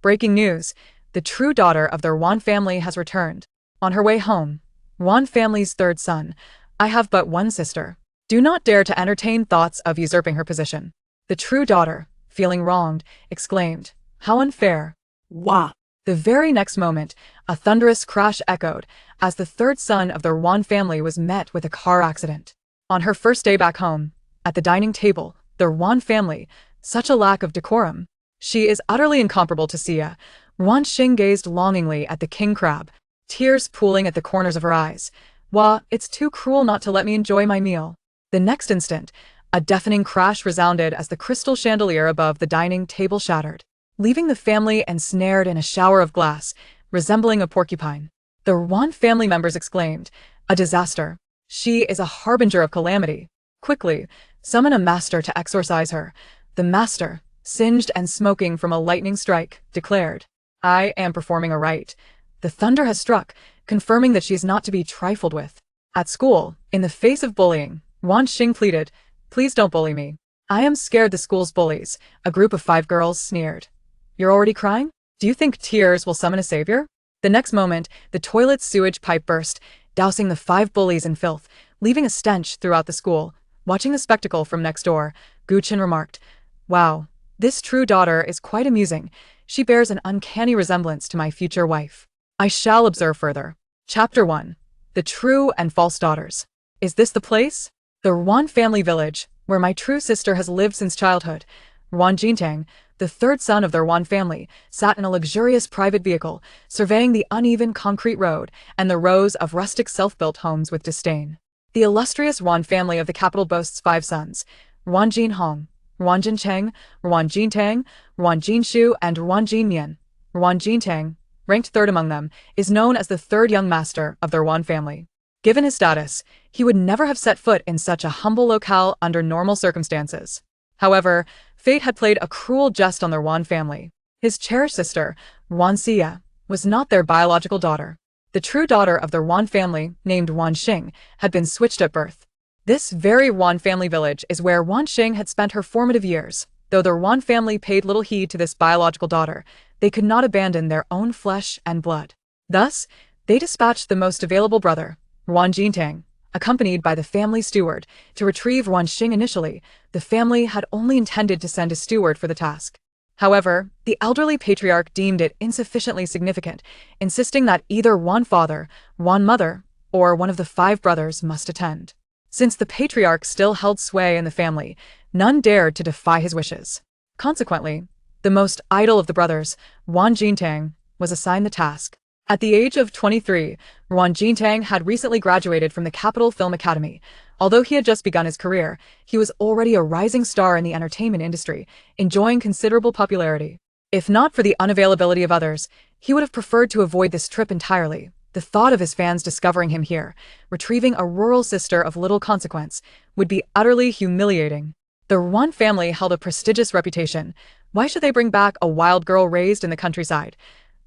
Breaking news. The true daughter of the Ruan family has returned. On her way home. Ruan family's third son. I have but one sister. Do not dare to entertain thoughts of usurping her position. The true daughter, feeling wronged, exclaimed, "How unfair." Waaah. The very next moment, a thunderous crash echoed as the third son of the Ruan family was met with a car accident. On her first day back home, at the dining table, the Ruan family, such a lack of decorum. She is utterly incomparable to Xiyue. Ruan Xing gazed longingly at the king crab, tears pooling at the corners of her eyes. "Waaah, it's too cruel not to let me enjoy my meal." The next instant, a deafening crash resounded as the crystal chandelier above the dining table shattered, leaving the family ensnared in a shower of glass, resembling a porcupine. The Ruan family members exclaimed, "A disaster. She is a harbinger of calamity. Quickly, summon a master to exorcise her." The master, singed and smoking from a lightning strike, declared, "I am performing a rite. The thunder has struck, confirming that she is not to be trifled with." At school, in the face of bullying, Ruan Xing pleaded, "Please don't bully me. I am scared the school's bullies." A group of 5 girls sneered. "You're already crying? Do you think tears will summon a savior?" The next moment, the toilet's sewage pipe burst, dousing the 5 bullies in filth, leaving a stench throughout the school. Watching the spectacle from next door, Guchen remarked, "Wow, this true daughter is quite amusing. She bears an uncanny resemblance to my future wife. I shall observe further." Chapter 1. The True and False Daughters. Is this the place? The Ruan family village, where my true sister has lived since childhood. Ruan Xing, the third son of the Ruan family, sat in a luxurious private vehicle, surveying the uneven concrete road and the rows of rustic self-built homes with disdain. The illustrious Ruan family of the capital boasts 5 sons: Ruan Jinhong, Ruan Jincheng, Ruan Jintang, Ruan Jinshu, and Ruan Jinmian. Ruan Jintang, ranked third among them, is known as the third young master of the Ruan family. Given his status, he would never have set foot in such a humble locale under normal circumstances. However, fate had played a cruel jest on the Ruan family. His cherished sister, Ruan Xiyue, was not their biological daughter. The true daughter of the Ruan family, named Ruan Xing, had been switched at birth. This very Ruan family village is where Ruan Xing had spent her formative years. Though the Ruan family paid little heed to this biological daughter, they could not abandon their own flesh and blood. Thus, they dispatched the most available brother, Ruan Jintang, accompanied by the family steward, to retrieve Ruan Xing. Initially, the family had only intended to send a steward for the task. However, the elderly patriarch deemed it insufficiently significant, insisting that either Ruan father, Ruan mother, or one of the 5 brothers must attend. Since the patriarch still held sway in the family, none dared to defy his wishes. Consequently, the most idle of the brothers, Ruan Jintang, was assigned the task. At the age of 23, Ruan Jintang had recently graduated from the Capital Film Academy. Although he had just begun his career, he was already a rising star in the entertainment industry, enjoying considerable popularity. If not for the unavailability of others, he would have preferred to avoid this trip entirely. The thought of his fans discovering him here, retrieving a rural sister of little consequence, would be utterly humiliating. The Ruan family held a prestigious reputation. Why should they bring back a wild girl raised in the countryside?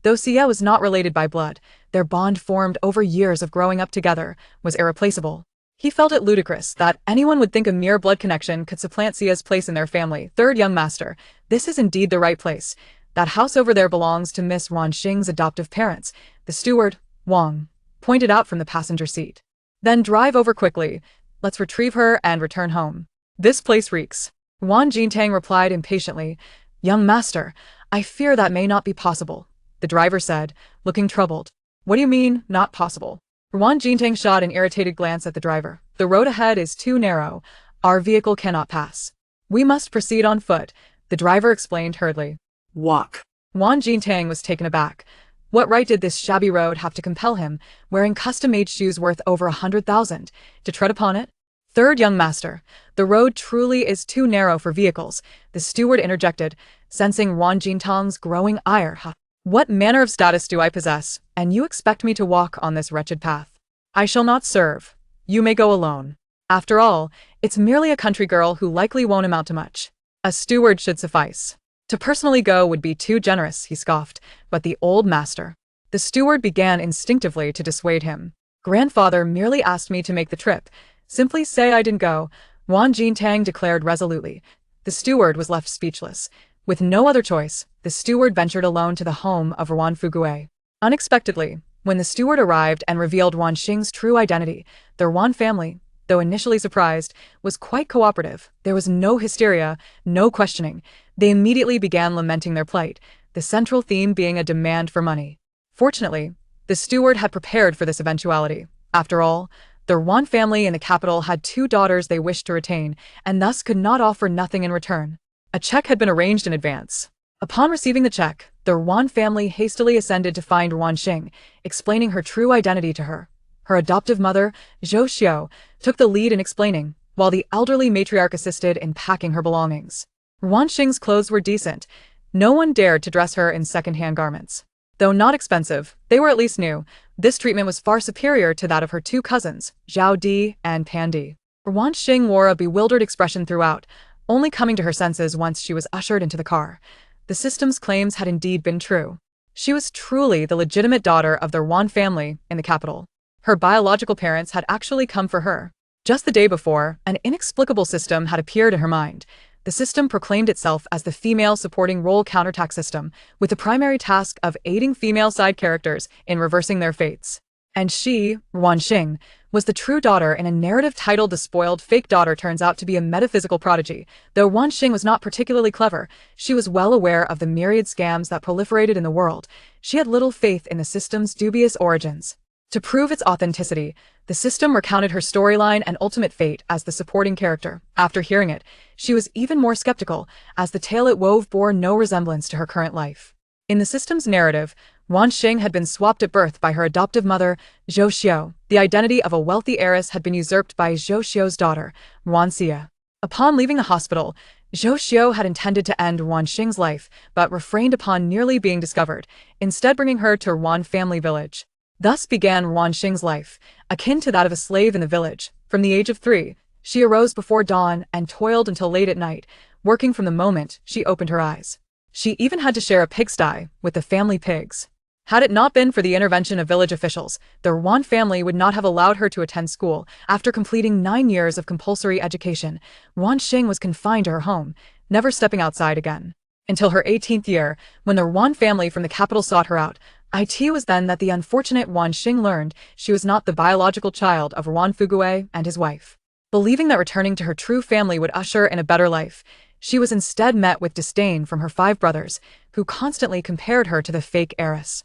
Though Xiyue was not related by blood, their bond formed over years of growing up together was irreplaceable. He felt it ludicrous that anyone would think a mere blood connection could supplant Xiyue's place in their family. Third young master, this is indeed the right place. That house over there belongs to Miss Ruan Xing's adoptive parents, the steward, Wang, pointed out from the passenger seat. Then drive over quickly. Let's retrieve her and return home. This place reeks. Ruan Jintang replied impatiently, "Young master, I fear that may not be possible," the driver said, looking troubled. "What do you mean, not possible?" Ruan Jintang shot an irritated glance at the driver. "The road ahead is too narrow. Our vehicle cannot pass. We must proceed on foot," the driver explained hurriedly. Walk. Ruan Jintang was taken aback. What right did this shabby road have to compel him, wearing custom-made shoes worth over 100,000, to tread upon it? Third young master, the road truly is too narrow for vehicles, the steward interjected, sensing Ruan Jintang's growing ire. "What manner of status do I possess, and you expect me to walk on this wretched path? I shall not serve. You may go alone. After all, it's merely a country girl who likely won't amount to much. A steward should suffice. To personally go would be too generous," he scoffed, but the old master. The steward began instinctively to dissuade him. "Grandfather merely asked me to make the trip. Simply say I didn't go," Ruan Jintang declared resolutely. The steward was left speechless. With no other choice, the steward ventured alone to the home of Ruan Xing. Unexpectedly, when the steward arrived and revealed Ruan Xing's true identity, the Ruan family, though initially surprised, was quite cooperative. There was no hysteria, no questioning. They immediately began lamenting their plight, the central theme being a demand for money. Fortunately, the steward had prepared for this eventuality. After all, the Ruan family in the capital had 2 daughters they wished to retain, and thus could not offer nothing in return. A check had been arranged in advance. Upon receiving the check, the Ruan family hastily ascended to find Ruan Xing, explaining her true identity to her. Her adoptive mother, Xiyue, took the lead in explaining, while the elderly matriarch assisted in packing her belongings. Ruan Xing's clothes were decent. No one dared to dress her in second-hand garments. Though not expensive, they were at least new. This treatment was far superior to that of her 2 cousins, Zhao Di and Pan Di. Ruan Xing wore a bewildered expression throughout, only coming to her senses once she was ushered into the car. The system's claims had indeed been true. She was truly the legitimate daughter of the Ruan family in the capital. Her biological parents had actually come for her. Just the day before, an inexplicable system had appeared in her mind. The system proclaimed itself as the female supporting role counterattack system, with the primary task of aiding female side characters in reversing their fates. And she, Ruan Xing, was the true daughter in a narrative titled The Spoiled Fake Daughter turns out to be a metaphysical prodigy. Though Ruan Xing was not particularly clever, she was well aware of the myriad scams that proliferated in the world. She had little faith in the system's dubious origins. To prove its authenticity, the system recounted her storyline and ultimate fate as the supporting character. After hearing it, she was even more skeptical, as the tale it wove bore no resemblance to her current life. In the system's narrative, Ruan Xing had been swapped at birth by her adoptive mother, Xiyue. The identity of a wealthy heiress had been usurped by Xiyue's daughter, Ruan Xing. Upon leaving the hospital, Xiyue had intended to end Ruan Xing's life, but refrained upon nearly being discovered, instead bringing her to Ruan family village. Thus began Ruan Xing's life, akin to that of a slave in the village. From the age of 3, she arose before dawn and toiled until late at night, working from the moment she opened her eyes. She even had to share a pigsty with the family pigs. Had it not been for the intervention of village officials, the Ruan family would not have allowed her to attend school. After completing 9 years of compulsory education, Ruan Xing was confined to her home, never stepping outside again. Until her 18th year, when the Ruan family from the capital sought her out. It was then that the unfortunate Ruan Xing learned she was not the biological child of Ruan Xing and his wife. Believing that returning to her true family would usher in a better life, she was instead met with disdain from her 5 brothers, who constantly compared her to the fake heiress.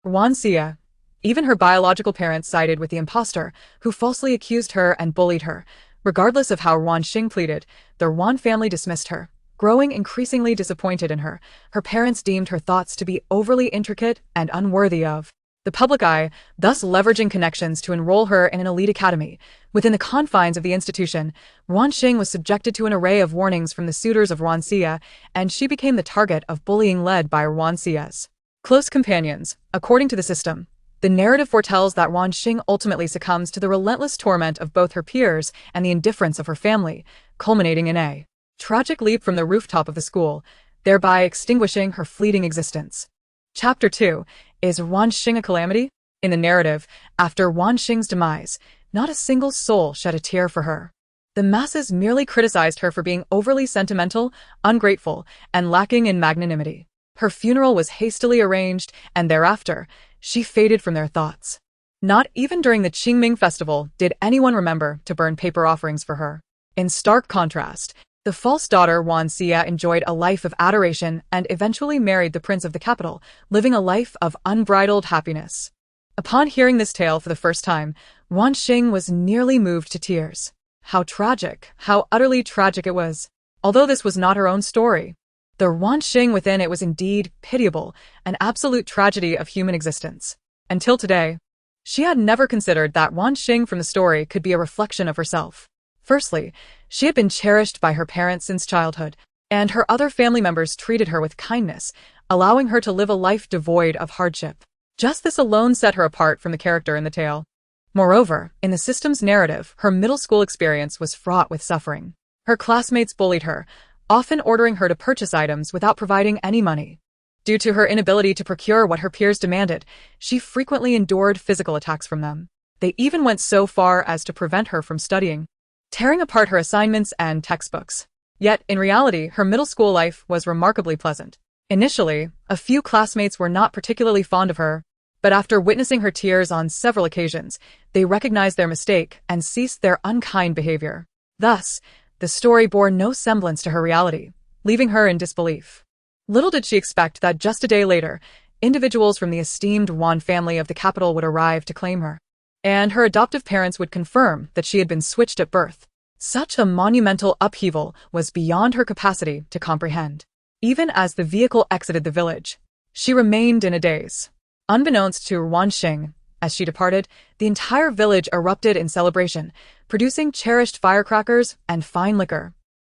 Ruan Xing. Even her biological parents sided with the impostor, who falsely accused her and bullied her. Regardless of how Ruan Xing pleaded, the Ruan family dismissed her. Growing increasingly disappointed in her, her parents deemed her thoughts to be overly intricate and unworthy of the public eye, thus leveraging connections to enroll her in an elite academy. Within the confines of the institution, Ruan Xing was subjected to an array of warnings from the suitors of Ruan Xing, and she became the target of bullying led by Ruan Xing's close companions. According to the system, the narrative foretells that Ruan Xing ultimately succumbs to the relentless torment of both her peers and the indifference of her family, culminating in a tragic leap from the rooftop of the school, thereby extinguishing her fleeting existence. Chapter 2. Is Ruan Xing a calamity? In the narrative, after Ruan Xing's demise, not a single soul shed a tear for her. The masses merely criticized her for being overly sentimental, ungrateful, and lacking in magnanimity. Her funeral was hastily arranged, and thereafter, she faded from their thoughts. Not even during the Qingming festival did anyone remember to burn paper offerings for her. In stark contrast, the false daughter Ruan Xing enjoyed a life of adoration and eventually married the prince of the capital, living a life of unbridled happiness. Upon hearing this tale for the first time, Ruan Xing was nearly moved to tears. How tragic, how utterly tragic it was. Although this was not her own story, the Ruan Xing within it was indeed pitiable, an absolute tragedy of human existence. Until today, she had never considered that Ruan Xing from the story could be a reflection of herself. Firstly, she had been cherished by her parents since childhood, and her other family members treated her with kindness, allowing her to live a life devoid of hardship. Just this alone set her apart from the character in the tale. Moreover, in the system's narrative, her middle school experience was fraught with suffering. Her classmates bullied her, often ordering her to purchase items without providing any money. Due to her inability to procure what her peers demanded, she frequently endured physical attacks from them. They even went so far as to prevent her from studying, tearing apart her assignments and textbooks. Yet, in reality, her middle school life was remarkably pleasant. Initially, a few classmates were not particularly fond of her, but after witnessing her tears on several occasions, they recognized their mistake and ceased their unkind behavior. Thus, the story bore no semblance to her reality, leaving her in disbelief. Little did she expect that just a day later, individuals from the esteemed Ruan family of the capital would arrive to claim her, and her adoptive parents would confirm that she had been switched at birth. Such a monumental upheaval was beyond her capacity to comprehend. Even as the vehicle exited the village, she remained in a daze. Unbeknownst to Ruan Xing, as she departed, the entire village erupted in celebration, producing cherished firecrackers and fine liquor,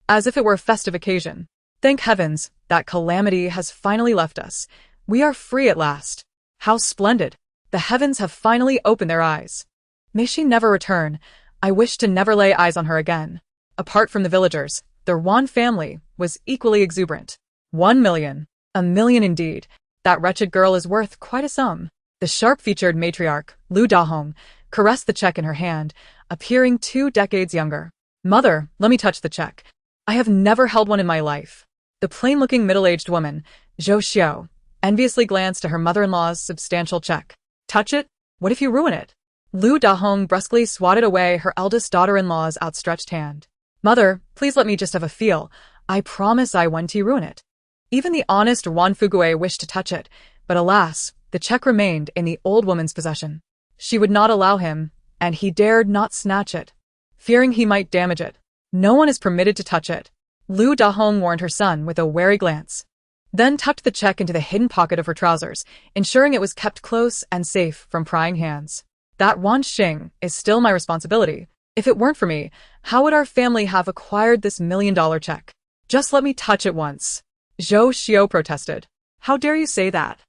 as if it were a festive occasion. Thank heavens, that calamity has finally left us. We are free at last. How splendid! The heavens have finally opened their eyes. May she never return. I wish to never lay eyes on her again. Apart from the villagers, the Ruan family was equally exuberant. 1 million. A million indeed. That wretched girl is worth quite a sum. The sharp-featured matriarch, Lu Dahong, caressed the check in her hand, appearing 2 decades younger. Mother, let me touch the check. I have never held one in my life. The plain-looking middle-aged woman, Xiyue, enviously glanced at her mother-in-law's substantial check. Touch it? What if you ruin it? Lu Dahong brusquely swatted away her eldest daughter-in-law's outstretched hand. Mother, please let me just have a feel. I promise I won't ruin it. Even the honest Ruan Fugue wished to touch it, but alas, the check remained in the old woman's possession. She would not allow him, and he dared not snatch it, fearing he might damage it. No one is permitted to touch it. Lu Dahong warned her son with a wary glance, then tucked the check into the hidden pocket of her trousers, ensuring it was kept close and safe from prying hands. That Ruan Xing is still my responsibility. If it weren't for me, how would our family have acquired this $1 million check? Just let me touch it once. Xiyue protested. How dare you say that?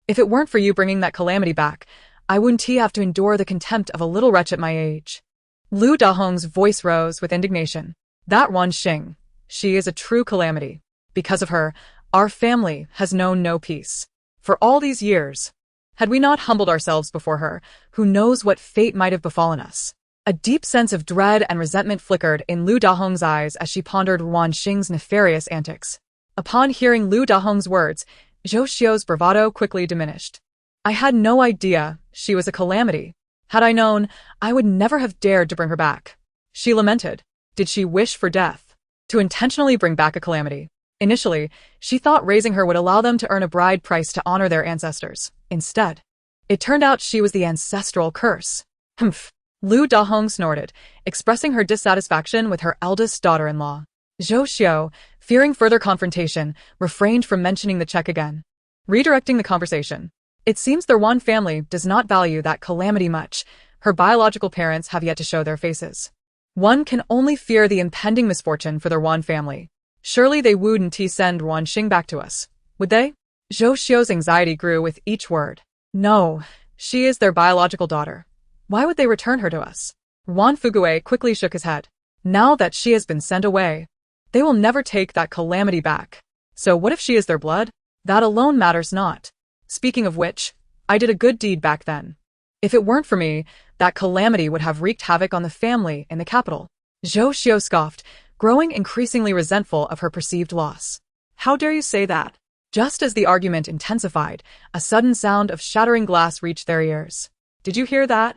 If it weren't for you bringing that calamity back, I wouldn't have to endure the contempt of a little wretch at my age. Lu Dahong's voice rose with indignation. That Ruan Xing, she is a true calamity. Because of her, our family has known no peace. For all these years, had we not humbled ourselves before her, who knows what fate might have befallen us? A deep sense of dread and resentment flickered in Lu Dahong's eyes as she pondered Ruan Xing's nefarious antics. Upon hearing Lu Dahong's words, Xiyue's bravado quickly diminished. I had no idea she was a calamity. Had I known, I would never have dared to bring her back. She lamented. Did she wish for death? To intentionally bring back a calamity. Initially, she thought raising her would allow them to earn a bride price to honor their ancestors. Instead, it turned out she was the ancestral curse. Humph. Lu Dahong snorted, expressing her dissatisfaction with her eldest daughter-in-law. Xiyue, fearing further confrontation, refrained from mentioning the check again. Redirecting the conversation. It seems the Ruan family does not value that calamity much. Her biological parents have yet to show their faces. One can only fear the impending misfortune for the Ruan family. Surely they wouldn't send Ruan Xing back to us, would they? Xiyue's anxiety grew with each word. No, she is their biological daughter. Why would they return her to us? Ruan Fugue quickly shook his head. Now that she has been sent away, they will never take that calamity back. So what if she is their blood? That alone matters not. Speaking of which, I did a good deed back then. If it weren't for me, that calamity would have wreaked havoc on the family in the capital. Xiyue scoffed, growing increasingly resentful of her perceived loss. How dare you say that? Just as the argument intensified, a sudden sound of shattering glass reached their ears. Did you hear that?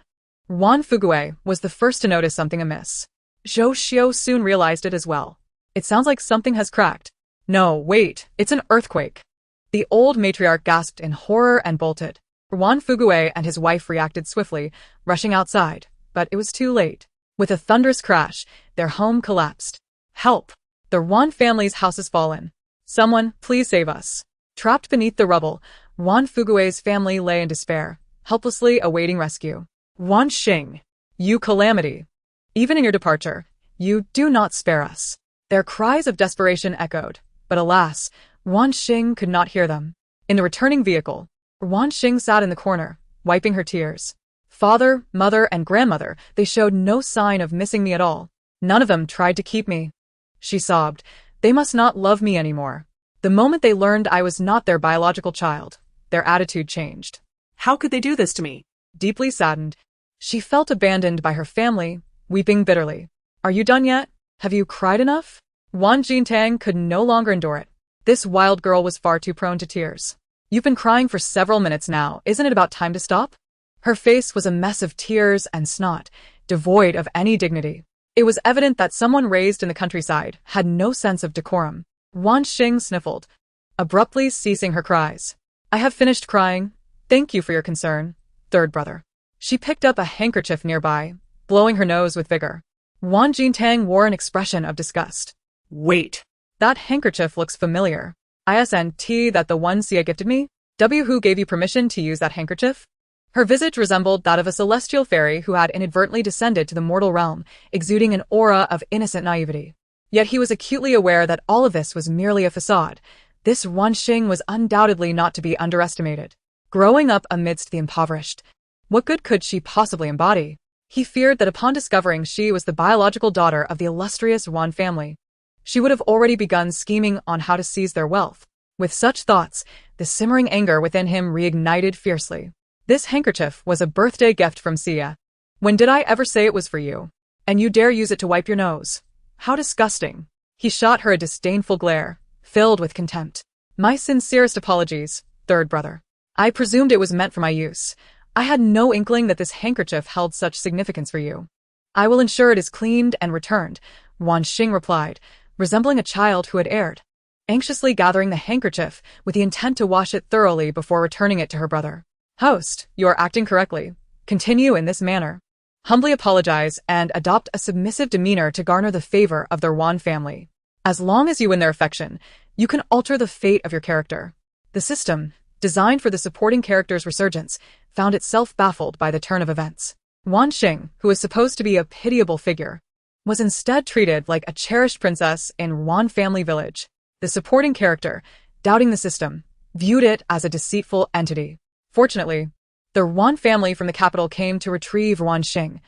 Ruan Fugue was the first to notice something amiss. Xiyue soon realized it as well. It sounds like something has cracked. No, wait, it's an earthquake. The old matriarch gasped in horror and bolted. Ruan Fugue and his wife reacted swiftly, rushing outside, but it was too late. With a thunderous crash, their home collapsed. Help! The Ruan family's house has fallen. Someone, please save us. Trapped beneath the rubble, Ruan Fugue's family lay in despair, helplessly awaiting rescue. Ruan Xing, you calamity! Even in your departure, you do not spare us. Their cries of desperation echoed, but alas, Ruan Xing could not hear them. In the returning vehicle, Ruan Xing sat in the corner, wiping her tears. Father, mother, and grandmother, they showed no sign of missing me at all. None of them tried to keep me. She sobbed. They must not love me anymore. The moment they learned I was not their biological child, their attitude changed. How could they do this to me? Deeply saddened, she felt abandoned by her family, weeping bitterly. Are you done yet? Have you cried enough? Ruan Xing could no longer endure it. This wild girl was far too prone to tears. You've been crying for several minutes now, isn't it about time to stop? Her face was a mess of tears and snot, devoid of any dignity. It was evident that someone raised in the countryside had no sense of decorum. Ruan Xing sniffled, abruptly ceasing her cries. I have finished crying. Thank you for your concern, third brother. She picked up a handkerchief nearby, blowing her nose with vigor. Ruan Xing wore an expression of disgust. Wait. That handkerchief looks familiar. Isn't that the one Xiyue gifted me? Who gave you permission to use that handkerchief? Her visage resembled that of a celestial fairy who had inadvertently descended to the mortal realm, exuding an aura of innocent naivety. Yet he was acutely aware that all of this was merely a facade. This Ruan Xing was undoubtedly not to be underestimated. Growing up amidst the impoverished, what good could she possibly embody? He feared that upon discovering she was the biological daughter of the illustrious Ruan family, she would have already begun scheming on how to seize their wealth. With such thoughts, the simmering anger within him reignited fiercely. This handkerchief was a birthday gift from Xiyue. When did I ever say it was for you? And you dare use it to wipe your nose? How disgusting. He shot her a disdainful glare, filled with contempt. My sincerest apologies, third brother. I presumed it was meant for my use. I had no inkling that this handkerchief held such significance for you. I will ensure it is cleaned and returned, Ruan Xing replied, resembling a child who had erred, anxiously gathering the handkerchief with the intent to wash it thoroughly before returning it to her brother. Host, you are acting correctly. Continue in this manner. Humbly apologize and adopt a submissive demeanor to garner the favor of the Ruan family. As long as you win their affection, you can alter the fate of your character. The system, designed for the supporting character's resurgence, found itself baffled by the turn of events. Ruan Xing, who was supposed to be a pitiable figure, was instead treated like a cherished princess in Ruan family village. The supporting character, doubting the system, viewed it as a deceitful entity. Fortunately, the Ruan family from the capital came to retrieve Ruan Xing.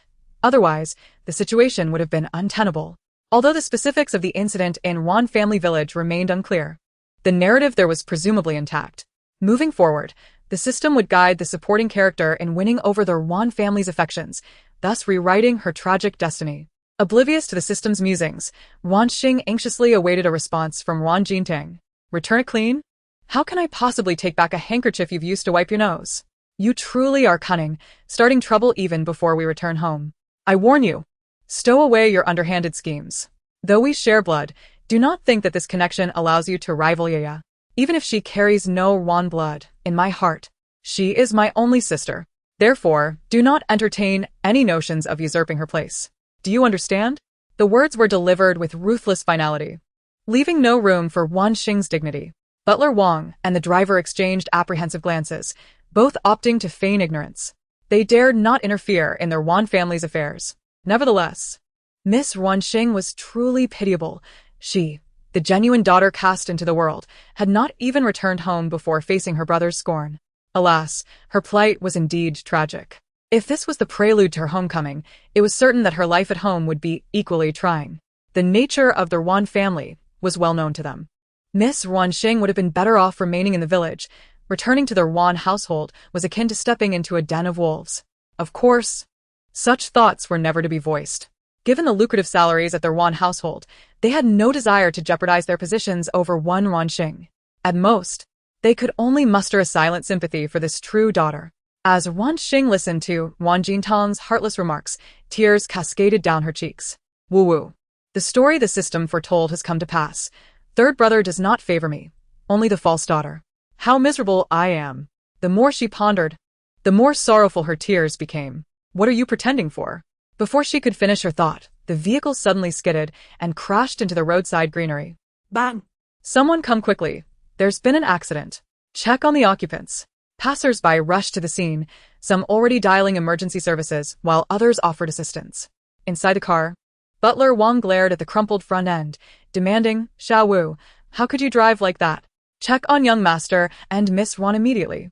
Otherwise, the situation would have been untenable. Although the specifics of the incident in Ruan family village remained unclear, the narrative there was presumably intact. Moving forward, the system would guide the supporting character in winning over the Ruan family's affections, thus rewriting her tragic destiny. Oblivious to the system's musings, Ruan Xing anxiously awaited a response from Ruan Xing. Return it clean? How can I possibly take back a handkerchief you've used to wipe your nose? You truly are cunning, starting trouble even before we return home. I warn you, stow away your underhanded schemes. Though we share blood, do not think that this connection allows you to rival Yaya. Even if she carries no Ruan blood, in my heart, she is my only sister. Therefore, do not entertain any notions of usurping her place. Do you understand? The words were delivered with ruthless finality, leaving no room for Ruan Xing's dignity. Butler Wang and the driver exchanged apprehensive glances, both opting to feign ignorance. They dared not interfere in their Ruan family's affairs. Nevertheless, Miss Ruan Xing was truly pitiable. She, the genuine daughter cast into the world, had not even returned home before facing her brother's scorn. Alas, her plight was indeed tragic. If this was the prelude to her homecoming, it was certain that her life at home would be equally trying. The nature of the Ruan family was well known to them. Miss Ruan Xing would have been better off remaining in the village. Returning to their Ruan household was akin to stepping into a den of wolves. Of course, such thoughts were never to be voiced. Given the lucrative salaries at their Ruan household, they had no desire to jeopardize their positions over one Ruan Xing. At most, they could only muster a silent sympathy for this true daughter. As Ruan Xing listened to Ruan Xing's heartless remarks, tears cascaded down her cheeks. Woo-woo. The story the system foretold has come to pass. Third brother does not favor me, only the false daughter. How miserable I am. The more she pondered, the more sorrowful her tears became. What are you pretending for? Before she could finish her thought, the vehicle suddenly skidded and crashed into the roadside greenery. Bang! Someone come quickly. There's been an accident. Check on the occupants. Passers-by rushed to the scene, some already dialing emergency services, while others offered assistance. Inside the car, Butler Wang glared at the crumpled front end, demanding, Xiyue, how could you drive like that? Check on young master and Miss Ruan immediately.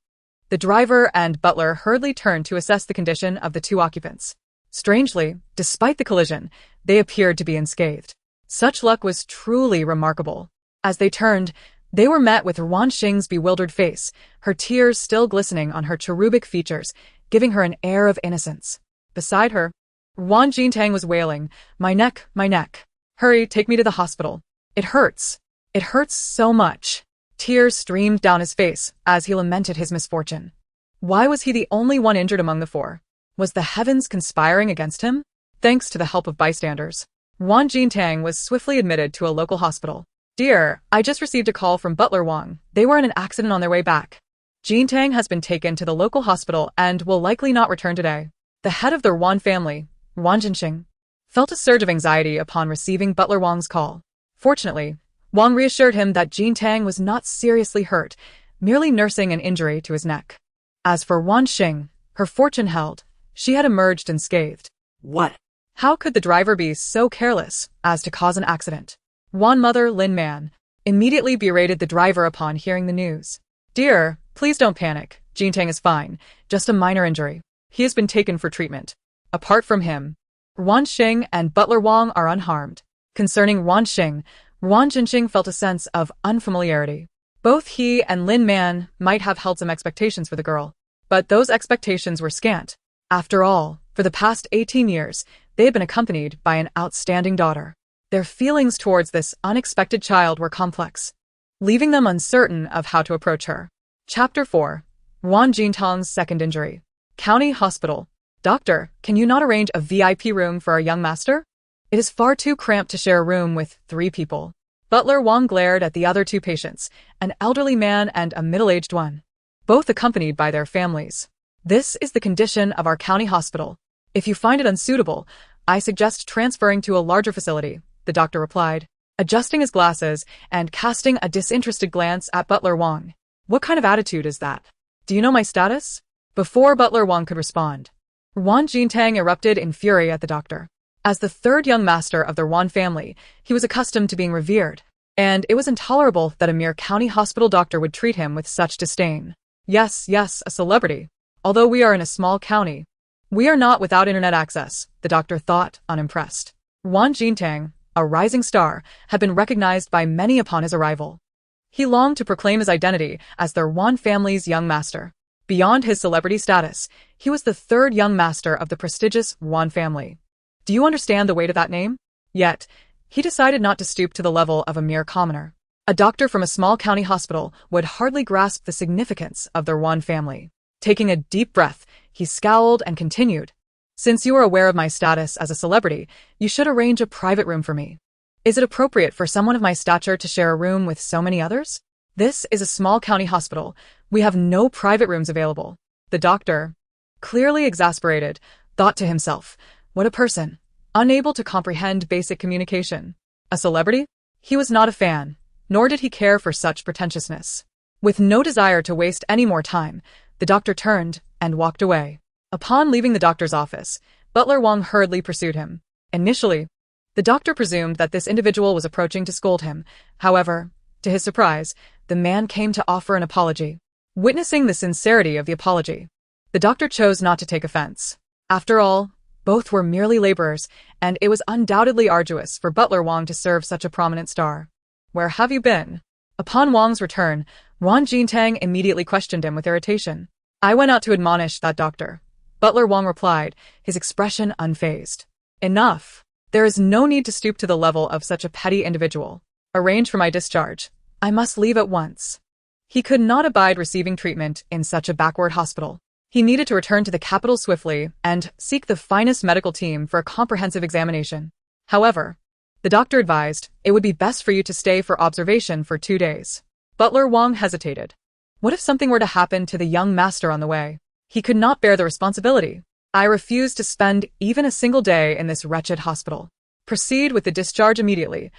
The driver and butler hurriedly turned to assess the condition of the two occupants. Strangely, despite the collision, they appeared to be unscathed. Such luck was truly remarkable. As they turned, they were met with Ruan Xing's bewildered face, her tears still glistening on her cherubic features, giving her an air of innocence. Beside her, Ruan Xing was wailing, my neck, my neck. Hurry, take me to the hospital. It hurts. It hurts so much. Tears streamed down his face as he lamented his misfortune. Why was he the only one injured among the four? Was the heavens conspiring against him? Thanks to the help of bystanders, Ruan Xing was swiftly admitted to a local hospital. Dear, I just received a call from Butler Wang. They were in an accident on their way back. Xing has been taken to the local hospital and will likely not return today. The head of the Ruan family, Ruan Xing, felt a surge of anxiety upon receiving Butler Wang's call. Fortunately, Wang reassured him that Xing was not seriously hurt, merely nursing an injury to his neck. As for Ruan Xing, her fortune held. She had emerged unscathed. What? How could the driver be so careless as to cause an accident? Ruan mother Lin Man immediately berated the driver upon hearing the news. Dear, please don't panic. Xing is fine, just a minor injury. He has been taken for treatment. Apart from him, Ruan Xing and Butler Wang are unharmed. Concerning Ruan Xing, Ruan Xing felt a sense of unfamiliarity. Both he and Lin Man might have held some expectations for the girl, but those expectations were scant. After all, for the past 18 years, they had been accompanied by an outstanding daughter. Their feelings towards this unexpected child were complex, leaving them uncertain of how to approach her. Chapter 4. Ruan Xing's second injury. County Hospital. Doctor, can you not arrange a VIP room for our young master? It is far too cramped to share a room with 3 people. Butler Wang glared at the other 2 patients, an elderly man and a middle-aged one, both accompanied by their families. This is the condition of our county hospital. If you find it unsuitable, I suggest transferring to a larger facility, the doctor replied, adjusting his glasses and casting a disinterested glance at Butler Wang. What kind of attitude is that? Do you know my status? Before Butler Wang could respond, Ruan Xing erupted in fury at the doctor. As the 3rd young master of the Ruan family, he was accustomed to being revered, and it was intolerable that a mere county hospital doctor would treat him with such disdain. Yes, a celebrity. Although we are in a small county, we are not without internet access, the doctor thought, unimpressed. Ruan Xing, a rising star, had been recognized by many upon his arrival. He longed to proclaim his identity as the Ruan family's young master. Beyond his celebrity status, he was the 3rd young master of the prestigious Ruan family. Do you understand the weight of that name? Yet, he decided not to stoop to the level of a mere commoner. A doctor from a small county hospital would hardly grasp the significance of the Ruan family. Taking a deep breath, he scowled and continued. Since you are aware of my status as a celebrity, you should arrange a private room for me. Is it appropriate for someone of my stature to share a room with so many others? This is a small county hospital. We have no private rooms available. The doctor, clearly exasperated, thought to himself, what a person, unable to comprehend basic communication. A celebrity? He was not a fan, nor did he care for such pretentiousness. With no desire to waste any more time, the doctor turned and walked away. Upon leaving the doctor's office, Butler Wang hurriedly pursued him. Initially, the doctor presumed that this individual was approaching to scold him. However, to his surprise, the man came to offer an apology. Witnessing the sincerity of the apology, the doctor chose not to take offense. After all, both were merely laborers, and it was undoubtedly arduous for Butler Wang to serve such a prominent star. Where have you been? Upon Wang's return, Ruan Xing immediately questioned him with irritation. I went out to admonish that doctor. Butler Wang replied, his expression unfazed. Enough. There is no need to stoop to the level of such a petty individual. Arrange for my discharge. I must leave at once. He could not abide receiving treatment in such a backward hospital. He needed to return to the capital swiftly and seek the finest medical team for a comprehensive examination. However, the doctor advised, it would be best for you to stay for observation for 2 days. Butler Wang hesitated. What if something were to happen to the young master on the way? He could not bear the responsibility. I refuse to spend even a single day in this wretched hospital. Proceed with the discharge immediately.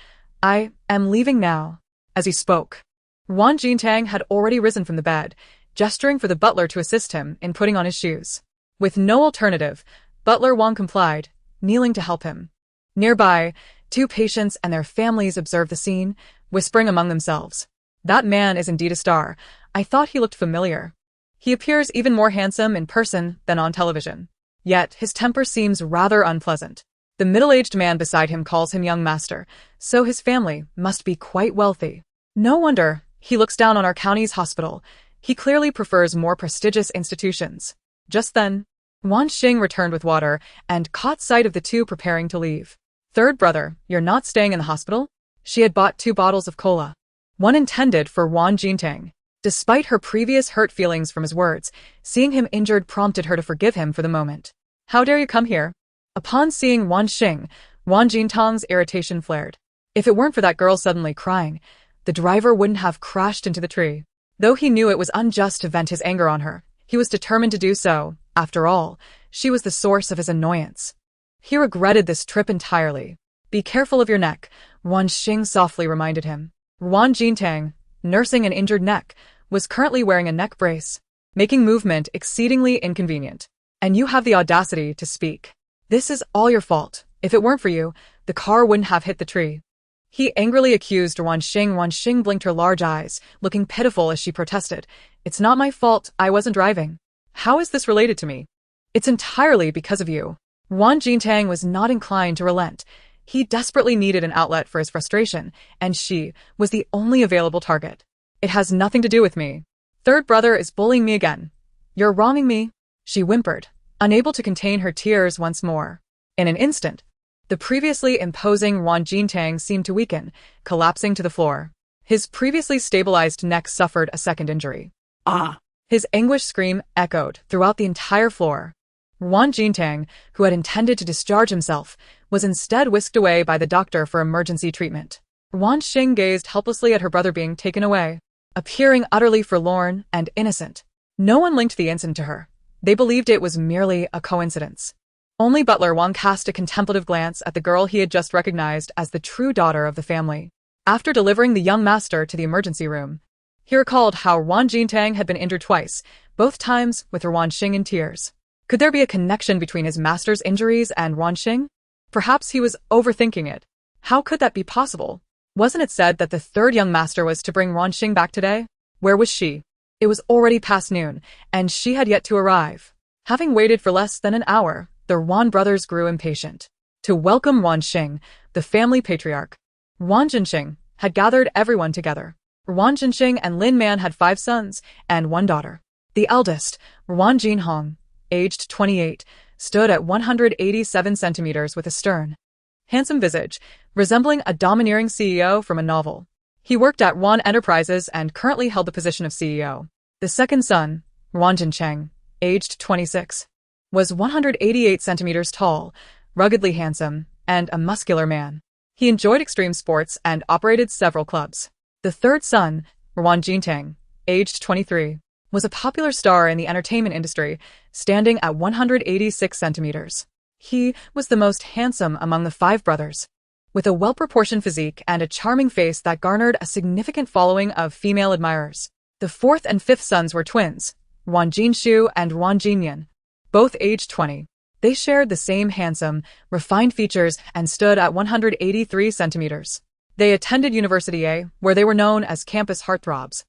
I am leaving now. As he spoke, Ruan Xing had already risen from the bed, gesturing for the butler to assist him in putting on his shoes. With no alternative, Butler Wang complied, kneeling to help him. Nearby, 2 patients and their families observed the scene, whispering among themselves. That man is indeed a star. I thought he looked familiar. He appears even more handsome in person than on television. Yet his temper seems rather unpleasant. The middle-aged man beside him calls him young master, so his family must be quite wealthy. No wonder he looks down on our county's hospital. He clearly prefers more prestigious institutions. Just then, Ruan Xing returned with water and caught sight of the 2 preparing to leave. Third brother, you're not staying in the hospital? She had bought 2 bottles of cola, one intended for Ruan Xing. Despite her previous hurt feelings from his words, seeing him injured prompted her to forgive him for the moment. How dare you come here? Upon seeing Ruan Xing, Ruan Xing's irritation flared. If it weren't for that girl suddenly crying, the driver wouldn't have crashed into the tree. Though he knew it was unjust to vent his anger on her, he was determined to do so. After all, she was the source of his annoyance. He regretted this trip entirely. Be careful of your neck, Ruan Xing softly reminded him. Ruan Xing, nursing an injured neck, was currently wearing a neck brace, making movement exceedingly inconvenient. And you have the audacity to speak. This is all your fault. If it weren't for you, the car wouldn't have hit the tree. He angrily accused Ruan Xing. Ruan Xing blinked her large eyes, looking pitiful as she protested. It's not my fault, I wasn't driving. How is this related to me? It's entirely because of you. Ruan Xing was not inclined to relent. He desperately needed an outlet for his frustration, and she was the only available target. It has nothing to do with me. Third brother is bullying me again. You're wronging me, she whimpered, unable to contain her tears once more. In an instant, the previously imposing Ruan Xing seemed to weaken, collapsing to the floor. His previously stabilized neck suffered a second injury. Ah! His anguished scream echoed throughout the entire floor. Ruan Xing, who had intended to discharge himself, was instead whisked away by the doctor for emergency treatment. Ruan Xing gazed helplessly at her brother being taken away, appearing utterly forlorn and innocent. No one linked the incident to her. They believed it was merely a coincidence. Only butler Wang cast a contemplative glance at the girl he had just recognized as the true daughter of the family. After delivering the young master to the emergency room, he recalled how Ruan Xing had been injured twice, both times with Ruan Xing in tears. Could there be a connection between his master's injuries and Ruan Xing? Perhaps he was overthinking it. How could that be possible? Wasn't it said that the third young master was to bring Ruan Xing back today? Where was she? It was already past noon, and she had yet to arrive. Having waited for less than an hour, the Ruan brothers grew impatient. To welcome Ruan Xing, the family patriarch, Ruan Xing had gathered everyone together. Ruan Xing and Lin Man had 5 sons and 1 daughter. The eldest, Ruan Xing, aged 28, stood at 187 centimeters with a stern, handsome visage, resembling a domineering CEO from a novel. He worked at Ruan Enterprises and currently held the position of CEO. The second son, Ruan Xing, aged 26, was 188 centimeters tall, ruggedly handsome, and a muscular man. He enjoyed extreme sports and operated several clubs. The third son, Ruan Xing, aged 23, was a popular star in the entertainment industry, standing at 186 centimeters. He was the most handsome among the 5 brothers, with a well-proportioned physique and a charming face that garnered a significant following of female admirers. The fourth and fifth sons were twins, Ruan Xing and Ruan Xingyan, both aged 20. They shared the same handsome, refined features and stood at 183 centimeters. They attended University A, where they were known as campus heartthrobs,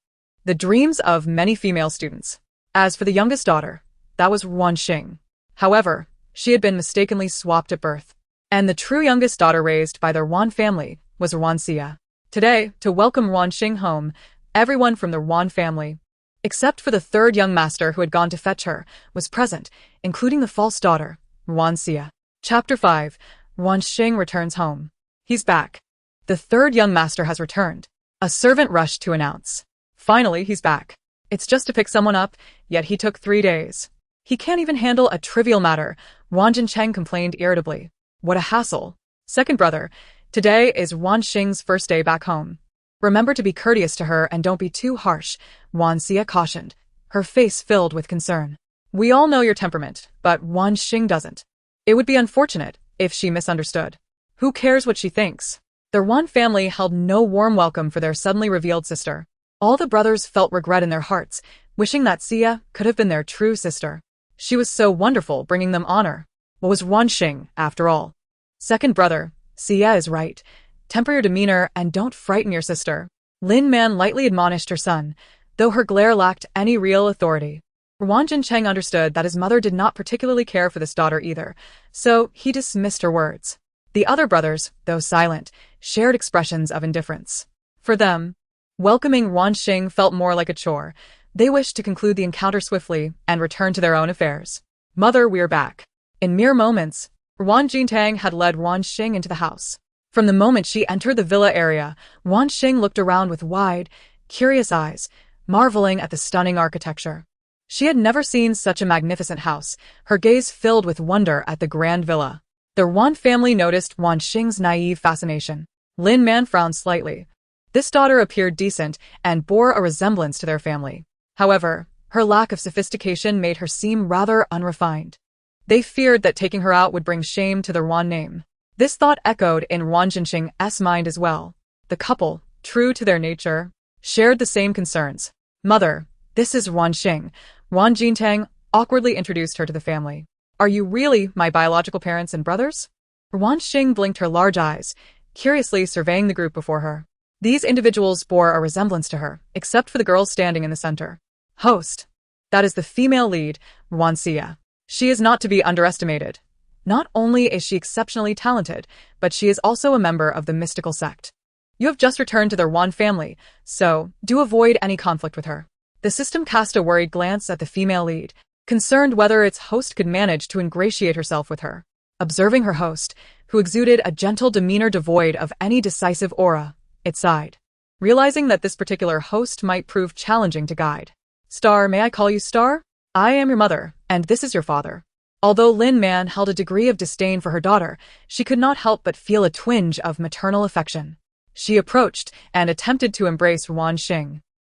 the dreams of many female students. As for the youngest daughter, that was Ruan Xing. However, she had been mistakenly swapped at birth, and the true youngest daughter raised by the Ruan family was Ruan Xia. Today, to welcome Ruan Xing home, everyone from the Ruan family, except for the third young master who had gone to fetch her, was present, including the false daughter, Ruan Xia. Chapter 5. Ruan Xing returns home. He's back. The third young master has returned, a servant rushed to announce. Finally, he's back. It's just to pick someone up, yet he took 3 days. He can't even handle a trivial matter, Ruan Xing complained irritably. What a hassle. Second brother, today is Ruan Xing's first day back home. Remember to be courteous to her and don't be too harsh, Ruan Xia cautioned, her face filled with concern. We all know your temperament, but Ruan Xing doesn't. It would be unfortunate if she misunderstood. Who cares what she thinks? The Ruan family held no warm welcome for their suddenly revealed sister. All the brothers felt regret in their hearts, wishing that Xia could have been their true sister. She was so wonderful, bringing them honor. What was Ruan Xing, after all? Second brother, Xia is right. Temper your demeanor and don't frighten your sister. Lin Man lightly admonished her son, though her glare lacked any real authority. Ruan Xing understood that his mother did not particularly care for this daughter either, so he dismissed her words. The other brothers, though silent, shared expressions of indifference. For them, welcoming Ruan Xing felt more like a chore. They wished to conclude the encounter swiftly and return to their own affairs. Mother, we're back. In mere moments, Ruan Xing had led Ruan Xing into the house. From the moment she entered the villa area, Ruan Xing looked around with wide, curious eyes, marveling at the stunning architecture. She had never seen such a magnificent house, her gaze filled with wonder at the grand villa. The Ruan family noticed Ruan Xing's naive fascination. Lin Man frowned slightly. This daughter appeared decent and bore a resemblance to their family. However, her lack of sophistication made her seem rather unrefined. They feared that taking her out would bring shame to the Ruan name. This thought echoed in Ruan Xing's mind as well. The couple, true to their nature, shared the same concerns. "Mother, this is Ruan Xing." Ruan Jintang awkwardly introduced her to the family. "Are you really my biological parents and brothers?" Ruan Xing blinked her large eyes, curiously surveying the group before her. These individuals bore a resemblance to her, except for the girl standing in the center. Host. That is the female lead, Ruan Xia. She is not to be underestimated. Not only is she exceptionally talented, but she is also a member of the mystical sect. You have just returned to the Ruan family, so do avoid any conflict with her. The system cast a worried glance at the female lead, concerned whether its host could manage to ingratiate herself with her. Observing her host, who exuded a gentle demeanor devoid of any decisive aura, it sighed, realizing that this particular host might prove challenging to guide. "Star, may I call you Star? I am your mother, and this is your father." Although Lin Man held a degree of disdain for her daughter, she could not help but feel a twinge of maternal affection. She approached and attempted to embrace Ruan Xing,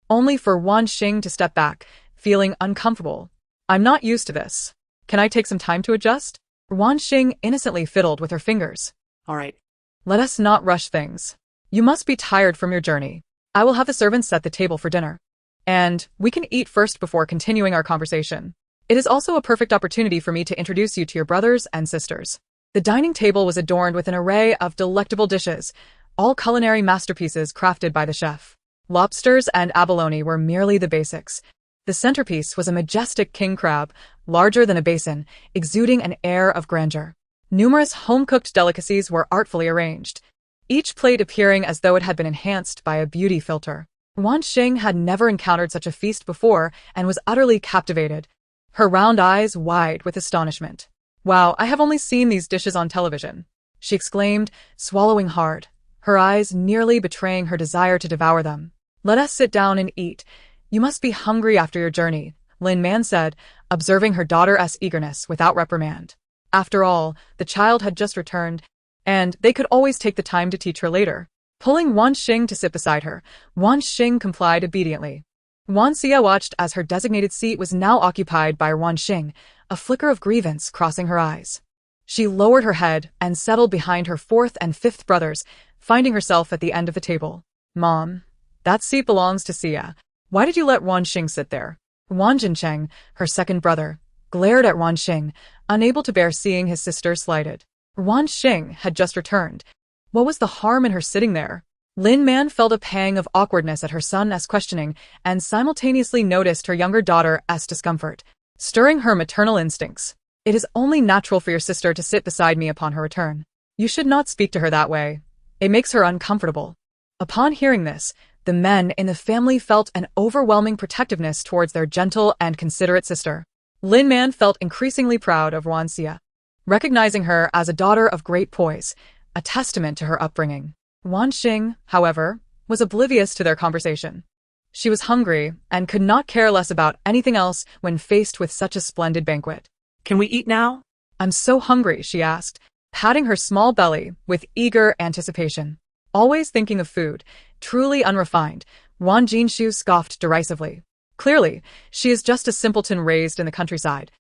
only for Ruan Xing to step back, feeling uncomfortable. "I'm not used to this. Can I take some time to adjust?" Ruan Xing innocently fiddled with her fingers. "All right. "Let us not rush things. You must be tired from your journey. I will have the servants set the table for dinner. And we can eat first before continuing our conversation. It is also a perfect opportunity for me to introduce you to your brothers and sisters." The dining table was adorned with an array of delectable dishes, all culinary masterpieces crafted by the chef. Lobsters and abalone were merely the basics. The centerpiece was a majestic king crab, larger than a basin, exuding an air of grandeur. Numerous home-cooked delicacies were artfully arranged, each plate appearing as though it had been enhanced by a beauty filter. Ruan Xing had never encountered such a feast before and was utterly captivated, her round eyes wide with astonishment. "Wow, I have only seen these dishes on television," she exclaimed, swallowing hard, her eyes nearly betraying her desire to devour them. "Let us sit down and eat. You must be hungry after your journey," Lin Man said, observing her daughter's eagerness without reprimand. After all, the child had just returned, and they could always take the time to teach her later. Pulling Ruan Xing to sit beside her, Ruan Xing complied obediently. Ruan Xia watched as her designated seat was now occupied by Ruan Xing, a flicker of grievance crossing her eyes. She lowered her head and settled behind her fourth and fifth brothers, finding herself at the end of the table. "Mom, that seat belongs to Xia. Why did you let Ruan Xing sit there?" Ruan Jincheng, her second brother, glared at Ruan Xing, unable to bear seeing his sister slighted. Ruan Xing had just returned. What was the harm in her sitting there? Lin Man felt a pang of awkwardness at her son's questioning and simultaneously noticed her younger daughter's discomfort, stirring her maternal instincts. "It is only natural for your sister to sit beside me upon her return. You should not speak to her that way. It makes her uncomfortable." Upon hearing this, the men in the family felt an overwhelming protectiveness towards their gentle and considerate sister. Lin Man felt increasingly proud of Ruan Xia, recognizing her as a daughter of great poise, a testament to her upbringing. Ruan Xing, however, was oblivious to their conversation. She was hungry and could not care less about anything else when faced with such a splendid banquet. "Can we eat now?" "I'm so hungry," she asked, patting her small belly with eager anticipation. Always thinking of food, truly unrefined, Ruan Jinshu scoffed derisively. Clearly, she is just a simpleton raised in the countryside,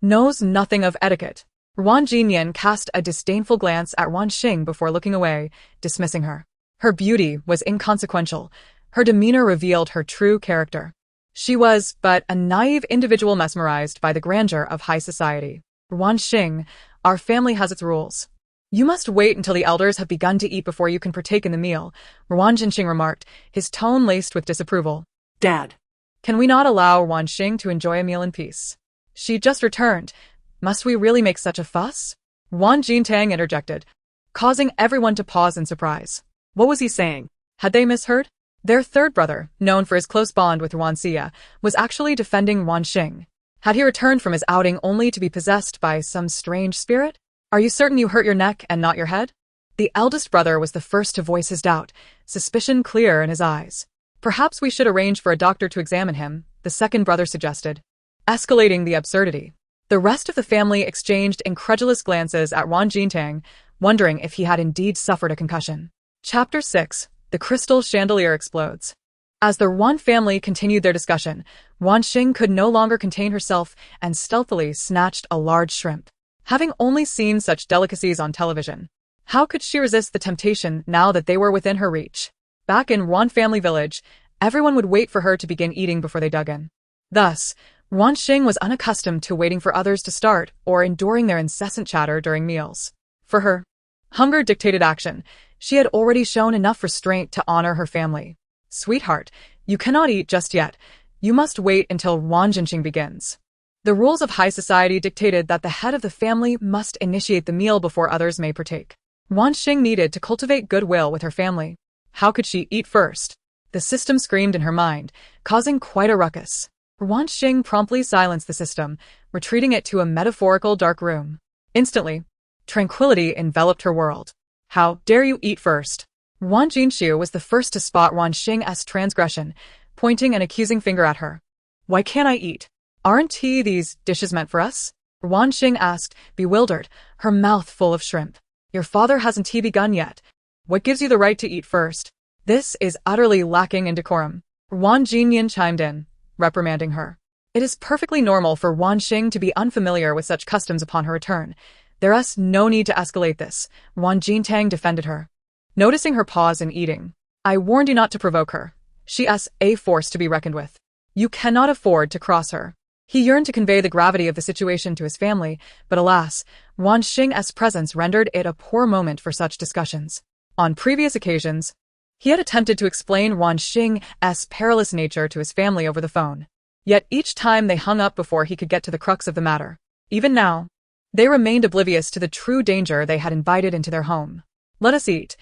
knows nothing of etiquette. Ruan Jinyan cast a disdainful glance at Ruan Xing before looking away, dismissing her. Her beauty was inconsequential. Her demeanor revealed her true character. She was but a naive individual mesmerized by the grandeur of high society. "Ruan Xing, our family has its rules. You must wait until the elders have begun to eat before you can partake in the meal," Ruan Jinxing remarked, his tone laced with disapproval. "Dad. "Can we not allow Ruan Xing to enjoy a meal in peace? She just returned. Must we really make such a fuss?" Ruan Jintang interjected, causing everyone to pause in surprise. What was he saying? Had they misheard? Their third brother, known for his close bond with Ruan Xia, was actually defending Ruan Xing. Had he returned from his outing only to be possessed by some strange spirit? "Are you certain you hurt your neck and not your head?" The eldest brother was the first to voice his doubt, suspicion clear in his eyes. Perhaps we should arrange for a doctor to examine him, the second brother suggested, escalating the absurdity. The rest of the family exchanged incredulous glances at Ruan Xing, wondering if he had indeed suffered a concussion. Chapter 6. The crystal chandelier explodes. As the Ruan family continued their discussion, Ruan Xing could no longer contain herself and stealthily snatched a large shrimp. Having only seen such delicacies on television, how could she resist the temptation now that they were within her reach? Back in Ruan family village, everyone would wait for her to begin eating before they dug in. Thus, Ruan Xing was unaccustomed to waiting for others to start or enduring their incessant chatter during meals. For her, hunger dictated action. She had already shown enough restraint to honor her family. Sweetheart, you cannot eat just yet. You must wait until Ruan Xing begins. The rules of high society dictated that the head of the family must initiate the meal before others may partake. Ruan Xing needed to cultivate goodwill with her family. How could she eat first? The system screamed in her mind, causing quite a ruckus. Ruan Xing promptly silenced the system, retreating it to a metaphorical dark room. Instantly, tranquility enveloped her world. How dare you eat first? Ruan Xing was the first to spot Ruan Xing's transgression, pointing an accusing finger at her. Why can't I eat? Aren't these dishes meant for us? Ruan Xing asked, bewildered, her mouth full of shrimp. Your father hasn't begun yet. What gives you the right to eat first? This is utterly lacking in decorum. Ruan Xing chimed in, reprimanding her. It is perfectly normal for Ruan Xing to be unfamiliar with such customs upon her return. There's no need to escalate this, Ruan Xing defended her. Noticing her pause in eating, I warned you not to provoke her. She's a force to be reckoned with. You cannot afford to cross her. He yearned to convey the gravity of the situation to his family, but alas, Ruan Xing's presence rendered it a poor moment for such discussions. On previous occasions, he had attempted to explain Ruan Xing's perilous nature to his family over the phone. Yet each time they hung up before he could get to the crux of the matter. Even now, they remained oblivious to the true danger they had invited into their home. Let us eat.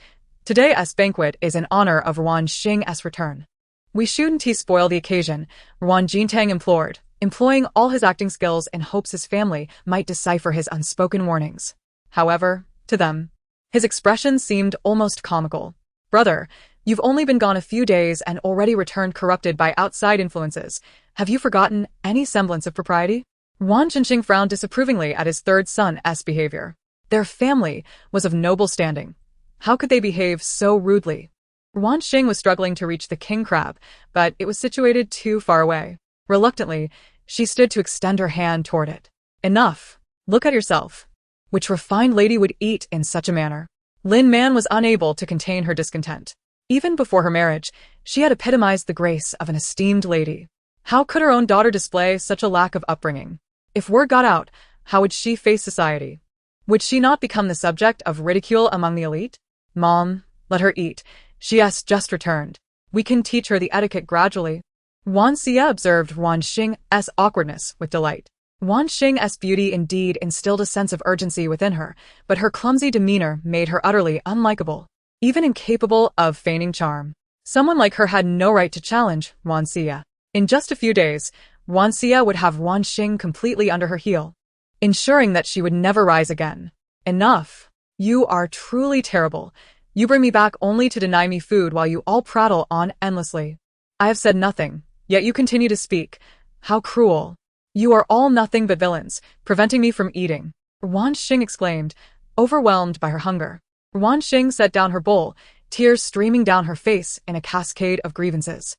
Today's banquet is in honor of Ruan Xing's return. We shouldn't spoil the occasion, Ruan Xing implored, employing all his acting skills in hopes his family might decipher his unspoken warnings. However, to them, his expression seemed almost comical. Brother, you've only been gone a few days and already returned corrupted by outside influences. Have you forgotten any semblance of propriety? Ruan Xing frowned disapprovingly at his third son's behavior. Their family was of noble standing. How could they behave so rudely? Ruan Xing was struggling to reach the king crab, but it was situated too far away. Reluctantly, she stood to extend her hand toward it. Enough. Look at yourself. Which refined lady would eat in such a manner? Lin Man was unable to contain her discontent. Even before her marriage, she had epitomized the grace of an esteemed lady. How could her own daughter display such a lack of upbringing? If word got out, how would she face society? Would she not become the subject of ridicule among the elite? Mom, let her eat. She has just returned. We can teach her the etiquette gradually. Ruan Xie observed Ruan Xing's awkwardness with delight. Ruan Xing's beauty indeed instilled a sense of urgency within her, but her clumsy demeanor made her utterly unlikable, even incapable of feigning charm. Someone like her had no right to challenge Ruan Xie. In just a few days, Ruan Xie would have Ruan Xing completely under her heel, ensuring that she would never rise again. Enough. You are truly terrible. You bring me back only to deny me food while you all prattle on endlessly. I have said nothing, yet you continue to speak. How cruel. You are all nothing but villains, preventing me from eating. Ruan Xing exclaimed, overwhelmed by her hunger. Ruan Xing set down her bowl, tears streaming down her face in a cascade of grievances.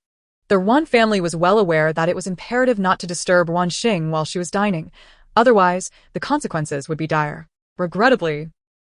The Ruan family was well aware that it was imperative not to disturb Ruan Xing while she was dining, otherwise the consequences would be dire. Regrettably,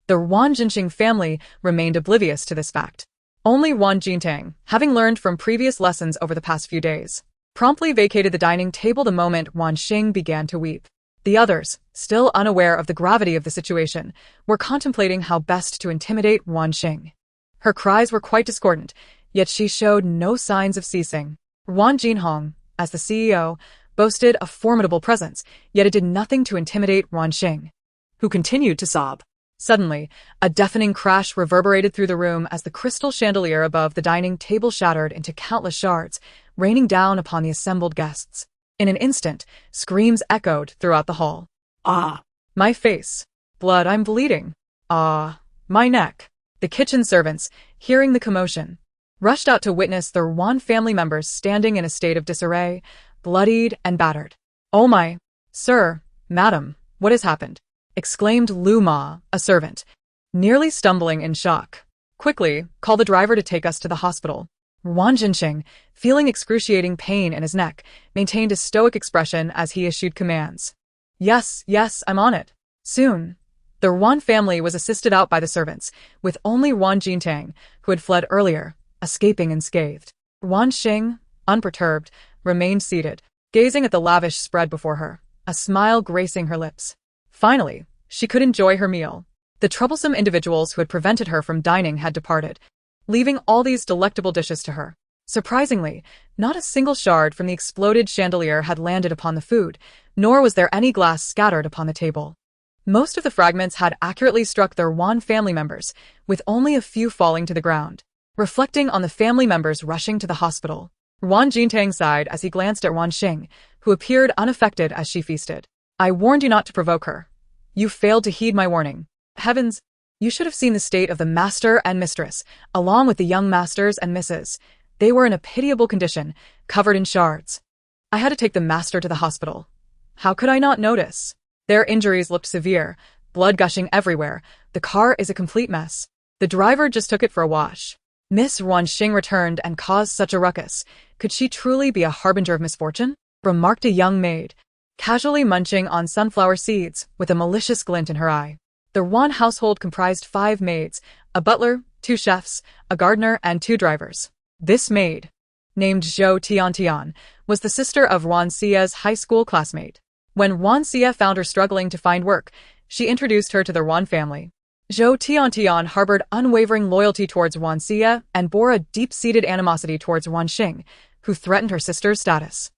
the Ruan Xing family remained oblivious to this fact. Only Ruan Xing, having learned from previous lessons over the past few days, promptly vacated the dining table the moment Ruan Xing began to weep. The others, still unaware of the gravity of the situation, were contemplating how best to intimidate Ruan Xing. Her cries were quite discordant, yet she showed no signs of ceasing. Ruan Xing, as the CEO, boasted a formidable presence, yet it did nothing to intimidate Ruan Xing, who continued to sob. Suddenly, a deafening crash reverberated through the room as the crystal chandelier above the dining table shattered into countless shards, raining down upon the assembled guests. In an instant, screams echoed throughout the hall. Ah! My face. Blood, I'm bleeding. Ah! My neck. The kitchen servants, hearing the commotion, rushed out to witness their Ruan family members standing in a state of disarray, bloodied and battered. "Oh my! Sir, madam, what has happened?" exclaimed Lu Ma, a servant, nearly stumbling in shock. "Quickly, call the driver to take us to the hospital." Ruan Xing, feeling excruciating pain in his neck, maintained a stoic expression as he issued commands. Yes, I'm on it. Soon. The Ruan family was assisted out by the servants, with only Ruan Jintang, who had fled earlier, escaping unscathed. Ruan Xing, unperturbed, remained seated, gazing at the lavish spread before her, a smile gracing her lips. Finally, she could enjoy her meal. The troublesome individuals who had prevented her from dining had departed, leaving all these delectable dishes to her. Surprisingly, not a single shard from the exploded chandelier had landed upon the food, nor was there any glass scattered upon the table. Most of the fragments had accurately struck their Ruan family members, with only a few falling to the ground. Reflecting on the family members rushing to the hospital, Ruan Jintang sighed as he glanced at Ruan Xing, who appeared unaffected as she feasted. "I warned you not to provoke her. You failed to heed my warning. Heavens, you should have seen the state of the master and mistress, along with the young masters and misses. They were in a pitiable condition, covered in shards. I had to take the master to the hospital. How could I not notice? Their injuries looked severe, blood gushing everywhere. The car is a complete mess. The driver just took it for a wash." Miss Ruan Xing returned and caused such a ruckus. Could she truly be a harbinger of misfortune? Remarked a young maid, casually munching on sunflower seeds with a malicious glint in her eye. The Ruan household comprised 5 maids, a butler, 2 chefs, a gardener, and 2 drivers. This maid, named Zhou Tiantian, was the sister of Ruan Xia's high school classmate. When Ruan Xia found her struggling to find work, she introduced her to the Ruan family. Zhou Tiantian harbored unwavering loyalty towards Ruan Xia and bore a deep-seated animosity towards Ruan Xing, who threatened her sister's status.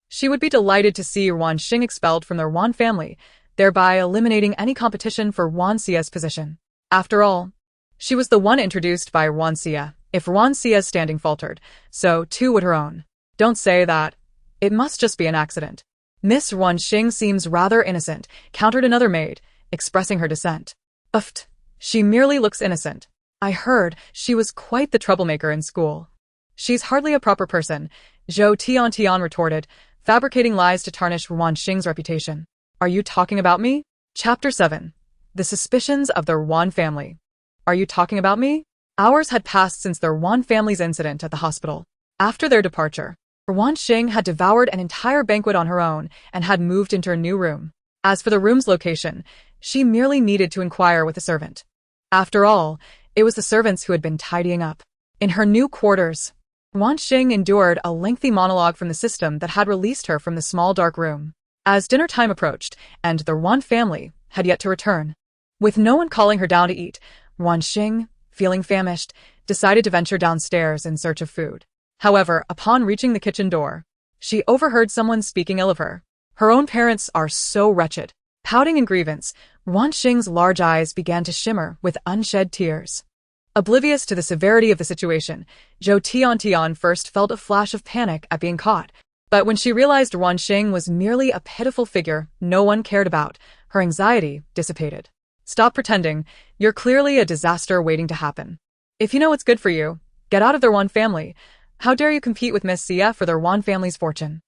She would be delighted to see Ruan Xing expelled from the Ruan family, thereby eliminating any competition for Ruan Xia's position. After all, she was the one introduced by Ruan Xia. If Ruan Xia's standing faltered, so too would her own. Don't say that. It must just be an accident. Miss Ruan Xing seems rather innocent, countered another maid, expressing her dissent. Uft, she merely looks innocent. I heard she was quite the troublemaker in school. She's hardly a proper person, Zhou Tiantian retorted, fabricating lies to tarnish Ruan Xing's reputation. Are you talking about me? Chapter 7. The Suspicions of the Ruan Family. Are you talking about me? Hours had passed since the Ruan family's incident at the hospital. After their departure, Ruan Xing had devoured an entire banquet on her own and had moved into her new room. As for the room's location, she merely needed to inquire with a servant. After all, it was the servants who had been tidying up. In her new quarters, Ruan Xing endured a lengthy monologue from the system that had released her from the small dark room. As dinner time approached, and the Ruan family had yet to return, with no one calling her down to eat, Ruan Xing, feeling famished, decided to venture downstairs in search of food. However, upon reaching the kitchen door, she overheard someone speaking ill of her. Her own parents are so wretched. Pouting in grievance, Ruan Xing's large eyes began to shimmer with unshed tears. Oblivious to the severity of the situation, Zhou Tiantian first felt a flash of panic at being caught. But when she realized Ruan Xing was merely a pitiful figure no one cared about, her anxiety dissipated. Stop pretending. You're clearly a disaster waiting to happen. If you know what's good for you, get out of the Ruan family. How dare you compete with Miss Xia for the Ruan family's fortune?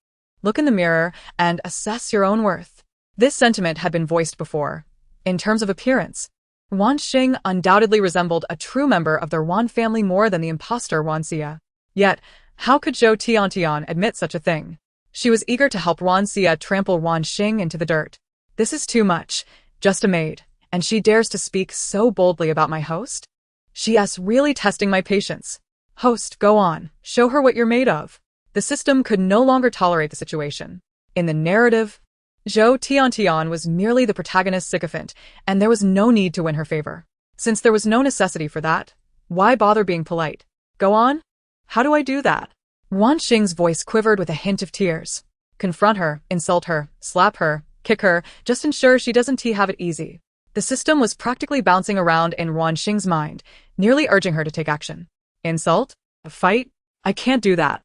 Look in the mirror and assess your own worth. This sentiment had been voiced before. In terms of appearance, Ruan Xing undoubtedly resembled a true member of the Ruan family more than the imposter Ruan Xia. Yet, how could Zhou Tiantian admit such a thing? She was eager to help Ruan Xia trample Ruan Xing into the dirt. This is too much. Just a maid. And she dares to speak so boldly about my host? She is really testing my patience. Host, go on. Show her what you're made of. The system could no longer tolerate the situation. In the narrative, Zhou Tiantian was merely the protagonist's sycophant, and there was no need to win her favor. Since there was no necessity for that, why bother being polite? Go on? How do I do that? Ruan Xing's voice quivered with a hint of tears. Confront her, insult her, slap her, kick her, just ensure she doesn't have it easy. The system was practically bouncing around in Ruan Xing's mind, nearly urging her to take action. Insult? A fight? I can't do that.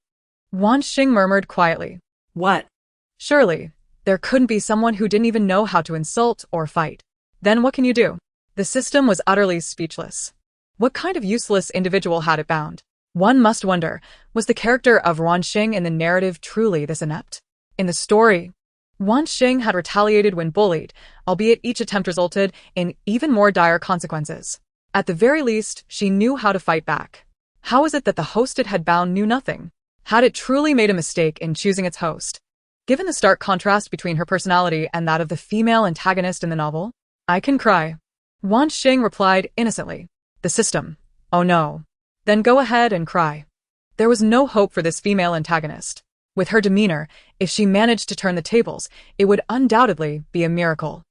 Ruan Xing murmured quietly. What? Surely, there couldn't be someone who didn't even know how to insult or fight. Then what can you do? The system was utterly speechless. What kind of useless individual had it bound? One must wonder, was the character of Ruan Xing in the narrative truly this inept? In the story, Ruan Xing had retaliated when bullied, albeit each attempt resulted in even more dire consequences. At the very least, she knew how to fight back. How is it that the host it had bound knew nothing? Had it truly made a mistake in choosing its host? Given the stark contrast between her personality and that of the female antagonist in the novel, I can cry. Ruan Xing replied innocently. The system. Oh no. Then go ahead and cry. There was no hope for this female antagonist. With her demeanor, if she managed to turn the tables, it would undoubtedly be a miracle.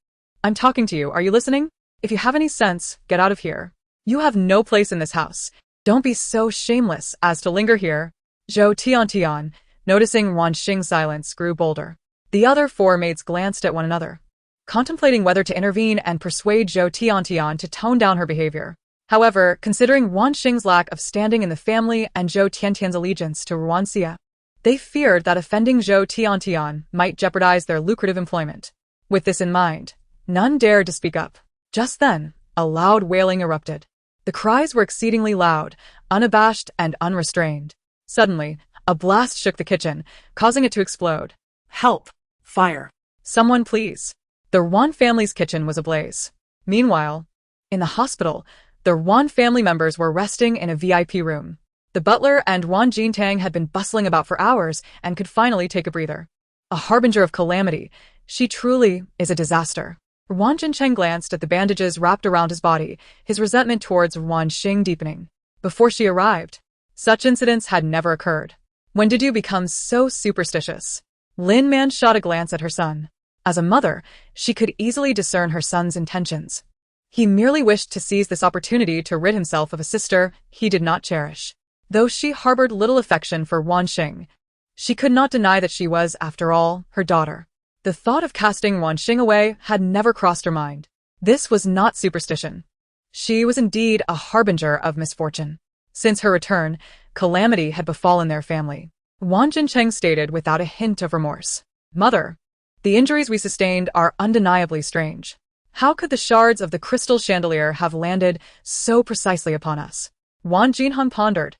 I'm talking to you, are you listening? If you have any sense, get out of here. You have no place in this house. Don't be so shameless as to linger here. Zhou Tiantian, noticing Ruan Xing's silence, grew bolder. The other four maids glanced at one another, contemplating whether to intervene and persuade Zhou Tiantian to tone down her behavior. However, considering Ruan Xing's lack of standing in the family and Zhou Tiantian's allegiance to Ruan Xie, they feared that offending Zhou Tiantian might jeopardize their lucrative employment. With this in mind, none dared to speak up. Just then, a loud wailing erupted. The cries were exceedingly loud, unabashed and unrestrained. Suddenly, a blast shook the kitchen, causing it to explode. Help! Fire! Someone please. The Ruan family's kitchen was ablaze. Meanwhile, in the hospital, the Ruan family members were resting in a VIP room. The butler and Ruan Jintang had been bustling about for hours and could finally take a breather. A harbinger of calamity, she truly is a disaster. Ruan Jintang glanced at the bandages wrapped around his body, his resentment towards Ruan Xing deepening. Before she arrived, such incidents had never occurred. When did you become so superstitious? Lin Man shot a glance at her son. As a mother, she could easily discern her son's intentions. He merely wished to seize this opportunity to rid himself of a sister he did not cherish. Though she harbored little affection for Ruan Xing, she could not deny that she was, after all, her daughter. The thought of casting Ruan Xing away had never crossed her mind. This was not superstition. She was indeed a harbinger of misfortune. Since her return, calamity had befallen their family. Ruan Jintang stated without a hint of remorse. Mother, the injuries we sustained are undeniably strange. How could the shards of the crystal chandelier have landed so precisely upon us? Ruan Jinhan pondered,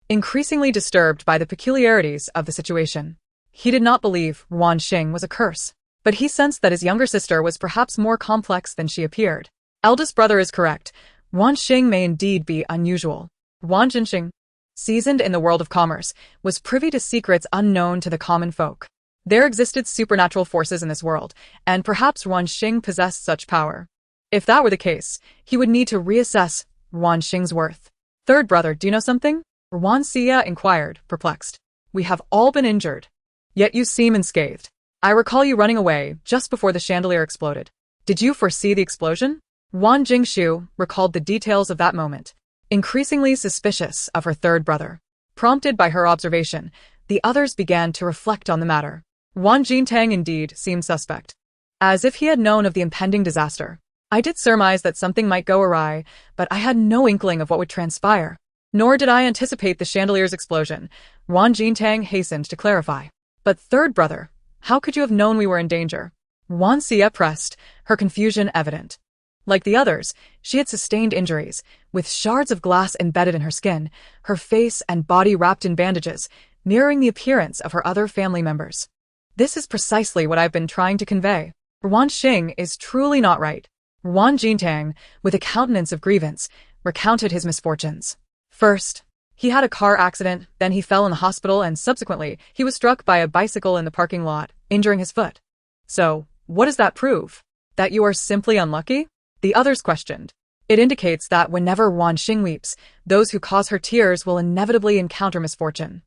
increasingly disturbed by the peculiarities of the situation. He did not believe Ruan Xing was a curse, but he sensed that his younger sister was perhaps more complex than she appeared. Eldest brother is correct. Ruan Xing may indeed be unusual. Ruan Jinxing, seasoned in the world of commerce, was privy to secrets unknown to the common folk. There existed supernatural forces in this world, and perhaps Ruan Xing possessed such power. If that were the case, he would need to reassess Ruan Xing's worth. Third brother, do you know something? Ruan Xie inquired, perplexed. We have all been injured. Yet you seem unscathed. I recall you running away just before the chandelier exploded. Did you foresee the explosion? Ruan Jingshu recalled the details of that moment, increasingly suspicious of her third brother. Prompted by her observation, the others began to reflect on the matter. Ruan Jintang indeed seemed suspect, as if he had known of the impending disaster. I did surmise that something might go awry, but I had no inkling of what would transpire. Nor did I anticipate the chandelier's explosion, Ruan Jintang hastened to clarify. But third brother, how could you have known we were in danger? Ruan Xie pressed, her confusion evident. Like the others, she had sustained injuries, with shards of glass embedded in her skin, her face and body wrapped in bandages, mirroring the appearance of her other family members. This is precisely what I've been trying to convey. Ruan Xing is truly not right. Ruan Jintang, with a countenance of grievance, recounted his misfortunes. First, he had a car accident, then he fell in the hospital, and subsequently, he was struck by a bicycle in the parking lot, injuring his foot. So, what does that prove? That you are simply unlucky? The others questioned. It indicates that whenever Ruan Xing weeps, those who cause her tears will inevitably encounter misfortune.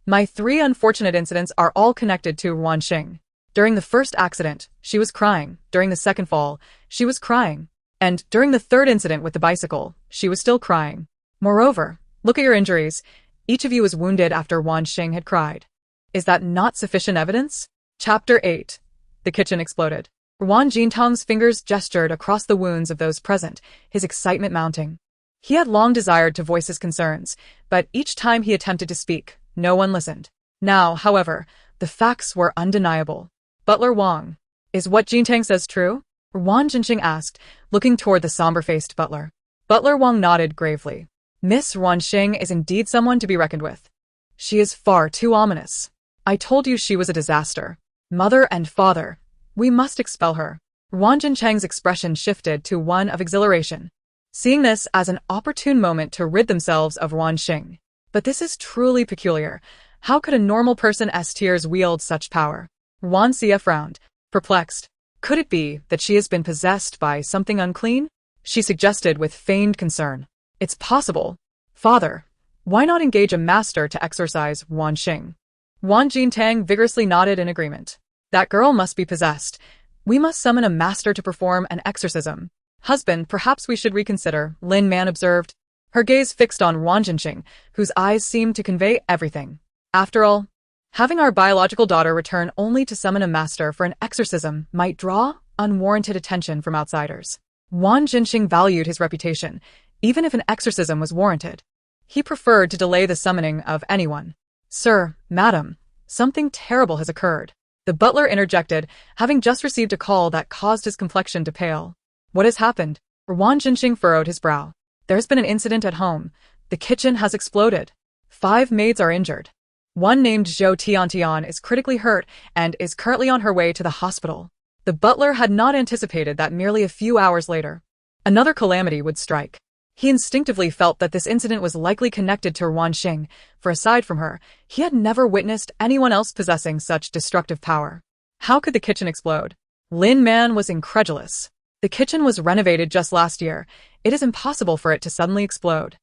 My 3 unfortunate incidents are all connected to Ruan Xing. During the first accident, she was crying. During the second fall, she was crying. And during the third incident with the bicycle, she was still crying. Moreover, look at your injuries. Each of you was wounded after Ruan Xing had cried. Is that not sufficient evidence? Chapter 8. The kitchen exploded. Ruan Jintang's fingers gestured across the wounds of those present, his excitement mounting. He had long desired to voice his concerns, but each time he attempted to speak, no one listened. Now, however, the facts were undeniable. Butler Wang, is what Jintang says true? Ruan Jinxing asked, looking toward the somber-faced butler. Butler Wang nodded gravely. Miss Ruan Xing is indeed someone to be reckoned with. She is far too ominous. I told you she was a disaster. Mother and father. We must expel her. Ruan Xing's expression shifted to one of exhilaration, seeing this as an opportune moment to rid themselves of Ruan Xing. But this is truly peculiar. How could a normal person S tiers wield such power? Ruan Xie frowned, perplexed. Could it be that she has been possessed by something unclean? She suggested with feigned concern. It's possible. Father, why not engage a master to exorcise Ruan Xing? Ruan Jintang vigorously nodded in agreement. That girl must be possessed. We must summon a master to perform an exorcism. Husband, perhaps we should reconsider, Lin Man observed, her gaze fixed on Ruan Xing, whose eyes seemed to convey everything. After all, having our biological daughter return only to summon a master for an exorcism might draw unwarranted attention from outsiders. Ruan Xing valued his reputation, even if an exorcism was warranted. He preferred to delay the summoning of anyone. Sir, madam, something terrible has occurred. The butler interjected, having just received a call that caused his complexion to pale. What has happened? Ruan Xing furrowed his brow. There's been an incident at home. The kitchen has exploded. 5 maids are injured. One named Zhou Tiantian is critically hurt and is currently on her way to the hospital. The butler had not anticipated that merely a few hours later, another calamity would strike. He instinctively felt that this incident was likely connected to Ruan Xing, for aside from her, he had never witnessed anyone else possessing such destructive power. How could the kitchen explode? Lin Man was incredulous. The kitchen was renovated just last year. It is impossible for it to suddenly explode.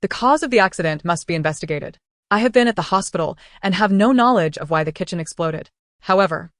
The cause of the accident must be investigated. I have been at the hospital and have no knowledge of why the kitchen exploded. However,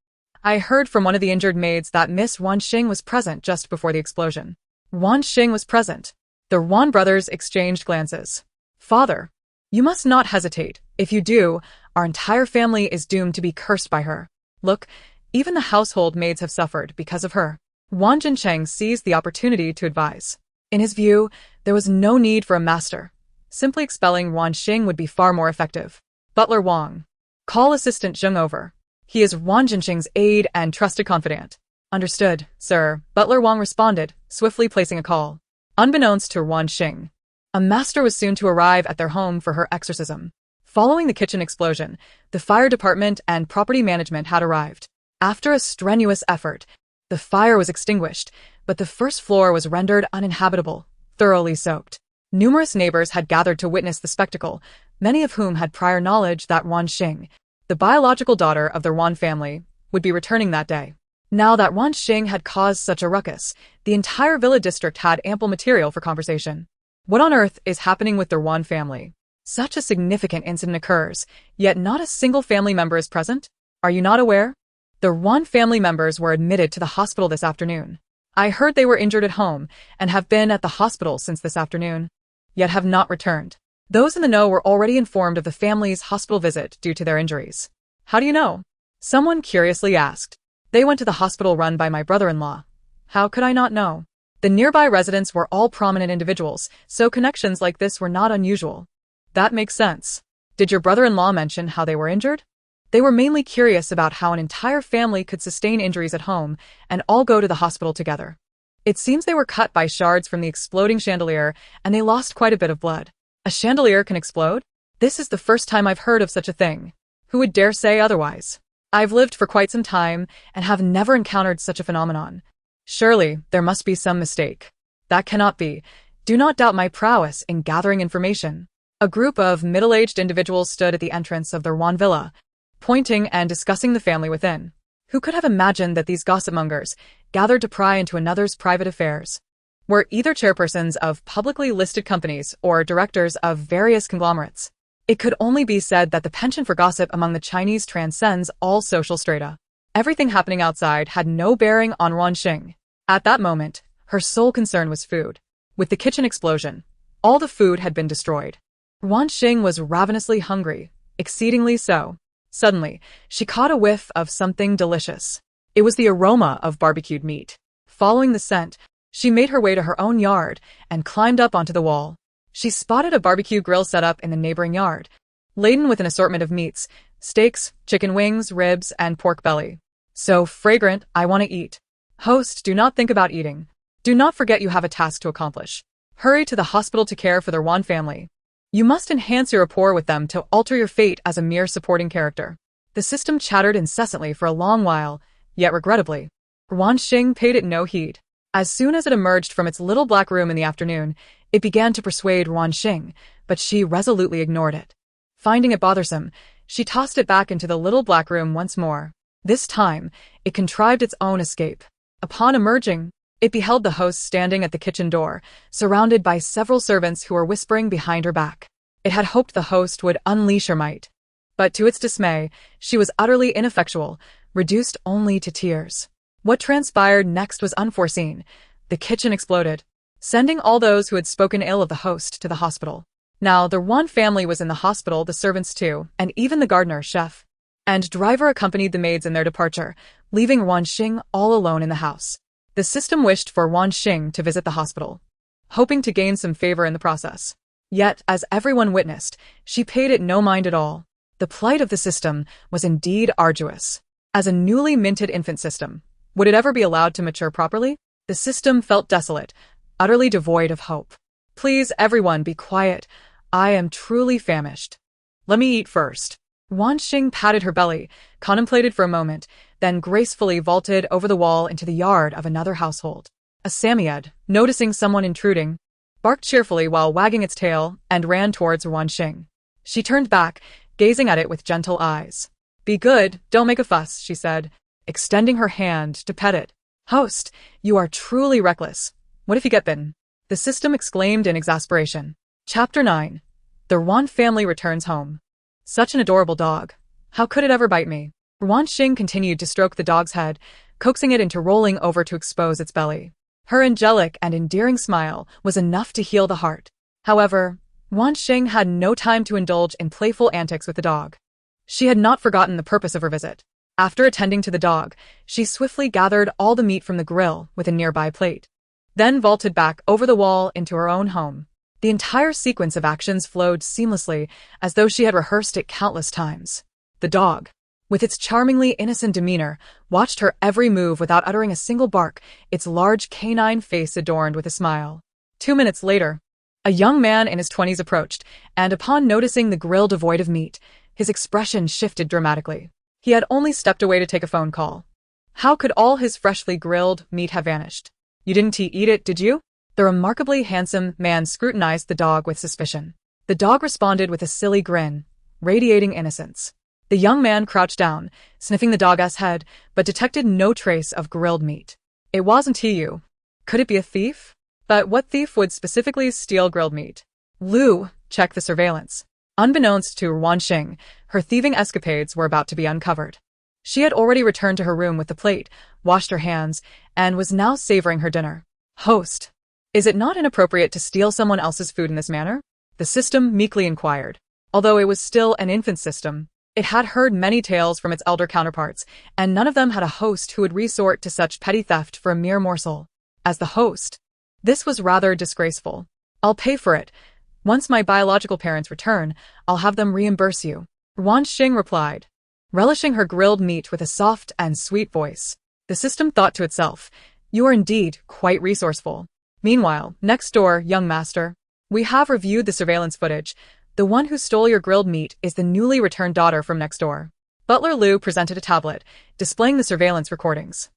I heard from one of the injured maids that Miss Ruan Xing was present just before the explosion. Ruan Xing was present. The Ruan brothers exchanged glances. Father, you must not hesitate. If you do, our entire family is doomed to be cursed by her. Look, even the household maids have suffered because of her. Ruan Xing seized the opportunity to advise. In his view, there was no need for a master. Simply expelling Ruan Xing would be far more effective. Butler Wang, call Assistant Zheng over. He is Ruan Xing's aide and trusted confidant. Understood, sir, Butler Wang responded, swiftly placing a call. Unbeknownst to Ruan Xing, a master was soon to arrive at their home for her exorcism. Following the kitchen explosion, the fire department and property management had arrived. After a strenuous effort, the fire was extinguished, but the first floor was rendered uninhabitable, thoroughly soaked. Numerous neighbors had gathered to witness the spectacle, many of whom had prior knowledge that Ruan Xing, the biological daughter of the Ruan family, would be returning that day. Now that Ruan Xing had caused such a ruckus, the entire villa district had ample material for conversation. What on earth is happening with the Ruan family? Such a significant incident occurs, yet not a single family member is present? Are you not aware? The Ruan family members were admitted to the hospital this afternoon. I heard they were injured at home and have been at the hospital since this afternoon, yet have not returned. Those in the know were already informed of the family's hospital visit due to their injuries. How do you know? Someone curiously asked. They went to the hospital run by my brother-in-law. How could I not know? The nearby residents were all prominent individuals, so connections like this were not unusual. That makes sense. Did your brother-in-law mention how they were injured? They were mainly curious about how an entire family could sustain injuries at home and all go to the hospital together. It seems they were cut by shards from the exploding chandelier and they lost quite a bit of blood. A chandelier can explode? This is the first time I've heard of such a thing. Who would dare say otherwise? I've lived for quite some time and have never encountered such a phenomenon. Surely, there must be some mistake. That cannot be. Do not doubt my prowess in gathering information. A group of middle-aged individuals stood at the entrance of the Ruan villa, pointing and discussing the family within. Who could have imagined that these gossip-mongers, gathered to pry into another's private affairs, were either chairpersons of publicly listed companies or directors of various conglomerates? It could only be said that the penchant for gossip among the Chinese transcends all social strata. Everything happening outside had no bearing on Ruan Xing. At that moment, her sole concern was food. With the kitchen explosion, all the food had been destroyed. Ruan Xing was ravenously hungry, exceedingly so. Suddenly, she caught a whiff of something delicious. It was the aroma of barbecued meat. Following the scent, she made her way to her own yard and climbed up onto the wall. She spotted a barbecue grill set up in the neighboring yard, laden with an assortment of meats, steaks, chicken wings, ribs, and pork belly. So fragrant, I want to eat. Host, do not think about eating. Do not forget you have a task to accomplish. Hurry to the hospital to care for the Ruan family. You must enhance your rapport with them to alter your fate as a mere supporting character. The system chattered incessantly for a long while, yet regrettably, Ruan Xing paid it no heed. As soon as it emerged from its little black room in the afternoon, it began to persuade Ruan Xing, but she resolutely ignored it. Finding it bothersome, she tossed it back into the little black room once more. This time, it contrived its own escape. Upon emerging, it beheld the host standing at the kitchen door, surrounded by several servants who were whispering behind her back. It had hoped the host would unleash her might. But to its dismay, she was utterly ineffectual, reduced only to tears. What transpired next was unforeseen. The kitchen exploded, sending all those who had spoken ill of the host to the hospital. Now, the Ruan family was in the hospital, the servants too, and even the gardener, chef, and driver accompanied the maids in their departure, leaving Ruan Xing all alone in the house. The system wished for Ruan Xing to visit the hospital, hoping to gain some favor in the process. Yet, as everyone witnessed, she paid it no mind at all. The plight of the system was indeed arduous. As a newly minted infant system, would it ever be allowed to mature properly? The system felt desolate, utterly devoid of hope. Please, everyone, be quiet. I am truly famished. Let me eat first. Ruan Xing patted her belly, contemplated for a moment, then gracefully vaulted over the wall into the yard of another household. A Samoyed, noticing someone intruding, barked cheerfully while wagging its tail and ran towards Ruan Xing. She turned back, gazing at it with gentle eyes. Be good, don't make a fuss, she said, extending her hand to pet it. Host, you are truly reckless. What if you get bitten? The system exclaimed in exasperation. Chapter 9. The Ruan family returns home. Such an adorable dog. How could it ever bite me? Ruan Xing continued to stroke the dog's head, coaxing it into rolling over to expose its belly. Her angelic and endearing smile was enough to heal the heart. However, Ruan Xing had no time to indulge in playful antics with the dog. She had not forgotten the purpose of her visit. After attending to the dog, she swiftly gathered all the meat from the grill with a nearby plate, then vaulted back over the wall into her own home. The entire sequence of actions flowed seamlessly, as though she had rehearsed it countless times. The dog, with its charmingly innocent demeanor, watched her every move without uttering a single bark, its large canine face adorned with a smile. 2 minutes later, a young man in his 20s approached, and upon noticing the grill devoid of meat, his expression shifted dramatically. He had only stepped away to take a phone call. How could all his freshly grilled meat have vanished? You didn't eat it, did you? The remarkably handsome man scrutinized the dog with suspicion. The dog responded with a silly grin, radiating innocence. The young man crouched down, sniffing the dog's head, but detected no trace of grilled meat. It wasn't Xiyue. Could it be a thief? But what thief would specifically steal grilled meat? Lu, check the surveillance. Unbeknownst to Ruan Xing, her thieving escapades were about to be uncovered. She had already returned to her room with the plate, washed her hands, and was now savoring her dinner. Host, is it not inappropriate to steal someone else's food in this manner? The system meekly inquired. Although it was still an infant system, it had heard many tales from its elder counterparts, and none of them had a host who would resort to such petty theft for a mere morsel. As the host, this was rather disgraceful. I'll pay for it. Once my biological parents return, I'll have them reimburse you. Ruan Xing replied, relishing her grilled meat with a soft and sweet voice. The system thought to itself, you are indeed quite resourceful. Meanwhile, next door, young master, we have reviewed the surveillance footage. The one who stole your grilled meat is the newly returned daughter from next door. Butler Lu presented a tablet, displaying the surveillance recordings.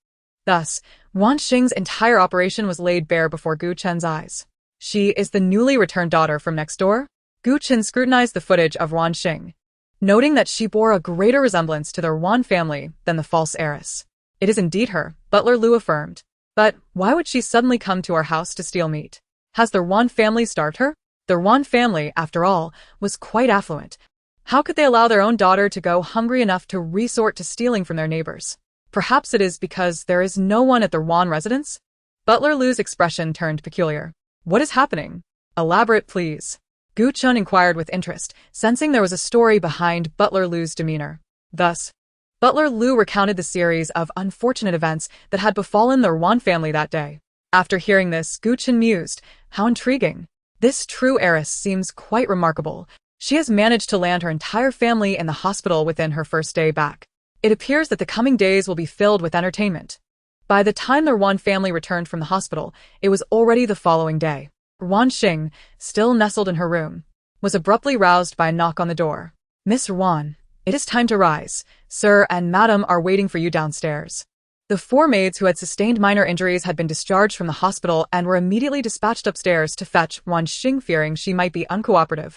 Thus, Ruan Xing's entire operation was laid bare before Gu Chen's eyes. She is the newly returned daughter from next door? Gu Chen scrutinized the footage of Ruan Xing, noting that she bore a greater resemblance to the Ruan family than the false heiress. It is indeed her, Butler Lu affirmed. But why would she suddenly come to our house to steal meat? Has the Ruan family starved her? The Ruan family, after all, was quite affluent. How could they allow their own daughter to go hungry enough to resort to stealing from their neighbors? Perhaps it is because there is no one at the Ruan residence? Butler Lu's expression turned peculiar. What is happening? Elaborate, please. Gu Chun inquired with interest, sensing there was a story behind Butler Lu's demeanor. Thus, Butler Lu recounted the series of unfortunate events that had befallen the Ruan family that day. After hearing this, Gu Chun mused, how intriguing. This true heiress seems quite remarkable. She has managed to land her entire family in the hospital within her first day back. It appears that the coming days will be filled with entertainment. By the time the Ruan family returned from the hospital, it was already the following day. Ruan Xing, still nestled in her room, was abruptly roused by a knock on the door. "Miss Ruan, it is time to rise. Sir and Madam are waiting for you downstairs." The 4 maids who had sustained minor injuries had been discharged from the hospital and were immediately dispatched upstairs to fetch Ruan Xing, fearing she might be uncooperative.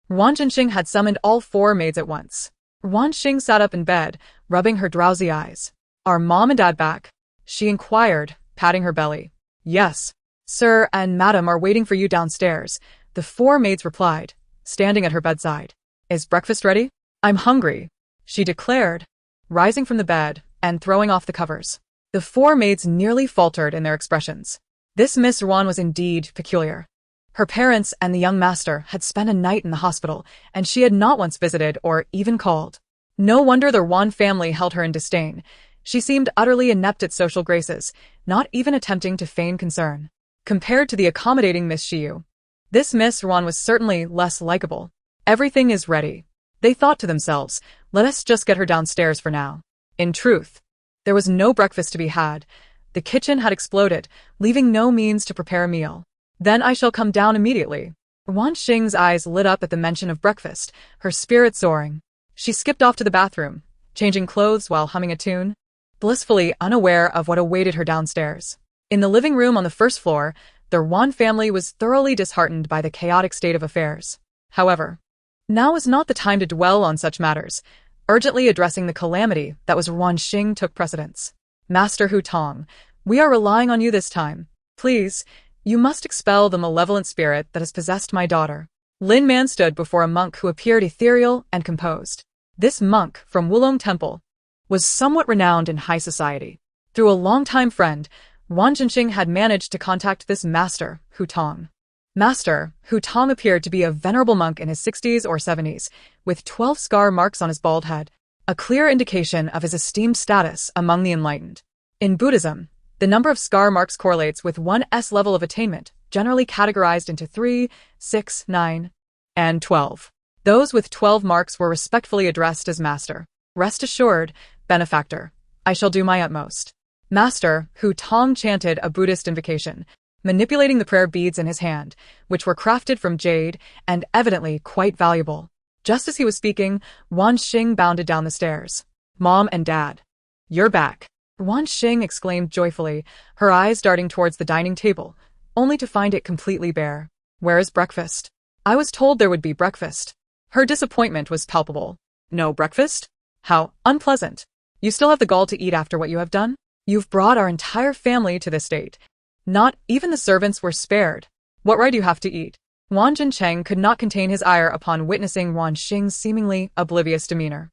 Ruan Xing had summoned all 4 maids at once. Ruan Xing sat up in bed, rubbing her drowsy eyes. "Are Mom and Dad back?" she inquired, patting her belly. "Yes. Sir and Madam are waiting for you downstairs," the 4 maids replied, standing at her bedside. "Is breakfast ready?" "I'm hungry," she declared, rising from the bed and throwing off the covers. The 4 maids nearly faltered in their expressions. This Miss Ruan was indeed peculiar. Her parents and the young master had spent a night in the hospital, and she had not once visited or even called. No wonder the Ruan family held her in disdain. She seemed utterly inept at social graces, not even attempting to feign concern. Compared to the accommodating Miss Xiyue, this Miss Ruan was certainly less likable. "Everything is ready," they thought to themselves. "Let us just get her downstairs for now." In truth, there was no breakfast to be had. The kitchen had exploded, leaving no means to prepare a meal. "Then I shall come down immediately." Ruan Xing's eyes lit up at the mention of breakfast, her spirits soaring. She skipped off to the bathroom, changing clothes while humming a tune, blissfully unaware of what awaited her downstairs. In the living room on the first floor, the Ruan family was thoroughly disheartened by the chaotic state of affairs. However, now was not the time to dwell on such matters. Urgently addressing the calamity that was Ruan Xing took precedence. "Master Hu Tong, we are relying on you this time. Please, you must expel the malevolent spirit that has possessed my daughter." Lin Man stood before a monk who appeared ethereal and composed. This monk, from Wulong Temple, was somewhat renowned in high society. Through a longtime friend, Ruan Xing had managed to contact this Master Hu Tong. Master Hu Tong appeared to be a venerable monk in his 60s or 70s, with 12 scar marks on his bald head, a clear indication of his esteemed status among the enlightened. In Buddhism, the number of scar marks correlates with one's level of attainment, generally categorized into 3, 6, 9, and 12. Those with 12 marks were respectfully addressed as Master. "Rest assured, benefactor, I shall do my utmost." Master Hu Tong chanted a Buddhist invocation, manipulating the prayer beads in his hand, which were crafted from jade and evidently quite valuable. Just as he was speaking, Ruan Xing bounded down the stairs. "Mom and Dad, you're back!" Ruan Xing exclaimed joyfully, her eyes darting towards the dining table, only to find it completely bare. "Where is breakfast?" "I was told there would be breakfast." Her disappointment was palpable. "No breakfast? How unpleasant. You still have the gall to eat after what you have done? You've brought our entire family to this state. Not even the servants were spared. What right do you have to eat?" Ruan Cheng could not contain his ire upon witnessing Ruan Xing's seemingly oblivious demeanor.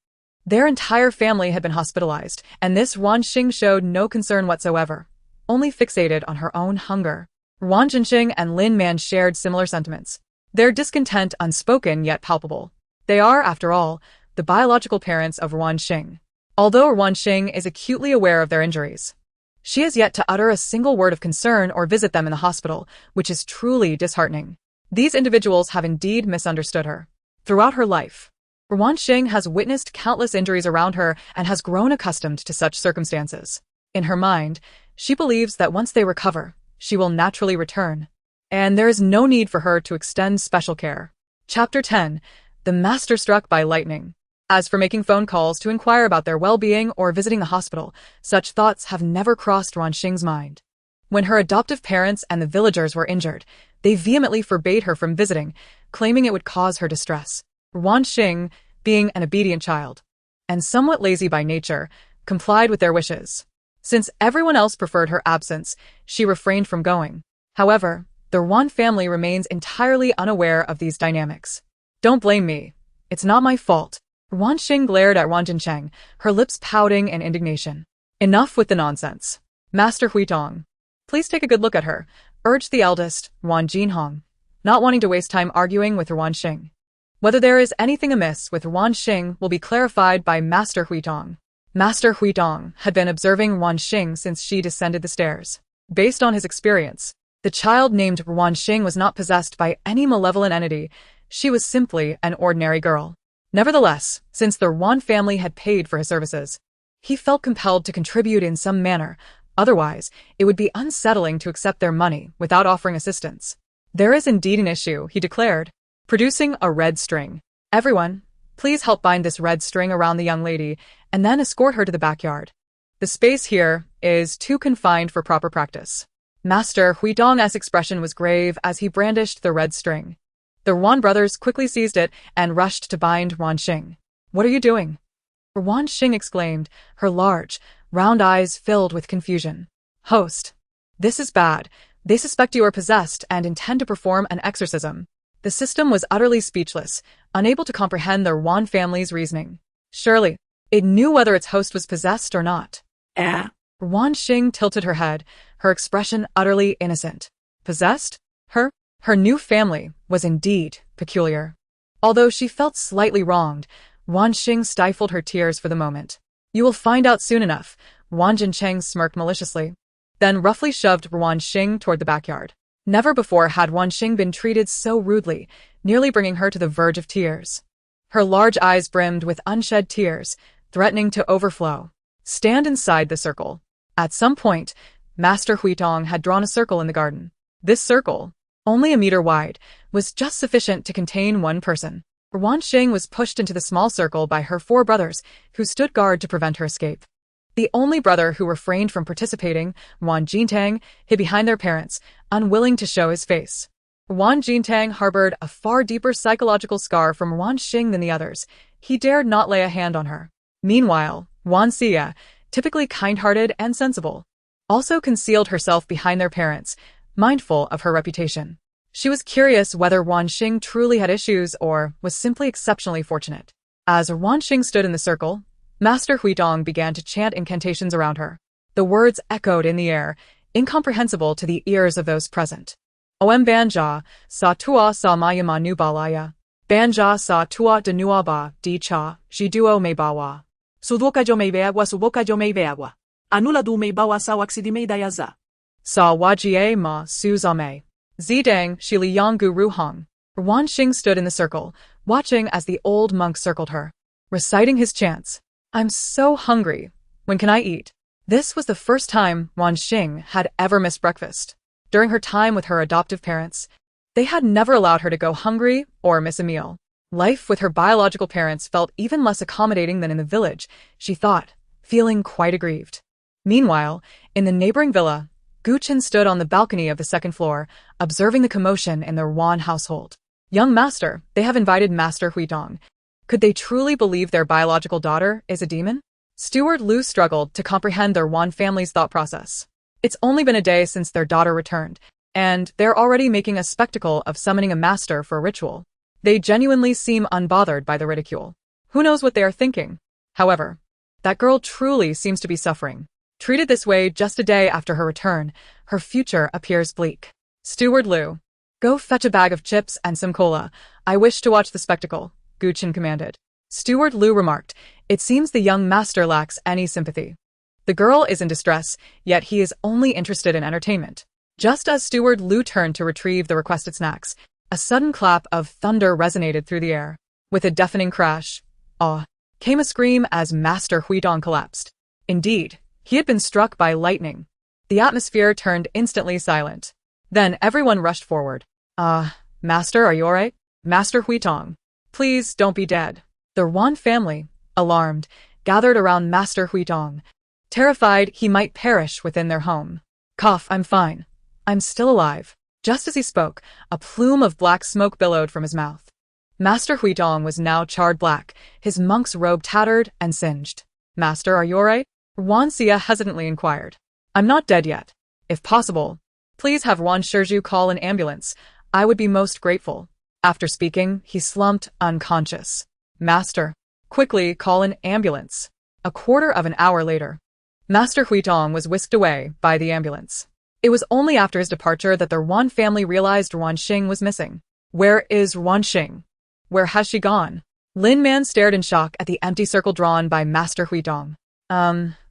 Their entire family had been hospitalized, and this Ruan Xing showed no concern whatsoever, only fixated on her own hunger. Ruan Xing and Lin Man shared similar sentiments, their discontent unspoken yet palpable. They are, after all, the biological parents of Ruan Xing. Although Ruan Xing is acutely aware of their injuries, she has yet to utter a single word of concern or visit them in the hospital, which is truly disheartening. These individuals have indeed misunderstood her. Throughout her life, Ruan Xing has witnessed countless injuries around her and has grown accustomed to such circumstances. In her mind, she believes that once they recover, she will naturally return, and there is no need for her to extend special care. Chapter 10. The Master Struck by Lightning. As for making phone calls to inquire about their well-being or visiting the hospital, such thoughts have never crossed Ruan Xing's mind. When her adoptive parents and the villagers were injured, they vehemently forbade her from visiting, claiming it would cause her distress. Ruan Xing, being an obedient child, and somewhat lazy by nature, complied with their wishes. Since everyone else preferred her absence, she refrained from going. However, the Ruan family remains entirely unaware of these dynamics. "Don't blame me. It's not my fault." Ruan Xing glared at Ruan Cheng, her lips pouting in indignation. "Enough with the nonsense. Master Hui Tong, please take a good look at her," urged the eldest, Ruan Jinhong, not wanting to waste time arguing with Ruan Xing. Whether there is anything amiss with Ruan Xing will be clarified by Master Hui Tong. Master Hui Tong had been observing Ruan Xing since she descended the stairs. Based on his experience, the child named Ruan Xing was not possessed by any malevolent entity. She was simply an ordinary girl. Nevertheless, since the Ruan family had paid for his services, he felt compelled to contribute in some manner. Otherwise, it would be unsettling to accept their money without offering assistance. There is indeed an issue, he declared, producing a red string. Everyone, please help bind this red string around the young lady and then escort her to the backyard. The space here is too confined for proper practice. Master Huidong's expression was grave as he brandished the red string. The Ruan brothers quickly seized it and rushed to bind Ruan Xing. What are you doing? Ruan Xing exclaimed, her large, round eyes filled with confusion. Host. This is bad. They suspect you are possessed and intend to perform an exorcism. The system was utterly speechless, unable to comprehend the Ruan family's reasoning. Surely, it knew whether its host was possessed or not. Ruan Xing tilted her head, her expression utterly innocent. Possessed? Her new family was indeed peculiar. Although she felt slightly wronged, Ruan Xing stifled her tears for the moment. You will find out soon enough, Ruan Jincheng smirked maliciously, then roughly shoved Ruan Xing toward the backyard. Never before had Ruan Xing been treated so rudely, nearly bringing her to the verge of tears. Her large eyes brimmed with unshed tears, threatening to overflow. Stand inside the circle. At some point, Master Huitong had drawn a circle in the garden. This circle, only a meter wide, was just sufficient to contain one person. Ruan Xing was pushed into the small circle by her 4 brothers, who stood guard to prevent her escape. The only brother who refrained from participating, Ruan Jintang, hid behind their parents, unwilling to show his face. Ruan Jintang harbored a far deeper psychological scar from Ruan Xing than the others. He dared not lay a hand on her. Meanwhile, Ruan Xia, typically kind-hearted and sensible, also concealed herself behind their parents, mindful of her reputation. She was curious whether Ruan Xing truly had issues or was simply exceptionally fortunate. As Ruan Xing stood in the circle, Master Huidong began to chant incantations around her. The words echoed in the air, incomprehensible to the ears of those present. Om Banja, sa tua sa maya manu balaya. Banja sa tua de nuaba, di cha, jiduo me bawa. Suvoka me veagwa. Anula du me bawa sa waxidi dayaza. Sa wajie ma su zame. Zidang shili yanggu ruhang. Ruan Xing stood in the circle, watching as the old monk circled her, reciting his chants. I'm so hungry. When can I eat? This was the first time Ruan Xing had ever missed breakfast. During her time with her adoptive parents, they had never allowed her to go hungry or miss a meal. Life with her biological parents felt even less accommodating than in the village, she thought, feeling quite aggrieved. Meanwhile, in the neighboring villa, Guchen stood on the balcony of the 2nd floor, observing the commotion in the Ruan household. Young master, they have invited Master Huidong. Could they truly believe their biological daughter is a demon? Steward Lu struggled to comprehend their Ruan family's thought process. It's only been a day since their daughter returned, and they're already making a spectacle of summoning a master for a ritual. They genuinely seem unbothered by the ridicule. Who knows what they are thinking? However, that girl truly seems to be suffering. Treated this way just a day after her return, her future appears bleak. Steward Lu, go fetch a bag of chips and some cola. I wish to watch the spectacle, Guchen commanded. Steward Lu remarked, it seems the young master lacks any sympathy. The girl is in distress, yet he is only interested in entertainment. Just as Steward Lu turned to retrieve the requested snacks, a sudden clap of thunder resonated through the air. With a deafening crash, came a scream as Master Huidong collapsed. Indeed, he had been struck by lightning. The atmosphere turned instantly silent. Then everyone rushed forward. Master, are you alright? Master Huitong, please don't be dead. The Ruan family, alarmed, gathered around Master Huitong, terrified he might perish within their home. Cough, I'm fine. I'm still alive. Just as he spoke, a plume of black smoke billowed from his mouth. Master Huitong was now charred black, his monk's robe tattered and singed. Master, are you alright? Ruan Xia hesitantly inquired. I'm not dead yet. If possible, please have Ruan Shizhu call an ambulance. I would be most grateful. After speaking, he slumped unconscious. Master, quickly call an ambulance. A quarter of an hour later, Master Huitong was whisked away by the ambulance. It was only after his departure that the Ruan family realized Ruan Xing was missing. Where is Ruan Xing? Where has she gone? Lin Man stared in shock at the empty circle drawn by Master Huitong.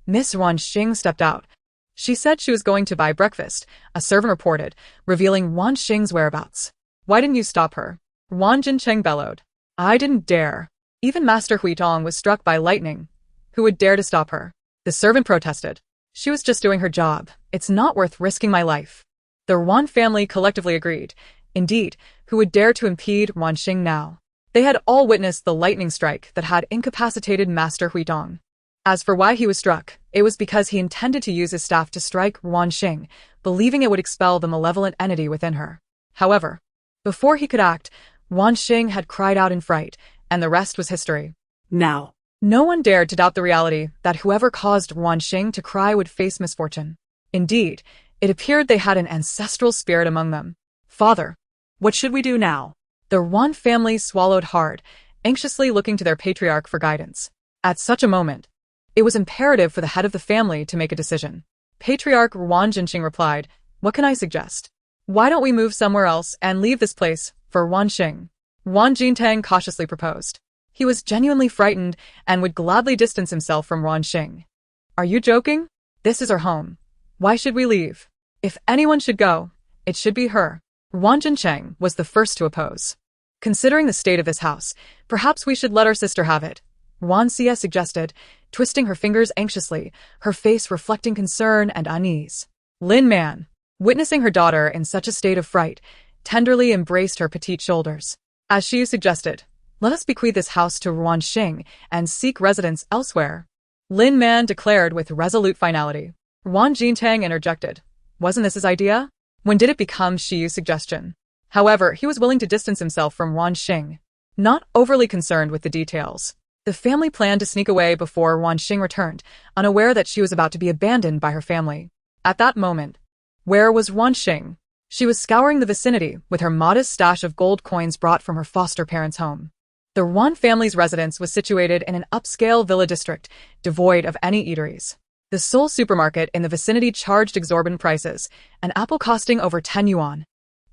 Miss Ruan Xing stepped out. She said she was going to buy breakfast, a servant reported, revealing Ruan Xing's whereabouts. Why didn't you stop her? Ruan Jincheng bellowed. I didn't dare. Even Master Huitong was struck by lightning. Who would dare to stop her? The servant protested. She was just doing her job. It's not worth risking my life. The Ruan family collectively agreed. Indeed, who would dare to impede Ruan Xing now? They had all witnessed the lightning strike that had incapacitated Master Huitong. As for why he was struck, it was because he intended to use his staff to strike Ruan Xing, believing it would expel the malevolent entity within her. However, before he could act, Ruan Xing had cried out in fright, and the rest was history. Now, No one dared to doubt the reality that whoever caused Ruan Xing to cry would face misfortune. Indeed, it appeared they had an ancestral spirit among them. Father, what should we do now? the Ruan family swallowed hard, anxiously looking to their patriarch for guidance. At such a moment, it was imperative for the head of the family to make a decision. Patriarch Ruan Xing replied, "What can I suggest? Why don't we move somewhere else and leave this place for Ruan Xing?" Ruan Jintang cautiously proposed. He was genuinely frightened and would gladly distance himself from Ruan Xing. "Are you joking? This is our home. Why should we leave? If anyone should go, it should be her." Ruan Jintang was the first to oppose. "Considering the state of this house, perhaps we should let our sister have it," Ruan Xie suggested, twisting her fingers anxiously, her face reflecting concern and unease. Lin Man, witnessing her daughter in such a state of fright, tenderly embraced her petite shoulders. As Xiyue suggested, "Let us bequeath this house to Ruan Xing and seek residence elsewhere," Lin Man declared with resolute finality. Ruan Jintang interjected. Wasn't this his idea? When did it become Xiyue's suggestion? However, he was willing to distance himself from Ruan Xing, not overly concerned with the details. The family planned to sneak away before Ruan Xing returned, unaware that she was about to be abandoned by her family. At that moment, where was Ruan Xing? She was scouring the vicinity with her modest stash of gold coins brought from her foster parents' home. The Ruan family's residence was situated in an upscale villa district, devoid of any eateries. The sole supermarket in the vicinity charged exorbitant prices, an apple costing over 10 yuan.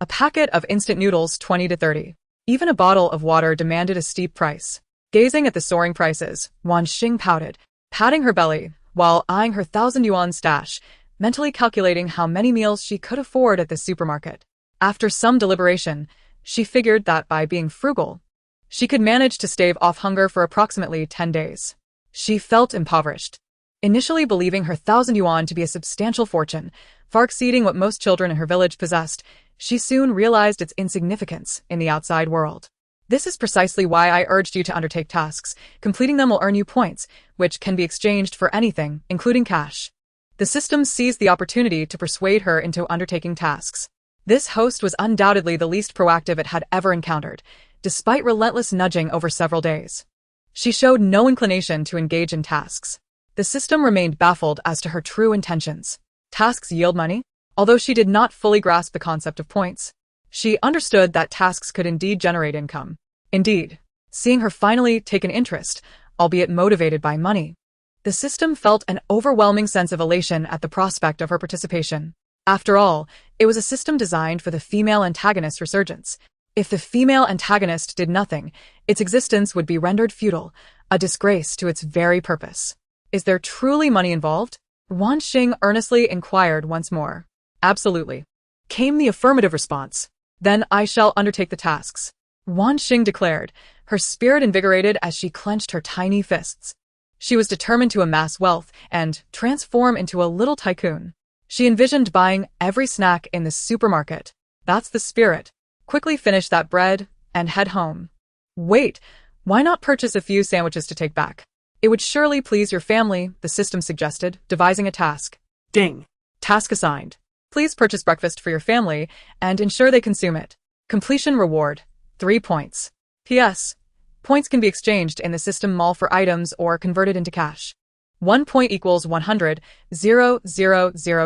A packet of instant noodles 20 to 30. Even a bottle of water demanded a steep price. Gazing at the soaring prices, Ruan Xing pouted, patting her belly, while eyeing her 1,000 yuan stash, mentally calculating how many meals she could afford at the supermarket. After some deliberation, she figured that by being frugal, she could manage to stave off hunger for approximately 10 days. She felt impoverished. Initially believing her 1,000 yuan to be a substantial fortune, far exceeding what most children in her village possessed, she soon realized its insignificance in the outside world. This is precisely why I urged you to undertake tasks. Completing them will earn you points, which can be exchanged for anything, including cash. The system seized the opportunity to persuade her into undertaking tasks. This host was undoubtedly the least proactive it had ever encountered, despite relentless nudging over several days. She showed no inclination to engage in tasks. The system remained baffled as to her true intentions. Tasks yield money? Although she did not fully grasp the concept of points, she understood that tasks could indeed generate income. Indeed, seeing her finally take an interest, albeit motivated by money, the system felt an overwhelming sense of elation at the prospect of her participation. After all, it was a system designed for the female antagonist's resurgence. If the female antagonist did nothing, its existence would be rendered futile, a disgrace to its very purpose. Is there truly money involved? Ruan Xing earnestly inquired once more. Absolutely, came the affirmative response. Then I shall undertake the tasks, Ruan Xing declared, her spirit invigorated as she clenched her tiny fists. She was determined to amass wealth and transform into a little tycoon. She envisioned buying every snack in the supermarket. That's the spirit. Quickly finish that bread and head home. Wait, why not purchase a few sandwiches to take back? It would surely please your family, the system suggested, devising a task. Ding. Task assigned. Please purchase breakfast for your family and ensure they consume it. Completion reward, 3 points. P.S. Points can be exchanged in the system mall for items or converted into cash. 1 point equals 100, 000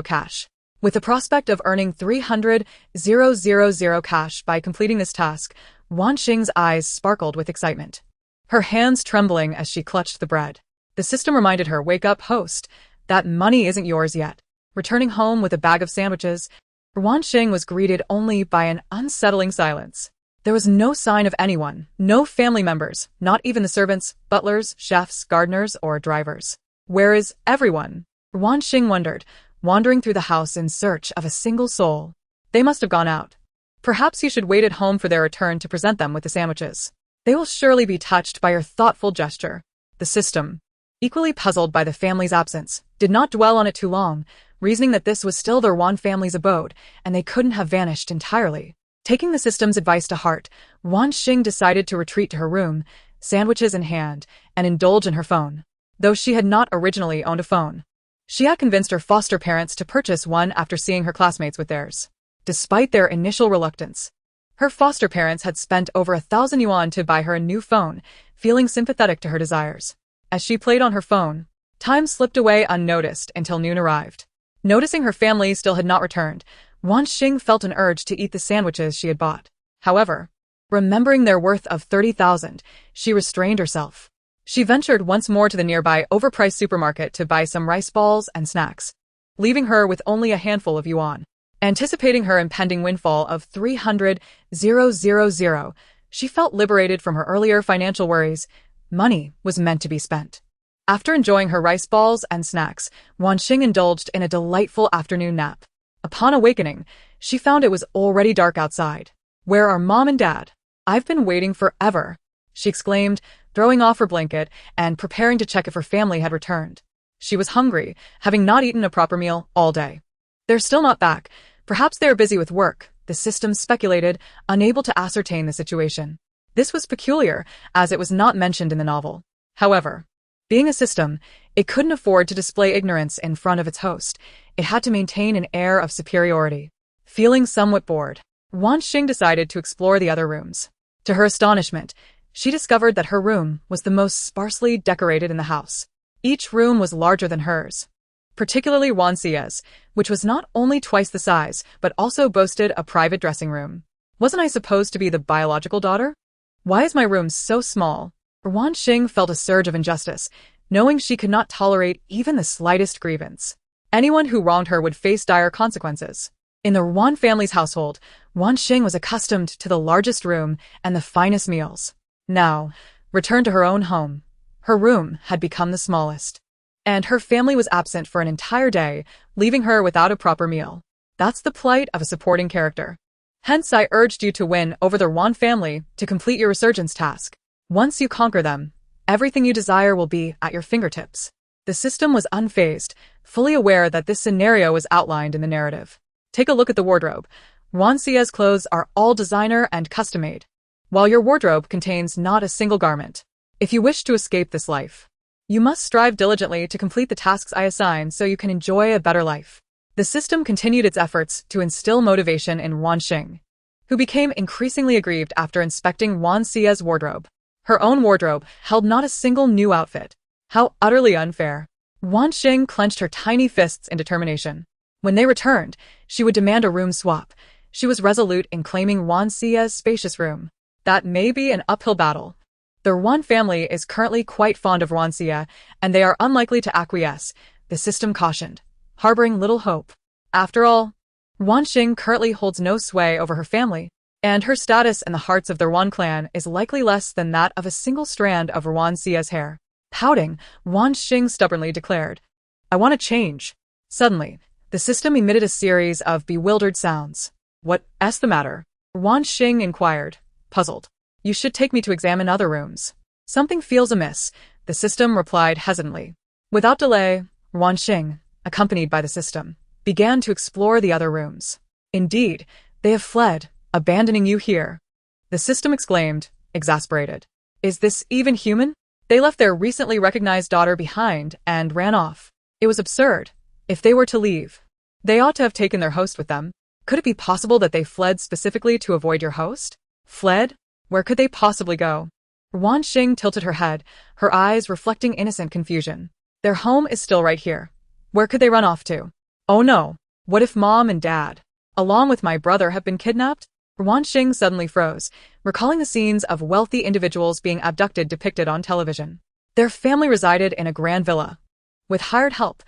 cash. With the prospect of earning 300, 000 cash by completing this task, Ruan Xing's eyes sparkled with excitement. Her hands trembling as she clutched the bread. The system reminded her, wake up, host, that money isn't yours yet. Returning home with a bag of sandwiches, Ruan Xing was greeted only by an unsettling silence. There was no sign of anyone, no family members, not even the servants, butlers, chefs, gardeners, or drivers. Where is everyone? Ruan Xing wondered, wandering through the house in search of a single soul. They must have gone out. Perhaps you should wait at home for their return to present them with the sandwiches. They will surely be touched by your thoughtful gesture. The system, equally puzzled by the family's absence, did not dwell on it too long, reasoning that this was still the Ruan family's abode, and they couldn't have vanished entirely. Taking the system's advice to heart, Ruan Xing decided to retreat to her room, sandwiches in hand, and indulge in her phone. Though she had not originally owned a phone, she had convinced her foster parents to purchase one after seeing her classmates with theirs. Despite their initial reluctance, her foster parents had spent over 1,000 yuan to buy her a new phone, feeling sympathetic to her desires. As she played on her phone, time slipped away unnoticed until noon arrived. Noticing her family still had not returned, Ruan Xing felt an urge to eat the sandwiches she had bought. However, remembering their worth of 30,000, she restrained herself. She ventured once more to the nearby overpriced supermarket to buy some rice balls and snacks, leaving her with only a handful of yuan. Anticipating her impending windfall of 300,000, she felt liberated from her earlier financial worries. Money was meant to be spent. After enjoying her rice balls and snacks, Ruan Xing indulged in a delightful afternoon nap. Upon awakening, she found it was already dark outside. "Where are Mom and Dad? I've been waiting forever," she exclaimed, throwing off her blanket and preparing to check if her family had returned. She was hungry, having not eaten a proper meal all day. "They're still not back. Perhaps they are busy with work," the system speculated, unable to ascertain the situation. This was peculiar, as it was not mentioned in the novel. However, being a system, it couldn't afford to display ignorance in front of its host. It had to maintain an air of superiority. Feeling somewhat bored, Ruan Xing decided to explore the other rooms. To her astonishment, she discovered that her room was the most sparsely decorated in the house. Each room was larger than hers, particularly Ruan Xing's, which was not only twice the size, but also boasted a private dressing room. Wasn't I supposed to be the biological daughter? Why is my room so small? Ruan Xing felt a surge of injustice, knowing she could not tolerate even the slightest grievance. Anyone who wronged her would face dire consequences. In the Ruan family's household, Ruan Xing was accustomed to the largest room and the finest meals. Now, returned to her own home, her room had become the smallest, and her family was absent for an entire day, leaving her without a proper meal. That's the plight of a supporting character. Hence I urged you to win over the Ruan family to complete your resurgence task. Once you conquer them, everything you desire will be at your fingertips. The system was unfazed, fully aware that this scenario was outlined in the narrative. Take a look at the wardrobe. Ruan Xing's clothes are all designer and custom-made, while your wardrobe contains not a single garment. If you wish to escape this life, you must strive diligently to complete the tasks I assign so you can enjoy a better life. The system continued its efforts to instill motivation in Ruan Xing, who became increasingly aggrieved after inspecting Ruan Xing's wardrobe. Her own wardrobe held not a single new outfit. How utterly unfair. Ruan Xing clenched her tiny fists in determination. When they returned, she would demand a room swap. She was resolute in claiming Ruan Xing's spacious room. That may be an uphill battle. The Ruan family is currently quite fond of Ruan Xing, and they are unlikely to acquiesce, the system cautioned, harboring little hope. After all, Ruan Xing currently holds no sway over her family, and her status in the hearts of the Ruan clan is likely less than that of a single strand of Ruan Xing's hair. Pouting, Ruan Xing stubbornly declared, "I want to change." Suddenly, the system emitted a series of bewildered sounds. "What's the matter?" Ruan Xing inquired, puzzled. "You should take me to examine other rooms." "Something feels amiss," the system replied hesitantly. Without delay, Ruan Xing, accompanied by the system, began to explore the other rooms. "Indeed, they have fled, abandoning you here," the system exclaimed, exasperated. "Is this even human? They left their recently recognized daughter behind and ran off. It was absurd. If they were to leave, they ought to have taken their host with them. Could it be possible that they fled specifically to avoid your host? Fled? Where could they possibly go?" Ruan Xing tilted her head, her eyes reflecting innocent confusion. "Their home is still right here. Where could they run off to? Oh no, what if Mom and Dad, along with my brother, have been kidnapped?" Ruan Xing suddenly froze, recalling the scenes of wealthy individuals being abducted depicted on television. Their family resided in a grand villa, with hired help.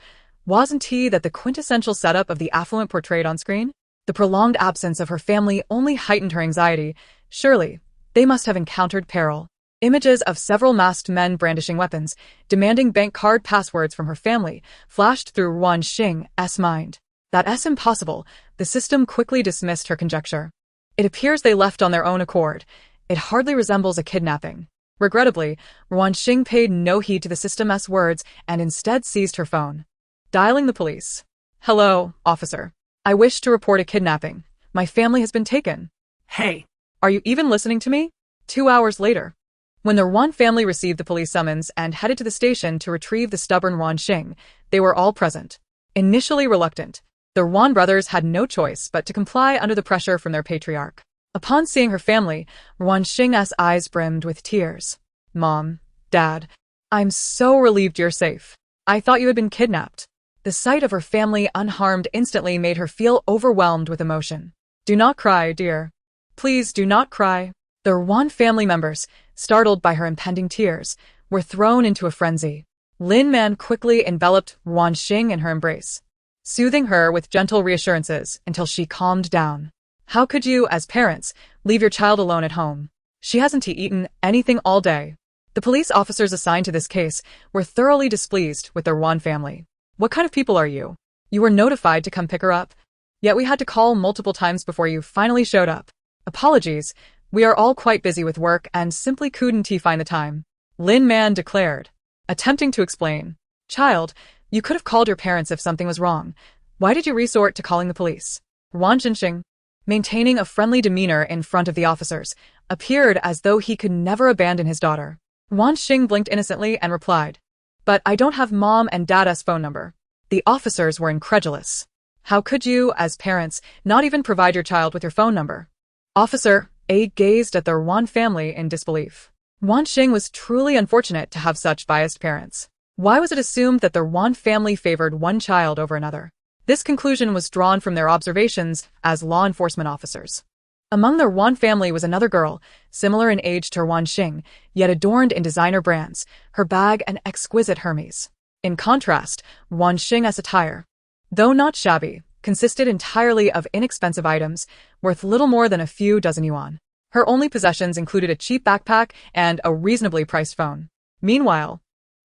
Wasn't he that the quintessential setup of the affluent portrayed on screen? The prolonged absence of her family only heightened her anxiety. Surely, they must have encountered peril. Images of several masked men brandishing weapons, demanding bank card passwords from her family, flashed through Ruan Xing's mind. That's impossible. The system quickly dismissed her conjecture. It appears they left on their own accord. It hardly resembles a kidnapping. Regrettably, Ruan Xing paid no heed to the system's words and instead seized her phone. Dialing the police. "Hello, officer. I wish to report a kidnapping. My family has been taken." Hey, Are you even listening to me? 2 hours later, when the Ruan family received the police summons and headed to the station to retrieve the stubborn Ruan Xing, they were all present. Initially reluctant, the Ruan brothers had no choice but to comply under the pressure from their patriarch. Upon seeing her family, Ruan Xing's eyes brimmed with tears. Mom, Dad, I'm so relieved you're safe. I thought you had been kidnapped. The sight of her family unharmed instantly made her feel overwhelmed with emotion. Do not cry, dear. Please do not cry. The Ruan family members, startled by her impending tears, were thrown into a frenzy. Lin Man quickly enveloped Ruan Xing in her embrace, soothing her with gentle reassurances until she calmed down. How could you, as parents, leave your child alone at home? She hasn't eaten anything all day. The police officers assigned to this case were thoroughly displeased with the Ruan family. What kind of people are you? You were notified to come pick her up, yet we had to call multiple times before you finally showed up. Apologies, we are all quite busy with work and simply couldn't find the time, Lin Man declared, attempting to explain. Child, you could have called your parents if something was wrong. Why did you resort to calling the police? Ruan Xing, maintaining a friendly demeanor in front of the officers, appeared as though he could never abandon his daughter. Ruan Xing blinked innocently and replied, But I don't have Mom and Dad's phone number. The officers were incredulous. How could you, as parents, not even provide your child with your phone number? Officer A gazed at the Ruan family in disbelief. Ruan Xing was truly unfortunate to have such biased parents. Why was it assumed that the Ruan family favored one child over another? This conclusion was drawn from their observations as law enforcement officers. Among the Ruan family was another girl, similar in age to Ruan Xing, yet adorned in designer brands, her bag an exquisite Hermes. In contrast, Ruan Xing's attire, though not shabby, consisted entirely of inexpensive items, worth little more than a few dozen yuan. Her only possessions included a cheap backpack and a reasonably priced phone. Meanwhile,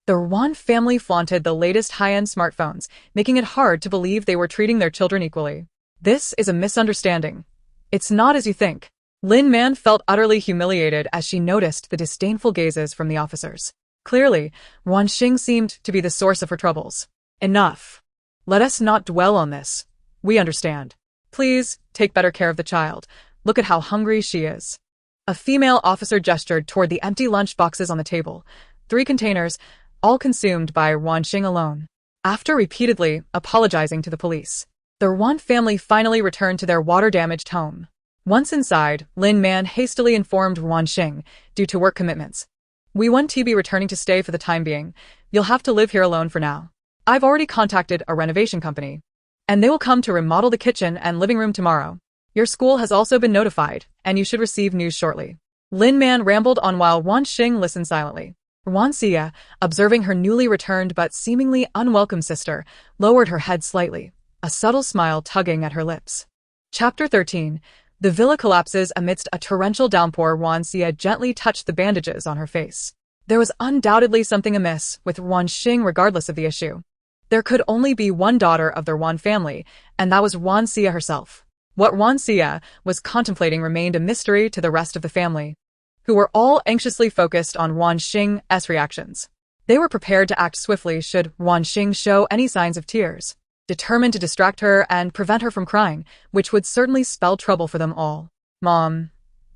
the Ruan family flaunted the latest high-end smartphones, making it hard to believe they were treating their children equally. This is a misunderstanding. It's not as you think. Lin Man felt utterly humiliated as she noticed the disdainful gazes from the officers. Clearly, Ruan Xing seemed to be the source of her troubles. Enough. Let us not dwell on this. We understand. Please, take better care of the child. Look at how hungry she is. A female officer gestured toward the empty lunch boxes on the table, 3 containers, all consumed by Ruan Xing alone. After repeatedly apologizing to the police, the Ruan family finally returned to their water-damaged home. Once inside, Lin Man hastily informed Ruan Xing, due to work commitments. We won't be returning to stay for the time being. You'll have to live here alone for now. I've already contacted a renovation company, and they will come to remodel the kitchen and living room tomorrow. Your school has also been notified, and you should receive news shortly. Lin Man rambled on while Ruan Xing listened silently. Ruan Xiyue, observing her newly returned but seemingly unwelcome sister, lowered her head slightly, a subtle smile tugging at her lips. Chapter 13. The villa collapses amidst a torrential downpour. Ruan Xiyue gently touched the bandages on her face. There was undoubtedly something amiss with Ruan Xing regardless of the issue. There could only be one daughter of the Ruan family, and that was Ruan Xiyue herself. What Ruan Xiyue was contemplating remained a mystery to the rest of the family, who were all anxiously focused on Ruan Xing's reactions. They were prepared to act swiftly should Ruan Xing show any signs of tears, determined to distract her and prevent her from crying, which would certainly spell trouble for them all. Mom,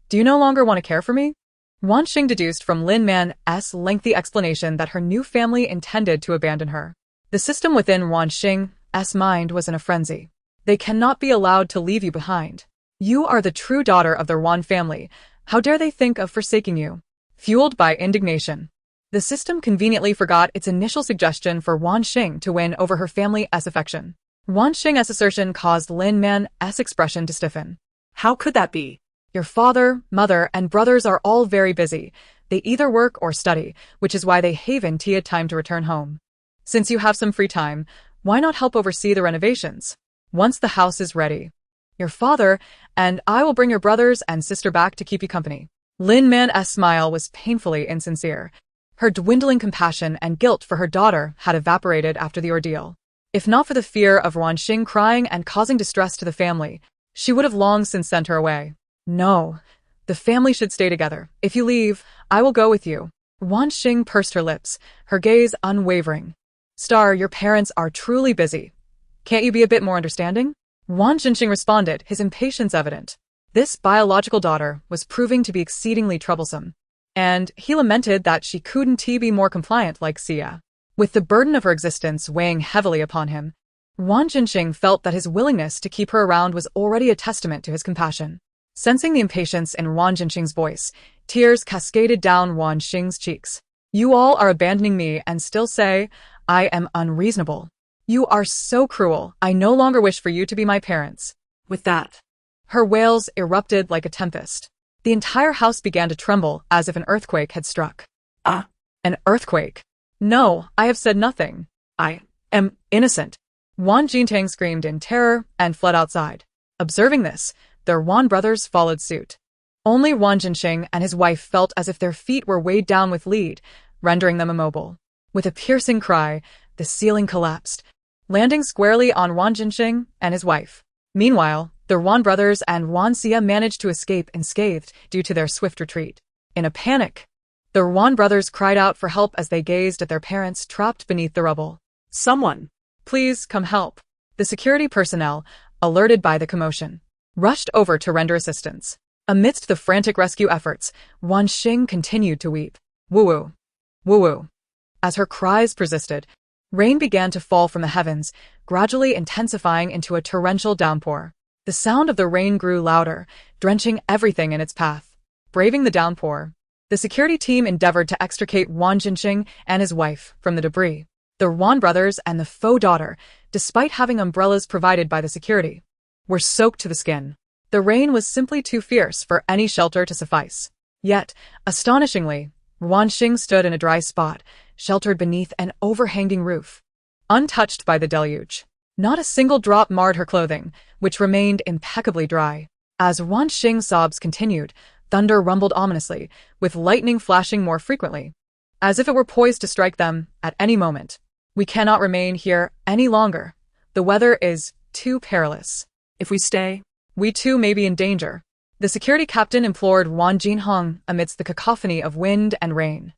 do you no longer want to care for me? Ruan Xing deduced from Lin Man's lengthy explanation that her new family intended to abandon her. The system within Ruan Xing's mind was in a frenzy. They cannot be allowed to leave you behind. You are the true daughter of the Ruan family. How dare they think of forsaking you? Fueled by indignation, the system conveniently forgot its initial suggestion for Ruan Xing to win over her family's affection. Ruan Xing's assertion caused Lin Man's expression to stiffen. How could that be? Your father, mother, and brothers are all very busy. They either work or study, which is why they haven't had time to return home. Since you have some free time, why not help oversee the renovations? Once the house is ready, your father and I will bring your brothers and sister back to keep you company. Lin Man's smile was painfully insincere. Her dwindling compassion and guilt for her daughter had evaporated after the ordeal. If not for the fear of Ruan Xing crying and causing distress to the family, she would have long since sent her away. No, the family should stay together. If you leave, I will go with you. Ruan Xing pursed her lips, her gaze unwavering. Star, your parents are truly busy. Can't you be a bit more understanding? Ruan Xing responded, his impatience evident. This biological daughter was proving to be exceedingly troublesome, and he lamented that she couldn't be more compliant like Xiyue. With the burden of her existence weighing heavily upon him, Ruan Xing felt that his willingness to keep her around was already a testament to his compassion. Sensing the impatience in Ruan Xing's voice, tears cascaded down Ruan Xing's cheeks. You all are abandoning me and still say, I am unreasonable. You are so cruel. I no longer wish for you to be my parents. With that, Her wails erupted like a tempest. The entire house began to tremble as if an earthquake had struck. Ah, An earthquake? No, I have said nothing. I am Innocent. Ruan Xing screamed in terror and fled outside. Observing this, the Ruan brothers followed suit. Only Ruan Xing and his wife felt as if their feet were weighed down with lead, rendering them immobile. With a piercing cry, the ceiling collapsed, landing squarely on Ruan Xing and his wife. Meanwhile, the Ruan brothers and Ruan Xie managed to escape unscathed due to their swift retreat. In a panic, the Ruan brothers cried out for help as they gazed at their parents trapped beneath the rubble. someone. Please come help. The security personnel, alerted by the commotion, rushed over to render assistance. Amidst the frantic rescue efforts, Ruan Xing continued to weep. Woo-woo. Woo-woo. As her cries persisted, rain began to fall from the heavens, gradually intensifying into a torrential downpour. The sound of the rain grew louder, drenching everything in its path. Braving the downpour, the security team endeavored to extricate Ruan Xing and his wife from the debris. The Ruan brothers and the faux daughter, despite having umbrellas provided by the security, were soaked to the skin. The rain was simply too fierce for any shelter to suffice. Yet, astonishingly, Ruan Xing stood in a dry spot, sheltered beneath an overhanging roof, untouched by the deluge. Not a single drop marred her clothing, which remained impeccably dry. As Ruan Xing's sobs continued, thunder rumbled ominously, with lightning flashing more frequently, as if it were poised to strike them at any moment. We cannot remain here any longer. The weather is too perilous. If we stay, We too may be in danger. The security captain implored Ruan Xing amidst the cacophony of wind and rain.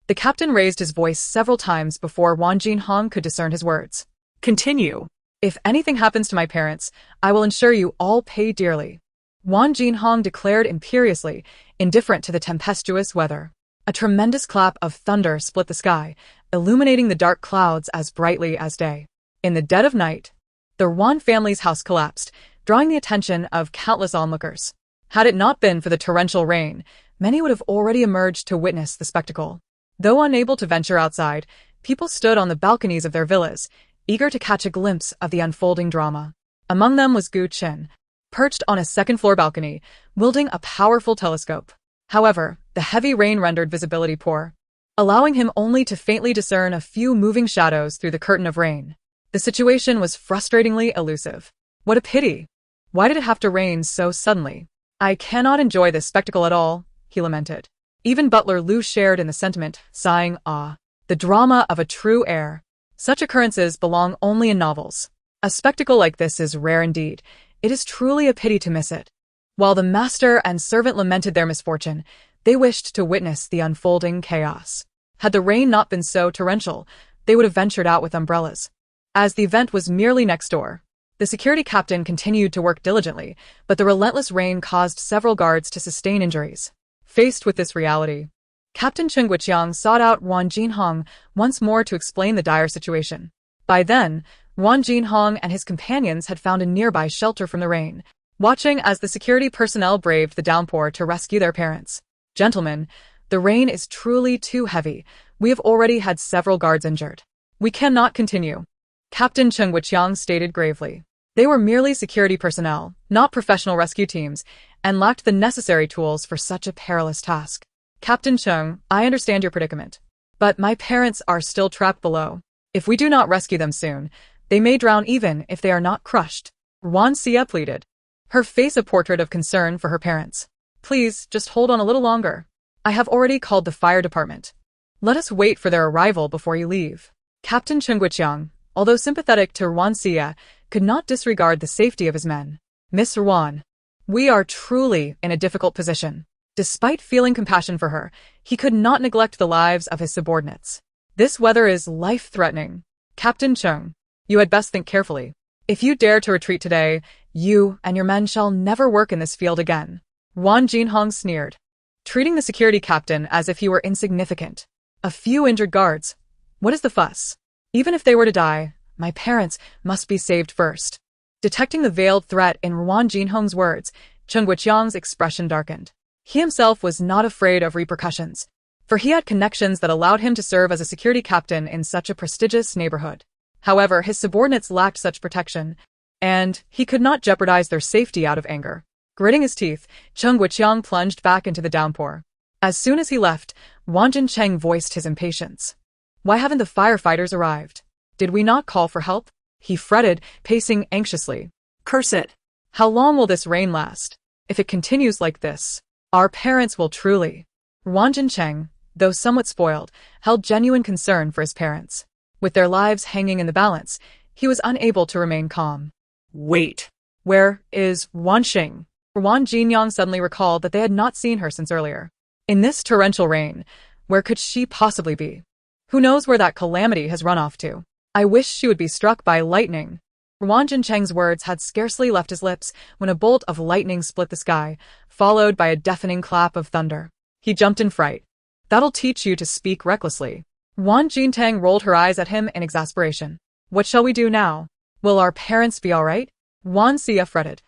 The captain raised his voice several times before Ruan Xing could discern his words. continue. If anything happens to my parents, I will ensure you all pay dearly. Ruan Xing declared imperiously, indifferent to the tempestuous weather. A tremendous clap of thunder split the sky, illuminating the dark clouds as brightly as day. In the dead of night, the Ruan family's house collapsed, drawing the attention of countless onlookers. Had it not been for the torrential rain, many would have already emerged to witness the spectacle. Though unable to venture outside, people stood on the balconies of their villas, eager to catch a glimpse of the unfolding drama. Among them was Gu Qin, perched on a second-floor balcony, wielding a powerful telescope. However, the heavy rain rendered visibility poor, allowing him only to faintly discern a few moving shadows through the curtain of rain. The situation was frustratingly elusive. What a pity! Why did it have to rain so suddenly? I cannot enjoy this spectacle at all, he lamented. Even Butler Liu shared in the sentiment, sighing, ah, the drama of a true heir. Such occurrences belong only in novels. A spectacle like this is rare indeed. It is truly a pity to miss it. While the master and servant lamented their misfortune, they wished to witness the unfolding chaos. Had the rain not been so torrential, they would have ventured out with umbrellas. As the event was merely next door, the security captain continued to work diligently, but the relentless rain caused several guards to sustain injuries. Faced with this reality, Captain Cheng Guiqiang sought out Ruan Xing once more to explain the dire situation. By then, Ruan Xing and his companions had found a nearby shelter from the rain, watching as the security personnel braved the downpour to rescue their parents. Gentlemen, the rain is truly too heavy. We have already had several guards injured. We cannot continue, Captain Cheng Guiqiang stated gravely. They were merely security personnel, not professional rescue teams, and lacked the necessary tools for such a perilous task. Captain Cheng, I understand your predicament, but my parents are still trapped below. If we do not rescue them soon, they may drown even if they are not crushed. Ruan Xie pleaded, her face a portrait of concern for her parents. Please, just hold on a little longer. I have already called the fire department. Let us wait for their arrival before you leave. Captain Cheng Guiqiang, although sympathetic to Ruan Xie, could not disregard the safety of his men. Miss Ruan, we are truly in a difficult position. Despite feeling compassion for her, he could not neglect the lives of his subordinates. This weather is life-threatening. Captain Cheng, you had best think carefully. If you dare to retreat today, you and your men shall never work in this field again. Ruan Xing sneered, treating the security captain as if he were insignificant. A few injured guards. What is the fuss? Even if they were to die, my parents must be saved first. Detecting the veiled threat in Ruan Xing's words, Cheng Guoqiang's expression darkened. He himself was not afraid of repercussions, for he had connections that allowed him to serve as a security captain in such a prestigious neighborhood. However, his subordinates lacked such protection, and he could not jeopardize their safety out of anger. Gritting his teeth, Cheng Guoqiang plunged back into the downpour. As soon as he left, Wang Jincheng voiced his impatience. Why haven't the firefighters arrived? Did we not call for help? He fretted, pacing anxiously. Curse it. How long will this rain last? If it continues like this, our parents will truly. Ruan Jincheng, though somewhat spoiled, held genuine concern for his parents. With their lives hanging in the balance, he was unable to remain calm. Wait. Where is Ruan Xing? Ruan Xing suddenly recalled that they had not seen her since earlier. In this torrential rain, where could she possibly be? Who knows where that calamity has run off to? I wish she would be struck by lightning. Ruan Jincheng's words had scarcely left his lips when a bolt of lightning split the sky, followed by a deafening clap of thunder. He jumped in fright. That'll teach you to speak recklessly. Ruan Jintang rolled her eyes at him in exasperation. What shall we do now? Will our parents be all right? Ruan Xia fretted,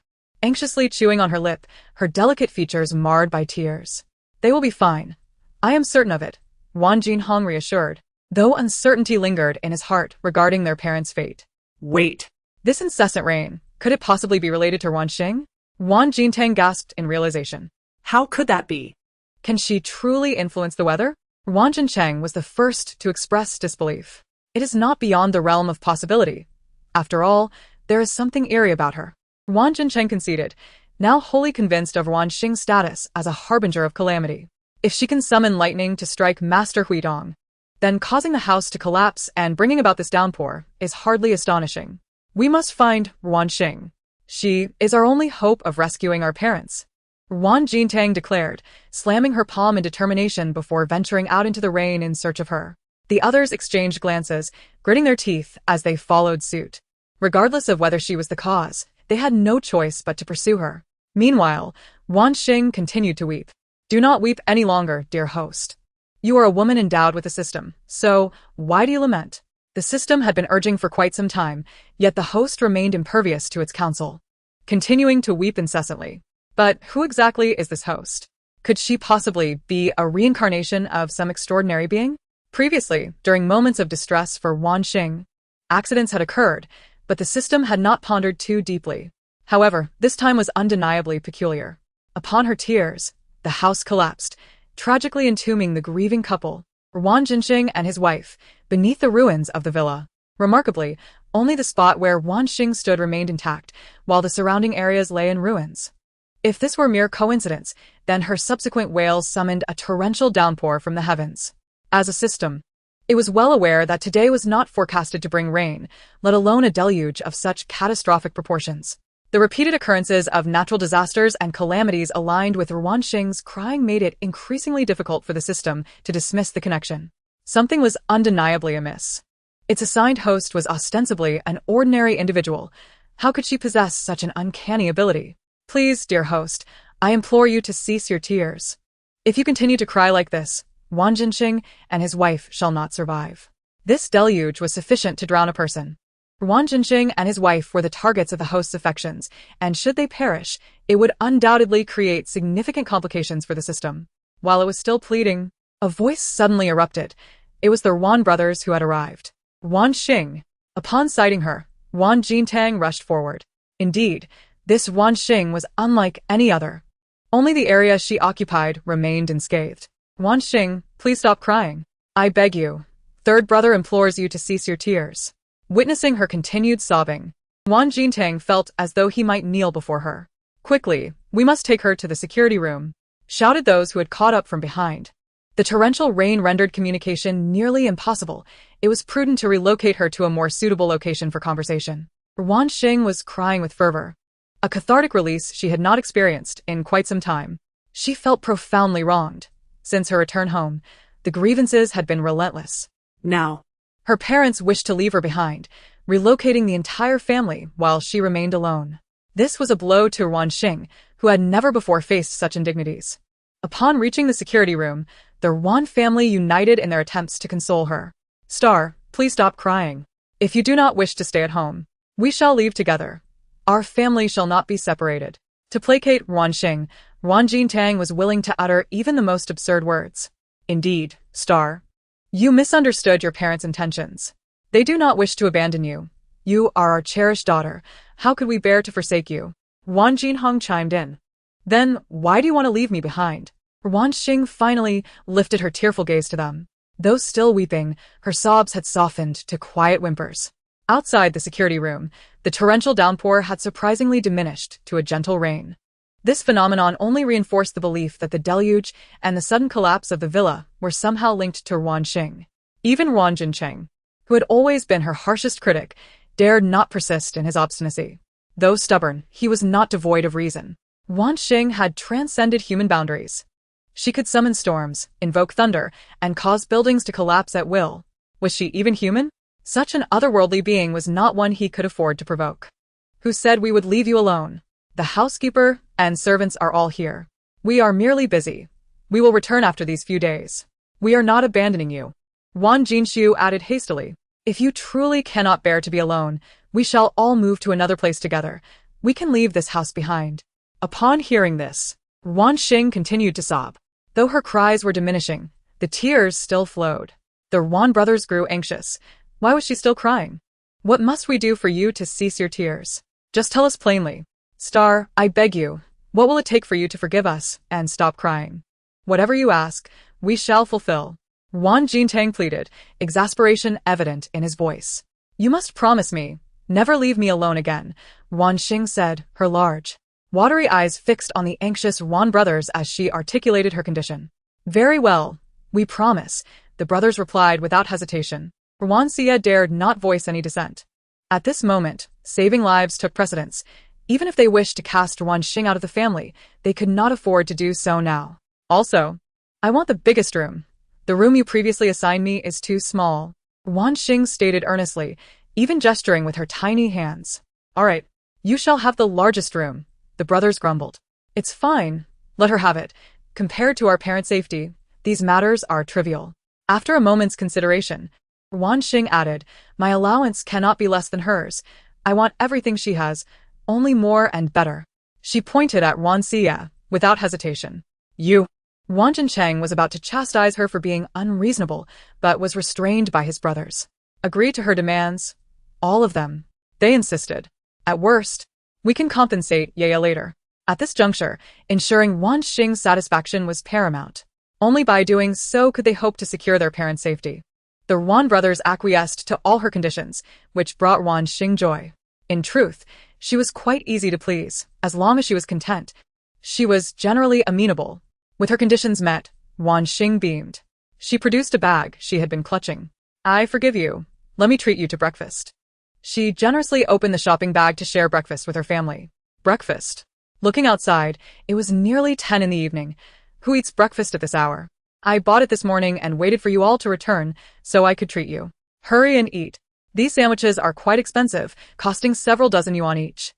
anxiously chewing on her lip, her delicate features marred by tears. They will be fine. I am certain of it, Ruan Jinhong reassured, though uncertainty lingered in his heart regarding their parents' fate. Wait. This incessant rain, could it possibly be related to Ruan Xing? Ruan Jintang gasped in realization. How could that be? Can she truly influence the weather? Ruan Jincheng was the first to express disbelief. It is not beyond the realm of possibility. After all, there is something eerie about her. Ruan Jincheng conceded, now wholly convinced of Ruan Xing's status as a harbinger of calamity. If she can summon lightning to strike Master Huidong, then causing the house to collapse and bringing about this downpour is hardly astonishing. We must find Ruan Xing. She is our only hope of rescuing our parents. Ruan Jintang declared, slamming her palm in determination before venturing out into the rain in search of her. The others exchanged glances, gritting their teeth as they followed suit. Regardless of whether she was the cause, they had no choice but to pursue her. Meanwhile, Ruan Xing continued to weep. Do not weep any longer, dear host. You are a woman endowed with a system, so why do you lament? The system had been urging for quite some time, yet the host remained impervious to its counsel, continuing to weep incessantly. But who exactly is this host? Could she possibly be a reincarnation of some extraordinary being? Previously, during moments of distress for Ruan Xing, accidents had occurred, but the system had not pondered too deeply. However, this time was undeniably peculiar. Upon her tears, the house collapsed, tragically entombing the grieving couple, Ruan Jinxing and his wife, beneath the ruins of the villa. Remarkably, only the spot where Ruan Xing stood remained intact, while the surrounding areas lay in ruins. If this were mere coincidence, then her subsequent wails summoned a torrential downpour from the heavens. As a system, it was well aware that today was not forecasted to bring rain, let alone a deluge of such catastrophic proportions. The repeated occurrences of natural disasters and calamities aligned with Ruan Xing's crying made it increasingly difficult for the system to dismiss the connection. Something was undeniably amiss. Its assigned host was ostensibly an ordinary individual. How could she possess such an uncanny ability? Please, dear host, I implore you to cease your tears. If you continue to cry like this, Ruan Jinxing and his wife shall not survive. This deluge was sufficient to drown a person. Ruan Jinxing and his wife were the targets of the host's affections, and should they perish, it would undoubtedly create significant complications for the system. While it was still pleading, a voice suddenly erupted. It was the Ruan brothers who had arrived. Ruan Xing. Upon sighting her, Ruan Jintang rushed forward. Indeed, this Ruan Xing was unlike any other. Only the area she occupied remained unscathed. Ruan Xing, please stop crying. I beg you. Third brother implores you to cease your tears. Witnessing her continued sobbing, Ruan Jintang felt as though he might kneel before her. Quickly, we must take her to the security room, shouted those who had caught up from behind. The torrential rain rendered communication nearly impossible. It was prudent to relocate her to a more suitable location for conversation. Ruan Xing was crying with fervor, a cathartic release she had not experienced in quite some time. She felt profoundly wronged. Since her return home, the grievances had been relentless. Now, her parents wished to leave her behind, relocating the entire family while she remained alone. This was a blow to Ruan Xing, who had never before faced such indignities. Upon reaching the security room, the Ruan family united in their attempts to console her. "Star, please stop crying. If you do not wish to stay at home, we shall leave together. Our family shall not be separated." To placate Ruan Xing, Ruan Jintang was willing to utter even the most absurd words. "Indeed, Star. You misunderstood your parents' intentions. They do not wish to abandon you. You are our cherished daughter. How could we bear to forsake you?" Ruan Jinhong chimed in. "Then, why do you want to leave me behind?" Ruan Xing finally lifted her tearful gaze to them. Though still weeping, her sobs had softened to quiet whimpers. Outside the security room, the torrential downpour had surprisingly diminished to a gentle rain. This phenomenon only reinforced the belief that the deluge and the sudden collapse of the villa were somehow linked to Ruan Xing. Even Ruan Jincheng, who had always been her harshest critic, dared not persist in his obstinacy. Though stubborn, he was not devoid of reason. Ruan Xing had transcended human boundaries. She could summon storms, invoke thunder, and cause buildings to collapse at will. Was she even human? Such an otherworldly being was not one he could afford to provoke. "Who said we would leave you alone? The housekeeper and servants are all here. We are merely busy. We will return after these few days. We are not abandoning you." Ruan Xing added hastily, "If you truly cannot bear to be alone, we shall all move to another place together. We can leave this house behind." Upon hearing this, Ruan Xing continued to sob. Though her cries were diminishing, the tears still flowed. The Ruan brothers grew anxious. Why was she still crying? "What must we do for you to cease your tears? Just tell us plainly. Star, I beg you, what will it take for you to forgive us and stop crying?" "Whatever you ask, we shall fulfill," Ruan Jintang pleaded, exasperation evident in his voice. "You must promise me, never leave me alone again," Ruan Xing said, her large, watery eyes fixed on the anxious Ruan brothers as she articulated her condition. "Very well, we promise," the brothers replied without hesitation. Ruan Xie dared not voice any dissent. At this moment, saving lives took precedence. Even if they wished to cast Ruan Xing out of the family, they could not afford to do so now. "Also, I want the biggest room. The room you previously assigned me is too small," Ruan Xing stated earnestly, even gesturing with her tiny hands. "All right, you shall have the largest room," the brothers grumbled. "It's fine. Let her have it. Compared to our parents' safety, these matters are trivial." After a moment's consideration, Ruan Xing added, "My allowance cannot be less than hers. I want everything she has, only more and better." She pointed at Ruan Xie, without hesitation. "You." Ruan Jincheng was about to chastise her for being unreasonable, but was restrained by his brothers. "Agree to her demands? All of them?" They insisted. "At worst, we can compensate Yaya later." At this juncture, ensuring Ruan Xing's satisfaction was paramount. Only by doing so could they hope to secure their parents' safety. The Ruan brothers acquiesced to all her conditions, which brought Ruan Xing joy. In truth, she was quite easy to please, as long as she was content. She was generally amenable. With her conditions met, Ruan Xing beamed. She produced a bag she had been clutching. "I forgive you. Let me treat you to breakfast." She generously opened the shopping bag to share breakfast with her family. Breakfast. Looking outside, it was nearly 10 in the evening. Who eats breakfast at this hour? "I bought it this morning and waited for you all to return, so I could treat you. Hurry and eat. These sandwiches are quite expensive, costing several dozen yuan each."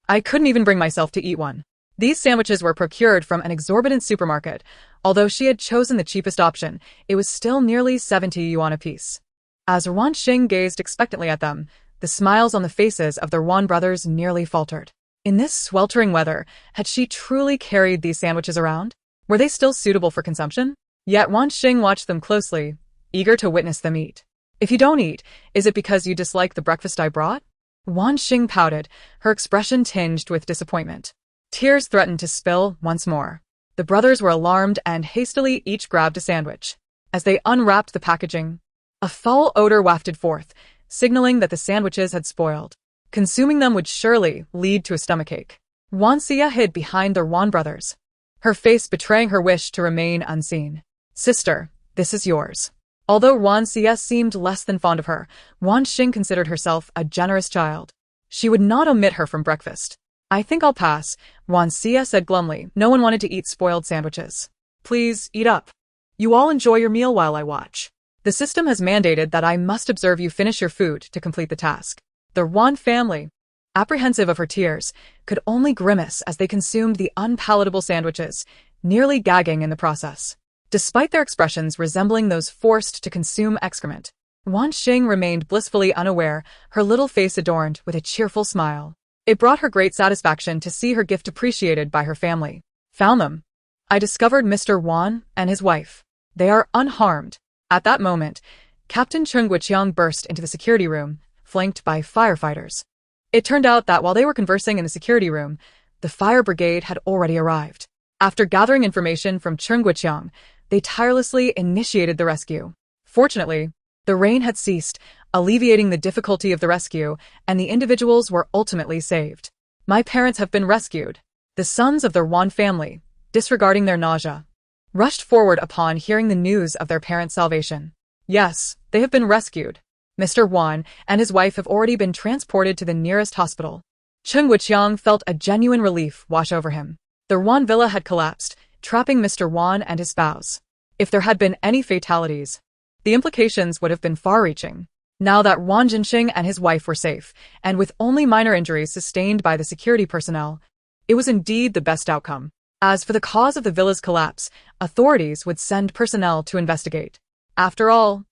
I couldn't even bring myself to eat one. These sandwiches were procured from an exorbitant supermarket. Although she had chosen the cheapest option, it was still nearly 70 yuan apiece. As Ruan Xing gazed expectantly at them, the smiles on the faces of the Ruan brothers nearly faltered. In this sweltering weather, had she truly carried these sandwiches around? Were they still suitable for consumption? Yet Ruan Xing watched them closely, eager to witness them eat. "If you don't eat, is it because you dislike the breakfast I brought?" Ruan Xing pouted, her expression tinged with disappointment. Tears threatened to spill once more. The brothers were alarmed and hastily each grabbed a sandwich. As they unwrapped the packaging, a foul odor wafted forth, signaling that the sandwiches had spoiled. Consuming them would surely lead to a stomachache. Ruan Xie hid behind the Ruan brothers, her face betraying her wish to remain unseen. "Sister, this is yours." Although Ruan Xie seemed less than fond of her, Ruan Xing considered herself a generous child. She would not omit her from breakfast. "I think I'll pass," Ruan Xie said glumly. No one wanted to eat spoiled sandwiches. "Please, eat up. You all enjoy your meal while I watch. The system has mandated that I must observe you finish your food to complete the task." The Ruan family, apprehensive of her tears, could only grimace as they consumed the unpalatable sandwiches, nearly gagging in the process. Despite their expressions resembling those forced to consume excrement, Ruan Xing remained blissfully unaware, her little face adorned with a cheerful smile. It brought her great satisfaction to see her gift appreciated by her family. Found them. I discovered Mr. Ruan and his wife. They are unharmed. At that moment, Captain Chengguoqiang burst into the security room, flanked by firefighters. It turned out that while they were conversing in the security room, the fire brigade had already arrived. After gathering information from Chengguoqiang, they tirelessly initiated the rescue. Fortunately, the rain had ceased, alleviating the difficulty of the rescue, and the individuals were ultimately saved. My parents have been rescued. The sons of the Ruan family, disregarding their nausea, rushed forward upon hearing the news of their parents' salvation. Yes, they have been rescued. Mr. Ruan and his wife have already been transported to the nearest hospital. Chengguoqiang felt a genuine relief wash over him. The Ruan villa had collapsed, trapping Mr. Ruan and his spouse. If there had been any fatalities, the implications would have been far-reaching. Now that Ruan Xing and his wife were safe, and with only minor injuries sustained by the security personnel, it was indeed the best outcome. As for the cause of the villa's collapse, authorities would send personnel to investigate. After all,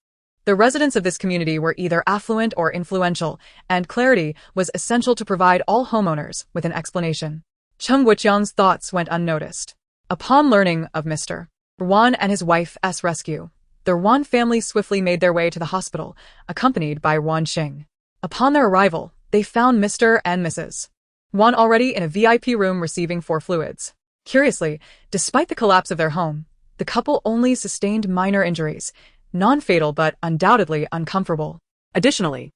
the residents of this community were either affluent or influential, and clarity was essential to provide all homeowners with an explanation. Chengguoqiang's thoughts went unnoticed. Upon learning of Mr. Ruan and his wife's rescue, the Ruan family swiftly made their way to the hospital, accompanied by Ruan Xing. Upon their arrival, they found Mr. and Mrs. Ruan already in a VIP room receiving 4 fluids. Curiously, despite the collapse of their home, the couple only sustained minor injuries, non-fatal but undoubtedly uncomfortable. Additionally,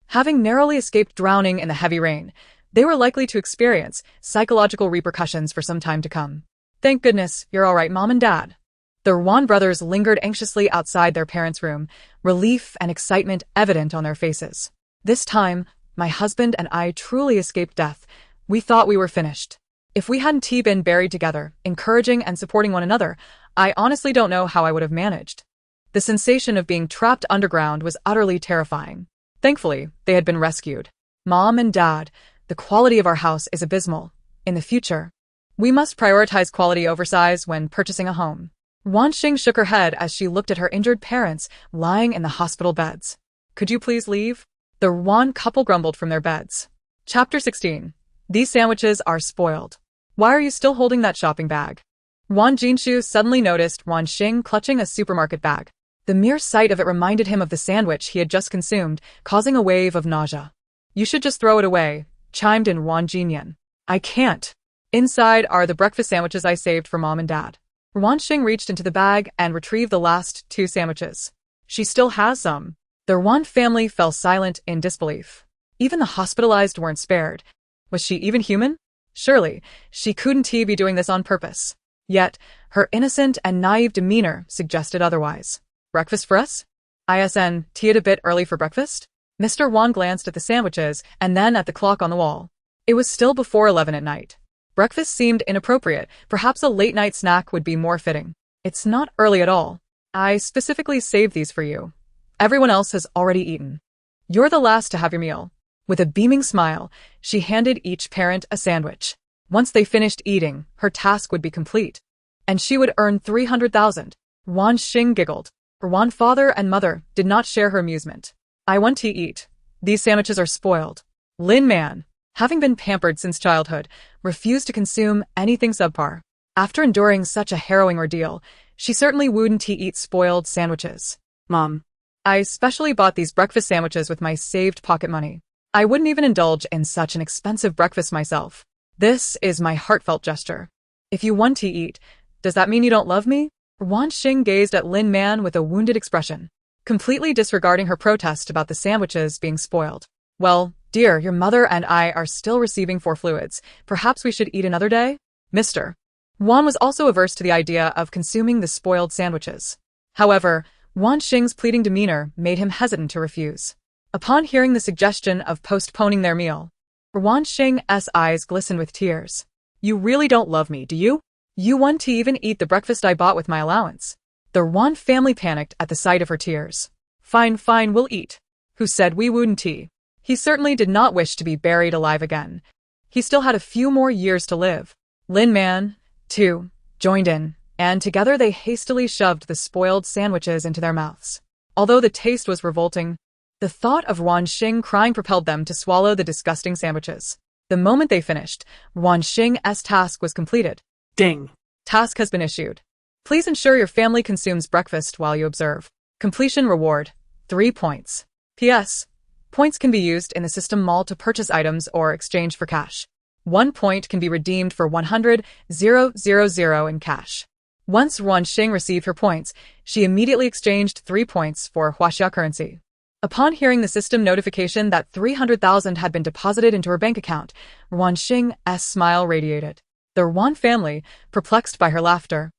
having narrowly escaped drowning in the heavy rain, they were likely to experience psychological repercussions for some time to come. Thank goodness you're all right, Mom and Dad. The Ruan brothers lingered anxiously outside their parents' room, relief and excitement evident on their faces. This time, my husband and I truly escaped death. We thought we were finished. If we hadn't been buried together, encouraging and supporting one another, I honestly don't know how I would have managed. The sensation of being trapped underground was utterly terrifying. Thankfully, they had been rescued. Mom and Dad, the quality of our house is abysmal. In the future, we must prioritize quality over size when purchasing a home. Ruan Xing shook her head as she looked at her injured parents lying in the hospital beds. Could you please leave? The Ruan couple grumbled from their beds. Chapter 16. These sandwiches are spoiled. Why are you still holding that shopping bag? Ruan Jinshu suddenly noticed Ruan Xing clutching a supermarket bag. The mere sight of it reminded him of the sandwich he had just consumed, causing a wave of nausea. You should just throw it away, chimed in Ruan Jinyan. I can't. Inside are the breakfast sandwiches I saved for Mom and Dad. Ruan Xing reached into the bag and retrieved the last 2 sandwiches. She still has some. The Ruan family fell silent in disbelief. Even the hospitalized weren't spared. Was she even human? Surely, she couldn't be doing this on purpose. Yet, her innocent and naive demeanor suggested otherwise. Breakfast for us? Isn't it a bit early for breakfast? Mr. Ruan glanced at the sandwiches and then at the clock on the wall. It was still before 11 at night. Breakfast seemed inappropriate. Perhaps a late-night snack would be more fitting. It's not early at all. I specifically saved these for you. Everyone else has already eaten. You're the last to have your meal. With a beaming smile, she handed each parent a sandwich. Once they finished eating, her task would be complete. And she would earn 300,000. Ruan Xing giggled. Ruan father and mother did not share her amusement. I want to eat. These sandwiches are spoiled. Lin Man, having been pampered since childhood, refused to consume anything subpar. After enduring such a harrowing ordeal, she certainly wouldn't eat spoiled sandwiches. Mom, I specially bought these breakfast sandwiches with my saved pocket money. I wouldn't even indulge in such an expensive breakfast myself. This is my heartfelt gesture. If you want to eat, does that mean you don't love me? Ruan Xing gazed at Lin Man with a wounded expression, completely disregarding her protest about the sandwiches being spoiled. Well, dear, your mother and I are still receiving 4 fluids. Perhaps we should eat another day? Mr. Ruan was also averse to the idea of consuming the spoiled sandwiches. However, Ruan Xing's pleading demeanor made him hesitant to refuse. Upon hearing the suggestion of postponing their meal, Ruan Xing's eyes glistened with tears. You really don't love me, do you? You want to even eat the breakfast I bought with my allowance? The Ruan family panicked at the sight of her tears. Fine, we'll eat. Who said we wouldn't? He certainly did not wish to be buried alive again. He still had a few more years to live. Lin Man, too, joined in, and together they hastily shoved the spoiled sandwiches into their mouths. Although the taste was revolting, the thought of Ruan Xing crying propelled them to swallow the disgusting sandwiches. The moment they finished, Ruan Xing's task was completed. Ding. Task has been issued. Please ensure your family consumes breakfast while you observe. Completion reward, 3 points. P.S. Points can be used in the system mall to purchase items or exchange for cash. 1 point can be redeemed for 100,000 in cash. Once Ruan Xing received her points, she immediately exchanged 3 points for Huaxia currency. Upon hearing the system notification that 300,000 had been deposited into her bank account, Ruan Xing's smile radiated. The Ruan family, perplexed by her laughter,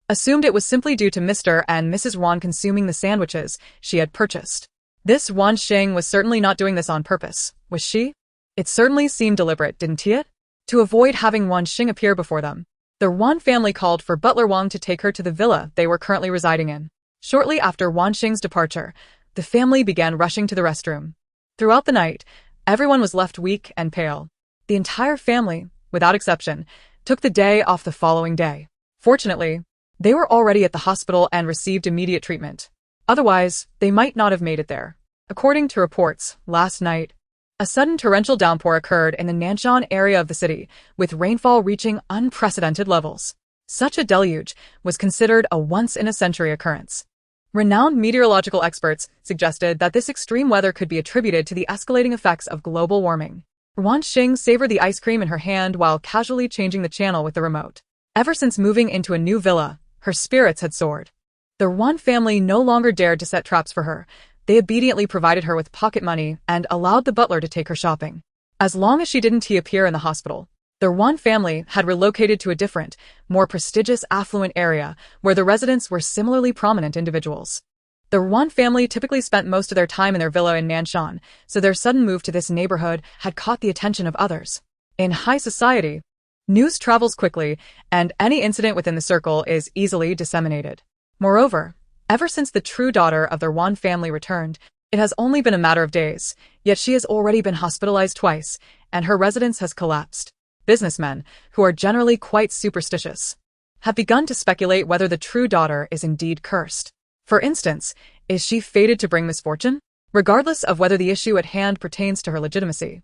assumed it was simply due to Mr. and Mrs. Ruan consuming the sandwiches she had purchased. This Ruan Xing was certainly not doing this on purpose, was she? It certainly seemed deliberate, didn't it? To avoid having Ruan Xing appear before them, the Ruan family called for Butler Wang to take her to the villa they were currently residing in. Shortly after Ruan Xing's departure, the family began rushing to the restroom. Throughout the night, everyone was left weak and pale. The entire family, without exception, took the day off the following day. Fortunately, they were already at the hospital and received immediate treatment. Otherwise, they might not have made it there. According to reports, last night, a sudden torrential downpour occurred in the Nanshan area of the city, with rainfall reaching unprecedented levels. Such a deluge was considered a once-in-a-century occurrence. Renowned meteorological experts suggested that this extreme weather could be attributed to the escalating effects of global warming. Ruan Xing savored the ice cream in her hand while casually changing the channel with the remote. Ever since moving into a new villa, her spirits had soared. The Ruan family no longer dared to set traps for her. They obediently provided her with pocket money and allowed the butler to take her shopping. As long as she didn't appear in the hospital, the Ruan family had relocated to a different, more prestigious affluent area where the residents were similarly prominent individuals. The Ruan family typically spent most of their time in their villa in Nanshan, so their sudden move to this neighborhood had caught the attention of others. In high society, news travels quickly, and any incident within the circle is easily disseminated. Moreover, ever since the true daughter of the Ruan family returned, it has only been a matter of days, yet she has already been hospitalized twice, and her residence has collapsed. Businessmen, who are generally quite superstitious, have begun to speculate whether the true daughter is indeed cursed. For instance, is she fated to bring misfortune? Regardless of whether the issue at hand pertains to her legitimacy,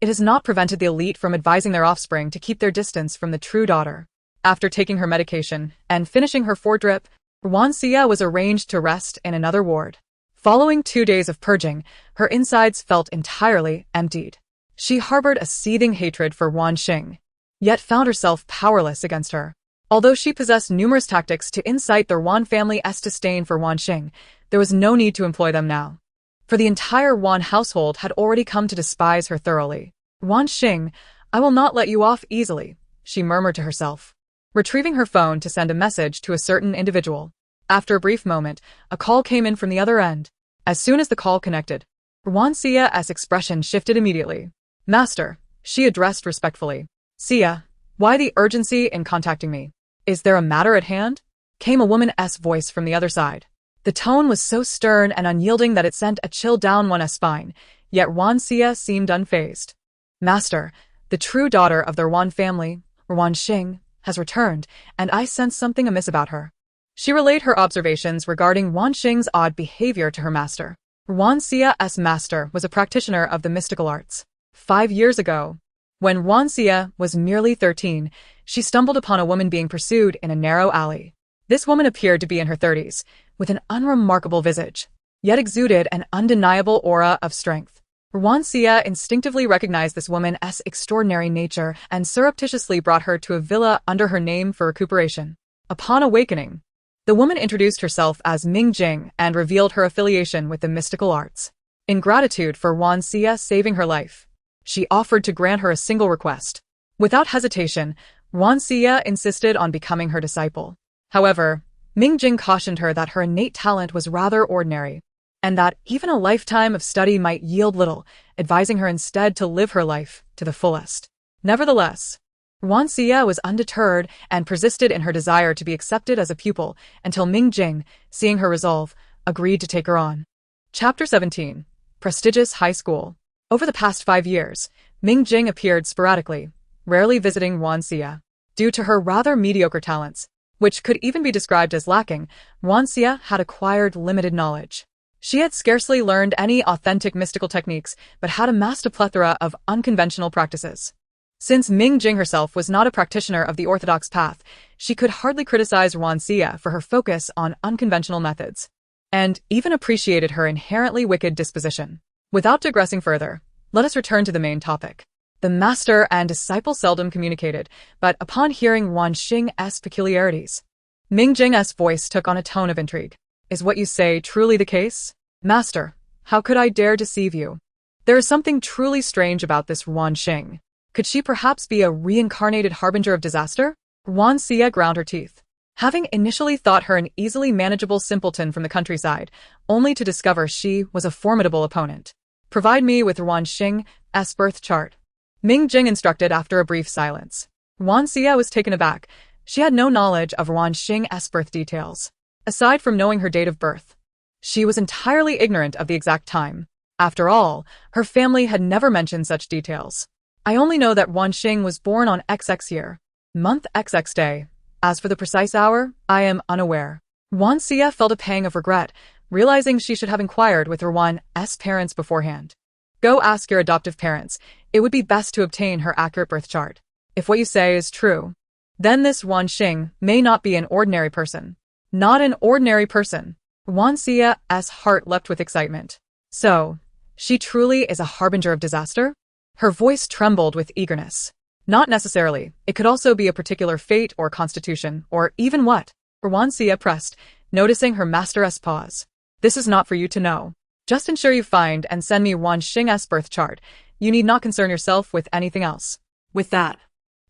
it has not prevented the elite from advising their offspring to keep their distance from the true daughter. After taking her medication and finishing her 4-drip, Ruan Xiyue was arranged to rest in another ward. Following 2 days of purging, her insides felt entirely emptied. She harbored a seething hatred for Ruan Xing, yet found herself powerless against her. Although she possessed numerous tactics to incite the Ruan family's disdain for Ruan Xing, there was no need to employ them now. For the entire Ruan household had already come to despise her thoroughly. Ruan Xing, I will not let you off easily, she murmured to herself, retrieving her phone to send a message to a certain individual. After a brief moment, a call came in from the other end. As soon as the call connected, Ruan Xia's expression shifted immediately. Master, she addressed respectfully. Xia, why the urgency in contacting me? Is there a matter at hand? Came a woman's voice from the other side. The tone was so stern and unyielding that it sent a chill down one's spine, yet Ruan Xia seemed unfazed. Master, the true daughter of the Ruan family, Ruan Xing, has returned, and I sense something amiss about her. She relayed her observations regarding Ruan Xing's odd behavior to her master. Ruan Xia's master was a practitioner of the mystical arts. 5 years ago, when Ruan Xia was merely 13, she stumbled upon a woman being pursued in a narrow alley. This woman appeared to be in her 30s, with an unremarkable visage, yet exuded an undeniable aura of strength. Ruan Xia instinctively recognized this woman's extraordinary nature and surreptitiously brought her to a villa under her name for recuperation. Upon awakening, the woman introduced herself as Ming Jing and revealed her affiliation with the mystical arts. In gratitude for Ruan Xia saving her life, she offered to grant her a single request. Without hesitation, Ruan Xia insisted on becoming her disciple. However, Ming Jing cautioned her that her innate talent was rather ordinary, and that even a lifetime of study might yield little, advising her instead to live her life to the fullest. Nevertheless, Ruan Xia was undeterred and persisted in her desire to be accepted as a pupil until Ming Jing, seeing her resolve, agreed to take her on. Chapter 17. Prestigious High School. Over the past 5 years, Ming Jing appeared sporadically, rarely visiting Ruan Xing. Due to her rather mediocre talents, which could even be described as lacking, Ruan Xing had acquired limited knowledge. She had scarcely learned any authentic mystical techniques, but had amassed a plethora of unconventional practices. Since Ming Jing herself was not a practitioner of the orthodox path, she could hardly criticize Ruan Xing for her focus on unconventional methods, and even appreciated her inherently wicked disposition. Without digressing further, let us return to the main topic. The master and disciple seldom communicated, but upon hearing Ruan Xing's peculiarities, Ming Jing's voice took on a tone of intrigue. Is what you say truly the case? Master, how could I dare deceive you? There is something truly strange about this Ruan Xing. Could she perhaps be a reincarnated harbinger of disaster? Ruan Xing ground her teeth. Having initially thought her an easily manageable simpleton from the countryside, only to discover she was a formidable opponent. Provide me with Ruan Xing's birth chart. Ming Jing instructed after a brief silence. Ruan Xing was taken aback. She had no knowledge of Ruan Xing's birth details. Aside from knowing her date of birth, she was entirely ignorant of the exact time. After all, her family had never mentioned such details. I only know that Ruan Xing was born on XX year, month XX day. As for the precise hour, I am unaware. Ruan Xing felt a pang of regret, realizing she should have inquired with Ruan's parents beforehand. Go ask your adoptive parents. It would be best to obtain her accurate birth chart. If what you say is true, then this Ruan Xing may not be an ordinary person. Not an ordinary person. Ruan Xing's heart leapt with excitement. So, she truly is a harbinger of disaster? Her voice trembled with eagerness. Not necessarily. It could also be a particular fate or constitution, or even what? Ruan Xing pressed, noticing her master's pause. This is not for you to know. Just ensure you find and send me Ruan Xing's birth chart. You need not concern yourself with anything else. With that,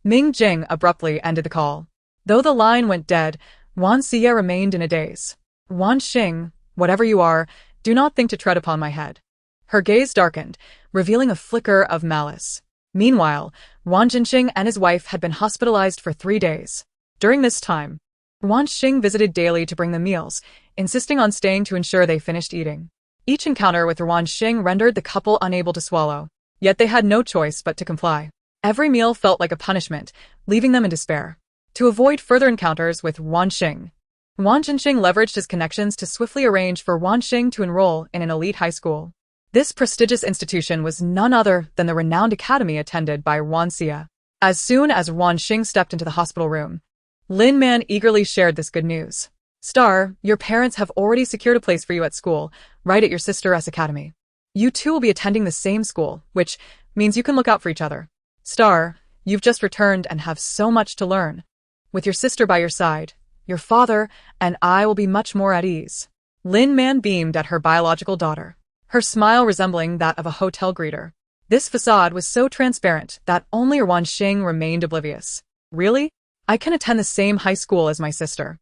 Ming Jing abruptly ended the call. Though the line went dead, Ruan Xing remained in a daze. Ruan Xing, whatever you are, do not think to tread upon my head. Her gaze darkened, revealing a flicker of malice. Meanwhile, Ruan Xing and his wife had been hospitalized for 3 days. During this time, Ruan Xing visited daily to bring them meals, insisting on staying to ensure they finished eating. Each encounter with Ruan Xing rendered the couple unable to swallow, yet they had no choice but to comply. Every meal felt like a punishment, leaving them in despair. To avoid further encounters with Ruan Xing leveraged his connections to swiftly arrange for Ruan Xing to enroll in an elite high school. This prestigious institution was none other than the renowned academy attended by Ruan Xing. As soon as Ruan Xing stepped into the hospital room, Lin Man eagerly shared this good news. Star, your parents have already secured a place for you at school, right at your sister's academy. You two will be attending the same school, which means you can look out for each other. Star, you've just returned and have so much to learn. With your sister by your side, your father and I will be much more at ease. Lin Man beamed at her biological daughter, her smile resembling that of a hotel greeter. This facade was so transparent that only Ruan Xing remained oblivious. Really? I can attend the same high school as my sister.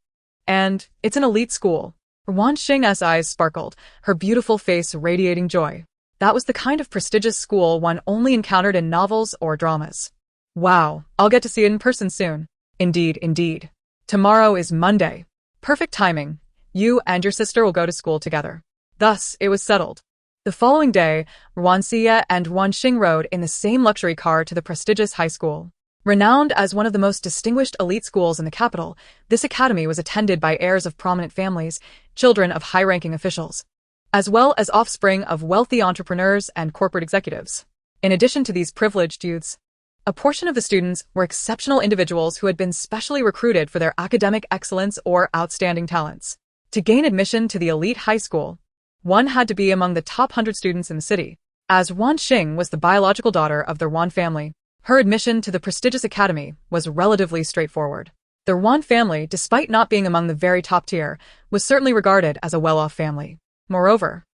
And it's an elite school. Ruan Xing's eyes sparkled, her beautiful face radiating joy. That was the kind of prestigious school one only encountered in novels or dramas. Wow, I'll get to see it in person soon. Indeed, indeed. Tomorrow is Monday. Perfect timing. You and your sister will go to school together. Thus, it was settled. The following day, Ruan Xing and Ruan Xing rode in the same luxury car to the prestigious high school. Renowned as one of the most distinguished elite schools in the capital, this academy was attended by heirs of prominent families, children of high-ranking officials, as well as offspring of wealthy entrepreneurs and corporate executives. In addition to these privileged youths, a portion of the students were exceptional individuals who had been specially recruited for their academic excellence or outstanding talents. To gain admission to the elite high school, one had to be among the top 100 students in the city. As Ruan Xing was the biological daughter of the Ruan family, her admission to the prestigious academy was relatively straightforward. The Ruan family, despite not being among the very top tier, was certainly regarded as a well-off family. Moreover,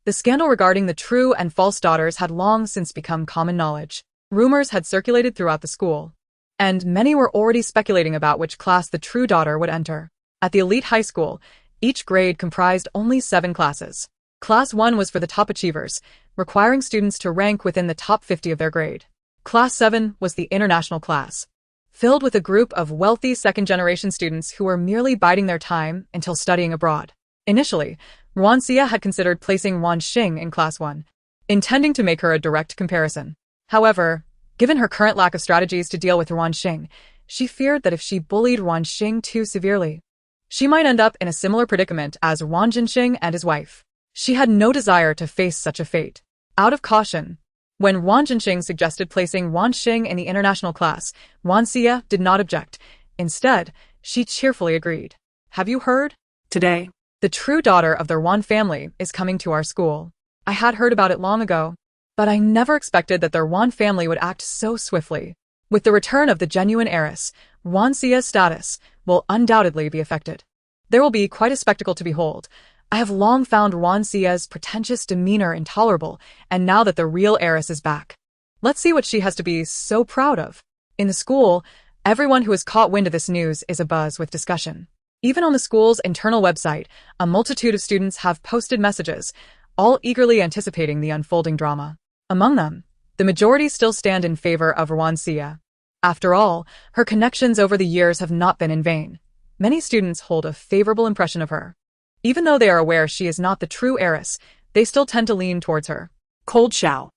the scandal regarding the true and false daughters had long since become common knowledge. Rumors had circulated throughout the school, and many were already speculating about which class the true daughter would enter. At the elite high school, each grade comprised only 7 classes. Class 1 was for the top achievers, requiring students to rank within the top 50 of their grade. Class 7 was the international class, filled with a group of wealthy second-generation students who were merely biding their time until studying abroad. Initially, Ruan Xing had considered placing Ruan Xing in Class 1. intending to make her a direct comparison. However, given her current lack of strategies to deal with Ruan Xing, she feared that if she bullied Ruan Xing too severely, she might end up in a similar predicament as Ruan Xing and his wife. She had no desire to face such a fate. Out of caution, when Ruan Xing suggested placing Ruan Xing in the international class, Xiyue did not object. Instead, she cheerfully agreed. Have you heard? Today, The true daughter of the Ruan family is coming to our school. I had heard about it long ago, but I never expected that the Ruan family would act so swiftly. With the return of the genuine heiress, Ruan Xia's status will undoubtedly be affected. There will be quite a spectacle to behold. I have long found Ruan Xia's pretentious demeanor intolerable, and now that the real heiress is back, let's see what she has to be so proud of. In the school, everyone who has caught wind of this news is abuzz with discussion. Even on the school's internal website, a multitude of students have posted messages, all eagerly anticipating the unfolding drama. Among them, the majority still stand in favor of Ruan Xing. After all, her connections over the years have not been in vain. Many students hold a favorable impression of her. Even though they are aware she is not the true heiress, they still tend to lean towards her. cold shower.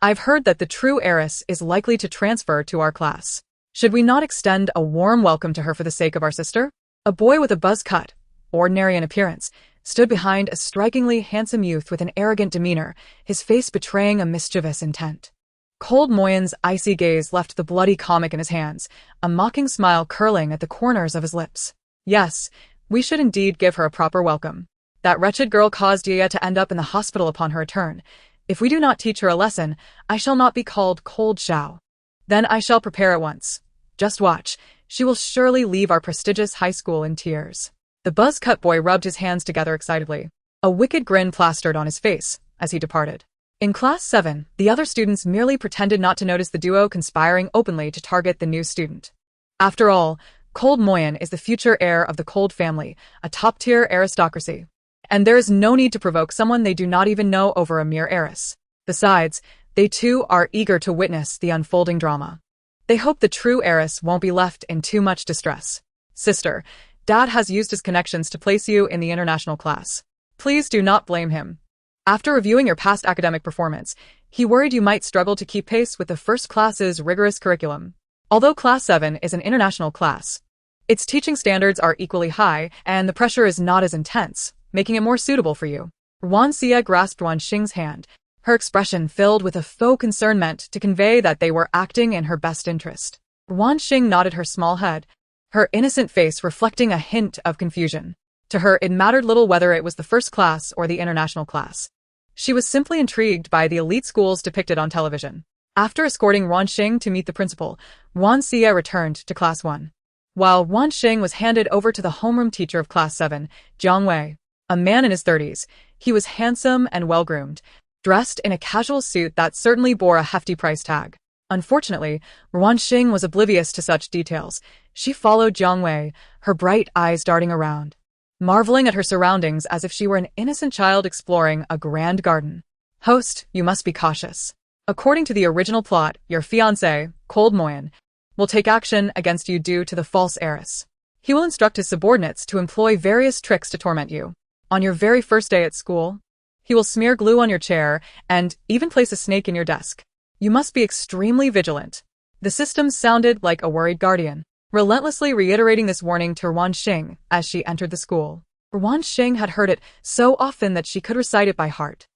I've heard that the true heiress is likely to transfer to our class. Should we not extend a warm welcome to her for the sake of our sister? A boy with a buzz cut, ordinary in appearance, stood behind a strikingly handsome youth with an arrogant demeanor, his face betraying a mischievous intent. Cold Moyen's icy gaze left the bloody comic in his hands, a mocking smile curling at the corners of his lips. Yes, we should indeed give her a proper welcome. That wretched girl caused Xiyue to end up in the hospital upon her return. If we do not teach her a lesson, I shall not be called Cold Xiao. Then I shall prepare at once. Just watch. She will surely leave our prestigious high school in tears. The buzz-cut boy rubbed his hands together excitedly. A wicked grin plastered on his face as he departed. In Class 7, the other students merely pretended not to notice the duo conspiring openly to target the new student. After all, Cold Moyen is the future heir of the Cold family, a top-tier aristocracy. And there is no need to provoke someone they do not even know over a mere heiress. Besides, they too are eager to witness the unfolding drama. They hope the true heiress won't be left in too much distress. Sister, Dad has used his connections to place you in the international class. Please do not blame him. After reviewing your past academic performance, he worried you might struggle to keep pace with the first class's rigorous curriculum. Although Class 7 is an international class, its teaching standards are equally high, and the pressure is not as intense, making it more suitable for you. Ruan Xing grasped Ruan Xing's hand, her expression filled with a faux concern meant to convey that they were acting in her best interest. Ruan Xing nodded her small head, her innocent face reflecting a hint of confusion. To her, it mattered little whether it was the first class or the international class. She was simply intrigued by the elite schools depicted on television. After escorting Ruan Xing to meet the principal, Ruan Xing returned to Class 1. While Ruan Xing was handed over to the homeroom teacher of Class 7, Xiyue, a man in his 30s, he was handsome and well-groomed, dressed in a casual suit that certainly bore a hefty price tag. Unfortunately, Ruan Xing was oblivious to such details. She followed Xiyue, her bright eyes darting around, marveling at her surroundings as if she were an innocent child exploring a grand garden. Host, you must be cautious. According to the original plot, your fiancé, Cold Moyen, will take action against you due to the false heiress. He will instruct his subordinates to employ various tricks to torment you. On your very first day at school, he will smear glue on your chair and even place a snake in your desk. You must be extremely vigilant. The system sounded like a worried guardian, relentlessly reiterating this warning to Ruan Xing as she entered the school. Ruan Xing had heard it so often that she could recite it by heart.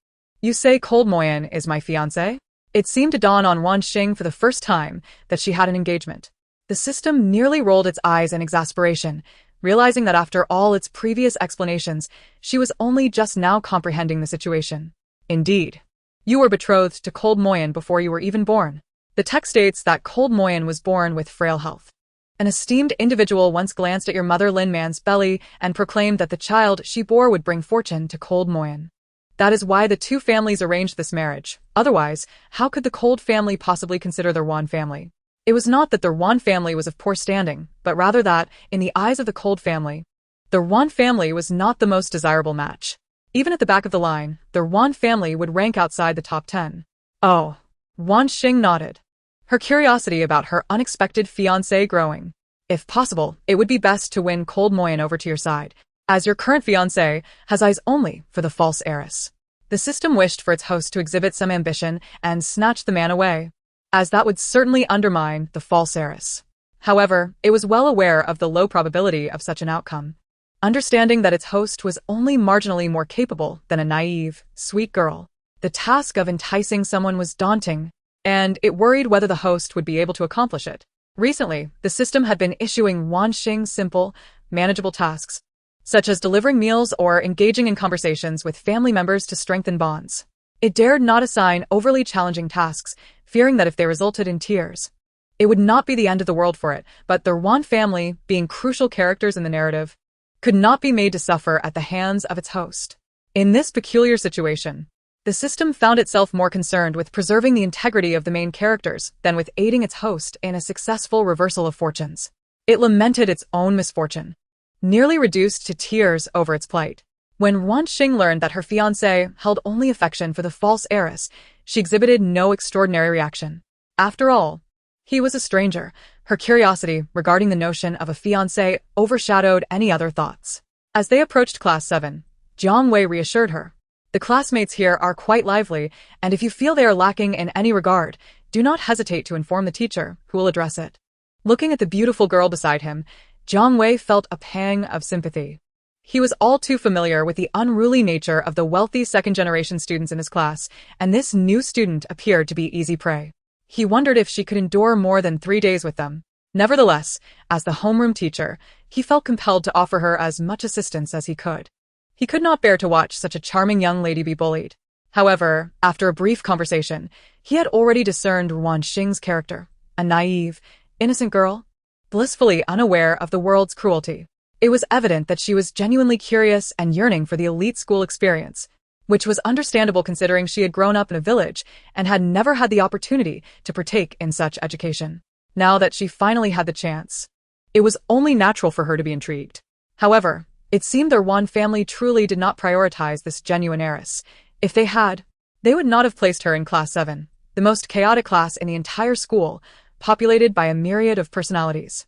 You say Cold Moyen is my fiancé? It seemed to dawn on Ruan Xing for the first time that she had an engagement. The system nearly rolled its eyes in exasperation, realizing that after all its previous explanations, she was only just now comprehending the situation. Indeed, you were betrothed to Cold Moyen before you were even born. The text states that Cold Moyen was born with frail health. An esteemed individual once glanced at your mother Lin Man's belly and proclaimed that the child she bore would bring fortune to Cold Moyen. That is why the two families arranged this marriage. Otherwise, how could the Cold family possibly consider the Ruan family? It was not that the Ruan family was of poor standing, but rather that, in the eyes of the Cold family, the Ruan family was not the most desirable match. Even at the back of the line, the Ruan family would rank outside the top 10. Oh, Ruan Xing nodded, her curiosity about her unexpected fiancé growing. If possible, it would be best to win Cold Moyen over to your side, as your current fiancé has eyes only for the false heiress. The system wished for its host to exhibit some ambition and snatch the man away, as that would certainly undermine the false heiress. However, it was well aware of the low probability of such an outcome. Understanding that its host was only marginally more capable than a naive, sweet girl, the task of enticing someone was daunting, and it worried whether the host would be able to accomplish it. Recently, the system had been issuing Ruan Xing simple, manageable tasks, such as delivering meals or engaging in conversations with family members to strengthen bonds. It dared not assign overly challenging tasks, fearing that if they resulted in tears, it would not be the end of the world for it, but the Ruan family, being crucial characters in the narrative, could not be made to suffer at the hands of its host. In this peculiar situation, the system found itself more concerned with preserving the integrity of the main characters than with aiding its host in a successful reversal of fortunes. It lamented its own misfortune, nearly reduced to tears over its plight. When Ruan Xing learned that her fiancé held only affection for the false heiress, she exhibited no extraordinary reaction. After all, he was a stranger. Her curiosity regarding the notion of a fiancé overshadowed any other thoughts. As they approached Class 7, Xiyue reassured her. The classmates here are quite lively, and if you feel they are lacking in any regard, do not hesitate to inform the teacher, who will address it. Looking at the beautiful girl beside him, Xiyue felt a pang of sympathy. He was all too familiar with the unruly nature of the wealthy second-generation students in his class, and this new student appeared to be easy prey. He wondered if she could endure more than 3 days with them. Nevertheless, as the homeroom teacher, he felt compelled to offer her as much assistance as he could. He could not bear to watch such a charming young lady be bullied. However, after a brief conversation, he had already discerned Ruan Xing's character, a naive, innocent girl, blissfully unaware of the world's cruelty. It was evident that she was genuinely curious and yearning for the elite school experience, which was understandable considering she had grown up in a village and had never had the opportunity to partake in such education. Now that she finally had the chance, it was only natural for her to be intrigued. However, it seemed the Ruan family truly did not prioritize this genuine heiress. If they had, they would not have placed her in Class 7, the most chaotic class in the entire school, populated by a myriad of personalities.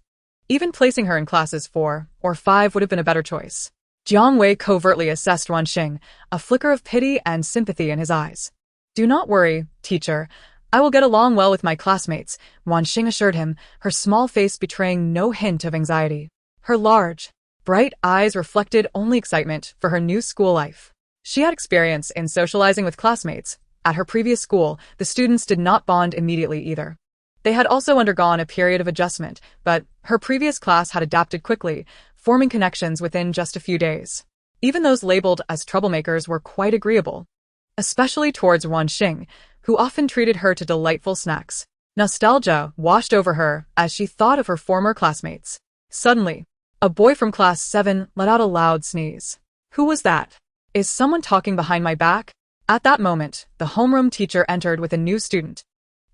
Even placing her in Classes 4 or 5 would have been a better choice. Xiyue covertly assessed Ruan Xing, a flicker of pity and sympathy in his eyes. "Do not worry, teacher. I will get along well with my classmates," Ruan Xing assured him, her small face betraying no hint of anxiety. Her large, bright eyes reflected only excitement for her new school life. She had experience in socializing with classmates. At her previous school, the students did not bond immediately either. They had also undergone a period of adjustment, but her previous class had adapted quickly, forming connections within just a few days. Even those labeled as troublemakers were quite agreeable, especially towards Ruan Xing, who often treated her to delightful snacks. Nostalgia washed over her as she thought of her former classmates. Suddenly, a boy from Class 7 let out a loud sneeze. "Who was that? Is someone talking behind my back?" At that moment, the homeroom teacher entered with a new student.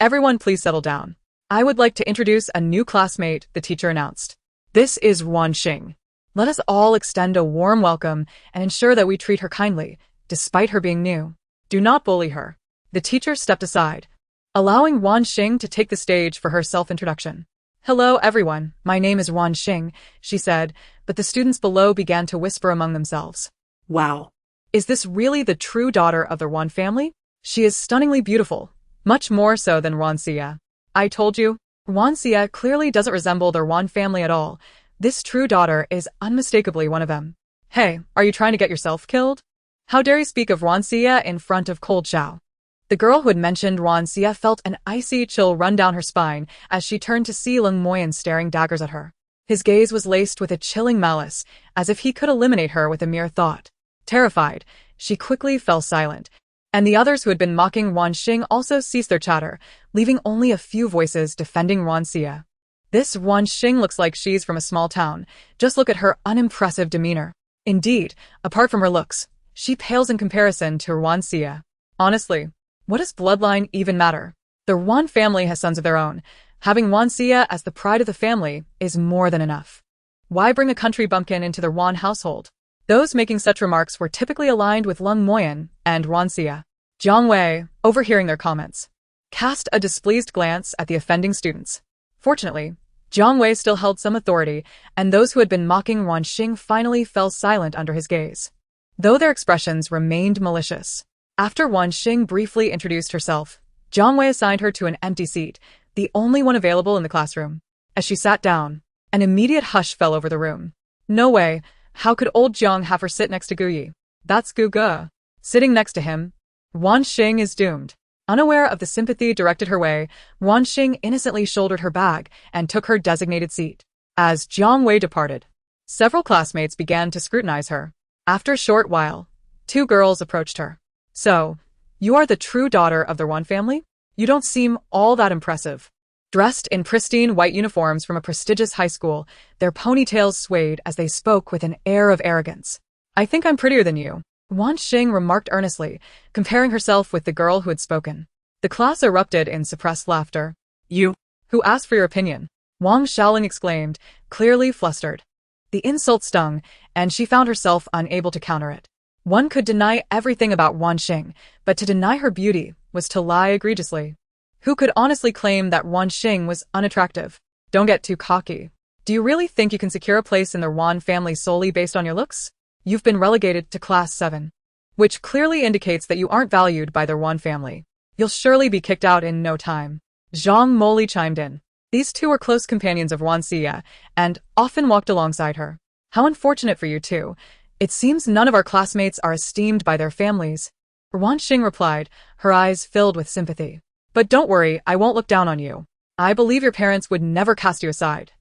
"Everyone please settle down. I would like to introduce a new classmate," the teacher announced. "This is Ruan Xing. Let us all extend a warm welcome and ensure that we treat her kindly, despite her being new. Do not bully her." The teacher stepped aside, allowing Ruan Xing to take the stage for her self-introduction. "Hello everyone, my name is Ruan Xing," she said, but the students below began to whisper among themselves. Wow. Is this really the true daughter of the Ruan family? She is stunningly beautiful, much more so than Ruan Xie. I told you, Ruan Xie clearly doesn't resemble the Ruan family at all. This true daughter is unmistakably one of them. Hey, are you trying to get yourself killed? How dare you speak of Ruan Xie in front of Cold Xiao? The girl who had mentioned Ruan Xie felt an icy chill run down her spine as she turned to see Leng Moyan staring daggers at her. His gaze was laced with a chilling malice, as if he could eliminate her with a mere thought. Terrified, she quickly fell silent, and the others who had been mocking Ruan Xing also ceased their chatter, leaving only a few voices defending Ruan Xie. This Ruan Xing looks like she's from a small town. Just look at her unimpressive demeanor. Indeed, apart from her looks, she pales in comparison to Ruan Xie. Honestly, what does bloodline even matter? The Ruan family has sons of their own. Having Ruan Xie as the pride of the family is more than enough. Why bring a country bumpkin into the Ruan household? Those making such remarks were typically aligned with Leng Moyan and Ruan Xie. Xiyue, overhearing their comments, cast a displeased glance at the offending students. Fortunately, Xiyue still held some authority, and those who had been mocking Ruan Xing finally fell silent under his gaze. Though their expressions remained malicious, After Ruan Xing briefly introduced herself, Jiang Wei assigned her to an empty seat, the only one available in the classroom. As she sat down, an immediate hush fell over the room. No way, how could old Jiang have her sit next to Guyi? That's Guga. Sitting next to him, Ruan Xing is doomed. Unaware of the sympathy directed her way, Ruan Xing innocently shouldered her bag and took her designated seat. As Jiang Wei departed, several classmates began to scrutinize her. After a short while, two girls approached her. So, you are the true daughter of the Ruan family? You don't seem all that impressive. Dressed in pristine white uniforms from a prestigious high school, their ponytails swayed as they spoke with an air of arrogance. I think I'm prettier than you, Ruan Xing remarked earnestly, comparing herself with the girl who had spoken. The class erupted in suppressed laughter. You? Who asked for your opinion? Wang Xiaoling exclaimed, clearly flustered. The insult stung, and she found herself unable to counter it. One could deny everything about Ruan Xing, but to deny her beauty was to lie egregiously. Who could honestly claim that Ruan Xing was unattractive? Don't get too cocky. Do you really think you can secure a place in the Ruan family solely based on your looks? You've been relegated to class 7. Which clearly indicates that you aren't valued by the Ruan family. You'll surely be kicked out in no time. Zhang Moli chimed in. These two were close companions of Ruan Xie, and often walked alongside her. How unfortunate for you two. It seems none of our classmates are esteemed by their families. Ruan Xing replied, her eyes filled with sympathy. But don't worry, I won't look down on you. I believe your parents would never cast you aside.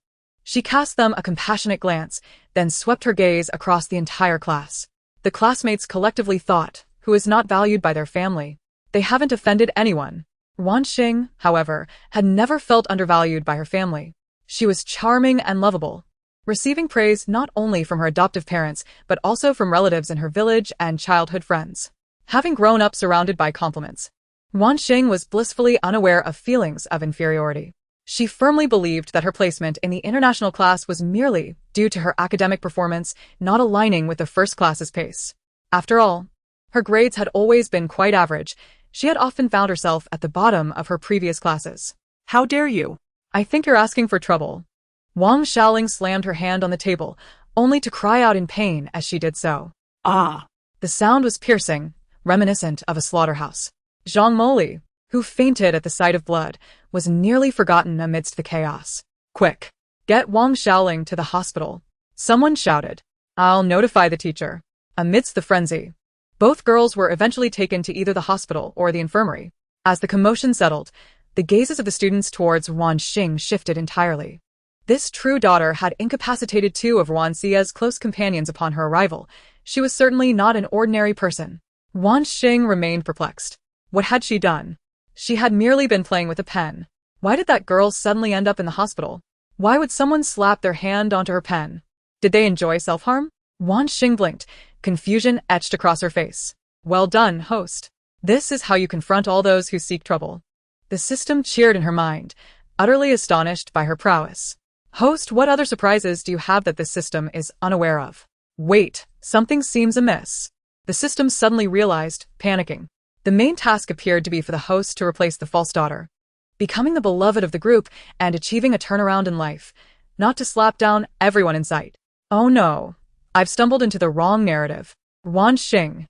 She cast them a compassionate glance, then swept her gaze across the entire class. The classmates collectively thought, who is not valued by their family? They haven't offended anyone. Ruan Xing, however, had never felt undervalued by her family. She was charming and lovable, receiving praise not only from her adoptive parents, but also from relatives in her village and childhood friends. Having grown up surrounded by compliments, Ruan Xing was blissfully unaware of feelings of inferiority. She firmly believed that her placement in the international class was merely due to her academic performance not aligning with the first class's pace. After all, her grades had always been quite average. She had often found herself at the bottom of her previous classes. How dare you? I think you're asking for trouble. Wang Xiaoling slammed her hand on the table, only to cry out in pain as she did so. Ah! The sound was piercing, reminiscent of a slaughterhouse. Zhang Moli, who fainted at the sight of blood, was nearly forgotten amidst the chaos. Quick! Get Wang Xiaoling to the hospital. Someone shouted. I'll notify the teacher. Amidst the frenzy, both girls were eventually taken to either the hospital or the infirmary. As the commotion settled, the gazes of the students towards Ruan Xing shifted entirely. This true daughter had incapacitated two of Ruan Xie's close companions upon her arrival. She was certainly not an ordinary person. Ruan Xing remained perplexed. What had she done? She had merely been playing with a pen. Why did that girl suddenly end up in the hospital? Why would someone slap their hand onto her pen? Did they enjoy self-harm? Ruan Xing blinked, confusion etched across her face. Well done, host. This is how you confront all those who seek trouble. The system cheered in her mind, utterly astonished by her prowess. Host, what other surprises do you have that this system is unaware of? Wait, something seems amiss. The system suddenly realized, panicking. The main task appeared to be for the host to replace the false daughter, becoming the beloved of the group and achieving a turnaround in life, not to slap down everyone in sight. Oh no, I've stumbled into the wrong narrative. Ruan Xing,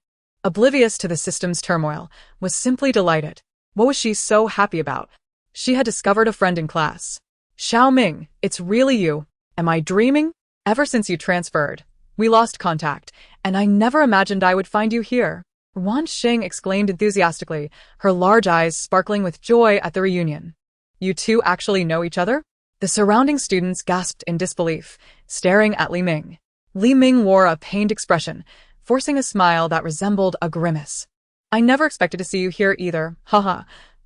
oblivious to the system's turmoil, was simply delighted. What was she so happy about? She had discovered a friend in class. Xiao Ming, it's really you. Am I dreaming? Ever since you transferred, we lost contact, and I never imagined I would find you here. Ruan Xing exclaimed enthusiastically, her large eyes sparkling with joy at the reunion. You two actually know each other? The surrounding students gasped in disbelief, staring at Li Ming. Li Ming wore a pained expression, forcing a smile that resembled a grimace. I never expected to see you here either, haha.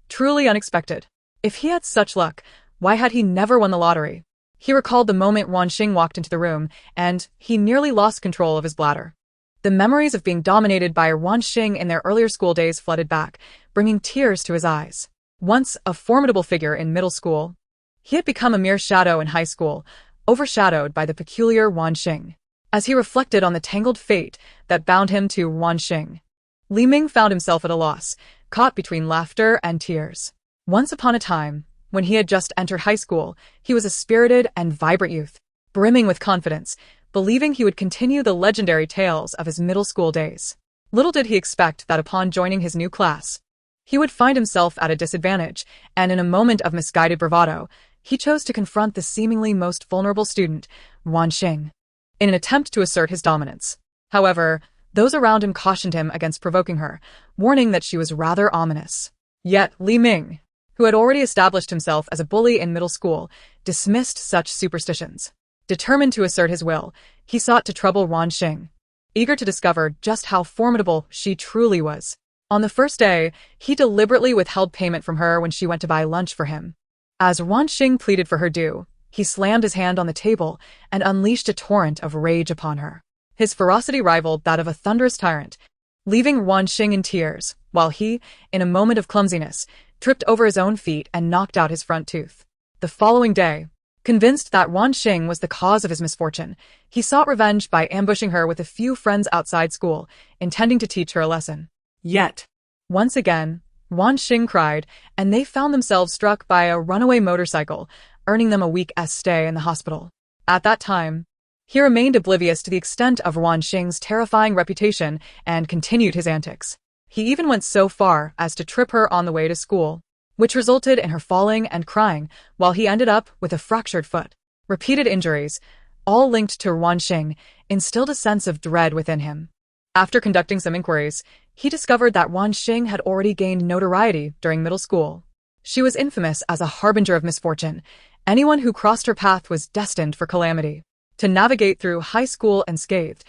Truly unexpected. If he had such luck, why had he never won the lottery? He recalled the moment Ruan Xing walked into the room, and he nearly lost control of his bladder. The memories of being dominated by Ruan Xing in their earlier school days flooded back, bringing tears to his eyes. Once a formidable figure in middle school, he had become a mere shadow in high school, overshadowed by the peculiar Ruan Xing. As he reflected on the tangled fate that bound him to Ruan Xing, Li Ming found himself at a loss, caught between laughter and tears. Once upon a time, when he had just entered high school, he was a spirited and vibrant youth, brimming with confidence, believing he would continue the legendary tales of his middle school days. Little did he expect that upon joining his new class, he would find himself at a disadvantage, and in a moment of misguided bravado, he chose to confront the seemingly most vulnerable student, Ruan Xing, in an attempt to assert his dominance. However, those around him cautioned him against provoking her, warning that she was rather ominous. Yet Li Ming, who had already established himself as a bully in middle school, dismissed such superstitions. Determined to assert his will, he sought to trouble Ruan Xing, eager to discover just how formidable she truly was. On the first day, he deliberately withheld payment from her when she went to buy lunch for him. As Ruan Xing pleaded for her due, he slammed his hand on the table and unleashed a torrent of rage upon her. His ferocity rivaled that of a thunderous tyrant, leaving Ruan Xing in tears, while he, in a moment of clumsiness, tripped over his own feet and knocked out his front tooth. The following day, convinced that Ruan Xing was the cause of his misfortune, he sought revenge by ambushing her with a few friends outside school, intending to teach her a lesson. Yet, once again, Ruan Xing cried, and they found themselves struck by a runaway motorcycle, earning them a week's stay in the hospital. At that time, he remained oblivious to the extent of Ruan Xing's terrifying reputation and continued his antics. He even went so far as to trip her on the way to school, which resulted in her falling and crying, while he ended up with a fractured foot. Repeated injuries, all linked to Ruan Xing, instilled a sense of dread within him. After conducting some inquiries, he discovered that Ruan Xing had already gained notoriety during middle school. She was infamous as a harbinger of misfortune. Anyone who crossed her path was destined for calamity. To navigate through high school unscathed,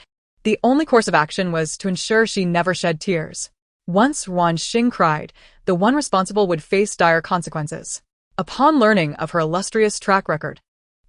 the only course of action was to ensure she never shed tears. Once Ruan Xing cried, the one responsible would face dire consequences. Upon learning of her illustrious track record,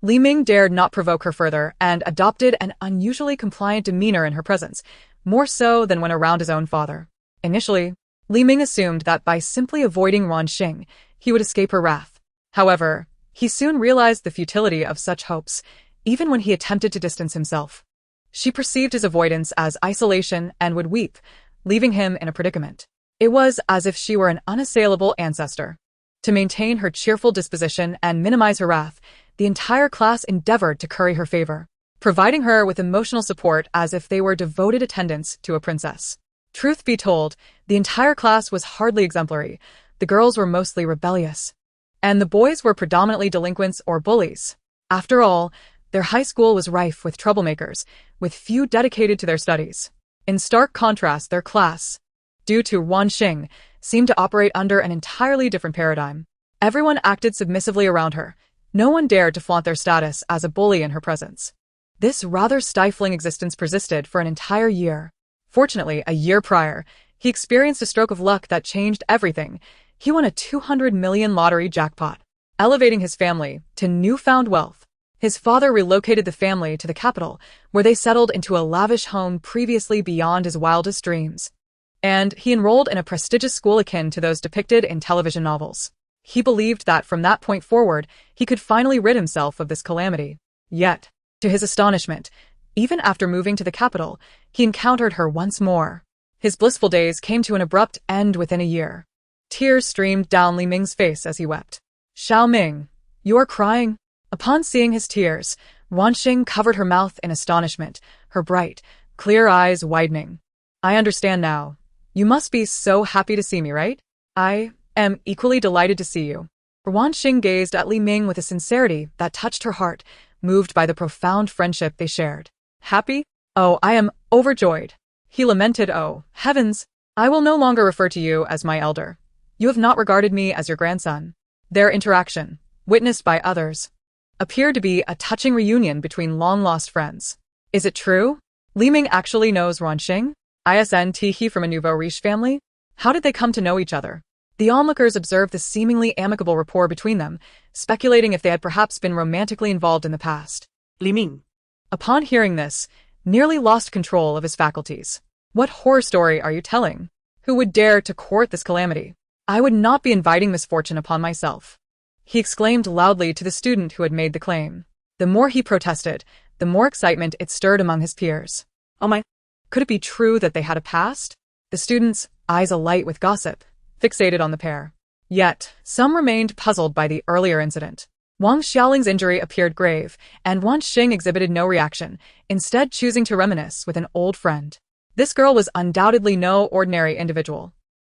Li Ming dared not provoke her further and adopted an unusually compliant demeanor in her presence, more so than when around his own father. Initially, Li Ming assumed that by simply avoiding Ruan Xing, he would escape her wrath. However, he soon realized the futility of such hopes, even when he attempted to distance himself. She perceived his avoidance as isolation and would weep, leaving him in a predicament. It was as if she were an unassailable ancestor. To maintain her cheerful disposition and minimize her wrath, the entire class endeavored to curry her favor, providing her with emotional support as if they were devoted attendants to a princess. Truth be told, the entire class was hardly exemplary. The girls were mostly rebellious, and the boys were predominantly delinquents or bullies. After all, their high school was rife with troublemakers, with few dedicated to their studies. In stark contrast, their class, due to Ruan Xing, seemed to operate under an entirely different paradigm. Everyone acted submissively around her. No one dared to flaunt their status as a bully in her presence. This rather stifling existence persisted for an entire year. Fortunately, a year prior, he experienced a stroke of luck that changed everything. He won a 200 million lottery jackpot, elevating his family to newfound wealth. His father relocated the family to the capital, where they settled into a lavish home previously beyond his wildest dreams. And he enrolled in a prestigious school akin to those depicted in television novels. He believed that from that point forward, he could finally rid himself of this calamity. Yet, to his astonishment, even after moving to the capital, he encountered her once more. His blissful days came to an abrupt end within a year. Tears streamed down Li Ming's face as he wept. "Xiao Ming, you are crying?" Upon seeing his tears, Ruan Xing covered her mouth in astonishment, her bright, clear eyes widening. "I understand now. You must be so happy to see me, right?" "I am equally delighted to see you." Ruan Xing gazed at Li Ming with a sincerity that touched her heart, moved by the profound friendship they shared. "Happy? Oh, I am overjoyed." He lamented, "Oh, heavens! I will no longer refer to you as my elder. You have not regarded me as your grandson." Their interaction, witnessed by others, appeared to be a touching reunion between long-lost friends. Is it true? Li Ming actually knows Ruan Xing? Isn't he from a nouveau riche family? How did they come to know each other? The onlookers observed the seemingly amicable rapport between them, speculating if they had perhaps been romantically involved in the past. Li Ming, Upon hearing this, nearly lost control of his faculties. What horror story are you telling? Who would dare to court this calamity? I would not be inviting misfortune upon myself, he exclaimed loudly to the student who had made the claim. The more he protested, the more excitement it stirred among his peers. oh my, Could it be true that they had a past? The students, eyes alight with gossip, fixated on the pair. Yet, some remained puzzled by the earlier incident. Wang Xiaoling's injury appeared grave, and Ruan Xing exhibited no reaction, instead choosing to reminisce with an old friend. This girl was undoubtedly no ordinary individual.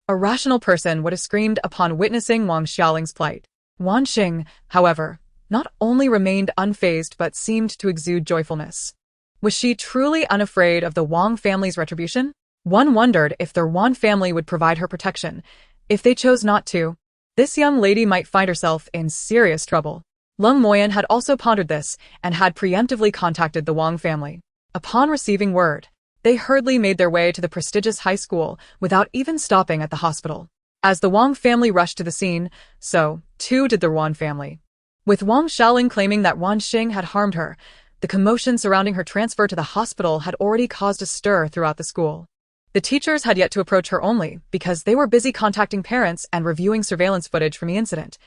A rational person would have screamed upon witnessing Wang Xiaoling's plight. Ruan Xing, however, not only remained unfazed but seemed to exude joyfulness. Was she truly unafraid of the Wang family's retribution? One wondered if the Ruan family would provide her protection. If they chose not to, this young lady might find herself in serious trouble. Leng Moyan had also pondered this and had preemptively contacted the Wang family. Upon receiving word, they hurriedly made their way to the prestigious high school without even stopping at the hospital. As the Wang family rushed to the scene, so, too, did the Ruan family. With Wang Xiaoling claiming that Ruan Xing had harmed her, the commotion surrounding her transfer to the hospital had already caused a stir throughout the school. The teachers had yet to approach her only because they were busy contacting parents and reviewing surveillance footage from the incident.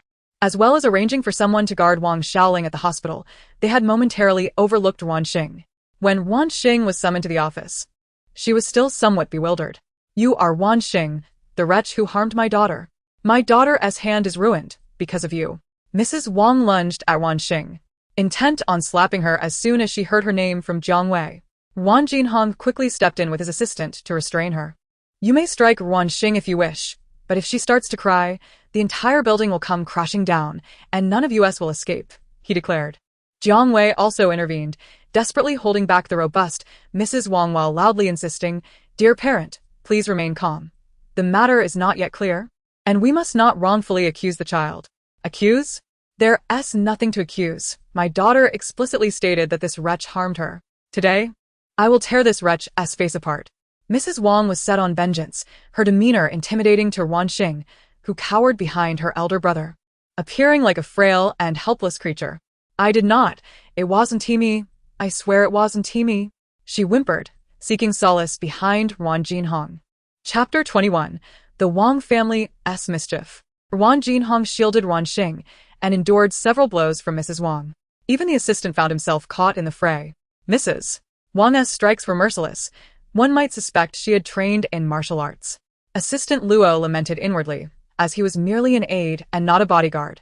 As well as arranging for someone to guard Wang Xiaoling at the hospital, they had momentarily overlooked Ruan Xing. When Ruan Xing was summoned to the office, she was still somewhat bewildered. "You are Ruan Xing, the wretch who harmed my daughter. My daughter's hand is ruined because of you." Mrs. Wang lunged at Ruan Xing, intent on slapping her as soon as she heard her name from Jiangwei. Ruan Jinhong quickly stepped in with his assistant to restrain her. "You may strike Ruan Xing if you wish, but if she starts to cry, the entire building will come crashing down, and none of us will escape," he declared. Jiang Wei also intervened, desperately holding back the robust Mrs. Wang while loudly insisting, "Dear parent, please remain calm. The matter is not yet clear, and we must not wrongfully accuse the child." "Accuse? There's nothing to accuse. My daughter explicitly stated that this wretch harmed her. Today, I will tear this wretch's face apart." Mrs. Wang was set on vengeance, her demeanor intimidating to Ruan Xing, who cowered behind her elder brother, appearing like a frail and helpless creature. "I did not. It wasn't me. I swear it wasn't me," she whimpered, seeking solace behind Ruan Jinhong. Chapter 21. The Wang Family's Mischief. Ruan Jinhong shielded Ruan Xing and endured several blows from Mrs. Wang. Even the assistant found himself caught in the fray. Mrs. Wang's strikes were merciless. One might suspect she had trained in martial arts. Assistant Luo lamented inwardly, as he was merely an aide and not a bodyguard.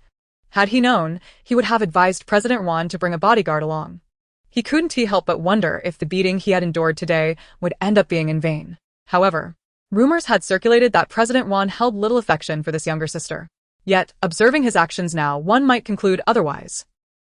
Had he known, he would have advised President Ruan to bring a bodyguard along. He couldn't help but wonder if the beating he had endured today would end up being in vain. However, rumors had circulated that President Ruan held little affection for this younger sister. Yet, observing his actions now, one might conclude otherwise.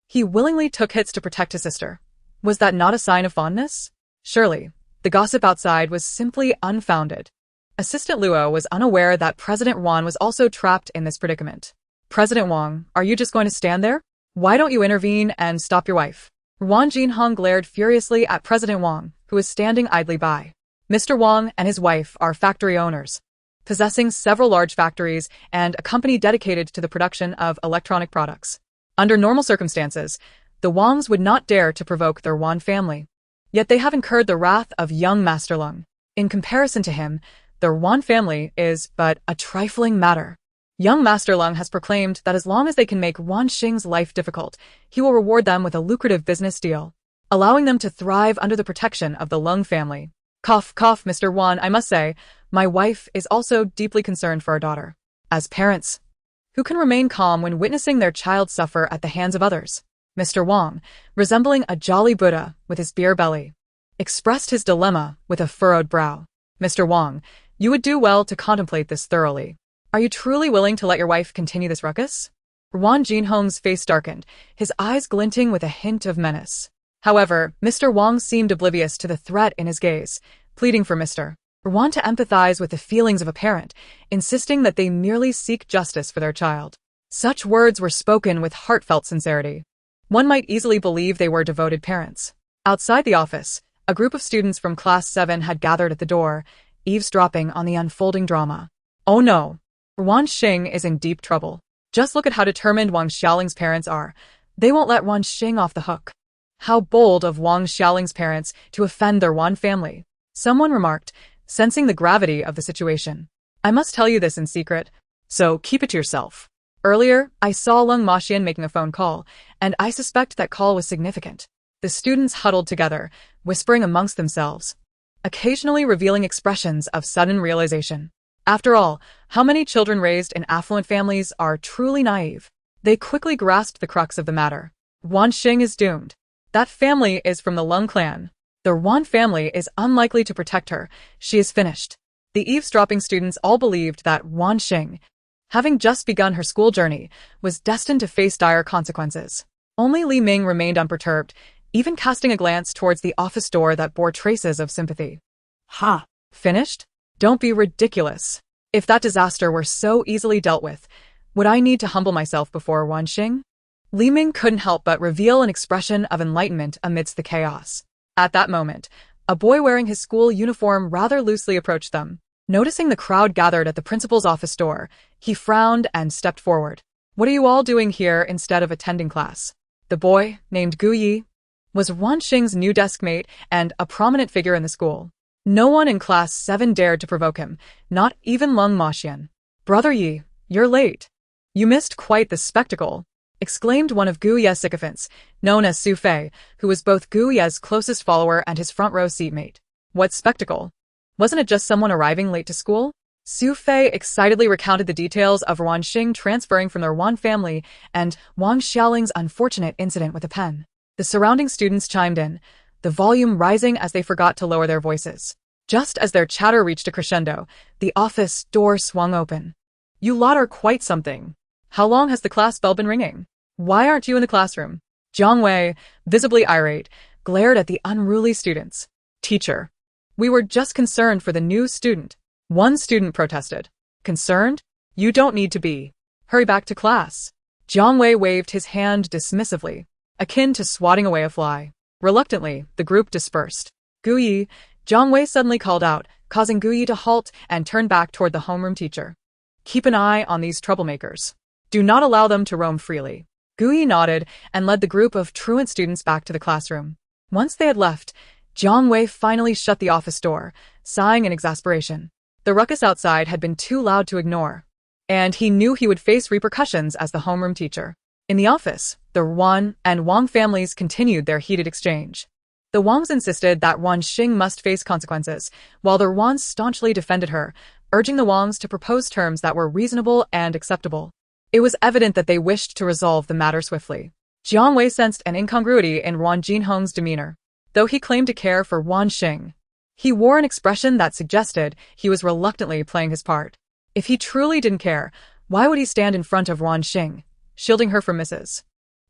He willingly took hits to protect his sister. Was that not a sign of fondness? Surely, the gossip outside was simply unfounded. Assistant Luo was unaware that President Ruan was also trapped in this predicament. "President Wang, are you just going to stand there? Why don't you intervene and stop your wife?" Ruan Jinhong glared furiously at President Wang, who was standing idly by. Mr. Wang and his wife are factory owners, possessing several large factories and a company dedicated to the production of electronic products. Under normal circumstances, the Wangs would not dare to provoke their Ruan family. Yet they have incurred the wrath of young Master Leng. In comparison to him, the Ruan family is but a trifling matter. Young Master Leng has proclaimed that as long as they can make Ruan Xing's life difficult, he will reward them with a lucrative business deal, allowing them to thrive under the protection of the Leng family. Cough, cough, Mr. Ruan, I must say, my wife is also deeply concerned for our daughter. As parents, who can remain calm when witnessing their child suffer at the hands of others? Mr. Wang, resembling a jolly Buddha with his beer belly, expressed his dilemma with a furrowed brow. "Mr. Wang, you would do well to contemplate this thoroughly. Are you truly willing to let your wife continue this ruckus?" Ruan Jinhong's face darkened, his eyes glinting with a hint of menace. However, Mr. Wang seemed oblivious to the threat in his gaze, pleading for Mr. Ruan to empathize with the feelings of a parent, insisting that they merely seek justice for their child. Such words were spoken with heartfelt sincerity. One might easily believe they were devoted parents. Outside the office, a group of students from Class 7 had gathered at the door, eavesdropping on the unfolding drama. Oh no! Ruan Xing is in deep trouble. Just look at how determined Wang Xiaoling's parents are. They won't let Ruan Xing off the hook. How bold of Wang Xiaoling's parents to offend their Ruan family. Someone remarked, sensing the gravity of the situation. "I must tell you this in secret, so keep it to yourself. Earlier, I saw Leng Maxian making a phone call, and I suspect that call was significant." The students huddled together, whispering amongst themselves, occasionally revealing expressions of sudden realization. After all, how many children raised in affluent families are truly naive? They quickly grasped the crux of the matter. Ruan Xing is doomed. That family is from the Leng clan. The Ruan family is unlikely to protect her. She is finished. The eavesdropping students all believed that Ruan Xing, having just begun her school journey, was destined to face dire consequences. Only Li Ming remained unperturbed, even casting a glance towards the office door that bore traces of sympathy. Ha! Finished? Don't be ridiculous. If that disaster were so easily dealt with, would I need to humble myself before Ruan Xing? Li Ming couldn't help but reveal an expression of enlightenment amidst the chaos. At that moment, a boy wearing his school uniform rather loosely approached them. Noticing the crowd gathered at the principal's office door, he frowned and stepped forward. What are you all doing here instead of attending class? The boy, named Xiyue, was Ruan Xing's new deskmate and a prominent figure in the school. No one in class 7 dared to provoke him, not even Lung Maxian. Brother Yi, you're late. You missed quite the spectacle, exclaimed one of Xiyue's sycophants, known as Su Fei, who was both Xiyue's closest follower and his front-row seatmate. What spectacle? Wasn't it just someone arriving late to school? Su Fei excitedly recounted the details of Ruan Xing transferring from their Ruan family and Wang Xiaoling's unfortunate incident with a pen. The surrounding students chimed in, the volume rising as they forgot to lower their voices. Just as their chatter reached a crescendo, the office door swung open. You lot are quite something. How long has the class bell been ringing? Why aren't you in the classroom? Jiang Wei, visibly irate, glared at the unruly students. Teacher, we were just concerned for the new student. One student protested. Concerned? You don't need to be. Hurry back to class. Jiang Wei waved his hand dismissively, akin to swatting away a fly. Reluctantly, the group dispersed. Xiyue, Jiang Wei suddenly called out, causing Xiyue to halt and turn back toward the homeroom teacher. Keep an eye on these troublemakers. Do not allow them to roam freely. Xiyue nodded and led the group of truant students back to the classroom. Once they had left, Jiang Wei finally shut the office door, sighing in exasperation. The ruckus outside had been too loud to ignore, and he knew he would face repercussions as the homeroom teacher. In the office, the Ruan and Wang families continued their heated exchange. The Wangs insisted that Ruan Xing must face consequences, while the Ruans staunchly defended her, urging the Wangs to propose terms that were reasonable and acceptable. It was evident that they wished to resolve the matter swiftly. Jiang Wei sensed an incongruity in Ruan Jinhong's demeanor. Though he claimed to care for Ruan Xing, he wore an expression that suggested he was reluctantly playing his part. If he truly didn't care, why would he stand in front of Ruan Xing, shielding her from Mrs.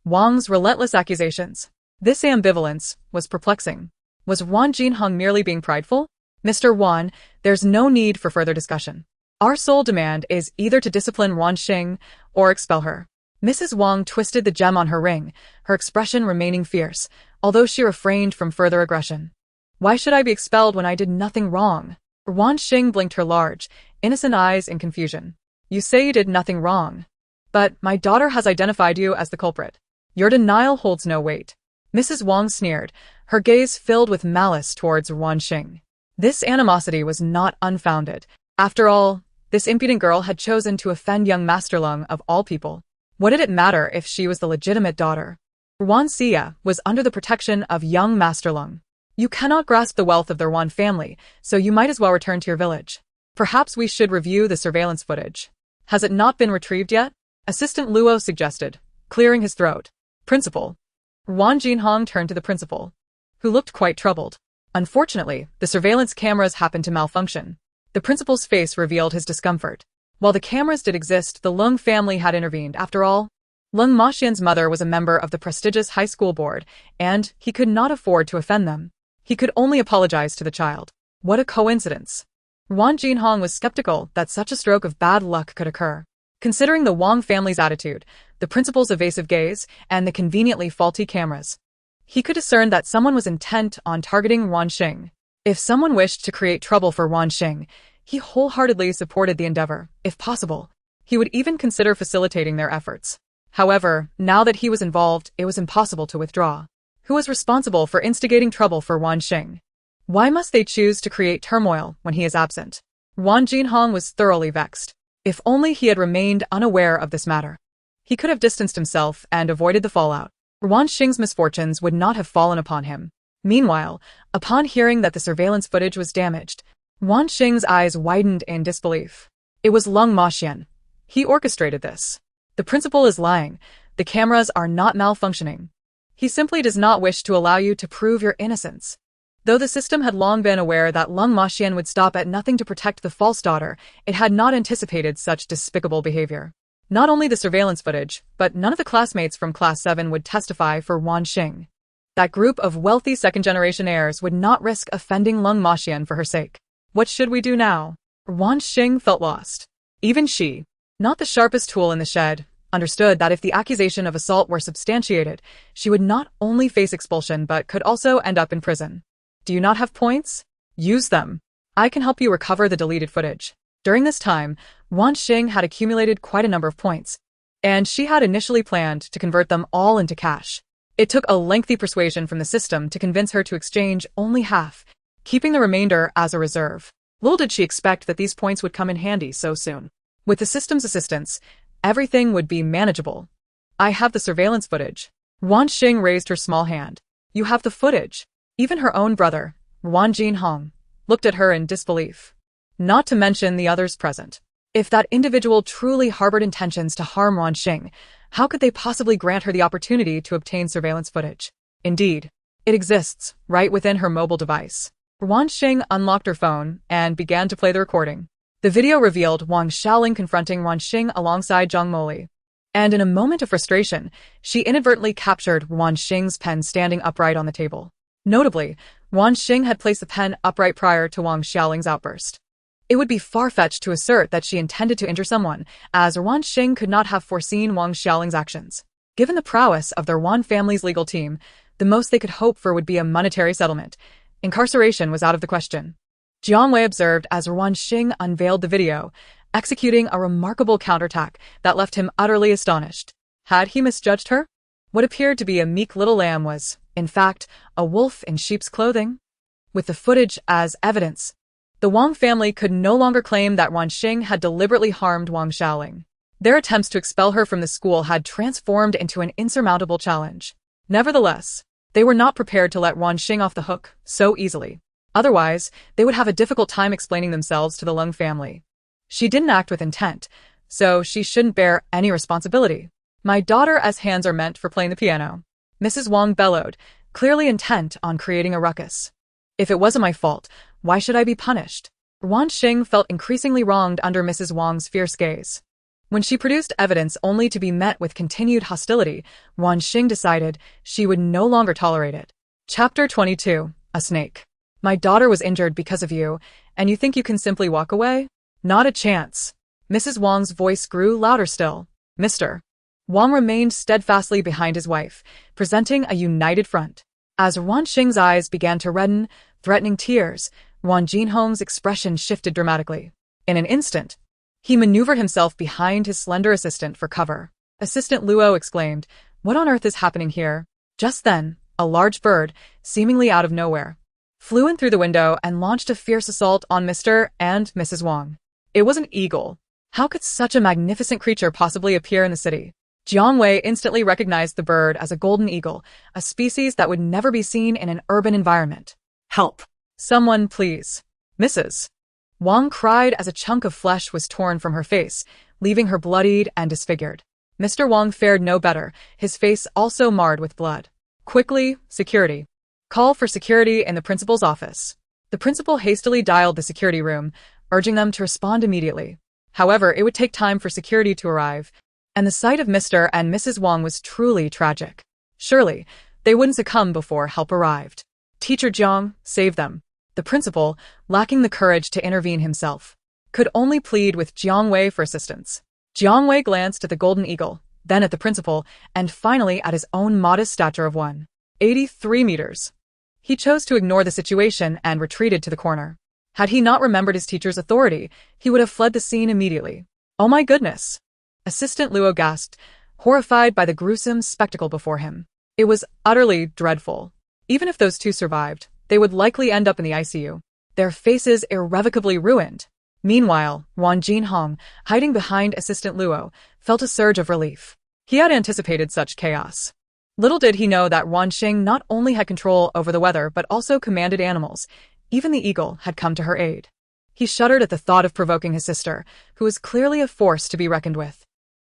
Wang's relentless accusations? This ambivalence was perplexing. Was Ruan Jinhong merely being prideful? Mr. Wan, there's no need for further discussion. Our sole demand is either to discipline Ruan Xing or expel her. Mrs. Wang twisted the gem on her ring, her expression remaining fierce, although she refrained from further aggression. Why should I be expelled when I did nothing wrong? Ruan Xing blinked her large, innocent eyes in confusion. You say you did nothing wrong. But my daughter has identified you as the culprit. Your denial holds no weight. Mrs. Wang sneered, her gaze filled with malice towards Ruan Xing. This animosity was not unfounded. After all, this impudent girl had chosen to offend young Master Lung of all people. What did it matter if she was the legitimate daughter? Ruan Xia was under the protection of young Master Lung. You cannot grasp the wealth of the Ruan family, so you might as well return to your village. Perhaps we should review the surveillance footage. Has it not been retrieved yet? Assistant Luo suggested, clearing his throat. Principal. Ruan Jinhong turned to the principal, who looked quite troubled. Unfortunately, the surveillance cameras happened to malfunction. The principal's face revealed his discomfort. While the cameras did exist, the Lung family had intervened. After all, Lung Maxian's mother was a member of the prestigious high school board, and he could not afford to offend them. He could only apologize to the child. What a coincidence. Ruan Jinhong was skeptical that such a stroke of bad luck could occur. Considering the Wang family's attitude, the principal's evasive gaze, and the conveniently faulty cameras, he could discern that someone was intent on targeting Ruan Xing. If someone wished to create trouble for Ruan Xing, he wholeheartedly supported the endeavor. If possible, he would even consider facilitating their efforts. However, now that he was involved, it was impossible to withdraw. Who was responsible for instigating trouble for Ruan Xing? Why must they choose to create turmoil when he is absent? Ruan Jinhong was thoroughly vexed. If only he had remained unaware of this matter. He could have distanced himself and avoided the fallout. Ruan Xing's misfortunes would not have fallen upon him. Meanwhile, upon hearing that the surveillance footage was damaged, Ruan Xing's eyes widened in disbelief. It was Lung Maxian. He orchestrated this. The principal is lying. The cameras are not malfunctioning. He simply does not wish to allow you to prove your innocence. Though the system had long been aware that Lung Maxian would stop at nothing to protect the false daughter, it had not anticipated such despicable behavior. Not only the surveillance footage, but none of the classmates from Class 7 would testify for Ruan Xing. That group of wealthy second-generation heirs would not risk offending Lung Maxian for her sake. What should we do now? Ruan Xing felt lost. Even she, not the sharpest tool in the shed, understood that if the accusation of assault were substantiated, she would not only face expulsion but could also end up in prison. Do you not have points? Use them. I can help you recover the deleted footage. During this time, Ruan Xing had accumulated quite a number of points, and she had initially planned to convert them all into cash. It took a lengthy persuasion from the system to convince her to exchange only half, keeping the remainder as a reserve. Little did she expect that these points would come in handy so soon. With the system's assistance, everything would be manageable. I have the surveillance footage. Ruan Xing raised her small hand. You have the footage. Even her own brother, Ruan Jinhong, looked at her in disbelief. Not to mention the others present. If that individual truly harbored intentions to harm Ruan Xing, how could they possibly grant her the opportunity to obtain surveillance footage? Indeed, it exists, right within her mobile device. Ruan Xing unlocked her phone and began to play the recording. The video revealed Wang Xiaoling confronting Ruan Xing alongside Zhang Moli. And in a moment of frustration, she inadvertently captured Ruan Xing's pen standing upright on the table. Notably, Ruan Xing had placed the pen upright prior to Wang Xiaoling's outburst. It would be far-fetched to assert that she intended to injure someone, as Ruan Xing could not have foreseen Wang Xiaoling's actions. Given the prowess of their Ruan family's legal team, the most they could hope for would be a monetary settlement. Incarceration was out of the question. Jiang Wei observed as Ruan Xing unveiled the video, executing a remarkable counterattack that left him utterly astonished. Had he misjudged her? What appeared to be a meek little lamb was, in fact, a wolf in sheep's clothing. With the footage as evidence, the Wang family could no longer claim that Ruan Xing had deliberately harmed Wang Xiaoling. Their attempts to expel her from the school had transformed into an insurmountable challenge. Nevertheless, they were not prepared to let Ruan Xing off the hook so easily. Otherwise, they would have a difficult time explaining themselves to the Lung family. She didn't act with intent, so she shouldn't bear any responsibility. My daughter's hands are meant for playing the piano. Mrs. Wang bellowed, clearly intent on creating a ruckus. If it wasn't my fault, why should I be punished? Ruan Xing felt increasingly wronged under Mrs. Wang's fierce gaze. When she produced evidence only to be met with continued hostility, Ruan Xing decided she would no longer tolerate it. Chapter 22. A Snake. My daughter was injured because of you, and you think you can simply walk away? Not a chance. Mrs. Wang's voice grew louder still. Mr. Wang remained steadfastly behind his wife, presenting a united front. As Ruan Xing's eyes began to redden, threatening tears, Ruan Jinhong's expression shifted dramatically. In an instant, he maneuvered himself behind his slender assistant for cover. Assistant Luo exclaimed, "What on earth is happening here?" Just then, a large bird, seemingly out of nowhere, flew in through the window and launched a fierce assault on Mr. and Mrs. Wang. It was an eagle. How could such a magnificent creature possibly appear in the city? Jiang Wei instantly recognized the bird as a golden eagle, a species that would never be seen in an urban environment. Help! Someone, please. Mrs. Wang cried as a chunk of flesh was torn from her face, leaving her bloodied and disfigured. Mr. Wang fared no better, his face also marred with blood. Quickly, security. Call for security in the principal's office. The principal hastily dialed the security room, urging them to respond immediately. However, it would take time for security to arrive, and the sight of Mr. and Mrs. Wang was truly tragic. Surely, they wouldn't succumb before help arrived. Teacher Jiang, save them. The principal, lacking the courage to intervene himself, could only plead with Jiang Wei for assistance. Jiang Wei glanced at the golden eagle, then at the principal, and finally at his own modest stature of 183 meters. He chose to ignore the situation and retreated to the corner. Had he not remembered his teacher's authority, he would have fled the scene immediately. Oh my goodness! Assistant Luo gasped, horrified by the gruesome spectacle before him. It was utterly dreadful. Even if those two survived, they would likely end up in the ICU, their faces irrevocably ruined. Meanwhile, Ruan Jinhong, hiding behind Assistant Luo, felt a surge of relief. He had anticipated such chaos. Little did he know that Ruan Xing not only had control over the weather but also commanded animals. Even the eagle had come to her aid. He shuddered at the thought of provoking his sister, who was clearly a force to be reckoned with.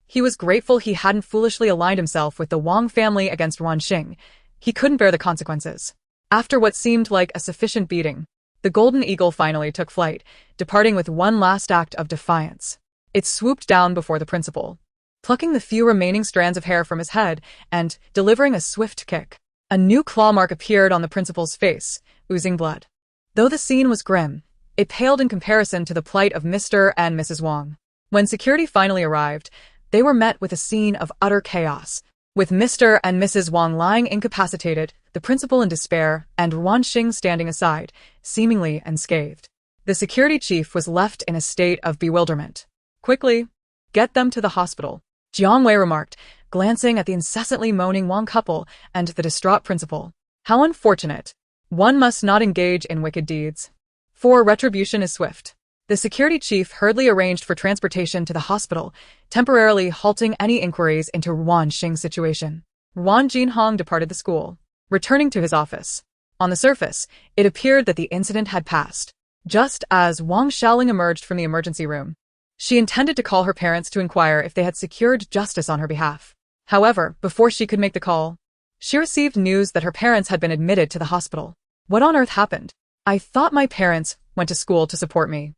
He was grateful he hadn't foolishly aligned himself with the Wang family against Ruan Xing. He couldn't bear the consequences. After what seemed like a sufficient beating, the golden eagle finally took flight, departing with one last act of defiance. It swooped down before the principal, plucking the few remaining strands of hair from his head and delivering a swift kick. A new claw mark appeared on the principal's face, oozing blood. Though the scene was grim, it paled in comparison to the plight of Mr. and Mrs. Wang. When security finally arrived, they were met with a scene of utter chaos, with Mr. and Mrs. Wang lying incapacitated, the principal in despair, and Ruan Xing standing aside, seemingly unscathed. The security chief was left in a state of bewilderment. Quickly, get them to the hospital, Jiangwei remarked, glancing at the incessantly moaning Wang couple and the distraught principal. How unfortunate. One must not engage in wicked deeds, for retribution is swift. The security chief hurriedly arranged for transportation to the hospital, temporarily halting any inquiries into Ruan Xing's situation. Ruan Jinhong departed the school, returning to his office. On the surface, it appeared that the incident had passed. Just as Wang Xiaoling emerged from the emergency room, she intended to call her parents to inquire if they had secured justice on her behalf. However, before she could make the call, she received news that her parents had been admitted to the hospital. What on earth happened? I thought my parents went to school to support me.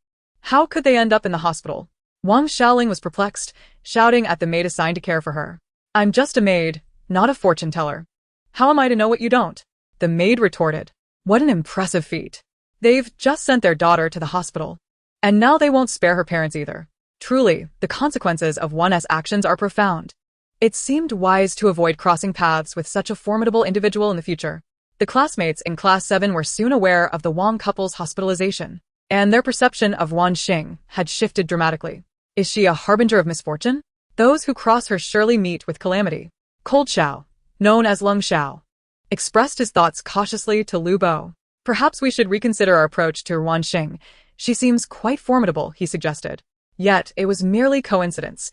How could they end up in the hospital? Wang Xiaoling was perplexed, shouting at the maid assigned to care for her. I'm just a maid, not a fortune teller. How am I to know what you don't? The maid retorted. What an impressive feat. They've just sent their daughter to the hospital. And now they won't spare her parents either. Truly, the consequences of one's actions are profound. It seemed wise to avoid crossing paths with such a formidable individual in the future. The classmates in Class 7 were soon aware of the Wang couple's hospitalization, and their perception of Ruan Xing had shifted dramatically. Is she a harbinger of misfortune? Those who cross her surely meet with calamity. Cold Xiao, known as Lung Xiao, expressed his thoughts cautiously to Lu Bo. Perhaps we should reconsider our approach to Ruan Xing. She seems quite formidable, he suggested. Yet, it was merely coincidence.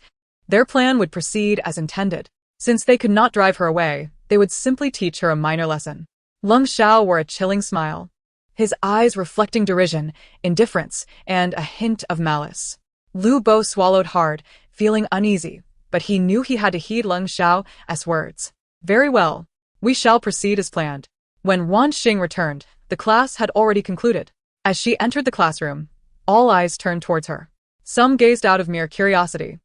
Their plan would proceed as intended. Since they could not drive her away, they would simply teach her a minor lesson. Lung Xiao wore a chilling smile, his eyes reflecting derision, indifference, and a hint of malice. Lu Bo swallowed hard, feeling uneasy, but he knew he had to heed Lung Xiao's words. Very well. We shall proceed as planned. When Ruan Xing returned, the class had already concluded. As she entered the classroom, all eyes turned towards her. Some gazed out of mere curiosity,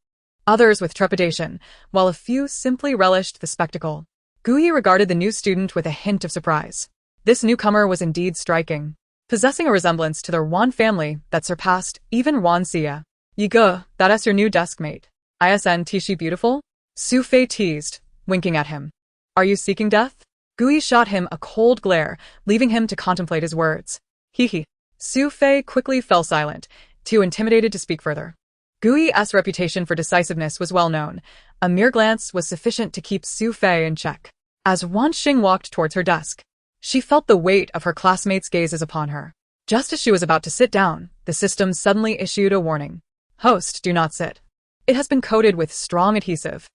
others with trepidation, while a few simply relished the spectacle. Guyi regarded the new student with a hint of surprise. This newcomer was indeed striking, possessing a resemblance to the Ruan family that surpassed even Ruan Xie. Yigo, that's your new desk mate. Isn't she beautiful? Su Fei teased, winking at him. Are you seeking death? Guyi shot him a cold glare, leaving him to contemplate his words. Hee. Su Fei quickly fell silent, too intimidated to speak further. Guyi's reputation for decisiveness was well known. A mere glance was sufficient to keep Su Fei in check. As Ruan Xing walked towards her desk, she felt the weight of her classmates' gazes upon her. Just as she was about to sit down, the system suddenly issued a warning. Host, do not sit. It has been coated with strong adhesive.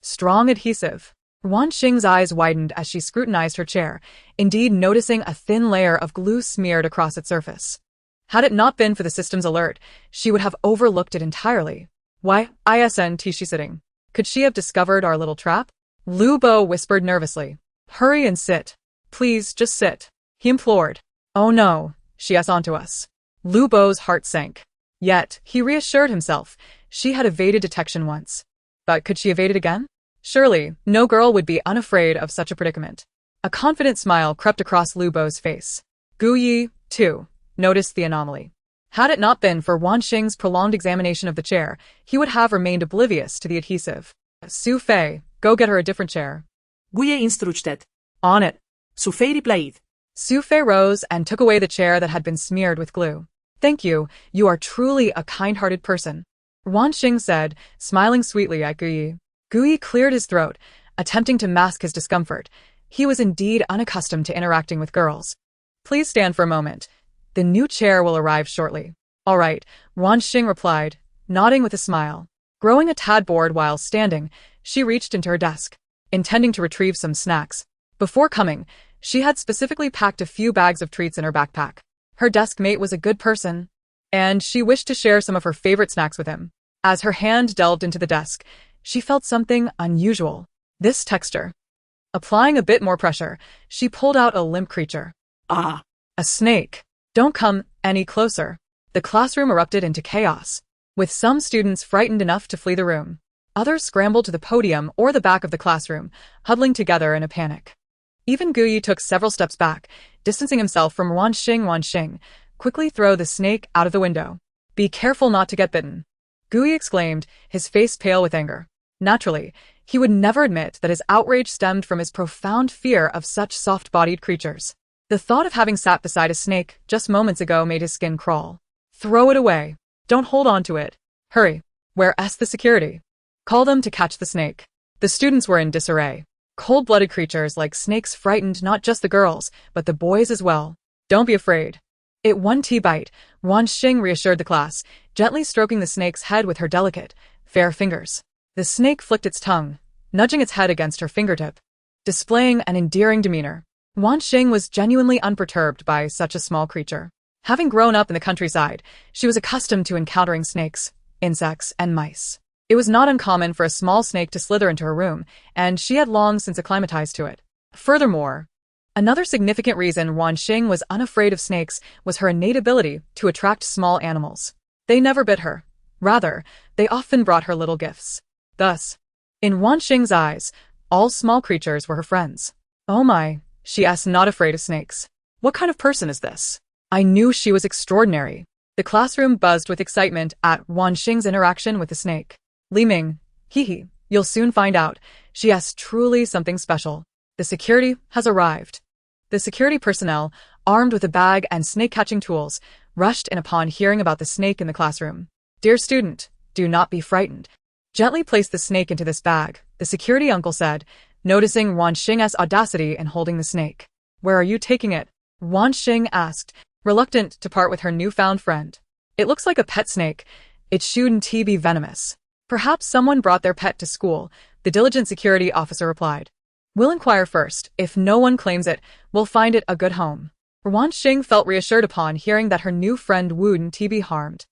Strong adhesive. Ruan Xing's eyes widened as she scrutinized her chair, indeed noticing a thin layer of glue smeared across its surface. Had it not been for the system's alert, she would have overlooked it entirely. Why, isn't she sitting? Could she have discovered our little trap? Lu Bo whispered nervously. Hurry and sit. Please, just sit. He implored. Oh no, she's onto us. Lu Bo's heart sank. Yet, he reassured himself, she had evaded detection once. But could she evade it again? Surely, no girl would be unafraid of such a predicament. A confident smile crept across Lu Bo's face. Guyi, too, noticed the anomaly. Had it not been for Ruan Xing's prolonged examination of the chair, he would have remained oblivious to the adhesive. Su Fei, go get her a different chair. Guyi instructed. On it. Su Fei replied. Su Fei rose and took away the chair that had been smeared with glue. Thank you, you are truly a kind-hearted person. Ruan Xing said, smiling sweetly at Guyi. Guyi cleared his throat, attempting to mask his discomfort. He was indeed unaccustomed to interacting with girls. Please stand for a moment. The new chair will arrive shortly. All right, Ruan Xing replied, nodding with a smile. Growing a tad bored while standing, she reached into her desk, intending to retrieve some snacks. Before coming, she had specifically packed a few bags of treats in her backpack. Her desk mate was a good person, and she wished to share some of her favorite snacks with him. As her hand delved into the desk, she felt something unusual. This texture. Applying a bit more pressure, she pulled out a limp creature. Ah. A snake. Don't come any closer. The classroom erupted into chaos, with some students frightened enough to flee the room. Others scrambled to the podium or the back of the classroom, huddling together in a panic. Even Xiyue took several steps back, distancing himself from Ruan Xing. Quickly throw the snake out of the window. Be careful not to get bitten. Xiyue exclaimed, his face pale with anger. Naturally, he would never admit that his outrage stemmed from his profound fear of such soft-bodied creatures. The thought of having sat beside a snake just moments ago made his skin crawl. Throw it away. Don't hold on to it. Hurry. Where's the security? Call them to catch the snake. The students were in disarray. Cold-blooded creatures like snakes frightened not just the girls, but the boys as well. Don't be afraid. It one tea bite, Ruan Xing reassured the class, gently stroking the snake's head with her delicate, fair fingers. The snake flicked its tongue, nudging its head against her fingertip, displaying an endearing demeanor. Ruan Xing was genuinely unperturbed by such a small creature. Having grown up in the countryside, she was accustomed to encountering snakes, insects, and mice. It was not uncommon for a small snake to slither into her room, and she had long since acclimatized to it. Furthermore, another significant reason Ruan Xing was unafraid of snakes was her innate ability to attract small animals. They never bit her. Rather, they often brought her little gifts. Thus, in Ruan Xing's eyes, all small creatures were her friends. Oh my, she asked, not afraid of snakes. What kind of person is this? I knew she was extraordinary. The classroom buzzed with excitement at Ruan Xing's interaction with the snake. Li Ming, hee, you'll soon find out. She has truly something special. The security has arrived. The security personnel, armed with a bag and snake-catching tools, rushed in upon hearing about the snake in the classroom. Dear student, do not be frightened. Gently place the snake into this bag, the security uncle said, noticing Ruan Xing's audacity in holding the snake. Where are you taking it? Ruan Xing asked, reluctant to part with her newfound friend. It looks like a pet snake. It shouldn't be venomous. Perhaps someone brought their pet to school, the diligent security officer replied. We'll inquire first. If no one claims it, we'll find it a good home. Ruan Xing felt reassured upon hearing that her new friend wouldn't be harmed.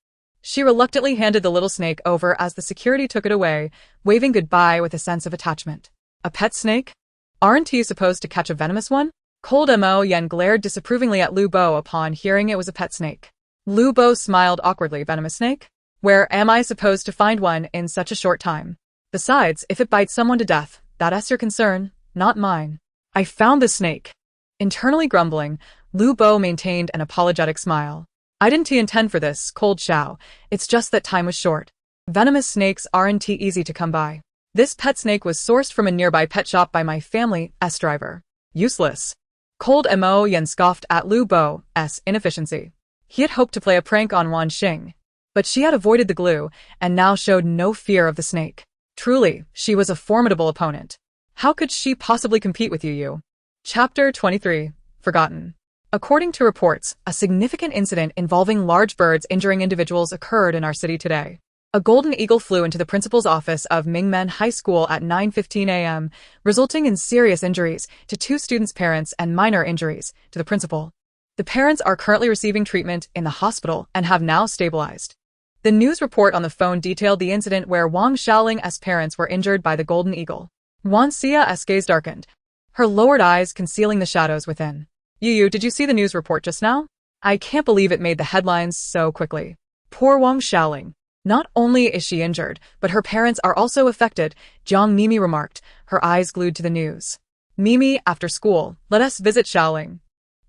She reluctantly handed the little snake over as the security took it away, waving goodbye with a sense of attachment. A pet snake? Aren't you supposed to catch a venomous one? Cold Mo Yen glared disapprovingly at Lu Bo upon hearing it was a pet snake. Lu Bo smiled awkwardly. Venomous snake? Where am I supposed to find one in such a short time? Besides, if it bites someone to death, that's your concern, not mine. I found the snake. Internally grumbling, Lu Bo maintained an apologetic smile. I didn't intend for this, Cold Xiao. It's just that time was short. Venomous snakes aren't easy to come by. This pet snake was sourced from a nearby pet shop by my family's driver. Useless. Cold Mo Yen scoffed at Lu Bo's inefficiency. He had hoped to play a prank on Ruan Xing, but she had avoided the glue and now showed no fear of the snake. Truly, she was a formidable opponent. How could she possibly compete with Uuu? Chapter 23. Forgotten. According to reports, a significant incident involving large birds injuring individuals occurred in our city today. A golden eagle flew into the principal's office of Mingmen High School at 9:15 a.m., resulting in serious injuries to 2 students' parents and minor injuries to the principal. The parents are currently receiving treatment in the hospital and have now stabilized. The news report on the phone detailed the incident where Wang Xiaoling's parents were injured by the golden eagle. Wan Xia's gaze darkened, her lowered eyes concealing the shadows within. Uuu, did you see the news report just now? I can't believe it made the headlines so quickly. Poor Wang Xiaoling. Not only is she injured, but her parents are also affected, Jiang Mimi remarked, her eyes glued to the news. Mimi, after school, let us visit Xiaoling.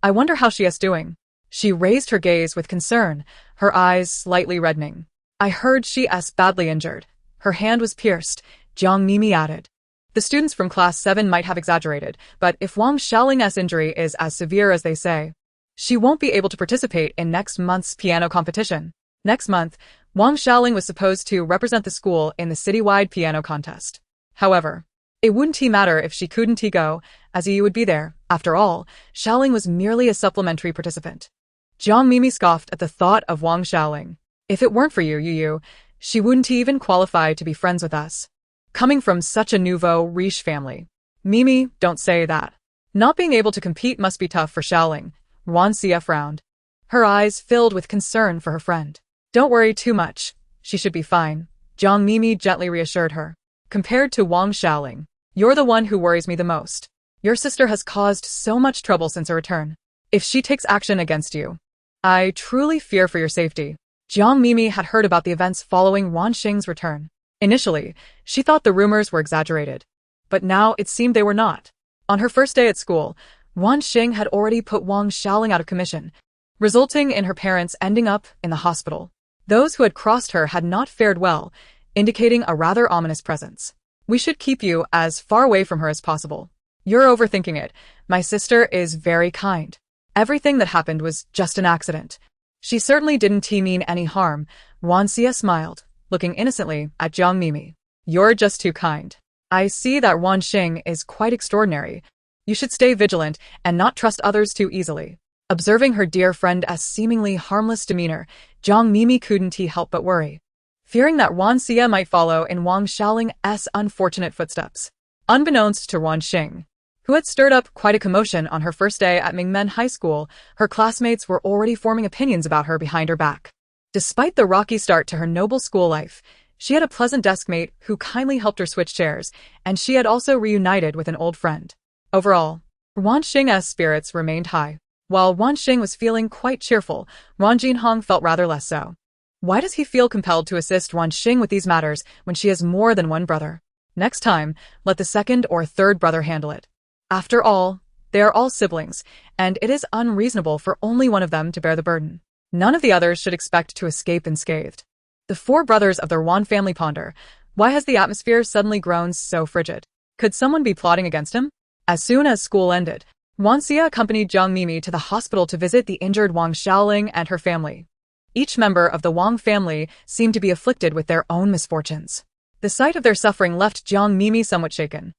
I wonder how she is doing. She raised her gaze with concern, her eyes slightly reddening. I heard she is badly injured. Her hand was pierced, Jiang Mimi added. The students from class 7 might have exaggerated, but if Wang Xiaoling's injury is as severe as they say, she won't be able to participate in next month's piano competition. Next month, Wang Xiaoling was supposed to represent the school in the citywide piano contest. However, it wouldn't matter if she couldn't go, as Yi would be there. After all, Xiaoling was merely a supplementary participant. Jiang Mimi scoffed at the thought of Wang Xiaoling. If it weren't for you, Uuu, she wouldn't even qualify to be friends with us. Coming from such a nouveau riche family. Mimi, don't say that. Not being able to compete must be tough for Xiaoling. Ruan Xia frowned. Her eyes filled with concern for her friend. Don't worry too much. She should be fine. Jiang Mimi gently reassured her. Compared to Wang Xiaoling, you're the one who worries me the most. Your sister has caused so much trouble since her return. if she takes action against you. I truly fear for your safety. Jiang Mimi had heard about the events following Ruan Xing's return. Initially, she thought the rumors were exaggerated. But now it seemed they were not. On her first day at school, Ruan Xing had already put Wang Xiaoling out of commission, resulting in her parents ending up in the hospital. Those who had crossed her had not fared well, indicating a rather ominous presence. We should keep you as far away from her as possible. You're overthinking it. My sister is very kind. Everything that happened was just an accident. She certainly didn't mean any harm. Ruan Xie smiled, looking innocently at Jiang Mimi. You're just too kind. I see that Ruan Xing is quite extraordinary. You should stay vigilant and not trust others too easily. Observing her dear friend's seemingly harmless demeanor, Jiang Mimi couldn't help but worry, fearing that Ruan Xie might follow in Wang Xiaoling's unfortunate footsteps. Unbeknownst to Ruan Xing, who had stirred up quite a commotion on her first day at Mingmen High School, her classmates were already forming opinions about her behind her back. Despite the rocky start to her noble school life, she had a pleasant deskmate who kindly helped her switch chairs, and she had also reunited with an old friend. Overall, Ruan Xing's spirits remained high. While Ruan Xing was feeling quite cheerful, Ruan Jinhong felt rather less so. Why does he feel compelled to assist Ruan Xing with these matters when she has more than one brother? Next time, let the second or third brother handle it. After all, they are all siblings, and it is unreasonable for only one of them to bear the burden. None of the others should expect to escape unscathed. The four brothers of the Ruan family ponder, why has the atmosphere suddenly grown so frigid? Could someone be plotting against him? As soon as school ended, Ruan Xie accompanied Jiang Mimi to the hospital to visit the injured Wang Xiaoling and her family. Each member of the Wang family seemed to be afflicted with their own misfortunes. The sight of their suffering left Jiang Mimi somewhat shaken,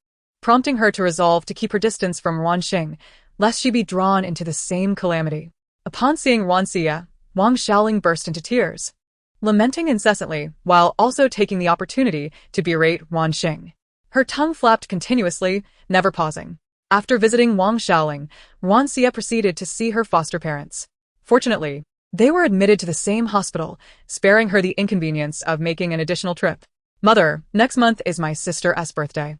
prompting her to resolve to keep her distance from Ruan Xing, lest she be drawn into the same calamity. Upon seeing Ruan Xie, Wang Xiaoling burst into tears, lamenting incessantly while also taking the opportunity to berate Ruan Xing. Her tongue flapped continuously, never pausing. After visiting Wang Xiaoling, Ruan Xie proceeded to see her foster parents. Fortunately, they were admitted to the same hospital, sparing her the inconvenience of making an additional trip. Mother, next month is my sister's birthday.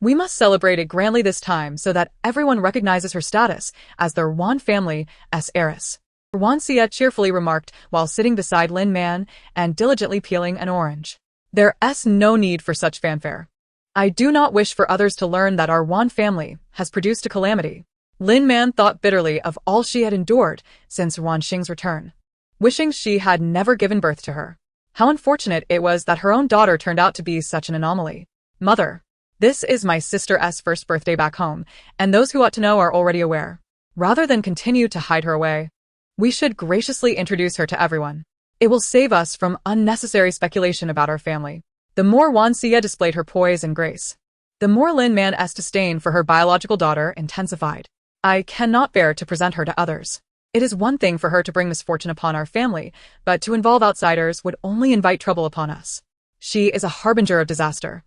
We must celebrate it grandly this time so that everyone recognizes her status as the Ruan family's heiress. Ruan Xie cheerfully remarked while sitting beside Lin Man and diligently peeling an orange. There's no need for such fanfare. I do not wish for others to learn that our Ruan family has produced a calamity. Lin Man thought bitterly of all she had endured since Ruan Xing's return, wishing she had never given birth to her. How unfortunate it was that her own daughter turned out to be such an anomaly. Mother, this is my sister's first birthday back home, and those who ought to know are already aware. Rather than continue to hide her away, we should graciously introduce her to everyone. It will save us from unnecessary speculation about our family. The more Ruan Xie displayed her poise and grace, the more Lin Man's disdain for her biological daughter intensified. I cannot bear to present her to others. It is one thing for her to bring misfortune upon our family, but to involve outsiders would only invite trouble upon us. She is a harbinger of disaster,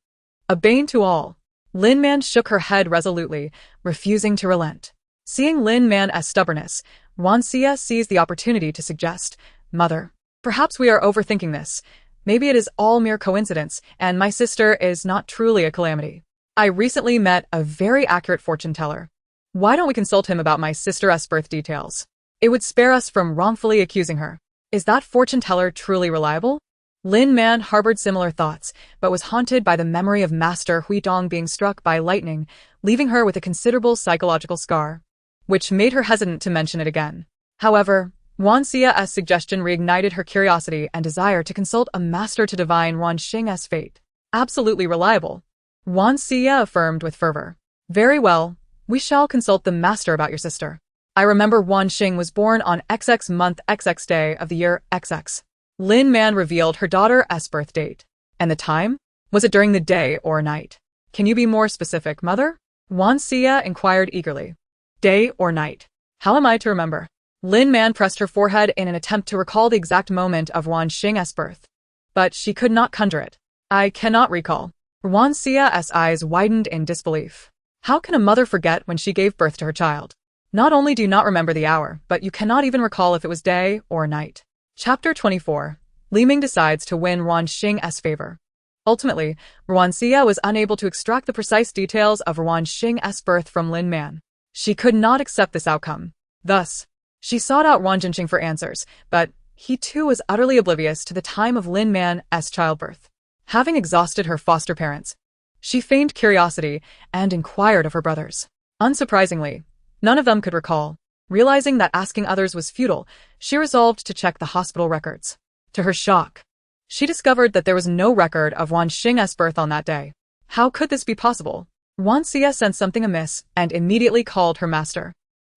a bane to all. Lin Man shook her head resolutely, refusing to relent. Seeing Lin Man's stubbornness, Ruan Xie seized the opportunity to suggest, Mother, perhaps we are overthinking this. Maybe it is all mere coincidence, and my sister is not truly a calamity. I recently met a very accurate fortune teller. Why don't we consult him about my sister's birth details? It would spare us from wrongfully accusing her. Is that fortune teller truly reliable? Lin Man harbored similar thoughts, but was haunted by the memory of Master Huidong being struck by lightning, leaving her with a considerable psychological scar, which made her hesitant to mention it again. However, Ruan Xie's suggestion reignited her curiosity and desire to consult a master to divine Ruan Xing's fate. Absolutely reliable, Ruan Xie affirmed with fervor. Very well, we shall consult the master about your sister. I remember Ruan Xing was born on XX month XX day of the year XX. Lin Man revealed her daughter's birth date. And the time? Was it during the day or night? Can you be more specific, Mother? Ruan Xie inquired eagerly. Day or night? How am I to remember? Lin Man pressed her forehead in an attempt to recall the exact moment of Ruan Xing's birth. But she could not conjure it. I cannot recall. Ruan Xie's eyes widened in disbelief. How can a mother forget when she gave birth to her child? Not only do you not remember the hour, but you cannot even recall if it was day or night. Chapter 24. Li Ming decides to win Ruan Xing's favor. Ultimately, Ruan Xie was unable to extract the precise details of Ruan Xing's birth from Lin Man. She could not accept this outcome. Thus, She sought out Ruan Xing for answers, but he too was utterly oblivious to the time of Lin Man's childbirth. Having exhausted her foster parents, she feigned curiosity and inquired of her brothers. Unsurprisingly, none of them could recall. Realizing that asking others was futile, she resolved to check the hospital records. To her shock, she discovered that there was no record of Ruan Xing's birth on that day. How could this be possible? Ruan Xie sensed something amiss and immediately called her master.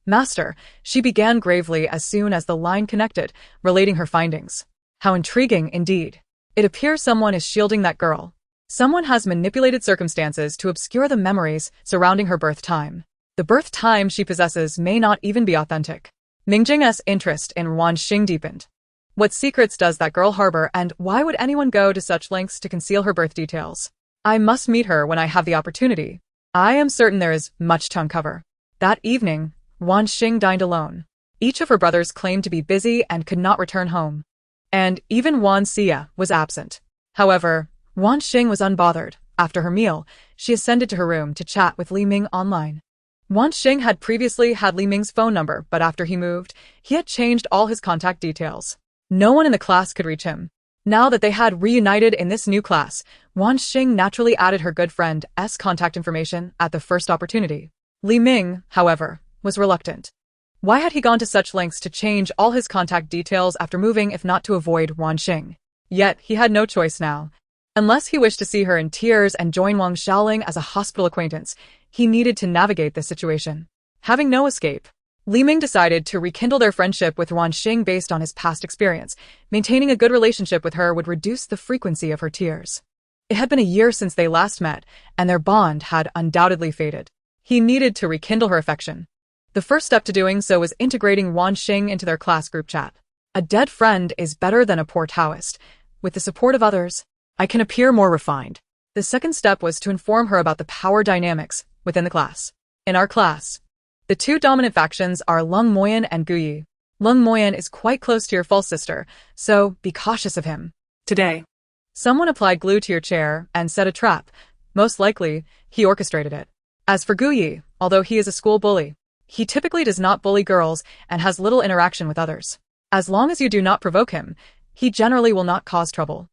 Master, she began gravely as soon as the line connected, relating her findings. How intriguing, indeed. It appears someone is shielding that girl. Someone has manipulated circumstances to obscure the memories surrounding her birth time. The birth time she possesses may not even be authentic. Mingjing's interest in Ruan Xing deepened. What secrets does that girl harbor, and why would anyone go to such lengths to conceal her birth details? I must meet her when I have the opportunity. I am certain there is much to uncover. That evening, Ruan Xing dined alone. Each of her brothers claimed to be busy and could not return home. And even Ruan Xie was absent. However, Ruan Xing was unbothered. After her meal, she ascended to her room to chat with Li Ming online. Ruan Xing had previously had Li Ming's phone number, but after he moved, he had changed all his contact details. No one in the class could reach him. Now that they had reunited in this new class, Ruan Xing naturally added her good friend's contact information at the first opportunity. Li Ming, however, was reluctant. Why had he gone to such lengths to change all his contact details after moving if not to avoid Ruan Xing? Yet he had no choice now. Unless he wished to see her in tears and join Wang Xiaoling as a hospital acquaintance, he needed to navigate this situation. Having no escape, Li Ming decided to rekindle their friendship with Ruan Xing based on his past experience. Maintaining a good relationship with her would reduce the frequency of her tears. It had been a year since they last met, and their bond had undoubtedly faded. He needed to rekindle her affection. The first step to doing so was integrating Ruan Xing into their class group chat. A dead friend is better than a poor Taoist. With the support of others, I can appear more refined. The second step was to inform her about the power dynamics within the class. In our class, the two dominant factions are Lung Moyan and Guyi. Lung Moyan is quite close to your false sister, so be cautious of him. Today, Someone applied glue to your chair and set a trap. Most likely, he orchestrated it. As for Guyi, although he is a school bully, he typically does not bully girls and has little interaction with others. As long as you do not provoke him, he generally will not cause trouble.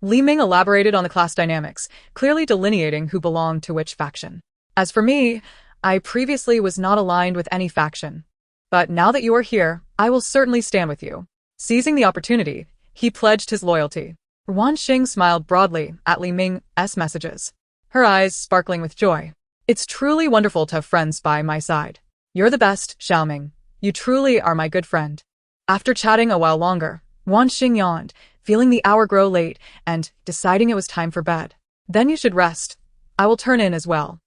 Li Ming elaborated on the class dynamics, clearly delineating who belonged to which faction. As for me, I previously was not aligned with any faction. But now that you are here, I will certainly stand with you. Seizing the opportunity, he pledged his loyalty. Ruan Xing smiled broadly at Li Ming's messages, her eyes sparkling with joy. It's truly wonderful to have friends by my side. You're the best, Xiaoming. You truly are my good friend. After chatting a while longer, Ruan Xing yawned, feeling the hour grow late and deciding it was time for bed. Then you should rest. I will turn in as well.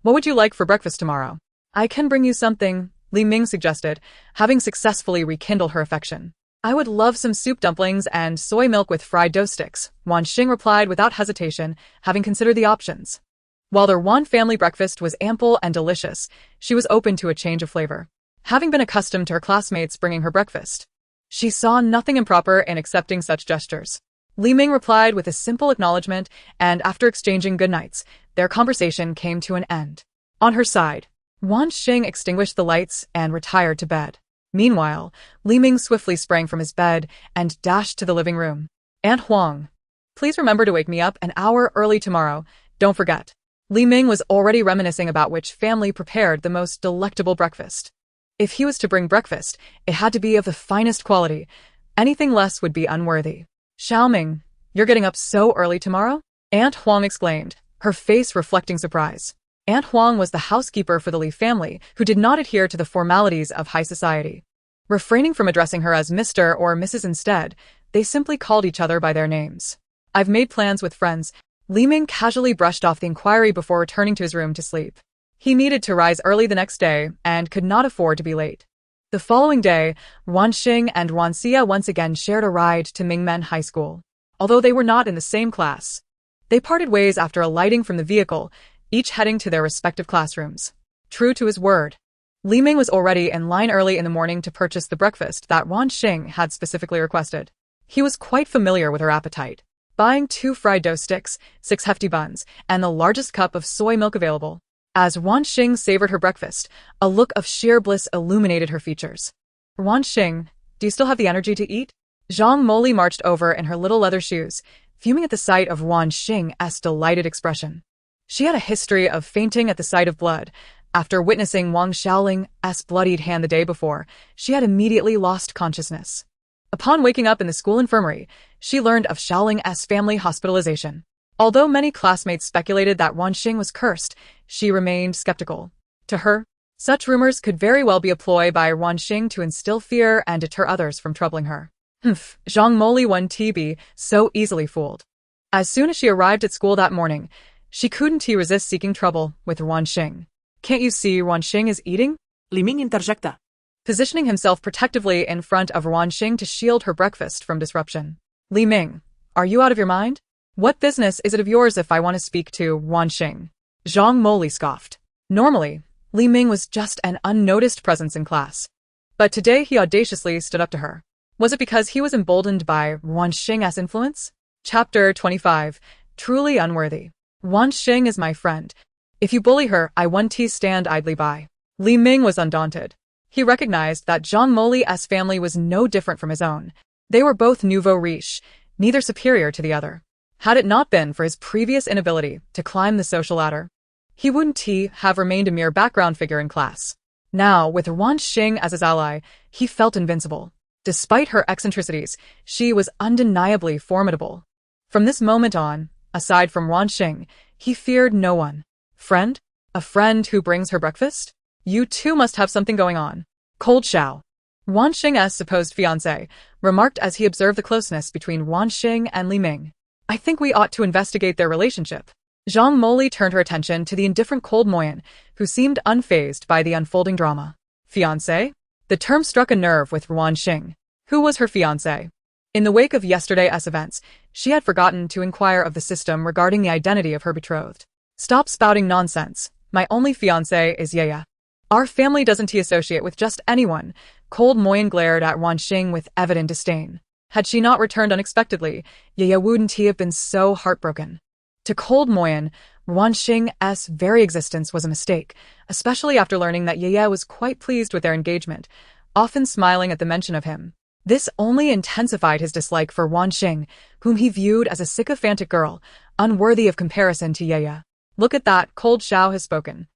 What would you like for breakfast tomorrow? I can bring you something, Li Ming suggested, having successfully rekindled her affection. I would love some soup dumplings and soy milk with fried dough sticks, Ruan Xing replied without hesitation, having considered the options. While their Ruan family breakfast was ample and delicious, she was open to a change of flavor. Having been accustomed to her classmates bringing her breakfast, she saw nothing improper in accepting such gestures. Li Ming replied with a simple acknowledgement, and after exchanging goodnights, their conversation came to an end. On her side, Ruan Xing extinguished the lights and retired to bed. Meanwhile, Li Ming swiftly sprang from his bed and dashed to the living room. Aunt Huang, please remember to wake me up an hour early tomorrow. Don't forget. Li Ming was already reminiscing about which family prepared the most delectable breakfast. If he was to bring breakfast, it had to be of the finest quality. Anything less would be unworthy. Xiaoming, you're getting up so early tomorrow? Aunt Huang exclaimed, her face reflecting surprise. Aunt Huang was the housekeeper for the Li family, who did not adhere to the formalities of high society. Refraining from addressing her as Mr. or Mrs. instead, they simply called each other by their names. I've made plans with friends. Li Ming casually brushed off the inquiry before returning to his room to sleep. He needed to rise early the next day and could not afford to be late. The following day, Ruan Xing and Ruan Xie once again shared a ride to Mingmen High School. Although they were not in the same class, they parted ways after alighting from the vehicle, each heading to their respective classrooms. True to his word, Li Ming was already in line early in the morning to purchase the breakfast that Ruan Xing had specifically requested. He was quite familiar with her appetite, buying 2 fried dough sticks, 6 hefty buns, and the largest cup of soy milk available. As Ruan Xing savored her breakfast, a look of sheer bliss illuminated her features. Ruan Xing, do you still have the energy to eat? Zhang Moli marched over in her little leather shoes, fuming at the sight of Ruan Xing's delighted expression. She had a history of fainting at the sight of blood. After witnessing Wang Xiaoling's bloodied hand the day before, she had immediately lost consciousness. Upon waking up in the school infirmary, she learned of Xiaoling's family hospitalization. Although many classmates speculated that Ruan Xing was cursed, she remained skeptical. To her, such rumors could very well be a ploy by Ruan Xing to instill fear and deter others from troubling her. Zhang Moli wouldn't be so easily fooled. As soon as she arrived at school that morning, she couldn't resist seeking trouble with Ruan Xing. Can't you see Ruan Xing is eating? Li Ming interjecta. Positioning himself protectively in front of Ruan Xing to shield her breakfast from disruption. Li Ming, are you out of your mind? What business is it of yours if I want to speak to Ruan Xing? Zhang Moli scoffed. Normally, Li Ming was just an unnoticed presence in class. But today he audaciously stood up to her. Was it because he was emboldened by Ruan Xing's influence? Chapter 25. Truly unworthy. Ruan Xing is my friend. If you bully her, I won't stand idly by. Li Ming was undaunted. He recognized that Zhang Moli's family was no different from his own. They were both nouveau riche, neither superior to the other. Had it not been for his previous inability to climb the social ladder, he wouldn't have remained a mere background figure in class. Now, with Ruan Xing as his ally, he felt invincible. Despite her eccentricities, she was undeniably formidable. From this moment on, aside from Ruan Xing, he feared no one. Friend? A friend who brings her breakfast? You two must have something going on. Cold Xiao. Ruan Xing's supposed fiancé remarked as he observed the closeness between Ruan Xing and Li Ming. I think we ought to investigate their relationship. Zhang Moli turned her attention to the indifferent Cold Moyen, who seemed unfazed by the unfolding drama. Fiancé? The term struck a nerve with Ruan Xing. Who was her fiancé? In the wake of yesterday's events, she had forgotten to inquire of the system regarding the identity of her betrothed. Stop spouting nonsense. My only fiancé is Xiyue. Our family doesn't associate with just anyone. Cold Moyen glared at Ruan Xing with evident disdain. Had she not returned unexpectedly, Xiyue wouldn't have been so heartbroken. To Cold Moyen, Ruan Xing's very existence was a mistake, especially after learning that Xiyue was quite pleased with their engagement, often smiling at the mention of him. This only intensified his dislike for Ruan Xing, whom he viewed as a sycophantic girl, unworthy of comparison to Xiyue. Look at that, Cold Xiao has spoken.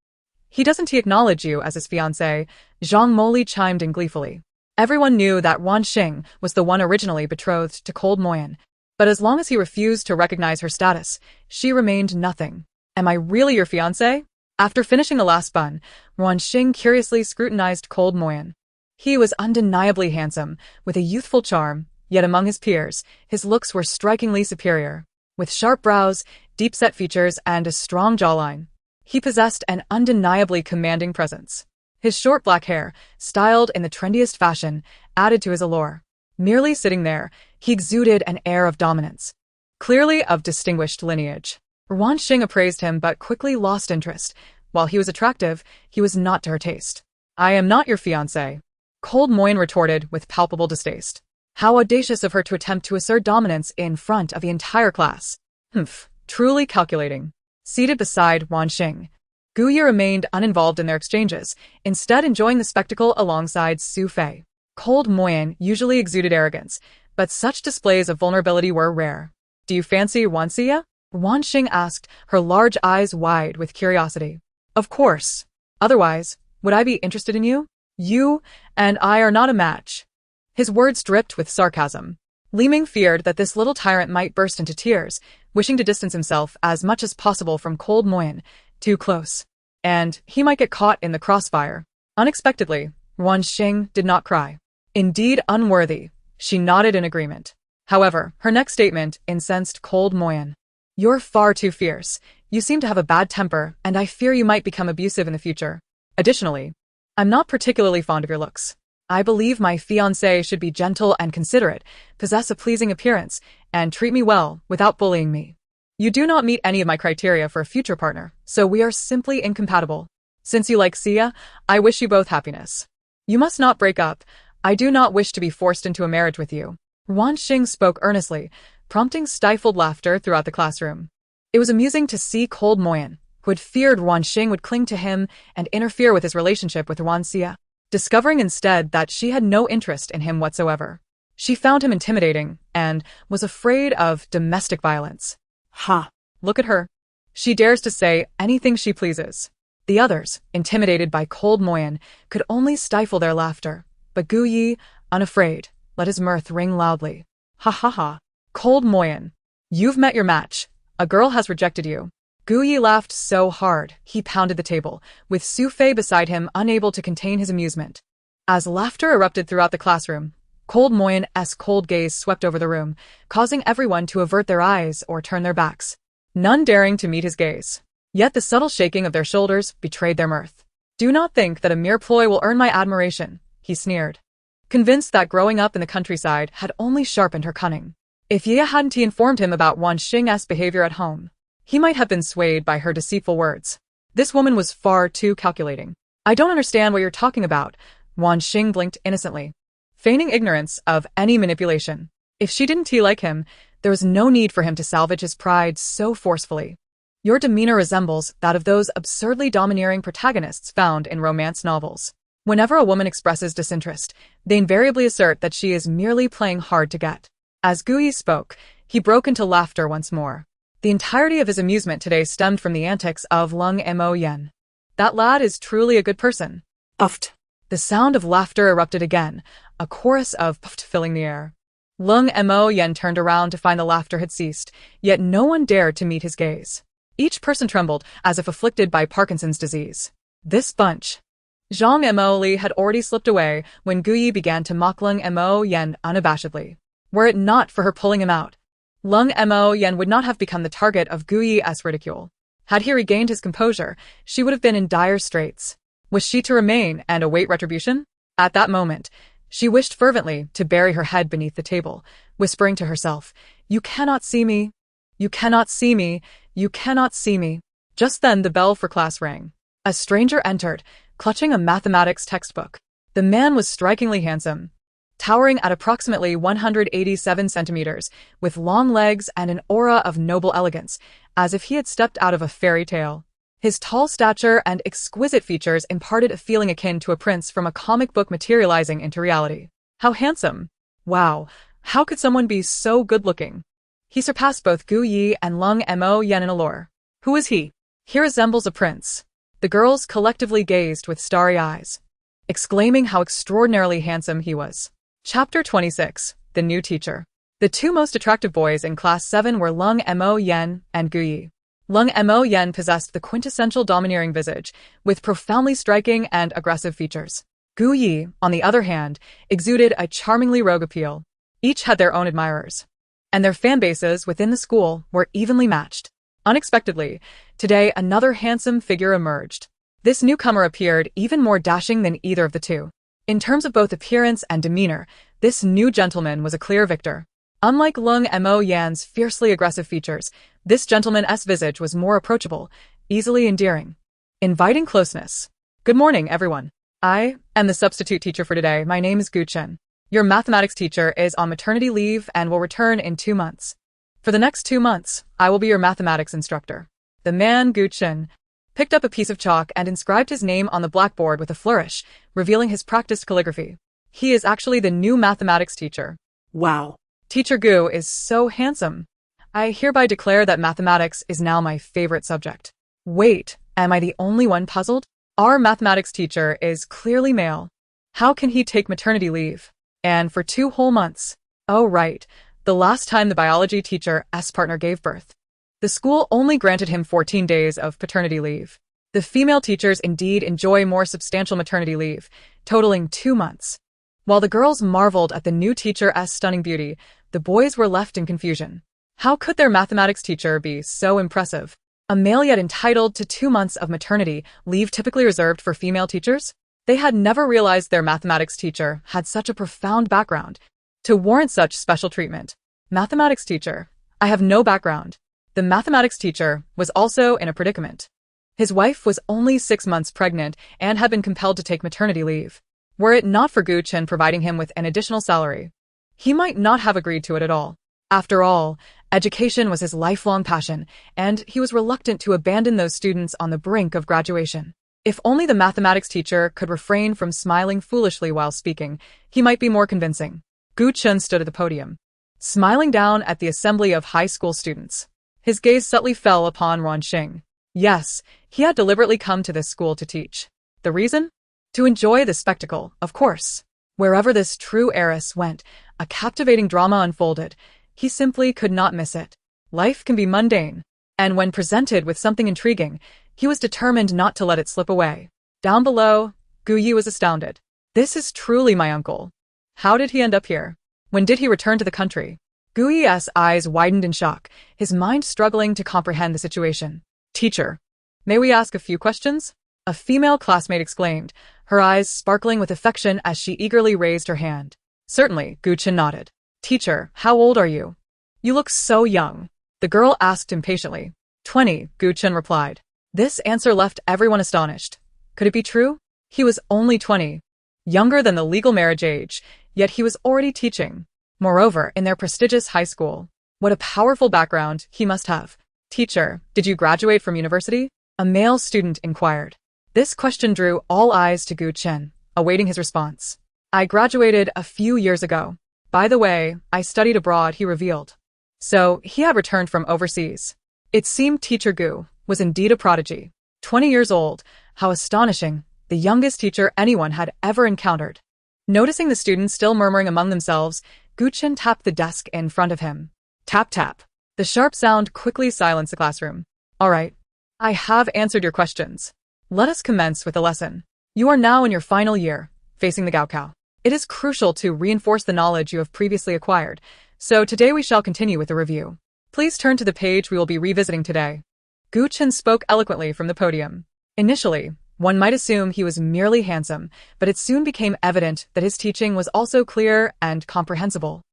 He doesn't acknowledge you as his fiancé, Zhang Moli chimed in gleefully. Everyone knew that Ruan Xing was the one originally betrothed to Cold Moyen, but as long as he refused to recognize her status, she remained nothing. Am I really your fiancé? After finishing the last bun, Ruan Xing curiously scrutinized Cold Moyen. He was undeniably handsome, with a youthful charm, yet among his peers, his looks were strikingly superior. With sharp brows, deep-set features, and a strong jawline, he possessed an undeniably commanding presence. His short black hair, styled in the trendiest fashion, added to his allure. Merely sitting there, he exuded an air of dominance, clearly of distinguished lineage. Ruan Xing appraised him but quickly lost interest. While he was attractive, he was not to her taste. I am not your fiancé, Cold Moyen retorted with palpable distaste. How audacious of her to attempt to assert dominance in front of the entire class. Truly calculating. Seated beside Ruan Xing, Xiyue remained uninvolved in their exchanges, instead enjoying the spectacle alongside Su Fei. Cold Moyen usually exuded arrogance, but such displays of vulnerability were rare. Do you fancy Wanxia? Ruan Xing asked, her large eyes wide with curiosity. Of course. Otherwise, would I be interested in you? You and I are not a match. His words dripped with sarcasm. Li Ming feared that this little tyrant might burst into tears, wishing to distance himself as much as possible from Cold Moyen, too close. And he might get caught in the crossfire. Unexpectedly, Ruan Xing did not cry. Indeed unworthy, she nodded in agreement. However, her next statement incensed Cold Moyen. You're far too fierce. You seem to have a bad temper, and I fear you might become abusive in the future. Additionally, I'm not particularly fond of your looks. I believe my fiancé should be gentle and considerate, possess a pleasing appearance, and treat me well without bullying me. You do not meet any of my criteria for a future partner, so we are simply incompatible. Since you like Xia, I wish you both happiness. You must not break up. I do not wish to be forced into a marriage with you. Ruan Xing spoke earnestly, prompting stifled laughter throughout the classroom. It was amusing to see Cold Moyen, who had feared Ruan Xing would cling to him and interfere with his relationship with Ruan Xia, discovering instead that she had no interest in him whatsoever. She found him intimidating and was afraid of domestic violence. Ha! Look at her. She dares to say anything she pleases. The others, intimidated by cold Moyen, could only stifle their laughter. But Xiyue, unafraid, let his mirth ring loudly. Ha ha ha. Cold Moyen. You've met your match. A girl has rejected you. Xiyue laughed so hard, he pounded the table, with Sufei beside him unable to contain his amusement. As laughter erupted throughout the classroom, Cold Moyen's cold gaze swept over the room, causing everyone to avert their eyes or turn their backs, none daring to meet his gaze. Yet the subtle shaking of their shoulders betrayed their mirth. Do not think that a mere ploy will earn my admiration, he sneered, convinced that growing up in the countryside had only sharpened her cunning. If Xiyue hadn't informed him about Ruan Xing's behavior at home, he might have been swayed by her deceitful words. This woman was far too calculating. I don't understand what you're talking about, Ruan Xing blinked innocently, feigning ignorance of any manipulation. If she didn't like him, there was no need for him to salvage his pride so forcefully. Your demeanor resembles that of those absurdly domineering protagonists found in romance novels. Whenever a woman expresses disinterest, they invariably assert that she is merely playing hard to get. As Xiyue spoke, he broke into laughter once more. The entirety of his amusement today stemmed from the antics of Lung Mo. That lad is truly a good person. Uffed. The sound of laughter erupted again, a chorus of puffed filling the air. Lung Mo turned around to find the laughter had ceased, yet no one dared to meet his gaze. Each person trembled as if afflicted by Parkinson's disease. This bunch. Zhang Mo Li had already slipped away when Xiyue began to mock Lung Mo unabashedly. Were it not for her pulling him out, Lung Mo would not have become the target of Xiyue's ridicule. Had he regained his composure, she would have been in dire straits. Was she to remain and await retribution? At that moment, she wished fervently to bury her head beneath the table, whispering to herself, "You cannot see me. You cannot see me. You cannot see me." Just then the bell for class rang. A stranger entered, clutching a mathematics textbook. The man was strikingly handsome, towering at approximately 187 centimeters, with long legs and an aura of noble elegance, as if he had stepped out of a fairy tale. His tall stature and exquisite features imparted a feeling akin to a prince from a comic book materializing into reality. How handsome! Wow, how could someone be so good-looking? He surpassed both Xiyue and Lung Mo in allure. Who is he? He resembles a prince. The girls collectively gazed with starry eyes, exclaiming how extraordinarily handsome he was. Chapter 26, The New Teacher. The two most attractive boys in Class 7 were Lung Mo and Xiyue. Lung Mo possessed the quintessential domineering visage, with profoundly striking and aggressive features. Xiyue, on the other hand, exuded a charmingly rogue appeal. Each had their own admirers, and their fan bases within the school were evenly matched. Unexpectedly, today another handsome figure emerged. This newcomer appeared even more dashing than either of the two. In terms of both appearance and demeanor, this new gentleman was a clear victor. Unlike Lung Mo's fiercely aggressive features, this gentleman's visage was more approachable, easily endearing, inviting closeness. Good morning, everyone. I am the substitute teacher for today. My name is Gu Chen. Your mathematics teacher is on maternity leave and will return in 2 months. For the next 2 months, I will be your mathematics instructor. The man, Gu Chen, picked up a piece of chalk and inscribed his name on the blackboard with a flourish, revealing his practiced calligraphy. He is actually the new mathematics teacher. Wow. Teacher Gu is so handsome. I hereby declare that mathematics is now my favorite subject. Wait, am I the only one puzzled? Our mathematics teacher is clearly male. How can he take maternity leave? And for 2 whole months? Oh right, the last time the biology teacher's partner gave birth. The school only granted him 14 days of paternity leave. The female teachers indeed enjoy more substantial maternity leave, totaling 2 months. While the girls marveled at the new teacher's stunning beauty, the boys were left in confusion. How could their mathematics teacher be so impressive? A male yet entitled to 2 months of maternity leave typically reserved for female teachers? They had never realized their mathematics teacher had such a profound background to warrant such special treatment. Mathematics teacher, I have no background. The mathematics teacher was also in a predicament. His wife was only 6 months pregnant and had been compelled to take maternity leave. Were it not for Gu Chen providing him with an additional salary, he might not have agreed to it at all. After all, education was his lifelong passion, and he was reluctant to abandon those students on the brink of graduation. If only the mathematics teacher could refrain from smiling foolishly while speaking, he might be more convincing. Gu Chun stood at the podium, smiling down at the assembly of high school students. His gaze subtly fell upon Ruan Xing. Yes, he had deliberately come to this school to teach. The reason? To enjoy the spectacle, of course. Wherever this true heiress went, a captivating drama unfolded. He simply could not miss it. Life can be mundane, and when presented with something intriguing, he was determined not to let it slip away. Down below, Xiyue was astounded. This is truly my uncle. How did he end up here? When did he return to the country? Xiyue's eyes widened in shock, his mind struggling to comprehend the situation. Teacher, may we ask a few questions? A female classmate exclaimed, her eyes sparkling with affection as she eagerly raised her hand. Certainly, Gu Chun nodded. Teacher, how old are you? You look so young. The girl asked impatiently. 20, Gu Chun replied. This answer left everyone astonished. Could it be true? He was only 20, younger than the legal marriage age, yet he was already teaching. Moreover, in their prestigious high school. What a powerful background he must have. Teacher, did you graduate from university? A male student inquired. This question drew all eyes to Gu Chun, awaiting his response. I graduated a few years ago. By the way, I studied abroad, he revealed. So, he had returned from overseas. It seemed Teacher Gu was indeed a prodigy. 20 years old, how astonishing, the youngest teacher anyone had ever encountered. Noticing the students still murmuring among themselves, Gu Chun tapped the desk in front of him. Tap tap. The sharp sound quickly silenced the classroom. All right. I have answered your questions. Let us commence with the lesson. You are now in your final year, facing the Gaokao. It is crucial to reinforce the knowledge you have previously acquired, so today we shall continue with the review. Please turn to the page we will be revisiting today. Gu Chun spoke eloquently from the podium. Initially, one might assume he was merely handsome, but it soon became evident that his teaching was also clear and comprehensible.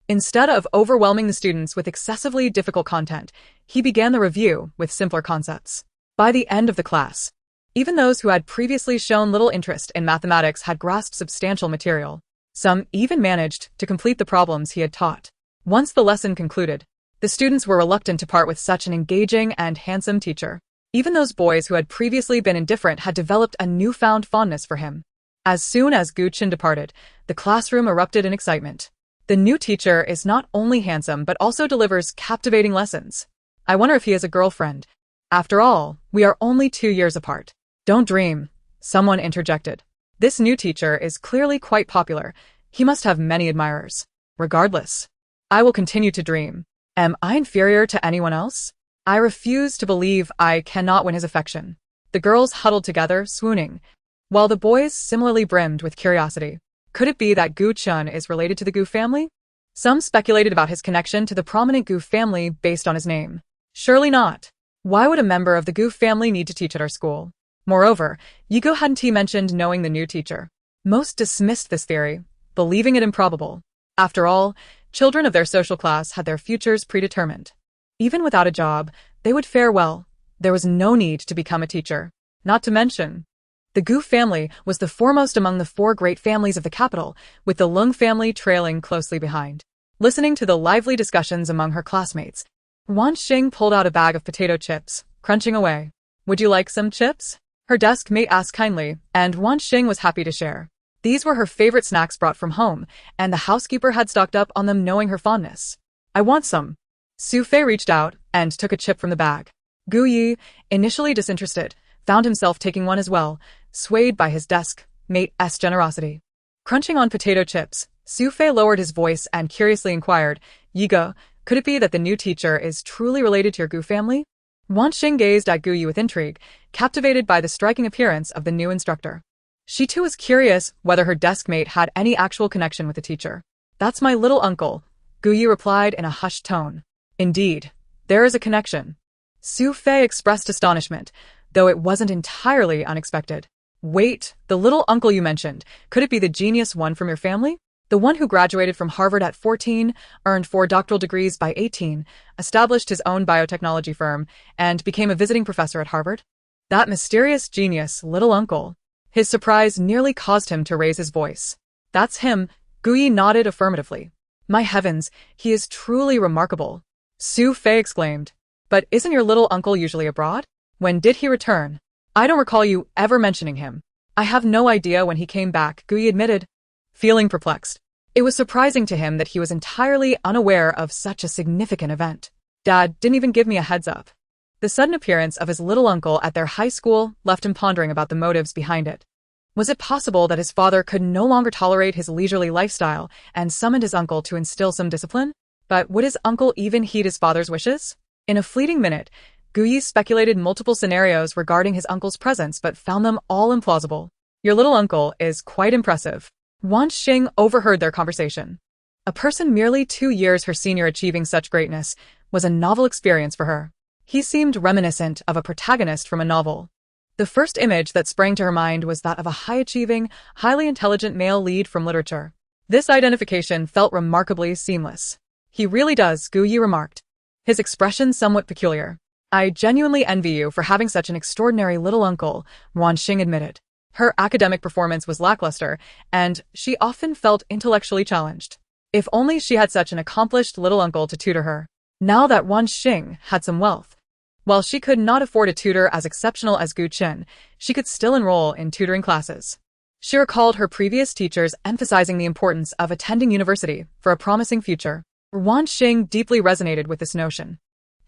Instead of overwhelming the students with excessively difficult content, he began the review with simpler concepts. By the end of the class, even those who had previously shown little interest in mathematics had grasped substantial material. Some even managed to complete the problems he had taught. Once the lesson concluded, the students were reluctant to part with such an engaging and handsome teacher. Even those boys who had previously been indifferent had developed a newfound fondness for him. As soon as Gu Chun departed, the classroom erupted in excitement. The new teacher is not only handsome but also delivers captivating lessons. I wonder if he has a girlfriend. After all, we are only 2 years apart. Don't dream, someone interjected. This new teacher is clearly quite popular. He must have many admirers. Regardless, I will continue to dream. Am I inferior to anyone else? I refuse to believe I cannot win his affection. The girls huddled together, swooning, while the boys similarly brimmed with curiosity. Could it be that Gu Chun is related to the Gu family? Some speculated about his connection to the prominent Gu family based on his name. Surely not. Why would a member of the Gu family need to teach at our school? Moreover, Yigo hadn't mentioned knowing the new teacher. Most dismissed this theory, believing it improbable. After all, children of their social class had their futures predetermined. Even without a job, they would fare well. There was no need to become a teacher. Not to mention, the Gu family was the foremost among the 4 great families of the capital, with the Lung family trailing closely behind. Listening to the lively discussions among her classmates, Ruan Xing pulled out a bag of potato chips, crunching away. Would you like some chips? Her desk mate asked kindly, and Ruan Xing was happy to share. These were her favorite snacks brought from home, and the housekeeper had stocked up on them knowing her fondness. I want some. Su Fei reached out and took a chip from the bag. Gu Yi, initially disinterested, found himself taking one as well, swayed by his desk mate's generosity. Crunching on potato chips, Su Fei lowered his voice and curiously inquired, Yigo, could it be that the new teacher is truly related to your Gu family? Ruan Xing gazed at Gu Yi with intrigue, captivated by the striking appearance of the new instructor. She too was curious whether her desk mate had any actual connection with the teacher. That's my little uncle, Gu Yi replied in a hushed tone. Indeed, there is a connection. Su Fei expressed astonishment, though it wasn't entirely unexpected. Wait, the little uncle you mentioned, could it be the genius one from your family? The one who graduated from Harvard at 14, earned 4 doctoral degrees by 18, established his own biotechnology firm, and became a visiting professor at Harvard? That mysterious genius, little uncle. His surprise nearly caused him to raise his voice. That's him, Gu Yi nodded affirmatively. My heavens, he is truly remarkable. Su Fei exclaimed. But isn't your little uncle usually abroad? When did he return? I don't recall you ever mentioning him. I have no idea when he came back, Xiyue admitted, feeling perplexed. It was surprising to him that he was entirely unaware of such a significant event. Dad didn't even give me a heads up. The sudden appearance of his little uncle at their high school left him pondering about the motives behind it. Was it possible that his father could no longer tolerate his leisurely lifestyle and summoned his uncle to instill some discipline? But would his uncle even heed his father's wishes? In a fleeting minute, Xiyue speculated multiple scenarios regarding his uncle's presence but found them all implausible. Your little uncle is quite impressive. Ruan Xing overheard their conversation. A person merely 2 years her senior achieving such greatness was a novel experience for her. He seemed reminiscent of a protagonist from a novel. The first image that sprang to her mind was that of a high-achieving, highly intelligent male lead from literature. This identification felt remarkably seamless. He really does, Xiyue remarked, his expression somewhat peculiar. I genuinely envy you for having such an extraordinary little uncle, Ruan Xing admitted. Her academic performance was lackluster, and she often felt intellectually challenged. If only she had such an accomplished little uncle to tutor her. Now that Ruan Xing had some wealth, while she could not afford a tutor as exceptional as Gu Qin, she could still enroll in tutoring classes. She recalled her previous teachers emphasizing the importance of attending university for a promising future. Ruan Xing deeply resonated with this notion.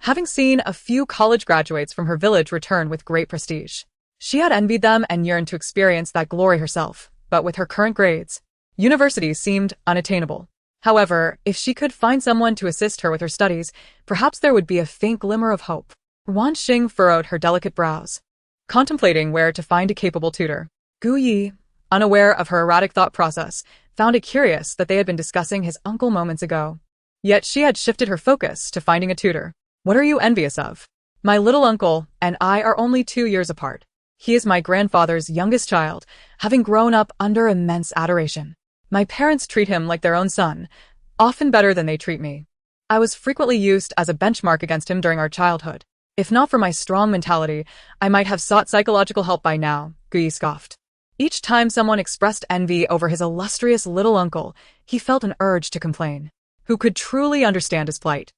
Having seen a few college graduates from her village return with great prestige, she had envied them and yearned to experience that glory herself, but with her current grades, university seemed unattainable. However, if she could find someone to assist her with her studies, perhaps there would be a faint glimmer of hope. Ruan Xing furrowed her delicate brows, contemplating where to find a capable tutor. Xiyue, unaware of her erratic thought process, found it curious that they had been discussing his uncle moments ago. Yet she had shifted her focus to finding a tutor. What are you envious of? My little uncle and I are only 2 years apart. He is my grandfather's youngest child, having grown up under immense adoration. My parents treat him like their own son, often better than they treat me. I was frequently used as a benchmark against him during our childhood. If not for my strong mentality, I might have sought psychological help by now, Xiyue scoffed. Each time someone expressed envy over his illustrious little uncle, he felt an urge to complain. Who could truly understand his plight?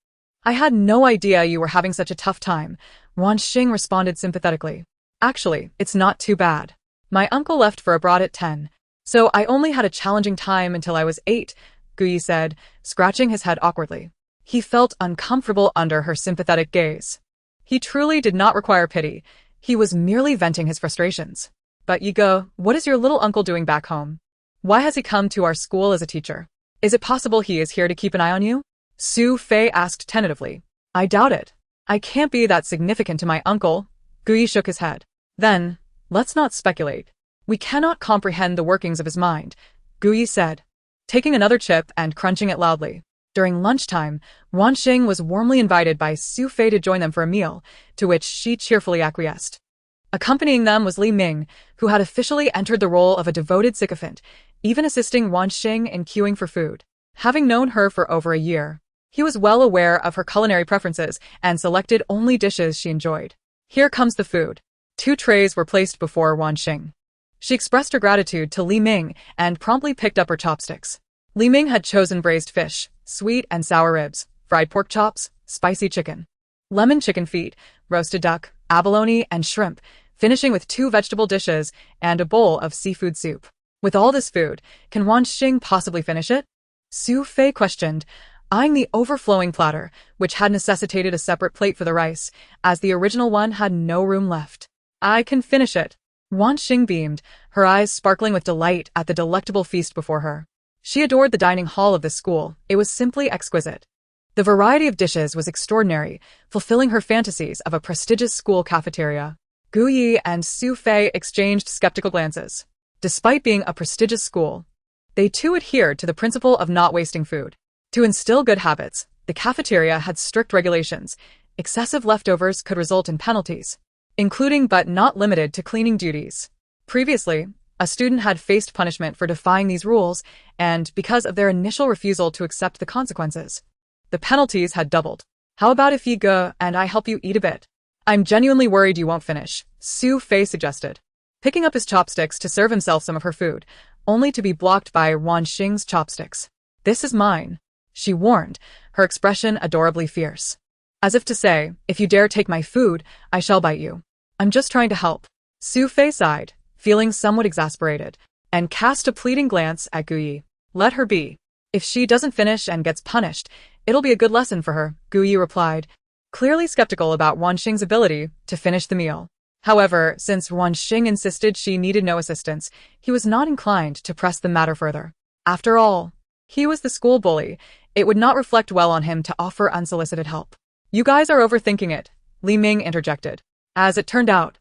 I had no idea you were having such a tough time, Ruan Xing responded sympathetically. Actually, it's not too bad. My uncle left for abroad at 10, so I only had a challenging time until I was 8, Xiyue said, scratching his head awkwardly. He felt uncomfortable under her sympathetic gaze. He truly did not require pity. He was merely venting his frustrations. But Yigo, what is your little uncle doing back home? Why has he come to our school as a teacher? Is it possible he is here to keep an eye on you? Su Fei asked tentatively. I doubt it. I can't be that significant to my uncle. Xiyue shook his head. Then, let's not speculate. We cannot comprehend the workings of his mind, Xiyue said, taking another chip and crunching it loudly. During lunchtime, Ruan Xing was warmly invited by Su Fei to join them for a meal, to which she cheerfully acquiesced. Accompanying them was Li Ming, who had officially entered the role of a devoted sycophant, even assisting Ruan Xing in queuing for food. Having known her for over a year, he was well aware of her culinary preferences and selected only dishes she enjoyed. Here comes the food. 2 trays were placed before Ruan Xing. She expressed her gratitude to Li Ming and promptly picked up her chopsticks. Li Ming had chosen braised fish, sweet and sour ribs, fried pork chops, spicy chicken, lemon chicken feet, roasted duck, abalone, and shrimp, finishing with 2 vegetable dishes and a bowl of seafood soup. With all this food, can Ruan Xing possibly finish it? Su Fei questioned, eyeing the overflowing platter, which had necessitated a separate plate for the rice, as the original one had no room left. I can finish it. Ruan Xing beamed, her eyes sparkling with delight at the delectable feast before her. She adored the dining hall of this school. It was simply exquisite. The variety of dishes was extraordinary, fulfilling her fantasies of a prestigious school cafeteria. Xiyue and Su Fei exchanged skeptical glances. Despite being a prestigious school, they too adhered to the principle of not wasting food. To instill good habits, the cafeteria had strict regulations. Excessive leftovers could result in penalties, including but not limited to cleaning duties. Previously, a student had faced punishment for defying these rules, and because of their initial refusal to accept the consequences, the penalties had doubled. How about if you go and I help you eat a bit? I'm genuinely worried you won't finish, Su Fei suggested, picking up his chopsticks to serve himself some of her food, only to be blocked by Ruan Xing's chopsticks. This is mine, she warned, her expression adorably fierce. As if to say, if you dare take my food, I shall bite you. I'm just trying to help. Su Fei sighed, feeling somewhat exasperated, and cast a pleading glance at Guyi. Let her be. If she doesn't finish and gets punished, it'll be a good lesson for her, Guyi replied, clearly skeptical about Ruan Xing's ability to finish the meal. However, since Ruan Xing insisted she needed no assistance, he was not inclined to press the matter further. After all, he was the school bully. It would not reflect well on him to offer unsolicited help. You guys are overthinking it, Li Ming interjected. As it turned out,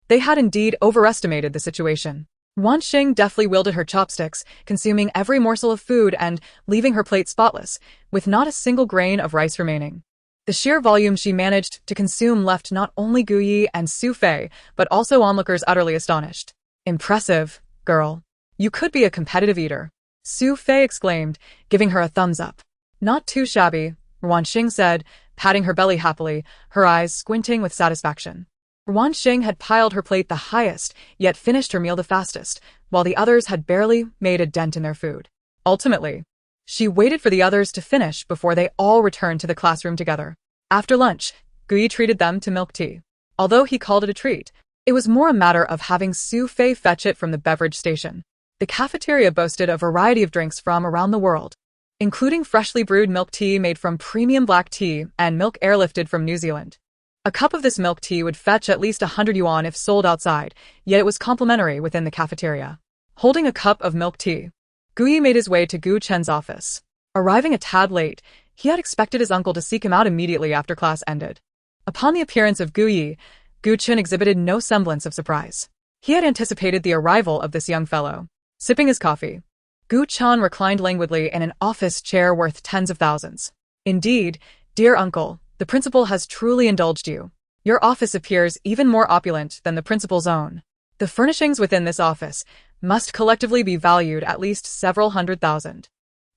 they had indeed overestimated the situation. Ruan Xing deftly wielded her chopsticks, consuming every morsel of food and leaving her plate spotless, with not a single grain of rice remaining. The sheer volume she managed to consume left not only Guyi and Su Fei, but also onlookers utterly astonished. Impressive, girl. You could be a competitive eater, Su Fei exclaimed, giving her a thumbs up. Not too shabby, Ruan Xing said, patting her belly happily, her eyes squinting with satisfaction. Ruan Xing had piled her plate the highest, yet finished her meal the fastest, while the others had barely made a dent in their food. Ultimately, she waited for the others to finish before they all returned to the classroom together. After lunch, Guyi treated them to milk tea. Although he called it a treat, it was more a matter of having Su Fei fetch it from the beverage station. The cafeteria boasted a variety of drinks from around the world, including freshly brewed milk tea made from premium black tea and milk airlifted from New Zealand. A cup of this milk tea would fetch at least 100 yuan if sold outside, yet it was complimentary within the cafeteria. Holding a cup of milk tea, Guyi made his way to Gu Chen's office. Arriving a tad late, he had expected his uncle to seek him out immediately after class ended. Upon the appearance of Guyi, Gu Chen exhibited no semblance of surprise. He had anticipated the arrival of this young fellow. Sipping his coffee, Gu Chen reclined languidly in an office chair worth tens of thousands. Indeed, dear uncle, the principal has truly indulged you. Your office appears even more opulent than the principal's own. The furnishings within this office must collectively be valued at least several hundred thousand.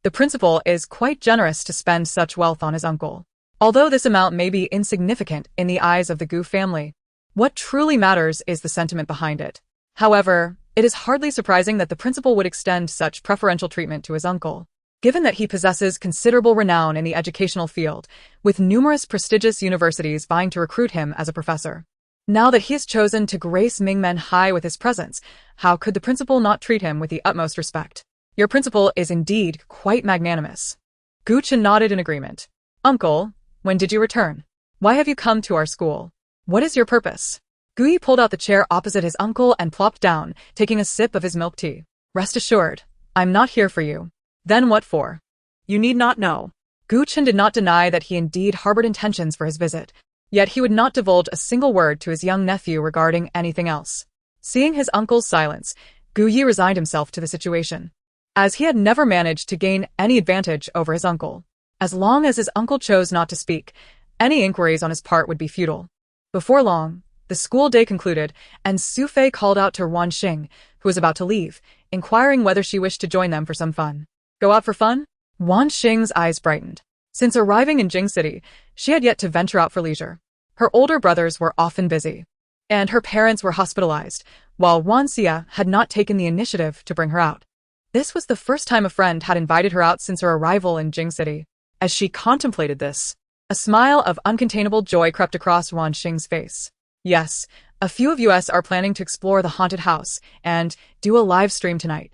The principal is quite generous to spend such wealth on his uncle. Although this amount may be insignificant in the eyes of the Gu family, what truly matters is the sentiment behind it. However, it is hardly surprising that the principal would extend such preferential treatment to his uncle, given that he possesses considerable renown in the educational field, with numerous prestigious universities vying to recruit him as a professor. Now that he has chosen to grace Mingmen High with his presence, how could the principal not treat him with the utmost respect? Your principal is indeed quite magnanimous. Gu Chen nodded in agreement. Uncle, when did you return? Why have you come to our school? What is your purpose? Guyi pulled out the chair opposite his uncle and plopped down, taking a sip of his milk tea. Rest assured, I'm not here for you. Then what for? You need not know. Gu Chen did not deny that he indeed harbored intentions for his visit, yet he would not divulge a single word to his young nephew regarding anything else. Seeing his uncle's silence, Guyi resigned himself to the situation, as he had never managed to gain any advantage over his uncle. As long as his uncle chose not to speak, any inquiries on his part would be futile. Before long, the school day concluded, and Su Fei called out to Ruan Xing, who was about to leave, inquiring whether she wished to join them for some fun. Go out for fun? Ruan Xing's eyes brightened. Since arriving in Jing City, she had yet to venture out for leisure. Her older brothers were often busy, and her parents were hospitalized, while Ruan Xia had not taken the initiative to bring her out. This was the first time a friend had invited her out since her arrival in Jing City. As she contemplated this, a smile of uncontainable joy crept across Ruan Xing's face. Yes, a few of us are planning to explore the haunted house and do a live stream tonight.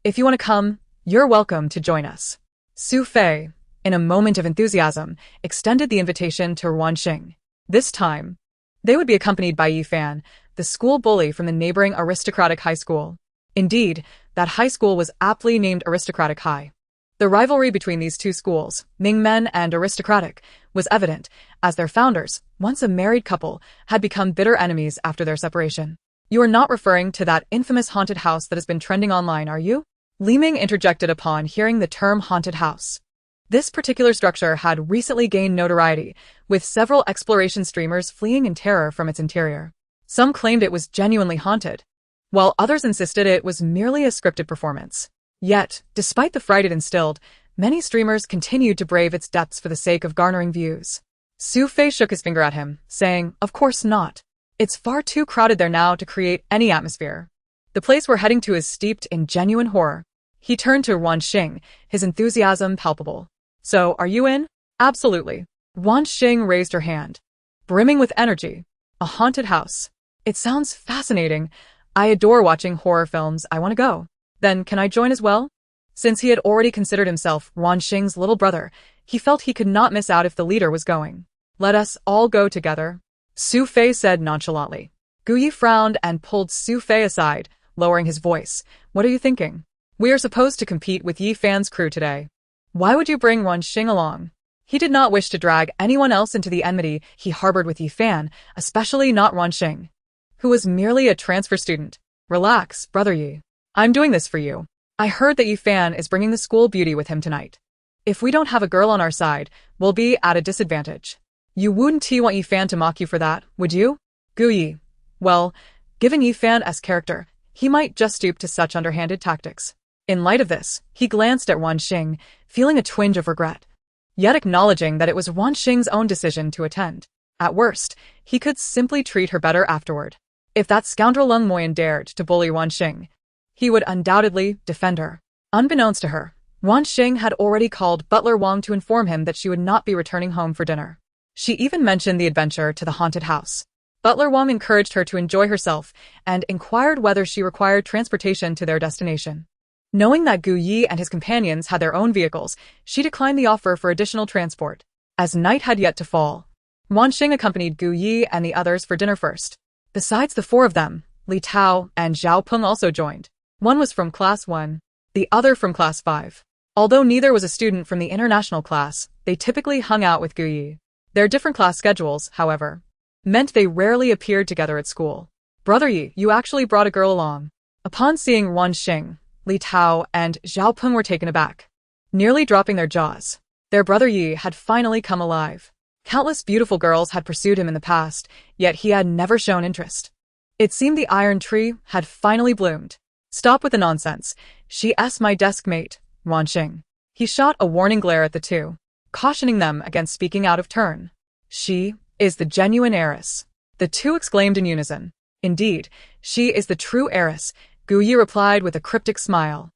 If you want to come, you're welcome to join us. Su Fei, in a moment of enthusiasm, extended the invitation to Ruan Xing. This time, they would be accompanied by Yi Fan, the school bully from the neighboring aristocratic high school. Indeed, that high school was aptly named Aristocratic High. The rivalry between these two schools, Mingmen and Aristocratic, was evident, as their founders, once a married couple, had become bitter enemies after their separation. You are not referring to that infamous haunted house that has been trending online, are you? Li Ming interjected upon hearing the term haunted house. This particular structure had recently gained notoriety, with several exploration streamers fleeing in terror from its interior. Some claimed it was genuinely haunted, while others insisted it was merely a scripted performance. Yet, despite the fright it instilled, many streamers continued to brave its depths for the sake of garnering views. Su Fei shook his finger at him, saying, "Of course not. It's far too crowded there now to create any atmosphere. The place we're heading to is steeped in genuine horror." He turned to Ruan Xing, his enthusiasm palpable. "So, are you in?" "Absolutely." Ruan Xing raised her hand, brimming with energy. A haunted house. It sounds fascinating. I adore watching horror films. I want to go. Then can I join as well? Since he had already considered himself Ruan Xing's little brother, he felt he could not miss out if the leader was going. Let us all go together, Su Fei said nonchalantly. Guyi frowned and pulled Su Fei aside, lowering his voice. What are you thinking? We are supposed to compete with Yi Fan's crew today. Why would you bring Ruan Xing along? He did not wish to drag anyone else into the enmity he harbored with Yi Fan, especially not Ruan Xing, who was merely a transfer student. Relax, brother Yi. I'm doing this for you. I heard that Yi Fan is bringing the school beauty with him tonight. If we don't have a girl on our side, we'll be at a disadvantage. You wouldn't want Yi Fan to mock you for that, would you? Guyi. Well, given Yi Fan's character, he might just stoop to such underhanded tactics. In light of this, he glanced at Ruan Xing, feeling a twinge of regret, yet acknowledging that it was Ruan Xing's own decision to attend. At worst, he could simply treat her better afterward. If that scoundrel Leng Moyan dared to bully Ruan Xing, he would undoubtedly defend her. Unbeknownst to her, Ruan Xing had already called Butler Wang to inform him that she would not be returning home for dinner. She even mentioned the adventure to the haunted house. Butler Wang encouraged her to enjoy herself and inquired whether she required transportation to their destination. Knowing that Gu Yi and his companions had their own vehicles, she declined the offer for additional transport. As night had yet to fall, Ruan Xing accompanied Gu Yi and the others for dinner first. Besides the four of them, Li Tao and Zhao Peng also joined. One was from Class 1, the other from Class 5. Although neither was a student from the international class, they typically hung out with Gu Yi. Their different class schedules, however, meant they rarely appeared together at school. Brother Yi, you actually brought a girl along. Upon seeing Ruan Xing, Li Tao and Zhao Peng were taken aback, nearly dropping their jaws. Their brother Yi had finally come alive. Countless beautiful girls had pursued him in the past, yet he had never shown interest. It seemed the iron tree had finally bloomed. Stop with the nonsense. She's my desk mate, Ruan Xing. He shot a warning glare at the two, cautioning them against speaking out of turn. She is the genuine heiress, the two exclaimed in unison. Indeed, she is the true heiress, Gu Yi replied with a cryptic smile.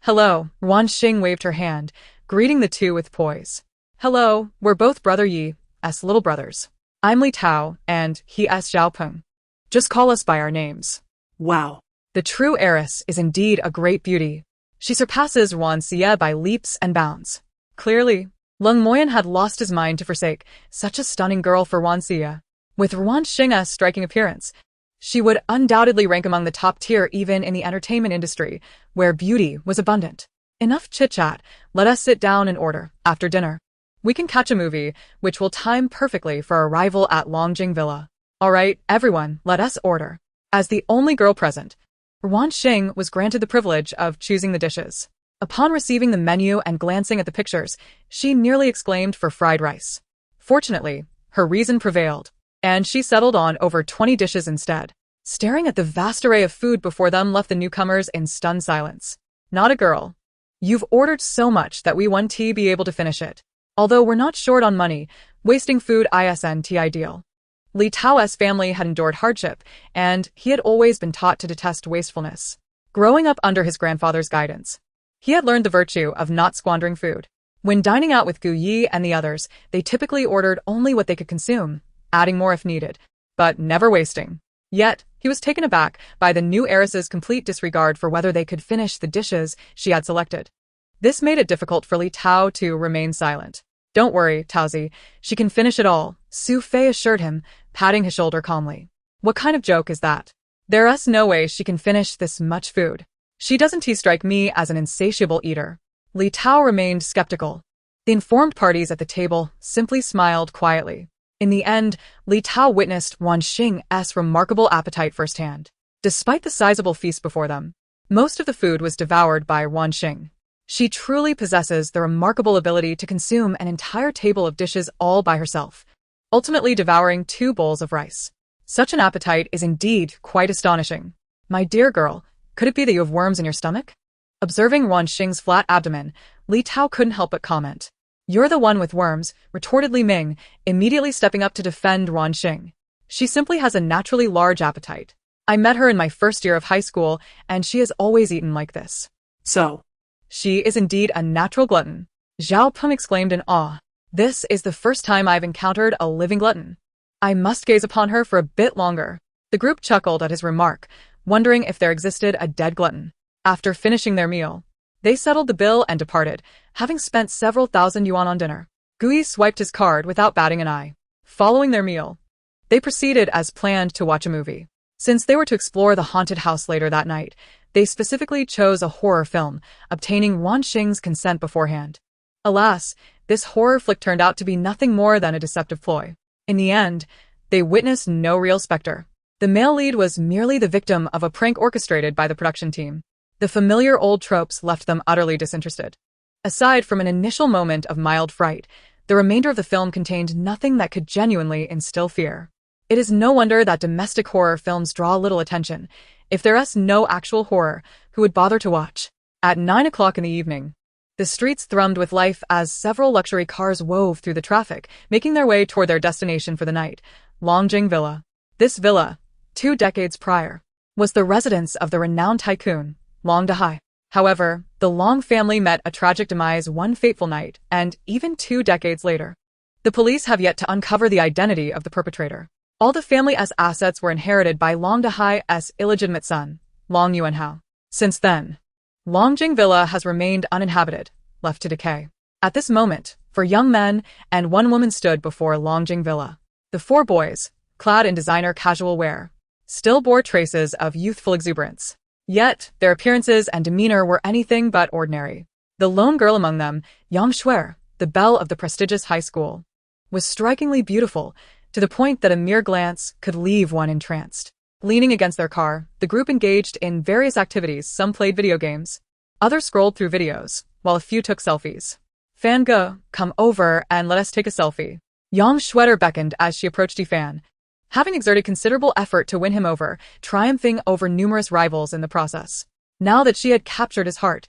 Hello, Ruan Xing waved her hand, greeting the two with poise. Hello, we're both brother Yi's little brothers. I'm Li Tao, and he's Zhao Peng. Just call us by our names. Wow. The true heiress is indeed a great beauty. She surpasses Ruan Xie by leaps and bounds. Clearly, Leng Moyan had lost his mind to forsake such a stunning girl for Ruan Xie. With Ruan Xing's striking appearance, she would undoubtedly rank among the top tier even in the entertainment industry, where beauty was abundant. Enough chit-chat, let us sit down and order. After dinner, we can catch a movie, which will time perfectly for our arrival at Longjing Villa. Alright, everyone, let us order. As the only girl present, Ruan Xing was granted the privilege of choosing the dishes. Upon receiving the menu and glancing at the pictures, she nearly exclaimed for fried rice. Fortunately, her reason prevailed, and she settled on over 20 dishes instead. Staring at the vast array of food before them left the newcomers in stunned silence. Not a girl. You've ordered so much that we won't be able to finish it. Although we're not short on money, wasting food isn't ideal. Li Tao's family had endured hardship, and he had always been taught to detest wastefulness. Growing up under his grandfather's guidance, he had learned the virtue of not squandering food. When dining out with Gu Yi and the others, they typically ordered only what they could consume, adding more if needed, but never wasting. Yet, he was taken aback by the new heiress's complete disregard for whether they could finish the dishes she had selected. This made it difficult for Li Tao to remain silent. Don't worry, Taozi, she can finish it all, Su Fei assured him, patting his shoulder calmly. What kind of joke is that? There's no way she can finish this much food. She doesn't strike me as an insatiable eater. Li Tao remained skeptical. The informed parties at the table simply smiled quietly. In the end, Li Tao witnessed Ruan Xing's remarkable appetite firsthand. Despite the sizable feast before them, most of the food was devoured by Ruan Xing. She truly possesses the remarkable ability to consume an entire table of dishes all by herself, ultimately devouring 2 bowls of rice. Such an appetite is indeed quite astonishing. My dear girl, could it be that you have worms in your stomach? Observing Ruan Xing's flat abdomen, Li Tao couldn't help but comment. You're the one with worms, retorted Li Ming, immediately stepping up to defend Ruan Xing. She simply has a naturally large appetite. I met her in my first year of high school, and she has always eaten like this. So, she is indeed a natural glutton. Zhao Peng exclaimed in awe. This is the first time I've encountered a living glutton. I must gaze upon her for a bit longer. The group chuckled at his remark, wondering if there existed a dead glutton. After finishing their meal, they settled the bill and departed, having spent several thousand yuan on dinner. Gui swiped his card without batting an eye. Following their meal, they proceeded as planned to watch a movie. Since they were to explore the haunted house later that night, they specifically chose a horror film, obtaining Ruan Xing's consent beforehand. Alas, this horror flick turned out to be nothing more than a deceptive ploy. In the end, they witnessed no real specter. The male lead was merely the victim of a prank orchestrated by the production team. The familiar old tropes left them utterly disinterested. Aside from an initial moment of mild fright, the remainder of the film contained nothing that could genuinely instill fear. It is no wonder that domestic horror films draw little attention. If there is no actual horror, who would bother to watch? At 9 o'clock in the evening, the streets thrummed with life as several luxury cars wove through the traffic, making their way toward their destination for the night, Longjing Villa. This villa, 2 decades prior, was the residence of the renowned tycoon, Long Dahai. However, the Long family met a tragic demise one fateful night, and even 2 decades later. The police have yet to uncover the identity of the perpetrator. All the family's assets were inherited by Long Dahai's illegitimate son, Long Yuanhao. Since then, Longjing Villa has remained uninhabited, left to decay. At this moment, 4 young men and 1 woman stood before Longjing Villa. The 4 boys, clad in designer casual wear, still bore traces of youthful exuberance. Yet, their appearances and demeanor were anything but ordinary. The lone girl among them, young Xiyue, the belle of the prestigious high school, was strikingly beautiful, to the point that a mere glance could leave one entranced. Leaning against their car, the group engaged in various activities. Some played video games, others scrolled through videos, while a few took selfies. Fan Ge, come over and let us take a selfie. Yang Xiyue beckoned as she approached Yifan, having exerted considerable effort to win him over, triumphing over numerous rivals in the process. Now that she had captured his heart,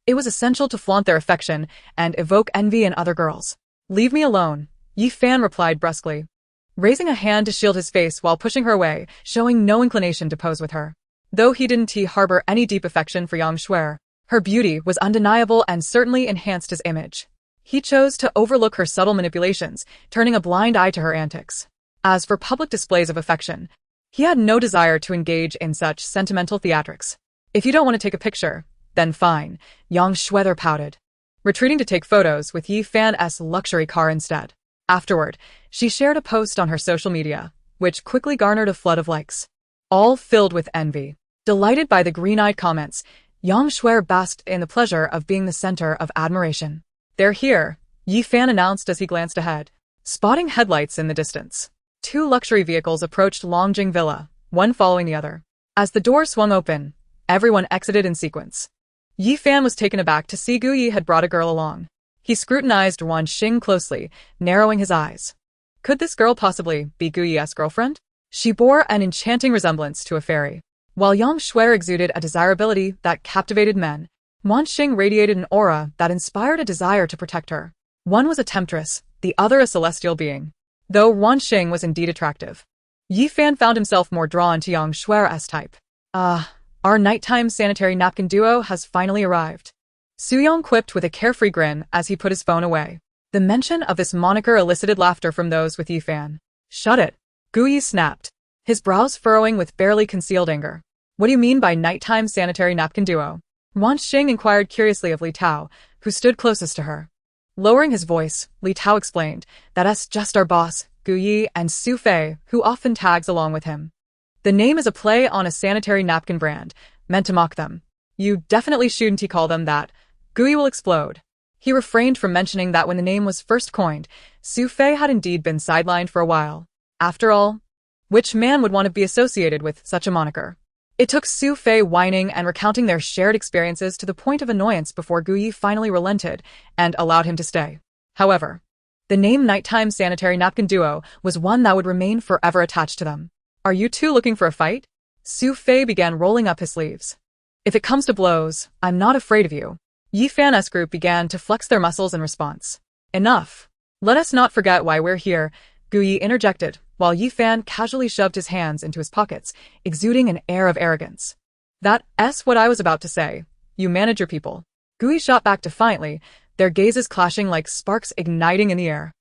it was essential to flaunt their affection and evoke envy in other girls. Leave me alone, Yifan replied brusquely, raising a hand to shield his face while pushing her away, showing no inclination to pose with her. Though he didn't harbor any deep affection for Yang Xiyue, her beauty was undeniable and certainly enhanced his image. He chose to overlook her subtle manipulations, turning a blind eye to her antics. As for public displays of affection, he had no desire to engage in such sentimental theatrics. If you don't want to take a picture, then fine, Yang Xiyue pouted, retreating to take photos with Yifan's luxury car instead. Afterward, she shared a post on her social media, which quickly garnered a flood of likes, all filled with envy. Delighted by the green-eyed comments, Yang Xiyue basked in the pleasure of being the center of admiration. They're here, Yifan announced as he glanced ahead, spotting headlights in the distance. 2 luxury vehicles approached Longjing Villa, one following the other. As the door swung open, everyone exited in sequence. Yifan was taken aback to see Guyi had brought a girl along. He scrutinized Ruan Xing closely, narrowing his eyes. Could this girl possibly be Guyi's girlfriend? She bore an enchanting resemblance to a fairy. While Yang Xiyue exuded a desirability that captivated men, Ruan Xing radiated an aura that inspired a desire to protect her. One was a temptress, the other a celestial being. Though Ruan Xing was indeed attractive, Yifan found himself more drawn to Yang Xue's type. Our nighttime sanitary napkin duo has finally arrived, Suyong quipped with a carefree grin as he put his phone away. The mention of this moniker elicited laughter from those with Yifan. Shut it, Guyi snapped, his brows furrowing with barely concealed anger. What do you mean by nighttime sanitary napkin duo? Ruan Xing inquired curiously of Li Tao, who stood closest to her. Lowering his voice, Li Tao explained, that's just our boss, Guyi, and Su Fei, who often tags along with him. The name is a play on a sanitary napkin brand, meant to mock them. You definitely shouldn't call them that. Guyi will explode. He refrained from mentioning that when the name was first coined, Su Fei had indeed been sidelined for a while. After all, which man would want to be associated with such a moniker? It took Su Fei whining and recounting their shared experiences to the point of annoyance before Guyi finally relented and allowed him to stay. However, the name Nighttime Sanitary Napkin Duo was one that would remain forever attached to them. Are you two looking for a fight? Su Fei began rolling up his sleeves. If it comes to blows, I'm not afraid of you. Yifan's group began to flex their muscles in response. Enough. Let us not forget why we're here, Guyi interjected, while Yifan casually shoved his hands into his pockets, exuding an air of arrogance. That's what I was about to say. You manage your people. Guyi shot back defiantly, their gazes clashing like sparks igniting in the air.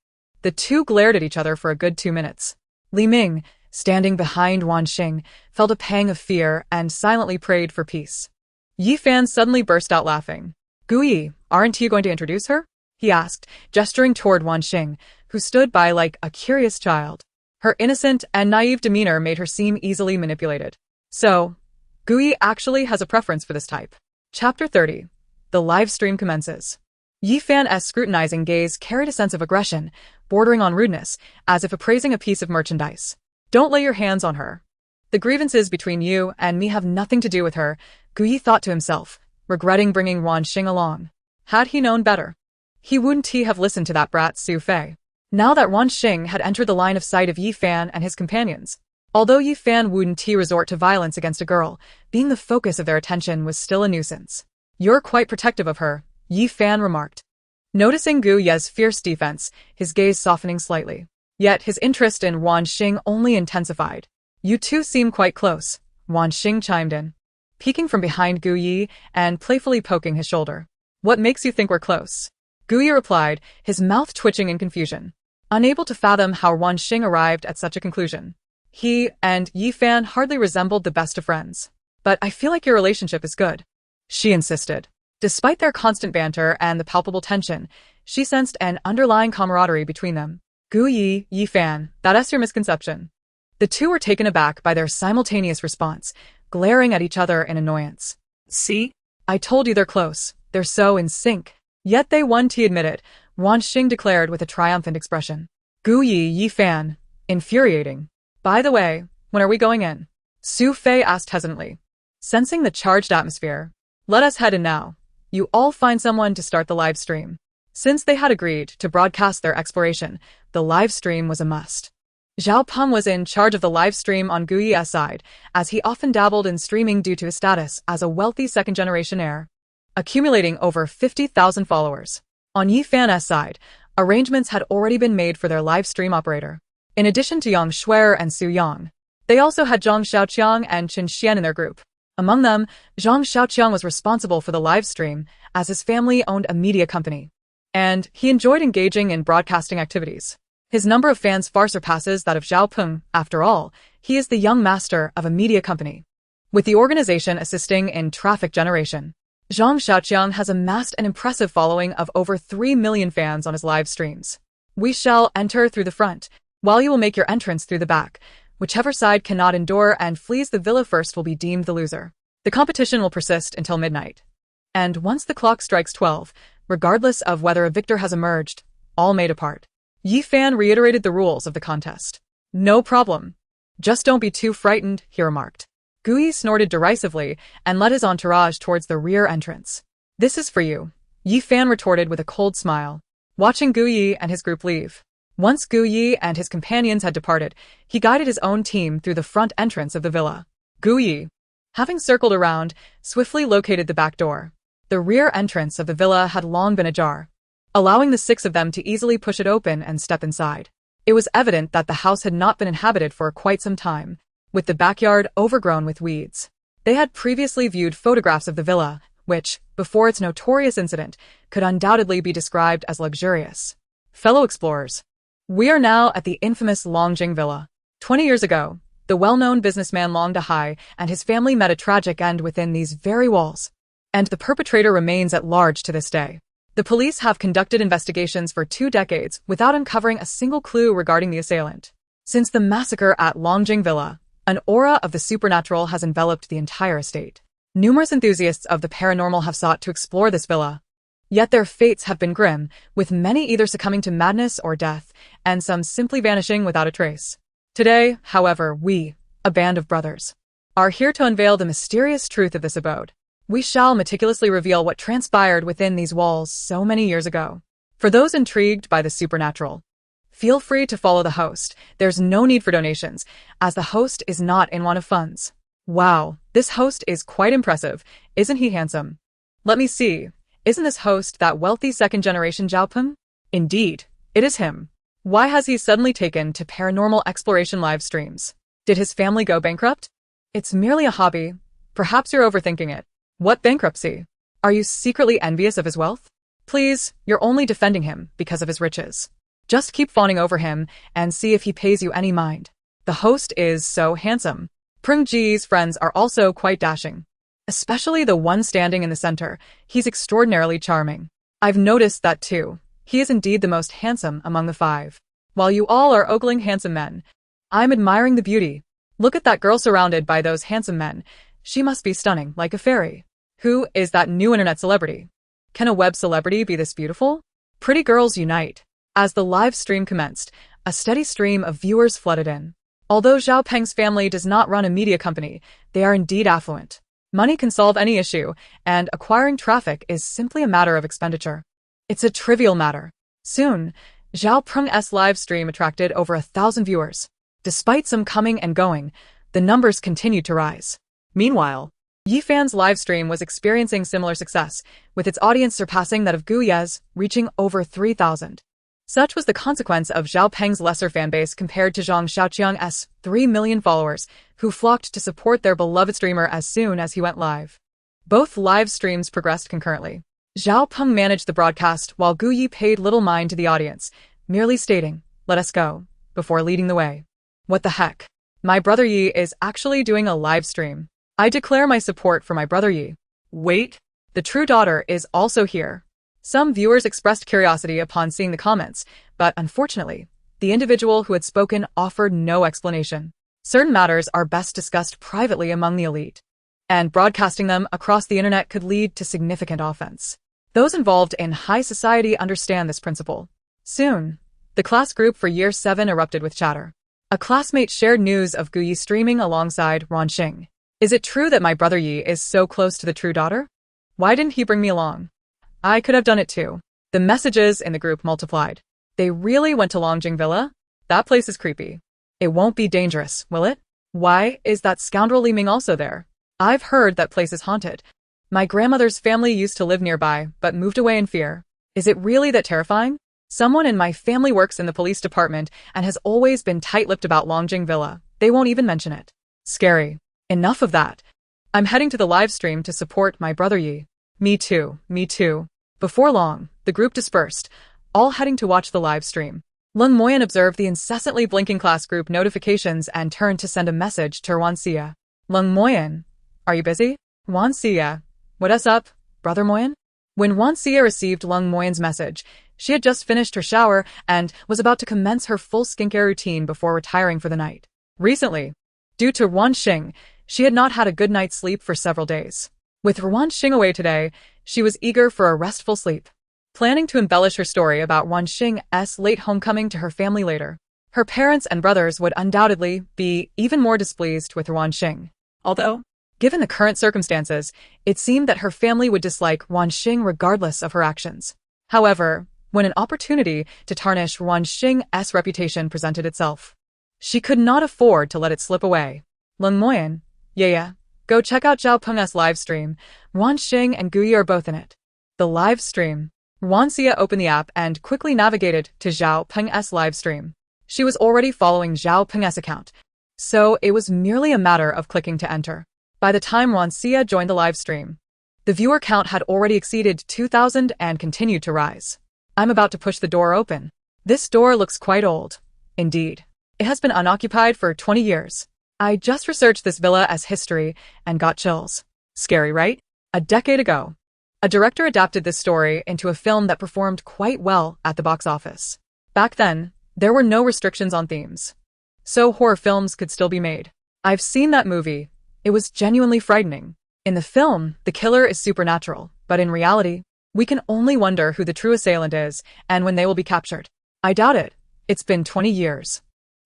The two glared at each other for a good 2 minutes. Li Ming, standing behind Ruan Xing, felt a pang of fear and silently prayed for peace. Yi Fan suddenly burst out laughing. "Guyi, aren't you going to introduce her?" he asked, gesturing toward Ruan Xing, who stood by like a curious child. Her innocent and naive demeanor made her seem easily manipulated. So, Guyi actually has a preference for this type. Chapter 30. The live stream commences. Yi Fan's scrutinizing gaze carried a sense of aggression, bordering on rudeness, as if appraising a piece of merchandise. "Don't lay your hands on her. The grievances between you and me have nothing to do with her," Guyi thought to himself, regretting bringing Ruan Xing along. Had he known better, he wouldn't have listened to that brat Su Fei. Now that Ruan Xing had entered the line of sight of Yi Fan and his companions, although Yi Fan wouldn't resort to violence against a girl, being the focus of their attention was still a nuisance. "You're quite protective of her," Yi Fan remarked. Noticing Gu Ye's fierce defense, his gaze softening slightly. Yet his interest in Ruan Xing only intensified. "You two seem quite close," Ruan Xing chimed in, peeking from behind Gu Yi and playfully poking his shoulder. "What makes you think we're close?" Gu Yi replied, his mouth twitching in confusion, unable to fathom how Ruan Xing arrived at such a conclusion. He and Yi Fan hardly resembled the best of friends. "But I feel like your relationship is good," she insisted. Despite their constant banter and the palpable tension, she sensed an underlying camaraderie between them. "Guyi, Yi Fan, that's your misconception." The two were taken aback by their simultaneous response, glaring at each other in annoyance. "See? I told you they're close. They're so in sync." Yet they won't admit it, Ruan Xing declared with a triumphant expression. "Guyi, Yi Fan. Infuriating. By the way, when are we going in?" Su Fei asked hesitantly. Sensing the charged atmosphere, "Let us head in now. You all find someone to start the live stream." Since they had agreed to broadcast their exploration, the live stream was a must. Zhao Peng was in charge of the live stream on Guyi's side, as he often dabbled in streaming due to his status as a wealthy second-generation heir, accumulating over 50,000 followers. On Yi Fan's side, arrangements had already been made for their live stream operator. In addition to Yang Shuer and Su Yang, they also had Zhang Xiaoqiang and Qin Xian in their group. Among them, Zhang Xiaoqiang was responsible for the live stream, as his family owned a media company, and he enjoyed engaging in broadcasting activities. His number of fans far surpasses that of Zhao Peng. After all, he is the young master of a media company, with the organization assisting in traffic generation. Zhang Xiaoqiang has amassed an impressive following of over 3 million fans on his live streams. "We shall enter through the front, while you will make your entrance through the back. Whichever side cannot endure and flees the villa first will be deemed the loser. The competition will persist until midnight. And once the clock strikes 12, regardless of whether a victor has emerged, all made apart." Yi Fan reiterated the rules of the contest. "No problem. Just don't be too frightened," he remarked. Guyi snorted derisively and led his entourage towards the rear entrance. "This is for you," Yi Fan retorted with a cold smile, watching Guyi and his group leave. Once Guyi and his companions had departed, he guided his own team through the front entrance of the villa. Guyi, having circled around, swiftly located the back door. The rear entrance of the villa had long been ajar, allowing the 6 of them to easily push it open and step inside. It was evident that the house had not been inhabited for quite some time, with the backyard overgrown with weeds. They had previously viewed photographs of the villa, which, before its notorious incident, could undoubtedly be described as luxurious. Fellow explorers, we are now at the infamous Longjing Villa. 20 years ago, the well-known businessman Long Dahai and his family met a tragic end within these very walls, and the perpetrator remains at large to this day. The police have conducted investigations for 2 decades without uncovering a single clue regarding the assailant. Since the massacre at Longjing Villa, an aura of the supernatural has enveloped the entire estate. Numerous enthusiasts of the paranormal have sought to explore this villa. Yet their fates have been grim, with many either succumbing to madness or death, and some simply vanishing without a trace. Today, however, we, a band of brothers, are here to unveil the mysterious truth of this abode. We shall meticulously reveal what transpired within these walls so many years ago. For those intrigued by the supernatural, feel free to follow the host. There's no need for donations, as the host is not in want of funds. Wow, this host is quite impressive. Isn't he handsome? Let me see. Isn't this host that wealthy second-generation Zhao Peng? Indeed, it is him. Why has he suddenly taken to paranormal exploration live streams? Did his family go bankrupt? It's merely a hobby. Perhaps you're overthinking it. What bankruptcy? Are you secretly envious of his wealth? Please, you're only defending him because of his riches. Just keep fawning over him and see if he pays you any mind. The host is so handsome. Pringji's friends are also quite dashing. Especially the one standing in the center, he's extraordinarily charming. I've noticed that too. He is indeed the most handsome among the five. While you all are ogling handsome men, I'm admiring the beauty. Look at that girl surrounded by those handsome men. She must be stunning, like a fairy. Who is that new internet celebrity? Can a web celebrity be this beautiful? Pretty girls unite. As the live stream commenced, a steady stream of viewers flooded in. Although Zhao Peng's family does not run a media company, they are indeed affluent. Money can solve any issue, and acquiring traffic is simply a matter of expenditure. It's a trivial matter. Soon, Zhao Peng's live stream attracted over 1,000 viewers. Despite some coming and going, the numbers continued to rise. Meanwhile, Yi Fan's live stream was experiencing similar success, with its audience surpassing that of Gu Ye's, reaching over 3,000. Such was the consequence of Zhao Peng's lesser fanbase compared to Zhang Xiaoqiang's 3 million followers, who flocked to support their beloved streamer as soon as he went live. Both live streams progressed concurrently. Zhao Peng managed the broadcast while Gu Yi paid little mind to the audience, merely stating, "Let us go," before leading the way. What the heck? My brother Yi is actually doing a live stream. I declare my support for my brother Yi. Wait, the true daughter is also here. Some viewers expressed curiosity upon seeing the comments, but unfortunately, the individual who had spoken offered no explanation. Certain matters are best discussed privately among the elite, and broadcasting them across the internet could lead to significant offense. Those involved in high society understand this principle. Soon, the class group for Year 7 erupted with chatter. A classmate shared news of Gu Yi streaming alongside Ruan Xing. Is it true that my brother Yi is so close to the true daughter? Why didn't he bring me along? I could have done it too. The messages in the group multiplied. They really went to Longjing Villa? That place is creepy. It won't be dangerous, will it? Why is that scoundrel Li Ming also there? I've heard that place is haunted. My grandmother's family used to live nearby, but moved away in fear. Is it really that terrifying? Someone in my family works in the police department and has always been tight-lipped about Longjing Villa. They won't even mention it. Scary. Enough of that. I'm heading to the live stream to support my brother Yi. Me too, me too. Before long, the group dispersed, all heading to watch the live stream. Leng Moyan observed the incessantly blinking class group notifications and turned to send a message to Ruan Xie. Leng Moyan, are you busy? Ruan Xie, what's up, brother Moyan? When Ruan Xie received Leng Moyan's message, she had just finished her shower and was about to commence her full skincare routine before retiring for the night. Recently, due to Ruan Xing, she had not had a good night's sleep for several days. With Ruan Xing away today, she was eager for a restful sleep. Planning to embellish her story about Ruan Xing's late homecoming to her family later, her parents and brothers would undoubtedly be even more displeased with Ruan Xing. Although, given the current circumstances, it seemed that her family would dislike Ruan Xing regardless of her actions. However, when an opportunity to tarnish Ruan Xing's reputation presented itself, she could not afford to let it slip away. Leng Moyan, yeah, go check out Zhao Peng's live stream. Ruan Xing and Gu Yi are both in it. The live stream. Ruan Xie opened the app and quickly navigated to Zhao Peng's live stream. She was already following Zhao Peng's account, so it was merely a matter of clicking to enter. By the time Ruan Xie joined the live stream, the viewer count had already exceeded 2,000 and continued to rise. I'm about to push the door open. This door looks quite old. Indeed. It has been unoccupied for 20 years. I just researched this villa as history and got chills. Scary, right? A decade ago, a director adapted this story into a film that performed quite well at the box office. Back then, there were no restrictions on themes, so horror films could still be made. I've seen that movie. It was genuinely frightening. In the film, the killer is supernatural, but in reality, we can only wonder who the true assailant is and when they will be captured. I doubt it. It's been 20 years.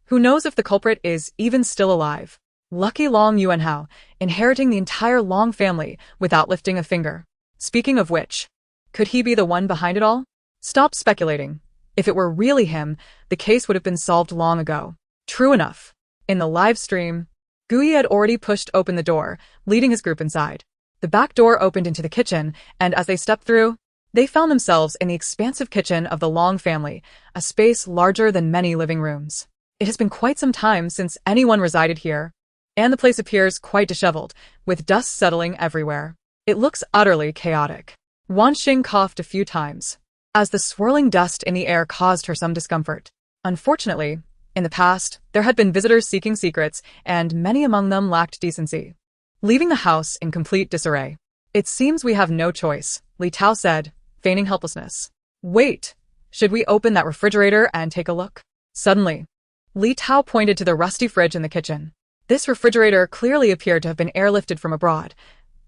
Who knows if the culprit is even still alive? Lucky Long Yuanhao, inheriting the entire Long family without lifting a finger. Speaking of which, could he be the one behind it all? Stop speculating. If it were really him, the case would have been solved long ago. True enough. In the live stream, Gu Yi had already pushed open the door, leading his group inside. The back door opened into the kitchen, and as they stepped through, they found themselves in the expansive kitchen of the Long family, a space larger than many living rooms. It has been quite some time since anyone resided here, and the place appears quite disheveled, with dust settling everywhere. It looks utterly chaotic. Ruan Xing coughed a few times, as the swirling dust in the air caused her some discomfort. Unfortunately, In the past, there had been visitors seeking secrets, and many among them lacked decency, leaving the house in complete disarray. It seems we have no choice, Li Tao said, feigning helplessness. Wait, should we open that refrigerator and take a look? Suddenly, Li Tao pointed to the rusty fridge in the kitchen. This refrigerator clearly appeared to have been airlifted from abroad.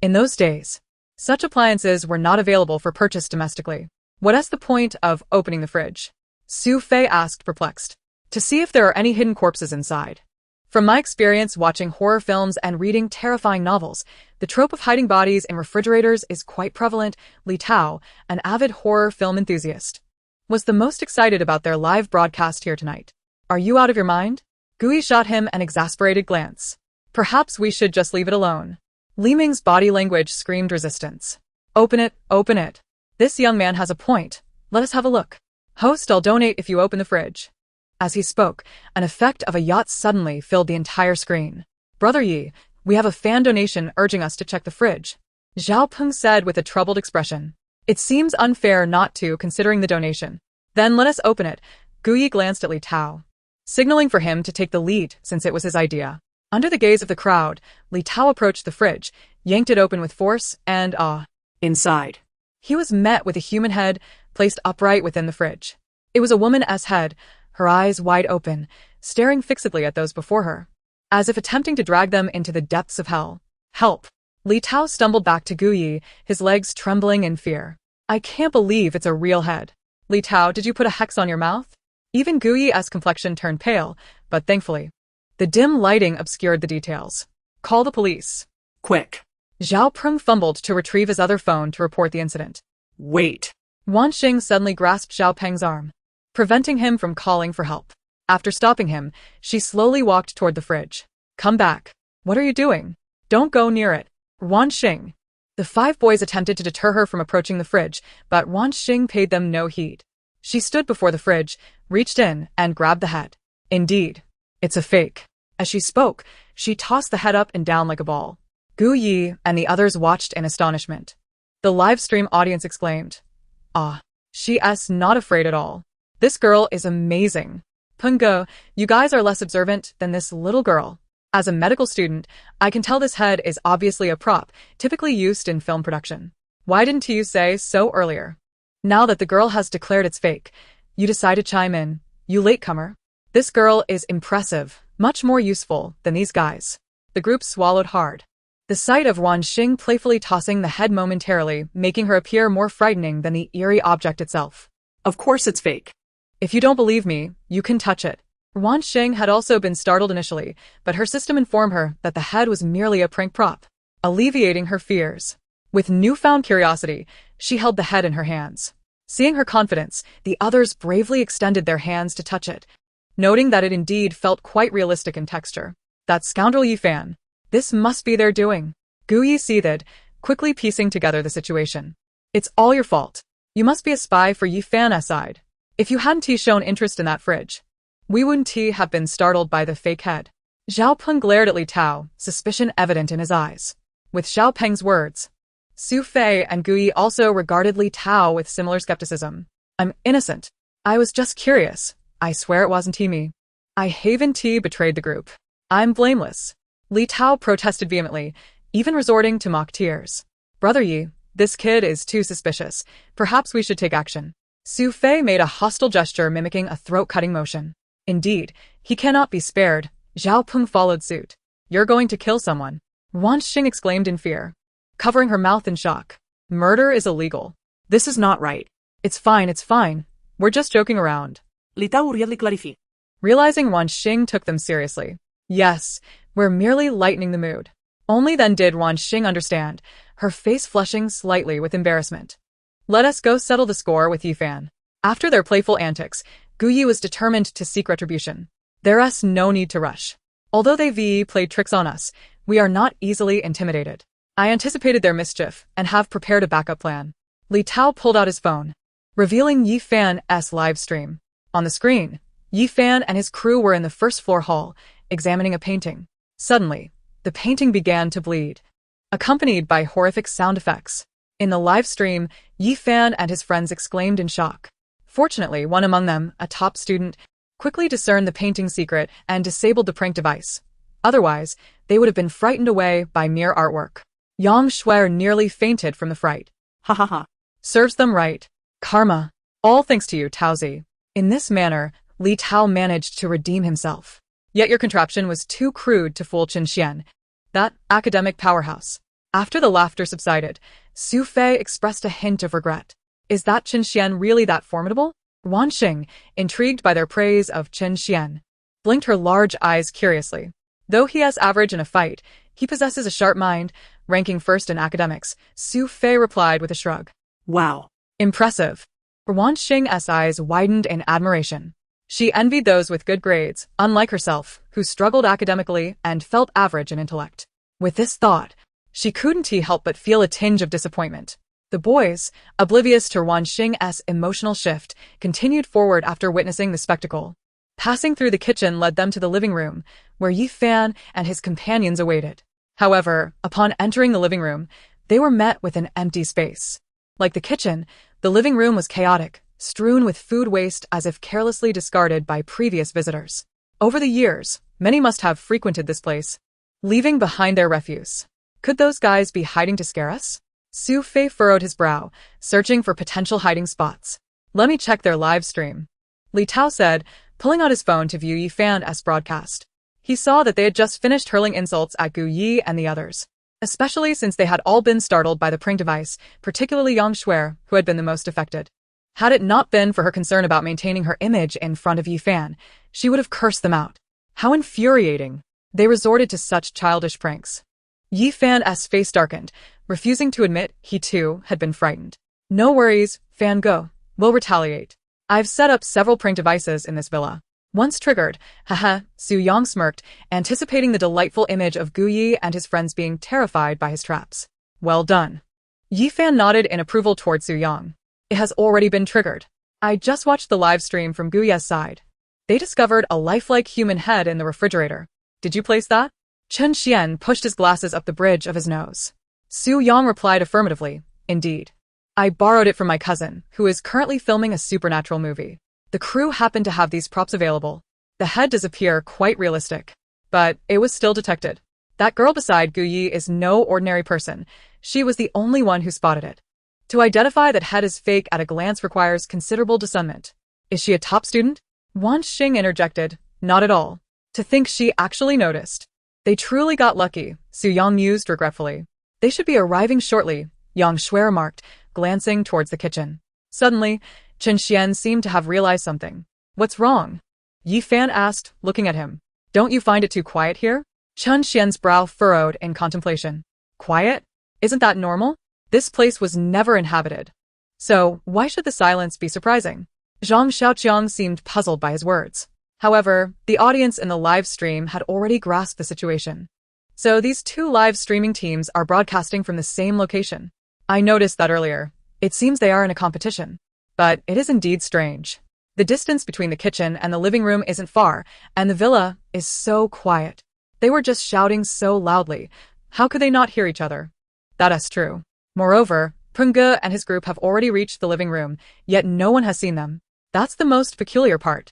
In those days, such appliances were not available for purchase domestically. What is the point of opening the fridge? Su Fei asked, perplexed. To see if there are any hidden corpses inside. From my experience watching horror films and reading terrifying novels, the trope of hiding bodies in refrigerators is quite prevalent. Li Tao, an avid horror film enthusiast, was the most excited about their live broadcast here tonight. Are you out of your mind? Gui shot him an exasperated glance. Perhaps we should just leave it alone. Li Ming's body language screamed resistance. Open it, open it. This young man has a point. Let us have a look. Host, I'll donate if you open the fridge. As he spoke, an effect of a yacht suddenly filled the entire screen. Brother Yi, we have a fan donation urging us to check the fridge, Zhao Peng said with a troubled expression. It seems unfair not to, considering the donation. Then let us open it. Gui glanced at Li Tao, signaling for him to take the lead since it was his idea. Under the gaze of the crowd, Li Tao approached the fridge, yanked it open with force, and Inside, he was met with a human head placed upright within the fridge. It was a woman's head, her eyes wide open, staring fixedly at those before her, as if attempting to drag them into the depths of hell. Help! Li Tao stumbled back to Guyi, his legs trembling in fear. I can't believe it's a real head. Li Tao, did you put a hex on your mouth? Even Guyi's complexion turned pale, but thankfully, the dim lighting obscured the details. Call the police. Quick. Zhao Peng fumbled to retrieve his other phone to report the incident. Wait. Ruan Xing suddenly grasped Zhao Peng's arm, preventing him from calling for help. After stopping him, she slowly walked toward the fridge. Come back. What are you doing? Don't go near it. Ruan Xing. The 5 boys attempted to deter her from approaching the fridge, but Ruan Xing paid them no heed. She stood before the fridge, reached in, and grabbed the head. Indeed, it's a fake. As she spoke, she tossed the head up and down like a ball. Gu Yi and the others watched in astonishment. The live stream audience exclaimed, she's not afraid at all. This girl is amazing. Pungo, you guys are less observant than this little girl. As a medical student, I can tell this head is obviously a prop, typically used in film production. Why didn't you say so earlier? Now that the girl has declared it's fake, you decide to chime in, you latecomer. This girl is impressive, much more useful than these guys. The group swallowed hard. The sight of Ruan Xing playfully tossing the head momentarily, making her appear more frightening than the eerie object itself. Of course it's fake. If you don't believe me, you can touch it. Ruan Xing had also been startled initially, but her system informed her that the head was merely a prank prop, alleviating her fears. With newfound curiosity, she held the head in her hands. Seeing her confidence, the others bravely extended their hands to touch it, noting that it indeed felt quite realistic in texture. That scoundrel Yifan. This must be their doing. Gu Yi seethed, quickly piecing together the situation. It's all your fault. You must be a spy for Yifan's side. If you hadn't shown interest in that fridge, we wouldn't have been startled by the fake head. Zhao Peng glared at Li Tao, suspicion evident in his eyes. With Zhao Peng's words, Su Fei and Gu Yi also regarded Li Tao with similar skepticism. I'm innocent. I was just curious. I swear it wasn't me. I haven't betrayed the group. I'm blameless. Li Tao protested vehemently, even resorting to mock tears. Brother Yi, this kid is too suspicious. Perhaps we should take action. Su Fei made a hostile gesture mimicking a throat-cutting motion. Indeed, he cannot be spared. Zhao Peng followed suit. You're going to kill someone. Ruan Xing exclaimed in fear, covering her mouth in shock. Murder is illegal. This is not right. It's fine. We're just joking around. Li Tao hurriedly clarified. Realizing Ruan Xing took them seriously. Yes, we're merely lightening the mood. Only then did Ruan Xing understand, her face flushing slightly with embarrassment. Let us go settle the score with Yifan. After their playful antics, Gu Yi was determined to seek retribution. There's no need to rush. Although they played tricks on us, we are not easily intimidated. I anticipated their mischief and have prepared a backup plan. Li Tao pulled out his phone, revealing Yifan's live stream. On the screen, Yifan and his crew were in the first floor hall, examining a painting. Suddenly, the painting began to bleed, accompanied by horrific sound effects. In the live stream, Yifan and his friends exclaimed in shock. Fortunately, one among them, a top student, quickly discerned the painting secret and disabled the prank device. Otherwise, they would have been frightened away by mere artwork. Yang Shuer nearly fainted from the fright. Ha ha ha. Serves them right. Karma. All thanks to you, Taozi. In this manner, Li Tao managed to redeem himself. Yet your contraption was too crude to fool Qin Xian, that academic powerhouse. After the laughter subsided, Su Fei expressed a hint of regret. Is that Qin Xian really that formidable? Ruan Xing, intrigued by their praise of Qin Xian, blinked her large eyes curiously. Though he is average in a fight, he possesses a sharp mind, ranking first in academics. Su Fei replied with a shrug. Wow. Impressive. Ruan Xing's eyes widened in admiration. She envied those with good grades, unlike herself, who struggled academically and felt average in intellect. With this thought, she couldn't help but feel a tinge of disappointment. The boys, oblivious to Ruan Xing's emotional shift, continued forward after witnessing the spectacle. Passing through the kitchen led them to the living room, where Yi Fan and his companions awaited. However, upon entering the living room, they were met with an empty space. Like the kitchen, the living room was chaotic, strewn with food waste as if carelessly discarded by previous visitors. Over the years, many must have frequented this place, leaving behind their refuse. Could those guys be hiding to scare us? Su Fei furrowed his brow, searching for potential hiding spots. Let me check their live stream, Li Tao said, pulling out his phone to view Yi Fan's broadcast. He saw that they had just finished hurling insults at Gu Yi and the others, especially since they had all been startled by the prank device, particularly Yang Shuer, who had been the most affected. Had it not been for her concern about maintaining her image in front of Yi Fan, she would have cursed them out. How infuriating. They resorted to such childish pranks. Yi Fan's face darkened, refusing to admit he too had been frightened. No worries, Fan go. We'll retaliate. I've set up several prank devices in this villa. Once triggered, haha, Su Yang smirked, anticipating the delightful image of Gu Yi and his friends being terrified by his traps. Well done. Yi Fan nodded in approval toward Su Yang. It has already been triggered. I just watched the live stream from Gu Ye's side. They discovered a lifelike human head in the refrigerator. Did you place that? Chen Xian pushed his glasses up the bridge of his nose. Su Yang replied affirmatively, indeed. I borrowed it from my cousin, who is currently filming a supernatural movie. The crew happened to have these props available. The head does appear quite realistic. But it was still detected. That girl beside Gu Yi is no ordinary person. She was the only one who spotted it. To identify that head is fake at a glance requires considerable discernment. Is she a top student? Ruan Xing interjected, not at all. To think she actually noticed. They truly got lucky, Su Yang mused regretfully. They should be arriving shortly, Yang Shuer remarked, glancing towards the kitchen. Suddenly, Qin Xian seemed to have realized something. What's wrong? Yi Fan asked, looking at him. Don't you find it too quiet here? Qin Xian's brow furrowed in contemplation. Quiet? Isn't that normal? This place was never inhabited. So, why should the silence be surprising? Zhang Xiaoqiang seemed puzzled by his words. However, the audience in the live stream had already grasped the situation. So these two live streaming teams are broadcasting from the same location. I noticed that earlier. It seems they are in a competition. But it is indeed strange. The distance between the kitchen and the living room isn't far, and the villa is so quiet. They were just shouting so loudly. How could they not hear each other? That is true. Moreover, Peng Ge and his group have already reached the living room, yet no one has seen them. That's the most peculiar part.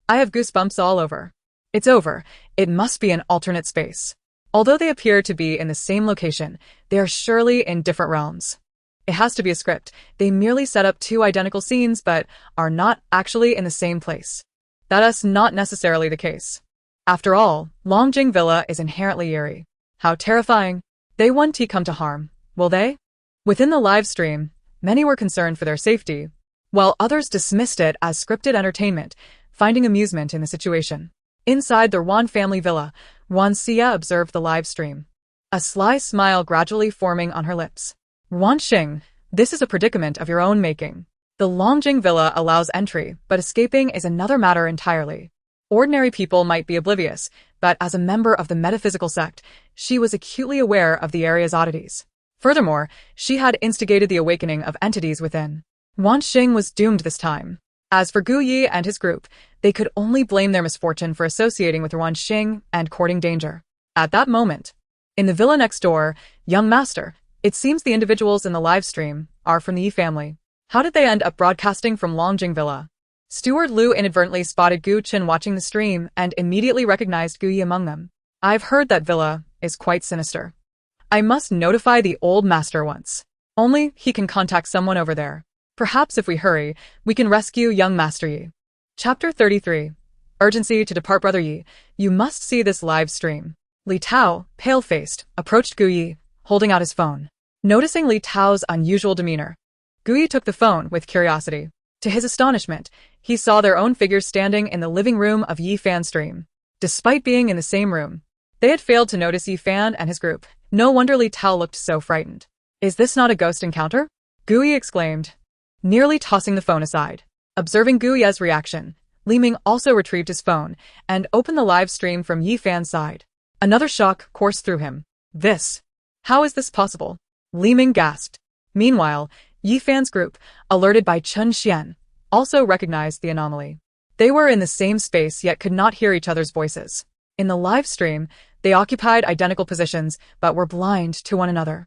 I have goosebumps all over. It's over. It must be an alternate space. Although they appear to be in the same location, they are surely in different realms. It has to be a script. They merely set up two identical scenes but are not actually in the same place. That is not necessarily the case. After all, Longjing Villa is inherently eerie. How terrifying. They won't come to harm, will they? Within the live stream, many were concerned for their safety, while others dismissed it as scripted entertainment, finding amusement in the situation. Inside the Ruan family villa, Ruan Xia observed the live stream. A sly smile gradually forming on her lips. Ruan Xing, this is a predicament of your own making. The Longjing Villa allows entry, but escaping is another matter entirely. Ordinary people might be oblivious, but as a member of the metaphysical sect, she was acutely aware of the area's oddities. Furthermore, she had instigated the awakening of entities within. Ruan Xing was doomed this time. As for Gu Yi and his group, they could only blame their misfortune for associating with Ruan Xing and courting danger. At that moment, in the villa next door, young master, it seems the individuals in the live stream are from the Yi family. How did they end up broadcasting from Longjing Villa? Steward Liu inadvertently spotted Gu Chen watching the stream and immediately recognized Gu Yi among them. I've heard that villa is quite sinister. I must notify the old master once. Only he can contact someone over there. Perhaps if we hurry, we can rescue young Master Yi. Chapter 33. Urgency to depart Brother Yi. You must see this live stream. Li Tao, pale-faced, approached Gu Yi, holding out his phone. Noticing Li Tao's unusual demeanor, Gu Yi took the phone with curiosity. To his astonishment, he saw their own figures standing in the living room of Yi Fan's stream. Despite being in the same room, they had failed to notice Yi Fan and his group. No wonder Li Tao looked so frightened. Is this not a ghost encounter? Gu Yi exclaimed, nearly tossing the phone aside. Observing Gu Ye's reaction, Li Ming also retrieved his phone and opened the live stream from Yi Fan's side. Another shock coursed through him. How is this possible? Li Ming gasped. Meanwhile, Yi Fan's group, alerted by Chen Xian, also recognized the anomaly. They were in the same space yet could not hear each other's voices. In the live stream, they occupied identical positions but were blind to one another.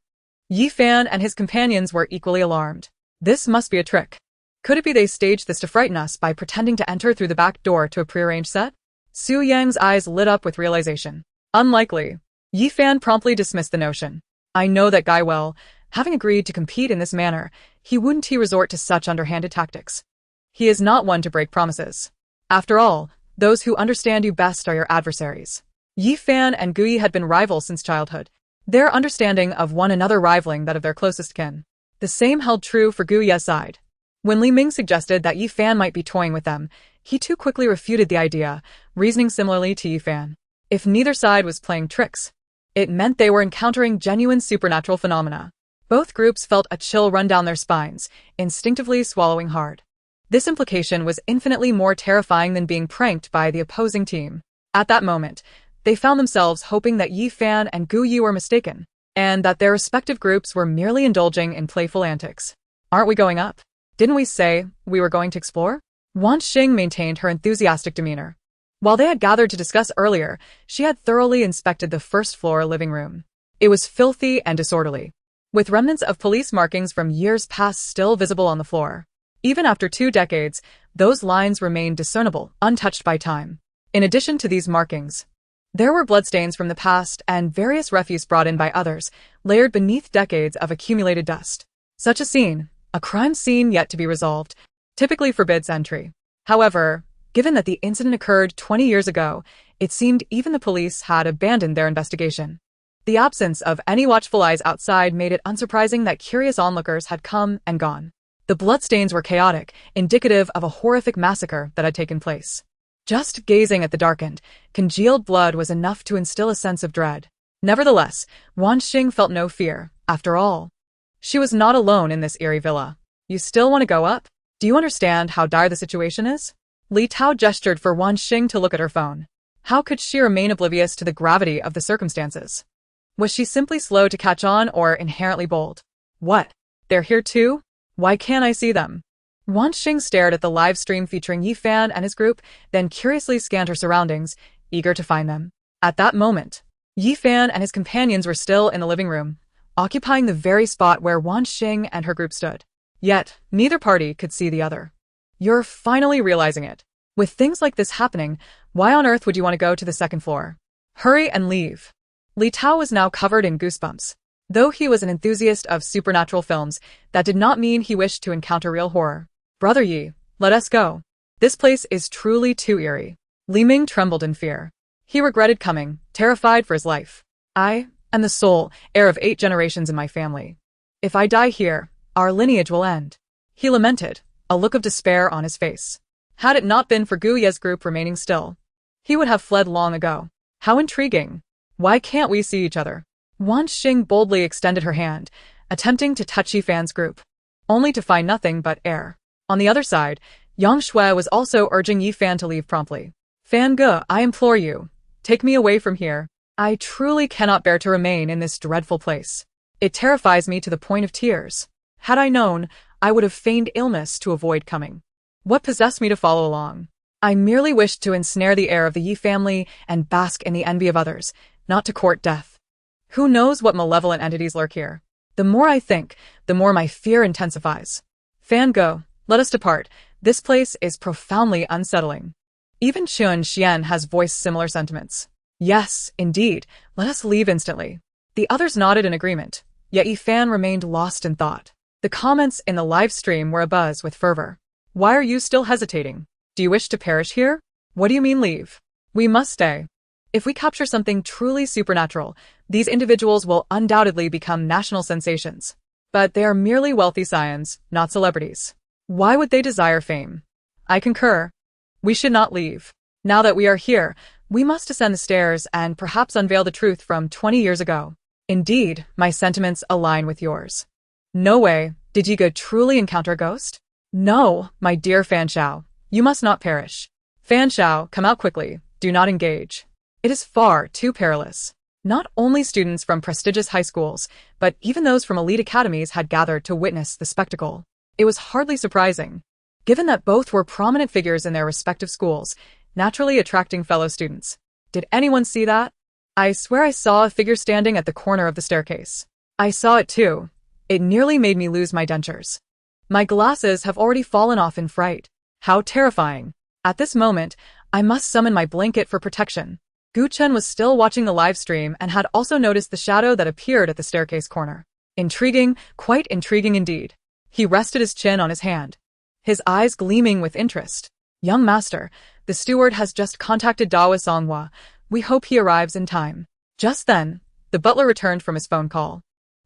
Yi Fan and his companions were equally alarmed. This must be a trick. Could it be they staged this to frighten us by pretending to enter through the back door to a prearranged set? Su Yang's eyes lit up with realization. Unlikely. Yi Fan promptly dismissed the notion. I know that guy well. Having agreed to compete in this manner, he wouldn't resort to such underhanded tactics. He is not one to break promises. After all, those who understand you best are your adversaries. Yi Fan and Gu Yi had been rivals since childhood, their understanding of one another rivaling that of their closest kin. The same held true for Gu Ye's side. When Li Ming suggested that Yi Fan might be toying with them, he too quickly refuted the idea, reasoning similarly to Yi Fan. If neither side was playing tricks, it meant they were encountering genuine supernatural phenomena. Both groups felt a chill run down their spines, instinctively swallowing hard. This implication was infinitely more terrifying than being pranked by the opposing team. At that moment, they found themselves hoping that Yi Fan and Gu Yi were mistaken, and that their respective groups were merely indulging in playful antics. Aren't we going up? Didn't we say we were going to explore? Ruan Xing maintained her enthusiastic demeanor. While they had gathered to discuss earlier, she had thoroughly inspected the first-floor living room. It was filthy and disorderly, with remnants of police markings from years past still visible on the floor. Even after 2 decades, those lines remained discernible, untouched by time. In addition to these markings, there were bloodstains from the past and various refuse brought in by others, layered beneath decades of accumulated dust. Such a scene, a crime scene yet to be resolved, typically forbids entry. However, given that the incident occurred 20 years ago, it seemed even the police had abandoned their investigation. The absence of any watchful eyes outside made it unsurprising that curious onlookers had come and gone. The bloodstains were chaotic, indicative of a horrific massacre that had taken place. Just gazing at the darkened, congealed blood was enough to instill a sense of dread. Nevertheless, Ruan Xing felt no fear. After all, she was not alone in this eerie villa. You still want to go up? Do you understand how dire the situation is? Li Tao gestured for Ruan Xing to look at her phone. How could she remain oblivious to the gravity of the circumstances? Was she simply slow to catch on or inherently bold? What? They're here too? Why can't I see them? Ruan Xing stared at the live stream featuring Yi Fan and his group, then curiously scanned her surroundings, eager to find them. At that moment, Yi Fan and his companions were still in the living room, occupying the very spot where Ruan Xing and her group stood. Yet, neither party could see the other. You're finally realizing it. With things like this happening, why on earth would you want to go to the second floor? Hurry and leave. Li Tao was now covered in goosebumps. Though he was an enthusiast of supernatural films, that did not mean he wished to encounter real horror. Brother Yi, let us go. This place is truly too eerie. Li Ming trembled in fear. He regretted coming, terrified for his life. I am the sole heir of 8 generations in my family. If I die here, our lineage will end. He lamented, a look of despair on his face. Had it not been for Gu Ye's group remaining still, he would have fled long ago. How intriguing. Why can't we see each other? Ruan Xing boldly extended her hand, attempting to touch Yi Fan's group, only to find nothing but air. On the other side, Yang Shui was also urging Yi Fan to leave promptly. Fan Ge, I implore you, take me away from here. I truly cannot bear to remain in this dreadful place. It terrifies me to the point of tears. Had I known, I would have feigned illness to avoid coming. What possessed me to follow along? I merely wished to ensnare the heir of the Yi family and bask in the envy of others, not to court death. Who knows what malevolent entities lurk here? The more I think, the more my fear intensifies. Fan Ge, let us depart. This place is profoundly unsettling. Even Chun Xian has voiced similar sentiments. Yes, indeed, let us leave instantly. The others nodded in agreement, yet Yifan remained lost in thought. The comments in the live stream were abuzz with fervor. Why are you still hesitating? Do you wish to perish here? What do you mean leave? We must stay. If we capture something truly supernatural, these individuals will undoubtedly become national sensations. But they are merely wealthy scions, not celebrities. Why would they desire fame? I concur. We should not leave. Now that we are here, we must ascend the stairs and perhaps unveil the truth from 20 years ago. Indeed, my sentiments align with yours. No way, did Yiga truly encounter a ghost? No, my dear Fan Shao, you must not perish. Fan Shao, come out quickly, do not engage. It is far too perilous. Not only students from prestigious high schools, but even those from elite academies had gathered to witness the spectacle. It was hardly surprising, given that both were prominent figures in their respective schools, naturally attracting fellow students. Did anyone see that? I swear I saw a figure standing at the corner of the staircase. I saw it too. It nearly made me lose my dentures. My glasses have already fallen off in fright. How terrifying. At this moment, I must summon my blanket for protection. Gu Chen was still watching the live stream and had also noticed the shadow that appeared at the staircase corner. Intriguing, quite intriguing indeed. He rested his chin on his hand, his eyes gleaming with interest. Young master, the steward has just contacted Dawa Songhua. We hope he arrives in time. Just then, the butler returned from his phone call.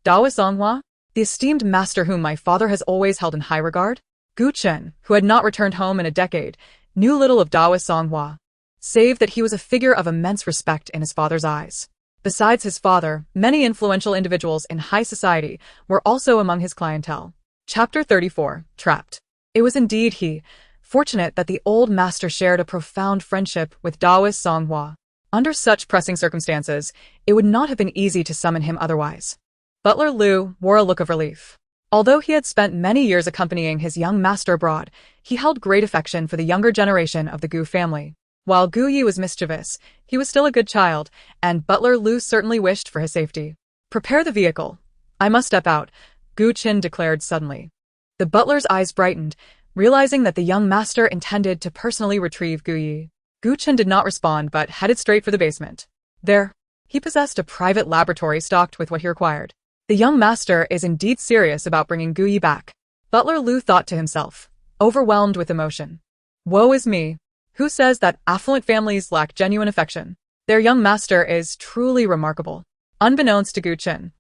Dawa Songhua? The esteemed master whom my father has always held in high regard? Gu Chen, who had not returned home in a decade, knew little of Dawa Songhua, save that he was a figure of immense respect in his father's eyes. Besides his father, many influential individuals in high society were also among his clientele. Chapter 34, Trapped. It was indeed he, fortunate that the old master shared a profound friendship with Dawa Songhua. Under such pressing circumstances, it would not have been easy to summon him otherwise. Butler Liu wore a look of relief. Although he had spent many years accompanying his young master abroad, he held great affection for the younger generation of the Gu family. While Gu Yi was mischievous, he was still a good child, and Butler Liu certainly wished for his safety. Prepare the vehicle. I must step out, Gu Qin declared suddenly. The butler's eyes brightened, realizing that the young master intended to personally retrieve Gu Yi. Gu Chen did not respond but headed straight for the basement. There, he possessed a private laboratory stocked with what he required. The young master is indeed serious about bringing Gu Yi back. Butler Liu thought to himself, overwhelmed with emotion. Woe is me. Who says that affluent families lack genuine affection? Their young master is truly remarkable. Unbeknownst to Gu Chen,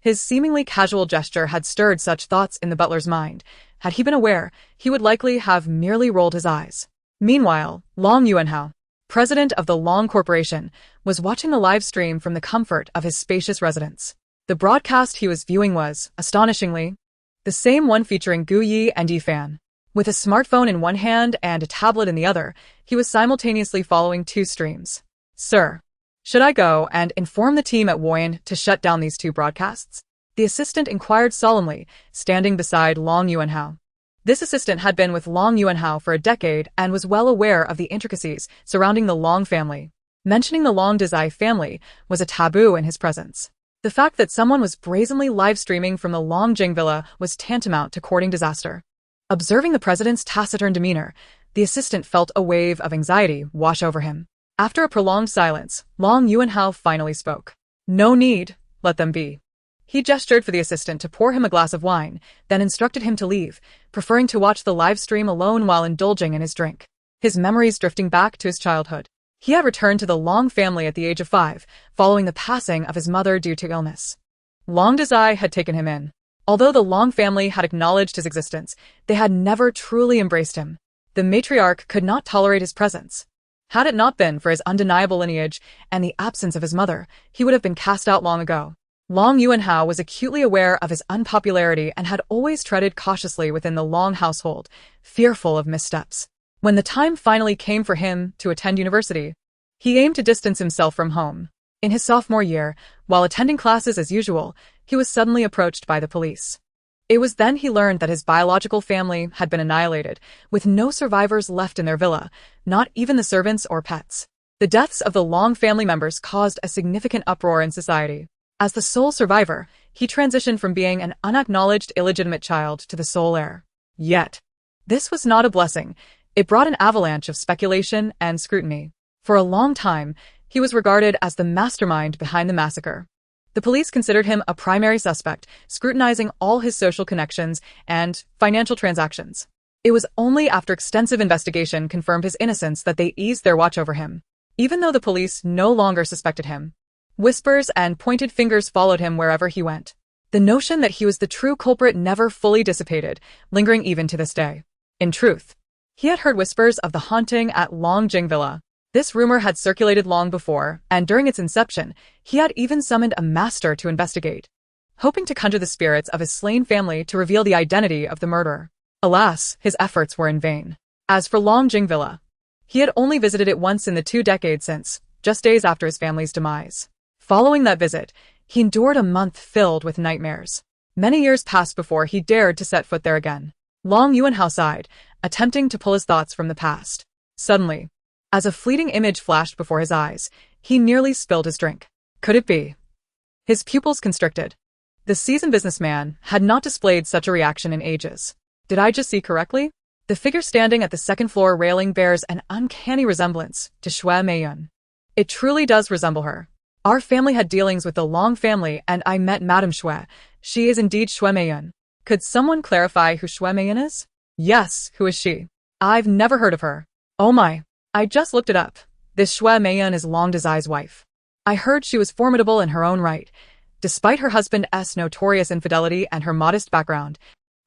his seemingly casual gesture had stirred such thoughts in the butler's mind. Had he been aware, he would likely have merely rolled his eyes. Meanwhile, Long Yuanhao, president of the Long Corporation, was watching the live stream from the comfort of his spacious residence. The broadcast he was viewing was, astonishingly, the same one featuring Gu Yi and Yifan. With a smartphone in one hand and a tablet in the other, he was simultaneously following two streams. Sir, should I go and inform the team at Woyan to shut down these two broadcasts? The assistant inquired solemnly, standing beside Long Yuanhao. This assistant had been with Long Yuanhao for a decade and was well aware of the intricacies surrounding the Long family. Mentioning the Long Dezai family was a taboo in his presence. The fact that someone was brazenly live-streaming from the Long Jing villa was tantamount to courting disaster. Observing the president's taciturn demeanor, the assistant felt a wave of anxiety wash over him. After a prolonged silence, Long Yuanhao finally spoke. No need, let them be. He gestured for the assistant to pour him a glass of wine, then instructed him to leave, preferring to watch the live stream alone while indulging in his drink. His memories drifting back to his childhood. He had returned to the Long family at the age of 5, following the passing of his mother due to illness. Long Dezai had taken him in. Although the Long family had acknowledged his existence, they had never truly embraced him. The matriarch could not tolerate his presence. Had it not been for his undeniable lineage and the absence of his mother, he would have been cast out long ago. Long Yuanhao was acutely aware of his unpopularity and had always treaded cautiously within the Long household, fearful of missteps. When the time finally came for him to attend university, he aimed to distance himself from home. In his sophomore year, while attending classes as usual, he was suddenly approached by the police. It was then he learned that his biological family had been annihilated, with no survivors left in their villa, not even the servants or pets. The deaths of the Long family members caused a significant uproar in society. As the sole survivor, he transitioned from being an unacknowledged illegitimate child to the sole heir. Yet, This was not a blessing. It brought an avalanche of speculation and scrutiny. For a long time, he was regarded as the mastermind behind the massacre. The police considered him a primary suspect, scrutinizing all his social connections and financial transactions. It was only after extensive investigation confirmed his innocence that they eased their watch over him. Even though the police no longer suspected him, whispers and pointed fingers followed him wherever he went. The notion that he was the true culprit never fully dissipated, lingering even to this day. In truth, he had heard whispers of the haunting at Long Jing Villa. This rumor had circulated long before, and during its inception, he had even summoned a master to investigate, hoping to conjure the spirits of his slain family to reveal the identity of the murderer. Alas, his efforts were in vain. As for Long Jing Villa, he had only visited it once in the 2 decades since, just days after his family's demise. Following that visit, he endured a month filled with nightmares. Many years passed before he dared to set foot there again. Long Yuanhao sighed, attempting to pull his thoughts from the past. Suddenly, as a fleeting image flashed before his eyes, he nearly spilled his drink. Could it be? His pupils constricted. The seasoned businessman had not displayed such a reaction in ages. Did I just see correctly? The figure standing at the second-floor railing bears an uncanny resemblance to Xiyue Meiyun. It truly does resemble her. Our family had dealings with the Long family and I met Madame Xiyue. She is indeed Xiyue Meiyun. Could someone clarify who Xiyue Meiyun is? Yes, who is she? I've never heard of her. Oh my. I just looked it up. This Xiyue Meiyun is Long Desai's wife. I heard she was formidable in her own right. Despite her husband's notorious infidelity and her modest background,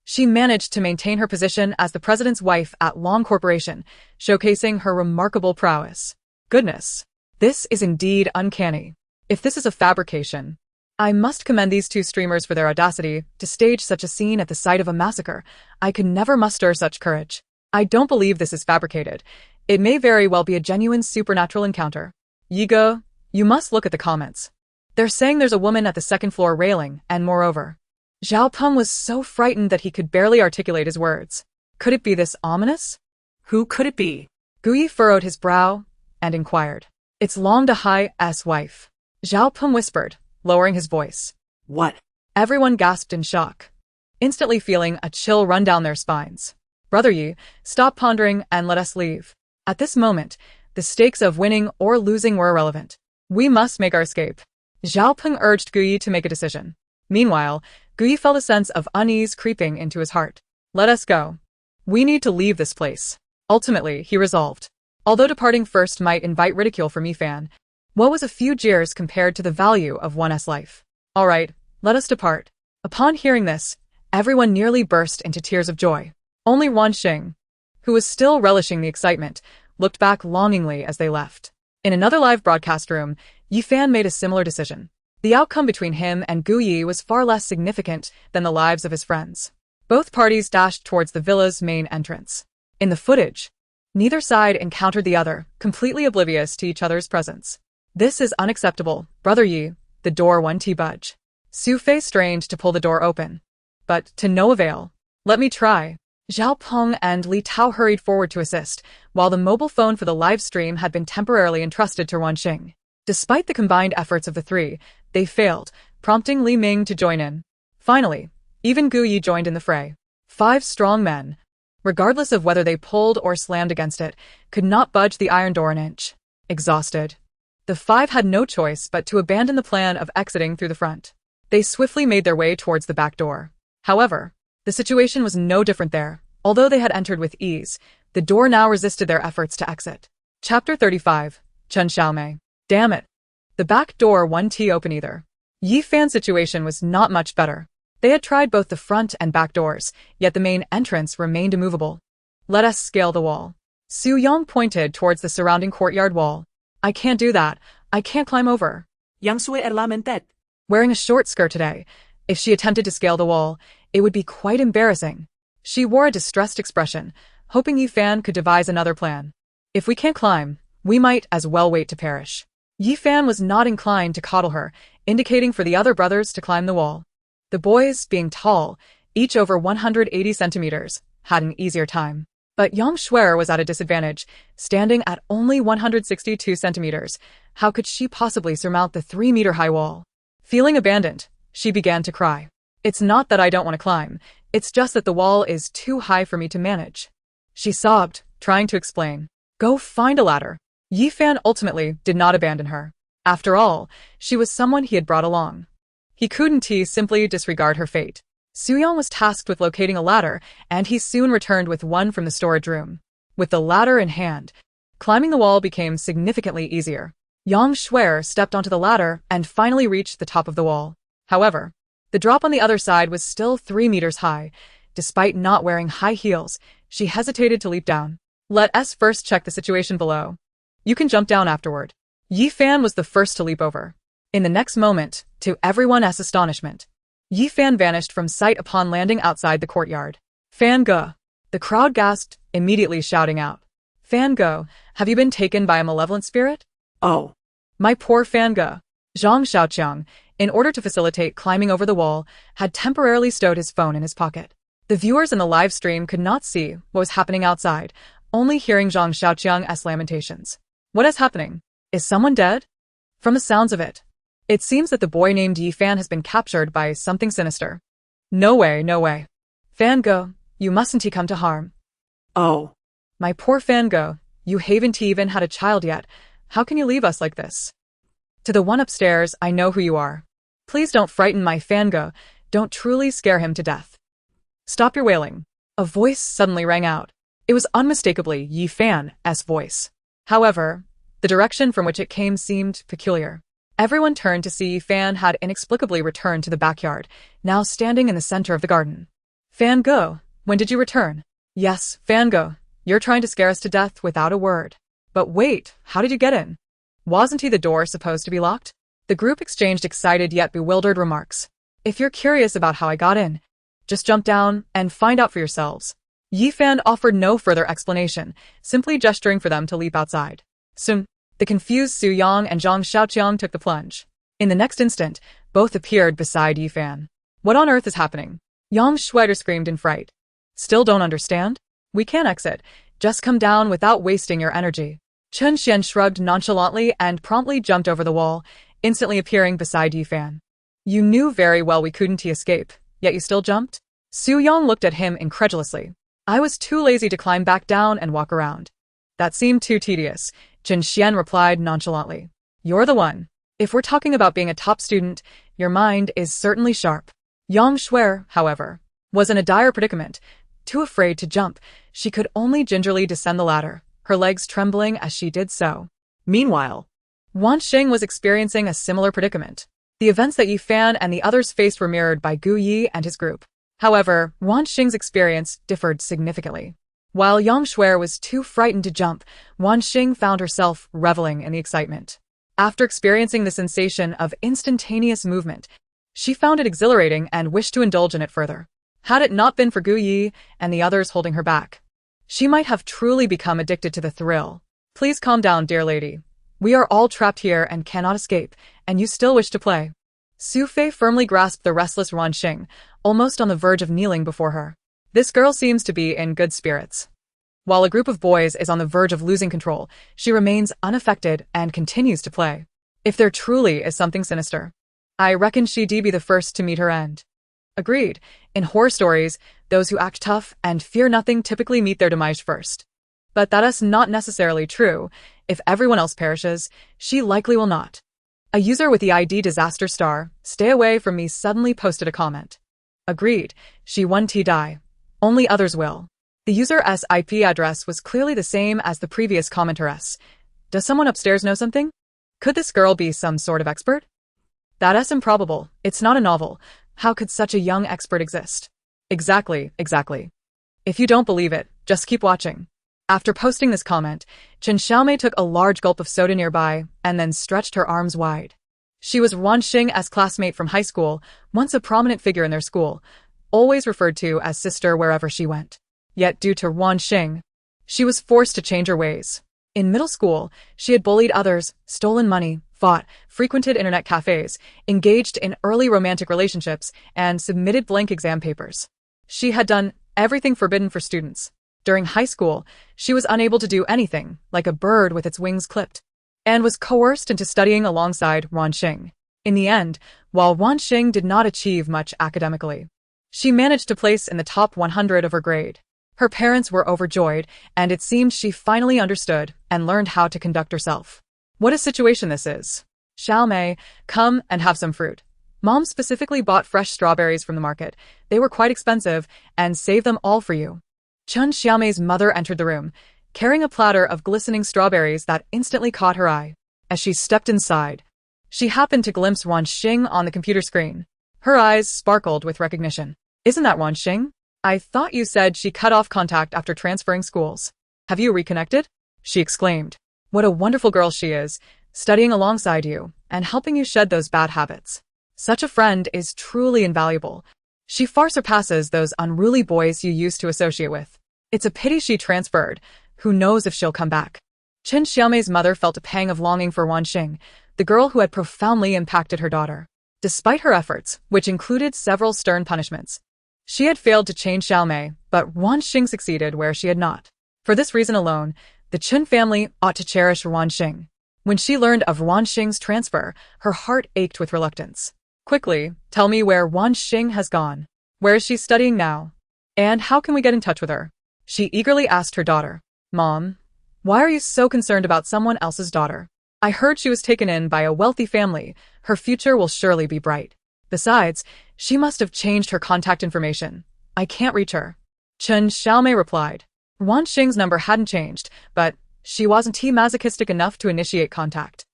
she managed to maintain her position as the president's wife at Long Corporation, showcasing her remarkable prowess. Goodness. This is indeed uncanny. If this is a fabrication, I must commend these 2 streamers for their audacity to stage such a scene at the site of a massacre. I could never muster such courage. I don't believe this is fabricated. It may very well be a genuine supernatural encounter. Yigo, you must look at the comments. They're saying there's a woman at the second-floor railing, and moreover, Zhao Peng was so frightened that he could barely articulate his words. Could it be this ominous? Who could it be? Guyi furrowed his brow and inquired. It's Long Dehai's wife. Zhao Peng whispered, lowering his voice. What? Everyone gasped in shock, instantly feeling a chill run down their spines. Brother Yi, stop pondering and let us leave. At this moment, the stakes of winning or losing were irrelevant. We must make our escape. Zhao Peng urged Guyi to make a decision. Meanwhile, Guyi felt a sense of unease creeping into his heart. Let us go. We need to leave this place. Ultimately, he resolved. Although departing first might invite ridicule from Yifan, what was a few jeers compared to the value of one's life? All right, let us depart. Upon hearing this, everyone nearly burst into tears of joy. Only Ruan Xing, who was still relishing the excitement, looked back longingly as they left. In another live broadcast room, Yifan made a similar decision. The outcome between him and Guyi was far less significant than the lives of his friends. Both parties dashed towards the villa's main entrance. In the footage, neither side encountered the other, completely oblivious to each other's presence. This is unacceptable, Brother Yi, the door won't budge. Su Fei strained to pull the door open, but to no avail. Let me try. Zhao Peng and Li Tao hurried forward to assist, while the mobile phone for the live stream had been temporarily entrusted to Ruan Xing. Despite the combined efforts of the 3, they failed, prompting Li Ming to join in. Finally, even Guyi joined in the fray. 5 strong men, regardless of whether they pulled or slammed against it, could not budge the iron door an inch. Exhausted, the 5 had no choice but to abandon the plan of exiting through the front. They swiftly made their way towards the back door. However, the situation was no different there. Although they had entered with ease, the door now resisted their efforts to exit. Chapter 35. Chen Xiaomei. Damn it. The back door won't open either. Yifan's situation was not much better. They had tried both the front and back doors, yet the main entrance remained immovable. Let us scale the wall. Su Yong pointed towards the surrounding courtyard wall. I can't do that. I can't climb over. Yang Sui lamented. Wearing a short skirt today, if she attempted to scale the wall, it would be quite embarrassing. She wore a distressed expression, hoping Yifan could devise another plan. If we can't climb, we might as well wait to perish. Yifan was not inclined to coddle her, indicating for the other brothers to climb the wall. The boys, being tall, each over 180 centimeters, had an easier time. But Yang Shuer was at a disadvantage, standing at only 162 centimeters. How could she possibly surmount the 3-meter-high wall? Feeling abandoned, she began to cry. It's not that I don't want to climb, It's just that the wall is too high for me to manage. She sobbed, trying to explain. Go find a ladder. Yifan ultimately did not abandon her. After all, she was someone he had brought along. He couldn't simply disregard her fate. Suyang was tasked with locating a ladder, and he soon returned with one from the storage room. With the ladder in hand, climbing the wall became significantly easier. Yang Shuer stepped onto the ladder and finally reached the top of the wall. However, the drop on the other side was still 3 meters high. Despite not wearing high heels, she hesitated to leap down. Let us first check the situation below. You can jump down afterward. Yifan was the first to leap over. In the next moment, to everyone's astonishment, Yifan vanished from sight upon landing outside the courtyard. Fan Ge! The crowd gasped, immediately shouting out. Fan Ge, have you been taken by a malevolent spirit? Oh. My poor Fan Ge. Zhang Xiaoqiang, in order to facilitate climbing over the wall, had temporarily stowed his phone in his pocket. The viewers in the live stream could not see what was happening outside, only hearing Zhang Xiaoqiang's lamentations. What is happening? Is someone dead? From the sounds of it, it seems that the boy named Yifan has been captured by something sinister. No way, no way. Fan Ge, you mustn't come to harm. Oh. My poor Fan Ge, you haven't even had a child yet. How can you leave us like this? To the one upstairs, I know who you are. Please don't frighten my Fan Ge, don't truly scare him to death. Stop your wailing. A voice suddenly rang out. It was unmistakably Yifan's voice. However, the direction from which it came seemed peculiar. Everyone turned to see Fan had inexplicably returned to the backyard, now standing in the center of the garden. Fan Ge, when did you return? Yes, Fan Ge, you're trying to scare us to death without a word. But wait, how did you get in? Wasn't the door supposed to be locked? The group exchanged excited yet bewildered remarks. If you're curious about how I got in, just jump down and find out for yourselves. Yifan offered no further explanation, simply gesturing for them to leap outside. Soon, the confused Su Yang and Zhang Xiaoqiang took the plunge. In the next instant, both appeared beside Yifan. What on earth is happening? Yang Shuer screamed in fright. Still don't understand? We can't exit. Just come down without wasting your energy. Chen Xian shrugged nonchalantly and promptly jumped over the wall, instantly appearing beside Yifan. You knew very well we couldn't escape, yet you still jumped? Su Yang looked at him incredulously. I was too lazy to climb back down and walk around. That seemed too tedious, Chen Xian replied nonchalantly. You're the one. If we're talking about being a top student, your mind is certainly sharp. Yang Shuer, however, was in a dire predicament. Too afraid to jump, she could only gingerly descend the ladder, her legs trembling as she did so. Meanwhile, Ruan Xing was experiencing a similar predicament. The events that Yifan and the others faced were mirrored by Gu Yi and his group. However, Ruan Xing's experience differed significantly. While Yang Shuer was too frightened to jump, Ruan Xing found herself reveling in the excitement. After experiencing the sensation of instantaneous movement, she found it exhilarating and wished to indulge in it further. Had it not been for Gu Yi and the others holding her back, she might have truly become addicted to the thrill. Please calm down, dear lady. We are all trapped here and cannot escape, and you still wish to play. Su Fei firmly grasped the restless Ruan Xing, almost on the verge of kneeling before her. This girl seems to be in good spirits. While a group of boys is on the verge of losing control, she remains unaffected and continues to play. If there truly is something sinister, I reckon she'd be the first to meet her end. Agreed. In horror stories, those who act tough and fear nothing typically meet their demise first. But that is not necessarily true. If everyone else perishes, she likely will not. A user with the ID Disaster Star, stay away from me, suddenly posted a comment. Agreed, she won't die. Only others will. The user's IP address was clearly the same as the previous commenter's. Does someone upstairs know something? Could this girl be some sort of expert? That's improbable. It's not a novel. How could such a young expert exist? Exactly. If you don't believe it, just keep watching. After posting this comment, Chen Xiaomei took a large gulp of soda nearby and then stretched her arms wide. She was Ruan Xing's classmate from high school, once a prominent figure in their school, always referred to as sister wherever she went. Yet due to Ruan Xing, she was forced to change her ways. In middle school, she had bullied others, stolen money, fought, frequented internet cafes, engaged in early romantic relationships, and submitted blank exam papers. She had done everything forbidden for students. During high school, she was unable to do anything, like a bird with its wings clipped, and was coerced into studying alongside Ruan Xing. In the end, while Ruan Xing did not achieve much academically, She managed to place in the top 100 of her grade. Her parents were overjoyed, and it seemed she finally understood and learned how to conduct herself. What a situation this is. Xiaomei, come and have some fruit. Mom specifically bought fresh strawberries from the market. They were quite expensive, and saved them all for you. Chen Xiaomei's mother entered the room, carrying a platter of glistening strawberries that instantly caught her eye. As she stepped inside, she happened to glimpse Ruan Xing on the computer screen. Her eyes sparkled with recognition. Isn't that Ruan Xing? I thought you said she cut off contact after transferring schools. Have you reconnected? She exclaimed. What a wonderful girl she is, studying alongside you and helping you shed those bad habits. Such a friend is truly invaluable. She far surpasses those unruly boys you used to associate with. It's a pity she transferred. Who knows if she'll come back? Chen Xiaomei's mother felt a pang of longing for Ruan Xing, the girl who had profoundly impacted her daughter. Despite her efforts, which included several stern punishments, she had failed to change Xiaomei, but Ruan Xing succeeded where she had not. For this reason alone, the Chen family ought to cherish Ruan Xing. When she learned of Ruan Xing's transfer, her heart ached with reluctance. Quickly, tell me where Ruan Xing has gone. Where is she studying now? And how can we get in touch with her? She eagerly asked her daughter. Mom, why are you so concerned about someone else's daughter? I heard she was taken in by a wealthy family. Her future will surely be bright. Besides, she must have changed her contact information. I can't reach her. Chen Xiaomei replied. Ruan Xing's number hadn't changed, but she wasn't masochistic enough to initiate contact.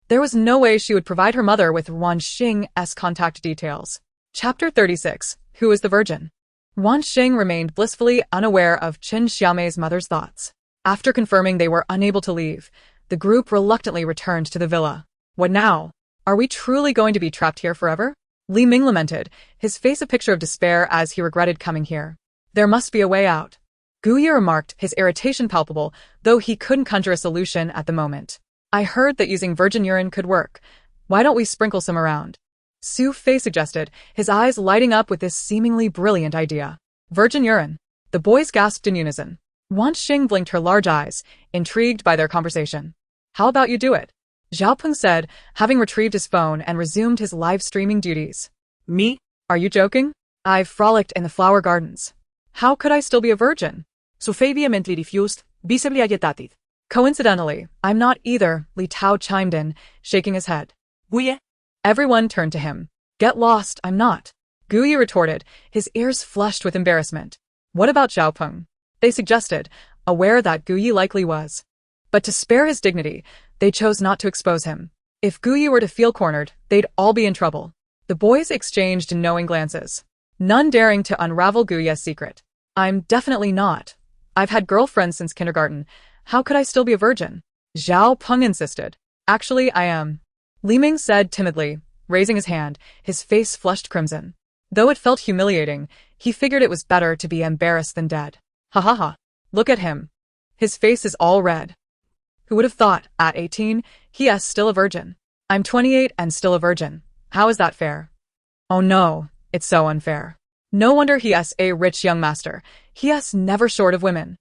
There was no way she would provide her mother with Ruan Xing's contact details. Chapter 36. Who is the Virgin? Ruan Xing remained blissfully unaware of Chen Xiaomei's mother's thoughts. After confirming they were unable to leave, the group reluctantly returned to the villa. What now? Are we truly going to be trapped here forever? Li Ming lamented, his face a picture of despair as he regretted coming here. There must be a way out. Xiyue remarked, his irritation palpable, though he couldn't conjure a solution at the moment. I heard that using virgin urine could work. Why don't we sprinkle some around? Su Fei suggested, his eyes lighting up with this seemingly brilliant idea. Virgin urine. The boys gasped in unison. Ruan Xing blinked her large eyes, intrigued by their conversation. How about you do it? Zhao Peng said, having retrieved his phone and resumed his live streaming duties. Me? Are you joking? I've frolicked in the flower gardens. How could I still be a virgin? Su Fei vehemently refused, visibly agitated. Coincidentally, I'm not either, Li Tao chimed in, shaking his head. Guye? Everyone turned to him. Get lost, I'm not. Guyu retorted, his ears flushed with embarrassment. What about Zhao Peng? They suggested, aware that Guyu likely was. But to spare his dignity, they chose not to expose him. If Guyu were to feel cornered, they'd all be in trouble. The boys exchanged knowing glances, none daring to unravel Guyu's secret. I'm definitely not. I've had girlfriends since kindergarten. How could I still be a virgin? Zhao Peng insisted. Actually, I am. Li Ming said timidly, raising his hand, his face flushed crimson. Though it felt humiliating, he figured it was better to be embarrassed than dead. Ha ha ha. Look at him. His face is all red. Who would have thought, at 18, he is still a virgin? I'm 28 and still a virgin. How is that fair? Oh no, it's so unfair. No wonder he is a rich young master. He is never short of women.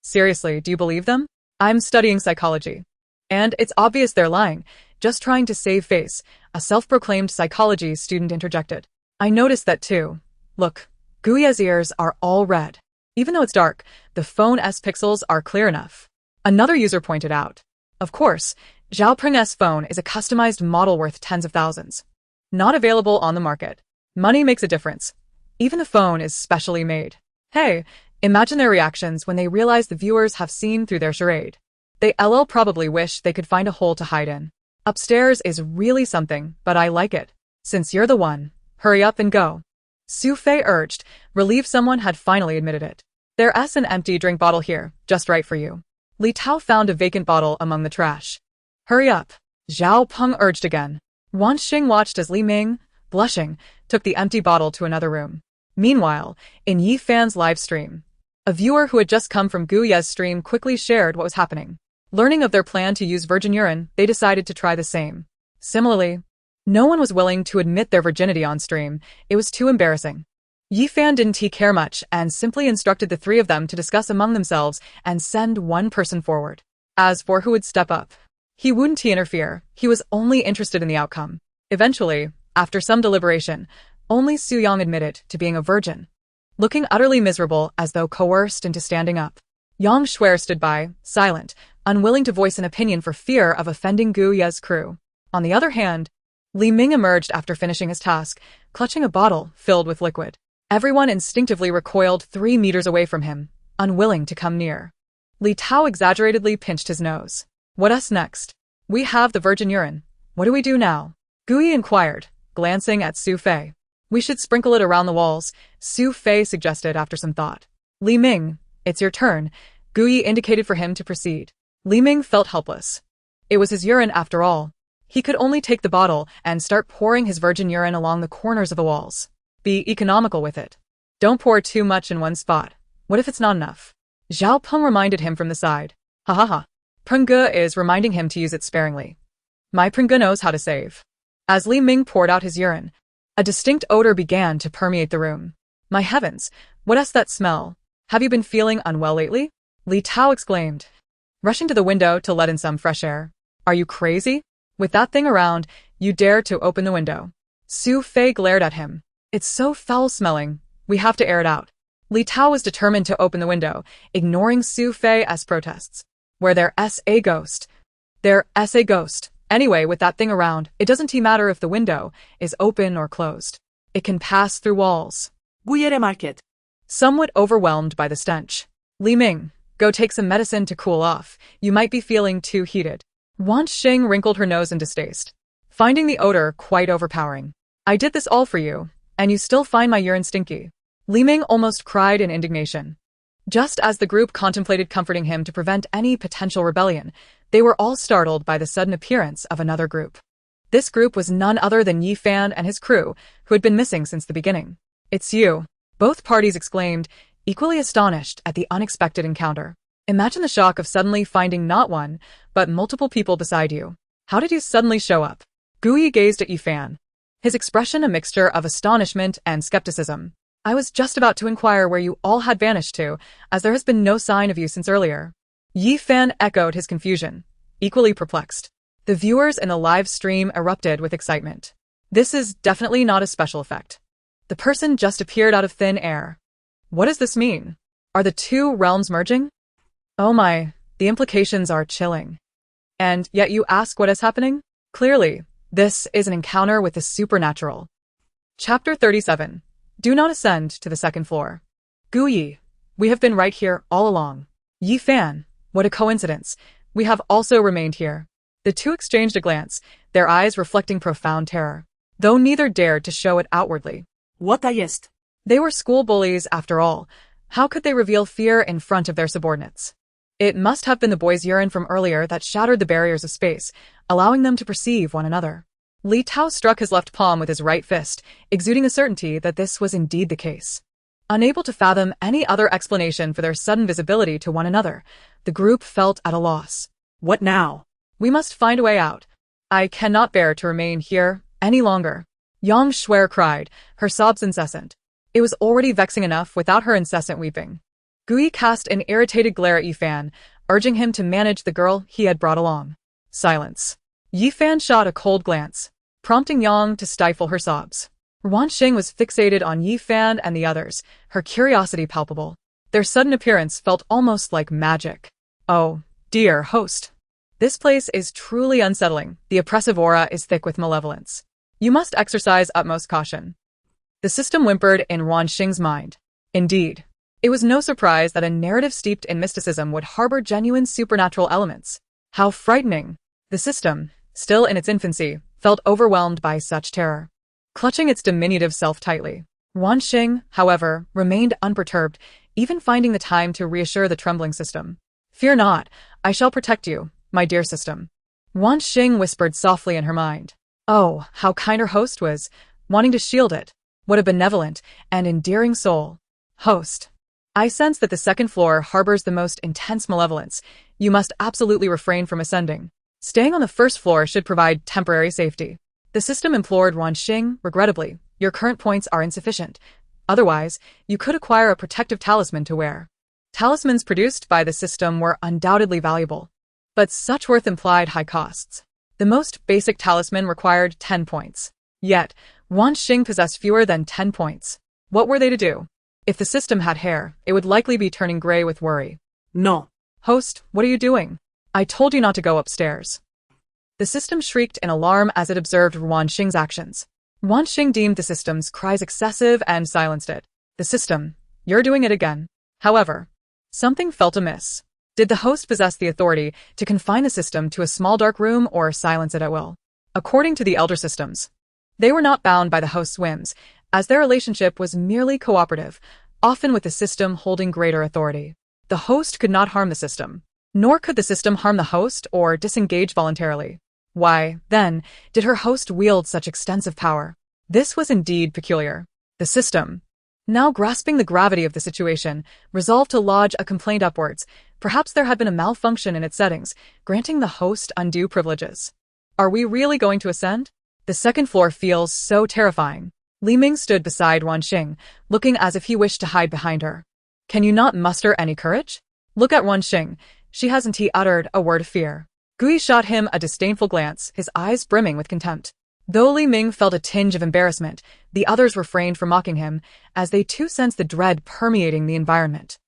Seriously, do you believe them? I'm studying psychology. And it's obvious they're lying, just trying to save face, a self-proclaimed psychology student interjected. I noticed that too. Look, Guyu's ears are all red. Even though it's dark, the phone's pixels are clear enough. Another user pointed out. Of course, Zhao Peng's phone is a customized model worth tens of thousands. Not available on the market. Money makes a difference. Even the phone is specially made. Hey, imagine their reactions when they realize the viewers have seen through their charade. They LL probably wish they could find a hole to hide in. Upstairs is really something, but I like it. Since you're the one, hurry up and go. Su Fei urged, relieved someone had finally admitted it. There's an empty drink bottle here, just right for you. Li Tao found a vacant bottle among the trash. Hurry up. Zhao Peng urged again. Ruan Xing watched as Li Ming, blushing, took the empty bottle to another room. Meanwhile, in Yi Fan's live stream, a viewer who had just come from Guyu's stream quickly shared what was happening. Learning of their plan to use virgin urine, they decided to try the same. Similarly, no one was willing to admit their virginity on stream. It was too embarrassing. Yi Fan didn't care much and simply instructed the three of them to discuss among themselves and send one person forward. As for who would step up, he wouldn't interfere. He was only interested in the outcome. Eventually, after some deliberation, Only Su Yang admitted to being a virgin, looking utterly miserable as though coerced into standing up. Yang Shuer stood by, silent, unwilling to voice an opinion for fear of offending Gu Ye's crew. On the other hand, Li Ming emerged after finishing his task, clutching a bottle filled with liquid. Everyone instinctively recoiled 3 meters away from him, unwilling to come near. Li Tao exaggeratedly pinched his nose. What us next? We have the virgin urine. What do we do now? Gu Ye inquired, glancing at Su Fei. We should sprinkle it around the walls, Su Fei suggested after some thought. Li Ming, it's your turn. Gu Ye indicated for him to proceed. Li Ming felt helpless. It was his urine after all. He could only take the bottle and start pouring his virgin urine along the corners of the walls. Be economical with it. Don't pour too much in one spot. What if it's not enough? Zhao Peng reminded him from the side. Ha ha ha. Peng Ge is reminding him to use it sparingly. My Peng Ge knows how to save. As Li Ming poured out his urine, a distinct odor began to permeate the room. My heavens, what is that smell? Have you been feeling unwell lately? Li Tao exclaimed, rushing to the window to let in some fresh air. Are you crazy? With that thing around, you dare to open the window. Su Fei glared at him. It's so foul-smelling. We have to air it out. Li Tao was determined to open the window, ignoring Su Fei as protests. Where there's a ghost. There's a ghost. Anyway, with that thing around, it doesn't matter if the window is open or closed. It can pass through walls. Guyere market. Somewhat overwhelmed by the stench. Li Ming, go take some medicine to cool off. You might be feeling too heated. Ruan Xing wrinkled her nose in distaste, finding the odor quite overpowering. I did this all for you, and you still find my urine stinky. Li Ming almost cried in indignation. Just as the group contemplated comforting him to prevent any potential rebellion, they were all startled by the sudden appearance of another group. This group was none other than Yi Fan and his crew, who had been missing since the beginning. It's you. Both parties exclaimed, equally astonished at the unexpected encounter. Imagine the shock of suddenly finding not one, but multiple people beside you. How did you suddenly show up? Gu Yi gazed at Yi Fan, his expression a mixture of astonishment and skepticism. I was just about to inquire where you all had vanished to, as there has been no sign of you since earlier. Yi Fan echoed his confusion, equally perplexed. The viewers in the live stream erupted with excitement. This is definitely not a special effect. The person just appeared out of thin air. What does this mean? Are the two realms merging? Oh my, the implications are chilling. And yet you ask what is happening? Clearly, this is an encounter with the supernatural. Chapter 37. Do not ascend to the second floor. Gu Yi, we have been right here all along. Yi Fan, what a coincidence. We have also remained here. The two exchanged a glance, their eyes reflecting profound terror, though neither dared to show it outwardly. What jest? They were school bullies after all. How could they reveal fear in front of their subordinates? It must have been the boys' urine from earlier that shattered the barriers of space, allowing them to perceive one another. Li Tao struck his left palm with his right fist, exuding a certainty that this was indeed the case. Unable to fathom any other explanation for their sudden visibility to one another, the group felt at a loss. What now? We must find a way out. I cannot bear to remain here any longer. Yang Shuer cried, her sobs incessant. It was already vexing enough without her incessant weeping. Gu Yi cast an irritated glare at Yi Fan, urging him to manage the girl he had brought along. Silence. Yi Fan shot a cold glance, prompting Yang to stifle her sobs. Ruan Xing was fixated on Yi Fan and the others, her curiosity palpable. Their sudden appearance felt almost like magic. Oh, dear host. This place is truly unsettling. The oppressive aura is thick with malevolence. You must exercise utmost caution. The system whimpered in Ruan Xing's mind. Indeed. It was no surprise that a narrative steeped in mysticism would harbor genuine supernatural elements. How frightening! The system, still in its infancy, felt overwhelmed by such terror. Clutching its diminutive self tightly, Ruan Xing, however, remained unperturbed, even finding the time to reassure the trembling system. Fear not, I shall protect you, my dear system. Ruan Xing whispered softly in her mind. Oh, how kind her host was, wanting to shield it. What a benevolent and endearing soul. Host. I sense that the second floor harbors the most intense malevolence. You must absolutely refrain from ascending. Staying on the first floor should provide temporary safety. The system implored Ruan Xing, regrettably. Your current points are insufficient. Otherwise, you could acquire a protective talisman to wear. Talismans produced by the system were undoubtedly valuable, but such worth implied high costs. The most basic talisman required 10 points. Yet, Ruan Xing possessed fewer than 10 points. What were they to do? If the system had hair, it would likely be turning gray with worry. No. Host, what are you doing? I told you not to go upstairs. The system shrieked in alarm as it observed Ruan Xing's actions. Ruan Xing deemed the system's cries excessive and silenced it. The system, you're doing it again. However, something felt amiss. Did the host possess the authority to confine the system to a small dark room or silence it at will? According to the elder systems, they were not bound by the host's whims, as their relationship was merely cooperative, often with the system holding greater authority. The host could not harm the system, nor could the system harm the host or disengage voluntarily. Why, then, did her host wield such extensive power? This was indeed peculiar. The system, now grasping the gravity of the situation, resolved to lodge a complaint upwards. Perhaps there had been a malfunction in its settings, granting the host undue privileges. Are we really going to ascend? The second floor feels so terrifying. Li Ming stood beside Ruan Xing, looking as if he wished to hide behind her. Can you not muster any courage? Look at Ruan Xing. She hasn't uttered a word of fear. Gui shot him a disdainful glance, his eyes brimming with contempt. Though Li Ming felt a tinge of embarrassment, the others refrained from mocking him, as they too sensed the dread permeating the environment.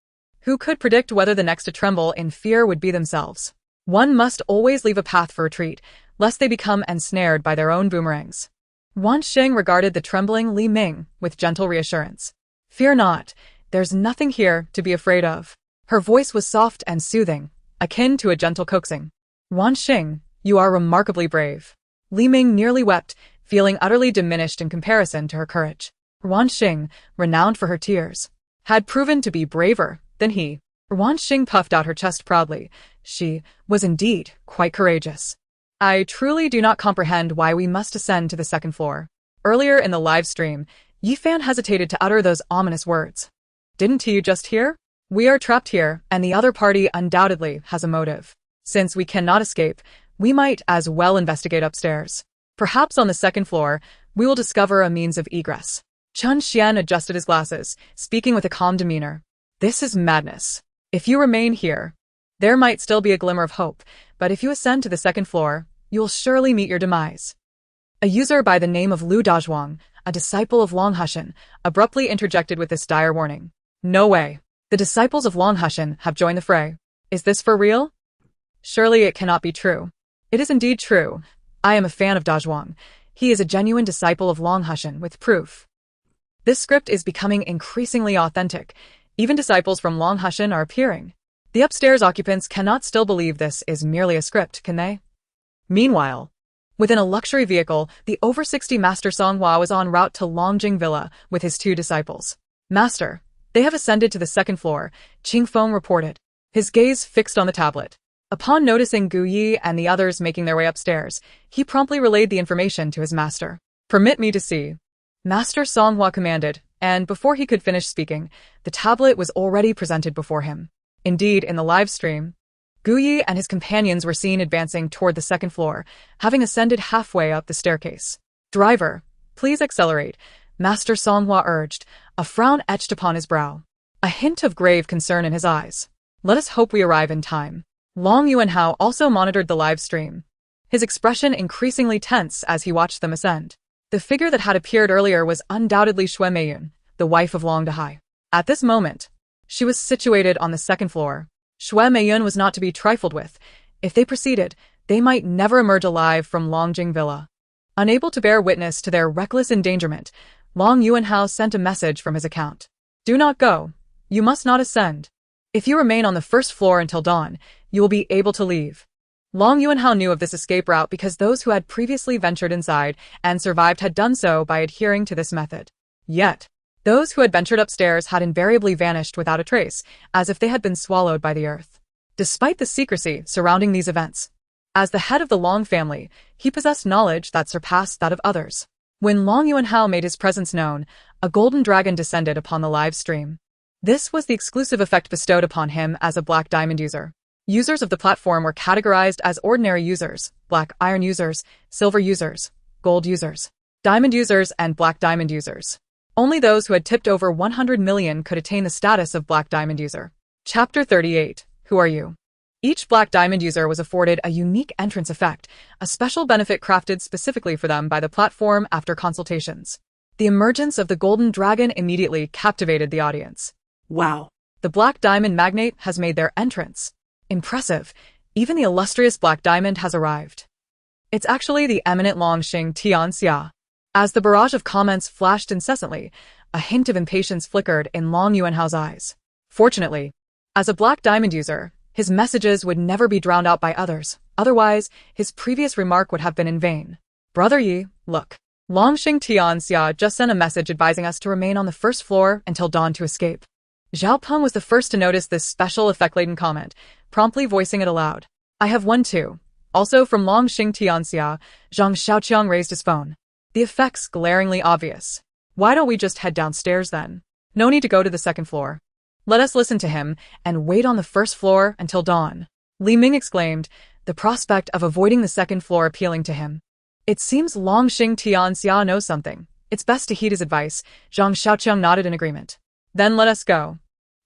Who could predict whether the next to tremble in fear would be themselves? One must always leave a path for retreat, lest they become ensnared by their own boomerangs. Ruan Xing regarded the trembling Li Ming with gentle reassurance. Fear not, there's nothing here to be afraid of. Her voice was soft and soothing, akin to a gentle coaxing. Ruan Xing, you are remarkably brave. Li Ming nearly wept, feeling utterly diminished in comparison to her courage. Ruan Xing, renowned for her tears, had proven to be braver than he. Ruan Xing puffed out her chest proudly. She was indeed quite courageous. I truly do not comprehend why we must ascend to the second floor. Earlier in the live stream, Yifan hesitated to utter those ominous words. Didn't you just hear? We are trapped here, and the other party undoubtedly has a motive. Since we cannot escape, we might as well investigate upstairs. Perhaps on the second floor, we will discover a means of egress. Chun Xian adjusted his glasses, speaking with a calm demeanor. This is madness. If you remain here, there might still be a glimmer of hope, but if you ascend to the second floor, you will surely meet your demise. A user by the name of Lu Dazhuang, a disciple of Long Hushan, abruptly interjected with this dire warning. No way. The disciples of Long Hushan have joined the fray. Is this for real? Surely it cannot be true. It is indeed true. I am a fan of Dazhuang. He is a genuine disciple of Long Hushan with proof. This script is becoming increasingly authentic. Even disciples from Long Hushan are appearing. The upstairs occupants cannot still believe this is merely a script, can they? Meanwhile, within a luxury vehicle, the over 60 Master Songhua was en route to Longjing Villa with his 2 disciples. Master, they have ascended to the second floor, Qingfeng reported, his gaze fixed on the tablet. Upon noticing Gu Yi and the others making their way upstairs, he promptly relayed the information to his master. Permit me to see. Master Songhua commanded, and before he could finish speaking, the tablet was already presented before him. Indeed, in the live stream, Gu Yi and his companions were seen advancing toward the second floor, having ascended halfway up the staircase. Driver, please accelerate, Master Songhua urged, a frown etched upon his brow, a hint of grave concern in his eyes. Let us hope we arrive in time. Long Yuanhao also monitored the live stream, his expression increasingly tense as he watched them ascend. The figure that had appeared earlier was undoubtedly Xiyue Meiyun, the wife of Long Dahai. At this moment, she was situated on the second floor. Xiyue Meiyun was not to be trifled with. If they proceeded, they might never emerge alive from Longjing Villa. Unable to bear witness to their reckless endangerment, Long Yuanhao sent a message from his account. Do not go. You must not ascend. If you remain on the first floor until dawn, you will be able to leave. Long Yuanhao knew of this escape route because those who had previously ventured inside and survived had done so by adhering to this method. Yet, those who had ventured upstairs had invariably vanished without a trace, as if they had been swallowed by the earth. Despite the secrecy surrounding these events, as the head of the Long family, he possessed knowledge that surpassed that of others. When Long Yuanhao made his presence known, a golden dragon descended upon the live stream. This was the exclusive effect bestowed upon him as a Black Diamond user. Users of the platform were categorized as ordinary users, Black Iron users, Silver users, Gold users, Diamond users, and Black Diamond users. Only those who had tipped over 100 million could attain the status of Black Diamond user. Chapter 38. Who are you? Each Black Diamond user was afforded a unique entrance effect, a special benefit crafted specifically for them by the platform after consultations. The emergence of the Golden Dragon immediately captivated the audience. Wow. The Black Diamond Magnate has made their entrance. Impressive. Even the illustrious Black Diamond has arrived. It's actually the eminent Ruan Xing. As the barrage of comments flashed incessantly, a hint of impatience flickered in Long Yuanhao's eyes. Fortunately, as a Black Diamond user, his messages would never be drowned out by others. Otherwise, his previous remark would have been in vain. Brother Yi, look. Long Xing just sent a message advising us to remain on the first floor until dawn to escape. Zhao Peng was the first to notice this special effect-laden comment, promptly voicing it aloud. I have one too. Also from Long Xing, Zhang Xiaoqiang raised his phone. The effect's glaringly obvious. Why don't we just head downstairs then? No need to go to the second floor. Let us listen to him and wait on the first floor until dawn. Li Ming exclaimed, the prospect of avoiding the second floor appealing to him. It seems Long Xing knows something. It's best to heed his advice. Zhang Xiaoqiang nodded in agreement. Then let us go.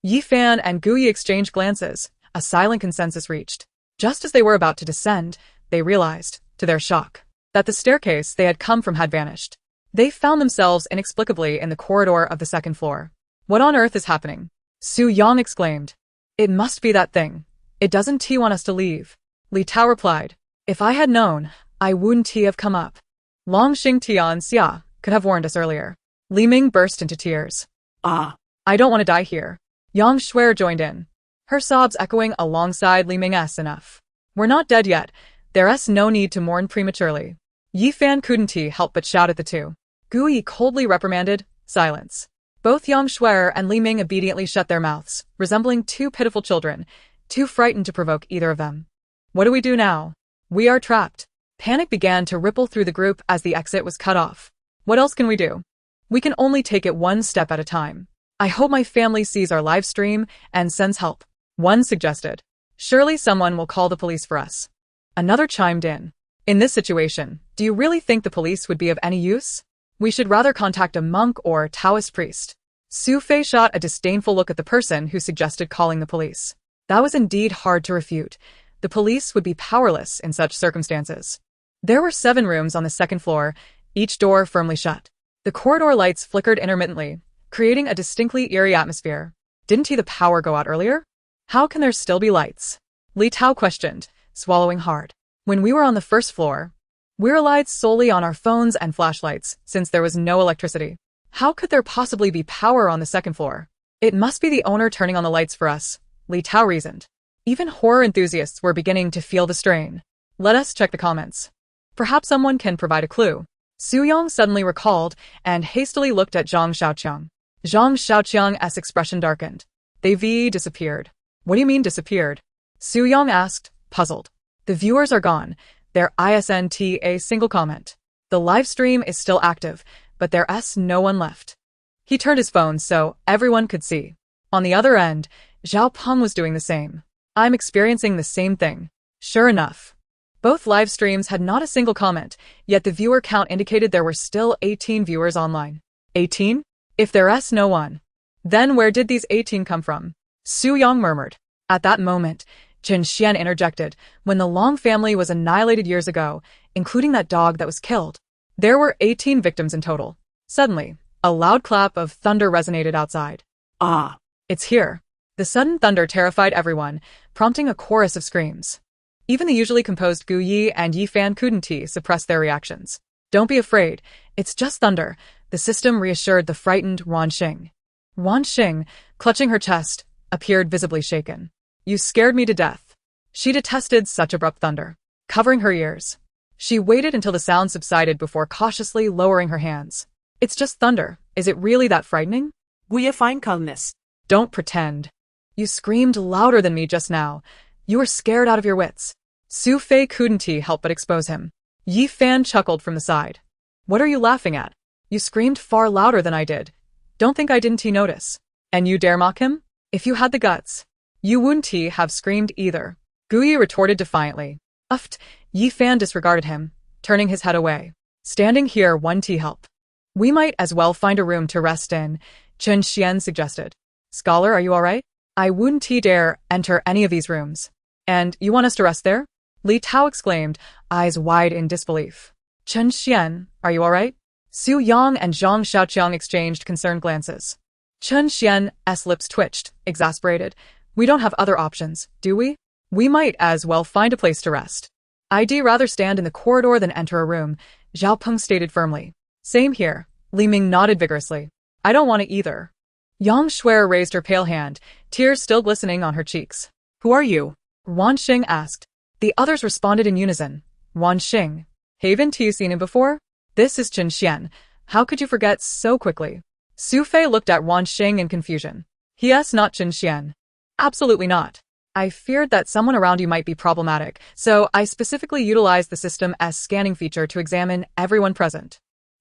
Yi Fan and Gu Yi exchanged glances. A silent consensus reached. Just as they were about to descend, they realized, to their shock, that the staircase they had come from had vanished. They found themselves inexplicably in the corridor of the second floor. What on earth is happening? Su Yang exclaimed. It must be that thing. It doesn't want us to leave. Li Tao replied. If I had known, I wouldn't have come up. Long Xing could have warned us earlier. Li Ming burst into tears. Ah. I don't want to die here. Yang Shuer joined in. Her sobs echoing alongside Li Ming's enough. We're not dead yet. There's no need to mourn prematurely. Yi Fan couldn't help but shout at the two. Gu Yi coldly reprimanded, silence. Both Yang Shuer and Li Ming obediently shut their mouths, resembling two pitiful children, too frightened to provoke either of them. What do we do now? We are trapped. Panic began to ripple through the group as the exit was cut off. What else can we do? We can only take it one step at a time. I hope my family sees our live stream and sends help. One suggested. Surely someone will call the police for us. Another chimed in. In this situation, do you really think the police would be of any use? We should rather contact a monk or Taoist priest. Su Fei shot a disdainful look at the person who suggested calling the police. That was indeed hard to refute. The police would be powerless in such circumstances. There were 7 rooms on the second floor, each door firmly shut. The corridor lights flickered intermittently, creating a distinctly eerie atmosphere. Didn't the power go out earlier? How can there still be lights? Li Tao questioned, swallowing hard. When we were on the first floor, we relied solely on our phones and flashlights, since there was no electricity. How could there possibly be power on the second floor? It must be the owner turning on the lights for us, Li Tao reasoned. Even horror enthusiasts were beginning to feel the strain. Let us check the comments. Perhaps someone can provide a clue. Su Yang suddenly recalled and hastily looked at Zhang Xiaoqiang. Zhang Xiaoqiang's expression darkened. They disappeared. What do you mean disappeared? Su Yang asked, puzzled. The viewers are gone. There isn't a single comment. The live stream is still active, but there's no one left. He turned his phone so everyone could see. On the other end, Zhao Peng was doing the same. I'm experiencing the same thing. Sure enough. Both live streams had not a single comment, yet the viewer count indicated there were still 18 viewers online. 18? If there's no one, then where did these 18 come from? Su Yang murmured. At that moment, Jin Xian interjected, when the Long family was annihilated years ago, including that dog that was killed. There were 18 victims in total. Suddenly, a loud clap of thunder resonated outside. Ah. It's here. The sudden thunder terrified everyone, prompting a chorus of screams. Even the usually composed Gu Yi and Yi Fan couldn't suppress their reactions. Don't be afraid. It's just thunder, the system reassured the frightened Ruan Xing. Ruan Xing, clutching her chest, appeared visibly shaken. You scared me to death. She detested such abrupt thunder. Covering her ears, she waited until the sound subsided before cautiously lowering her hands. It's just thunder. Is it really that frightening? We find calmness. Don't pretend. You screamed louder than me just now. You were scared out of your wits. Su Fei couldn't help but expose him. Yi Fan chuckled from the side. What are you laughing at? You screamed far louder than I did. Don't think I didn't notice. And you dare mock him? If you had the guts, you wouldn't have screamed either. Gu Yi retorted defiantly. Uffed. Yi Fan disregarded him, turning his head away. Standing here won't help. We might as well find a room to rest in, Chen Xian suggested. Scholar, are you alright? I wouldn't dare enter any of these rooms. And you want us to rest there? Li Tao exclaimed, eyes wide in disbelief. Chen Xian, are you alright? Su Yang and Zhang Xiaoqiang exchanged concerned glances. Chen Xian's lips twitched, exasperated. We don't have other options, do we? We might as well find a place to rest. I'd rather stand in the corridor than enter a room, Zhao Peng stated firmly. Same here, Li Ming nodded vigorously. I don't want to either. Yang Shuer raised her pale hand, tears still glistening on her cheeks. Who are you? Ruan Xing asked. The others responded in unison. Ruan Xing. Haven't you seen him before? This is Chen Xian. How could you forget so quickly? Su Fei looked at Ruan Xing in confusion. He's not Chen Xian. Absolutely not. I feared that someone around you might be problematic, so I specifically utilized the system's scanning feature to examine everyone present.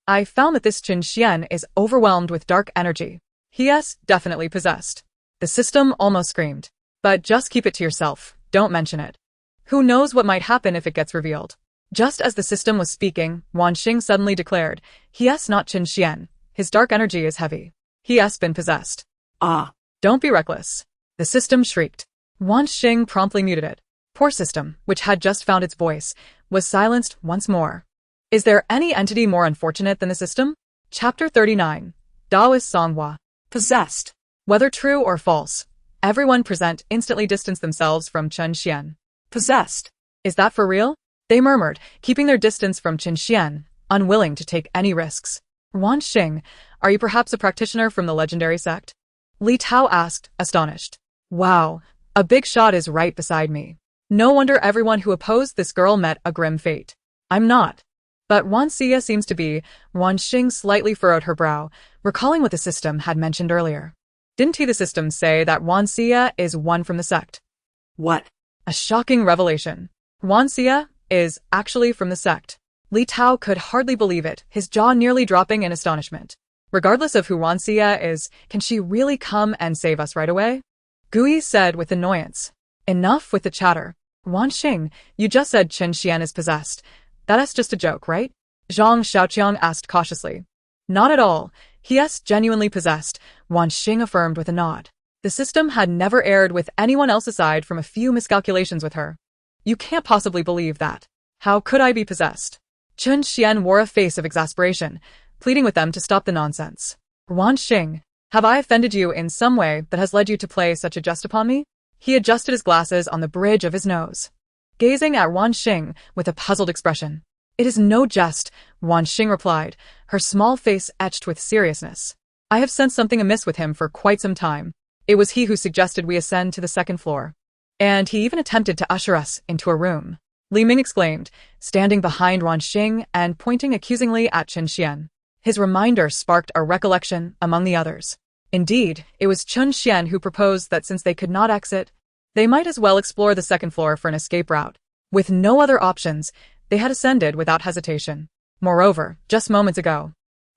I found that this Chen Xian is overwhelmed with dark energy. He's definitely possessed. The system almost screamed. But just keep it to yourself, don't mention it. Who knows what might happen if it gets revealed. Just as the system was speaking, Ruan Xing suddenly declared, He's not Chen Xian. His dark energy is heavy. He's been possessed. Ah. Don't be reckless. The system shrieked. Ruan Xing promptly muted it. Poor system, which had just found its voice, was silenced once more. Is there any entity more unfortunate than the system? Chapter 39. Daoist Songhua. Possessed. Whether true or false, everyone present instantly distanced themselves from Chen Xian. Possessed. Is that for real? They murmured, keeping their distance from Chen Xian, unwilling to take any risks. Ruan Xing, are you perhaps a practitioner from the legendary sect? Li Tao asked, astonished. Wow, a big shot is right beside me. No wonder everyone who opposed this girl met a grim fate. I'm not. But Ruan Xia seems to be. Ruan Xing slightly furrowed her brow, recalling what the system had mentioned earlier. Didn't the system say that Ruan Xia is one from the sect? What? A shocking revelation. Ruan Xia is actually from the sect. Li Tao could hardly believe it, his jaw nearly dropping in astonishment. Regardless of who Ruan Xia is, can she really come and save us right away? Gui said with annoyance. Enough with the chatter. Ruan Xing, you just said Chen Xian is possessed. That's just a joke, right? Zhang Xiaoqiang asked cautiously. Not at all. He's genuinely possessed, Ruan Xing affirmed with a nod. The system had never erred with anyone else aside from a few miscalculations with her. You can't possibly believe that. How could I be possessed? Chen Xian wore a face of exasperation, pleading with them to stop the nonsense. Ruan Xing, have I offended you in some way that has led you to play such a jest upon me? He adjusted his glasses on the bridge of his nose, gazing at Ruan Xing with a puzzled expression. It is no jest, Ruan Xing replied, her small face etched with seriousness. I have sensed something amiss with him for quite some time. It was he who suggested we ascend to the second floor. And he even attempted to usher us into a room. Li Ming exclaimed, standing behind Ruan Xing and pointing accusingly at Chen Xian. His reminder sparked a recollection among the others. Indeed, it was Chen Xian who proposed that since they could not exit, they might as well explore the second floor for an escape route. With no other options, they had ascended without hesitation. Moreover, just moments ago,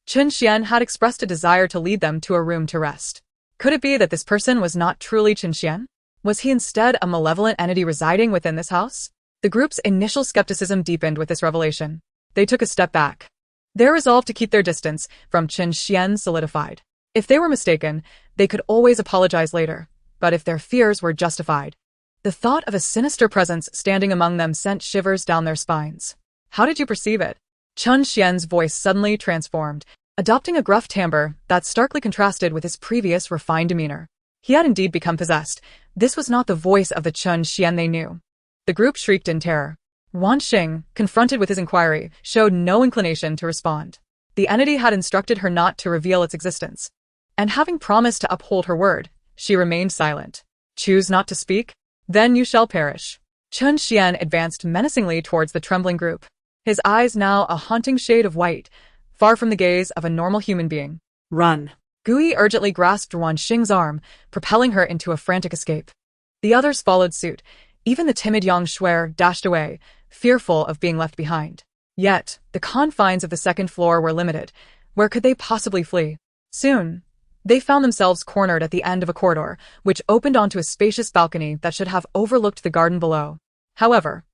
Chen Xian had expressed a desire to lead them to a room to rest. Could it be that this person was not truly Chen Xian? Was he instead a malevolent entity residing within this house? The group's initial skepticism deepened with this revelation. They took a step back. Their resolve to keep their distance from Chen Xian solidified. If they were mistaken, they could always apologize later. But if their fears were justified, the thought of a sinister presence standing among them sent shivers down their spines. How did you perceive it? Chen Xian's voice suddenly transformed, adopting a gruff timbre that starkly contrasted with his previous refined demeanor. He had indeed become possessed. This was not the voice of the Chen Xian they knew. The group shrieked in terror. Ruan Xing, confronted with his inquiry, showed no inclination to respond. The entity had instructed her not to reveal its existence. And having promised to uphold her word, she remained silent. Choose not to speak? Then you shall perish. Chen Xian advanced menacingly towards the trembling group, his eyes now a haunting shade of white, far from the gaze of a normal human being. Run. Gui urgently grasped Ruan Xing's arm, propelling her into a frantic escape. The others followed suit. Even the timid Yang Shuer dashed away, fearful of being left behind. Yet, the confines of the second floor were limited. Where could they possibly flee? Soon, they found themselves cornered at the end of a corridor, which opened onto a spacious balcony that should have overlooked the garden below. However,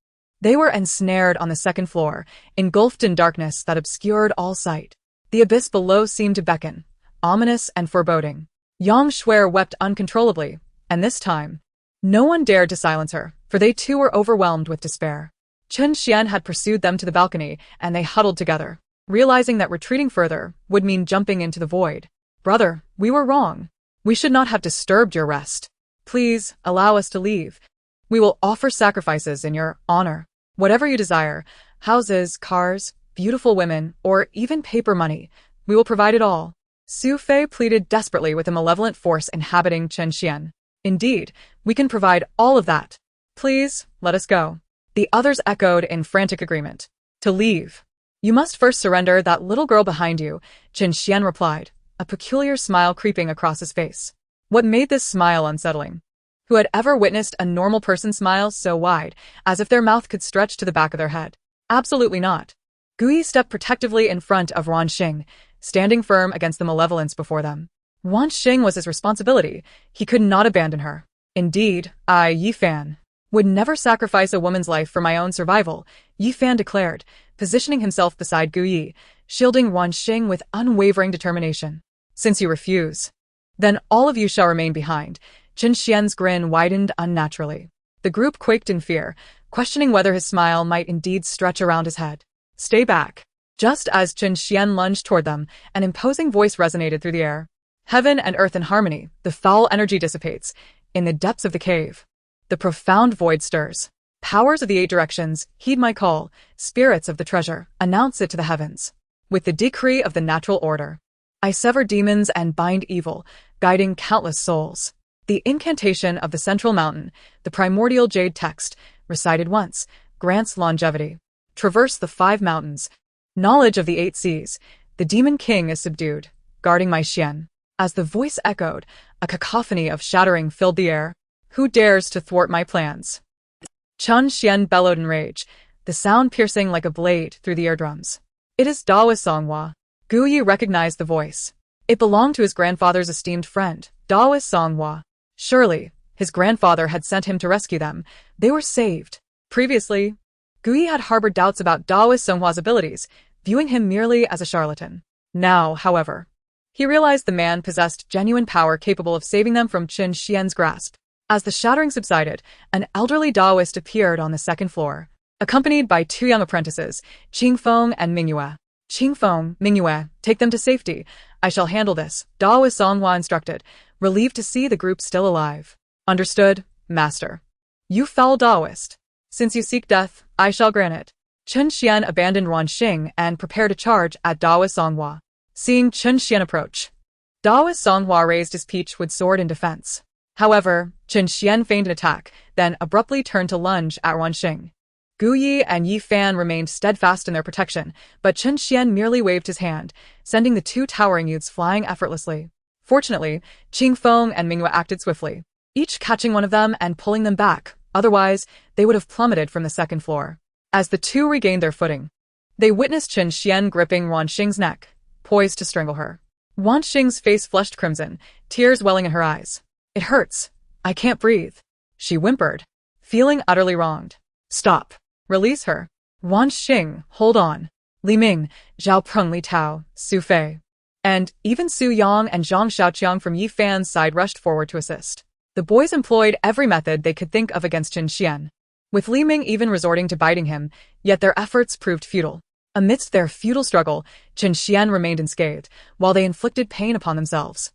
they were ensnared on the second floor, engulfed in darkness that obscured all sight. The abyss below seemed to beckon, ominous and foreboding. Yang Shuer wept uncontrollably, and this time, no one dared to silence her. for they too were overwhelmed with despair. Chen Xian had pursued them to the balcony, and they huddled together, realizing that retreating further would mean jumping into the void. Brother, we were wrong. We should not have disturbed your rest. Please, allow us to leave. We will offer sacrifices in your honor. Whatever you desire, houses, cars, beautiful women, or even paper money, we will provide it all. Su Fei pleaded desperately with the malevolent force inhabiting Chen Xian. Indeed, we can provide all of that. Please, let us go. The others echoed in frantic agreement. To leave. You must first surrender that little girl behind you, Chen Xian replied, a peculiar smile creeping across his face. What made this smile unsettling? Who had ever witnessed a normal person smile so wide, as if their mouth could stretch to the back of their head? Absolutely not. Guyi stepped protectively in front of Ruan Xing, standing firm against the malevolence before them. Ruan Xing was his responsibility. He could not abandon her. Indeed, I, Yi Fan, would never sacrifice a woman's life for my own survival, Yi Fan declared, positioning himself beside Guyi, shielding Ruan Xing with unwavering determination. Since you refuse, then all of you shall remain behind. Chen Xian's grin widened unnaturally. The group quaked in fear, questioning whether his smile might indeed stretch around his head. Stay back. Just as Chen Xian lunged toward them, an imposing voice resonated through the air. Heaven and earth in harmony, the foul energy dissipates. In the depths of the cave, the profound void stirs. Powers of the 8 directions, heed my call. Spirits of the treasure, announce it to the heavens. With the decree of the natural order, I sever demons and bind evil, guiding countless souls. The incantation of the central mountain, the primordial jade text, recited once, grants longevity. Traverse the 5 mountains. Knowledge of the 8 seas. The demon king is subdued, guarding my Xian. As the voice echoed, a cacophony of shattering filled the air. Who dares to thwart my plans? Chen Xian bellowed in rage, the sound piercing like a blade through the eardrums. It is Daoist Songhua. Guyi recognized the voice. It belonged to his grandfather's esteemed friend, Daoist Songhua. Surely, his grandfather had sent him to rescue them. They were saved. Previously, Guyi had harbored doubts about Daoist Songhua's abilities, viewing him merely as a charlatan. Now, however, he realized the man possessed genuine power capable of saving them from Chen Xian's grasp. As the shattering subsided, an elderly Daoist appeared on the 2nd floor, accompanied by 2 young apprentices, Qingfeng and Mingyue. Qingfeng, Mingyue, take them to safety. I shall handle this, Daoist Songhua instructed, relieved to see the group still alive. Understood, master. You foul Daoist. Since you seek death, I shall grant it. Chen Xian abandoned Ruan Xing and prepared to charge at Daoist Songhua. Seeing Chen Xian approach, Daoist Songhua raised his peachwood sword in defense. However, Chen Xian feigned an attack, then abruptly turned to lunge at Ruan Xing. Guyi and Yi Fan remained steadfast in their protection, but Chen Xian merely waved his hand, sending the 2 towering youths flying effortlessly. Fortunately, Qingfeng and Mingyue acted swiftly, each catching one of them and pulling them back, otherwise, they would have plummeted from the 2nd floor. As the 2 regained their footing, they witnessed Chen Xian gripping Ruan Xing's neck, poised to strangle her. Ruan Xing's face flushed crimson, tears welling in her eyes. It hurts. I can't breathe. She whimpered, feeling utterly wronged. Stop. Release her. Ruan Xing, hold on. Li Ming, Zhao Preng Li Tao, Su Fei, and even Su Yang and Zhang Xiaoqiang from Yi Fan's side rushed forward to assist. The boys employed every method they could think of against Chen Xian, with Li Ming even resorting to biting him, yet their efforts proved futile. Amidst their futile struggle, Chen Xian remained unscathed, while they inflicted pain upon themselves.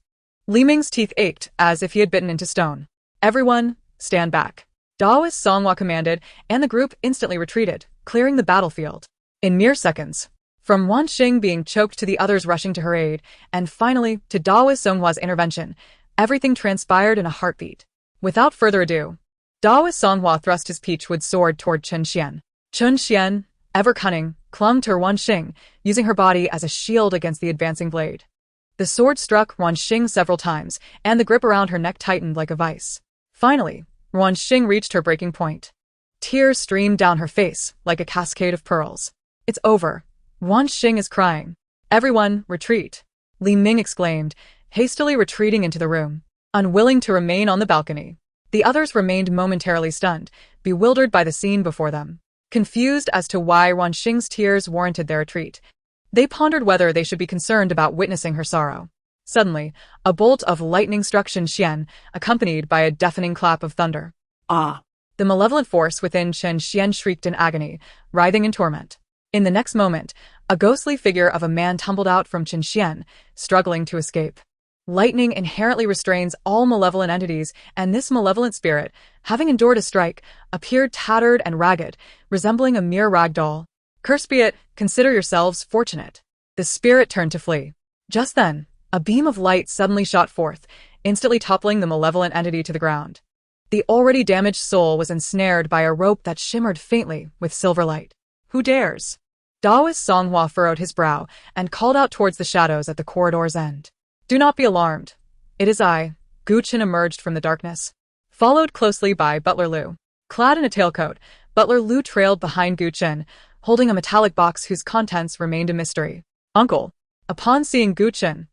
Li Ming's teeth ached as if he had bitten into stone. Everyone, stand back. Daoist Songhua commanded, and the group instantly retreated, clearing the battlefield. In mere seconds, from Ruan Xing being choked to the others rushing to her aid, and finally to Daoist Songhua's intervention, everything transpired in a heartbeat. Without further ado, Daoist Songhua thrust his peachwood sword toward Chen Xian. Chen Xian, ever cunning, clung to Ruan Xing, using her body as a shield against the advancing blade. The sword struck Ruan Xing several times, and the grip around her neck tightened like a vice. Finally, Ruan Xing reached her breaking point. Tears streamed down her face, like a cascade of pearls. It's over. Ruan Xing is crying. Everyone, retreat. Li Ming exclaimed, hastily retreating into the room, unwilling to remain on the balcony. The others remained momentarily stunned, bewildered by the scene before them. Confused as to why Ruan Xing's tears warranted their retreat, they pondered whether they should be concerned about witnessing her sorrow. Suddenly, a bolt of lightning struck Chen Xian, accompanied by a deafening clap of thunder. Ah! The malevolent force within Chen Xian shrieked in agony, writhing in torment. In the next moment, a ghostly figure of a man tumbled out from Chen Xian, struggling to escape. Lightning inherently restrains all malevolent entities, and this malevolent spirit, having endured a strike, appeared tattered and ragged, resembling a mere rag doll. Cursed be it, consider yourselves fortunate. The spirit turned to flee. Just then, a beam of light suddenly shot forth, instantly toppling the malevolent entity to the ground. The already damaged soul was ensnared by a rope that shimmered faintly with silver light. Who dares? Taoist Songhua furrowed his brow and called out towards the shadows at the corridor's end. Do not be alarmed. It is I. Gu Chen emerged from the darkness, followed closely by Butler Lu. Clad in a tailcoat, Butler Lu trailed behind Gu Chen, holding a metallic box whose contents remained a mystery. Uncle. Upon seeing Gu Chen,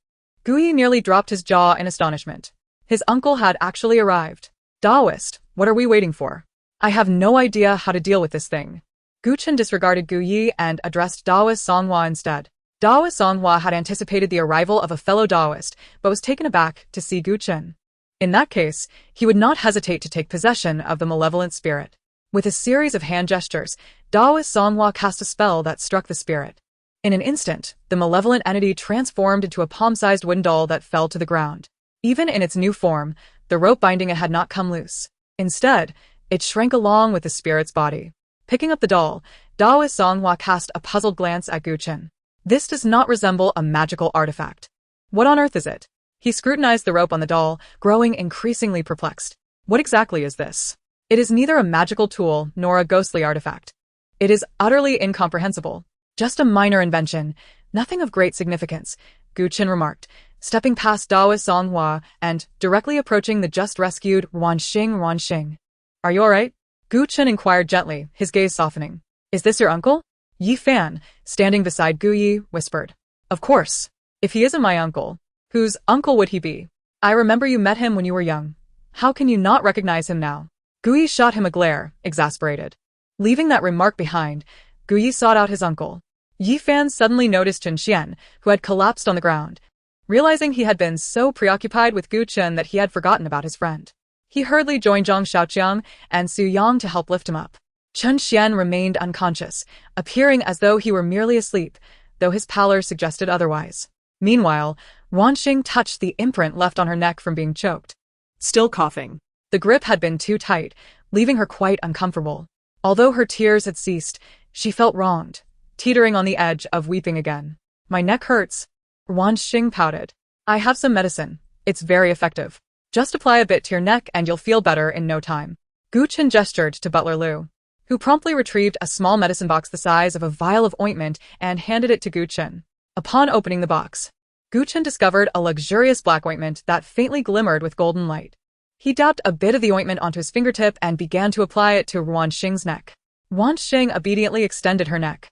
Gu Yi nearly dropped his jaw in astonishment. His uncle had actually arrived. Taoist, what are we waiting for? I have no idea how to deal with this thing. Gu Chen disregarded Gu Yi and addressed Taoist Songhua instead. Taoist Songhua had anticipated the arrival of a fellow Taoist, but was taken aback to see Gu Chen. In that case, he would not hesitate to take possession of the malevolent spirit. With a series of hand gestures, Taoist Songhua cast a spell that struck the spirit. In an instant, the malevolent entity transformed into a palm-sized wooden doll that fell to the ground. Even in its new form, the rope binding it had not come loose. Instead, it shrank along with the spirit's body. Picking up the doll, Taoist Songhua cast a puzzled glance at Gu Chen. This does not resemble a magical artifact. What on earth is it? He scrutinized the rope on the doll, growing increasingly perplexed. What exactly is this? It is neither a magical tool nor a ghostly artifact. It is utterly incomprehensible. Just a minor invention, nothing of great significance, Gu Chen remarked, stepping past Taoist Songhua and directly approaching the just-rescued Ruan Xing. Are you all right? Gu Chen inquired gently, his gaze softening. Is this your uncle? Yi Fan, standing beside Gu Yi, whispered. Of course. If he isn't my uncle, whose uncle would he be? I remember you met him when you were young. How can you not recognize him now? Gu Yi shot him a glare, exasperated. Leaving that remark behind, Gu Yi sought out his uncle. Yi Fan suddenly noticed Chen Xian, who had collapsed on the ground. Realizing he had been so preoccupied with Gu Chen that he had forgotten about his friend. He hurriedly joined Zhang Xiaoqiang and Su Yang to help lift him up. Chen Xian remained unconscious, appearing as though he were merely asleep, though his pallor suggested otherwise. Meanwhile, Ruan Xing touched the imprint left on her neck from being choked. Still coughing. The grip had been too tight, leaving her quite uncomfortable. Although her tears had ceased, she felt wronged, teetering on the edge of weeping again. My neck hurts. Ruan Xing pouted. I have some medicine. It's very effective. Just apply a bit to your neck and you'll feel better in no time. Gu Chen gestured to Butler Lu, who promptly retrieved a small medicine box the size of a vial of ointment and handed it to Gu Chen. Upon opening the box, Gu Chen discovered a luxurious black ointment that faintly glimmered with golden light. He dabbed a bit of the ointment onto his fingertip and began to apply it to Ruan Xing's neck. Ruan Xing obediently extended her neck,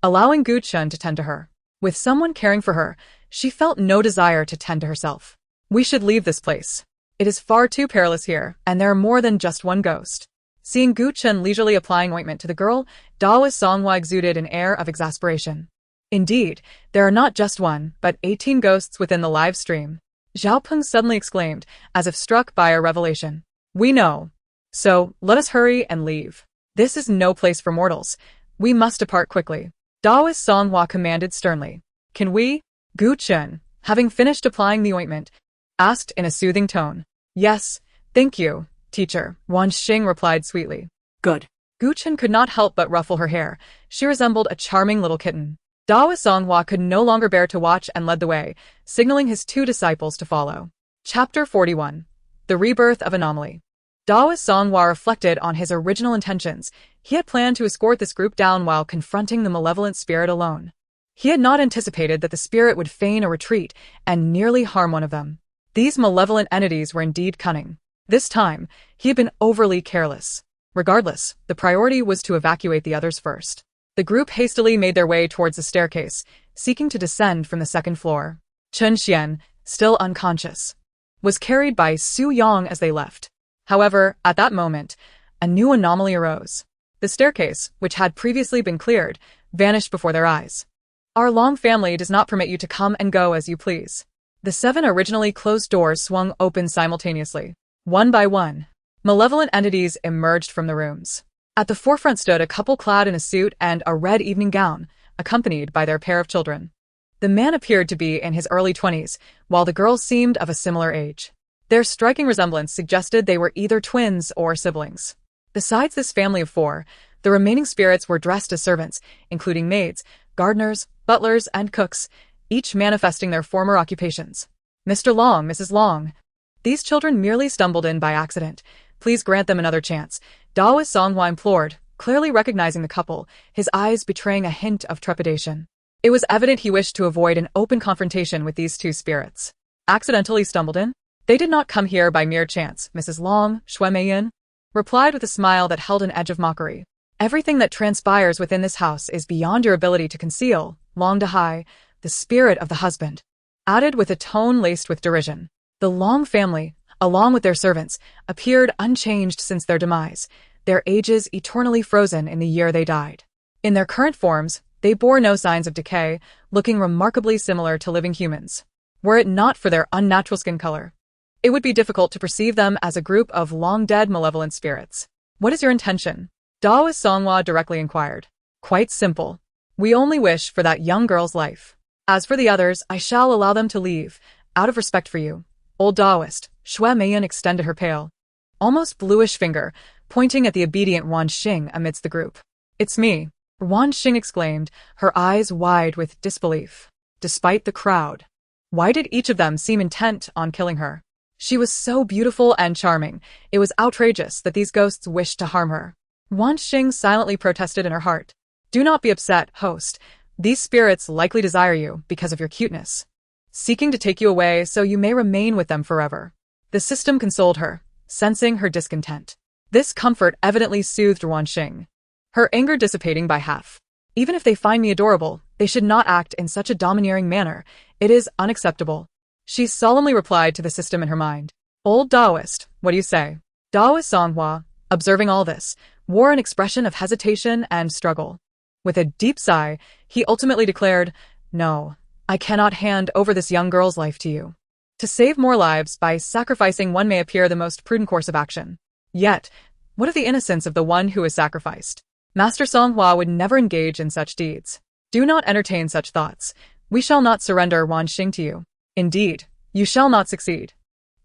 allowing Gu Chen to tend to her. With someone caring for her, she felt no desire to tend to herself. We should leave this place. It is far too perilous here, and there are more than just one ghost. Seeing Gu Chen leisurely applying ointment to the girl, Taoist Songhua exuded an air of exasperation. Indeed, there are not just one, but 18 ghosts within the live stream. Zhao Peng suddenly exclaimed, as if struck by a revelation. We know. So, let us hurry and leave. This is no place for mortals. We must depart quickly. Taoist Songhua commanded sternly. Can we? Gu Chen, having finished applying the ointment, asked in a soothing tone. Yes, thank you, teacher, Ruan Xing replied sweetly. Good. Gu Chen could not help but ruffle her hair. She resembled a charming little kitten. Taoist Songhua could no longer bear to watch and led the way, signaling his 2 disciples to follow. Chapter 41. The Rebirth of Anomaly. Taoist Songhua reflected on his original intentions. He had planned to escort this group down while confronting the malevolent spirit alone. He had not anticipated that the spirit would feign a retreat and nearly harm one of them. These malevolent entities were indeed cunning. This time, he had been overly careless. Regardless, the priority was to evacuate the others first. The group hastily made their way towards the staircase, seeking to descend from the 2nd floor. Chen Xian, still unconscious, was carried by Su Yang as they left. However, at that moment, a new anomaly arose. The staircase, which had previously been cleared, vanished before their eyes. Our long family does not permit you to come and go as you please. The 7 originally closed doors swung open simultaneously. One by one, Malevolent entities emerged from the rooms. At the forefront stood a couple clad in a suit and a red evening gown, accompanied by their pair of children. The man appeared to be in his early 20s, while the girl seemed of a similar age. Their striking resemblance suggested they were either twins or siblings. Besides this family of 4, the remaining spirits were dressed as servants, including maids, gardeners, butlers, and cooks, each manifesting their former occupations. Mr. Long, Mrs. Long. These children merely stumbled in by accident. Please grant them another chance, Daoist Songhua implored, clearly recognizing the couple, his eyes betraying a hint of trepidation. It was evident he wished to avoid an open confrontation with these 2 spirits. Accidentally stumbled in? They did not come here by mere chance, Mrs. Long, Xue Meiyin replied with a smile that held an edge of mockery. Everything that transpires within this house is beyond your ability to conceal, Long Dahai, the spirit of the husband, added with a tone laced with derision. The Long family, along with their servants, appeared unchanged since their demise, their ages eternally frozen in the year they died. In their current forms, they bore no signs of decay, looking remarkably similar to living humans. Were it not for their unnatural skin color, it would be difficult to perceive them as a group of long-dead malevolent spirits. What is your intention? Daoist Songhua directly inquired. Quite simple. We only wish for that young girl's life. As for the others, I shall allow them to leave, out of respect for you. Old Daoist, Xue Meiyin extended her pale, almost bluish finger, pointing at the obedient Ruan Xing amidst the group. It's me, Ruan Xing exclaimed, her eyes wide with disbelief. Despite the crowd, why did each of them seem intent on killing her? She was so beautiful and charming, it was outrageous that these ghosts wished to harm her. Ruan Xing silently protested in her heart. Do not be upset, host. These spirits likely desire you because of your cuteness, seeking to take you away so you may remain with them forever. The system consoled her, sensing her discontent. This comfort evidently soothed Ruan Xing, her anger dissipating by half. Even if they find me adorable, they should not act in such a domineering manner. It is unacceptable. She solemnly replied to the system in her mind. Old Daoist, what do you say? Daoist Songhua, observing all this, wore an expression of hesitation and struggle. With a deep sigh, he ultimately declared, No, I cannot hand over this young girl's life to you. To save more lives by sacrificing one may appear the most prudent course of action. Yet, what of the innocence of the one who is sacrificed? Master Songhua would never engage in such deeds. Do not entertain such thoughts. We shall not surrender Ruan Xing to you. Indeed, you shall not succeed.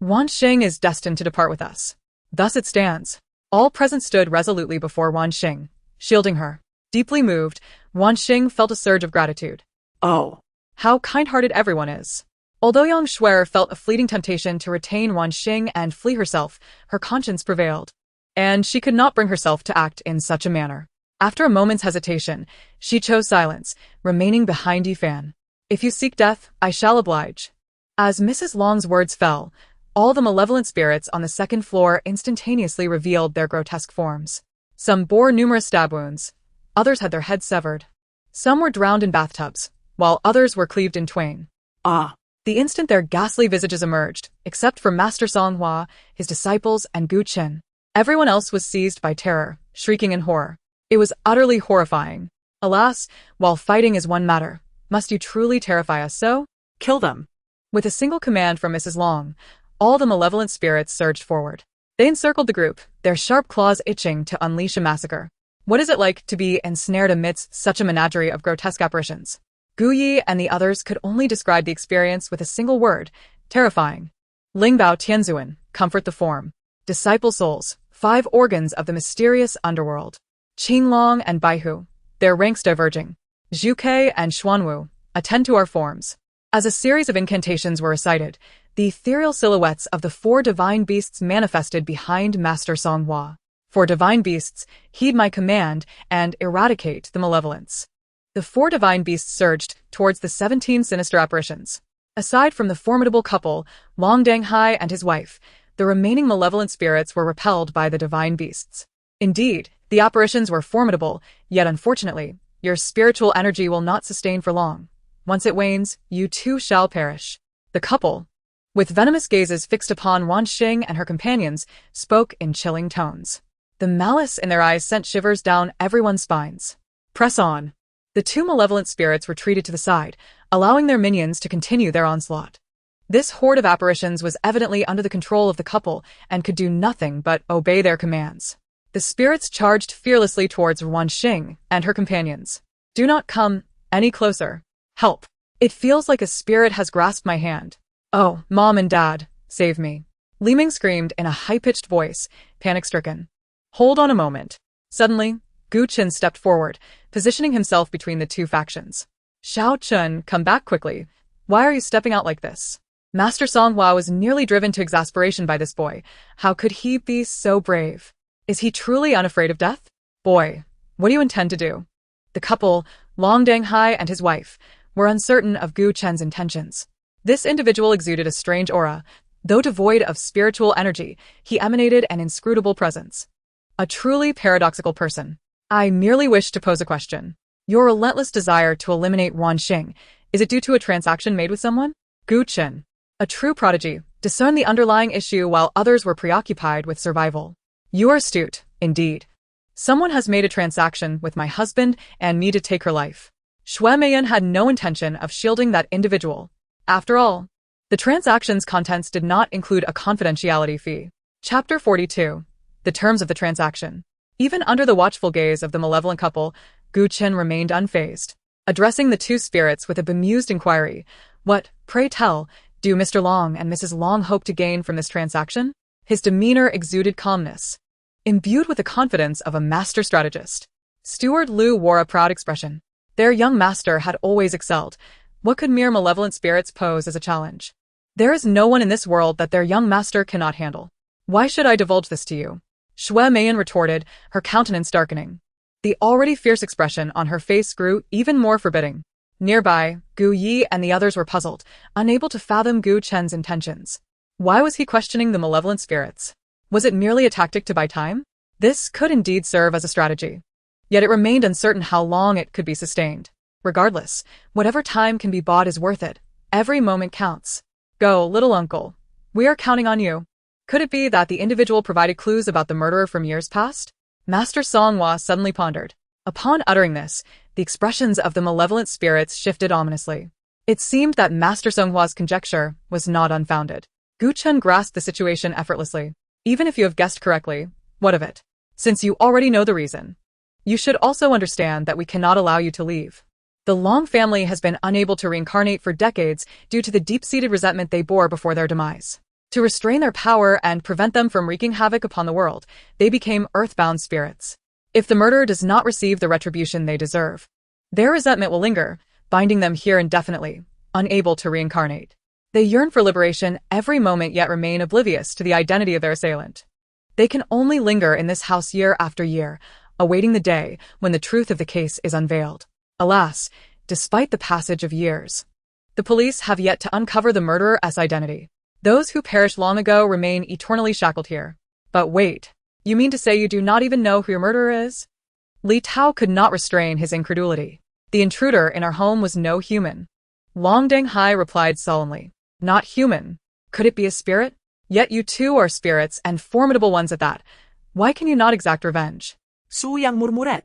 Ruan Xing is destined to depart with us. Thus it stands. All present stood resolutely before Ruan Xing, shielding her. Deeply moved, Ruan Xing felt a surge of gratitude. Oh, how kind-hearted everyone is. Although young Xue felt a fleeting temptation to retain Ruan Xing and flee herself, her conscience prevailed, and she could not bring herself to act in such a manner. After a moment's hesitation, she chose silence, remaining behind Yifan. If you seek death, I shall oblige. As Mrs. Long's words fell, all the malevolent spirits on the second floor instantaneously revealed their grotesque forms. Some bore numerous stab wounds. Others had their heads severed. Some were drowned in bathtubs, while others were cleaved in twain. The instant their ghastly visages emerged, except for Master Songhua, his disciples, and Gu Qin, everyone else was seized by terror, shrieking in horror. It was utterly horrifying. Alas, while fighting is one matter, must you truly terrify us so? Kill them. With a single command from Mrs. Long, all the malevolent spirits surged forward. They encircled the group, their sharp claws itching to unleash a massacre. What is it like to be ensnared amidst such a menagerie of grotesque apparitions? Gu Yi and the others could only describe the experience with a single word: terrifying. Lingbao Tianzuan, comfort the form. Disciple souls, 5 organs of the mysterious underworld. Qinglong and Baihu, their ranks diverging. Zhuke and Xuanwu, attend to our forms. As a series of incantations were recited, the ethereal silhouettes of the 4 divine beasts manifested behind Master Songhua. For divine beasts, heed my command and eradicate the malevolence. The 4 divine beasts surged towards the 17 sinister apparitions. Aside from the formidable couple, Long Danghai and his wife, the remaining malevolent spirits were repelled by the divine beasts. Indeed, the apparitions were formidable, yet unfortunately, your spiritual energy will not sustain for long. Once it wanes, you too shall perish. The couple, with venomous gazes fixed upon Ruan Xing and her companions, spoke in chilling tones. The malice in their eyes sent shivers down everyone's spines. Press on. The 2 malevolent spirits retreated to the side, allowing their minions to continue their onslaught. This horde of apparitions was evidently under the control of the couple and could do nothing but obey their commands. The spirits charged fearlessly towards Ruan Xing and her companions. Do not come any closer. Help. It feels like a spirit has grasped my hand. Oh, Mom and Dad, save me. Li Ming screamed in a high-pitched voice, panic-stricken. Hold on a moment. Suddenly, Gu Qin stepped forward, positioning himself between the two factions. Xiao Chun, come back quickly. Why are you stepping out like this? Master Songhua was nearly driven to exasperation by this boy. How could he be so brave? Is he truly unafraid of death? Boy, what do you intend to do? The couple, Long Danghai and his wife, were uncertain of Gu Chen's intentions. This individual exuded a strange aura. Though devoid of spiritual energy, he emanated an inscrutable presence. A truly paradoxical person. I merely wish to pose a question. Your relentless desire to eliminate Ruan Xing, is it due to a transaction made with someone? Gu Chen, a true prodigy, discerned the underlying issue while others were preoccupied with survival. You are astute, indeed. Someone has made a transaction with my husband and me to take her life. Xue Meiyan had no intention of shielding that individual. After all, the transaction's contents did not include a confidentiality fee. Chapter 42. The terms of the transaction. Even under the watchful gaze of the malevolent couple, Gu Qin remained unfazed. Addressing the two spirits with a bemused inquiry, what, pray tell, do Mr. Long and Mrs. Long hope to gain from this transaction? His demeanor exuded calmness. Imbued with the confidence of a master strategist, Steward Liu wore a proud expression. Their young master had always excelled. What could mere malevolent spirits pose as a challenge? There is no one in this world that their young master cannot handle. Why should I divulge this to you? Xue Meiyan retorted, her countenance darkening. The already fierce expression on her face grew even more forbidding. Nearby, Gu Yi and the others were puzzled, unable to fathom Gu Chen's intentions. Why was he questioning the malevolent spirits? Was it merely a tactic to buy time? This could indeed serve as a strategy. Yet it remained uncertain how long it could be sustained. Regardless, whatever time can be bought is worth it. Every moment counts. Go, little uncle. We are counting on you. Could it be that the individual provided clues about the murderer from years past? Master Songhua suddenly pondered. Upon uttering this, the expressions of the malevolent spirits shifted ominously. It seemed that Master Songhua's conjecture was not unfounded. Gu Chen grasped the situation effortlessly. Even if you have guessed correctly, what of it? Since you already know the reason, you should also understand that we cannot allow you to leave. The Long family has been unable to reincarnate for decades due to the deep-seated resentment they bore before their demise. To restrain their power and prevent them from wreaking havoc upon the world, they became earthbound spirits. If the murderer does not receive the retribution they deserve, their resentment will linger, binding them here indefinitely, unable to reincarnate. They yearn for liberation every moment yet remain oblivious to the identity of their assailant. They can only linger in this house year after year, awaiting the day when the truth of the case is unveiled. Alas, despite the passage of years, the police have yet to uncover the murderer's identity. Those who perished long ago remain eternally shackled here. But wait, you mean to say you do not even know who your murderer is? Li Tao could not restrain his incredulity. The intruder in our home was no human. Long Danghai replied solemnly. Not human. Could it be a spirit? Yet you too are spirits and formidable ones at that. Why can you not exact revenge? Suyang murmuret.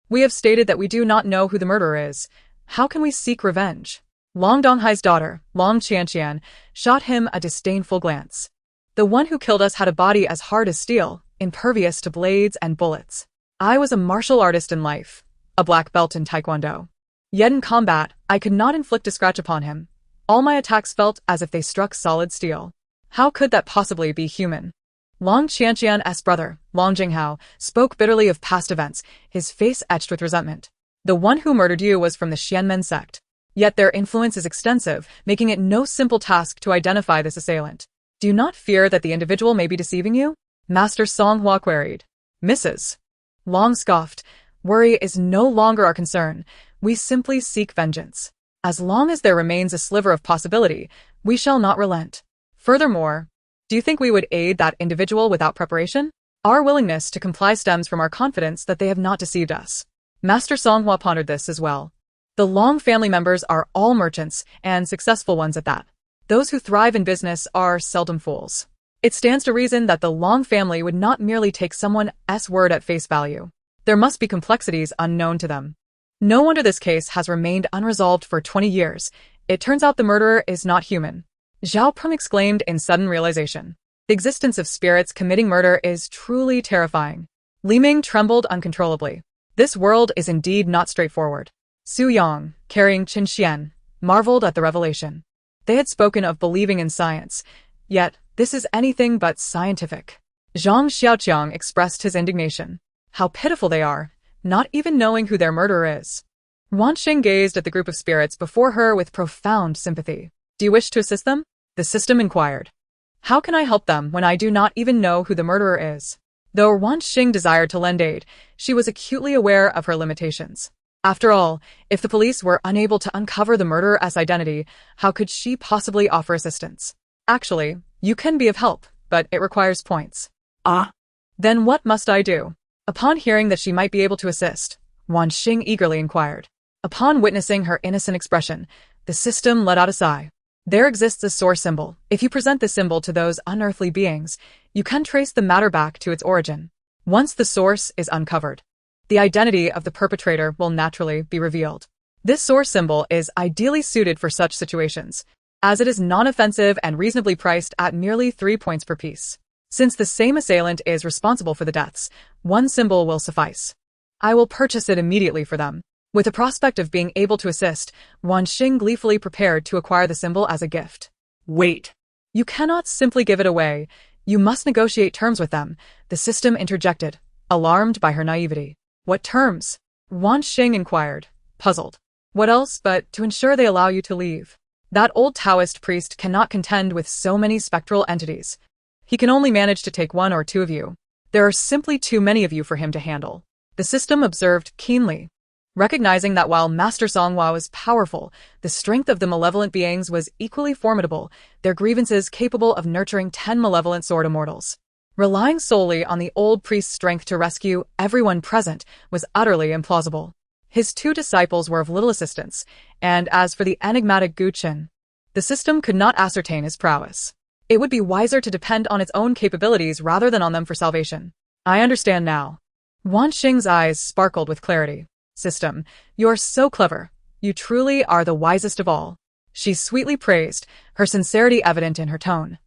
We have stated that we do not know who the murderer is. How can we seek revenge? Long Donghai's daughter, Long Qianqian, shot him a disdainful glance. The one who killed us had a body as hard as steel, impervious to blades and bullets. I was a martial artist in life, a black belt in Taekwondo. Yet in combat, I could not inflict a scratch upon him. All my attacks felt as if they struck solid steel. How could that possibly be human? Long Qianqian's brother, Long Jinghao, spoke bitterly of past events, his face etched with resentment. The one who murdered you was from the Xianmen sect. Yet their influence is extensive, making it no simple task to identify this assailant. Do you not fear that the individual may be deceiving you? Master Songhua queried. Mrs. Long scoffed. Worry is no longer our concern. We simply seek vengeance. As long as there remains a sliver of possibility, we shall not relent. Furthermore, do you think we would aid that individual without preparation? Our willingness to comply stems from our confidence that they have not deceived us. Master Songhua pondered this as well. The Long family members are all merchants, and successful ones at that. Those who thrive in business are seldom fools. It stands to reason that the Long family would not merely take someone's word at face value. There must be complexities unknown to them. No wonder this case has remained unresolved for 20 years. It turns out the murderer is not human. Zhao Preng exclaimed in sudden realization. The existence of spirits committing murder is truly terrifying. Li Ming trembled uncontrollably. This world is indeed not straightforward. Su Yang, carrying Qin Xian, marveled at the revelation. They had spoken of believing in science, yet this is anything but scientific. Zhang Xiaoqiang expressed his indignation. How pitiful they are, not even knowing who their murderer is. Ruan Xing gazed at the group of spirits before her with profound sympathy. Do you wish to assist them? The system inquired. How can I help them when I do not even know who the murderer is? Though Ruan Xing desired to lend aid, she was acutely aware of her limitations. After all, if the police were unable to uncover the murderer's identity, how could she possibly offer assistance? Actually, you can be of help, but it requires points. Ah. Then what must I do? Upon hearing that she might be able to assist, Ruan Xing eagerly inquired. Upon witnessing her innocent expression, the system let out a sigh. There exists a source symbol. If you present the symbol to those unearthly beings, you can trace the matter back to its origin. Once the source is uncovered, the identity of the perpetrator will naturally be revealed. This source symbol is ideally suited for such situations, as it is non-offensive and reasonably priced at merely 3 points per piece. Since the same assailant is responsible for the deaths, one symbol will suffice. I will purchase it immediately for them. With the prospect of being able to assist, Ruan Xing gleefully prepared to acquire the symbol as a gift. Wait. You cannot simply give it away. You must negotiate terms with them, the system interjected, alarmed by her naivety. What terms? Ruan Xing inquired, puzzled. What else but to ensure they allow you to leave? That old Taoist priest cannot contend with so many spectral entities. He can only manage to take 1 or 2 of you. There are simply too many of you for him to handle. The system observed keenly. Recognizing that while Master Songhua was powerful, the strength of the malevolent beings was equally formidable, their grievances capable of nurturing 10 malevolent sword immortals. Relying solely on the old priest's strength to rescue everyone present was utterly implausible. His 2 disciples were of little assistance, and as for the enigmatic Gu Qin, the system could not ascertain his prowess. It would be wiser to depend on its own capabilities rather than on them for salvation. I understand now. Ruan Xing's eyes sparkled with clarity. System, you're so clever. You truly are the wisest of all. She sweetly praised, her sincerity evident in her tone.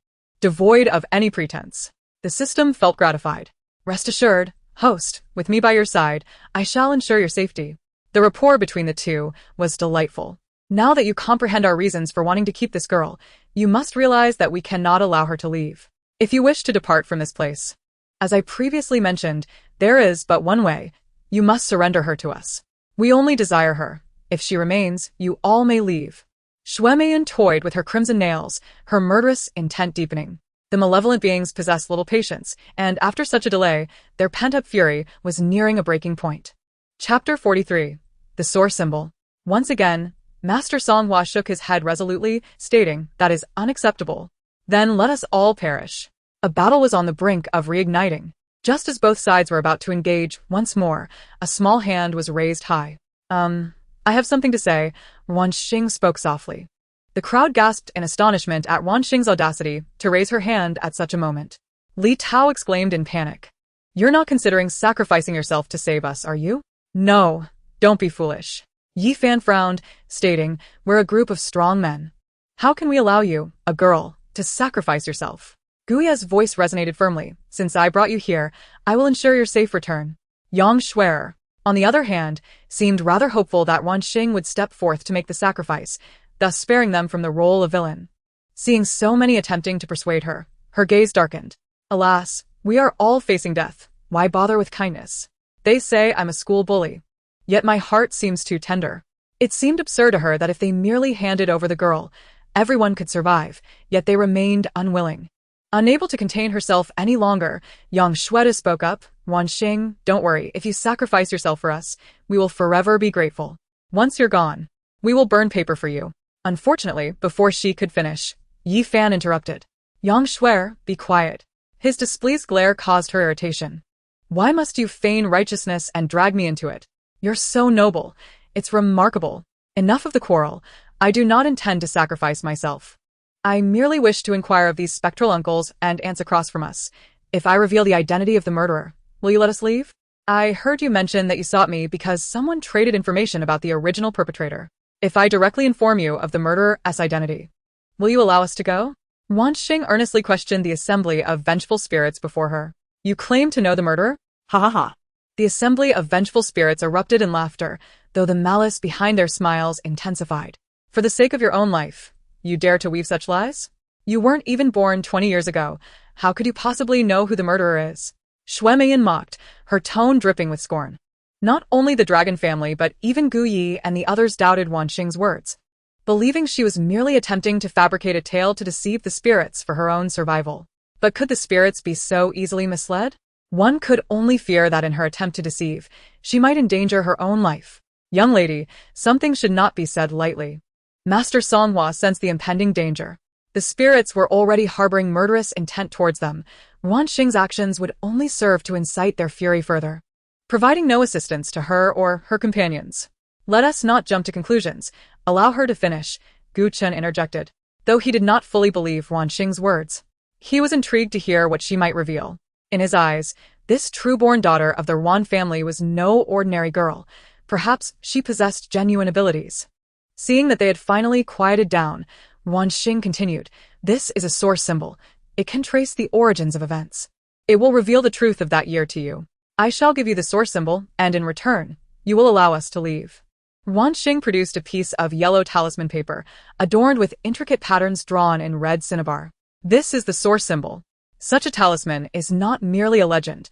Devoid of any pretense. The system felt gratified. Rest assured, host, with me by your side, I shall ensure your safety. The rapport between the two was delightful. Now that you comprehend our reasons for wanting to keep this girl, you must realize that we cannot allow her to leave. If you wish to depart from this place, as I previously mentioned, there is but one way. You must surrender her to us. We only desire her. If she remains, you all may leave. Xue Meian toyed with her crimson nails, her murderous intent deepening. The malevolent beings possessed little patience, and after such a delay, their pent-up fury was nearing a breaking point. Chapter 43. The Source Symbol. Once again, Master Songhua shook his head resolutely, stating, "That is unacceptable. Then let us all perish." A battle was on the brink of reigniting. Just as both sides were about to engage once more, a small hand was raised high. I have something to say," Ruan Xing spoke softly. The crowd gasped in astonishment at Ruan Xing's audacity to raise her hand at such a moment. Li Tao exclaimed in panic. "You're not considering sacrificing yourself to save us, are you?" "No, don't be foolish." Yi Fan frowned, stating, "We're a group of strong men. How can we allow you, a girl, to sacrifice yourself?" Guya's voice resonated firmly. "Since I brought you here, I will ensure your safe return." Yang Shuer, on the other hand, seemed rather hopeful that Ruan Xing would step forth to make the sacrifice, thus sparing them from the role of villain. Seeing so many attempting to persuade her, her gaze darkened. "Alas, we are all facing death. Why bother with kindness? They say I'm a school bully. Yet my heart seems too tender." It seemed absurd to her that if they merely handed over the girl, everyone could survive, yet they remained unwilling. Unable to contain herself any longer, Yang Shueda spoke up, "Ruan Xing, don't worry. If you sacrifice yourself for us, we will forever be grateful. Once you're gone, we will burn paper for you." Unfortunately, before she could finish, Yi Fan interrupted. "Yang Shuer, be quiet." His displeased glare caused her irritation. "Why must you feign righteousness and drag me into it? You're so noble. It's remarkable. Enough of the quarrel. I do not intend to sacrifice myself. I merely wish to inquire of these spectral uncles and aunts across from us. If I reveal the identity of the murderer, will you let us leave? I heard you mention that you sought me because someone traded information about the original perpetrator. If I directly inform you of the murderer's identity, Will you allow us to go? Ruan Xing earnestly questioned the assembly of vengeful spirits before her. You claim to know the murderer? Ha ha ha. The assembly of vengeful spirits erupted in laughter, though the malice behind their smiles intensified. For the sake of your own life, you dare to weave such lies? You weren't even born 20 years ago. How could you possibly know who the murderer is? Xiyue Meiyan mocked, her tone dripping with scorn. Not only the dragon family but even Guyi and the others doubted Ruan Xing's words, believing she was merely attempting to fabricate a tale to deceive the spirits for her own survival. But could the spirits be so easily misled? One could only fear that in her attempt to deceive, she might endanger her own life. Young lady, something should not be said lightly. Master Songhua sensed the impending danger. The spirits were already harboring murderous intent towards them. Ruan Xing's actions would only serve to incite their fury further, providing no assistance to her or her companions. Let us not jump to conclusions. Allow her to finish, Gu Chen interjected. Though he did not fully believe Ruan Xing's words, he was intrigued to hear what she might reveal. In his eyes, this true-born daughter of the Ruan family was no ordinary girl. Perhaps she possessed genuine abilities. Seeing that they had finally quieted down, Ruan Xing continued, "This is a source symbol. It can trace the origins of events. It will reveal the truth of that year to you. I shall give you the source symbol, and in return, you will allow us to leave." Ruan Xing produced a piece of yellow talisman paper, adorned with intricate patterns drawn in red cinnabar. This is the source symbol. Such a talisman is not merely a legend.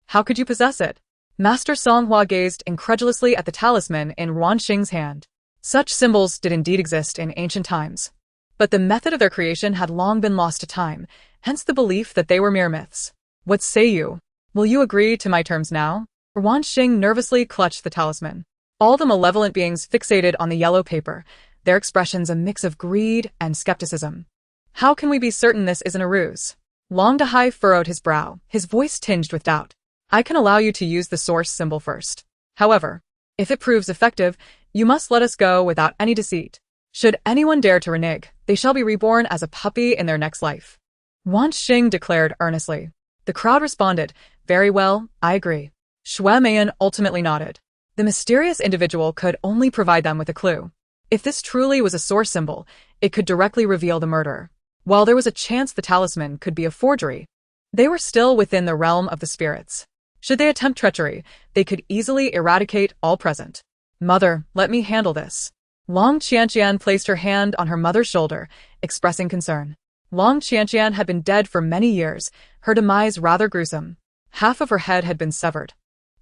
How could you possess it? Master Songhua gazed incredulously at the talisman in Ruan Xing's hand. Such symbols did indeed exist in ancient times, but the method of their creation had long been lost to time, hence the belief that they were mere myths. What say you? Will you agree to my terms now? Ruan Xing nervously clutched the talisman. All the malevolent beings fixated on the yellow paper, their expressions a mix of greed and skepticism. How can we be certain this isn't a ruse? Long Dahai furrowed his brow, his voice tinged with doubt. I can allow you to use the source symbol first. However, if it proves effective, you must let us go without any deceit. Should anyone dare to renege, they shall be reborn as a puppy in their next life. Ruan Xing declared earnestly. The crowd responded, very well, I agree. Xiyue Meiyan ultimately nodded. The mysterious individual could only provide them with a clue. If this truly was a source symbol, it could directly reveal the murderer. While there was a chance the talisman could be a forgery, they were still within the realm of the spirits. Should they attempt treachery, they could easily eradicate all present. Mother, let me handle this. Long Qianqian placed her hand on her mother's shoulder, expressing concern. Long Qianqian had been dead for many years, her demise rather gruesome. Half of her head had been severed,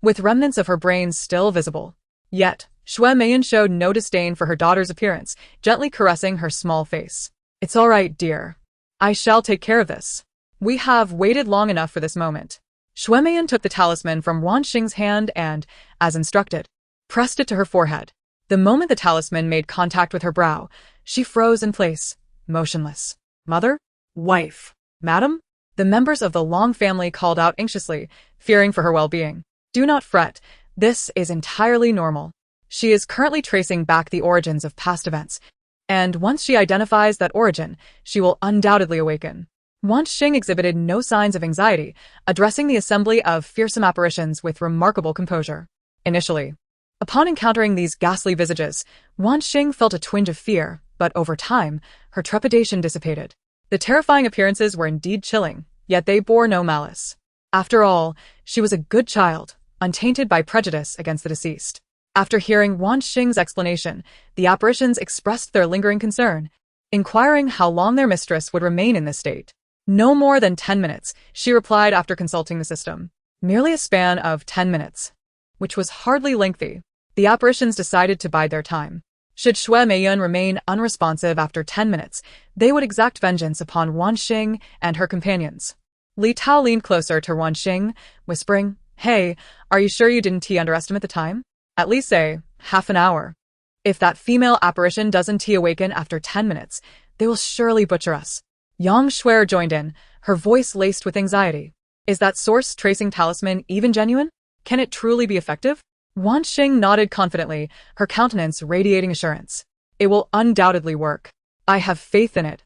with remnants of her brains still visible. Yet, Xiyue Meiyan showed no disdain for her daughter's appearance, gently caressing her small face. It's all right, dear. I shall take care of this. We have waited long enough for this moment. Xiyue Meiyan took the talisman from Ruan Xing's hand and, as instructed, pressed it to her forehead. The moment the talisman made contact with her brow, she froze in place, motionless. Mother? Wife? Madam? The members of the Long family called out anxiously, fearing for her well-being. Do not fret, this is entirely normal. She is currently tracing back the origins of past events, and once she identifies that origin, she will undoubtedly awaken. Ruan Xing exhibited no signs of anxiety, addressing the assembly of fearsome apparitions with remarkable composure. Initially, upon encountering these ghastly visages, Ruan Xing felt a twinge of fear, but over time, her trepidation dissipated. The terrifying appearances were indeed chilling, yet they bore no malice. After all, she was a good child, untainted by prejudice against the deceased. After hearing Ruan Xing's explanation, the apparitions expressed their lingering concern, inquiring how long their mistress would remain in this state. No more than 10 minutes, she replied after consulting the system. Merely a span of 10 minutes, which was hardly lengthy. The apparitions decided to bide their time. Should Xiyue Meiyan remain unresponsive after 10 minutes, they would exact vengeance upon Ruan Xing and her companions. Li Tao leaned closer to Ruan Xing, whispering, Hey, are you sure you didn't underestimate the time? At least say, half an hour. If that female apparition doesn't awaken after 10 minutes, they will surely butcher us. Yang Shuer joined in, her voice laced with anxiety. Is that source tracing talisman even genuine? Can it truly be effective? Ruan Xing nodded confidently, her countenance radiating assurance. It will undoubtedly work. I have faith in it.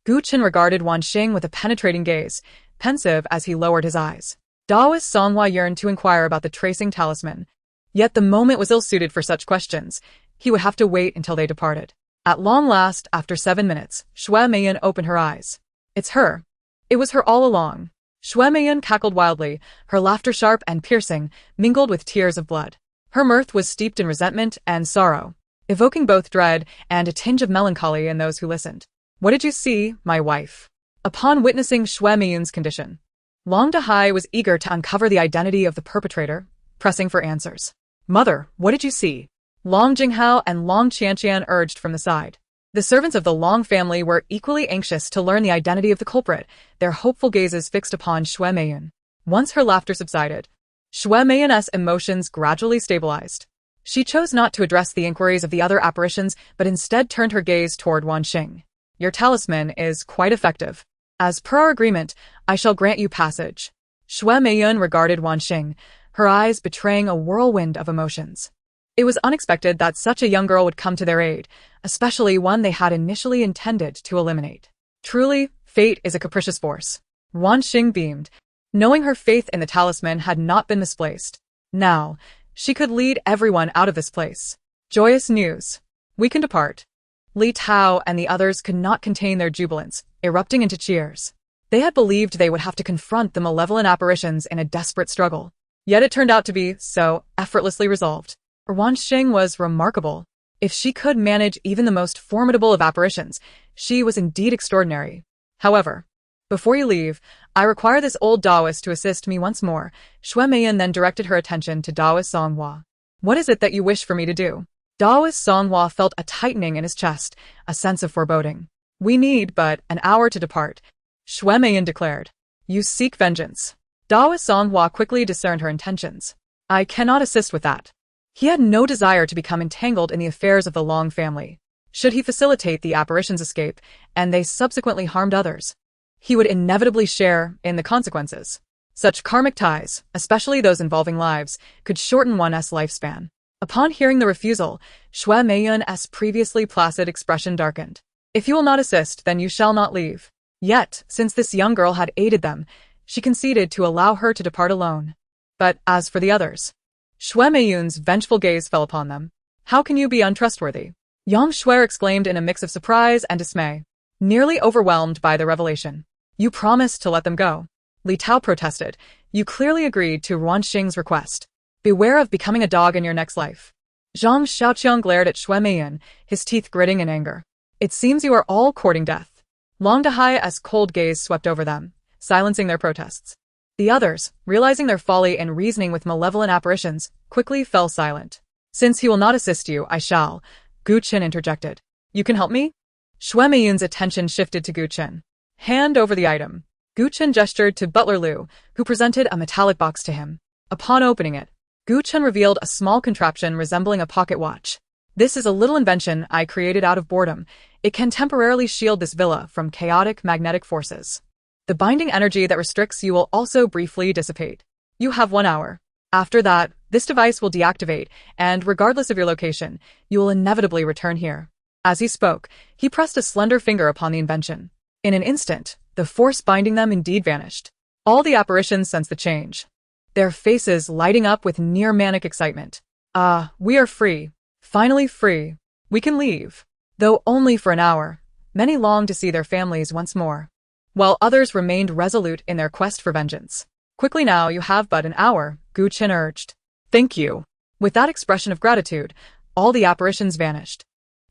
Gu Chen regarded Ruan Xing with a penetrating gaze, pensive as he lowered his eyes. Daoist Songhua yearned to inquire about the tracing talisman, yet the moment was ill-suited for such questions. He would have to wait until they departed. At long last, after 7 minutes, Xue Meiyan opened her eyes. It's her. It was her all along. Xue Meiyan cackled wildly, her laughter sharp and piercing, mingled with tears of blood. Her mirth was steeped in resentment and sorrow, evoking both dread and a tinge of melancholy in those who listened. What did you see, my wife? Upon witnessing Xue Meiyan's condition, Long Dahai was eager to uncover the identity of the perpetrator, pressing for answers. Mother, what did you see? Long Jinghao and Long Qianqian urged from the side. The servants of the Long family were equally anxious to learn the identity of the culprit, their hopeful gazes fixed upon Xue Meiyan. Once her laughter subsided, Xue Meiyan's emotions gradually stabilized. She chose not to address the inquiries of the other apparitions, but instead turned her gaze toward Ruan Xing. Your talisman is quite effective. As per our agreement, I shall grant you passage. Xue Meiyan regarded Ruan Xing, her eyes betraying a whirlwind of emotions. It was unexpected that such a young girl would come to their aid, especially one they had initially intended to eliminate. Truly, fate is a capricious force. Ruan Xing beamed, knowing her faith in the talisman had not been misplaced. Now, she could lead everyone out of this place. Joyous news. We can depart. Li Tao and the others could not contain their jubilance, erupting into cheers. They had believed they would have to confront the malevolent apparitions in a desperate struggle. Yet it turned out to be so effortlessly resolved. Ruan Xing was remarkable. If she could manage even the most formidable of apparitions, she was indeed extraordinary. However, before you leave, I require this old Taoist to assist me once more. Xue Meiyan then directed her attention to Taoist Songhua. What is it that you wish for me to do? Taoist Songhua felt a tightening in his chest, a sense of foreboding. We need but an hour to depart, Xue Meiyan declared. You seek vengeance. Taoist Songhua quickly discerned her intentions. I cannot assist with that. He had no desire to become entangled in the affairs of the Long family. Should he facilitate the apparition's escape, and they subsequently harmed others, he would inevitably share in the consequences. Such karmic ties, especially those involving lives, could shorten one's lifespan. Upon hearing the refusal, Xue Meiyan's previously placid expression darkened. If you will not assist, then you shall not leave. Yet, since this young girl had aided them, she conceded to allow her to depart alone. But as for the others, Xue Meiyan's vengeful gaze fell upon them. How can you be untrustworthy? Yang Shuer exclaimed in a mix of surprise and dismay, nearly overwhelmed by the revelation. You promised to let them go. Li Tao protested. You clearly agreed to Ruan Xing's request. Beware of becoming a dog in your next life. Zhang Xiaoqiang glared at Xue Meiyan, his teeth gritting in anger. It seems you are all courting death. Long Dahai's cold gaze swept over them, silencing their protests. The others, realizing their folly in reasoning with malevolent apparitions, quickly fell silent. Since he will not assist you, I shall, Gu Qin interjected. You can help me? Xue Meiyan's attention shifted to Gu Qin. Hand over the item. Gu Qin gestured to Butler Liu, who presented a metallic box to him. Upon opening it, Gu Qin revealed a small contraption resembling a pocket watch. This is a little invention I created out of boredom. It can temporarily shield this villa from chaotic magnetic forces. The binding energy that restricts you will also briefly dissipate. You have 1 hour. After that, this device will deactivate, and regardless of your location, you will inevitably return here. As he spoke, he pressed a slender finger upon the invention. In an instant, the force binding them indeed vanished. All the apparitions sensed the change, their faces lighting up with near-manic excitement. Ah, we are free. Finally free. We can leave. Though only for an hour, many longed to see their families once more, while others remained resolute in their quest for vengeance. Quickly now, you have but an hour, Gu Qin urged. Thank you. With that expression of gratitude, all the apparitions vanished,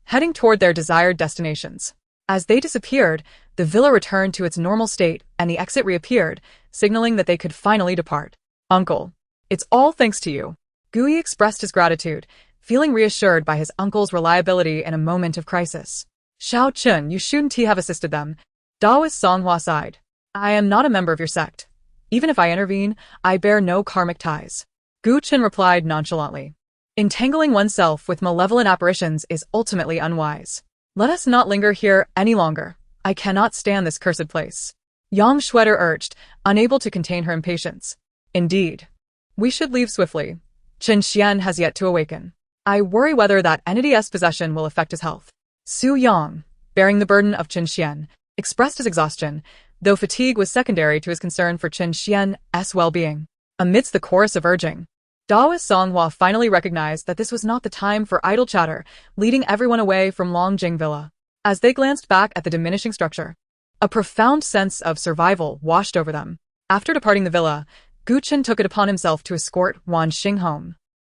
heading toward their desired destinations. As they disappeared, the villa returned to its normal state and the exit reappeared, signaling that they could finally depart. Uncle, it's all thanks to you. Gui expressed his gratitude, feeling reassured by his uncle's reliability in a moment of crisis. Xiao Chun, you shouldn't have assisted them. Taoist Songhua sighed. I am not a member of your sect. Even if I intervene, I bear no karmic ties. Gu Qin replied nonchalantly. Entangling oneself with malevolent apparitions is ultimately unwise. Let us not linger here any longer. I cannot stand this cursed place. Yang Shueter urged, unable to contain her impatience. Indeed. We should leave swiftly. Qin Xian has yet to awaken. I worry whether that entity's possession will affect his health. Su Yang, bearing the burden of Qin Xian, expressed his exhaustion, though fatigue was secondary to his concern for Qin Xian's well-being. Amidst the chorus of urging, Daoist Songhua finally recognized that this was not the time for idle chatter, leading everyone away from Longjing Villa. As they glanced back at the diminishing structure, a profound sense of survival washed over them. After departing the villa, Gu Chen took it upon himself to escort Ruan Xing home.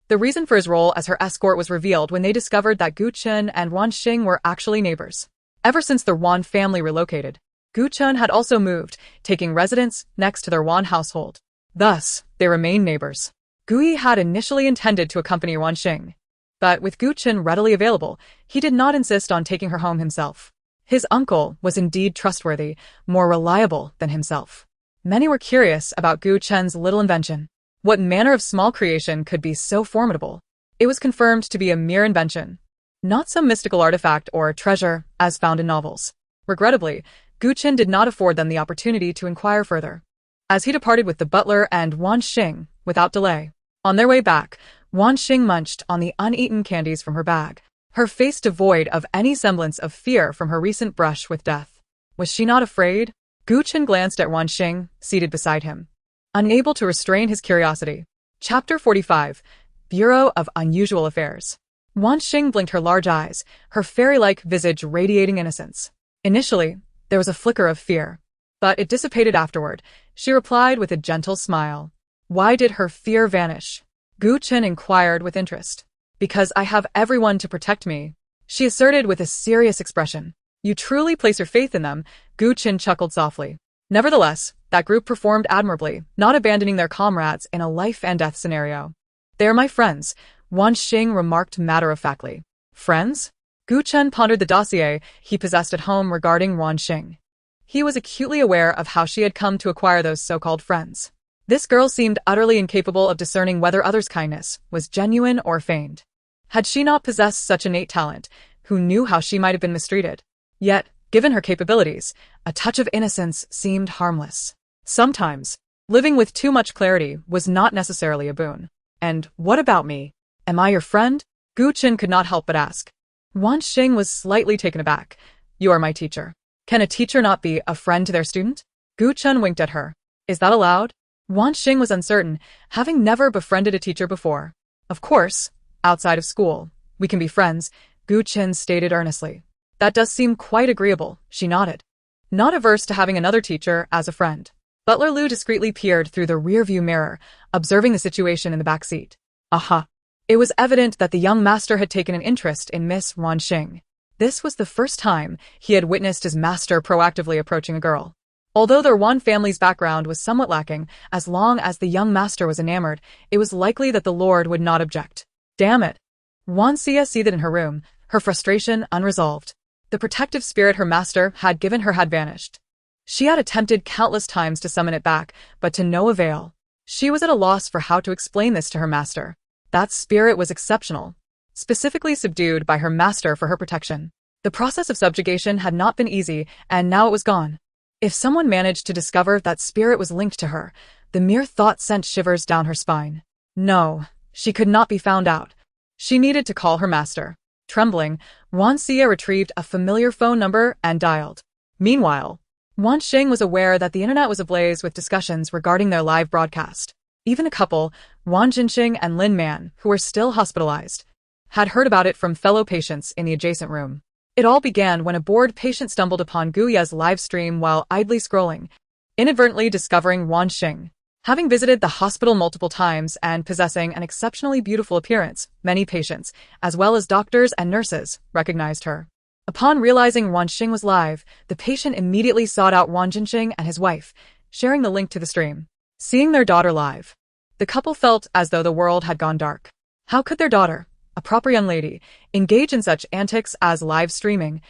The reason for his role as her escort was revealed when they discovered that Gu Chen and Ruan Xing were actually neighbors. Ever since the Ruan family relocated, Gu Chen had also moved, taking residence next to their Ruan household. Thus, they remained neighbors. Gui had initially intended to accompany Ruan Xing, but with Gu Chen readily available, he did not insist on taking her home himself. His uncle was indeed trustworthy, more reliable than himself. Many were curious about Gu Chen's little invention. What manner of small creation could be so formidable? It was confirmed to be a mere invention, not some mystical artifact or treasure as found in novels. Regrettably, Gu Chen did not afford them the opportunity to inquire further, as he departed with the butler and Ruan Xing without delay. On their way back, Ruan Xing munched on the uneaten candies from her bag, her face devoid of any semblance of fear from her recent brush with death. Was she not afraid? Gu Chen glanced at Ruan Xing, seated beside him, unable to restrain his curiosity. Chapter 45. Bureau of Unusual Affairs. Ruan Xing blinked her large eyes, her fairy-like visage radiating innocence. Initially, there was a flicker of fear, but it dissipated afterward. She replied with a gentle smile. Why did her fear vanish? Gu Chen inquired with interest. Because I have everyone to protect me, she asserted with a serious expression. You truly place your faith in them, Gu Chen chuckled softly. Nevertheless, that group performed admirably, not abandoning their comrades in a life-and-death scenario. They are my friends, Ruan Xing remarked matter-of-factly. Friends? Gu Chen pondered the dossier he possessed at home regarding Ruan Xing. He was acutely aware of how she had come to acquire those so-called friends. This girl seemed utterly incapable of discerning whether others' kindness was genuine or feigned. Had she not possessed such innate talent, who knew how she might have been mistreated? Yet, given her capabilities, a touch of innocence seemed harmless. Sometimes, living with too much clarity was not necessarily a boon. And what about me? Am I your friend? Gu Chen could not help but ask. Ruan Xing was slightly taken aback. You are my teacher. Can a teacher not be a friend to their student? Gu Chen winked at her. Is that allowed? Ruan Xing was uncertain, having never befriended a teacher before. Of course, outside of school, we can be friends, Gu Chen stated earnestly. That does seem quite agreeable, she nodded. Not averse to having another teacher as a friend. Butler Lu discreetly peered through the rearview mirror, observing the situation in the back seat. Aha! It was evident that the young master had taken an interest in Miss Ruan Xing. This was the first time he had witnessed his master proactively approaching a girl. Although the Ruan family's background was somewhat lacking, as long as the young master was enamored, it was likely that the lord would not object. Damn it! Ruan Xie seethed in her room, her frustration unresolved. The protective spirit her master had given her had vanished. She had attempted countless times to summon it back, but to no avail. She was at a loss for how to explain this to her master. That spirit was exceptional, specifically subdued by her master for her protection. The process of subjugation had not been easy, and now it was gone. If someone managed to discover that spirit was linked to her, the mere thought sent shivers down her spine. No, she could not be found out. She needed to call her master. Trembling, Ruan Xie retrieved a familiar phone number and dialed. Meanwhile, Ruan Xing was aware that the internet was ablaze with discussions regarding their live broadcast. Even a couple, Ruan Jinxing and Lin Man, who were still hospitalized, had heard about it from fellow patients in the adjacent room. It all began when a bored patient stumbled upon Guya's live stream while idly scrolling, inadvertently discovering Ruan Xing. Having visited the hospital multiple times and possessing an exceptionally beautiful appearance, many patients, as well as doctors and nurses, recognized her. Upon realizing Ruan Xing was live, the patient immediately sought out Ruan Jinxing and his wife, sharing the link to the stream. Seeing their daughter live, the couple felt as though the world had gone dark. How could their daughter, a proper young lady, engage in such antics as live streaming,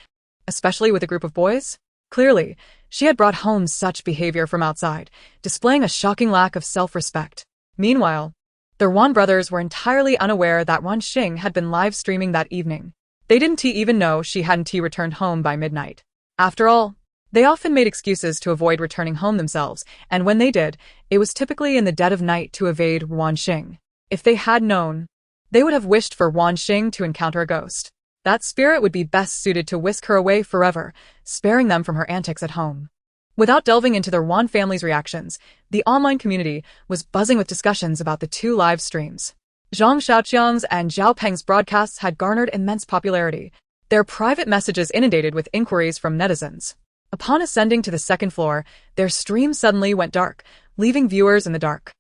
especially with a group of boys? Clearly, she had brought home such behavior from outside, displaying a shocking lack of self-respect. Meanwhile, the Ruan brothers were entirely unaware that Ruan Xing had been live streaming that evening. They didn't even know she hadn't returned home by midnight. After all, they often made excuses to avoid returning home themselves, and when they did, it was typically in the dead of night to evade Ruan Xing. If they had known, they would have wished for Ruan Xing to encounter a ghost. That spirit would be best suited to whisk her away forever, sparing them from her antics at home. Without delving into the Ruan family's reactions, the online community was buzzing with discussions about the two live streams. Zhang Xiaoqiang's and Zhao Peng's broadcasts had garnered immense popularity, their private messages inundated with inquiries from netizens. Upon ascending to the second floor, their stream suddenly went dark, leaving viewers in the dark.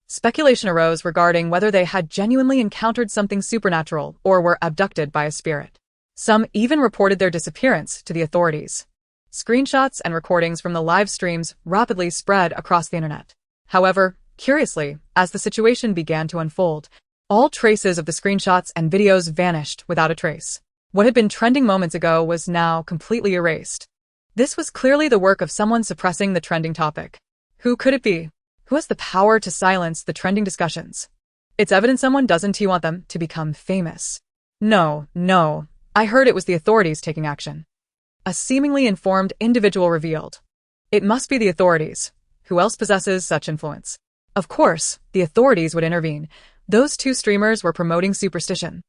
Speculation arose regarding whether they had genuinely encountered something supernatural or were abducted by a spirit. Some even reported their disappearance to the authorities. Screenshots and recordings from the live streams rapidly spread across the internet. However, curiously, as the situation began to unfold, all traces of the screenshots and videos vanished without a trace. What had been trending moments ago was now completely erased. This was clearly the work of someone suppressing the trending topic. Who could it be? Who has the power to silence the trending discussions? It's evident someone doesn't want them to become famous. No, I heard it was the authorities taking action. A seemingly informed individual revealed. It must be the authorities. Who else possesses such influence? Of course, the authorities would intervene. Those two streamers were promoting superstition.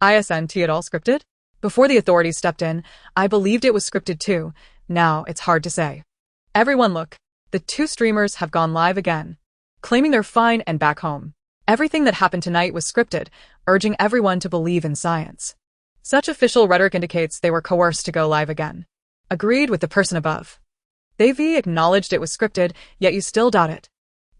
Isn't it all scripted? Before the authorities stepped in, I believed it was scripted too. Now it's hard to say. Everyone look. The two streamers have gone live again, claiming they're fine and back home. Everything that happened tonight was scripted, urging everyone to believe in science. Such official rhetoric indicates they were coerced to go live again. Agreed with the person above. They've acknowledged it was scripted, yet you still doubt it.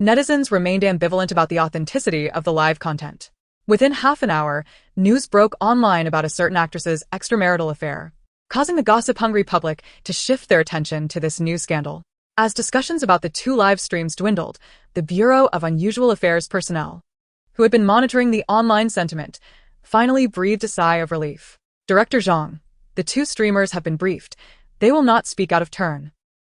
Netizens remained ambivalent about the authenticity of the live content. Within half an hour, news broke online about a certain actress's extramarital affair, causing the gossip-hungry public to shift their attention to this new scandal. As discussions about the two live streams dwindled, the Bureau of Unusual Affairs personnel, who had been monitoring the online sentiment, finally breathed a sigh of relief. Director Zhang, the two streamers have been briefed. They will not speak out of turn.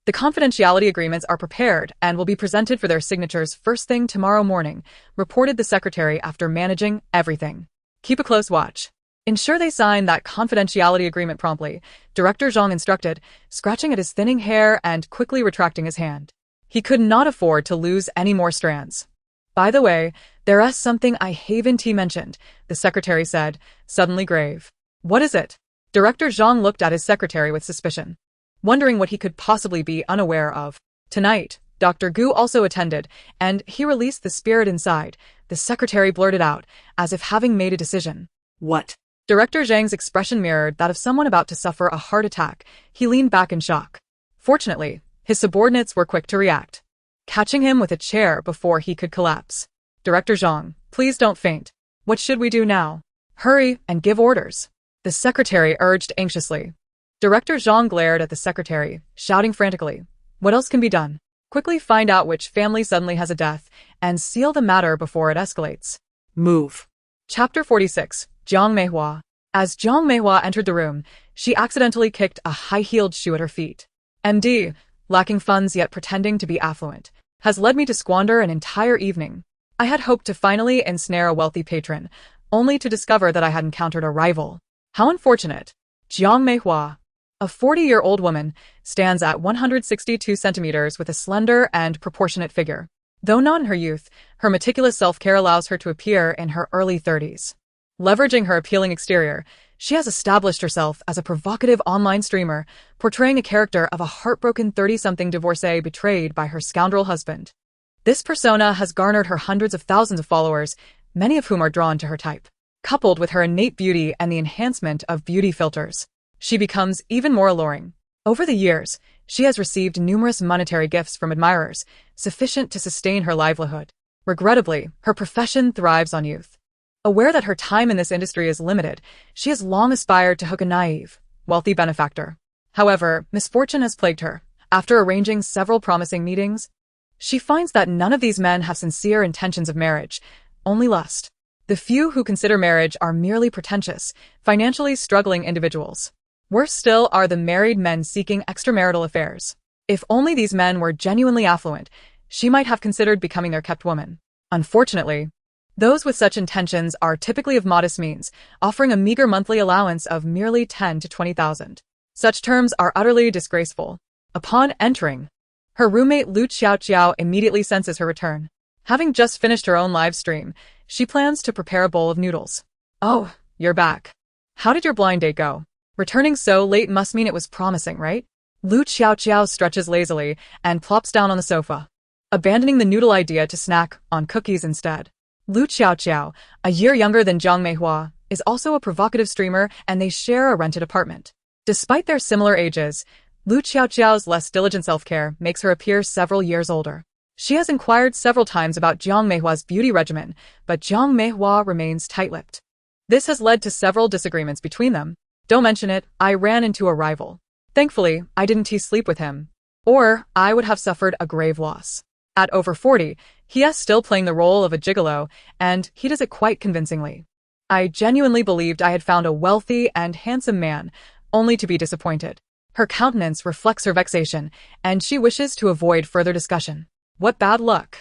The confidentiality agreements are prepared and will be presented for their signatures first thing tomorrow morning, reported the secretary after managing everything. Keep a close watch. Ensure they sign that confidentiality agreement promptly, Director Zhang instructed, scratching at his thinning hair and quickly retracting his hand. He could not afford to lose any more strands. By the way, there is something I haven't mentioned, the secretary said, suddenly grave. What is it? Director Zhang looked at his secretary with suspicion, wondering what he could possibly be unaware of. Tonight, Dr. Gu also attended, and he released the spirit inside, the secretary blurted out, as if having made a decision. What? Director Zhang's expression mirrored that of someone about to suffer a heart attack. He leaned back in shock. Fortunately, his subordinates were quick to react, catching him with a chair before he could collapse. Director Zhang, please don't faint. What should we do now? Hurry and give orders, the secretary urged anxiously. Director Zhang glared at the secretary, shouting frantically, what else can be done? Quickly find out which family suddenly has a death, and seal the matter before it escalates. Move. Chapter 46, Jiang Meihua. As Jiang Meihua entered the room, she accidentally kicked a high-heeled shoe at her feet. MD, lacking funds yet pretending to be affluent, has led me to squander an entire evening. I had hoped to finally ensnare a wealthy patron, only to discover that I had encountered a rival. How unfortunate. Jiang Meihua, a 40-year-old woman, stands at 162 centimeters with a slender and proportionate figure. Though not in her youth, her meticulous self-care allows her to appear in her early 30s. Leveraging her appealing exterior, she has established herself as a provocative online streamer, portraying a character of a heartbroken 30-something divorcee betrayed by her scoundrel husband. This persona has garnered her hundreds of thousands of followers, many of whom are drawn to her type. Coupled with her innate beauty and the enhancement of beauty filters, she becomes even more alluring. Over the years, she has received numerous monetary gifts from admirers, sufficient to sustain her livelihood. Regrettably, her profession thrives on youth. Aware that her time in this industry is limited, she has long aspired to hook a naive, wealthy benefactor. However, misfortune has plagued her. After arranging several promising meetings, she finds that none of these men have sincere intentions of marriage, only lust. The few who consider marriage are merely pretentious, financially struggling individuals. Worse still are the married men seeking extramarital affairs. If only these men were genuinely affluent, she might have considered becoming their kept woman. Unfortunately, those with such intentions are typically of modest means, offering a meager monthly allowance of merely 10 to 20,000. Such terms are utterly disgraceful. Upon entering, her roommate Lu Xiaoqiao immediately senses her return. Having just finished her own live stream, she plans to prepare a bowl of noodles. Oh, you're back. How did your blind date go? Returning so late must mean it was promising, right? Lu Xiaoqiao stretches lazily and plops down on the sofa, abandoning the noodle idea to snack on cookies instead. Lu Xiaoqiao, a year younger than Zhang Meihua, is also a provocative streamer and they share a rented apartment. Despite their similar ages, Lu Xiaoqiao's less diligent self-care makes her appear several years older. She has inquired several times about Zhang Meihua's beauty regimen, but Zhang Meihua remains tight-lipped. This has led to several disagreements between them. Don't mention it, I ran into a rival. Thankfully, I didn't sleep with him, or I would have suffered a grave loss. At over 40, he is still playing the role of a gigolo, and he does it quite convincingly. I genuinely believed I had found a wealthy and handsome man, only to be disappointed. Her countenance reflects her vexation, and she wishes to avoid further discussion. What bad luck.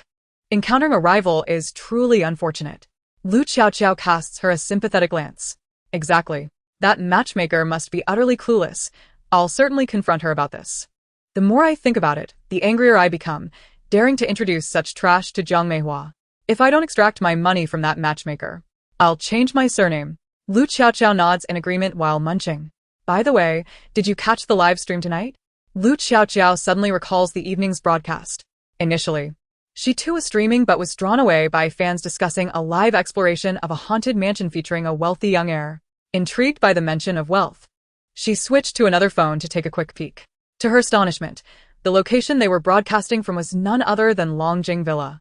Encountering a rival is truly unfortunate. Lu Xiaoqiao casts her a sympathetic glance. Exactly. That matchmaker must be utterly clueless. I'll certainly confront her about this. The more I think about it, the angrier I become, daring to introduce such trash to Zhang Meihua. If I don't extract my money from that matchmaker, I'll change my surname. Lu Xiaoqiao nods in agreement while munching. By the way, did you catch the live stream tonight? Lu Xiaoqiao suddenly recalls the evening's broadcast. Initially, she too was streaming but was drawn away by fans discussing a live exploration of a haunted mansion featuring a wealthy young heir. Intrigued by the mention of wealth, she switched to another phone to take a quick peek. To her astonishment, the location they were broadcasting from was none other than Longjing Villa.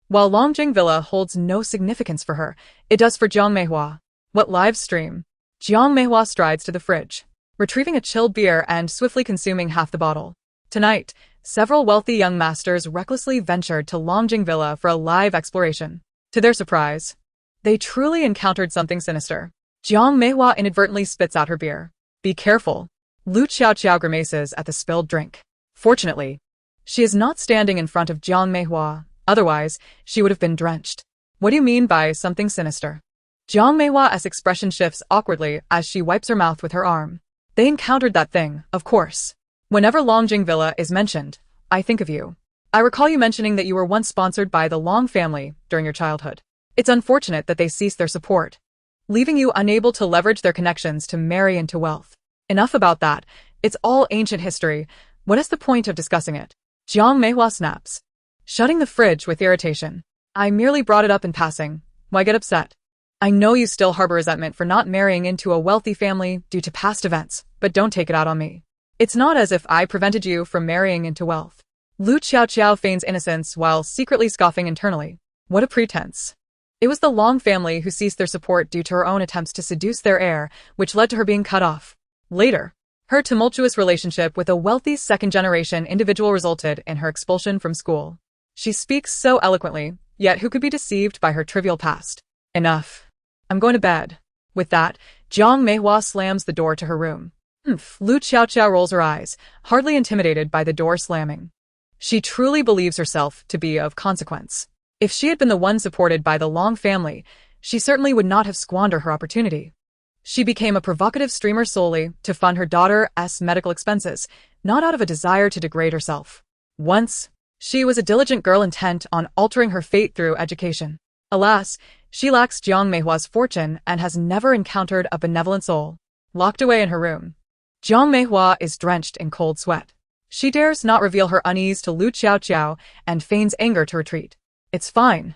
While Longjing Villa holds no significance for her, it does for Zhang Meihua. What live stream? Zhang Meihua strides to the fridge, retrieving a chilled beer and swiftly consuming half the bottle. Tonight, several wealthy young masters recklessly ventured to Longjing Villa for a live exploration. To their surprise, they truly encountered something sinister. Zhang Meihua inadvertently spits out her beer. Be careful. Lu Xiaoqiao grimaces at the spilled drink. Fortunately, she is not standing in front of Zhang Meihua, otherwise, she would have been drenched. What do you mean by something sinister? Zhang Meihua's expression shifts awkwardly as she wipes her mouth with her arm. They encountered that thing, of course. Whenever Longjing Villa is mentioned, I think of you. I recall you mentioning that you were once sponsored by the Long family during your childhood. It's unfortunate that they ceased their support, leaving you unable to leverage their connections to marry into wealth. Enough about that. It's all ancient history. What is the point of discussing it? Zhang Meihua snaps, shutting the fridge with irritation. I merely brought it up in passing. Why get upset? I know you still harbor resentment for not marrying into a wealthy family due to past events, but don't take it out on me. It's not as if I prevented you from marrying into wealth. Lu Xiaoqiao feigns innocence while secretly scoffing internally. What a pretense. It was the Long family who ceased their support due to her own attempts to seduce their heir, which led to her being cut off. Later, her tumultuous relationship with a wealthy second-generation individual resulted in her expulsion from school. She speaks so eloquently, yet who could be deceived by her trivial past? Enough. I'm going to bed. With that, Zhang Meihua slams the door to her room. Lu Xiaoqiao rolls her eyes, hardly intimidated by the door slamming. She truly believes herself to be of consequence. If she had been the one supported by the Long family, she certainly would not have squandered her opportunity. She became a provocative streamer solely to fund her daughter's medical expenses, not out of a desire to degrade herself. Once, she was a diligent girl intent on altering her fate through education. Alas, she lacks Zhang Meihua's fortune and has never encountered a benevolent soul. Locked away in her room, Zhang Meihua is drenched in cold sweat. She dares not reveal her unease to Lu Xiaoqiao and feigns anger to retreat. It's fine.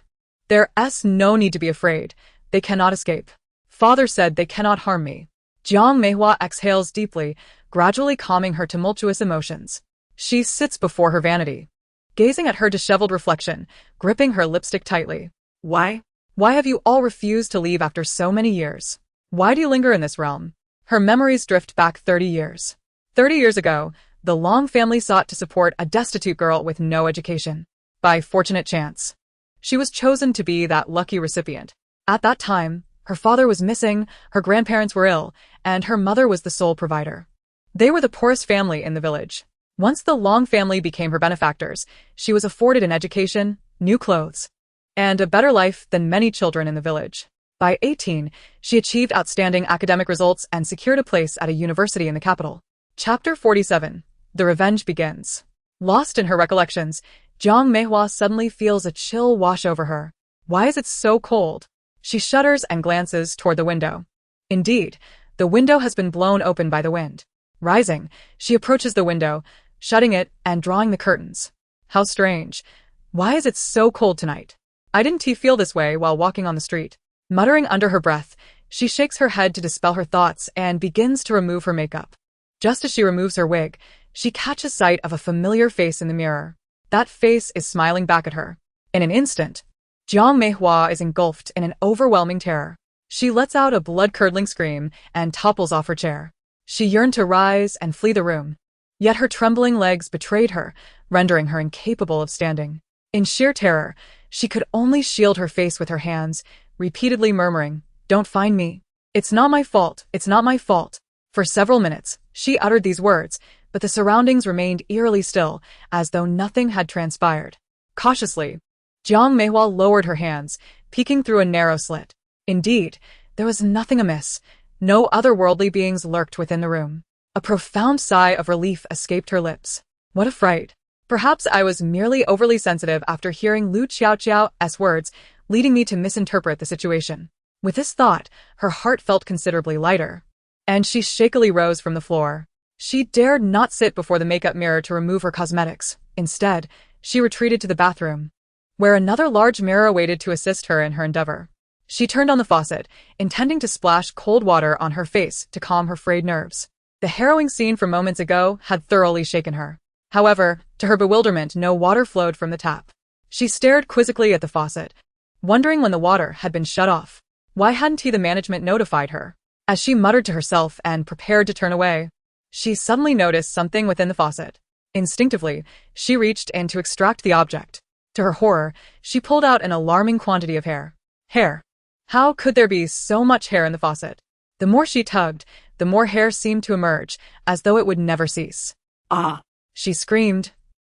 There's no need to be afraid. They cannot escape. Father said they cannot harm me. Zhang Meihua exhales deeply, gradually calming her tumultuous emotions. She sits before her vanity, gazing at her disheveled reflection, gripping her lipstick tightly. Why? Why have you all refused to leave after so many years? Why do you linger in this realm? Her memories drift back 30 years. 30 years ago, the Long family sought to support a destitute girl with no education. By fortunate chance, she was chosen to be that lucky recipient. At that time, her father was missing, her grandparents were ill, and her mother was the sole provider. They were the poorest family in the village. Once the Long family became her benefactors, she was afforded an education, new clothes, and a better life than many children in the village. By 18, she achieved outstanding academic results and secured a place at a university in the capital. Chapter 47. The Revenge begins. Lost in her recollections, Zhang Meihua suddenly feels a chill wash over her. Why is it so cold? She shudders and glances toward the window. Indeed, the window has been blown open by the wind. Rising, she approaches the window, shutting it and drawing the curtains. How strange. Why is it so cold tonight? I didn't feel this way while walking on the street. Muttering under her breath, she shakes her head to dispel her thoughts and begins to remove her makeup. Just as she removes her wig, she catches sight of a familiar face in the mirror. That face is smiling back at her. In an instant, Jiang Meihua is engulfed in an overwhelming terror. She lets out a blood-curdling scream and topples off her chair. She yearned to rise and flee the room. Yet her trembling legs betrayed her, rendering her incapable of standing. In sheer terror, she could only shield her face with her hands, repeatedly murmuring, "Don't find me. It's not my fault. It's not my fault." For several minutes, she uttered these words, but the surroundings remained eerily still, as though nothing had transpired. Cautiously, Jiang Meihua lowered her hands, peeking through a narrow slit. Indeed, there was nothing amiss. No otherworldly beings lurked within the room. A profound sigh of relief escaped her lips. What a fright. Perhaps I was merely overly sensitive after hearing Lu Xiao's words, leading me to misinterpret the situation. With this thought, her heart felt considerably lighter, and she shakily rose from the floor. She dared not sit before the makeup mirror to remove her cosmetics. Instead, she retreated to the bathroom, where another large mirror waited to assist her in her endeavor. She turned on the faucet, intending to splash cold water on her face to calm her frayed nerves. The harrowing scene from moments ago had thoroughly shaken her. However, to her bewilderment, no water flowed from the tap. She stared quizzically at the faucet, wondering when the water had been shut off. Why hadn't the management notified her? As she muttered to herself and prepared to turn away, she suddenly noticed something within the faucet. Instinctively, she reached in to extract the object. To her horror, she pulled out an alarming quantity of hair. Hair. How could there be so much hair in the faucet? The more she tugged, the more hair seemed to emerge, as though it would never cease. "Ah!" she screamed,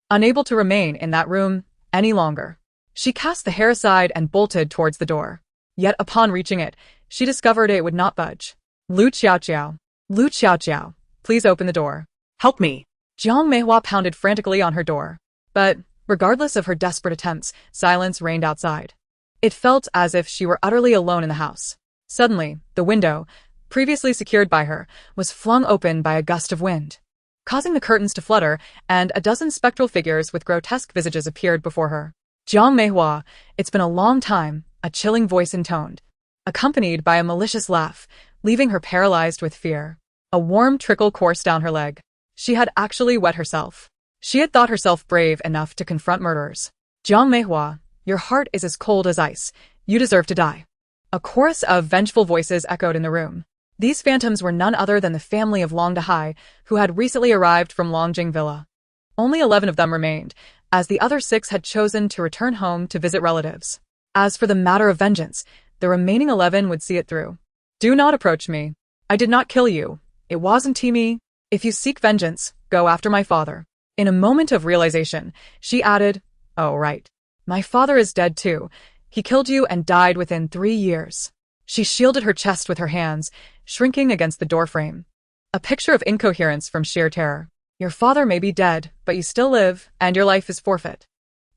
unable to remain in that room any longer. She cast the hair aside and bolted towards the door. Yet upon reaching it, she discovered it would not budge. Lu Xiao, please open the door. Help me. Jiang Meihua pounded frantically on her door. But, regardless of her desperate attempts, silence reigned outside. It felt as if she were utterly alone in the house. Suddenly, the window, previously secured by her, was flung open by a gust of wind, causing the curtains to flutter, and a dozen spectral figures with grotesque visages appeared before her. Jiang Meihua, it's been a long time, a chilling voice intoned, accompanied by a malicious laugh, leaving her paralyzed with fear. A warm trickle coursed down her leg. She had actually wet herself. She had thought herself brave enough to confront murderers. Jiang Meihua, your heart is as cold as ice. You deserve to die. A chorus of vengeful voices echoed in the room. These phantoms were none other than the family of Long Dahai, who had recently arrived from Longjing Villa. Only 11 of them remained, as the other 6 had chosen to return home to visit relatives. As for the matter of vengeance, the remaining 11 would see it through. Do not approach me. I did not kill you. It wasn't me. If you seek vengeance, go after my father. In a moment of realization, she added, oh right. My father is dead too. He killed you and died within 3 years. She shielded her chest with her hands, shrinking against the doorframe. A picture of incoherence from sheer terror. Your father may be dead, but you still live, and your life is forfeit.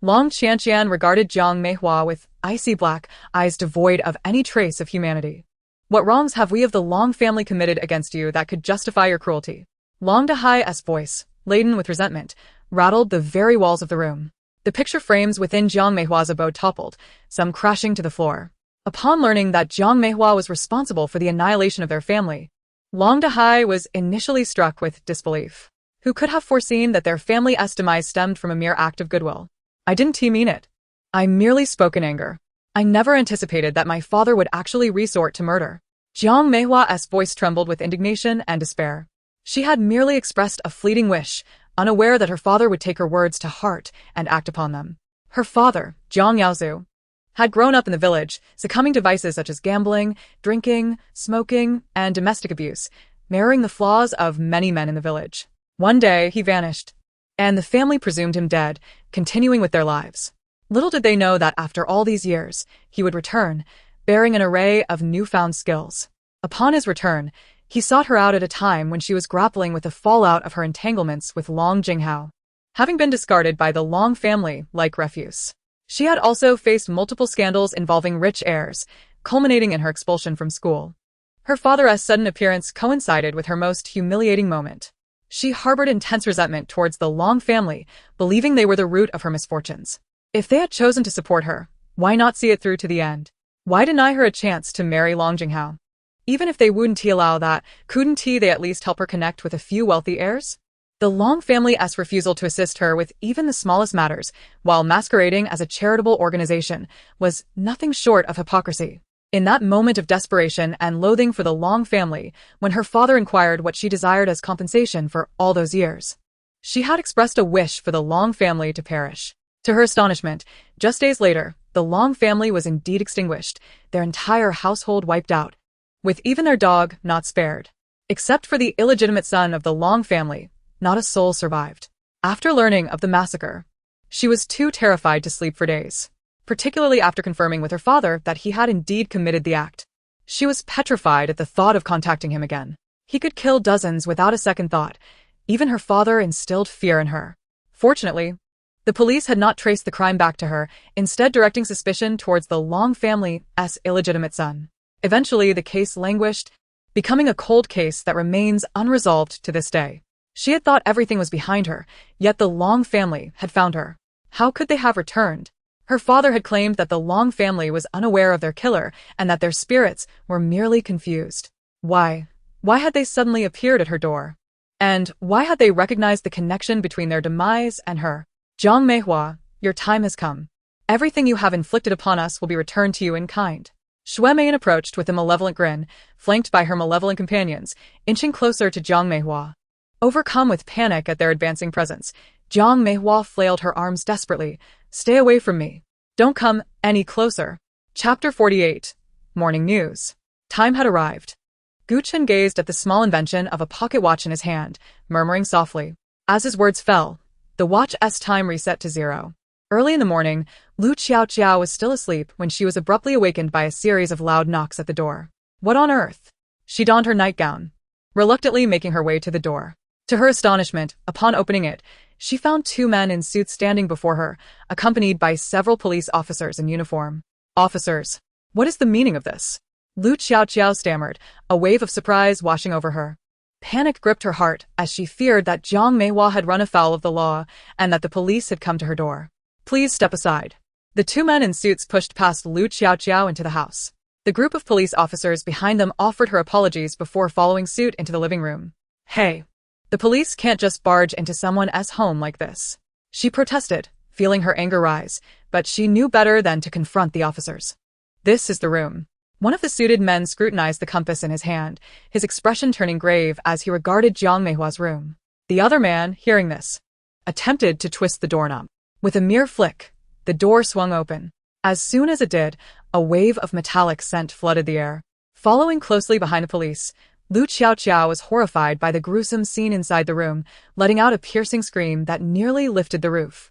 Long Qianqian regarded Jiang Meihua with icy black eyes devoid of any trace of humanity. What wrongs have we of the Long family committed against you that could justify your cruelty? Long Dahai's voice, laden with resentment, rattled the very walls of the room. The picture frames within Jiang Meihua's abode toppled, some crashing to the floor. Upon learning that Jiang Meihua was responsible for the annihilation of their family, Long Dahai was initially struck with disbelief. Who could have foreseen that their family's demise stemmed from a mere act of goodwill? I didn't mean it. I merely spoke in anger. I never anticipated that my father would actually resort to murder. Jiang Meihua's voice trembled with indignation and despair. She had merely expressed a fleeting wish, unaware that her father would take her words to heart and act upon them. Her father, Jiang Yaozu, had grown up in the village, succumbing to vices such as gambling, drinking, smoking, and domestic abuse, mirroring the flaws of many men in the village. One day, he vanished, and the family presumed him dead, continuing with their lives. Little did they know that after all these years, he would return, bearing an array of newfound skills. Upon his return, he sought her out at a time when she was grappling with the fallout of her entanglements with Long Jinghao. Having been discarded by the Long family like refuse, she had also faced multiple scandals involving rich heirs, culminating in her expulsion from school. Her father's sudden appearance coincided with her most humiliating moment. She harbored intense resentment towards the Long family, believing they were the root of her misfortunes. If they had chosen to support her, why not see it through to the end? Why deny her a chance to marry Long Jinghao? Even if they wouldn't allow that, couldn't they at least help her connect with a few wealthy heirs? The Long family's refusal to assist her with even the smallest matters, while masquerading as a charitable organization, was nothing short of hypocrisy. In that moment of desperation and loathing for the Long family, when her father inquired what she desired as compensation for all those years, she had expressed a wish for the Long family to perish. To her astonishment, just days later, the Long family was indeed extinguished, their entire household wiped out, with even their dog not spared. Except for the illegitimate son of the Long family, not a soul survived. After learning of the massacre, she was too terrified to sleep for days, particularly after confirming with her father that he had indeed committed the act. She was petrified at the thought of contacting him again. He could kill dozens without a second thought. Even her father instilled fear in her. Fortunately, the police had not traced the crime back to her, instead directing suspicion towards the Long family's illegitimate son. Eventually, the case languished, becoming a cold case that remains unresolved to this day. She had thought everything was behind her, yet the Long family had found her. How could they have returned? Her father had claimed that the Long family was unaware of their killer and that their spirits were merely confused. Why? Why had they suddenly appeared at her door? And why had they recognized the connection between their demise and her? Jiang Meihua, your time has come. Everything you have inflicted upon us will be returned to you in kind. Xue Meian approached with a malevolent grin, flanked by her malevolent companions, inching closer to Jiang Meihua. Overcome with panic at their advancing presence, Jiang Meihua flailed her arms desperately. Stay away from me. Don't come any closer. Chapter 48. Morning News. Time had arrived. Gu Chen gazed at the small invention of a pocket watch in his hand, murmuring softly. As his words fell, the watch's time reset to 0. Early in the morning, Lu Xiaoqiao was still asleep when she was abruptly awakened by a series of loud knocks at the door. What on earth? She donned her nightgown, reluctantly making her way to the door. To her astonishment, upon opening it, she found 2 men in suits standing before her, accompanied by several police officers in uniform. Officers, what is the meaning of this? Lu Xiaoqiao stammered, a wave of surprise washing over her. Panic gripped her heart as she feared that Jiang Meihua had run afoul of the law and that the police had come to her door. Please step aside. The 2 men in suits pushed past Lu Xiaoqiao into the house. The group of police officers behind them offered her apologies before following suit into the living room. Hey, the police can't just barge into someone's home like this. She protested, feeling her anger rise, but she knew better than to confront the officers. This is the room. One of the suited men scrutinized the compass in his hand, his expression turning grave as he regarded Jiang Meihua's room. The other man, hearing this, attempted to twist the doorknob. With a mere flick, the door swung open. As soon as it did, a wave of metallic scent flooded the air. Following closely behind the police, Lu Xiaoqiao was horrified by the gruesome scene inside the room, letting out a piercing scream that nearly lifted the roof.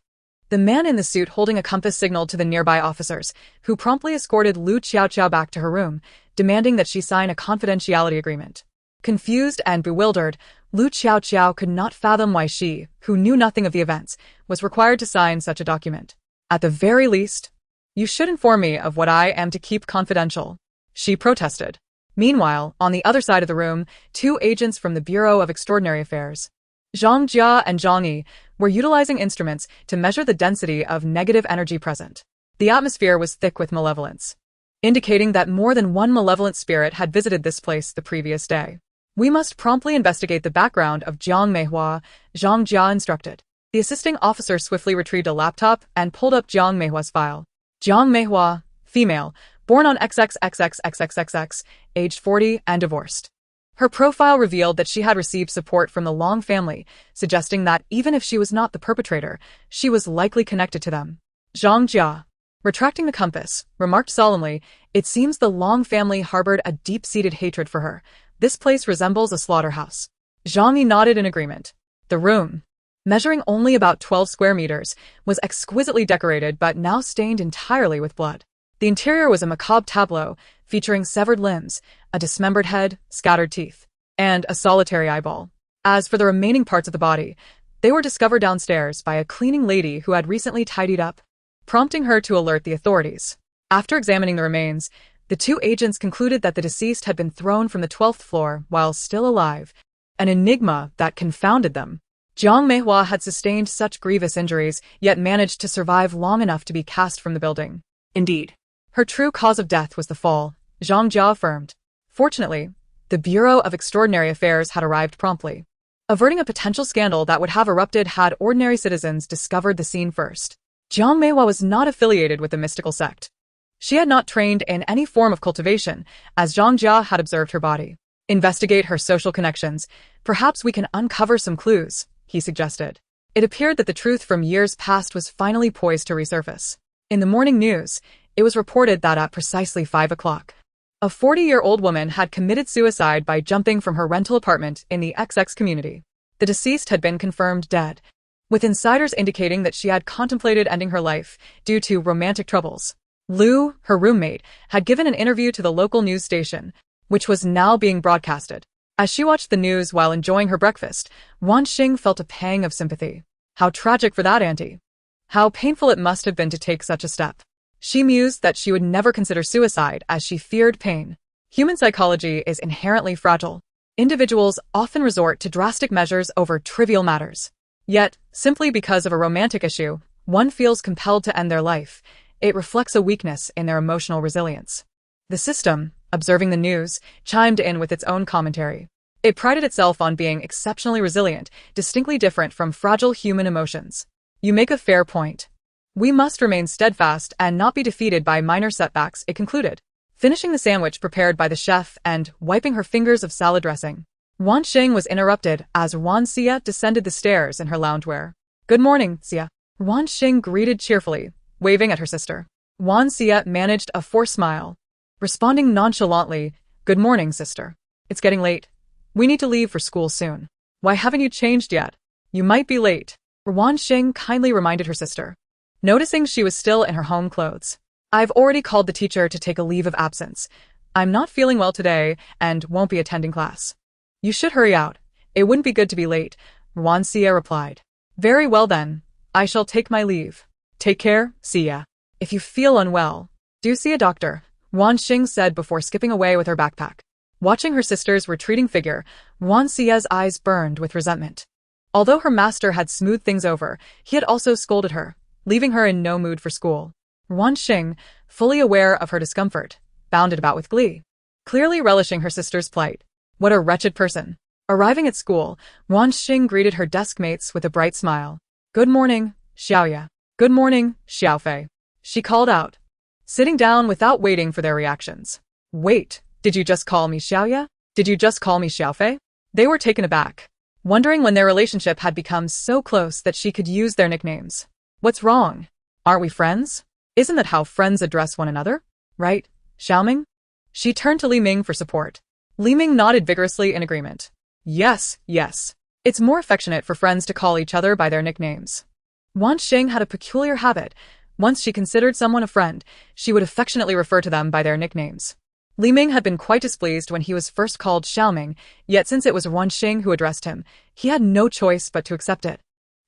The man in the suit holding a compass signaled to the nearby officers, who promptly escorted Lu Xiaoqiao back to her room, demanding that she sign a confidentiality agreement. Confused and bewildered, Lu Xiaoqiao could not fathom why she, who knew nothing of the events, was required to sign such a document. At the very least, you should inform me of what I am to keep confidential, she protested. Meanwhile, on the other side of the room, 2 agents from the Bureau of Extraordinary Affairs, Zhang Jia and Zhang Yi, were utilizing instruments to measure the density of negative energy present. The atmosphere was thick with malevolence, indicating that more than one malevolent spirit had visited this place the previous day. We must promptly investigate the background of Jiang Meihua, Zhang Jia instructed. The assisting officer swiftly retrieved a laptop and pulled up Jiang Meihua's file. Jiang Meihua, female, born on XXXXXXXX, aged 40 and divorced. Her profile revealed that she had received support from the Long family, suggesting that even if she was not the perpetrator, she was likely connected to them. Zhang Jia, retracting the compass, remarked solemnly, it seems the Long family harbored a deep-seated hatred for her. This place resembles a slaughterhouse. Zhang Yi nodded in agreement. The room, measuring only about 12 square meters, was exquisitely decorated but now stained entirely with blood. The interior was a macabre tableau, featuring severed limbs, a dismembered head, scattered teeth, and a solitary eyeball. As for the remaining parts of the body, they were discovered downstairs by a cleaning lady who had recently tidied up, prompting her to alert the authorities. After examining the remains, The two agents concluded that the deceased had been thrown from the 12th floor while still alive, an enigma that confounded them. Jiang Meihua had sustained such grievous injuries, yet managed to survive long enough to be cast from the building. Indeed. Her true cause of death was the fall, Zhang Jia affirmed. Fortunately, the Bureau of Extraordinary Affairs had arrived promptly, averting a potential scandal that would have erupted had ordinary citizens discovered the scene first. Jiang Meihua was not affiliated with the mystical sect. She had not trained in any form of cultivation, as Zhang Jia had observed her body. Investigate her social connections. Perhaps we can uncover some clues, he suggested. It appeared that the truth from years past was finally poised to resurface. In the morning news, it was reported that at precisely 5 o'clock, a 40-year-old woman had committed suicide by jumping from her rental apartment in the XX community. The deceased had been confirmed dead, with insiders indicating that she had contemplated ending her life due to romantic troubles. Lu, her roommate, had given an interview to the local news station, which was now being broadcasted. As she watched the news while enjoying her breakfast, Ruan Xing felt a pang of sympathy. How tragic for that auntie. How painful it must have been to take such a step. She mused that she would never consider suicide as she feared pain. Human psychology is inherently fragile. Individuals often resort to drastic measures over trivial matters. Yet, simply because of a romantic issue, one feels compelled to end their life. It reflects a weakness in their emotional resilience. The system, observing the news, chimed in with its own commentary. It prided itself on being exceptionally resilient, distinctly different from fragile human emotions. You make a fair point. We must remain steadfast and not be defeated by minor setbacks, it concluded, finishing the sandwich prepared by the chef and wiping her fingers of salad dressing. Ruan Xing was interrupted as Ruan Xia descended the stairs in her loungewear. Good morning, Xia. Ruan Xing greeted cheerfully, waving at her sister. Ruan Xia managed a forced smile, responding nonchalantly, Good morning, sister. It's getting late. We need to leave for school soon. Why haven't you changed yet? You might be late. Ruan Xing kindly reminded her sister, noticing she was still in her home clothes. I've already called the teacher to take a leave of absence. I'm not feeling well today and won't be attending class. You should hurry out. It wouldn't be good to be late, Ruan Xia replied. Very well then. I shall take my leave. Take care, Xia. If you feel unwell, do see a doctor, Ruan Xing said before skipping away with her backpack. Watching her sister's retreating figure, Ruan Xia's eyes burned with resentment. Although her master had smoothed things over, he had also scolded her, leaving her in no mood for school. Ruan Xing, fully aware of her discomfort, bounded about with glee, clearly relishing her sister's plight. What a wretched person. Arriving at school, Ruan Xing greeted her desk mates with a bright smile. Good morning, Xiyue. Good morning, Xiaofei. She called out, sitting down without waiting for their reactions. Wait, did you just call me Xiyue? Did you just call me Xiaofei? They were taken aback, wondering when their relationship had become so close that she could use their nicknames. What's wrong? Aren't we friends? Isn't that how friends address one another? Right, Xiaoming? She turned to Li Ming for support. Li Ming nodded vigorously in agreement. Yes, yes. It's more affectionate for friends to call each other by their nicknames. Ruan Xing had a peculiar habit. Once she considered someone a friend, she would affectionately refer to them by their nicknames. Li Ming had been quite displeased when he was first called Xiaoming, yet since it was Ruan Xing who addressed him, he had no choice but to accept it.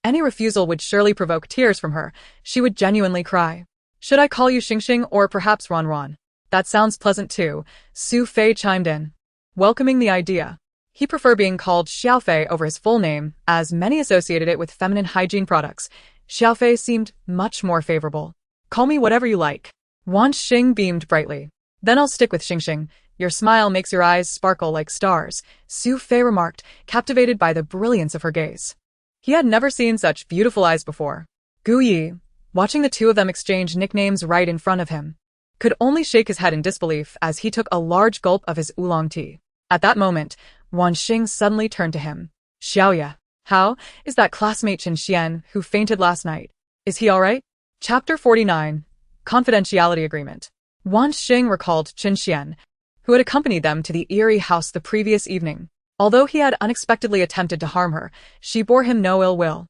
Any refusal would surely provoke tears from her. She would genuinely cry. Should I call you Xingxing or perhaps Ruan Ruan? That sounds pleasant too, Su Fei chimed in, welcoming the idea. He preferred being called Xiaofei over his full name, as many associated it with feminine hygiene products. Xiaofei seemed much more favorable. Call me whatever you like. Ruan Xing beamed brightly. Then I'll stick with Xingxing. Your smile makes your eyes sparkle like stars, Su Fei remarked, captivated by the brilliance of her gaze. He had never seen such beautiful eyes before. Gu Yi, watching the two of them exchange nicknames right in front of him, could only shake his head in disbelief as he took a large gulp of his oolong tea. At that moment, Ruan Xing suddenly turned to him. Xiaoya, how is that classmate Qin Xian who fainted last night? Is he all right? Chapter 49. Confidentiality Agreement. Ruan Xing recalled Qin Xian, who had accompanied them to the eerie house the previous evening. Although he had unexpectedly attempted to harm her, she bore him no ill will,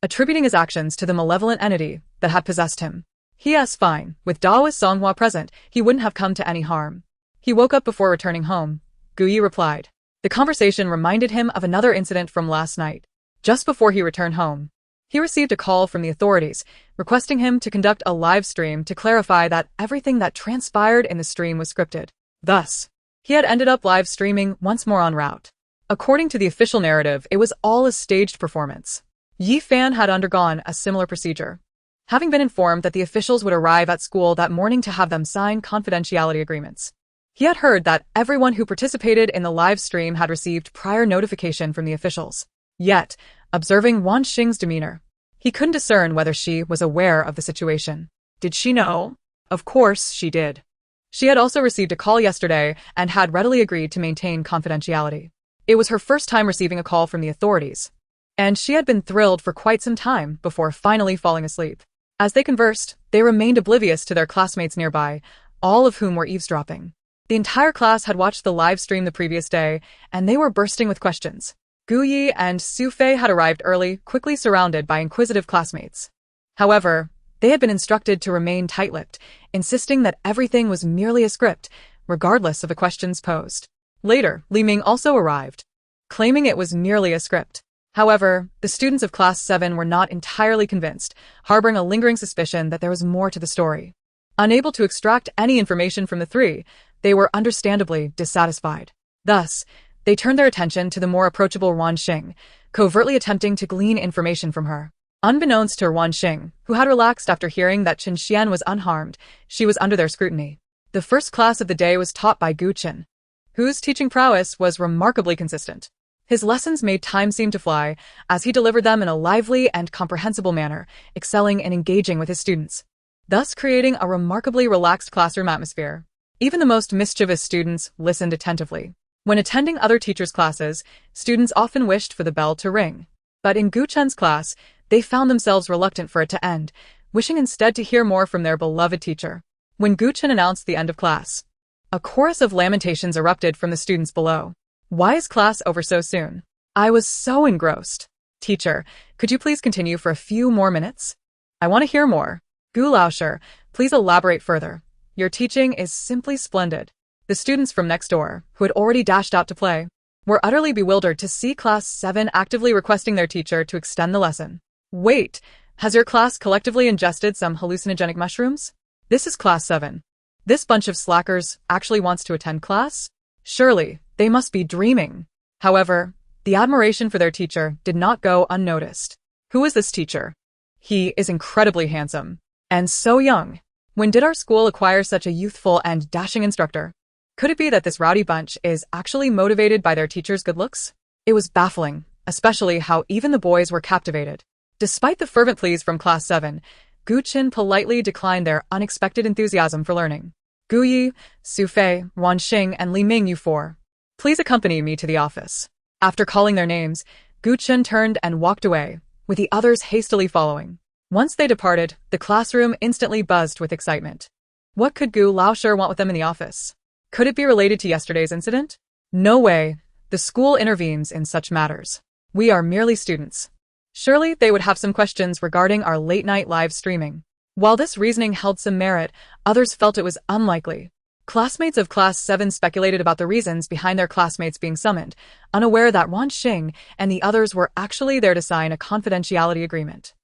attributing his actions to the malevolent entity that had possessed him. He is fine. With Daoist Songhua present, he wouldn't have come to any harm. He woke up before returning home, Gu Yi replied. The conversation reminded him of another incident from last night. Just before he returned home, He received a call from the authorities, requesting him to conduct a live stream to clarify that everything that transpired in the stream was scripted. Thus, he had ended up live streaming once more en route. According to the official narrative, it was all a staged performance. Yi Fan had undergone a similar procedure, having been informed that the officials would arrive at school that morning to have them sign confidentiality agreements. He had heard that everyone who participated in the live stream had received prior notification from the officials. Yet, observing Ruan Xing's demeanor, he couldn't discern whether she was aware of the situation. Did she know? Of course she did. She had also received a call yesterday and had readily agreed to maintain confidentiality. It was her first time receiving a call from the authorities, and she had been thrilled for quite some time before finally falling asleep. As they conversed, they remained oblivious to their classmates nearby, all of whom were eavesdropping. The entire class had watched the live stream the previous day, and they were bursting with questions. Guyi and Sufei had arrived early, quickly surrounded by inquisitive classmates. However, they had been instructed to remain tight-lipped, insisting that everything was merely a script, regardless of the questions posed. Later, Li Ming also arrived, claiming it was merely a script. However, the students of Class 7 were not entirely convinced, harboring a lingering suspicion that there was more to the story. Unable to extract any information from the three, they were understandably dissatisfied. Thus, they turned their attention to the more approachable Ruan Xing, covertly attempting to glean information from her. Unbeknownst to Ruan Xing, who had relaxed after hearing that Chen Xian was unharmed, she was under their scrutiny. The first class of the day was taught by Gu Chen, whose teaching prowess was remarkably consistent. His lessons made time seem to fly, as he delivered them in a lively and comprehensible manner, excelling in engaging with his students, thus creating a remarkably relaxed classroom atmosphere. Even the most mischievous students listened attentively. When attending other teachers' classes, students often wished for the bell to ring. But in Gu Chen's class, they found themselves reluctant for it to end, wishing instead to hear more from their beloved teacher. When Gu Chen announced the end of class, a chorus of lamentations erupted from the students below. Why is class over so soon? I was so engrossed. Teacher, could you please continue for a few more minutes? I want to hear more. Gu Laosher, please elaborate further. Your teaching is simply splendid. The students from next door, who had already dashed out to play, were utterly bewildered to see Class 7 actively requesting their teacher to extend the lesson. Wait, has your class collectively ingested some hallucinogenic mushrooms? This is Class 7. This bunch of slackers actually wants to attend class? Surely, they must be dreaming. However, the admiration for their teacher did not go unnoticed. Who is this teacher? He is incredibly handsome. And so young. When did our school acquire such a youthful and dashing instructor? Could it be that this rowdy bunch is actually motivated by their teacher's good looks? It was baffling, especially how even the boys were captivated. Despite the fervent pleas from Class 7, Gu Chen politely declined their unexpected enthusiasm for learning. Guyi, Sufei, Ruan Xing, and Li Ming, you four, please accompany me to the office. After calling their names, Gu Chen turned and walked away, with the others hastily following. Once they departed, the classroom instantly buzzed with excitement. What could Gu Laosher want with them in the office? Could it be related to yesterday's incident? No way. The school intervenes in such matters. We are merely students. Surely they would have some questions regarding our late-night live streaming. While this reasoning held some merit, others felt it was unlikely. Classmates of Class 7 speculated about the reasons behind their classmates being summoned, unaware that Ruan Xing and the others were actually there to sign a confidentiality agreement.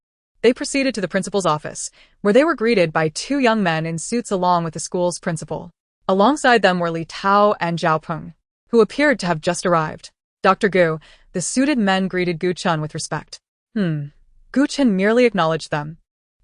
They proceeded to the principal's office, where they were greeted by two young men in suits along with the school's principal. Alongside them were Li Tao and Zhao Peng, who appeared to have just arrived. Dr. Gu, the suited men greeted Gu Chen with respect. Gu Chen merely acknowledged them,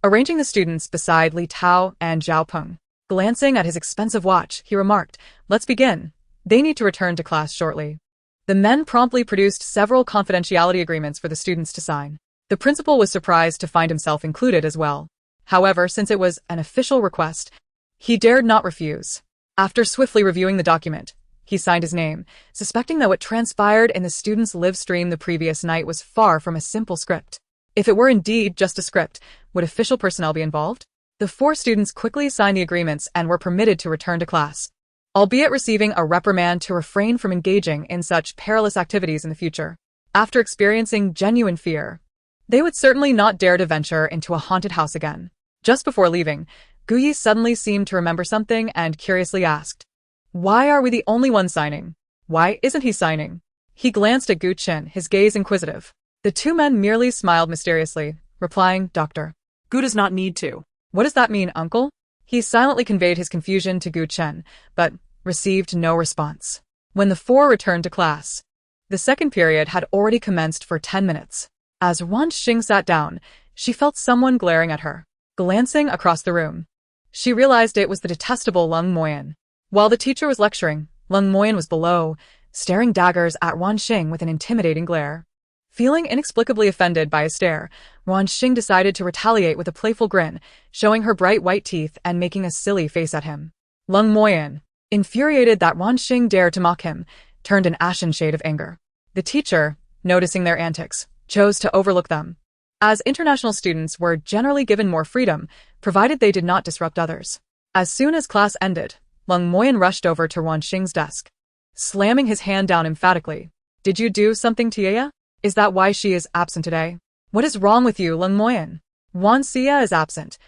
arranging the students beside Li Tao and Zhao Peng. Glancing at his expensive watch, he remarked, "Let's begin. They need to return to class shortly." The men promptly produced several confidentiality agreements for the students to sign. The principal was surprised to find himself included as well. However, since it was an official request, he dared not refuse. After swiftly reviewing the document, he signed his name, suspecting that what transpired in the students' live stream the previous night was far from a simple script. If it were indeed just a script, would official personnel be involved? The four students quickly signed the agreements and were permitted to return to class, albeit receiving a reprimand to refrain from engaging in such perilous activities in the future. After experiencing genuine fear, they would certainly not dare to venture into a haunted house again. Just before leaving, Guyi suddenly seemed to remember something and curiously asked, "Why are we the only ones signing? Why isn't he signing?" He glanced at Gu Chen, his gaze inquisitive. The two men merely smiled mysteriously, replying, Doctor. Gu does not need to. What does that mean, uncle? He silently conveyed his confusion to Gu Chen, but received no response. When the four returned to class, the second period had already commenced for 10 minutes. As Ruan Xing sat down, she felt someone glaring at her. Glancing across the room, she realized it was the detestable Lung Moyan. While the teacher was lecturing, Lung Moyan was below, staring daggers at Ruan Xing with an intimidating glare. Feeling inexplicably offended by his stare, Ruan Xing decided to retaliate with a playful grin, showing her bright white teeth and making a silly face at him. Lung Moyan, infuriated that Ruan Xing dared to mock him, turned an ashen shade of anger. The teacher, noticing their antics, chose to overlook them. As international students were generally given more freedom, provided they did not disrupt others. As soon as class ended, Lung Moyan rushed over to Ruan Xing's desk, slamming his hand down emphatically. Did you do something to Xiyue? Is that why she is absent today? What is wrong with you, Lung Moyan? Ruan Xiyue is absent,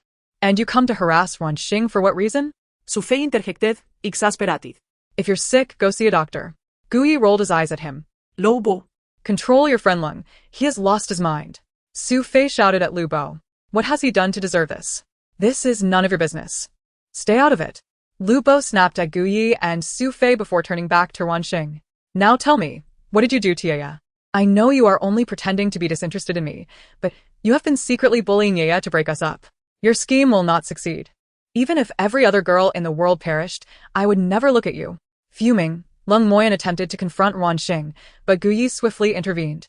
and you come to harass Ruan Xing for what reason? Su fe interjected, exasperated. If you're sick, go see a doctor. Guyi rolled his eyes at him. Lobo. Control your friend Lung. He has lost his mind. Su Fei shouted at Lu Bo. What has he done to deserve this? This is none of your business. Stay out of it. Lu Bo snapped at Guyi and Su Fei before turning back to Ruan Xing. Now tell me, what did you do to Xiyue? I know you are only pretending to be disinterested in me, but you have been secretly bullying Xiyue to break us up. Your scheme will not succeed. Even if every other girl in the world perished, I would never look at you. Fuming, Lung Moyan attempted to confront Ruan Xing, but Guyi swiftly intervened,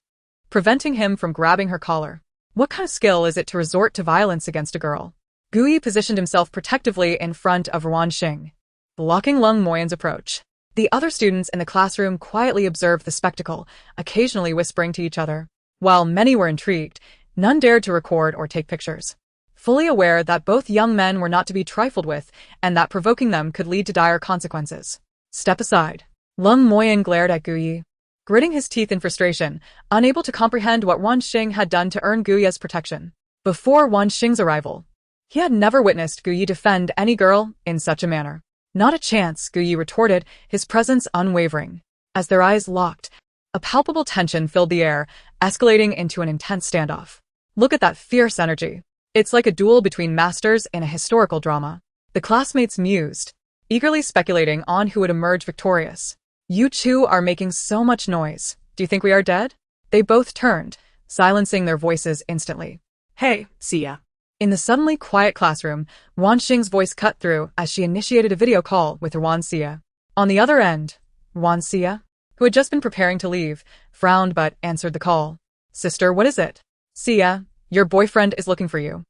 preventing him from grabbing her collar. What kind of skill is it to resort to violence against a girl? Guyi positioned himself protectively in front of Ruan Xing, blocking Lung Moyan's approach. The other students in the classroom quietly observed the spectacle, occasionally whispering to each other. While many were intrigued, none dared to record or take pictures. Fully aware that both young men were not to be trifled with and that provoking them could lead to dire consequences. Step aside. Lung Moyan glared at Guyi, gritting his teeth in frustration, unable to comprehend what Ruan Xing had done to earn Guyu's protection. Before Ruan Xing's arrival, he had never witnessed Guyi defend any girl in such a manner. Not a chance, Guyi retorted, his presence unwavering. As their eyes locked, a palpable tension filled the air, escalating into an intense standoff. Look at that fierce energy. It's like a duel between masters in a historical drama. The classmates mused, eagerly speculating on who would emerge victorious. You two are making so much noise. Do you think we are dead? They both turned, silencing their voices instantly. Hey, Xiyue. In the suddenly quiet classroom, Ruan Xing's voice cut through as she initiated a video call with Ruan Xiyue. On the other end, Ruan Xiyue, who had just been preparing to leave, frowned but answered the call. Sister, what is it? Xiyue, your boyfriend is looking for you.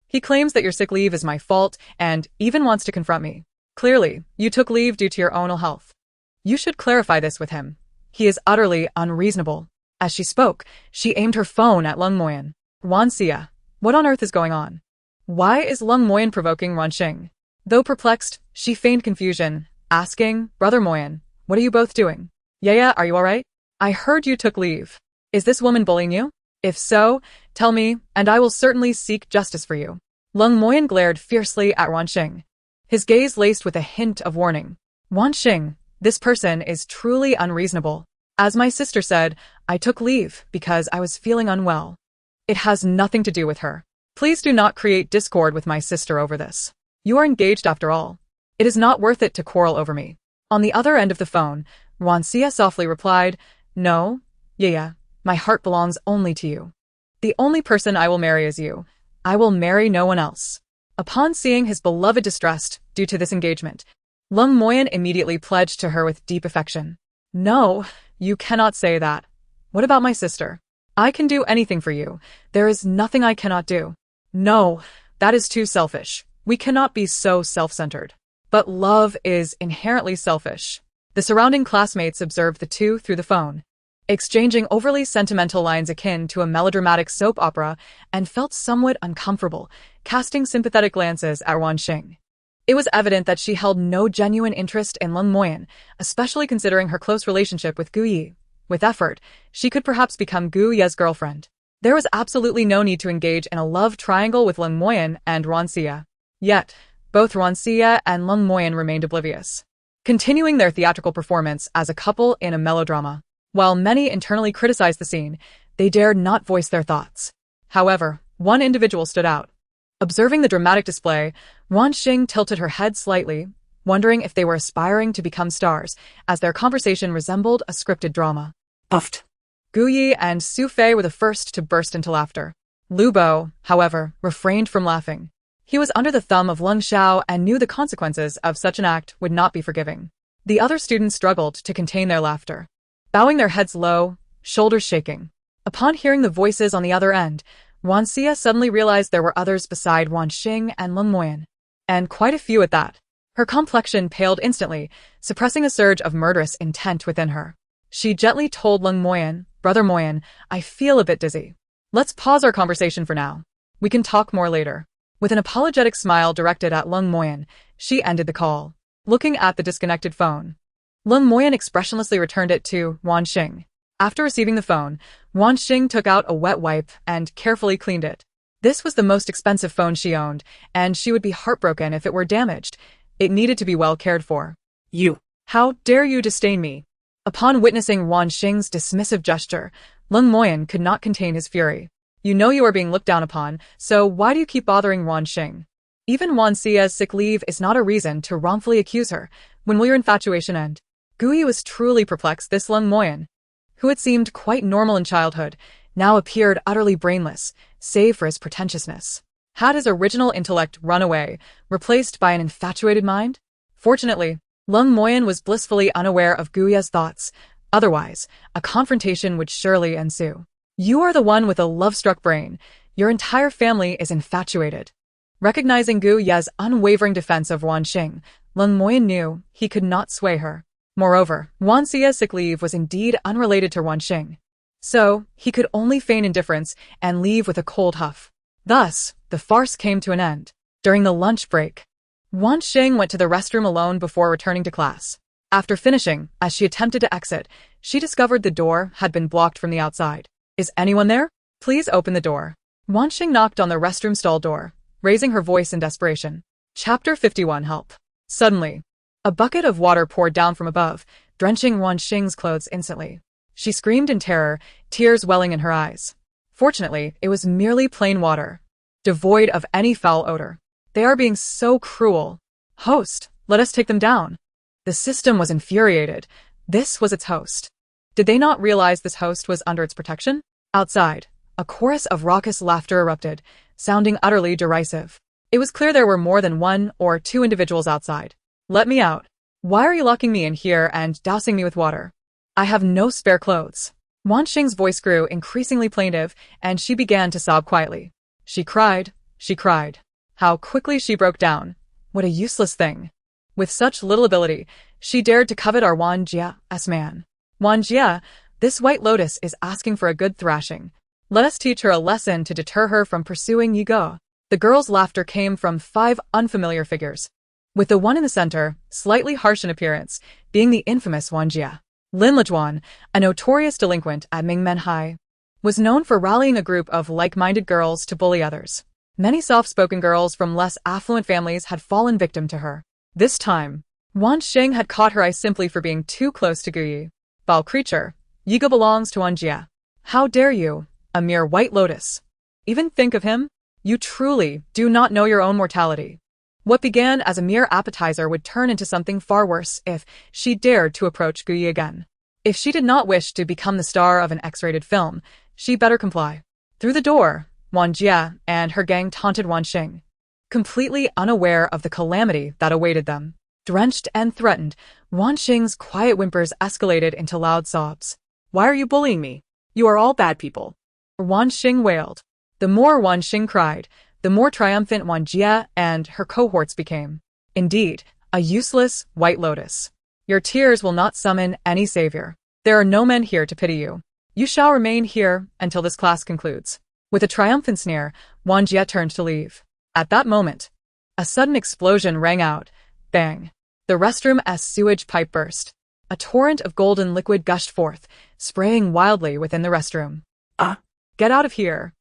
He claims that your sick leave is my fault and even wants to confront me. Clearly, you took leave due to your own ill health. You should clarify this with him. He is utterly unreasonable. As she spoke, she aimed her phone at Lung Moyan. Ruan Xiyue, what on earth is going on? Why is Lung Moyan provoking Ruan Xing? Though perplexed, she feigned confusion, asking, Brother Moyan, what are you both doing? Xiyue, are you alright? I heard you took leave. Is this woman bullying you? If so, tell me, and I will certainly seek justice for you. Lung Moyan glared fiercely at Ruan Xing, his gaze laced with a hint of warning. Ruan Xing, this person is truly unreasonable. As my sister said, I took leave because I was feeling unwell. It has nothing to do with her. Please do not create discord with my sister over this. You are engaged after all. It is not worth it to quarrel over me. On the other end of the phone, Ruan Xiyue softly replied, No, Xiyue, my heart belongs only to you. The only person I will marry is you. I will marry no one else. Upon seeing his beloved distressed due to this engagement, Lung Moyan immediately pledged to her with deep affection. No, you cannot say that. What about my sister? I can do anything for you. There is nothing I cannot do. No, that is too selfish. We cannot be so self-centered. But love is inherently selfish. The surrounding classmates observed the two through the phone, exchanging overly sentimental lines akin to a melodramatic soap opera, and felt somewhat uncomfortable, casting sympathetic glances at Ruan Xing. It was evident that she held no genuine interest in Lung Moyan, especially considering her close relationship with Guyi. With effort, she could perhaps become Guyu's girlfriend. There was absolutely no need to engage in a love triangle with Lung Moyan and Ruan Xiyue. Yet, both Ruan Xiyue and Lung Moyan remained oblivious, continuing their theatrical performance as a couple in a melodrama. While many internally criticized the scene, they dared not voice their thoughts. However, one individual stood out. Observing the dramatic display, Ruan Xing tilted her head slightly, wondering if they were aspiring to become stars, as their conversation resembled a scripted drama. Puffed. Guyi and Su Fei were the first to burst into laughter. Lu Bo, however, refrained from laughing. He was under the thumb of Leng Xiao and knew the consequences of such an act would not be forgiving. The other students struggled to contain their laughter, bowing their heads low, shoulders shaking. Upon hearing the voices on the other end, Ruan Xie suddenly realized there were others beside Ruan Xing and Leng Moyan, and quite a few at that. Her complexion paled instantly, suppressing a surge of murderous intent within her. She gently told Leng Moyan, "Brother Moyan, I feel a bit dizzy. Let's pause our conversation for now. We can talk more later." With an apologetic smile directed at Leng Moyan, she ended the call. Looking at the disconnected phone, Leng Moyan expressionlessly returned it to Ruan Xing. After receiving the phone, Ruan Xing took out a wet wipe and carefully cleaned it. This was the most expensive phone she owned, and she would be heartbroken if it were damaged. It needed to be well cared for. "You. How dare you disdain me?" Upon witnessing Ruan Xing's dismissive gesture, Leng Moyan could not contain his fury. "You know you are being looked down upon, so why do you keep bothering Ruan Xing? Even Ruan Xie's sick leave is not a reason to wrongfully accuse her. When will your infatuation end?" Guyi was truly perplexed. This Leng Moyan, who had seemed quite normal in childhood, now appeared utterly brainless, save for his pretentiousness. Had his original intellect run away, replaced by an infatuated mind? Fortunately, Leng Moyan was blissfully unaware of Guyi's thoughts. Otherwise, a confrontation would surely ensue. "You are the one with a love-struck brain. Your entire family is infatuated." Recognizing Guyi's unwavering defense of Ruan Xing, Leng Moyan knew he could not sway her. Moreover, Ruan Xie's sick leave was indeed unrelated to Ruan Xing. So, he could only feign indifference and leave with a cold huff. Thus, the farce came to an end. During the lunch break, Ruan Xing went to the restroom alone before returning to class. After finishing, as she attempted to exit, she discovered the door had been blocked from the outside. "Is anyone there? Please open the door." Ruan Xing knocked on the restroom stall door, raising her voice in desperation. Chapter 51 Help. Suddenly, a bucket of water poured down from above, drenching Ruan Xing's clothes instantly. She screamed in terror, tears welling in her eyes. Fortunately, it was merely plain water, devoid of any foul odor. "They are being so cruel. Host, let us take them down." The system was infuriated. This was its host. Did they not realize this host was under its protection? Outside, a chorus of raucous laughter erupted, sounding utterly derisive. It was clear there were more than one or two individuals outside. "Let me out. Why are you locking me in here and dousing me with water? I have no spare clothes." Ruan Xing's voice grew increasingly plaintive, and she began to sob quietly. She cried. How quickly she broke down. What a useless thing. With such little ability, she dared to covet our Ruan Jie's man. "Ruan Jie, this White Lotus is asking for a good thrashing. Let us teach her a lesson to deter her from pursuing Yigo." The girls' laughter came from 5 unfamiliar figures, with the one in the center, slightly harsh in appearance, being the infamous Ruan Jie. Lin Lejuan, a notorious delinquent at Mingmen High, was known for rallying a group of like-minded girls to bully others. Many soft-spoken girls from less affluent families had fallen victim to her. This time, Ruan Xing had caught her eye simply for being too close to Guyi. "Foul creature, Yigo belongs to Ruan Jie. How dare you, a mere White Lotus, even think of him? You truly do not know your own mortality." What began as a mere appetizer would turn into something far worse if she dared to approach Guyi again. If she did not wish to become the star of an X-rated film, she better comply. Through the door, Ruan Jie and her gang taunted Ruan Xing, completely unaware of the calamity that awaited them. Drenched and threatened, Ruan Xing's quiet whimpers escalated into loud sobs. "Why are you bullying me? You are all bad people." Ruan Xing wailed. The more Ruan Xing cried, the more triumphant Ruan Jie and her cohorts became. Indeed, a useless White Lotus. Your tears will not summon any savior. There are no men here to pity you. You shall remain here until this class concludes. With a triumphant sneer, Ruan Jie turned to leave. At that moment, a sudden explosion rang out. Bang! The restroom's sewage pipe burst. A torrent of golden liquid gushed forth, spraying wildly within the restroom. Get out of here.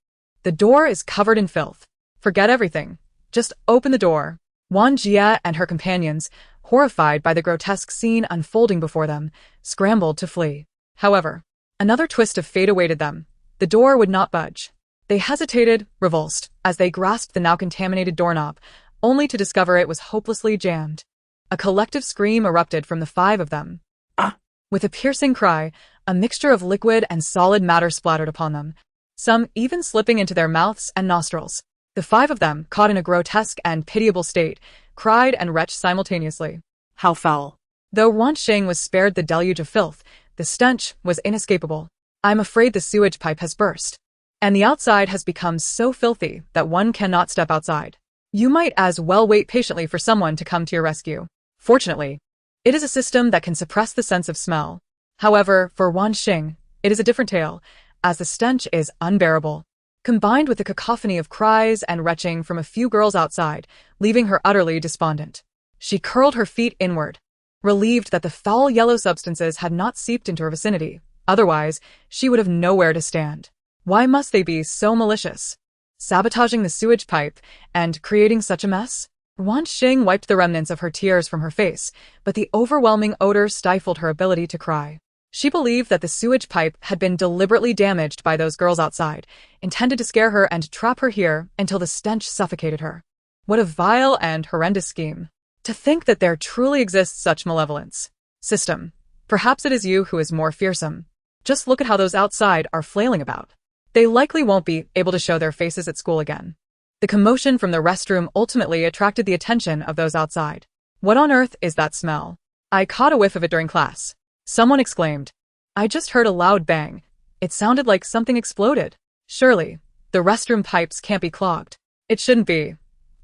The door is covered in filth. Forget everything. Just open the door." Ruan Jie and her companions, horrified by the grotesque scene unfolding before them, scrambled to flee. However, another twist of fate awaited them. The door would not budge. They hesitated, revulsed, as they grasped the now contaminated doorknob, only to discover it was hopelessly jammed. A collective scream erupted from the 5 of them. Ah! With a piercing cry, a mixture of liquid and solid matter splattered upon them, some even slipping into their mouths and nostrils. The 5 of them, caught in a grotesque and pitiable state, cried and retched simultaneously. How foul. Though Ruan Xing was spared the deluge of filth, the stench was inescapable. I'm afraid the sewage pipe has burst, and the outside has become so filthy that one cannot step outside. You might as well wait patiently for someone to come to your rescue. Fortunately, it is a system that can suppress the sense of smell. However, for Ruan Xing, it is a different tale, as the stench is unbearable, combined with the cacophony of cries and retching from a few girls outside, leaving her utterly despondent. She curled her feet inward, relieved that the foul yellow substances had not seeped into her vicinity. Otherwise, she would have nowhere to stand. Why must they be so malicious, sabotaging the sewage pipe and creating such a mess? Ruan Xing wiped the remnants of her tears from her face, but the overwhelming odor stifled her ability to cry. She believed that the sewage pipe had been deliberately damaged by those girls outside, intended to scare her and trap her here until the stench suffocated her. What a vile and horrendous scheme. To think that there truly exists such malevolence. System. Perhaps it is you who is more fearsome. Just look at how those outside are flailing about. They likely won't be able to show their faces at school again. The commotion from the restroom ultimately attracted the attention of those outside. What on earth is that smell? I caught a whiff of it during class. Someone exclaimed. I just heard a loud bang. It sounded like something exploded. Surely, the restroom pipes can't be clogged. It shouldn't be.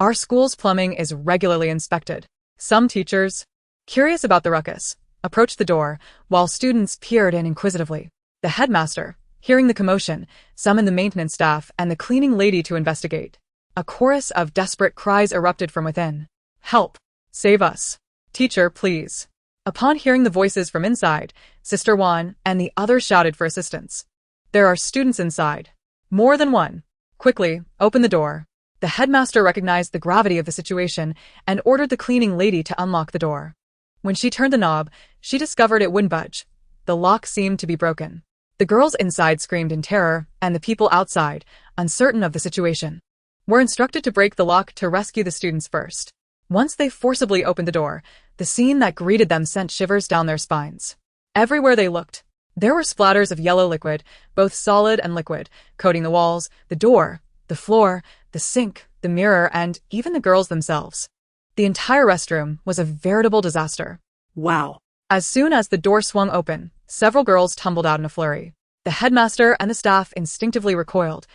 Our school's plumbing is regularly inspected. Some teachers, curious about the ruckus, approached the door, while students peered in inquisitively. The headmaster, hearing the commotion, summoned the maintenance staff and the cleaning lady to investigate. A chorus of desperate cries erupted from within. Help! Save us! Teacher, please! Upon hearing the voices from inside, Sister Ruan and the others shouted for assistance. There are students inside. More than one. Quickly, open the door. The headmaster recognized the gravity of the situation and ordered the cleaning lady to unlock the door. When she turned the knob, she discovered it wouldn't budge. The lock seemed to be broken. The girls inside screamed in terror, and the people outside, uncertain of the situation, were instructed to break the lock to rescue the students first. Once they forcibly opened the door, the scene that greeted them sent shivers down their spines. Everywhere they looked, there were splatters of yellow liquid, both solid and liquid, coating the walls, the door, the floor, the sink, the mirror, and even the girls themselves. The entire restroom was a veritable disaster. Wow. As soon as the door swung open, several girls tumbled out in a flurry. The headmaster and the staff instinctively recoiled,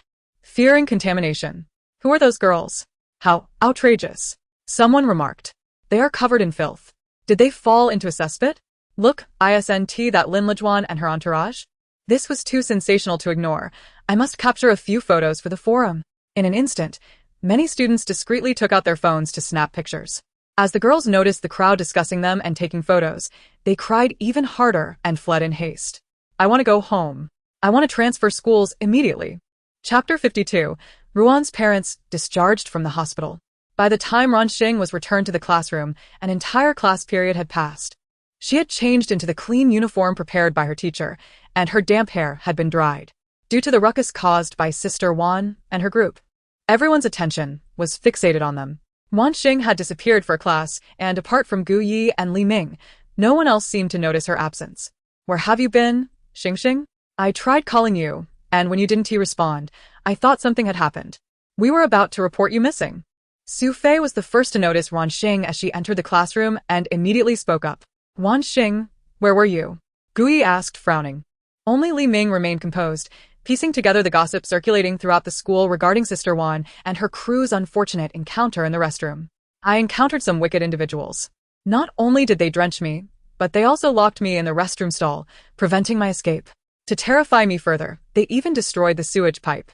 fearing contamination. Who are those girls? How outrageous. Someone remarked. They are covered in filth. Did they fall into a cesspit? Look, isn't that Lin Lijuan and her entourage? This was too sensational to ignore. I must capture a few photos for the forum. In an instant, many students discreetly took out their phones to snap pictures. As the girls noticed the crowd discussing them and taking photos, they cried even harder and fled in haste. I want to go home. I want to transfer schools immediately. Chapter 52. Ruan's parents discharged from the hospital. By the time Ruan Xing was returned to the classroom, an entire class period had passed. She had changed into the clean uniform prepared by her teacher, and her damp hair had been dried. Due to the ruckus caused by Sister Ruan and her group, everyone's attention was fixated on them. Ruan Xing had disappeared for a class, and apart from Xiyue and Li Ming, no one else seemed to notice her absence. Where have you been, Xing? I tried calling you, and when you didn't respond, I thought something had happened. We were about to report you missing. Su Fei was the first to notice Ruan Xing as she entered the classroom and immediately spoke up. Ruan Xing, where were you? Xiyue asked, frowning. Only Li Ming remained composed, piecing together the gossip circulating throughout the school regarding Sister Ruan and her crew's unfortunate encounter in the restroom. I encountered some wicked individuals. Not only did they drench me, but they also locked me in the restroom stall, preventing my escape. To terrify me further, they even destroyed the sewage pipe.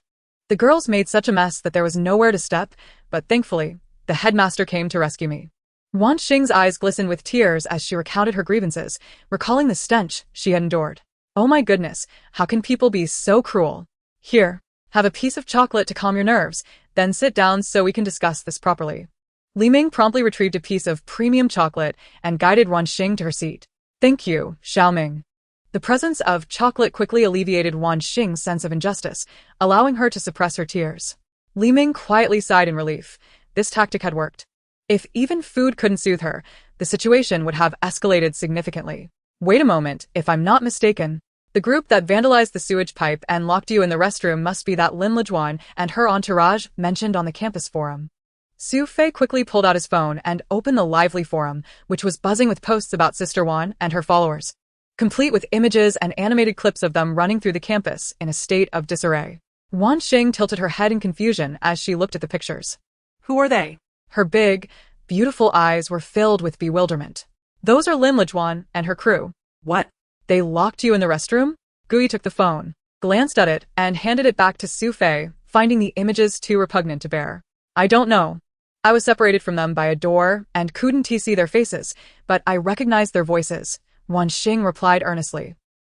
The girls made such a mess that there was nowhere to step, but thankfully, the headmaster came to rescue me. Ruan Xing's eyes glistened with tears as she recounted her grievances, recalling the stench she had endured. Oh my goodness, how can people be so cruel? Here, have a piece of chocolate to calm your nerves, then sit down so we can discuss this properly. Li Ming promptly retrieved a piece of premium chocolate and guided Ruan Xing to her seat. Thank you, Xiaoming. The presence of chocolate quickly alleviated Ruan Xing's sense of injustice, allowing her to suppress her tears. Li Ming quietly sighed in relief. This tactic had worked. If even food couldn't soothe her, the situation would have escalated significantly. Wait a moment, if I'm not mistaken. The group that vandalized the sewage pipe and locked you in the restroom must be that Lin Lijuan and her entourage mentioned on the campus forum. Su Fei quickly pulled out his phone and opened the lively forum, which was buzzing with posts about Sister Wan and her followers, complete with images and animated clips of them running through the campus in a state of disarray. Ruan Xing tilted her head in confusion as she looked at the pictures. Who are they? Her big, beautiful eyes were filled with bewilderment. Those are Lin Lijuan and her crew. What? They locked you in the restroom? Gui took the phone, glanced at it, and handed it back to Su Fei, finding the images too repugnant to bear. I don't know. I was separated from them by a door and couldn't see their faces, but I recognized their voices, Ruan Xing replied earnestly.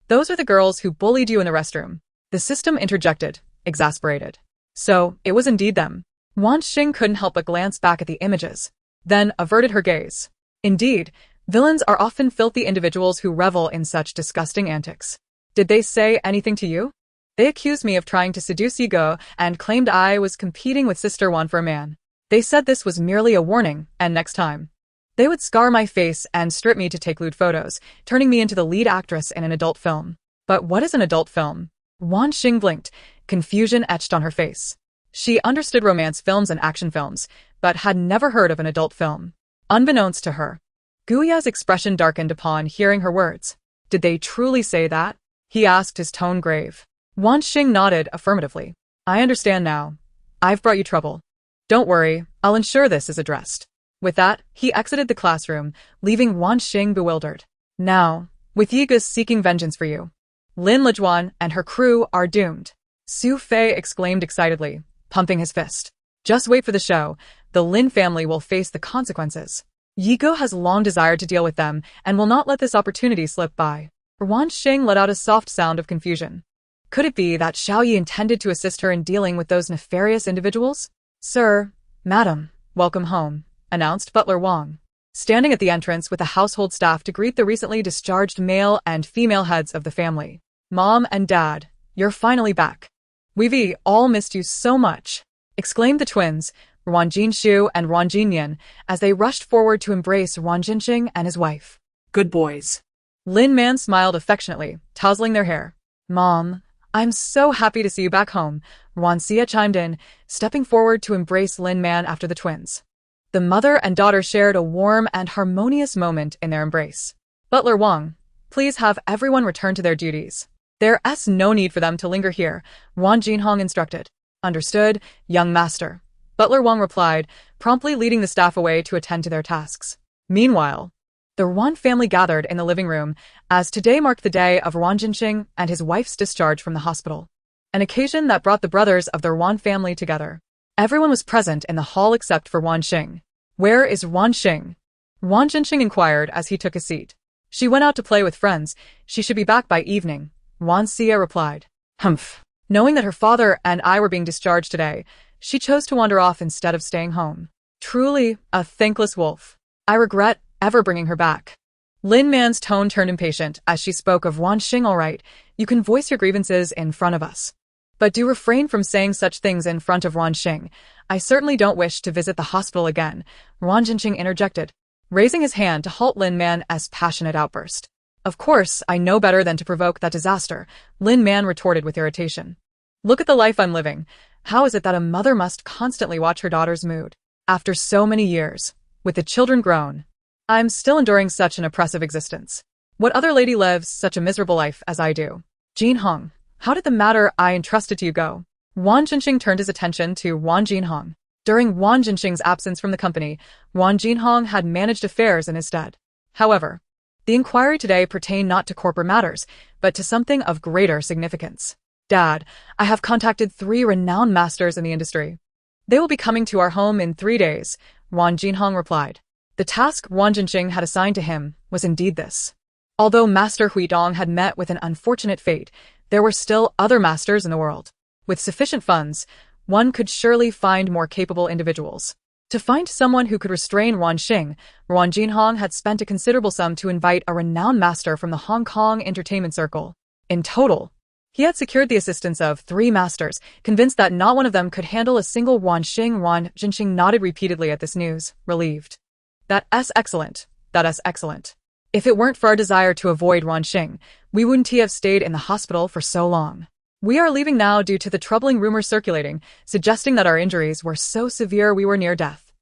Those are the girls who bullied you in the restroom. The system interjected, exasperated. So, it was indeed them. Ruan Xing couldn't help but glance back at the images, then averted her gaze. Indeed, villains are often filthy individuals who revel in such disgusting antics. Did they say anything to you? They accused me of trying to seduce Xiyue and claimed I was competing with Sister Wan for a man. They said this was merely a warning, and next time, they would scar my face and strip me to take lewd photos, turning me into the lead actress in an adult film. But what is an adult film? Ruan Xing blinked, confusion etched on her face. She understood romance films and action films, but had never heard of an adult film. Unbeknownst to her, Guiya's expression darkened upon hearing her words. Did they truly say that? He asked, his tone grave. Ruan Xing nodded affirmatively. I understand now. I've brought you trouble. Don't worry, I'll ensure this is addressed. With that, he exited the classroom, leaving Ruan Xing bewildered. Now, with Xiyue seeking vengeance for you, Lin Lijuan and her crew are doomed. Su Fei exclaimed excitedly, pumping his fist. Just wait for the show. The Lin family will face the consequences. Xiyue has long desired to deal with them and will not let this opportunity slip by. Ruan Xing let out a soft sound of confusion. Could it be that Xiaoyi intended to assist her in dealing with those nefarious individuals? Sir, madam, welcome home, announced Butler Wang, standing at the entrance with the household staff to greet the recently discharged male and female heads of the family. Mom and Dad, you're finally back. We've all missed you so much, exclaimed the twins, Ruan Jinshu and Ruan Jinyan, as they rushed forward to embrace Ruan Jinxing and his wife. Good boys. Lin Man smiled affectionately, tousling their hair. Mom, I'm so happy to see you back home, Ruan Xia chimed in, stepping forward to embrace Lin Man after the twins. The mother and daughter shared a warm and harmonious moment in their embrace. Butler Wang, please have everyone return to their duties. There's no need for them to linger here, Ruan Jinhong instructed. Understood, young master. Butler Wang replied, promptly leading the staff away to attend to their tasks. Meanwhile, the Ruan family gathered in the living room, as today marked the day of Ruan Jinxing and his wife's discharge from the hospital. An occasion that brought the brothers of the Ruan family together. Everyone was present in the hall except for Ruan Xing. Where is Ruan Xing? Ruan Jinxing inquired as he took a seat. She went out to play with friends. She should be back by evening, Ruan Xia replied. Humph. Knowing that her father and I were being discharged today, she chose to wander off instead of staying home. Truly, a thankless wolf. I regret ever bringing her back. Lin Man's tone turned impatient as she spoke of Ruan Xing. All right, you can voice your grievances in front of us. But do refrain from saying such things in front of Ruan Xing. I certainly don't wish to visit the hospital again, Ruan Jinxing interjected, raising his hand to halt Lin Man's passionate outburst. Of course, I know better than to provoke that disaster, Lin Man retorted with irritation. Look at the life I'm living. How is it that a mother must constantly watch her daughter's mood? After so many years, with the children grown, I'm still enduring such an oppressive existence. What other lady lives such a miserable life as I do? Jin Hong, how did the matter I entrusted to you go? Ruan Jinxing turned his attention to Ruan Jinhong. During Ruan Jinxing's absence from the company, Ruan Jinhong had managed affairs in his stead. However, the inquiry today pertained not to corporate matters, but to something of greater significance. Dad, I have contacted 3 renowned masters in the industry. They will be coming to our home in 3 days, Ruan Jinhong replied. The task Ruan Jinxing had assigned to him was indeed this. Although Master Huidong had met with an unfortunate fate, there were still other masters in the world. With sufficient funds, one could surely find more capable individuals. To find someone who could restrain Ruan Xing, Ruan Xing had spent a considerable sum to invite a renowned master from the Hong Kong entertainment circle. In total, he had secured the assistance of 3 masters, convinced that not one of them could handle a single Ruan Xing. Ruan Xing nodded repeatedly at this news, relieved. That's excellent. That's excellent. If it weren't for our desire to avoid Ruan Xing, we wouldn't have stayed in the hospital for so long. We are leaving now due to the troubling rumors circulating, suggesting that our injuries were so severe we were near death.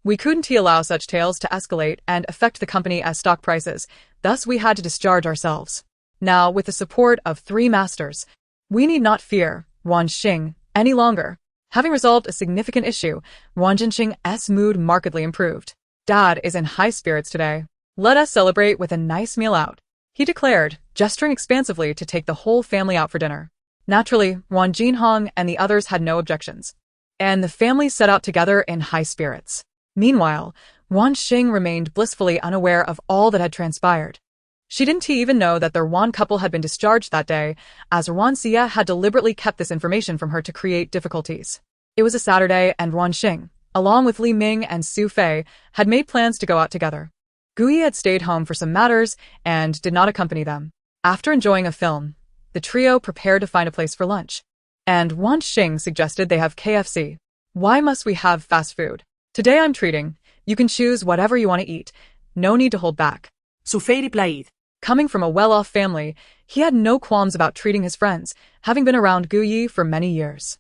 We couldn't allow such tales to escalate and affect the company as stock prices, thus we had to discharge ourselves. Now, with the support of 3 masters, we need not fear Ruan Xing any longer. Having resolved a significant issue, Ruan Xing's mood markedly improved. Dad is in high spirits today. Let us celebrate with a nice meal out, he declared, gesturing expansively to take the whole family out for dinner. Naturally, Ruan Xing and the others had no objections, and the family set out together in high spirits. Meanwhile, Ruan Xing remained blissfully unaware of all that had transpired. She didn't even know that their Ruan couple had been discharged that day, as Ruan Xiyue had deliberately kept this information from her to create difficulties. It was a Saturday, and Ruan Xing, along with Li Ming and Su Fei, had made plans to go out together. Xiyue had stayed home for some matters and did not accompany them. After enjoying a film, the trio prepared to find a place for lunch, and Ruan Xing suggested they have KFC. Why must we have fast food? Today I'm treating. You can choose whatever you want to eat. No need to hold back. Su Fei replied. Coming from a well-off family, he had no qualms about treating his friends, having been around Xiyue for many years.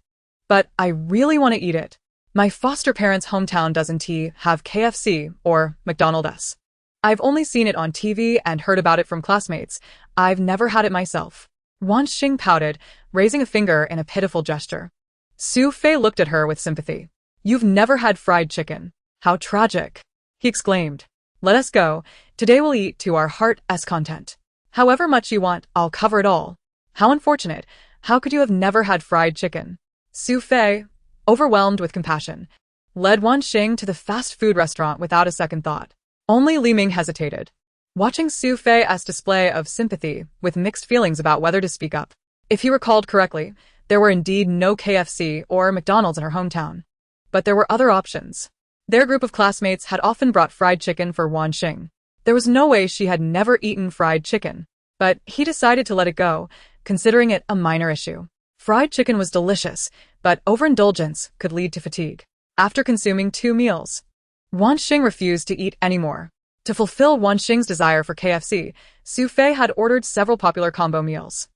But I really want to eat it. My foster parents' hometown doesn't have KFC or McDonald's. I've only seen it on TV and heard about it from classmates. I've never had it myself. Ruan Xing pouted, raising a finger in a pitiful gesture. Su Fei looked at her with sympathy. You've never had fried chicken. How tragic, he exclaimed. Let us go. Today we'll eat to our heart's content. However much you want, I'll cover it all. How unfortunate. How could you have never had fried chicken? Su Fei, overwhelmed with compassion, led Ruan Xing to the fast food restaurant without a second thought. Only Li Ming hesitated, watching Su Fei's display of sympathy with mixed feelings about whether to speak up. If he recalled correctly, there were indeed no KFC or McDonald's in her hometown. But there were other options. Their group of classmates had often brought fried chicken for Ruan Xing. There was no way she had never eaten fried chicken. But he decided to let it go, considering it a minor issue. Fried chicken was delicious, but overindulgence could lead to fatigue. After consuming 2 meals, Ruan Xing refused to eat anymore. To fulfill Ruan Xing's desire for KFC, Su Fei had ordered several popular combo meals.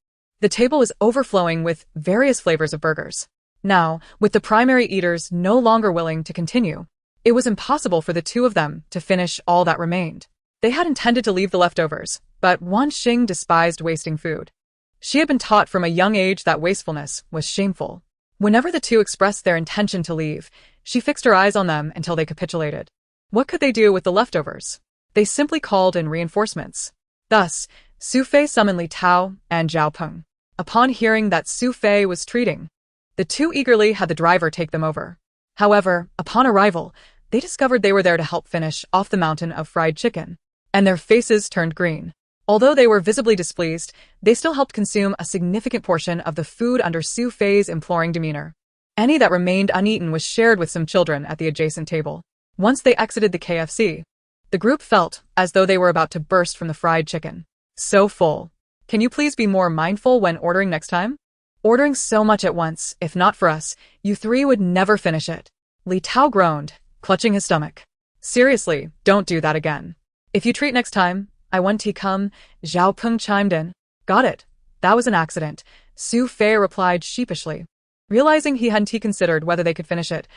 The table was overflowing with various flavors of burgers. Now, with the primary eaters no longer willing to continue, it was impossible for the 2 of them to finish all that remained. They had intended to leave the leftovers, but Ruan Xing despised wasting food. She had been taught from a young age that wastefulness was shameful. Whenever the 2 expressed their intention to leave, she fixed her eyes on them until they capitulated. What could they do with the leftovers? They simply called in reinforcements. Thus, Su Fei summoned Li Tao and Zhao Peng. Upon hearing that Su Fei was treating, the 2 eagerly had the driver take them over. However, upon arrival, they discovered they were there to help finish off the mountain of fried chicken, and their faces turned green. Although they were visibly displeased, they still helped consume a significant portion of the food under Su Fei's imploring demeanor. Any that remained uneaten was shared with some children at the adjacent table. Once they exited the KFC, the group felt as though they were about to burst from the fried chicken. So full. Can you please be more mindful when ordering next time? Ordering so much at once, if not for us, you 3 would never finish it. Li Tao groaned, clutching his stomach. Seriously, don't do that again. If you treat next time, I want to come, Zhao Peng chimed in. Got it. That was an accident, Su Fei replied sheepishly, realizing he hadn't considered whether they could finish it,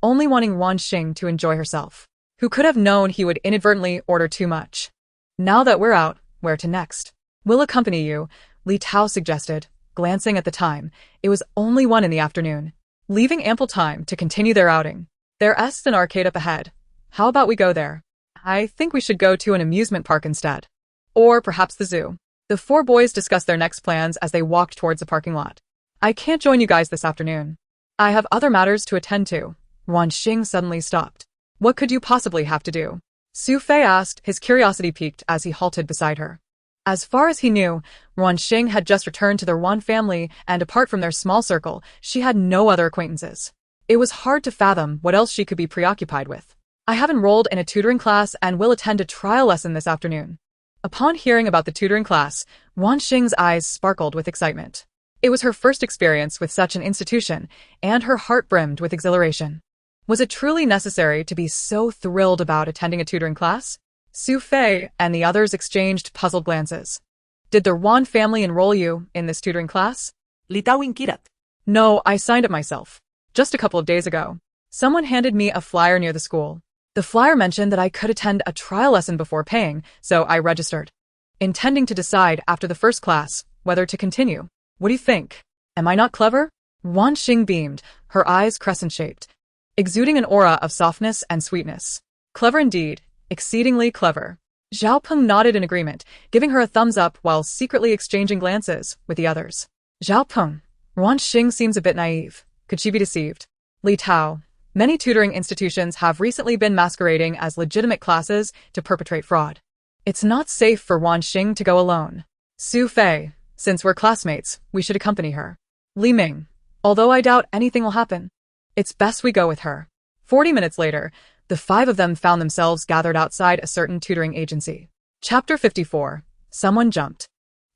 only wanting Ruan Xing to enjoy herself. Who could have known he would inadvertently order too much? Now that we're out, where to next? We'll accompany you, Li Tao suggested, glancing at the time. It was only 1 in the afternoon, leaving ample time to continue their outing. There's an arcade up ahead. How about we go there? I think we should go to an amusement park instead. Or perhaps the zoo. The 4 boys discussed their next plans as they walked towards the parking lot. I can't join you guys this afternoon. I have other matters to attend to. Ruan Xing suddenly stopped. What could you possibly have to do? Su Fei asked, his curiosity piqued as he halted beside her. As far as he knew, Ruan Xing had just returned to the Ruan family, and apart from their small circle, she had no other acquaintances. It was hard to fathom what else she could be preoccupied with. I have enrolled in a tutoring class and will attend a trial lesson this afternoon. Upon hearing about the tutoring class, Ruan Xing's eyes sparkled with excitement. It was her first experience with such an institution, and her heart brimmed with exhilaration. Was it truly necessary to be so thrilled about attending a tutoring class? Su Fei and the others exchanged puzzled glances. Did the Ruan family enroll you in this tutoring class? Li Tao inquirat. No, I signed up myself. Just a couple of days ago. Someone handed me a flyer near the school. The flyer mentioned that I could attend a trial lesson before paying, so I registered, intending to decide after the first class whether to continue. What do you think? Am I not clever? Ruan Xing beamed, her eyes crescent-shaped, exuding an aura of softness and sweetness. Clever indeed, exceedingly clever. Zhao Peng nodded in agreement, giving her a thumbs up while secretly exchanging glances with the others. Zhao Peng, Ruan Xing seems a bit naive. Could she be deceived? Li Tao. Many tutoring institutions have recently been masquerading as legitimate classes to perpetrate fraud. It's not safe for Ruan Xing to go alone. Su Fei, since we're classmates, we should accompany her. Li Ming, although I doubt anything will happen, it's best we go with her. 40 minutes later, the 5 of them found themselves gathered outside a certain tutoring agency. Chapter 54. Someone jumped.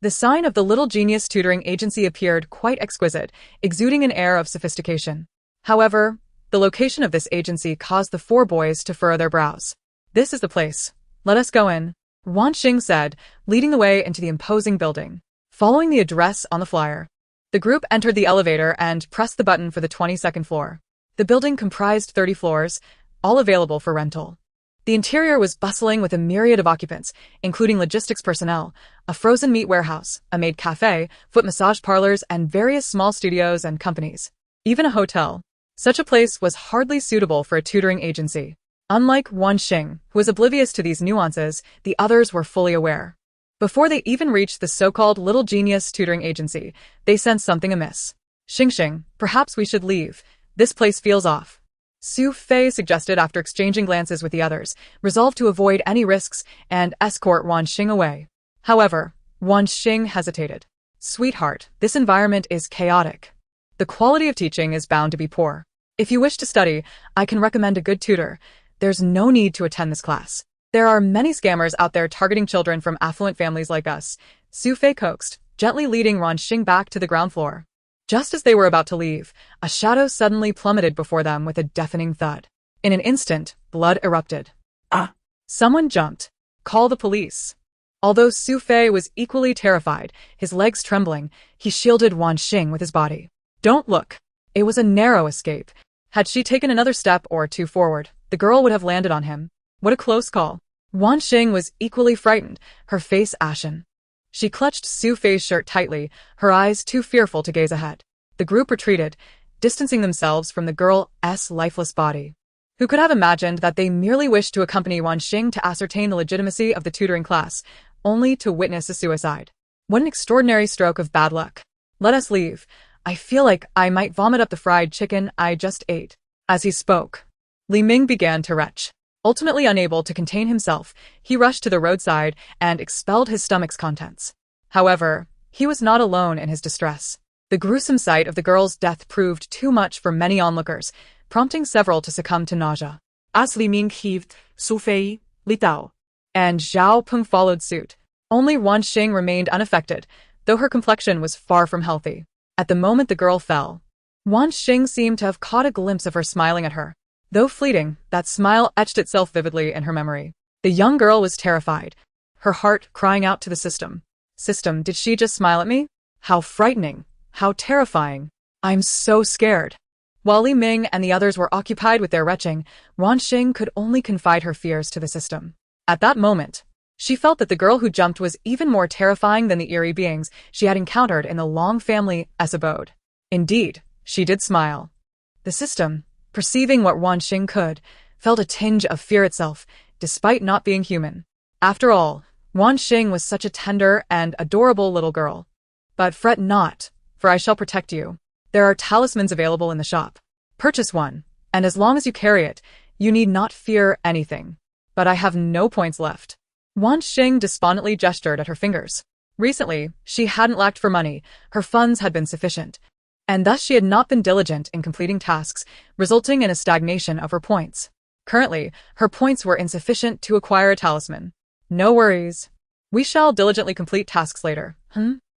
The sign of the Little Genius Tutoring Agency appeared quite exquisite, exuding an air of sophistication. However, the location of this agency caused the 4 boys to furrow their brows. This is the place. Let us go in, Ruan Xing said, leading the way into the imposing building. Following the address on the flyer, the group entered the elevator and pressed the button for the 22nd floor. The building comprised 30 floors, all available for rental. The interior was bustling with a myriad of occupants, including logistics personnel, a frozen meat warehouse, a maid cafe, foot massage parlors, and various small studios and companies. Even a hotel. Such a place was hardly suitable for a tutoring agency. Unlike Ruan Xing, who was oblivious to these nuances, the others were fully aware. Before they even reached the so-called Little Genius Tutoring Agency, they sensed something amiss. Xing, perhaps we should leave. This place feels off. Su Fei suggested after exchanging glances with the others, resolved to avoid any risks and escort Ruan Xing away. However, Ruan Xing hesitated. Sweetheart, this environment is chaotic. The quality of teaching is bound to be poor. If you wish to study, I can recommend a good tutor. There's no need to attend this class. There are many scammers out there targeting children from affluent families like us, Su Fei coaxed, gently leading Ruan Xing back to the ground floor. Just as they were about to leave, a shadow suddenly plummeted before them with a deafening thud. In an instant, blood erupted. Ah! Someone jumped. Call the police. Although Su Fei was equally terrified, his legs trembling, he shielded Ruan Xing with his body. Don't look. It was a narrow escape. Had she taken another step or 2 forward, the girl would have landed on him. What a close call. Ruan Xing was equally frightened, her face ashen. She clutched Su Fei's shirt tightly, her eyes too fearful to gaze ahead. The group retreated, distancing themselves from the girl's lifeless body. Who could have imagined that they merely wished to accompany Ruan Xing to ascertain the legitimacy of the tutoring class, only to witness a suicide? What an extraordinary stroke of bad luck. Let us leave. I feel like I might vomit up the fried chicken I just ate. As he spoke, Li Ming began to retch. Ultimately unable to contain himself, he rushed to the roadside and expelled his stomach's contents. However, he was not alone in his distress. The gruesome sight of the girl's death proved too much for many onlookers, prompting several to succumb to nausea. As Li Ming heaved, Su Fei, Li Tao, and Zhao Peng followed suit. Only Ruan Xing remained unaffected, though her complexion was far from healthy. At the moment the girl fell, Ruan Xing seemed to have caught a glimpse of her smiling at her. Though fleeting, that smile etched itself vividly in her memory. The young girl was terrified, her heart crying out to the system. System, did she just smile at me? How frightening, how terrifying. I'm so scared. While Li Ming and the others were occupied with their retching, Ruan Xing could only confide her fears to the system. At that moment, she felt that the girl who jumped was even more terrifying than the eerie beings she had encountered in the Long family's abode. Indeed, she did smile. The system, perceiving what Ruan Xing could, felt a tinge of fear itself, despite not being human. After all, Ruan Xing was such a tender and adorable little girl. But fret not, for I shall protect you. There are talismans available in the shop. Purchase one, and as long as you carry it, you need not fear anything. But I have no points left. Ruan Xing despondently gestured at her fingers. Recently, she hadn't lacked for money, her funds had been sufficient. and thus she had not been diligent in completing tasks, resulting in a stagnation of her points. Currently, her points were insufficient to acquire a talisman. No worries. We shall diligently complete tasks later.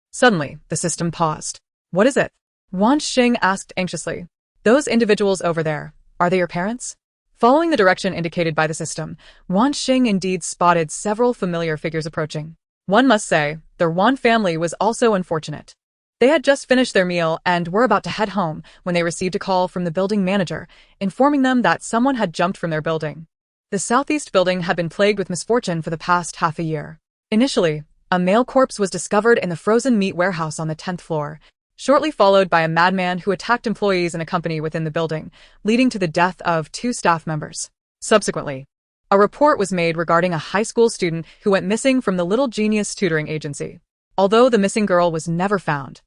Suddenly, the system paused. What is it? Ruan Xing asked anxiously. Those individuals over there, are they your parents? Following the direction indicated by the system, Ruan Xing indeed spotted several familiar figures approaching. One must say, the Ruan family was also unfortunate. They had just finished their meal and were about to head home when they received a call from the building manager, informing them that someone had jumped from their building. The southeast building had been plagued with misfortune for the past half a year. Initially, a male corpse was discovered in the frozen meat warehouse on the 10th floor, shortly followed by a madman who attacked employees in a company within the building, leading to the death of 2 staff members. Subsequently, a report was made regarding a high school student who went missing from the Little Genius tutoring agency. Although the missing girl was never found,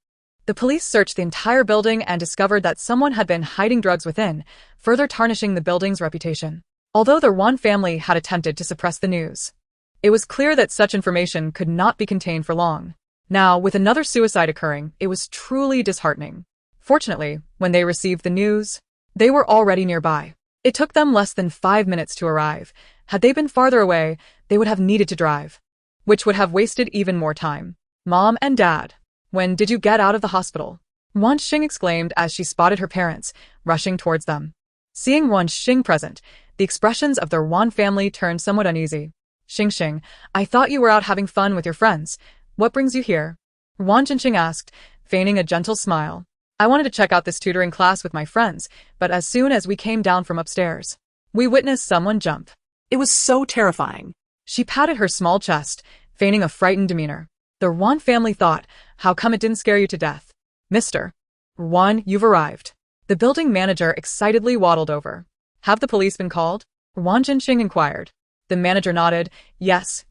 the police searched the entire building and discovered that someone had been hiding drugs within, further tarnishing the building's reputation. Although the Ruan family had attempted to suppress the news, it was clear that such information could not be contained for long. Now, with another suicide occurring, it was truly disheartening. Fortunately, when they received the news, they were already nearby. It took them less than 5 minutes to arrive. Had they been farther away, they would have needed to drive, which would have wasted even more time. Mom and Dad, when did you get out of the hospital? Ruan Xing exclaimed as she spotted her parents, rushing towards them. Seeing Ruan Xing present, the expressions of the Ruan family turned somewhat uneasy. Xing, I thought you were out having fun with your friends. What brings you here? Ruan Xing asked, feigning a gentle smile. I wanted to check out this tutoring class with my friends, but as soon as we came down from upstairs, we witnessed someone jump. It was so terrifying. She patted her small chest, feigning a frightened demeanor. The Ruan family thought, how come it didn't scare you to death? Mr. Ruan, you've arrived. The building manager excitedly waddled over. Have the police been called? Ruan Xing inquired. The manager nodded. Yes,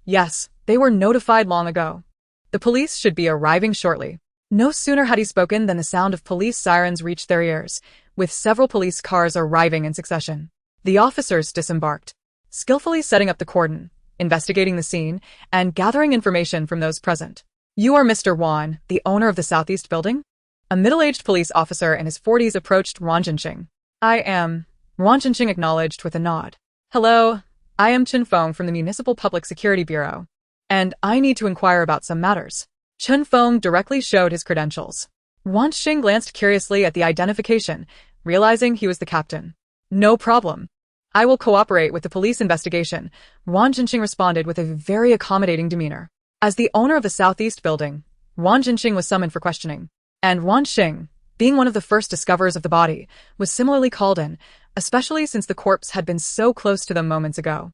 they were notified long ago. The police should be arriving shortly. No sooner had he spoken than the sound of police sirens reached their ears, with several police cars arriving in succession. The officers disembarked, skillfully setting up the cordon, investigating the scene, and gathering information from those present. You are Mr. Ruan, the owner of the Southeast building? A middle-aged police officer in his 40s approached Ruan Xing. I am. Ruan Xing acknowledged with a nod. Hello, I am Chen Feng from the Municipal Public Security Bureau, and I need to inquire about some matters. Chen Feng directly showed his credentials. Ruan Xing glanced curiously at the identification, realizing he was the captain. No problem. I will cooperate with the police investigation, Ruan Xing responded with a very accommodating demeanor. As the owner of the Southeast building, Ruan Xing was summoned for questioning, and Ruan Xing, being one of the first discoverers of the body, was similarly called in, especially since the corpse had been so close to them moments ago.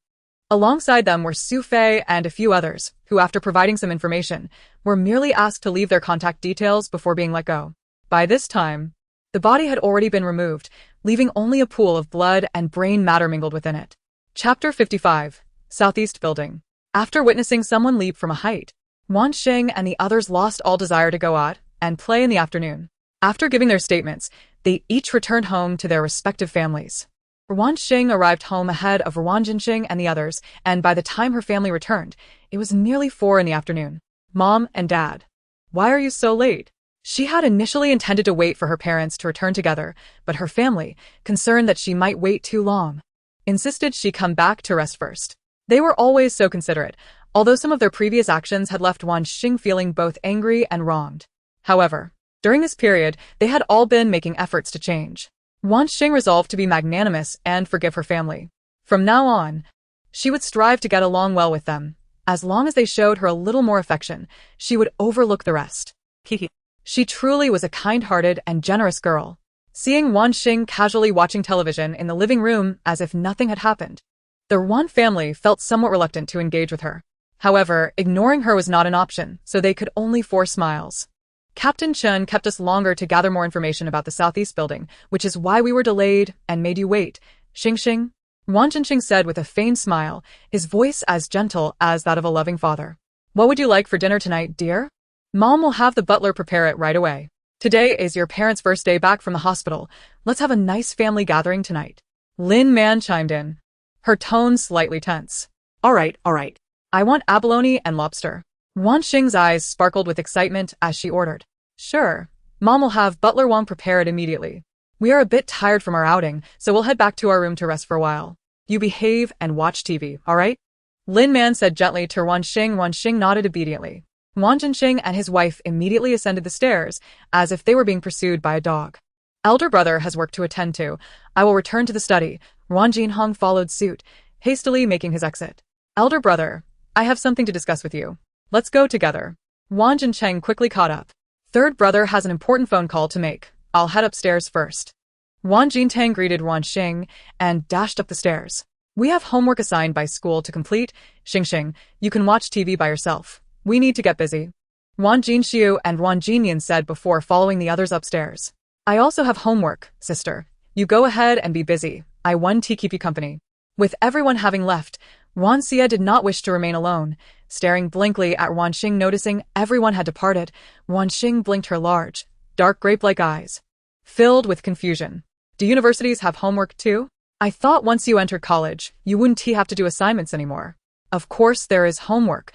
Alongside them were Su Fei and a few others, who after providing some information, were merely asked to leave their contact details before being let go. By this time, the body had already been removed, leaving only a pool of blood and brain matter mingled within it. Chapter 55, Southeast Building. After witnessing someone leap from a height, Ruan Xing and the others lost all desire to go out and play in the afternoon. After giving their statements, they each returned home to their respective families. Ruan Xing arrived home ahead of Ruan Xing and the others, and by the time her family returned, it was nearly 4 in the afternoon. Mom and Dad, why are you so late? She had initially intended to wait for her parents to return together, but her family, concerned that she might wait too long, insisted she come back to rest first. They were always so considerate, although some of their previous actions had left Ruan Xing feeling both angry and wronged. However, during this period, they had all been making efforts to change. Ruan Xing resolved to be magnanimous and forgive her family. From now on, she would strive to get along well with them. As long as they showed her a little more affection, she would overlook the rest. She truly was a kind-hearted and generous girl. Seeing Ruan Xing casually watching television in the living room as if nothing had happened, the Ruan family felt somewhat reluctant to engage with her. However, ignoring her was not an option, so they could only force smiles. Captain Chen kept us longer to gather more information about the Southeast building, which is why we were delayed and made you wait. Xing, Ruan Xing said with a feigned smile, his voice as gentle as that of a loving father. What would you like for dinner tonight, dear? Mom will have the butler prepare it right away. Today is your parents' first day back from the hospital. Let's have a nice family gathering tonight. Lin Man chimed in, her tone slightly tense. All right. I want abalone and lobster. Ruan Xing's eyes sparkled with excitement as she ordered. Sure, Mom will have Butler Wong prepared immediately. We are a bit tired from our outing, so we'll head back to our room to rest for a while. You behave and watch TV, alright? Lin Man said gently to Ruan Xing. Ruan Xing nodded obediently. Ruan Xing and his wife immediately ascended the stairs, as if they were being pursued by a dog. Elder brother has work to attend to. I will return to the study. Ruan Jinhong followed suit, hastily making his exit. Elder brother, I have something to discuss with you. Let's go together. Ruan Jincheng quickly caught up. Third brother has an important phone call to make. I'll head upstairs first. Ruan Jintang greeted Ruan Xing and dashed up the stairs. We have homework assigned by school to complete. Xing, you can watch TV by yourself. We need to get busy. Ruan Xiyue and Ruan Jinyan said before following the others upstairs. I also have homework, sister. You go ahead and be busy. I want to keep you company. With everyone having left, Ruan Xie did not wish to remain alone. Staring blankly at Ruan Xing, noticing everyone had departed, Ruan Xing blinked her large, dark grape-like eyes, filled with confusion. Do universities have homework too? I thought once you entered college, you wouldn't have to do assignments anymore. Of course there is homework.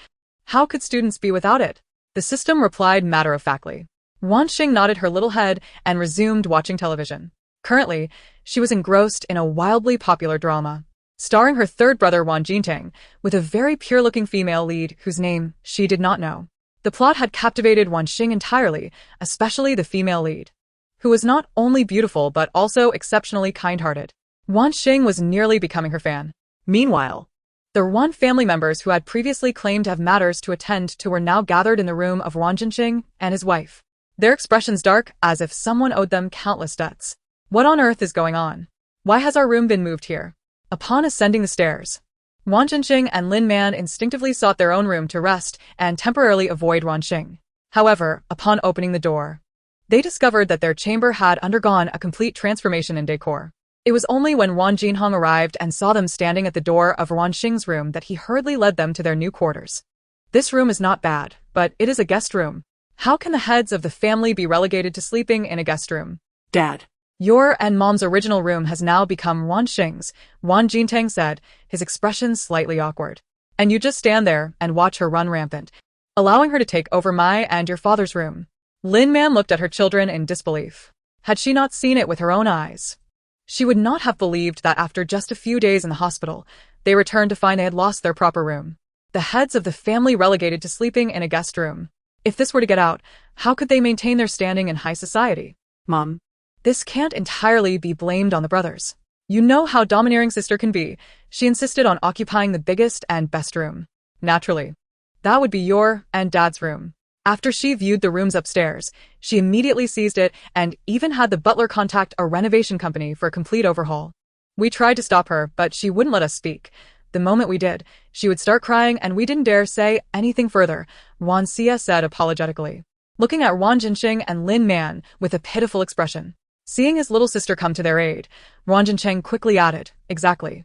How could students be without it? The system replied matter-of-factly. Ruan Xing nodded her little head and resumed watching television. Currently, she was engrossed in a wildly popular drama, starring her third brother Ruan Jintang, with a very pure-looking female lead whose name she did not know. The plot had captivated Ruan Xing entirely, especially the female lead, who was not only beautiful but also exceptionally kind-hearted. Ruan Xing was nearly becoming her fan. Meanwhile, the Ruan family members who had previously claimed to have matters to attend to were now gathered in the room of Ruan Jinxing and his wife, their expressions dark as if someone owed them countless debts. What on earth is going on? Why has our room been moved here? Upon ascending the stairs, Ruan Jinxing and Lin Man instinctively sought their own room to rest and temporarily avoid Ruan Xing. However, upon opening the door, they discovered that their chamber had undergone a complete transformation in decor. It was only when Ruan Jinhong arrived and saw them standing at the door of Ruan Xing's room that he hurriedly led them to their new quarters. This room is not bad, but it is a guest room. How can the heads of the family be relegated to sleeping in a guest room? Dad. Your and Mom's original room has now become Ruan Xing's, Ruan Jintang said, his expression slightly awkward. And you just stand there and watch her run rampant, allowing her to take over my and your father's room. Lin Man looked at her children in disbelief. Had she not seen it with her own eyes, she would not have believed that after just a few days in the hospital, they returned to find they had lost their proper room. The heads of the family relegated to sleeping in a guest room. If this were to get out, how could they maintain their standing in high society? Mom. This can't entirely be blamed on the brothers. You know how domineering sister can be. She insisted on occupying the biggest and best room. Naturally, that would be your and Dad's room. After she viewed the rooms upstairs, she immediately seized it and even had the butler contact a renovation company for a complete overhaul. We tried to stop her, but she wouldn't let us speak. The moment we did, she would start crying and we didn't dare say anything further, Ruan Xie said apologetically, looking at Ruan Jinxing and Lin Man with a pitiful expression. Seeing his little sister come to their aid, Ruan Jincheng quickly added, exactly.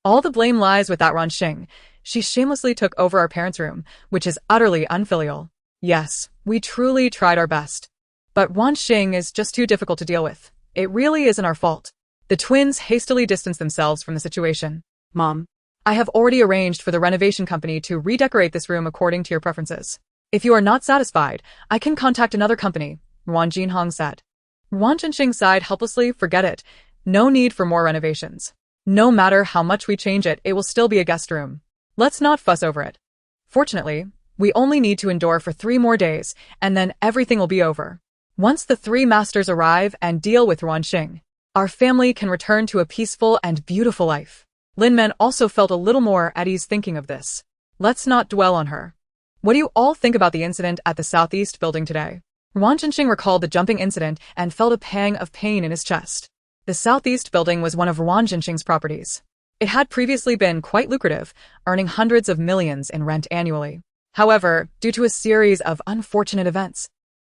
All the blame lies with that Ruan Xing. She shamelessly took over our parents' room, which is utterly unfilial. Yes, we truly tried our best. But Ruan Xing is just too difficult to deal with. It really isn't our fault. The twins hastily distanced themselves from the situation. Mom. I have already arranged for the renovation company to redecorate this room according to your preferences. If you are not satisfied, I can contact another company, Ruan Jinhong said. Ruan Jinxing sighed helplessly. Forget it. No need for more renovations. No matter how much we change it, it will still be a guest room. Let's not fuss over it. Fortunately, we only need to endure for 3 more days, and then everything will be over. Once the 3 masters arrive and deal with Ruan Xing, our family can return to a peaceful and beautiful life. Lin Men also felt a little more at ease thinking of this. Let's not dwell on her. What do you all think about the incident at the Southeast building today? Ruan Jinxing recalled the jumping incident and felt a pang of pain in his chest. The Southeast building was one of Ruan Jinxing's properties. It had previously been quite lucrative, earning hundreds of millions in rent annually. However, due to a series of unfortunate events,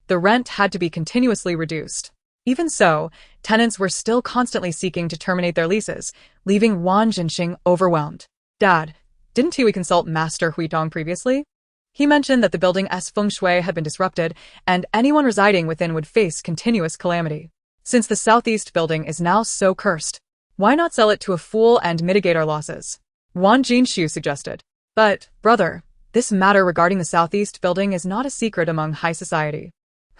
the rent had to be continuously reduced. Even so, tenants were still constantly seeking to terminate their leases, leaving Ruan Jinxing overwhelmed. Dad, didn't we consult Master Huitong previously? He mentioned that the building's feng shui had been disrupted, and anyone residing within would face continuous calamity. Since the Southeast building is now so cursed, why not sell it to a fool and mitigate our losses? Ruan Jinshu suggested. But, brother, this matter regarding the Southeast building is not a secret among high society.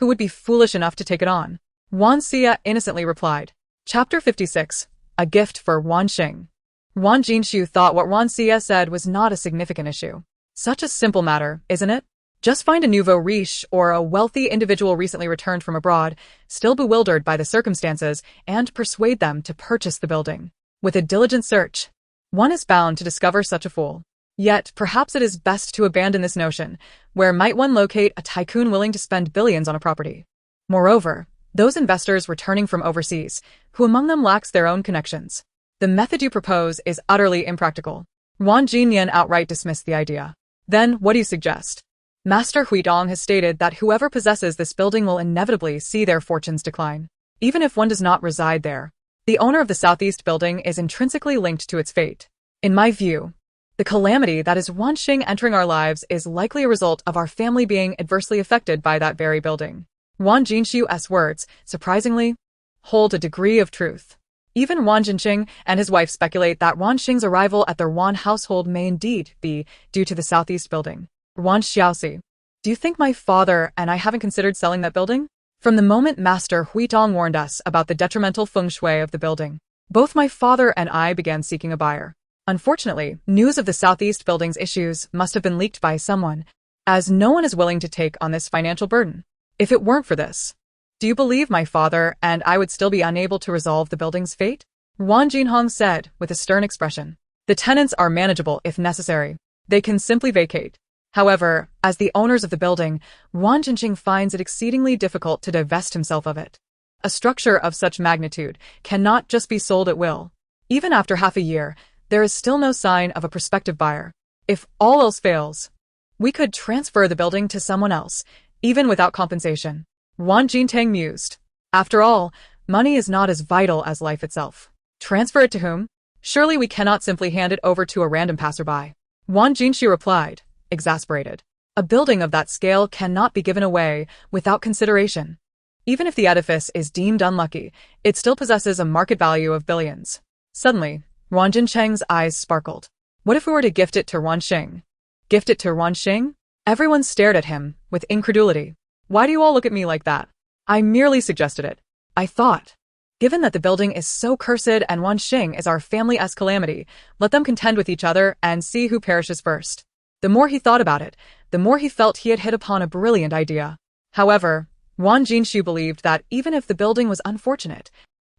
Who would be foolish enough to take it on? Ruan Xing innocently replied. Chapter 56. A gift for Ruan Xing. Ruan Xing thought what Ruan Xing said was not a significant issue. Such a simple matter, isn't it? Just find a nouveau riche or a wealthy individual recently returned from abroad, still bewildered by the circumstances, and persuade them to purchase the building. With a diligent search, one is bound to discover such a fool. Yet, perhaps it is best to abandon this notion. Where might one locate a tycoon willing to spend billions on a property? Moreover, those investors returning from overseas, who among them lacks their own connections. The method you propose is utterly impractical. Ruan Xing outright dismissed the idea. Then, what do you suggest? Master Huidong has stated that whoever possesses this building will inevitably see their fortunes decline. Even if one does not reside there, the owner of the southeast building is intrinsically linked to its fate. In my view, the calamity that is Ruan Xing entering our lives is likely a result of our family being adversely affected by that very building. Ruan Xing's words, surprisingly, hold a degree of truth. Even Ruan Xing and his wife speculate that Ruan Xing's arrival at their Ruan household may indeed be due to the southeast building. Ruan Xiaoxi, do you think my father and I haven't considered selling that building? From the moment Master Huidong warned us about the detrimental feng shui of the building, both my father and I began seeking a buyer. Unfortunately, news of the southeast building's issues must have been leaked by someone, as no one is willing to take on this financial burden. If it weren't for this, do you believe my father and I would still be unable to resolve the building's fate? Ruan Jinhong said with a stern expression. The tenants are manageable if necessary. They can simply vacate. However, as the owners of the building, Ruan Xing finds it exceedingly difficult to divest himself of it. A structure of such magnitude cannot just be sold at will. Even after half a year, there is still no sign of a prospective buyer. If all else fails, we could transfer the building to someone else, even without compensation. Ruan Jintang mused. After all, money is not as vital as life itself. Transfer it to whom? Surely we cannot simply hand it over to a random passerby. Ruan Jingxi replied, exasperated. A building of that scale cannot be given away without consideration. Even if the edifice is deemed unlucky, it still possesses a market value of billions. Suddenly, Ruan Jincheng's eyes sparkled. What if we were to gift it to Ruan Xing? Gift it to Ruan Xing? Everyone stared at him with incredulity. Why do you all look at me like that? I merely suggested it. I thought, given that the building is so cursed and Ruan Xing is our family's calamity, let them contend with each other and see who perishes first. The more he thought about it, the more he felt he had hit upon a brilliant idea. However, Ruan Jinxu believed that even if the building was unfortunate,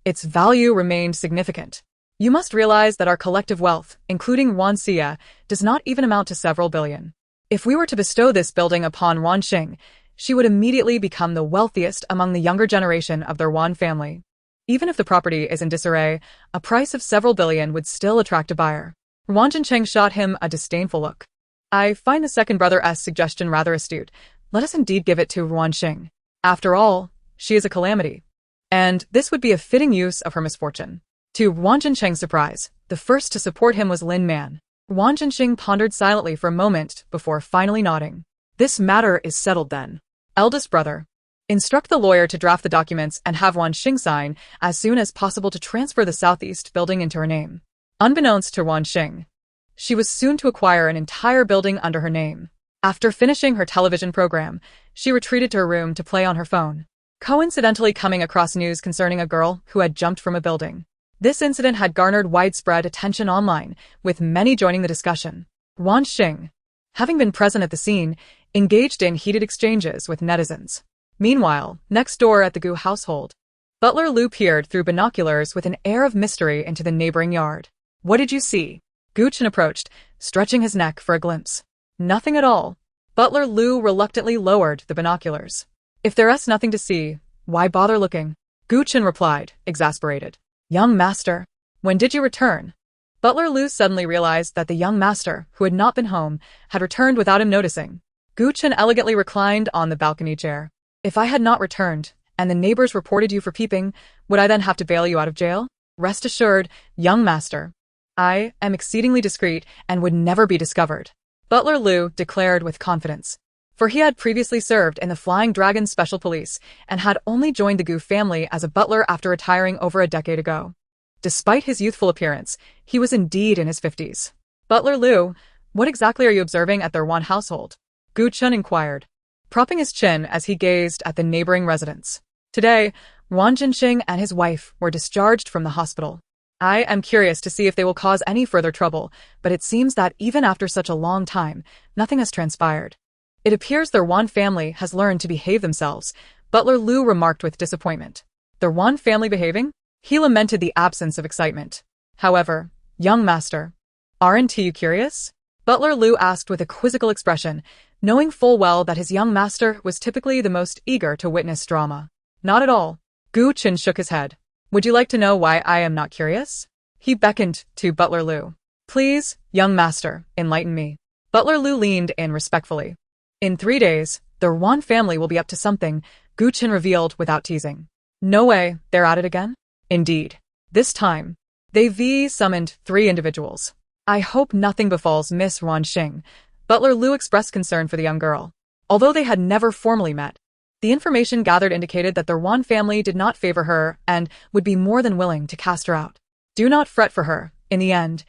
its value remained significant. You must realize that our collective wealth, including Ruan Xia, does not even amount to several billion. If we were to bestow this building upon Ruan Xing, she would immediately become the wealthiest among the younger generation of their Ruan family. Even if the property is in disarray, a price of several billion would still attract a buyer. Ruan Jincheng shot him a disdainful look. I find the second brother's suggestion rather astute. Let us indeed give it to Ruan Xing. After all, she is a calamity. And this would be a fitting use of her misfortune. To Ruan Jincheng's surprise, the first to support him was Lin Man. Ruan Jinxing pondered silently for a moment before finally nodding. This matter is settled then. Eldest brother, instruct the lawyer to draft the documents and have Ruan Xing sign as soon as possible to transfer the southeast building into her name. Unbeknownst to Ruan Xing, she was soon to acquire an entire building under her name. After finishing her television program, she retreated to her room to play on her phone, coincidentally coming across news concerning a girl who had jumped from a building. This incident had garnered widespread attention online, with many joining the discussion. Ruan Xing, having been present at the scene, engaged in heated exchanges with netizens. Meanwhile, next door at the Gu household, Butler Lu peered through binoculars with an air of mystery into the neighboring yard. What did you see? Gu Chen approached, stretching his neck for a glimpse. Nothing at all. Butler Lu reluctantly lowered the binoculars. If there's nothing to see, why bother looking? Gu Chen replied, exasperated. Young master, when did you return? Butler Lu suddenly realized that the young master, who had not been home, had returned without him noticing. Gu Chen elegantly reclined on the balcony chair. If I had not returned, and the neighbors reported you for peeping, would I then have to bail you out of jail? Rest assured, young master, I am exceedingly discreet and would never be discovered. Butler Lu declared with confidence. For he had previously served in the Flying Dragon Special Police and had only joined the Gu family as a butler after retiring over a decade ago. Despite his youthful appearance, he was indeed in his 50s. Butler Lu, what exactly are you observing at their Ruan household? Gu Chen inquired. propping his chin as he gazed at the neighboring residence. Today, Ruan Xing and his wife were discharged from the hospital. I am curious to see if they will cause any further trouble, but it seems that even after such a long time, nothing has transpired. It appears the Ruan family has learned to behave themselves, Butler Lu remarked with disappointment. The Ruan family behaving? He lamented the absence of excitement. However, young master, aren't you curious? Butler Lu asked with a quizzical expression, knowing full well that his young master was typically the most eager to witness drama. Not at all. Gu Qin shook his head. Would you like to know why I am not curious? He beckoned to Butler Lu. Please, young master, enlighten me. Butler Lu leaned in respectfully. In 3 days, the Ruan family will be up to something, Gu Qin revealed without teasing. No way, they're at it again? Indeed. This time, they summoned 3 individuals. I hope nothing befalls Miss Ruan Xing. Butler Lu expressed concern for the young girl. Although they had never formally met, the information gathered indicated that the Ruan family did not favor her and would be more than willing to cast her out. Do not fret for her. In the end,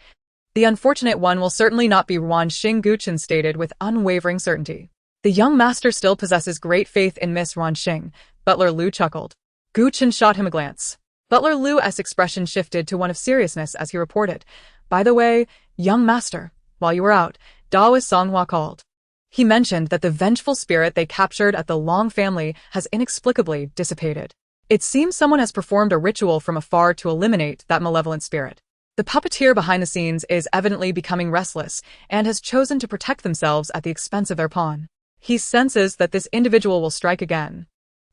the unfortunate one will certainly not be Ruan Xing, Gu Qin stated with unwavering certainty. The young master still possesses great faith in Miss Ruan Xing, Butler Lu chuckled. Gu Qin shot him a glance. Butler Lu's expression shifted to one of seriousness as he reported. By the way, young master, while you were out, Da was Songhua called. He mentioned that the vengeful spirit they captured at the Long family has inexplicably dissipated. It seems someone has performed a ritual from afar to eliminate that malevolent spirit. The puppeteer behind the scenes is evidently becoming restless and has chosen to protect themselves at the expense of their pawn. He senses that this individual will strike again,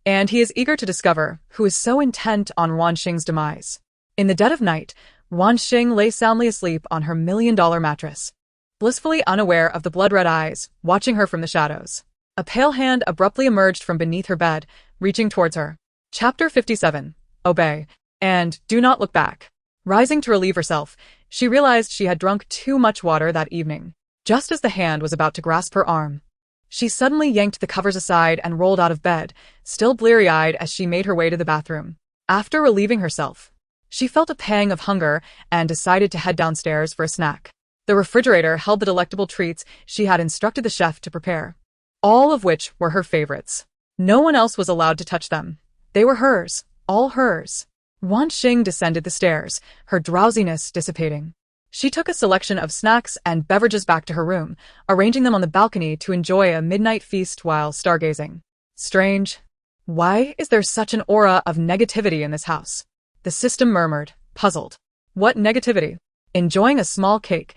and he is eager to discover who is so intent on Ruan Xing's demise. In the dead of night, Ruan Xing lay soundly asleep on her $1,000,000 mattress, blissfully unaware of the blood-red eyes watching her from the shadows. A pale hand abruptly emerged from beneath her bed, reaching towards her. Chapter 57. Obey, and do not look back. Rising to relieve herself, she realized she had drunk too much water that evening. Just as the hand was about to grasp her arm, she suddenly yanked the covers aside and rolled out of bed, still bleary-eyed as she made her way to the bathroom. After relieving herself, she felt a pang of hunger and decided to head downstairs for a snack. The refrigerator held the delectable treats she had instructed the chef to prepare, all of which were her favorites. No one else was allowed to touch them. They were hers, all hers. Ruan Xing descended the stairs, her drowsiness dissipating. She took a selection of snacks and beverages back to her room, arranging them on the balcony to enjoy a midnight feast while stargazing. Strange. Why is there such an aura of negativity in this house? The system murmured, puzzled. What negativity? Enjoying a small cake,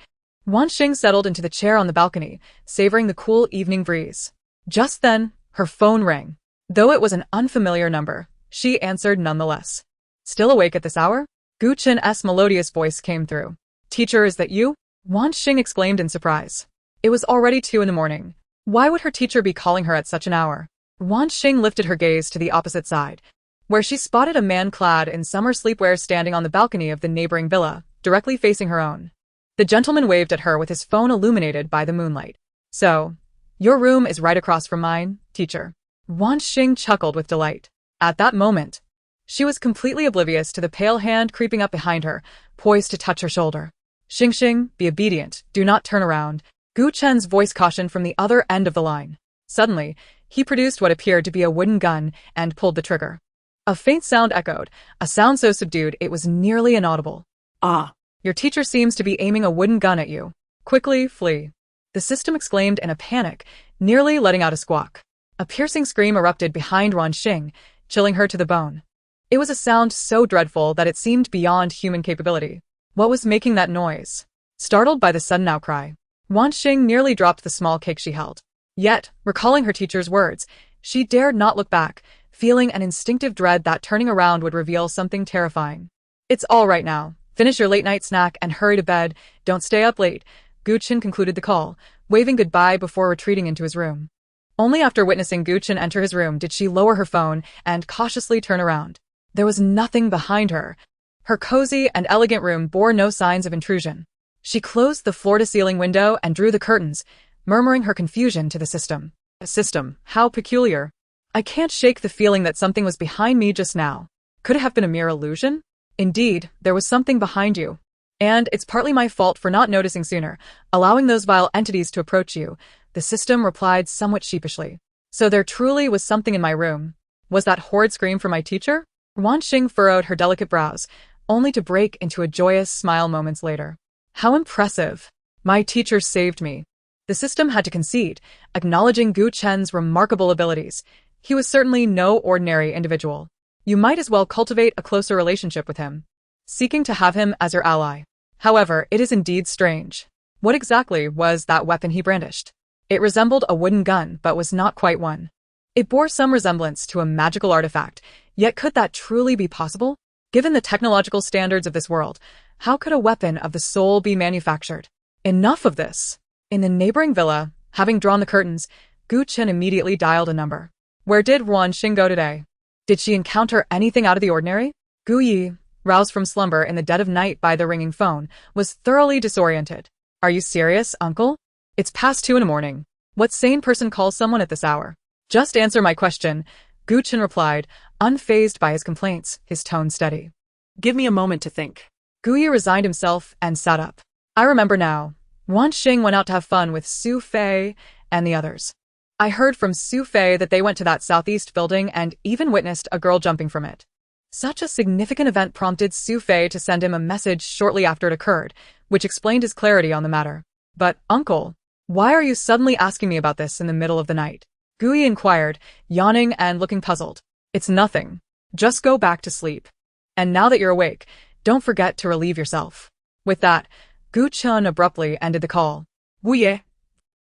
Ruan Xing settled into the chair on the balcony, savoring the cool evening breeze. Just then, her phone rang. Though it was an unfamiliar number, she answered nonetheless. Still awake at this hour? Gu Qin's melodious voice came through. Teacher, is that you? Ruan Xing exclaimed in surprise. It was already 2 in the morning. Why would her teacher be calling her at such an hour? Ruan Xing lifted her gaze to the opposite side, where she spotted a man clad in summer sleepwear standing on the balcony of the neighboring villa, directly facing her own. The gentleman waved at her with his phone illuminated by the moonlight. So, your room is right across from mine, teacher. Ruan Xing chuckled with delight. At that moment, she was completely oblivious to the pale hand creeping up behind her, poised to touch her shoulder. Xing, be obedient, do not turn around, Gu Chen's voice cautioned from the other end of the line. Suddenly, he produced what appeared to be a wooden gun and pulled the trigger. A faint sound echoed, a sound so subdued it was nearly inaudible. Ah! Your teacher seems to be aiming a wooden gun at you. Quickly, flee. The system exclaimed in a panic, nearly letting out a squawk. A piercing scream erupted behind Ruan Xing, chilling her to the bone. It was a sound so dreadful that it seemed beyond human capability. What was making that noise? Startled by the sudden outcry, Ruan Xing nearly dropped the small cake she held. Yet, recalling her teacher's words, she dared not look back, feeling an instinctive dread that turning around would reveal something terrifying. It's all right now. Finish your late-night snack and hurry to bed. Don't stay up late. Gu Qin concluded the call, waving goodbye before retreating into his room. Only after witnessing Gu Qin enter his room did she lower her phone and cautiously turn around. There was nothing behind her. Her cozy and elegant room bore no signs of intrusion. She closed the floor-to-ceiling window and drew the curtains, murmuring her confusion to the system. System, how peculiar. I can't shake the feeling that something was behind me just now. Could it have been a mere illusion? Indeed, there was something behind you. And it's partly my fault for not noticing sooner, allowing those vile entities to approach you, the system replied somewhat sheepishly. So there truly was something in my room. Was that horrid scream from my teacher? Ruan Xing furrowed her delicate brows, only to break into a joyous smile moments later. How impressive! My teacher saved me. The system had to concede, acknowledging Gu Chen's remarkable abilities. He was certainly no ordinary individual. You might as well cultivate a closer relationship with him, seeking to have him as your ally. However, it is indeed strange. What exactly was that weapon he brandished? It resembled a wooden gun, but was not quite one. It bore some resemblance to a magical artifact, yet could that truly be possible? Given the technological standards of this world, how could a weapon of the soul be manufactured? Enough of this. In the neighboring villa, having drawn the curtains, Gu Chen immediately dialed a number. Where did Ruan Xing go today? Did she encounter anything out of the ordinary? Gu Yi, roused from slumber in the dead of night by the ringing phone, was thoroughly disoriented. Are you serious, uncle? It's past 2 in the morning. What sane person calls someone at this hour? Just answer my question, Gu Chen replied, unfazed by his complaints, his tone steady. Give me a moment to think. Gu Yi resigned himself and sat up. I remember now. Ruan Xing went out to have fun with Su Fei and the others. I heard from Su Fei that they went to that southeast building and even witnessed a girl jumping from it. Such a significant event prompted Su Fei to send him a message shortly after it occurred, which explained his clarity on the matter. But, uncle, why are you suddenly asking me about this in the middle of the night? Gu Yi inquired, yawning and looking puzzled. It's nothing. Just go back to sleep. And now that you're awake, don't forget to relieve yourself. With that, Gu Chen abruptly ended the call. Wuye.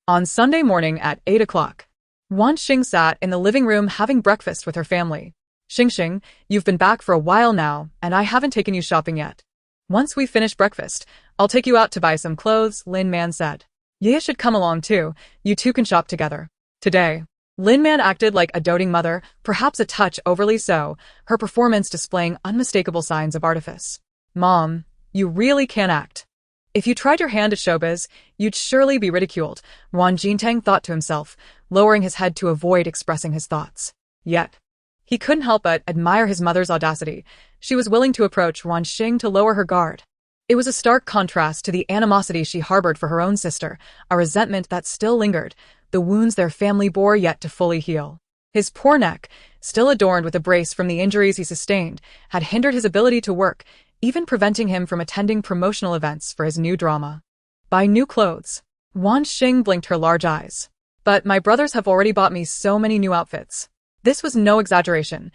On Sunday morning at 8 o'clock, Ruan Xing sat in the living room having breakfast with her family. Xing, you've been back for a while now, and I haven't taken you shopping yet. Once we finish breakfast, I'll take you out to buy some clothes, Lin Man said. Ye should come along too, you two can shop together. Today, Lin Man acted like a doting mother, perhaps a touch overly so, her performance displaying unmistakable signs of artifice. Mom, you really can act. If you tried your hand at showbiz, you'd surely be ridiculed, Ruan Jintang thought to himself, lowering his head to avoid expressing his thoughts. Yet, he couldn't help but admire his mother's audacity. She was willing to approach Ruan Xing to lower her guard. It was a stark contrast to the animosity she harbored for her own sister, a resentment that still lingered, the wounds their family bore yet to fully heal. His poor neck, still adorned with a brace from the injuries he sustained, had hindered his ability to work, even preventing him from attending promotional events for his new drama. Buy new clothes. Ruan Xing blinked her large eyes. But my brothers have already bought me so many new outfits. This was no exaggeration.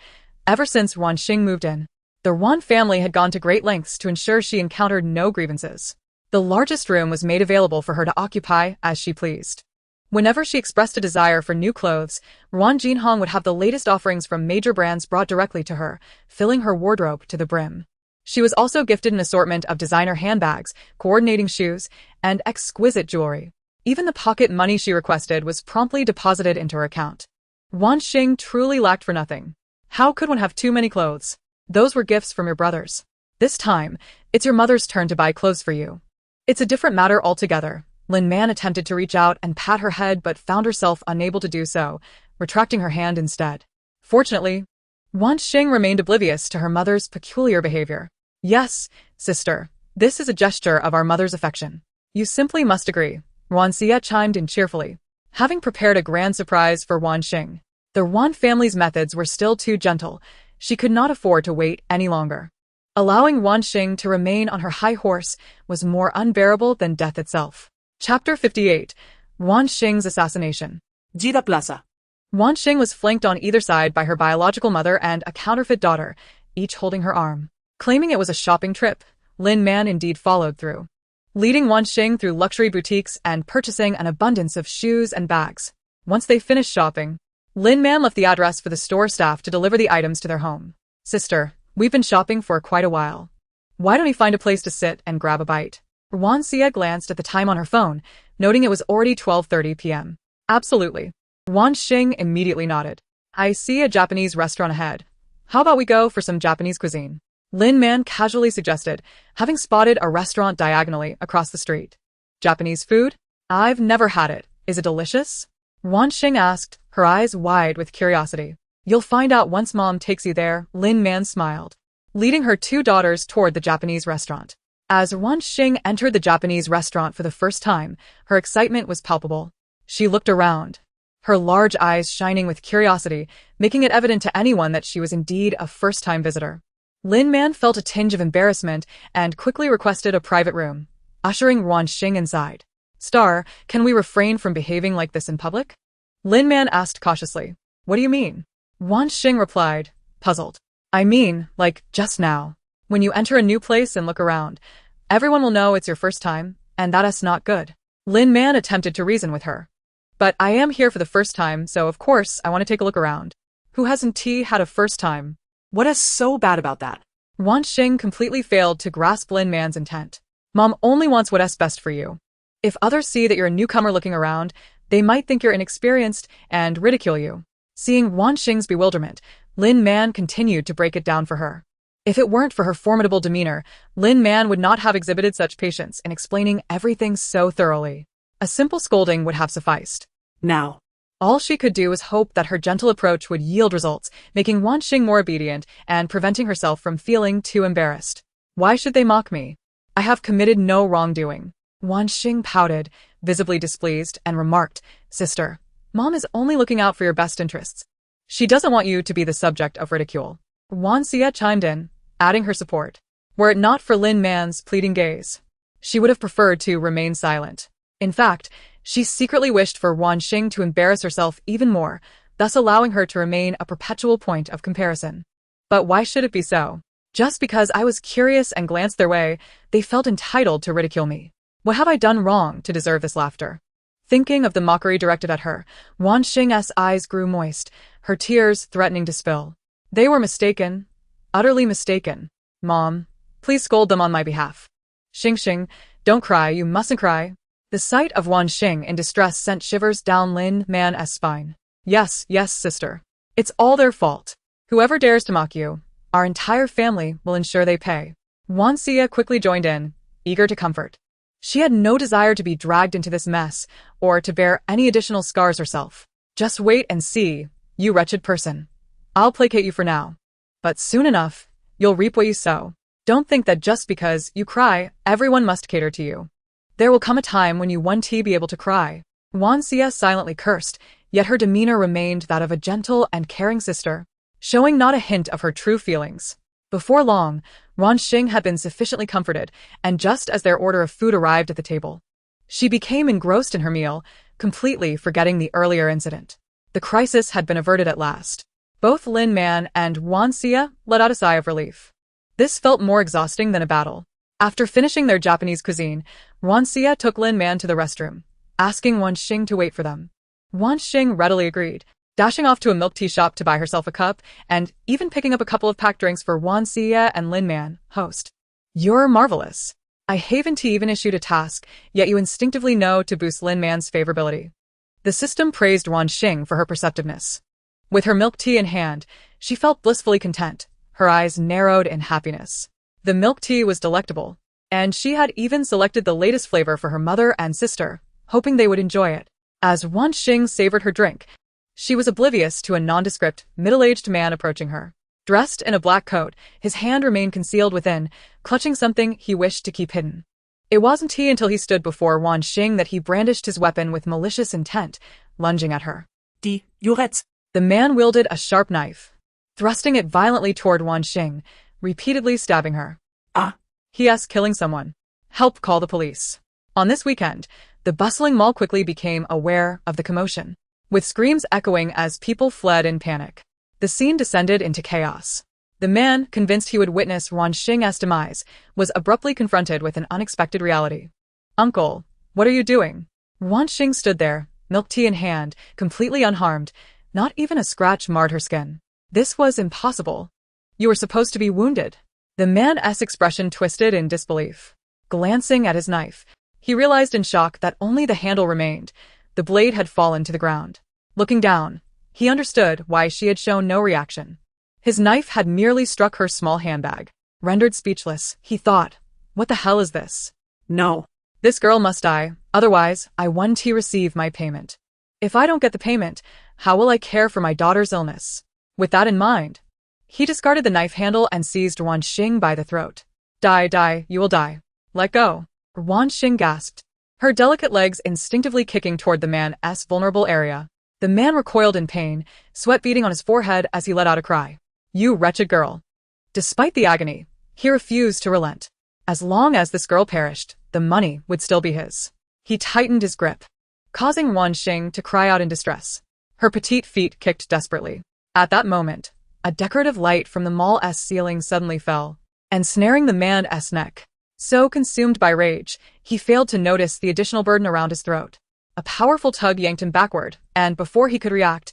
Ever since Ruan Xing moved in, the Ruan family had gone to great lengths to ensure she encountered no grievances. The largest room was made available for her to occupy as she pleased. Whenever she expressed a desire for new clothes, Ruan Jinhong would have the latest offerings from major brands brought directly to her, filling her wardrobe to the brim. She was also gifted an assortment of designer handbags, coordinating shoes, and exquisite jewelry. Even the pocket money she requested was promptly deposited into her account. Ruan Xing truly lacked for nothing. How could one have too many clothes? Those were gifts from your brothers. This time, it's your mother's turn to buy clothes for you. It's a different matter altogether. Lin Man attempted to reach out and pat her head but found herself unable to do so, retracting her hand instead. Fortunately, Ruan Xing remained oblivious to her mother's peculiar behavior. Yes, sister, this is a gesture of our mother's affection. You simply must agree, Ruan Xie chimed in cheerfully, having prepared a grand surprise for Ruan Xing. The Ruan family's methods were still too gentle. She could not afford to wait any longer. Allowing Ruan Xing to remain on her high horse was more unbearable than death itself. Chapter 58. Ruan Xing's Assassination. Jida Plaza. Ruan Xing was flanked on either side by her biological mother and a counterfeit daughter, each holding her arm. Claiming it was a shopping trip, Lin Man indeed followed through, leading Ruan Xing through luxury boutiques and purchasing an abundance of shoes and bags. Once they finished shopping, Lin Man left the address for the store staff to deliver the items to their home. Sister, we've been shopping for quite a while. Why don't we find a place to sit and grab a bite? Ruan Xie glanced at the time on her phone, noting it was already 12:30 p.m. Absolutely. Ruan Xing immediately nodded. I see a Japanese restaurant ahead. How about we go for some Japanese cuisine? Lin Man casually suggested, having spotted a restaurant diagonally across the street. Japanese food? I've never had it. Is it delicious? Ruan Xing asked, her eyes wide with curiosity. You'll find out once Mom takes you there, Lin Man smiled, leading her two daughters toward the Japanese restaurant. As Ruan Xing entered the Japanese restaurant for the first time, her excitement was palpable. She looked around, her large eyes shining with curiosity, making it evident to anyone that she was indeed a first-time visitor. Lin Man felt a tinge of embarrassment and quickly requested a private room, ushering Ruan Xing inside. "Star, can we refrain from behaving like this in public?" Lin Man asked cautiously. "What do you mean?" Ruan Xing replied, puzzled. "I mean, like, just now. When you enter a new place and look around, everyone will know it's your first time, and that's not good." Lin Man attempted to reason with her. "But I am here for the first time, so of course I want to take a look around. Who hasn't had a first time?" What is so bad about that? Ruan Xing completely failed to grasp Lin Man's intent. "Mom only wants what's best for you. If others see that you're a newcomer looking around, they might think you're inexperienced and ridicule you." Seeing Ruan Xing's bewilderment, Lin Man continued to break it down for her. If it weren't for her formidable demeanor, Lin Man would not have exhibited such patience in explaining everything so thoroughly. A simple scolding would have sufficed. Now, All she could do was hope that her gentle approach would yield results, making Ruan Xing more obedient and preventing herself from feeling too embarrassed. "Why should they mock me? I have committed no wrongdoing." Ruan Xing pouted, visibly displeased, and remarked, "Sister, Mom is only looking out for your best interests. She doesn't want you to be the subject of ridicule." Ruan Xie chimed in, adding her support. Were it not for Lin Man's pleading gaze, she would have preferred to remain silent. In fact, she secretly wished for Ruan Xing to embarrass herself even more, thus allowing her to remain a perpetual point of comparison. But why should it be so? Just because I was curious and glanced their way, they felt entitled to ridicule me. What have I done wrong to deserve this laughter? Thinking of the mockery directed at her, Ruan Xing's eyes grew moist, her tears threatening to spill. They were mistaken, utterly mistaken. "Mom, please scold them on my behalf." Xing, don't cry, you mustn't cry." The sight of Ruan Xing in distress sent shivers down Lin Man's spine. Yes, sister. It's all their fault. Whoever dares to mock you, our entire family will ensure they pay. Ruan Xie quickly joined in, eager to comfort. She had no desire to be dragged into this mess, or to bear any additional scars herself. "Just wait and see, you wretched person. I'll placate you for now. But soon enough, you'll reap what you sow. Don't think that just because you cry, everyone must cater to you. There will come a time when you won't be able to cry." Ruan Xie silently cursed, yet her demeanor remained that of a gentle and caring sister, showing not a hint of her true feelings. Before long, Ruan Xing had been sufficiently comforted, and just as their order of food arrived at the table, she became engrossed in her meal, completely forgetting the earlier incident. The crisis had been averted at last. Both Lin Man and Ruan Xie let out a sigh of relief. This felt more exhausting than a battle. After finishing their Japanese cuisine, Ruan Xie took Lin Man to the restroom, asking Ruan Xing to wait for them. Ruan Xing readily agreed, dashing off to a milk tea shop to buy herself a cup, and even picking up a couple of packed drinks for Ruan Xie and Lin Man, host. "You're marvelous. I haven't even issued a task, yet you instinctively know to boost Lin Man's favorability." The system praised Ruan Xing for her perceptiveness. With her milk tea in hand, she felt blissfully content, her eyes narrowed in happiness. The milk tea was delectable, and she had even selected the latest flavor for her mother and sister, hoping they would enjoy it. As Ruan Xing savored her drink, she was oblivious to a nondescript, middle-aged man approaching her. Dressed in a black coat, his hand remained concealed within, clutching something he wished to keep hidden. It wasn't until he stood before Ruan Xing that he brandished his weapon with malicious intent, lunging at her. Heiress. The man wielded a sharp knife, thrusting it violently toward Ruan Xing, repeatedly stabbing her. "Ah." Killing someone. Help, call the police." On this weekend, the bustling mall quickly became aware of the commotion, with screams echoing as people fled in panic. The scene descended into chaos. The man, convinced he would witness Ruan Xing's demise, was abruptly confronted with an unexpected reality. "Uncle, what are you doing?" Ruan Xing stood there, milk tea in hand, completely unharmed. Not even a scratch marred her skin. This was impossible. "You were supposed to be wounded." The man's expression twisted in disbelief. Glancing at his knife, he realized in shock that only the handle remained. The blade had fallen to the ground. Looking down, he understood why she had shown no reaction. His knife had merely struck her small handbag. Rendered speechless, he thought, "What the hell is this? No. This girl must die, otherwise I won't receive my payment. If I don't get the payment, how will I care for my daughter's illness?" With that in mind, he discarded the knife handle and seized Ruan Xing by the throat. Die, you will die. Let go." Ruan Xing gasped, her delicate legs instinctively kicking toward the man's vulnerable area. The man recoiled in pain, sweat beading on his forehead as he let out a cry. You wretched girl. Despite the agony, he refused to relent. As long as this girl perished, the money would still be his. He tightened his grip, causing Ruan Xing to cry out in distress. Her petite feet kicked desperately. At that moment, a decorative light from the mall's ceiling suddenly fell, ensnaring the man's neck. So consumed by rage, he failed to notice the additional burden around his throat. A powerful tug yanked him backward, and before he could react,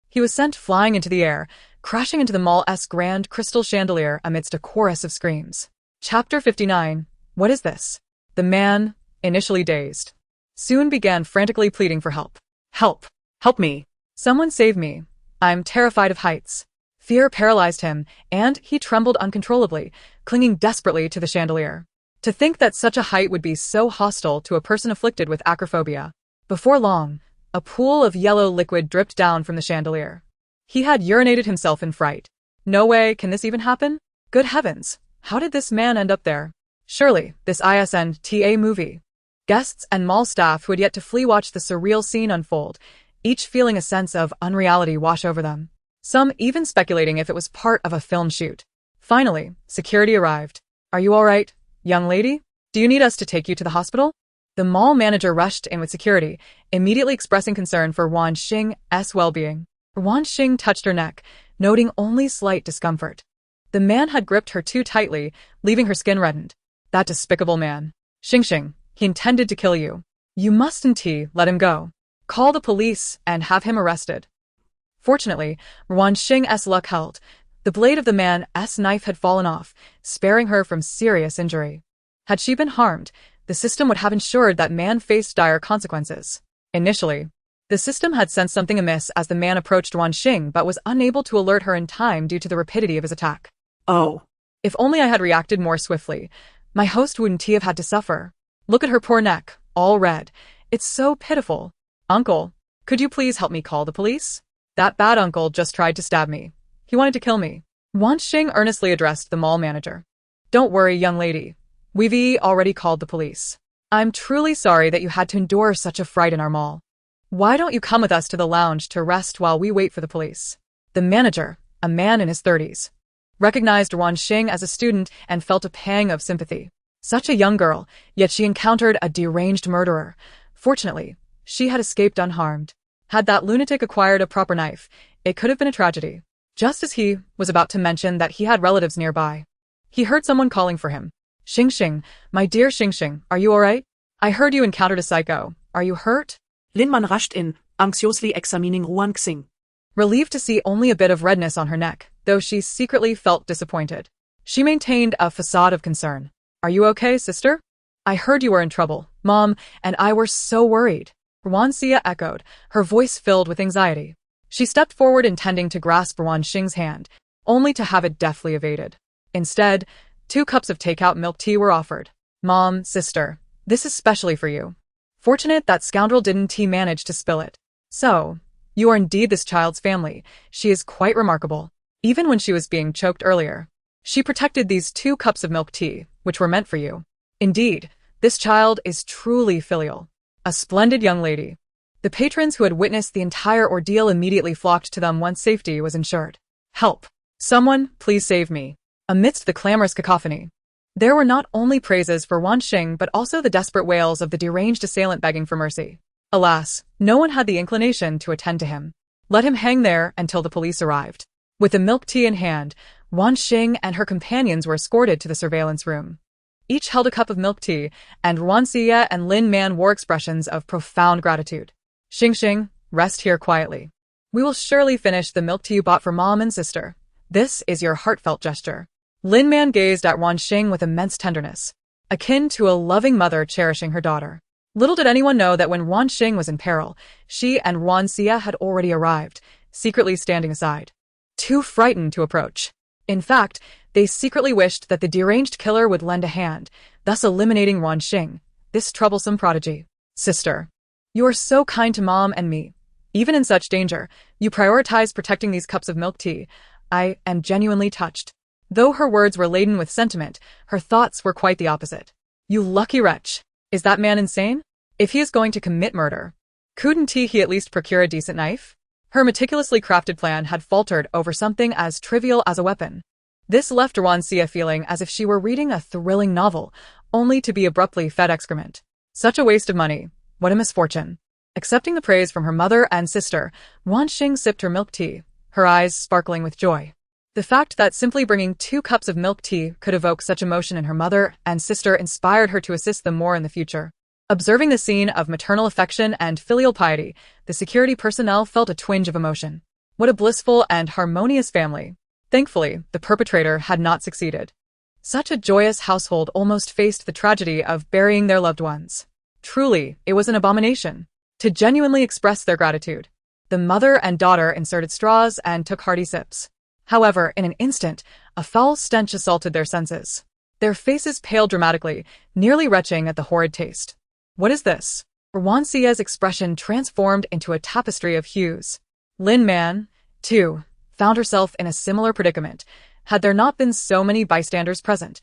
he was sent flying into the air, crashing into the mall's grand crystal chandelier amidst a chorus of screams. Chapter 59. What is this? The man, initially dazed, soon began frantically pleading for help. Help! Help me! Someone save me. I'm terrified of heights. Fear paralyzed him, and he trembled uncontrollably, clinging desperately to the chandelier. To think that such a height would be so hostile to a person afflicted with acrophobia. Before long, a pool of yellow liquid dripped down from the chandelier. He had urinated himself in fright. No way can this even happen? Good heavens, how did this man end up there? Surely, this isn't a movie. Guests and mall staff who had yet to flee watched the surreal scene unfold, each feeling a sense of unreality wash over them. Some even speculating if it was part of a film shoot. Finally, security arrived. Are you all right, young lady? Do you need us to take you to the hospital? The mall manager rushed in with security, immediately expressing concern for Ruan Xing's well-being. Ruan Xing touched her neck, noting only slight discomfort. The man had gripped her too tightly, leaving her skin reddened. That despicable man. Xing, he intended to kill you. You mustn't let him go. Call the police and have him arrested. Fortunately, Ruan Xing's luck held. The blade of the man's knife had fallen off, sparing her from serious injury. Had she been harmed, the system would have ensured that man faced dire consequences. Initially, the system had sensed something amiss as the man approached Ruan Xing but was unable to alert her in time due to the rapidity of his attack. Oh. If only I had reacted more swiftly. My host wouldn't have had to suffer. Look at her poor neck, all red. It's so pitiful. Uncle, could you please help me call the police? That bad uncle just tried to stab me. He wanted to kill me. Ruan Xing earnestly addressed the mall manager. Don't worry, young lady. We've already called the police. I'm truly sorry that you had to endure such a fright in our mall. Why don't you come with us to the lounge to rest while we wait for the police? The manager, a man in his 30s, recognized Ruan Xing as a student and felt a pang of sympathy. Such a young girl, yet she encountered a deranged murderer. Fortunately, she had escaped unharmed. Had that lunatic acquired a proper knife, it could have been a tragedy. Just as he was about to mention that he had relatives nearby, he heard someone calling for him. Xing, my dear Xing, are you all right? I heard you encountered a psycho. Are you hurt? Linman rushed in, anxiously examining Ruan Xing. Relieved to see only a bit of redness on her neck, though she secretly felt disappointed. She maintained a facade of concern. Are you okay, sister? I heard you were in trouble, Mom, and I were so worried. Ruan Xia echoed, her voice filled with anxiety. She stepped forward intending to grasp Ruan Xing's hand, only to have it deftly evaded. Instead, 2 cups of takeout milk tea were offered. Mom, sister, this is specially for you. Fortunate that scoundrel didn't manage to spill it. So, you are indeed this child's family. She is quite remarkable. Even when she was being choked earlier, she protected these 2 cups of milk tea, which were meant for you. Indeed, this child is truly filial. A splendid young lady. The patrons who had witnessed the entire ordeal immediately flocked to them once safety was ensured. Help! Someone, please save me. Amidst the clamorous cacophony, there were not only praises for Ruan Xing but also the desperate wails of the deranged assailant begging for mercy. Alas, no one had the inclination to attend to him. Let him hang there until the police arrived. With the milk tea in hand, Ruan Xing and her companions were escorted to the surveillance room. Each held a cup of milk tea, and Ruan Xia and Lin Man wore expressions of profound gratitude. Xing, rest here quietly. We will surely finish the milk tea you bought for Mom and sister. This is your heartfelt gesture. Lin Man gazed at Ruan Xing with immense tenderness, akin to a loving mother cherishing her daughter. Little did anyone know that when Ruan Xing was in peril, she and Ruan Xia had already arrived, secretly standing aside, too frightened to approach. In fact, they secretly wished that the deranged killer would lend a hand, thus eliminating Ruan Xing, this troublesome prodigy. Sister, you are so kind to Mom and me. Even in such danger, you prioritize protecting these cups of milk tea. I am genuinely touched. Though her words were laden with sentiment, her thoughts were quite the opposite. You lucky wretch. Is that man insane? If he is going to commit murder, Couldn't he at least procure a decent knife? Her meticulously crafted plan had faltered over something as trivial as a weapon. This left Ruan Xing feeling as if she were reading a thrilling novel, only to be abruptly fed excrement. Such a waste of money. What a misfortune. Accepting the praise from her mother and sister, Ruan Xing sipped her milk tea, her eyes sparkling with joy. The fact that simply bringing 2 cups of milk tea could evoke such emotion in her mother and sister inspired her to assist them more in the future. Observing the scene of maternal affection and filial piety, the security personnel felt a twinge of emotion. What a blissful and harmonious family. Thankfully, the perpetrator had not succeeded. Such a joyous household almost faced the tragedy of burying their loved ones. Truly, it was an abomination. To genuinely express their gratitude, the mother and daughter inserted straws and took hearty sips. However, in an instant, a foul stench assaulted their senses. Their faces paled dramatically, nearly retching at the horrid taste. What is this? Ruan Xing's expression transformed into a tapestry of hues. Lin Man, too, found herself in a similar predicament. Had there not been so many bystanders present,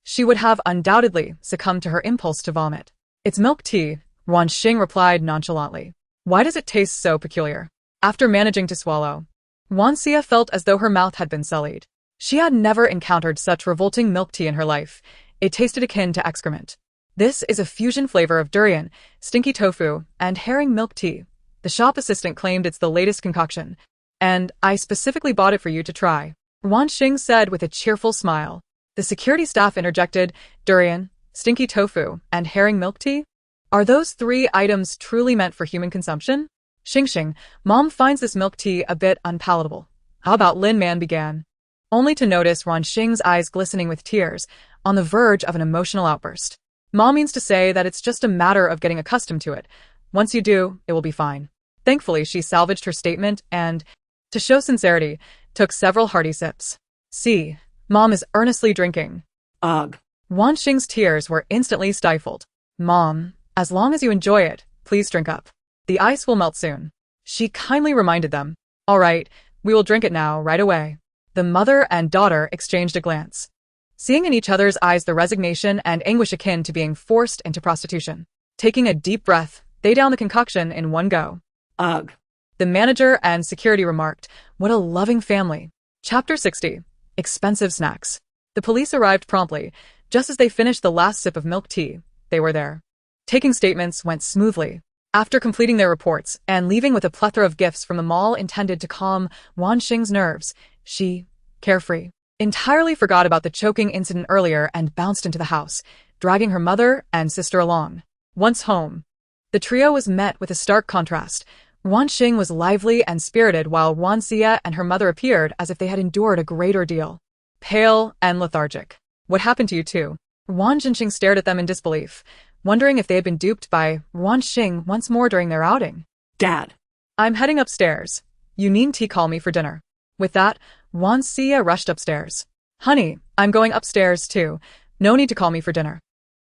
she would have undoubtedly succumbed to her impulse to vomit. It's milk tea, Ruan Xing replied nonchalantly. Why does it taste so peculiar? After managing to swallow, Ruan Xing felt as though her mouth had been sullied. She had never encountered such revolting milk tea in her life. It tasted akin to excrement. This is a fusion flavor of durian, stinky tofu, and herring milk tea. The shop assistant claimed it's the latest concoction, and I specifically bought it for you to try, Ruan Xing said with a cheerful smile. The security staff interjected, durian, stinky tofu, and herring milk tea? Are those 3 items truly meant for human consumption? Xing, Mom finds this milk tea a bit unpalatable. How about Lin Man began, only to notice Ruan Xing's eyes glistening with tears, on the verge of an emotional outburst. Mom means to say that it's just a matter of getting accustomed to it. Once you do, it will be fine. Thankfully, she salvaged her statement and, to show sincerity, took several hearty sips. See, Mom is earnestly drinking. Ugh. Ruan Xing's tears were instantly stifled. Mom, as long as you enjoy it, please drink up. The ice will melt soon. She kindly reminded them. All right, we will drink it now, right away. The mother and daughter exchanged a glance, seeing in each other's eyes the resignation and anguish akin to being forced into prostitution. Taking a deep breath, they downed the concoction in one go. Ugh. The manager and security remarked, what a loving family. Chapter 60. Expensive snacks. The police arrived promptly. Just as they finished the last sip of milk tea, they were there. Taking statements went smoothly. After completing their reports and leaving with a plethora of gifts from the mall intended to calm Ruan Xing's nerves, she, carefree, entirely forgot about the choking incident earlier and bounced into the house, dragging her mother and sister along. Once home, the trio was met with a stark contrast. Ruan Xing was lively and spirited while Ruan Xing and her mother appeared as if they had endured a great ordeal. Pale and lethargic. What happened to you two? Ruan Xing stared at them in disbelief, wondering if they had been duped by Ruan Xing once more during their outing. Dad. I'm heading upstairs. You needn't call me for dinner. With that, Ruan Xing rushed upstairs. Honey, I'm going upstairs too. No need to call me for dinner.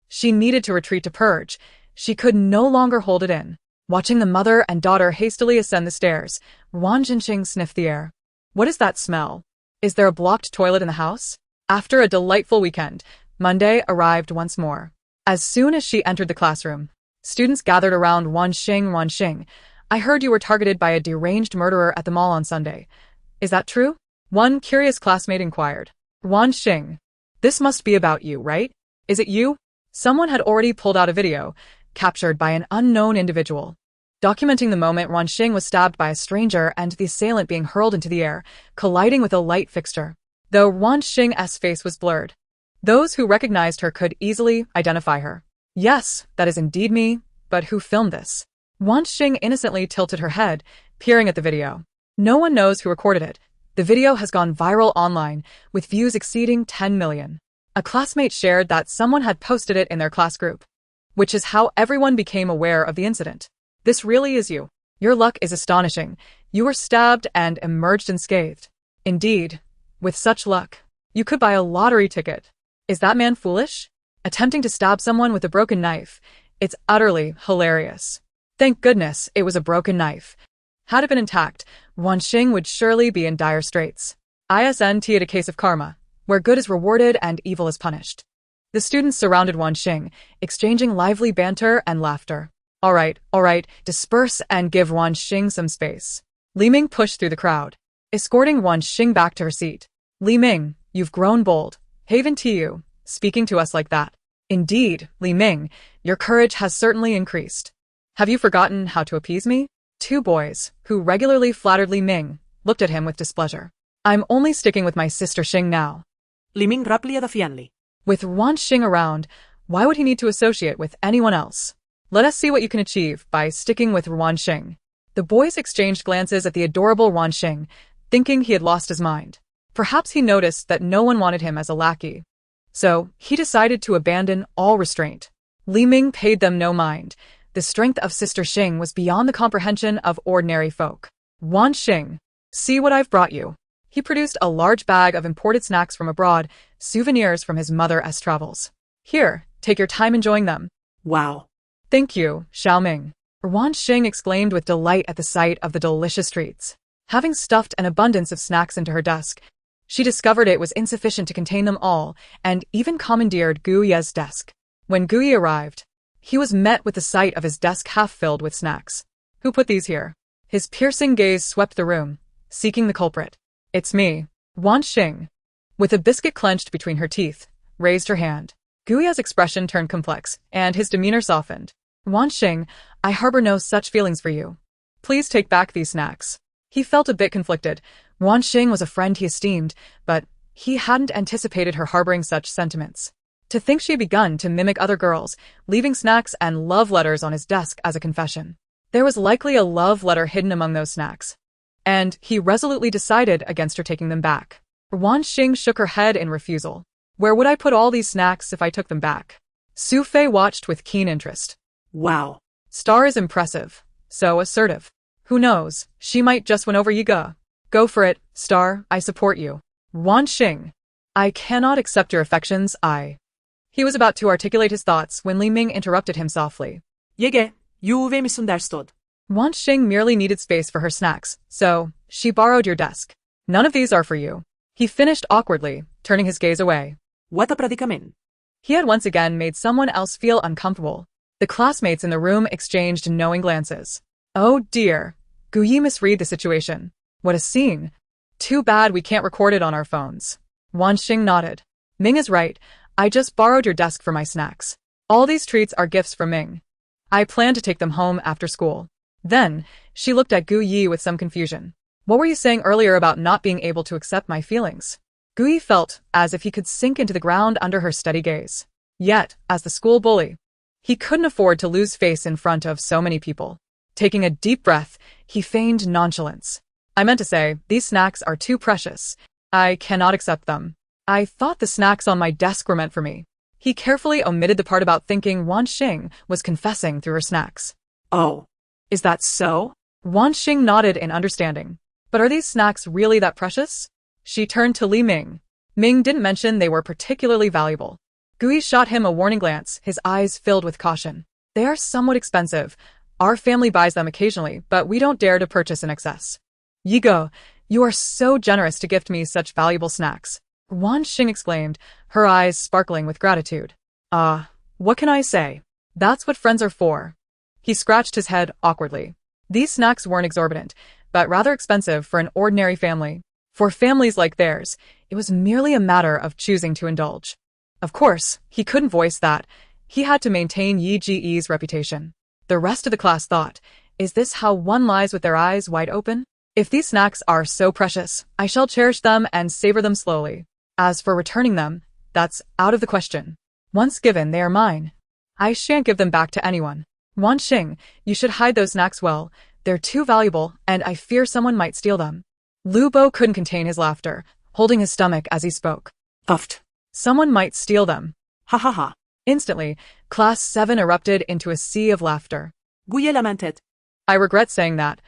She needed to retreat to purge. She could no longer hold it in. Watching the mother and daughter hastily ascend the stairs, Ruan Xing sniffed the air. What is that smell? Is there a blocked toilet in the house? After a delightful weekend, Monday arrived once more. As soon as she entered the classroom, students gathered around Ruan Xing. Ruan Xing, I heard you were targeted by a deranged murderer at the mall on Sunday. Is that true? One curious classmate inquired. Ruan Xing, this must be about you, right? Is it you? Someone had already pulled out a video, captured by an unknown individual, documenting the moment Ruan Xing was stabbed by a stranger and the assailant being hurled into the air, colliding with a light fixture. Though Ruan Xing's face was blurred, those who recognized her could easily identify her. Yes, that is indeed me, but who filmed this? Ruan Xing innocently tilted her head, peering at the video. No one knows who recorded it. The video has gone viral online, with views exceeding 10 million. A classmate shared that someone had posted it in their class group, which is how everyone became aware of the incident. This really is you. Your luck is astonishing. You were stabbed and emerged unscathed. Indeed, with such luck, you could buy a lottery ticket. Is that man foolish? Attempting to stab someone with a broken knife. It's utterly hilarious. Thank goodness it was a broken knife. Had it been intact, Ruan Xing would surely be in dire straits. Isn't it a case of karma, where good is rewarded and evil is punished? The students surrounded Ruan Xing, exchanging lively banter and laughter. All right, disperse and give Ruan Xing some space. Li Ming pushed through the crowd, escorting Ruan Xing back to her seat. Li Ming, you've grown bold. Haven to you, speaking to us like that. Indeed, Li Ming, your courage has certainly increased. Have you forgotten how to appease me? Two boys, who regularly flattered Li Ming, looked at him with displeasure. I'm only sticking with my sister Xing now. Li Ming rapidly adafianli. With Ruan Xing around, why would he need to associate with anyone else? Let us see what you can achieve by sticking with Ruan Xing. The boys exchanged glances at the adorable Ruan Xing, thinking he had lost his mind. Perhaps he noticed that no one wanted him as a lackey. So, he decided to abandon all restraint. Li Ming paid them no mind. The strength of Sister Xing was beyond the comprehension of ordinary folk. Ruan Xing, see what I've brought you. He produced a large bag of imported snacks from abroad, souvenirs from his mother's travels. Here, take your time enjoying them. Wow. Thank you, Xiaoming. Ruan Xing exclaimed with delight at the sight of the delicious treats. Having stuffed an abundance of snacks into her desk, she discovered it was insufficient to contain them all, and even commandeered Guye's desk. When Guye arrived, he was met with the sight of his desk half filled with snacks. Who put these here? His piercing gaze swept the room, seeking the culprit. It's me, Ruan Xing. With a biscuit clenched between her teeth, raised her hand. Guye's expression turned complex, and his demeanor softened. Ruan Xing, I harbor no such feelings for you. Please take back these snacks. He felt a bit conflicted. Ruan Xing was a friend he esteemed, but he hadn't anticipated her harboring such sentiments. To think she had begun to mimic other girls, leaving snacks and love letters on his desk as a confession. There was likely a love letter hidden among those snacks. And he resolutely decided against her taking them back. Ruan Xing shook her head in refusal. Where would I put all these snacks if I took them back? Su Fei watched with keen interest. Wow. Star is impressive. So assertive. Who knows, she might just win over Yiga. Go for it, Star, I support you. Ruan Xing. I cannot accept your affections, He was about to articulate his thoughts when Li Ming interrupted him softly. Yege, Juve misunderstood. Ruan Xing merely needed space for her snacks, so she borrowed your desk. None of these are for you. He finished awkwardly, turning his gaze away. What a predicament. He had once again made someone else feel uncomfortable. The classmates in the room exchanged knowing glances. Oh dear. Guyi misread the situation. What a scene. Too bad we can't record it on our phones. Ruan Xing nodded. Ming is right. I just borrowed your desk for my snacks. All these treats are gifts from Ming. I plan to take them home after school. Then, she looked at Gu Yi with some confusion. What were you saying earlier about not being able to accept my feelings? Gu Yi felt as if he could sink into the ground under her steady gaze. Yet, as the school bully, he couldn't afford to lose face in front of so many people. Taking a deep breath, he feigned nonchalance. I meant to say, these snacks are too precious. I cannot accept them. I thought the snacks on my desk were meant for me. He carefully omitted the part about thinking Ruan Xing was confessing through her snacks. Oh. Is that so? Ruan Xing nodded in understanding. But are these snacks really that precious? She turned to Li Ming. Ming didn't mention they were particularly valuable. Gui shot him a warning glance, his eyes filled with caution. They are somewhat expensive. Our family buys them occasionally, but we don't dare to purchase in excess. Yigo, you are so generous to gift me such valuable snacks. Ruan Xing exclaimed, her eyes sparkling with gratitude. What can I say? That's what friends are for. He scratched his head awkwardly. These snacks weren't exorbitant, but rather expensive for an ordinary family. For families like theirs, it was merely a matter of choosing to indulge. Of course, he couldn't voice that. He had to maintain Yi Ji's reputation. The rest of the class thought, is this how one lies with their eyes wide open? If these snacks are so precious, I shall cherish them and savor them slowly. As for returning them, that's out of the question. Once given, they are mine. I shan't give them back to anyone. Ruan Xing, you should hide those snacks well. They're too valuable, and I fear someone might steal them. Lu Bo couldn't contain his laughter, holding his stomach as he spoke. Puffed. Someone might steal them. Ha ha ha. Instantly, Class 7 erupted into a sea of laughter. Guye lamented. I regret saying that.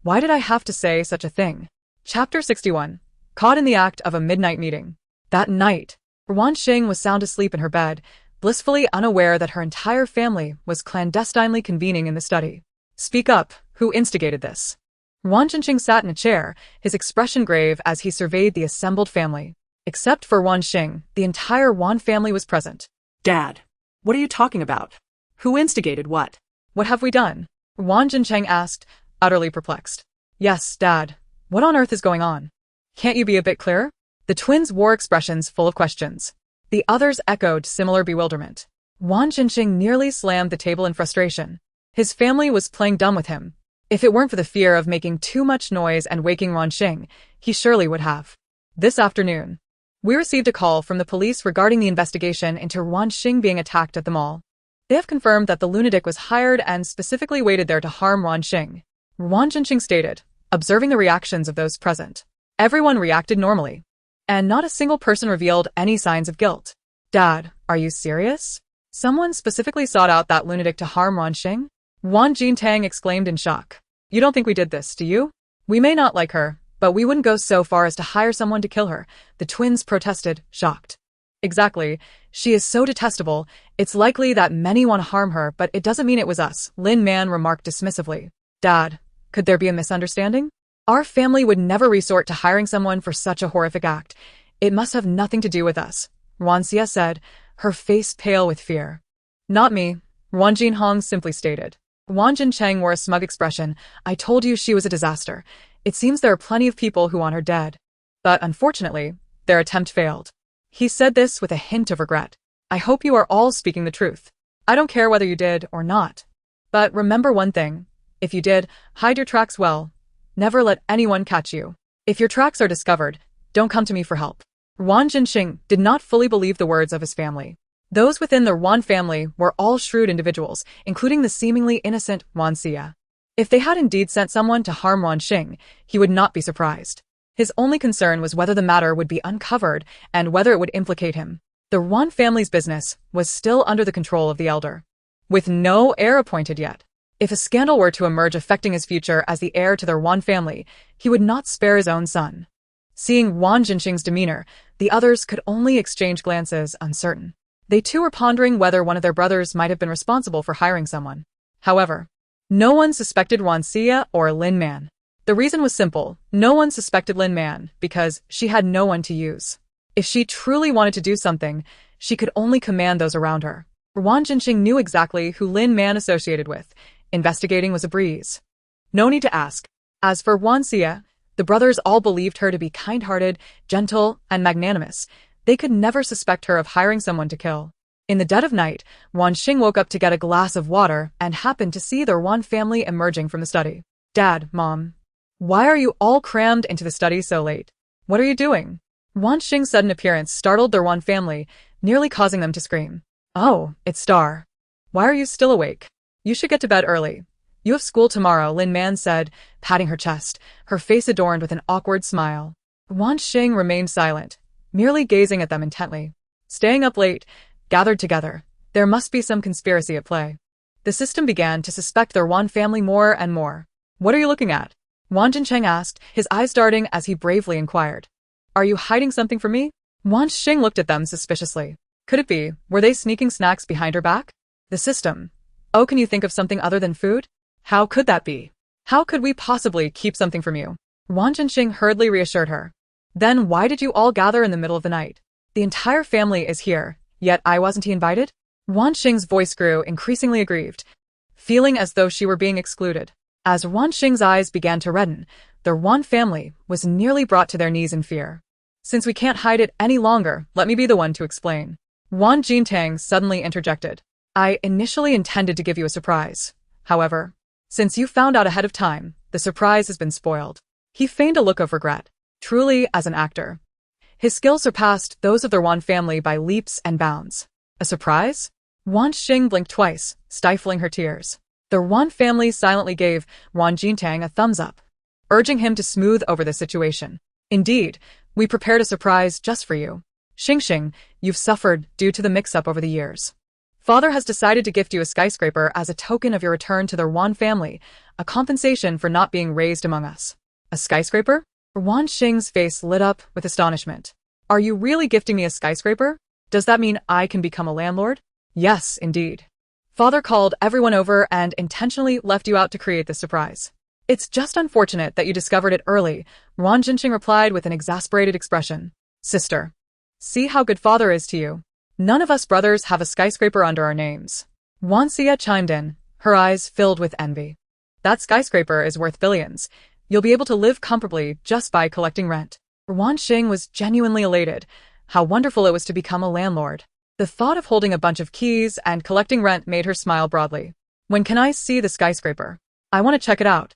Why did I have to say such a thing? Chapter 61. Caught in the act of a midnight meeting. That night, Ruan Xing was sound asleep in her bed, blissfully unaware that her entire family was clandestinely convening in the study. Speak up, who instigated this? Ruan Xing sat in a chair, his expression grave as he surveyed the assembled family. Except for Ruan Xing, the entire Ruan family was present. Dad, what are you talking about? Who instigated what? What have we done? Ruan Xing asked, utterly perplexed. Yes, Dad. What on earth is going on? Can't you be a bit clearer? The twins wore expressions full of questions. The others echoed similar bewilderment. Ruan Xing nearly slammed the table in frustration. His family was playing dumb with him. If it weren't for the fear of making too much noise and waking Ruan Xing, he surely would have. This afternoon, we received a call from the police regarding the investigation into Ruan Xing being attacked at the mall. They have confirmed that the lunatic was hired and specifically waited there to harm Ruan Xing. Ruan Xing stated, observing the reactions of those present. Everyone reacted normally, and not a single person revealed any signs of guilt. Dad, are you serious? Someone specifically sought out that lunatic to harm Ruan Xing? Ruan Xing exclaimed in shock. You don't think we did this, do you? We may not like her, but we wouldn't go so far as to hire someone to kill her, the twins protested, shocked. Exactly. She is so detestable, it's likely that many want to harm her, but it doesn't mean it was us, Lin Man remarked dismissively. Dad, could there be a misunderstanding? Our family would never resort to hiring someone for such a horrific act. It must have nothing to do with us, Ruan Xie said, her face pale with fear. Not me, Ruan Jinhong simply stated. Ruan Xing wore a smug expression. I told you she was a disaster. It seems there are plenty of people who want her dead. But unfortunately, their attempt failed. He said this with a hint of regret. I hope you are all speaking the truth. I don't care whether you did or not. But remember one thing. If you did, hide your tracks well. Never let anyone catch you. If your tracks are discovered, don't come to me for help. Ruan Xing did not fully believe the words of his family. Those within the Ruan family were all shrewd individuals, including the seemingly innocent Ruan Xie. If they had indeed sent someone to harm Ruan Xing, he would not be surprised. His only concern was whether the matter would be uncovered and whether it would implicate him. The Ruan family's business was still under the control of the elder, with no heir appointed yet. If a scandal were to emerge affecting his future as the heir to the Ruan family, he would not spare his own son. Seeing Ruan Xing's demeanor, the others could only exchange glances, uncertain. They too were pondering whether one of their brothers might have been responsible for hiring someone. However, no one suspected Ruan Xie or Lin Man. The reason was simple. No one suspected Lin Man because she had no one to use. If she truly wanted to do something, she could only command those around her. Ruan Xing knew exactly who Lin Man associated with. Investigating was a breeze. No need to ask. As for Ruan Xie, the brothers all believed her to be kind-hearted, gentle, and magnanimous. They could never suspect her of hiring someone to kill. In the dead of night, Ruan Xing woke up to get a glass of water and happened to see the Ruan family emerging from the study. Dad, Mom, why are you all crammed into the study so late? What are you doing? Ruan Xing's sudden appearance startled the Ruan family, nearly causing them to scream. Oh, it's Star. Why are you still awake? You should get to bed early. You have school tomorrow, Lin Man said, patting her chest, her face adorned with an awkward smile. Ruan Xing remained silent, merely gazing at them intently. Staying up late, gathered together, there must be some conspiracy at play. The system began to suspect the Ruan family more and more. What are you looking at? Ruan Xing asked, his eyes darting as he bravely inquired. Are you hiding something from me? Ruan Xing looked at them suspiciously. Could it be, were they sneaking snacks behind her back? The system. Oh, can you think of something other than food? How could that be? How could we possibly keep something from you? Ruan Xing hurriedly reassured her. Then why did you all gather in the middle of the night? The entire family is here, yet I wasn't invited? Ruan Xing's voice grew increasingly aggrieved, feeling as though she were being excluded. As Ruan Xing's eyes began to redden, the Ruan family was nearly brought to their knees in fear. Since we can't hide it any longer, let me be the one to explain. Ruan Jintang suddenly interjected. I initially intended to give you a surprise. However, since you found out ahead of time, the surprise has been spoiled. He feigned a look of regret. Truly, as an actor, his skills surpassed those of the Ruan family by leaps and bounds. A surprise? Ruan Xing blinked twice, stifling her tears. The Ruan family silently gave Ruan Jintang a thumbs up, urging him to smooth over the situation. Indeed, we prepared a surprise just for you. Xing, you've suffered due to the mix-up over the years. Father has decided to gift you a skyscraper as a token of your return to the Ruan family, a compensation for not being raised among us. A skyscraper? Ruan Xing's face lit up with astonishment. Are you really gifting me a skyscraper? Does that mean I can become a landlord? Yes, indeed. Father called everyone over and intentionally left you out to create this surprise. It's just unfortunate that you discovered it early, Ruan Xing replied with an exasperated expression. Sister, see how good father is to you. None of us brothers have a skyscraper under our names. Ruan Xie chimed in, her eyes filled with envy. That skyscraper is worth billions. You'll be able to live comfortably just by collecting rent. Ruan Xing was genuinely elated. How wonderful it was to become a landlord. The thought of holding a bunch of keys and collecting rent made her smile broadly. When can I see the skyscraper? I want to check it out.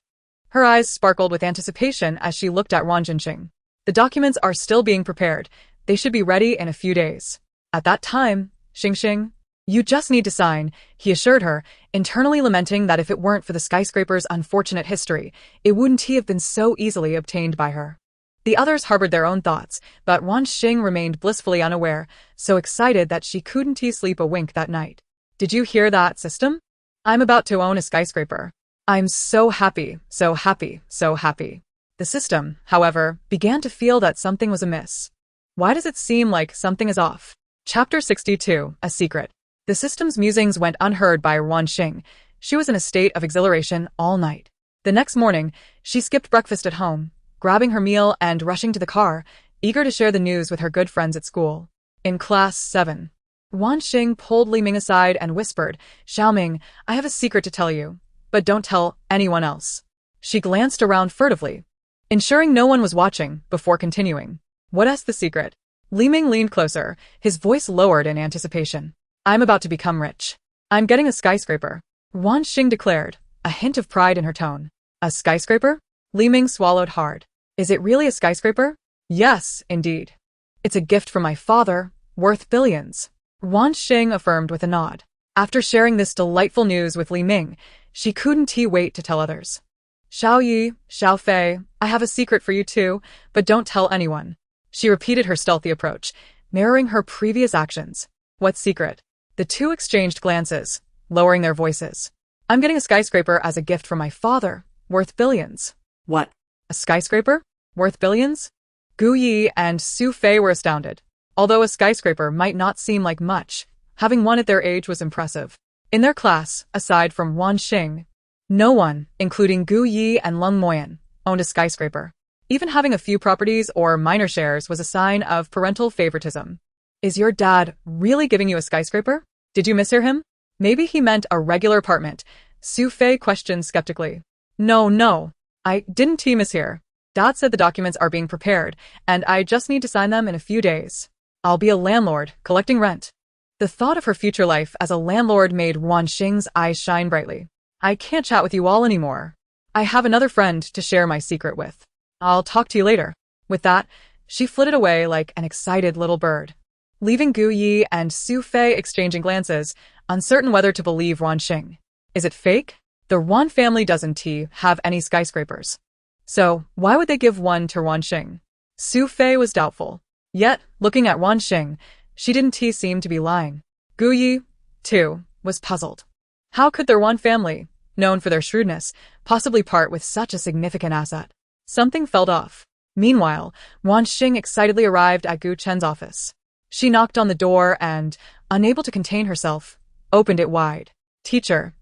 Her eyes sparkled with anticipation as she looked at Ruan Xing. The documents are still being prepared. They should be ready in a few days. At that time, Xing, you just need to sign, he assured her, internally lamenting that if it weren't for the skyscraper's unfortunate history, it wouldn't have been so easily obtained by her. The others harbored their own thoughts, but Ruan Xing remained blissfully unaware, so excited that she couldn't sleep a wink that night. Did you hear that, system? I'm about to own a skyscraper. I'm so happy, so happy, so happy. The system, however, began to feel that something was amiss. Why does it seem like something is off? Chapter 62, A Secret. The system's musings went unheard by Ruan Xing. She was in a state of exhilaration all night. The next morning, she skipped breakfast at home, grabbing her meal and rushing to the car, eager to share the news with her good friends at school. In Class 7. Ruan Xing pulled Li Ming aside and whispered, Xiaoming, I have a secret to tell you, but don't tell anyone else. She glanced around furtively, ensuring no one was watching, before continuing. What's the secret? Li Ming leaned closer, his voice lowered in anticipation. I'm about to become rich. I'm getting a skyscraper. Ruan Xing declared, a hint of pride in her tone. A skyscraper? Li Ming swallowed hard. Is it really a skyscraper? Yes, indeed. It's a gift from my father, worth billions. Ruan Xing affirmed with a nod. After sharing this delightful news with Li Ming, she couldn't wait to tell others. Xiaoyi, Xiaofei, I have a secret for you too, but don't tell anyone. She repeated her stealthy approach, mirroring her previous actions. What secret? The two exchanged glances, lowering their voices. I'm getting a skyscraper as a gift from my father, worth billions. What? A skyscraper? Worth billions? Gu Yi and Su Fei were astounded. Although a skyscraper might not seem like much, having one at their age was impressive. In their class, aside from Ruan Xing, no one, including Gu Yi and Leng Moyan, owned a skyscraper. Even having a few properties or minor shares was a sign of parental favoritism. Is your dad really giving you a skyscraper? Did you mishear him? Maybe he meant a regular apartment, Su Fei questioned skeptically. No, I didn't mishear. Dad said the documents are being prepared, and I just need to sign them in a few days. I'll be a landlord, collecting rent. The thought of her future life as a landlord made Ruan Xing's eyes shine brightly. I can't chat with you all anymore. I have another friend to share my secret with. I'll talk to you later. With that, she flitted away like an excited little bird, leaving Gu Yi and Su Fei exchanging glances, uncertain whether to believe Ruan Xing. Is it fake? The Ruan family doesn't have any skyscrapers. So, why would they give one to Ruan Xing? Su Fei was doubtful. Yet, looking at Ruan Xing, she didn't seem to be lying. Gu Yi, too, was puzzled. How could the Ruan family, known for their shrewdness, possibly part with such a significant asset? Something felt off. Meanwhile, Ruan Xing excitedly arrived at Gu Chen's office. She knocked on the door and, unable to contain herself, opened it wide. Teacher,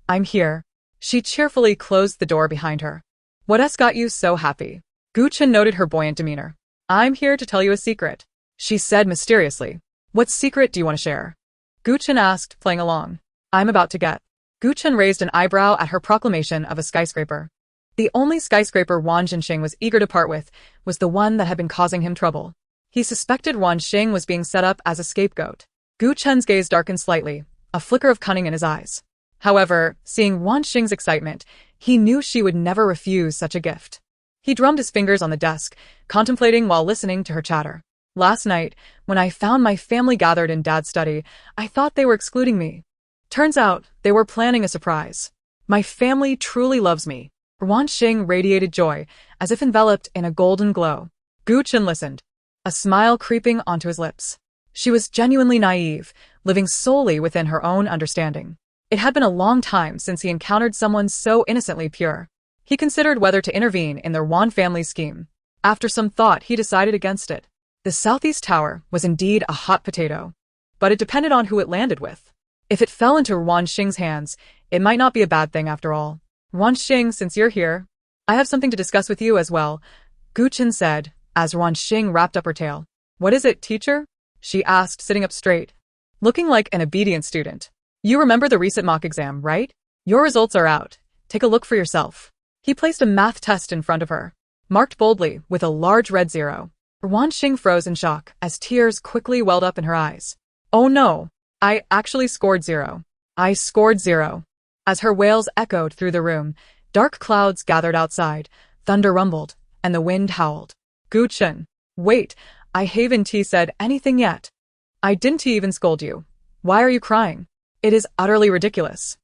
I'm here. She cheerfully closed the door behind her. What's got you so happy? Gu Chen noted her buoyant demeanor. I'm here to tell you a secret, she said mysteriously. What secret do you want to share? Gu Chen asked, playing along. I'm about to get. Gu Chen raised an eyebrow at her proclamation of a skyscraper. The only skyscraper Ruan Xing was eager to part with was the one that had been causing him trouble. He suspected Ruan Xing was being set up as a scapegoat. Gu Chen's gaze darkened slightly, a flicker of cunning in his eyes. However, seeing Ruan Xing's excitement, he knew she would never refuse such a gift. He drummed his fingers on the desk, contemplating while listening to her chatter. Last night, when I found my family gathered in Dad's study, I thought they were excluding me. Turns out, they were planning a surprise. My family truly loves me. Ruan Xing radiated joy, as if enveloped in a golden glow. Gu Chen listened, a smile creeping onto his lips. She was genuinely naive, living solely within her own understanding. It had been a long time since he encountered someone so innocently pure. He considered whether to intervene in the Ruan family's scheme. After some thought, he decided against it. The southeast tower was indeed a hot potato, but it depended on who it landed with. If it fell into Ruan Xing's hands, it might not be a bad thing after all. Ruan Xing, since you're here, I have something to discuss with you as well, Gu Chen said, as Ruan Xing wrapped up her tale. What is it, teacher? She asked, sitting up straight, looking like an obedient student. You remember the recent mock exam, right? Your results are out. Take a look for yourself. He placed a math test in front of her, marked boldly with a large red 0. Ruan Xing froze in shock as tears quickly welled up in her eyes. Oh no! I actually scored 0. I scored 0. As her wails echoed through the room, dark clouds gathered outside, thunder rumbled, and the wind howled. Guchen, wait, I haven't said anything yet. I didn't even scold you. Why are you crying? It is utterly ridiculous.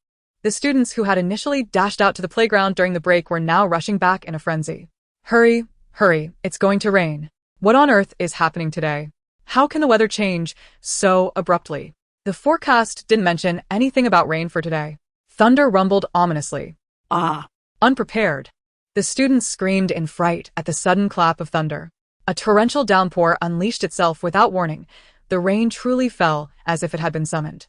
The students who had initially dashed out to the playground during the break were now rushing back in a frenzy. Hurry, hurry, it's going to rain. What on earth is happening today? How can the weather change so abruptly? The forecast didn't mention anything about rain for today. Thunder rumbled ominously. Ah! Unprepared, the students screamed in fright at the sudden clap of thunder. A torrential downpour unleashed itself without warning. The rain truly fell as if it had been summoned.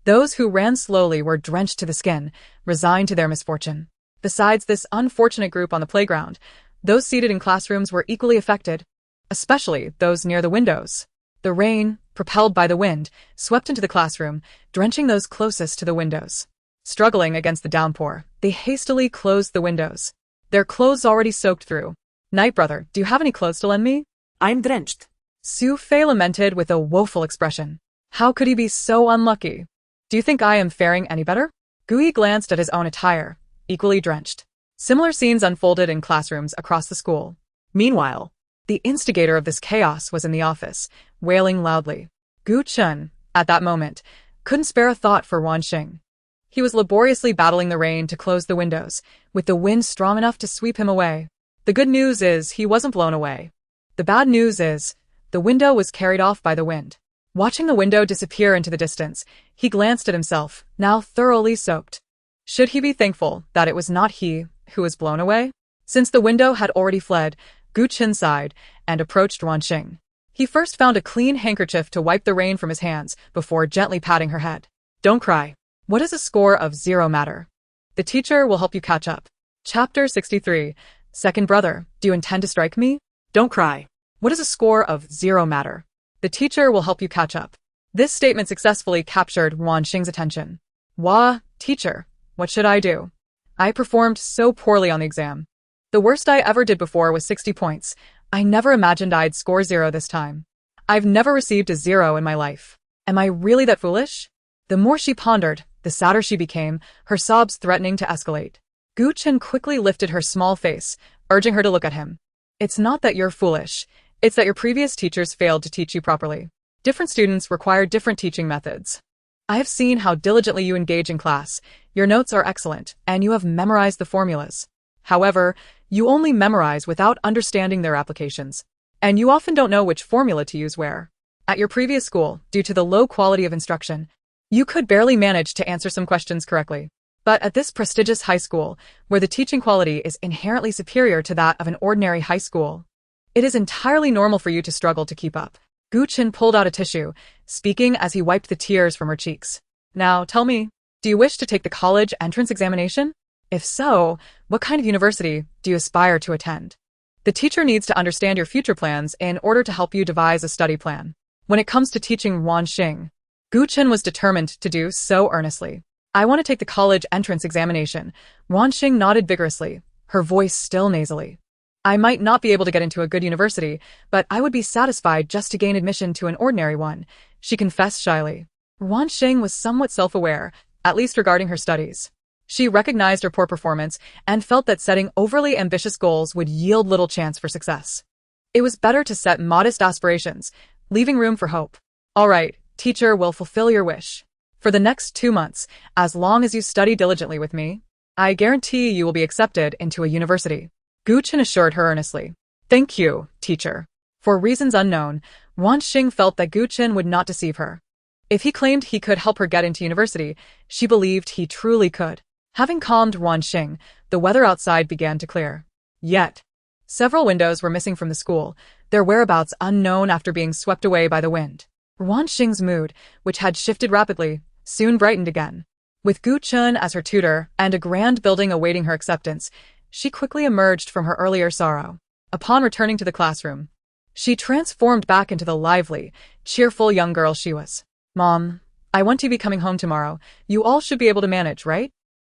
Those who ran slowly were drenched to the skin, resigned to their misfortune. Besides this unfortunate group on the playground, those seated in classrooms were equally affected, especially those near the windows. The rain, propelled by the wind, swept into the classroom, drenching those closest to the windows. Struggling against the downpour, they hastily closed the windows, their clothes already soaked through. Night brother, do you have any clothes to lend me? I'm drenched. Su Fei lamented with a woeful expression. How could he be so unlucky? Do you think I am faring any better? Gui glanced at his own attire, equally drenched. Similar scenes unfolded in classrooms across the school. Meanwhile, the instigator of this chaos was in the office, wailing loudly. Gu Chun, at that moment, couldn't spare a thought for Ruan Xing. He was laboriously battling the rain to close the windows, with the wind strong enough to sweep him away. The good news is he wasn't blown away. The bad news is the window was carried off by the wind. Watching the window disappear into the distance, he glanced at himself, now thoroughly soaked. Should he be thankful that it was not he who was blown away? Since the window had already fled, Gu Qin sighed and approached Ruan Xing. He first found a clean handkerchief to wipe the rain from his hands before gently patting her head. Don't cry. What does a score of 0 matter? The teacher will help you catch up. Chapter 63. Second brother, do you intend to strike me? Don't cry. What does a score of 0 matter? The teacher will help you catch up. This statement successfully captured Ruan Xing's attention. Waaah, teacher, what should I do? I performed so poorly on the exam. The worst I ever did before was 60 points. I never imagined I'd score 0 this time. I've never received a 0 in my life. Am I really that foolish? The more she pondered, the sadder she became, her sobs threatening to escalate. Gu Chen quickly lifted her small face, urging her to look at him. It's not that you're foolish. It's that your previous teachers failed to teach you properly. Different students require different teaching methods. I have seen how diligently you engage in class. Your notes are excellent, and you have memorized the formulas. However, you only memorize without understanding their applications. And you often don't know which formula to use where. At your previous school, due to the low quality of instruction, you could barely manage to answer some questions correctly. But at this prestigious high school, where the teaching quality is inherently superior to that of an ordinary high school, it is entirely normal for you to struggle to keep up. Gu Chen pulled out a tissue, speaking as he wiped the tears from her cheeks. Now, tell me, do you wish to take the college entrance examination? If so, what kind of university do you aspire to attend? The teacher needs to understand your future plans in order to help you devise a study plan. When it comes to teaching Ruan Xing, Gu Chen was determined to do so earnestly. I want to take the college entrance examination. Ruan Xing nodded vigorously, her voice still nasally. I might not be able to get into a good university, but I would be satisfied just to gain admission to an ordinary one, she confessed shyly. Ruan Xing was somewhat self-aware, at least regarding her studies. She recognized her poor performance and felt that setting overly ambitious goals would yield little chance for success. It was better to set modest aspirations, leaving room for hope. All right, teacher will fulfill your wish. For the next 2 months, as long as you study diligently with me, I guarantee you will be accepted into a university. Gu Chen assured her earnestly. Thank you, teacher. For reasons unknown, Ruan Xing felt that Gu Chen would not deceive her. If he claimed he could help her get into university, she believed he truly could. Having calmed Ruan Xing, the weather outside began to clear. Yet, several windows were missing from the school, their whereabouts unknown after being swept away by the wind. Ruan Xing's mood, which had shifted rapidly, soon brightened again. With Gu Chen as her tutor and a grand building awaiting her acceptance, she quickly emerged from her earlier sorrow. Upon returning to the classroom, she transformed back into the lively, cheerful young girl she was. Mom, I want to be coming home tomorrow. You all should be able to manage, right?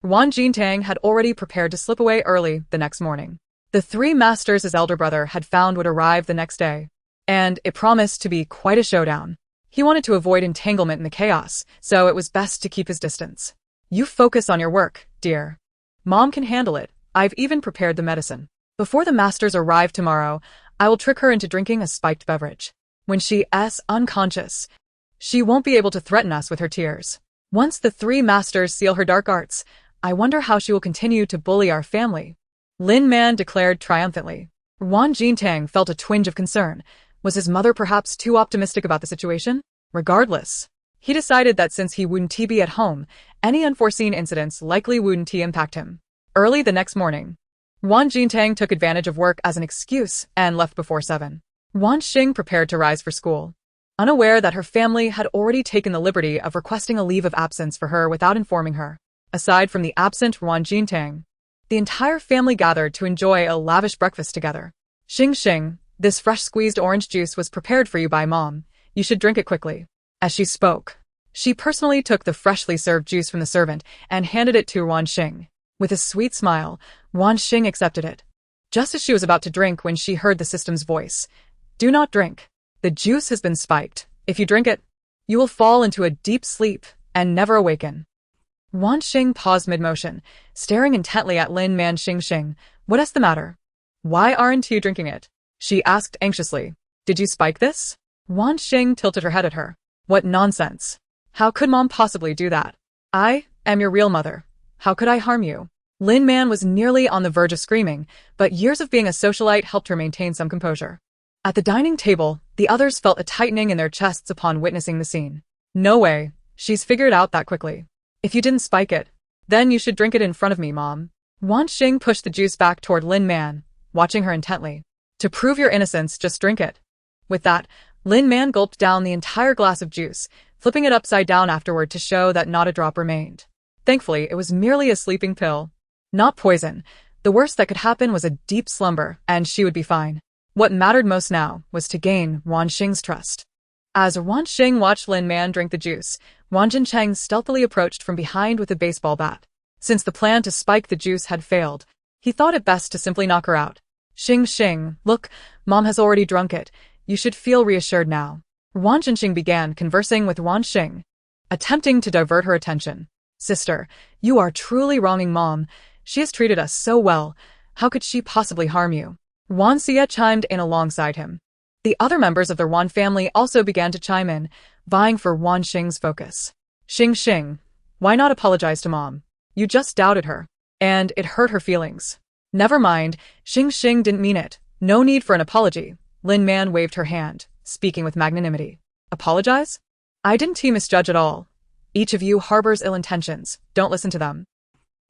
Ruan Xing had already prepared to slip away early the next morning. The three masters' elder brother had found would arrive the next day, and it promised to be quite a showdown. He wanted to avoid entanglement in the chaos, so it was best to keep his distance. You focus on your work, dear. Mom can handle it. I've even prepared the medicine. Before the masters arrive tomorrow, I will trick her into drinking a spiked beverage. When she's unconscious, she won't be able to threaten us with her tears. Once the three masters seal her dark arts, I wonder how she will continue to bully our family. Lin Man declared triumphantly. Ruan Xing felt a twinge of concern. Was his mother perhaps too optimistic about the situation? Regardless, he decided that since he wouldn't be at home, any unforeseen incidents likely wouldn't impact him. Early the next morning, Ruan Xing took advantage of work as an excuse and left before 7. Ruan Xing prepared to rise for school, unaware that her family had already taken the liberty of requesting a leave of absence for her without informing her. Aside from the absent Ruan Xing, the entire family gathered to enjoy a lavish breakfast together. Xing, this fresh squeezed orange juice was prepared for you by Mom. You should drink it quickly. As she spoke, she personally took the freshly served juice from the servant and handed it to Ruan Xing. With a sweet smile, Ruan Xing accepted it. Just as she was about to drink when she heard the system's voice. Do not drink. The juice has been spiked. If you drink it, you will fall into a deep sleep and never awaken. Ruan Xing paused mid-motion, staring intently at Lin Man Xing. What's the matter? Why aren't you drinking it? She asked anxiously. Did you spike this? Ruan Xing tilted her head at her. What nonsense. How could Mom possibly do that? I am your real mother. How could I harm you? Lin Man was nearly on the verge of screaming, but years of being a socialite helped her maintain some composure. At the dining table, the others felt a tightening in their chests upon witnessing the scene. No way. She's figured out that quickly. If you didn't spike it, then you should drink it in front of me, Mom. Ruan Xing pushed the juice back toward Lin Man, watching her intently. To prove your innocence, just drink it. With that, Lin Man gulped down the entire glass of juice, flipping it upside down afterward to show that not a drop remained. Thankfully, it was merely a sleeping pill. Not poison. The worst that could happen was a deep slumber, and she would be fine. What mattered most now was to gain Ruan Xing's trust. As Ruan Xing watched Lin Man drink the juice, Ruan Xing stealthily approached from behind with a baseball bat. Since the plan to spike the juice had failed, he thought it best to simply knock her out. Xing, look, Mom has already drunk it. You should feel reassured now. Ruan Xing began conversing with Ruan Xing, attempting to divert her attention. Sister, you are truly wronging Mom. She has treated us so well. How could she possibly harm you? Ruan Xie chimed in alongside him. The other members of the Ruan family also began to chime in, vying for Ruan Xing's focus. Xing, why not apologize to Mom? You just doubted her, and it hurt her feelings. Never mind, Xing didn't mean it. No need for an apology. Lin Man waved her hand, speaking with magnanimity. Apologize? I didn't misjudge at all. Each of you harbors ill intentions. Don't listen to them.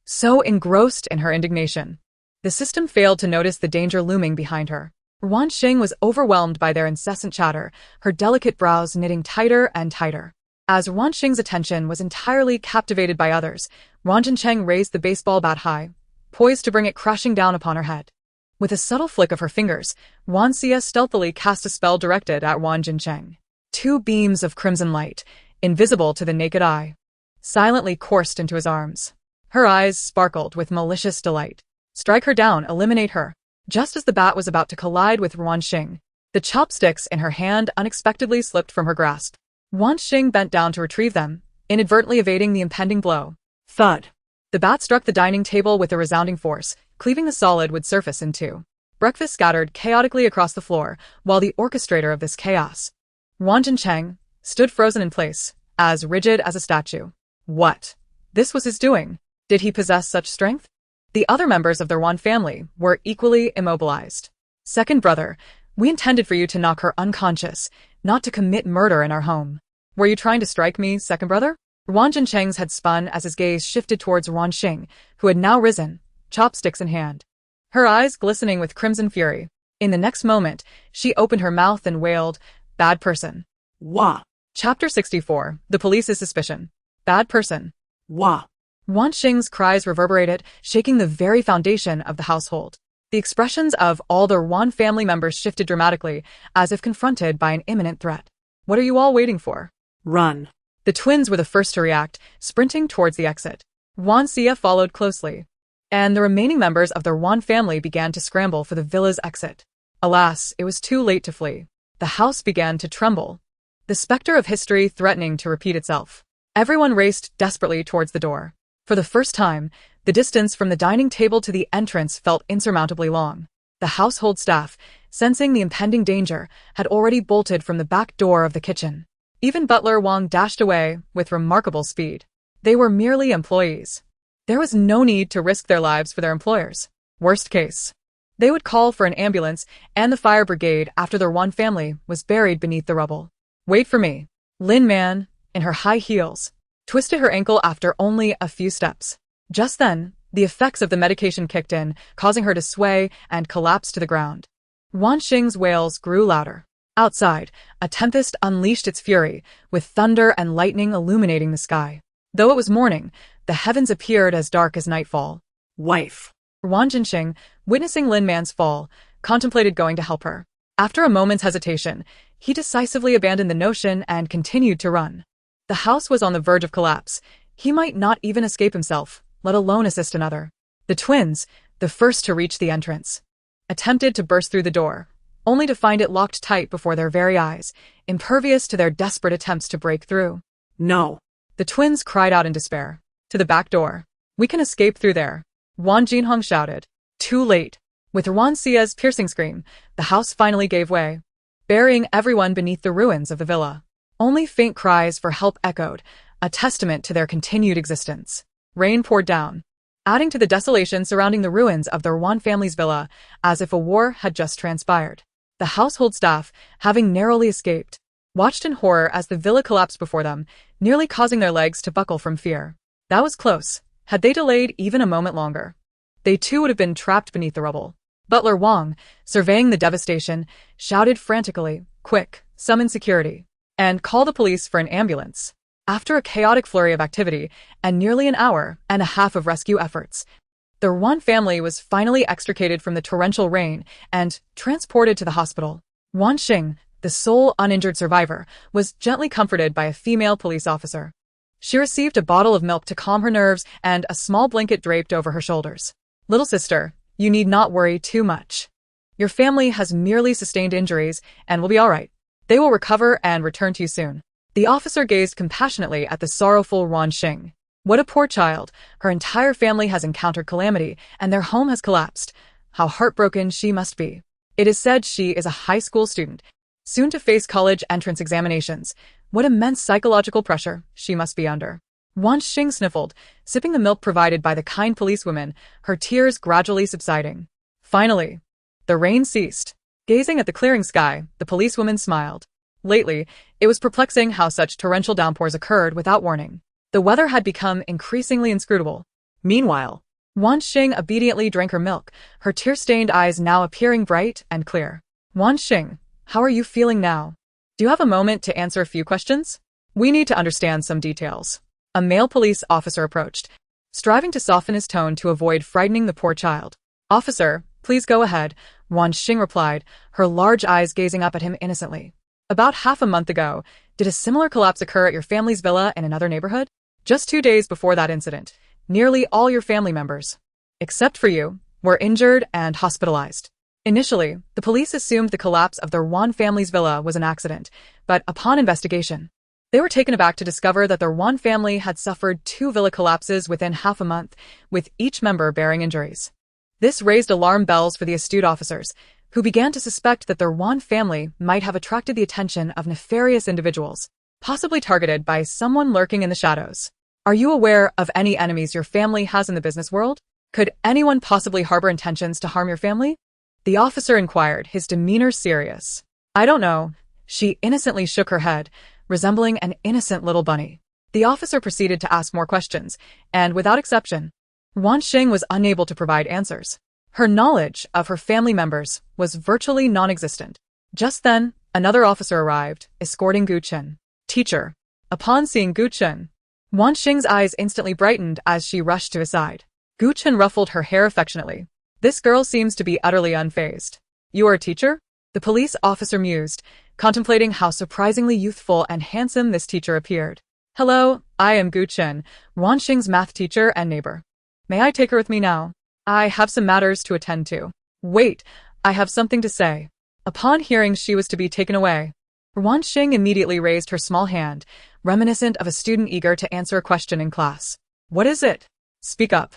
So engrossed in her indignation, the system failed to notice the danger looming behind her. Ruan Xing was overwhelmed by their incessant chatter, her delicate brows knitting tighter and tighter. As Ruan Xing's attention was entirely captivated by others, Ruan Xing raised the baseball bat high, poised to bring it crashing down upon her head. With a subtle flick of her fingers, Ruan Xie stealthily cast a spell directed at Ruan Xing. Two beams of crimson light, invisible to the naked eye, silently coursed into his arms. Her eyes sparkled with malicious delight. Strike her down, eliminate her. Just as the bat was about to collide with Ruan Xing, the chopsticks in her hand unexpectedly slipped from her grasp. Ruan Xing bent down to retrieve them, inadvertently evading the impending blow. Thud. The bat struck the dining table with a resounding force, cleaving the solid wood surface in two. Breakfast scattered chaotically across the floor, while the orchestrator of this chaos, Ruan Xing, stood frozen in place, as rigid as a statue. What? This was his doing. Did he possess such strength? The other members of the Ruan family were equally immobilized. Second brother, we intended for you to knock her unconscious, not to commit murder in our home. Were you trying to strike me, second brother? Ruan Xing's head spun as his gaze shifted towards Ruan Xing, who had now risen, chopsticks in hand, her eyes glistening with crimson fury. In the next moment, she opened her mouth and wailed, "Bad person." Waaah. Chapter 64, The Police's Suspicion. Bad person. Waaah. Ruan Xing's cries reverberated, shaking the very foundation of the household. The expressions of all the Ruan family members shifted dramatically, as if confronted by an imminent threat. What are you all waiting for? Run. The twins were the first to react, sprinting towards the exit. Ruan Xing followed closely, and the remaining members of the Ruan family began to scramble for the villa's exit. Alas, it was too late to flee. The house began to tremble, the specter of history threatening to repeat itself. Everyone raced desperately towards the door. For the first time, the distance from the dining table to the entrance felt insurmountably long. The household staff, sensing the impending danger, had already bolted from the back door of the kitchen. Even butler Wang dashed away with remarkable speed. They were merely employees. There was no need to risk their lives for their employers. Worst case, they would call for an ambulance and the fire brigade after their Ruan family was buried beneath the rubble. Wait for me. Lin Man, in her high heels, twisted her ankle after only a few steps. Just then, the effects of the medication kicked in, causing her to sway and collapse to the ground. Ruan Xing's wails grew louder. Outside, a tempest unleashed its fury, with thunder and lightning illuminating the sky. Though it was morning, the heavens appeared as dark as nightfall. Wife. Ruan Xing, witnessing Lin Man's fall, contemplated going to help her. After a moment's hesitation, he decisively abandoned the notion and continued to run. The house was on the verge of collapse. He might not even escape himself, let alone assist another. The twins, the first to reach the entrance, attempted to burst through the door, only to find it locked tight before their very eyes, impervious to their desperate attempts to break through. No. The twins cried out in despair. To the back door. We can escape through there. Wang Jinhong shouted. Too late. With Ruan Xing's piercing scream, the house finally gave way, burying everyone beneath the ruins of the villa. Only faint cries for help echoed, a testament to their continued existence. Rain poured down, adding to the desolation surrounding the ruins of the Ruan family's villa, as if a war had just transpired. The household staff, having narrowly escaped, watched in horror as the villa collapsed before them, nearly causing their legs to buckle from fear. That was close. Had they delayed even a moment longer, they too would have been trapped beneath the rubble. Butler Wang, surveying the devastation, shouted frantically, "Quick, summon security, and call the police for an ambulance." After a chaotic flurry of activity and nearly an hour and a half of rescue efforts, the Ruan family was finally extricated from the torrential rain and transported to the hospital. Ruan Xing, the sole uninjured survivor, was gently comforted by a female police officer. She received a bottle of milk to calm her nerves and a small blanket draped over her shoulders. "Little sister, you need not worry too much. Your family has merely sustained injuries and will be all right. They will recover and return to you soon." The officer gazed compassionately at the sorrowful Ruan Xing. What a poor child. Her entire family has encountered calamity and their home has collapsed. How heartbroken she must be. It is said she is a high school student, soon to face college entrance examinations. What immense psychological pressure she must be under. Ruan Xing sniffled, sipping the milk provided by the kind policewoman, her tears gradually subsiding. Finally, the rain ceased. Gazing at the clearing sky, the policewoman smiled. Lately, it was perplexing how such torrential downpours occurred without warning. The weather had become increasingly inscrutable. Meanwhile, Ruan Xing obediently drank her milk, her tear-stained eyes now appearing bright and clear. "Ruan Xing, how are you feeling now? Do you have a moment to answer a few questions? We need to understand some details." A male police officer approached, striving to soften his tone to avoid frightening the poor child. "Officer, please go ahead," Ruan Xing replied, her large eyes gazing up at him innocently. "About half a month ago, did a similar collapse occur at your family's villa in another neighborhood? Just 2 days before that incident, nearly all your family members, except for you, were injured and hospitalized." Initially, the police assumed the collapse of the Ruan family's villa was an accident, but upon investigation, they were taken aback to discover that the Ruan family had suffered 2 villa collapses within half a month, with each member bearing injuries. This raised alarm bells for the astute officers, who began to suspect that the Ruan family might have attracted the attention of nefarious individuals, possibly targeted by someone lurking in the shadows. "Are you aware of any enemies your family has in the business world? Could anyone possibly harbor intentions to harm your family?" The officer inquired, his demeanor serious. "I don't know." She innocently shook her head, resembling an innocent little bunny. The officer proceeded to ask more questions, and without exception, Ruan Xing was unable to provide answers. Her knowledge of her family members was virtually non-existent. Just then, another officer arrived, escorting Gu Chen. "Teacher." Upon seeing Gu Chen, Ruan Xing's eyes instantly brightened as she rushed to his side. Gu Chen ruffled her hair affectionately. "This girl seems to be utterly unfazed." "You are a teacher?" The police officer mused, contemplating how surprisingly youthful and handsome this teacher appeared. Hello, I am Gu Chen, Ruan Xing's math teacher and neighbor. May I take her with me now? I have some matters to attend to. Wait, I have something to say. Upon hearing she was to be taken away, Ruan Xing immediately raised her small hand, reminiscent of a student eager to answer a question in class. What is it? Speak up.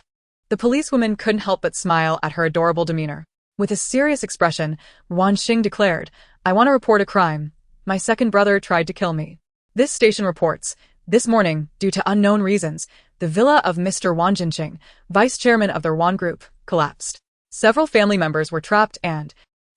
The policewoman couldn't help but smile at her adorable demeanor. With a serious expression, Ruan Xing declared, I want to report a crime. My second brother tried to kill me. This station reports, this morning, due to unknown reasons, the villa of Mr. Ruan Xing, vice chairman of the Ruan Group, collapsed. Several family members were trapped and,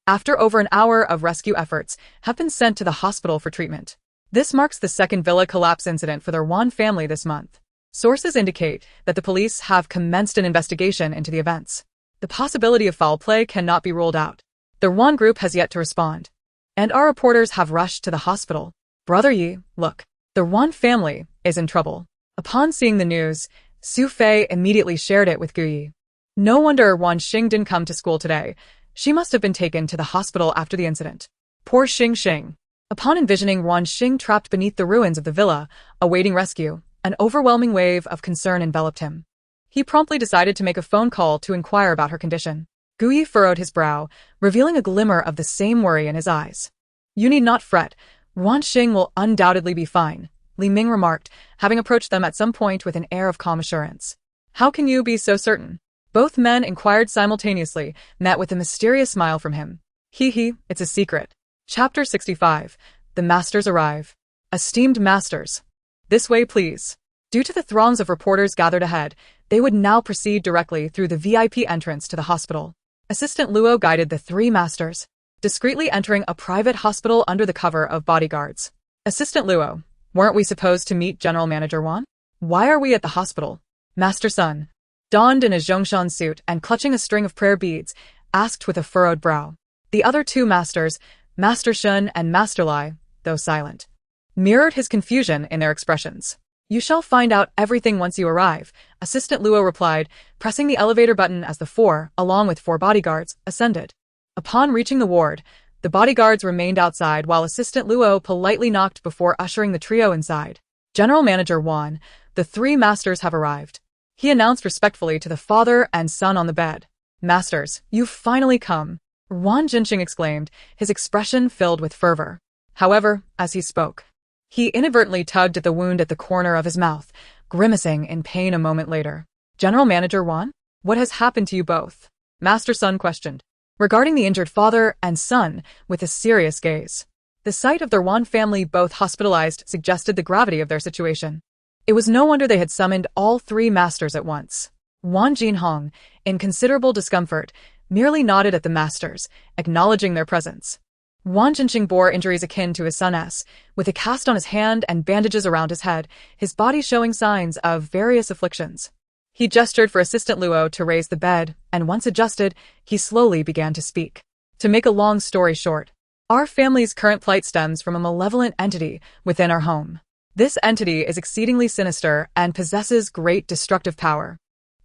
after over an hour of rescue efforts, have been sent to the hospital for treatment. This marks the second villa collapse incident for the Ruan family this month. Sources indicate that the police have commenced an investigation into the events. The possibility of foul play cannot be ruled out. The Ruan Group has yet to respond. And our reporters have rushed to the hospital. Brother Yi, look. The Ruan family is in trouble. Upon seeing the news, Su Fei immediately shared it with Gu Yi. No wonder Ruan Xing didn't come to school today. She must have been taken to the hospital after the incident. Poor Xing. Upon envisioning Ruan Xing trapped beneath the ruins of the villa, awaiting rescue, an overwhelming wave of concern enveloped him. He promptly decided to make a phone call to inquire about her condition. Gu Yi furrowed his brow, revealing a glimmer of the same worry in his eyes. You need not fret. Ruan Xing will undoubtedly be fine, Li Ming remarked, having approached them at some point with an air of calm assurance. How can you be so certain? Both men inquired simultaneously, met with a mysterious smile from him. Hee, it's a secret. Chapter 65. The Masters Arrive. Esteemed Masters. This way, please. Due to the throngs of reporters gathered ahead, they would now proceed directly through the VIP entrance to the hospital. Assistant Luo guided the three masters, discreetly entering a private hospital under the cover of bodyguards. Assistant Luo, weren't we supposed to meet General Manager Wan? Why are we at the hospital? Master Sun, donned in a Zhongshan suit and clutching a string of prayer beads, asked with a furrowed brow. The other two masters, Master Shun and Master Lai, though silent, mirrored his confusion in their expressions. You shall find out everything once you arrive, Assistant Luo replied, pressing the elevator button as the four, along with four bodyguards, ascended. Upon reaching the ward, the bodyguards remained outside while Assistant Luo politely knocked before ushering the trio inside. General Manager Wan, the three masters have arrived. He announced respectfully to the father and son on the bed. Masters, you've finally come, Ruan Xing exclaimed, his expression filled with fervor. However, as he spoke, he inadvertently tugged at the wound at the corner of his mouth, grimacing in pain a moment later. General Manager Wan, what has happened to you both? Master Sun questioned, regarding the injured father and son with a serious gaze. The sight of their Wan family both hospitalized suggested the gravity of their situation. It was no wonder they had summoned all three masters at once. Wan Jinhong, in considerable discomfort, merely nodded at the masters, acknowledging their presence. Ruan Xing bore injuries akin to his son's, with a cast on his hand and bandages around his head, his body showing signs of various afflictions. He gestured for Assistant Luo to raise the bed, and once adjusted, he slowly began to speak. To make a long story short, our family's current plight stems from a malevolent entity within our home. This entity is exceedingly sinister and possesses great destructive power.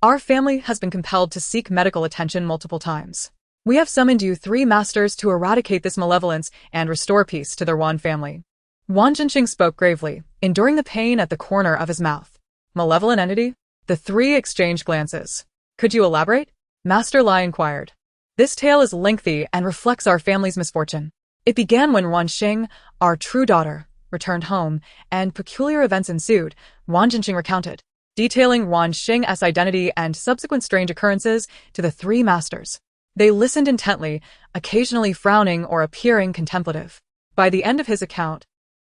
Our family has been compelled to seek medical attention multiple times. We have summoned you three masters to eradicate this malevolence and restore peace to the Ruan family. Ruan Xing spoke gravely, enduring the pain at the corner of his mouth. Malevolent entity? The three exchanged glances. Could you elaborate? Master Lai inquired. This tale is lengthy and reflects our family's misfortune. It began when Ruan Xing, our true daughter, returned home, and peculiar events ensued, Ruan Xing recounted, detailing Ruan Xing's identity and subsequent strange occurrences to the three masters. They listened intently, occasionally frowning or appearing contemplative. By the end of his account,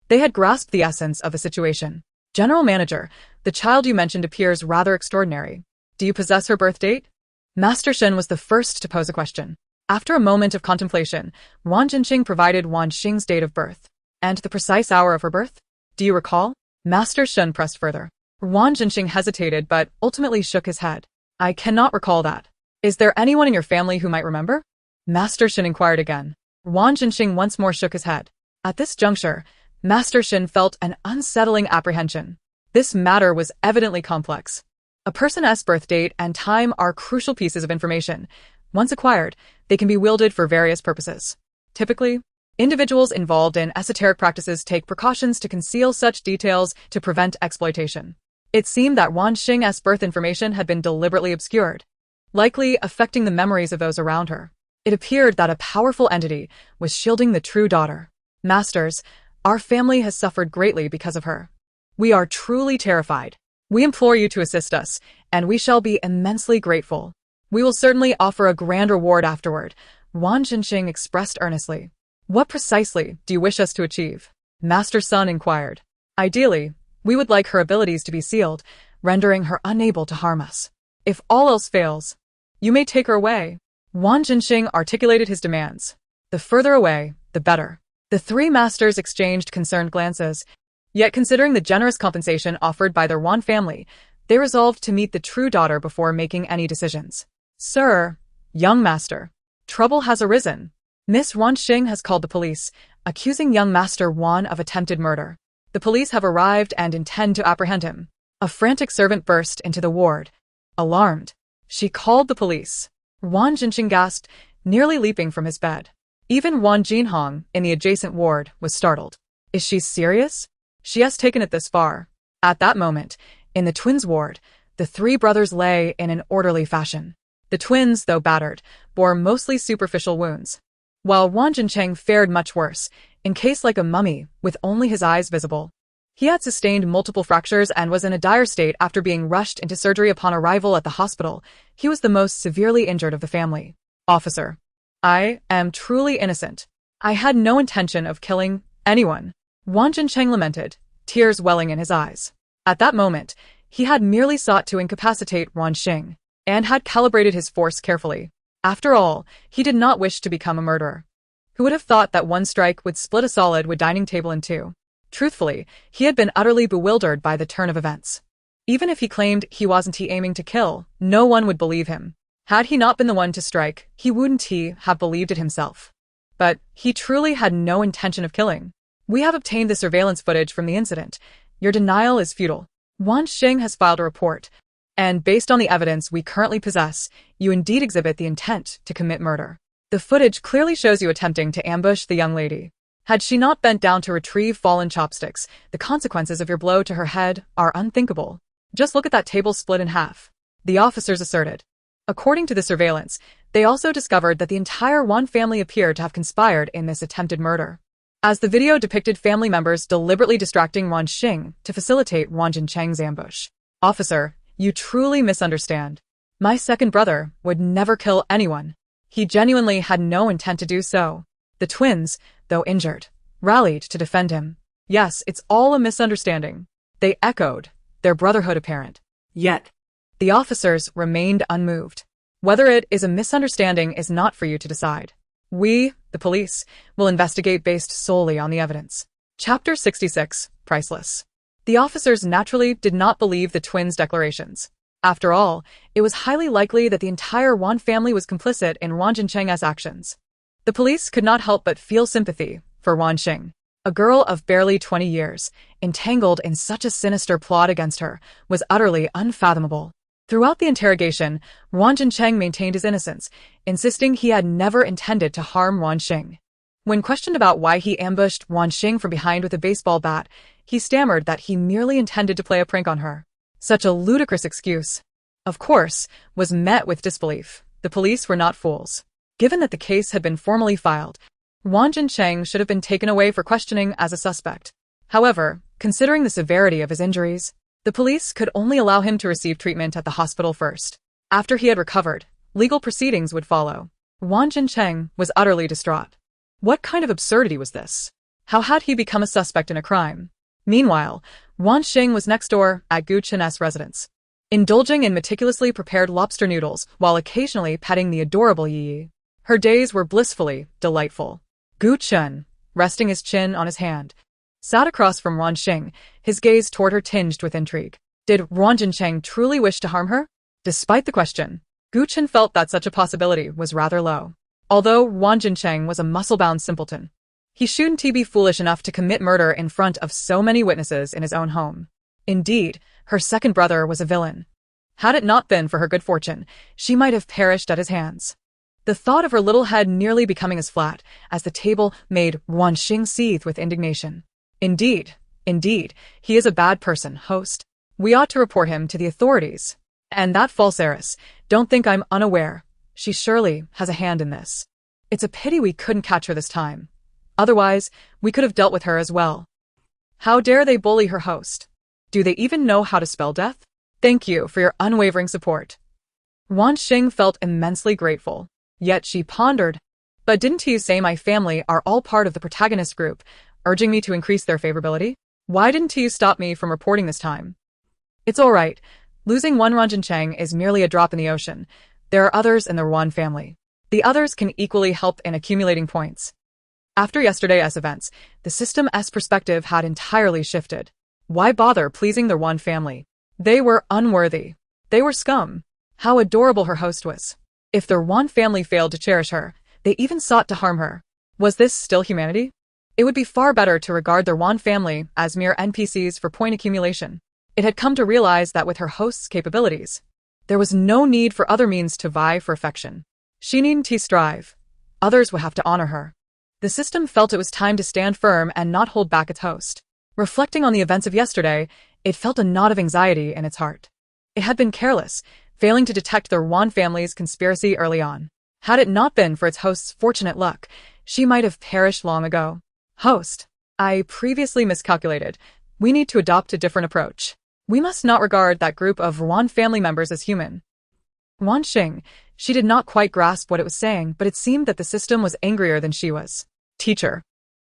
they had grasped the essence of the situation. General Manager, the child you mentioned appears rather extraordinary. Do you possess her birth date? Master Shen was the first to pose a question. After a moment of contemplation, Ruan Xing provided Ruan Xing's date of birth. And the precise hour of her birth? Do you recall? Master Shen pressed further. Ruan Xing hesitated but ultimately shook his head. I cannot recall that. Is there anyone in your family who might remember? Master Shen inquired again. Ruan Xing once more shook his head. At this juncture, Master Shen felt an unsettling apprehension. This matter was evidently complex. A person's birth date and time are crucial pieces of information. Once acquired, they can be wielded for various purposes. Typically, Individuals involved in esoteric practices take precautions to conceal such details to prevent exploitation. It seemed that Ruan Xing's birth information had been deliberately obscured, likely affecting the memories of those around her. It appeared that a powerful entity was shielding the true daughter. Masters, our family has suffered greatly because of her. We are truly terrified. We implore you to assist us, and we shall be immensely grateful. We will certainly offer a grand reward afterward, Ruan Xing expressed earnestly. What precisely do you wish us to achieve? Master Sun inquired. Ideally, we would like her abilities to be sealed, rendering her unable to harm us. If all else fails, you may take her away. Ruan Xing articulated his demands. The further away, the better. The three masters exchanged concerned glances. Yet considering the generous compensation offered by the Ruan family, they resolved to meet the true daughter before making any decisions. Sir, young master, trouble has arisen. Miss Ruan Xing has called the police, accusing young Master Ruan of attempted murder. The police have arrived and intend to apprehend him. A frantic servant burst into the ward. Alarmed, she called the police. Ruan Xing gasped, nearly leaping from his bed. Even Ruan Jinhong, in the adjacent ward, was startled. Is she serious? She has taken it this far. At that moment, in the twins' ward, the three brothers lay in an orderly fashion. The twins, though battered, bore mostly superficial wounds, while Ruan Xing fared much worse, encased like a mummy, with only his eyes visible. He had sustained multiple fractures and was in a dire state after being rushed into surgery upon arrival at the hospital. He was the most severely injured of the family. Officer, I am truly innocent. I had no intention of killing anyone. Ruan Xing lamented, tears welling in his eyes. At that moment, he had merely sought to incapacitate Ruan Xing, and had calibrated his force carefully. After all, he did not wish to become a murderer. Who would have thought that one strike would split a solid wood dining table in two? Truthfully, he had been utterly bewildered by the turn of events. Even if he claimed he wasn't aiming to kill, no one would believe him. Had he not been the one to strike, he wouldn't have believed it himself. But he truly had no intention of killing. We have obtained the surveillance footage from the incident. Your denial is futile. Ruan Xing has filed a report, and based on the evidence we currently possess, you indeed exhibit the intent to commit murder. The footage clearly shows you attempting to ambush the young lady. Had she not bent down to retrieve fallen chopsticks, the consequences of your blow to her head are unthinkable. Just look at that table split in half, the officers asserted. According to the surveillance, they also discovered that the entire Ruan family appeared to have conspired in this attempted murder, as the video depicted family members deliberately distracting Ruan Xing to facilitate Ruan Xing's ambush. Officer, you truly misunderstand. My second brother would never kill anyone. He genuinely had no intent to do so. The twins, though injured, rallied to defend him. Yes, it's all a misunderstanding. They echoed, their brotherhood apparent. Yet, the officers remained unmoved. Whether it is a misunderstanding is not for you to decide. We, the police, will investigate based solely on the evidence. Chapter 66, Priceless. The officers naturally did not believe the twins' declarations. After all, it was highly likely that the entire Ruan family was complicit in Ruan Xing's actions. The police could not help but feel sympathy for Ruan Xing. A girl of barely 20 years, entangled in such a sinister plot against her, was utterly unfathomable. Throughout the interrogation, Ruan Xing maintained his innocence, insisting he had never intended to harm Ruan Xing. When questioned about why he ambushed Ruan Xing from behind with a baseball bat, he stammered that he merely intended to play a prank on her. Such a ludicrous excuse, of course, was met with disbelief. The police were not fools. Given that the case had been formally filed, Ruan Xing should have been taken away for questioning as a suspect. However, considering the severity of his injuries, the police could only allow him to receive treatment at the hospital first. After he had recovered, legal proceedings would follow. Ruan Xing was utterly distraught. What kind of absurdity was this? How had he become a suspect in a crime? Meanwhile, Ruan Xing was next door at Gu Chen's residence, indulging in meticulously prepared lobster noodles while occasionally petting the adorable Yi. Her days were blissfully delightful. Gu Chen, resting his chin on his hand, sat across from Ruan Xing, his gaze toward her tinged with intrigue. Did Ruan Xing truly wish to harm her? Despite the question, Gu Chen felt that such a possibility was rather low. Although Ruan Xing was a muscle-bound simpleton, he shouldn't be foolish enough to commit murder in front of so many witnesses in his own home. Indeed, her second brother was a villain. Had it not been for her good fortune, she might have perished at his hands. The thought of her little head nearly becoming as flat as the table made Ruan Xing seethe with indignation. Indeed, he is a bad person, host. We ought to report him to the authorities. And that false heiress, don't think I'm unaware. She surely has a hand in this. It's a pity we couldn't catch her this time. Otherwise, we could have dealt with her as well. How dare they bully her host? Do they even know how to spell death? Thank you for your unwavering support. Ruan Xing felt immensely grateful. Yet she pondered. But didn't you say my family are all part of the protagonist group, urging me to increase their favorability? Why didn't you stop me from reporting this time? It's all right. Losing one Ruan Xing is merely a drop in the ocean. There are others in the Ruan family. The others can equally help in accumulating points. After yesterday's events, the system's perspective had entirely shifted. Why bother pleasing the Ruan family? They were unworthy. They were scum. How adorable her host was. If the Ruan family failed to cherish her, they even sought to harm her. Was this still humanity? It would be far better to regard the Ruan family as mere NPCs for point accumulation. It had come to realize that with her host's capabilities, there was no need for other means to vie for affection. She needn't strive. Others would have to honor her. The system felt it was time to stand firm and not hold back its host. Reflecting on the events of yesterday, it felt a knot of anxiety in its heart. It had been careless, failing to detect the Ruan family's conspiracy early on. Had it not been for its host's fortunate luck, she might have perished long ago. Host, I previously miscalculated. We need to adopt a different approach. We must not regard that group of Ruan family members as human. Ruan Xing, she did not quite grasp what it was saying, but it seemed that the system was angrier than she was. Teacher,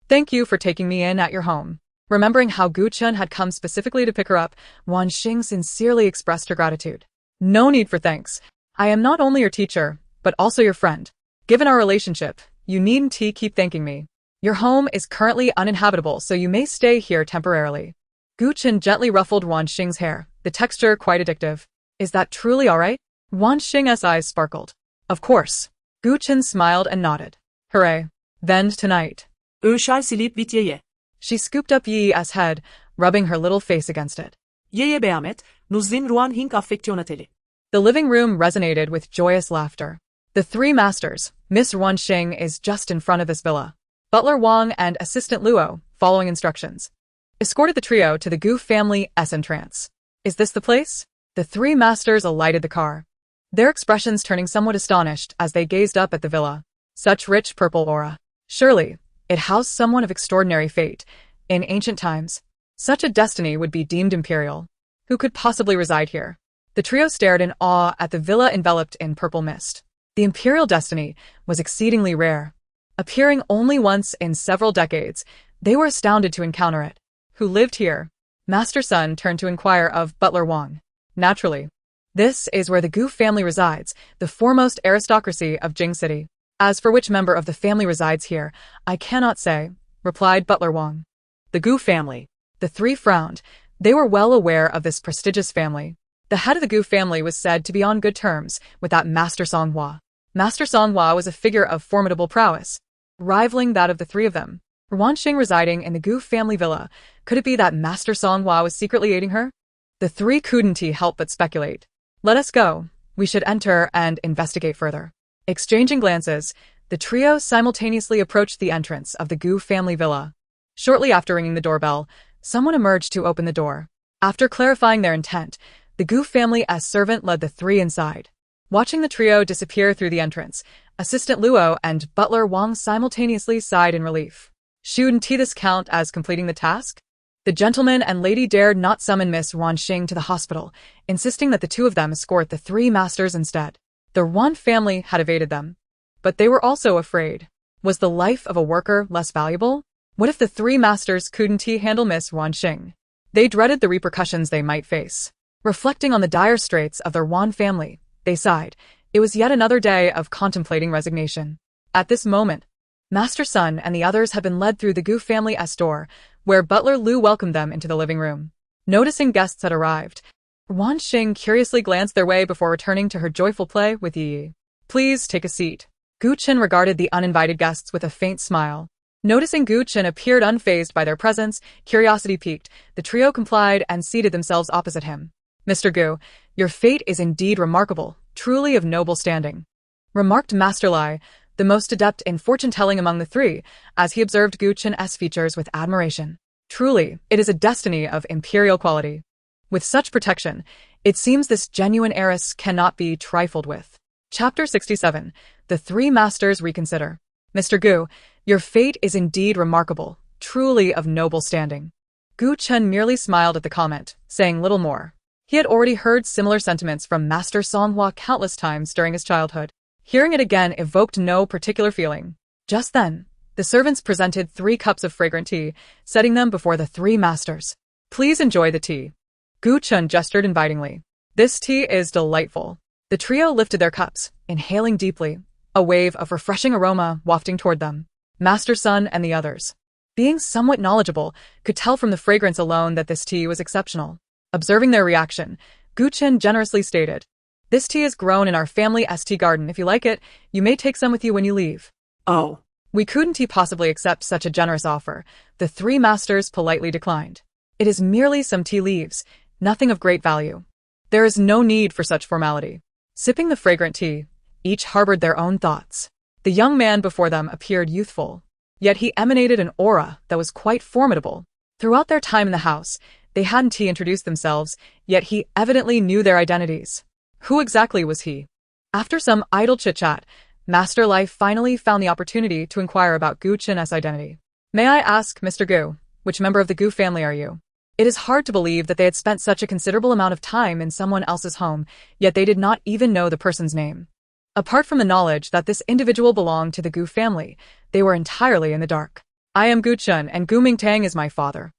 thank you for taking me in at your home. Remembering how Guchen had come specifically to pick her up, Ruan Xing sincerely expressed her gratitude. No need for thanks. I am not only your teacher, but also your friend. Given our relationship, you needn't keep thanking me. Your home is currently uninhabitable, so you may stay here temporarily. Guchen gently ruffled Ruan Xing's hair, the texture quite addictive. Is that truly all right? Ruan Xing's eyes sparkled. Of course. Guchen smiled and nodded. Hooray. Then tonight. Shall sleep with Xiyue. She scooped up Yi's head, rubbing her little face against it. Xiyue beamet, nuzin Ruan Xing affectionately. The living room resonated with joyous laughter. The three masters, Miss Ruan Xing is just in front of this villa. Butler Wang and assistant Luo, following instructions, escorted the trio to the Gu family's entrance. Is this the place? The three masters alighted the car, their expressions turning somewhat astonished as they gazed up at the villa. Such rich purple aura. Surely, it housed someone of extraordinary fate. In ancient times, such a destiny would be deemed imperial. Who could possibly reside here? The trio stared in awe at the villa enveloped in purple mist. The imperial destiny was exceedingly rare. Appearing only once in several decades, they were astounded to encounter it. Who lived here? Master Sun turned to inquire of Butler Wang. Naturally. This is where the Gu family resides, the foremost aristocracy of Jing City. As for which member of the family resides here, I cannot say, replied Butler Wang. The Gu family. The three frowned. They were well aware of this prestigious family. The head of the Gu family was said to be on good terms with that Master Songhua. Master Songhua was a figure of formidable prowess, rivaling that of the three of them. Ruan Xing residing in the Gu family villa, could it be that Master Songhua was secretly aiding her? The three couldn't help but speculate. Let us go. We should enter and investigate further. Exchanging glances, the trio simultaneously approached the entrance of the Gu family villa. Shortly after ringing the doorbell, someone emerged to open the door. After clarifying their intent, the Gu family's servant led the three inside. Watching the trio disappear through the entrance, Assistant Luo and Butler Wang simultaneously sighed in relief. Shouldn't this count as completing the task? The gentleman and lady dared not summon Miss Ruan Xing to the hospital, insisting that the two of them escort the three masters instead. The Ruan family had evaded them. But they were also afraid. Was the life of a worker less valuable? What if the three masters couldn't handle Miss Ruan Xing? They dreaded the repercussions they might face. Reflecting on the dire straits of their Ruan family, they sighed. It was yet another day of contemplating resignation. At this moment, Master Sun and the others had been led through the Gu family's door, where Butler Lu welcomed them into the living room. Noticing guests had arrived, Ruan Xing curiously glanced their way before returning to her joyful play with Yi. Please take a seat. Gu Chen regarded the uninvited guests with a faint smile. Noticing Gu Chen appeared unfazed by their presence, curiosity piqued, the trio complied and seated themselves opposite him. Mr. Gu, your fate is indeed remarkable, truly of noble standing. remarked Master Lai, the most adept in fortune-telling among the three, as he observed Gu Chen's features with admiration. Truly, it is a destiny of imperial quality. With such protection, it seems this genuine heiress cannot be trifled with. Chapter 67. The Three Masters Reconsider. Mr. Gu, your fate is indeed remarkable, truly of noble standing. Gu Chen merely smiled at the comment, saying little more. He had already heard similar sentiments from Master Songhua countless times during his childhood. Hearing it again evoked no particular feeling. Just then, the servants presented 3 cups of fragrant tea, setting them before the 3 masters. Please enjoy the tea. Gu Chen gestured invitingly. This tea is delightful. The trio lifted their cups, inhaling deeply, a wave of refreshing aroma wafting toward them. Master Sun and the others, being somewhat knowledgeable, could tell from the fragrance alone that this tea was exceptional. Observing their reaction, Gu Chen generously stated, "This tea is grown in our family's tea garden. If you like it, you may take some with you when you leave." Oh. We couldn't possibly accept such a generous offer, the 3 masters politely declined. It is merely some tea leaves, nothing of great value. There is no need for such formality. Sipping the fragrant tea, each harbored their own thoughts. The young man before them appeared youthful, yet he emanated an aura that was quite formidable. Throughout their time in the house, they hadn't introduced themselves, yet he evidently knew their identities. Who exactly was he? After some idle chit-chat, Master Lai finally found the opportunity to inquire about Gu Chen's identity. May I ask, Mr. Gu, which member of the Gu family are you? It is hard to believe that they had spent such a considerable amount of time in someone else's home, yet they did not even know the person's name. Apart from the knowledge that this individual belonged to the Gu family, they were entirely in the dark. I am Gu Chen, and Gu Mingtang is my father.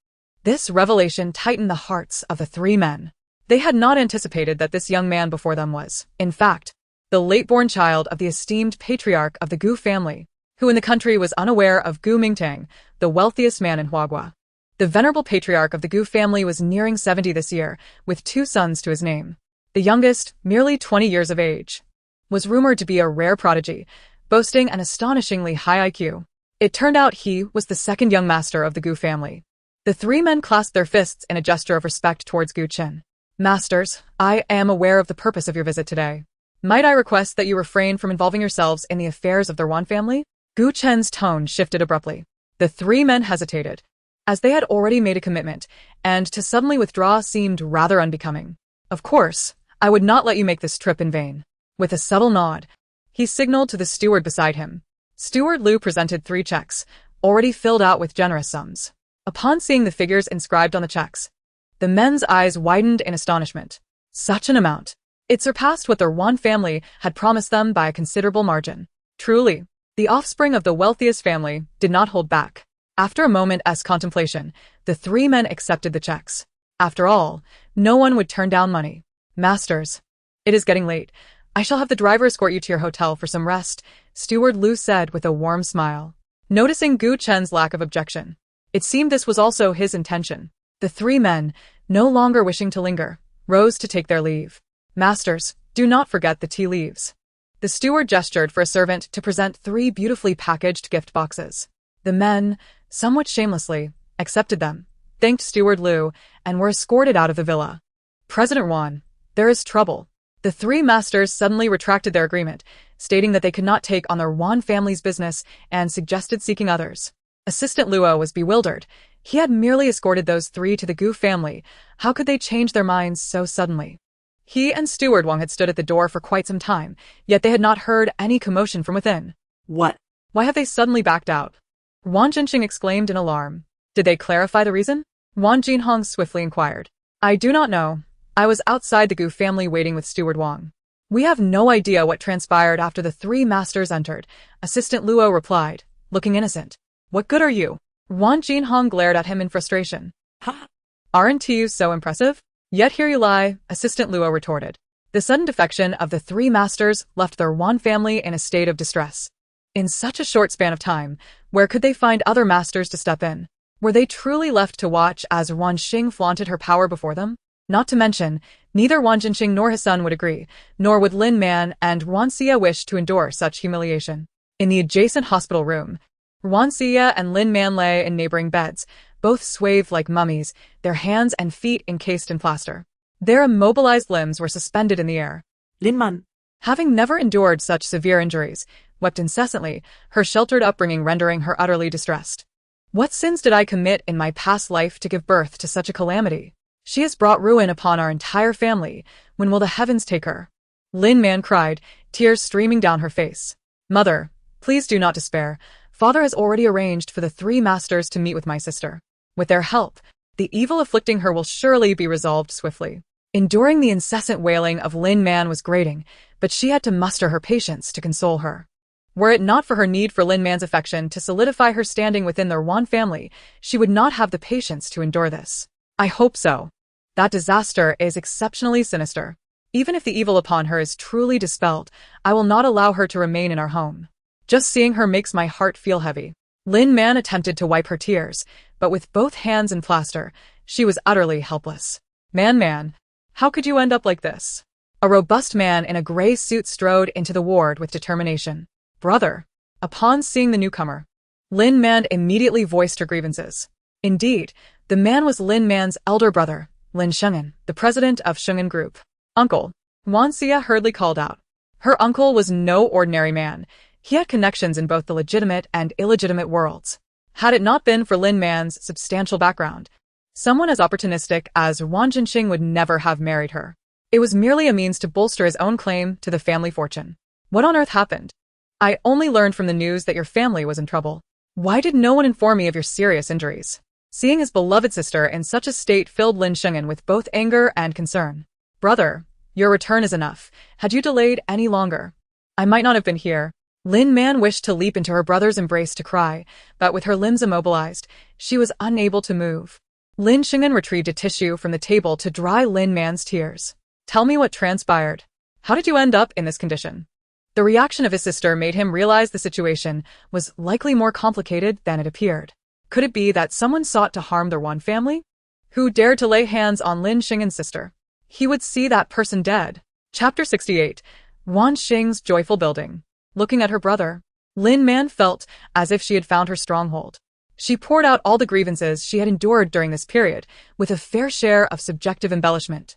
This revelation tightened the hearts of the 3 men. They had not anticipated that this young man before them was, in fact, the late-born child of the esteemed patriarch of the Gu family, who in the country was unaware of Gu Mingtang, the wealthiest man in Huagua. The venerable patriarch of the Gu family was nearing 70 this year, with 2 sons to his name. The youngest, merely 20 years of age, was rumored to be a rare prodigy, boasting an astonishingly high IQ. It turned out he was the second young master of the Gu family. The 3 men clasped their fists in a gesture of respect towards Gu Chen. Masters, I am aware of the purpose of your visit today. Might I request that you refrain from involving yourselves in the affairs of the Ruan family? Gu Chen's tone shifted abruptly. The 3 men hesitated, as they had already made a commitment, and to suddenly withdraw seemed rather unbecoming. Of course, I would not let you make this trip in vain. With a subtle nod, he signaled to the steward beside him. Steward Liu presented 3 checks, already filled out with generous sums. Upon seeing the figures inscribed on the checks, the men's eyes widened in astonishment. Such an amount! It surpassed what the Ruan family had promised them by a considerable margin. Truly, the offspring of the wealthiest family did not hold back. After a moment's contemplation, the 3 men accepted the checks. After all, no one would turn down money. Masters, it is getting late. I shall have the driver escort you to your hotel for some rest, Steward Liu said with a warm smile. Noticing Gu Chen's lack of objection, it seemed this was also his intention. The 3 men, no longer wishing to linger, rose to take their leave. Masters, do not forget the tea leaves. The steward gestured for a servant to present 3 beautifully packaged gift boxes. The men, somewhat shamelessly, accepted them, thanked Steward Liu, and were escorted out of the villa. President Ruan, there is trouble. The 3 masters suddenly retracted their agreement, stating that they could not take on the Ruan family's business and suggested seeking others. Assistant Luo was bewildered. He had merely escorted those 3 to the Gu family. How could they change their minds so suddenly? He and Steward Wang had stood at the door for quite some time, yet they had not heard any commotion from within. What? Why have they suddenly backed out? Ruan Xing exclaimed in alarm. Did they clarify the reason? Wang Jinhong swiftly inquired. I do not know. I was outside the Gu family waiting with Steward Wang. We have no idea what transpired after the 3 masters entered, Assistant Luo replied, looking innocent. What good are you? Wang Jinhong glared at him in frustration. Ha! Aren't you so impressive? Yet here you lie, Assistant Luo retorted. The sudden defection of the 3 masters left the Ruan family in a state of distress. In such a short span of time, where could they find other masters to step in? Were they truly left to watch as Ruan Xing flaunted her power before them? Not to mention, neither Ruan Xing nor his son would agree, nor would Lin Man and Ruan Xie wish to endure such humiliation. In the adjacent hospital room, Ruan Xie and Lin Man lay in neighboring beds, both swathed like mummies, their hands and feet encased in plaster. Their immobilized limbs were suspended in the air. Lin Man, Having never endured such severe injuries, wept incessantly, her sheltered upbringing rendering her utterly distressed. What sins did I commit in my past life to give birth to such a calamity? She has brought ruin upon our entire family. When will the heavens take her? Lin Man cried, tears streaming down her face. Mother, please do not despair. Father has already arranged for the 3 masters to meet with my sister. With their help, the evil afflicting her will surely be resolved swiftly. Enduring the incessant wailing of Lin Man was grating, but she had to muster her patience to console her. Were it not for her need for Lin Man's affection to solidify her standing within the Ruan family, she would not have the patience to endure this. I hope so. That disaster is exceptionally sinister. Even if the evil upon her is truly dispelled, I will not allow her to remain in our home. Just seeing her makes my heart feel heavy. Lin Man attempted to wipe her tears, but with both hands in plaster, she was utterly helpless. Man, how could you end up like this? A robust man in a gray suit strode into the ward with determination. Brother. Upon seeing the newcomer, Lin Man immediately voiced her grievances. Indeed, the man was Lin Man's elder brother, Lin Xing, the president of Xing Group. Uncle. Ruan Xing hurriedly called out. Her uncle was no ordinary man. He had connections in both the legitimate and illegitimate worlds. Had it not been for Lin Man's substantial background, someone as opportunistic as Ruan Xing would never have married her. It was merely a means to bolster his own claim to the family fortune. What on earth happened? I only learned from the news that your family was in trouble. Why did no one inform me of your serious injuries? Seeing his beloved sister in such a state filled Lin Xing with both anger and concern. Brother, your return is enough. Had you delayed any longer, I might not have been here. Lin Man wished to leap into her brother's embrace to cry, but with her limbs immobilized, she was unable to move. Lin Xing retrieved a tissue from the table to dry Lin Man's tears. Tell me what transpired. How did you end up in this condition? The reaction of his sister made him realize the situation was likely more complicated than it appeared. Could it be that someone sought to harm the Ruan family? Who dared to lay hands on Lin Xing's sister? He would see that person dead. Chapter 68. Ruan Xing's joyful building. Looking at her brother, Lin Man felt as if she had found her stronghold. She poured out all the grievances she had endured during this period, with a fair share of subjective embellishment.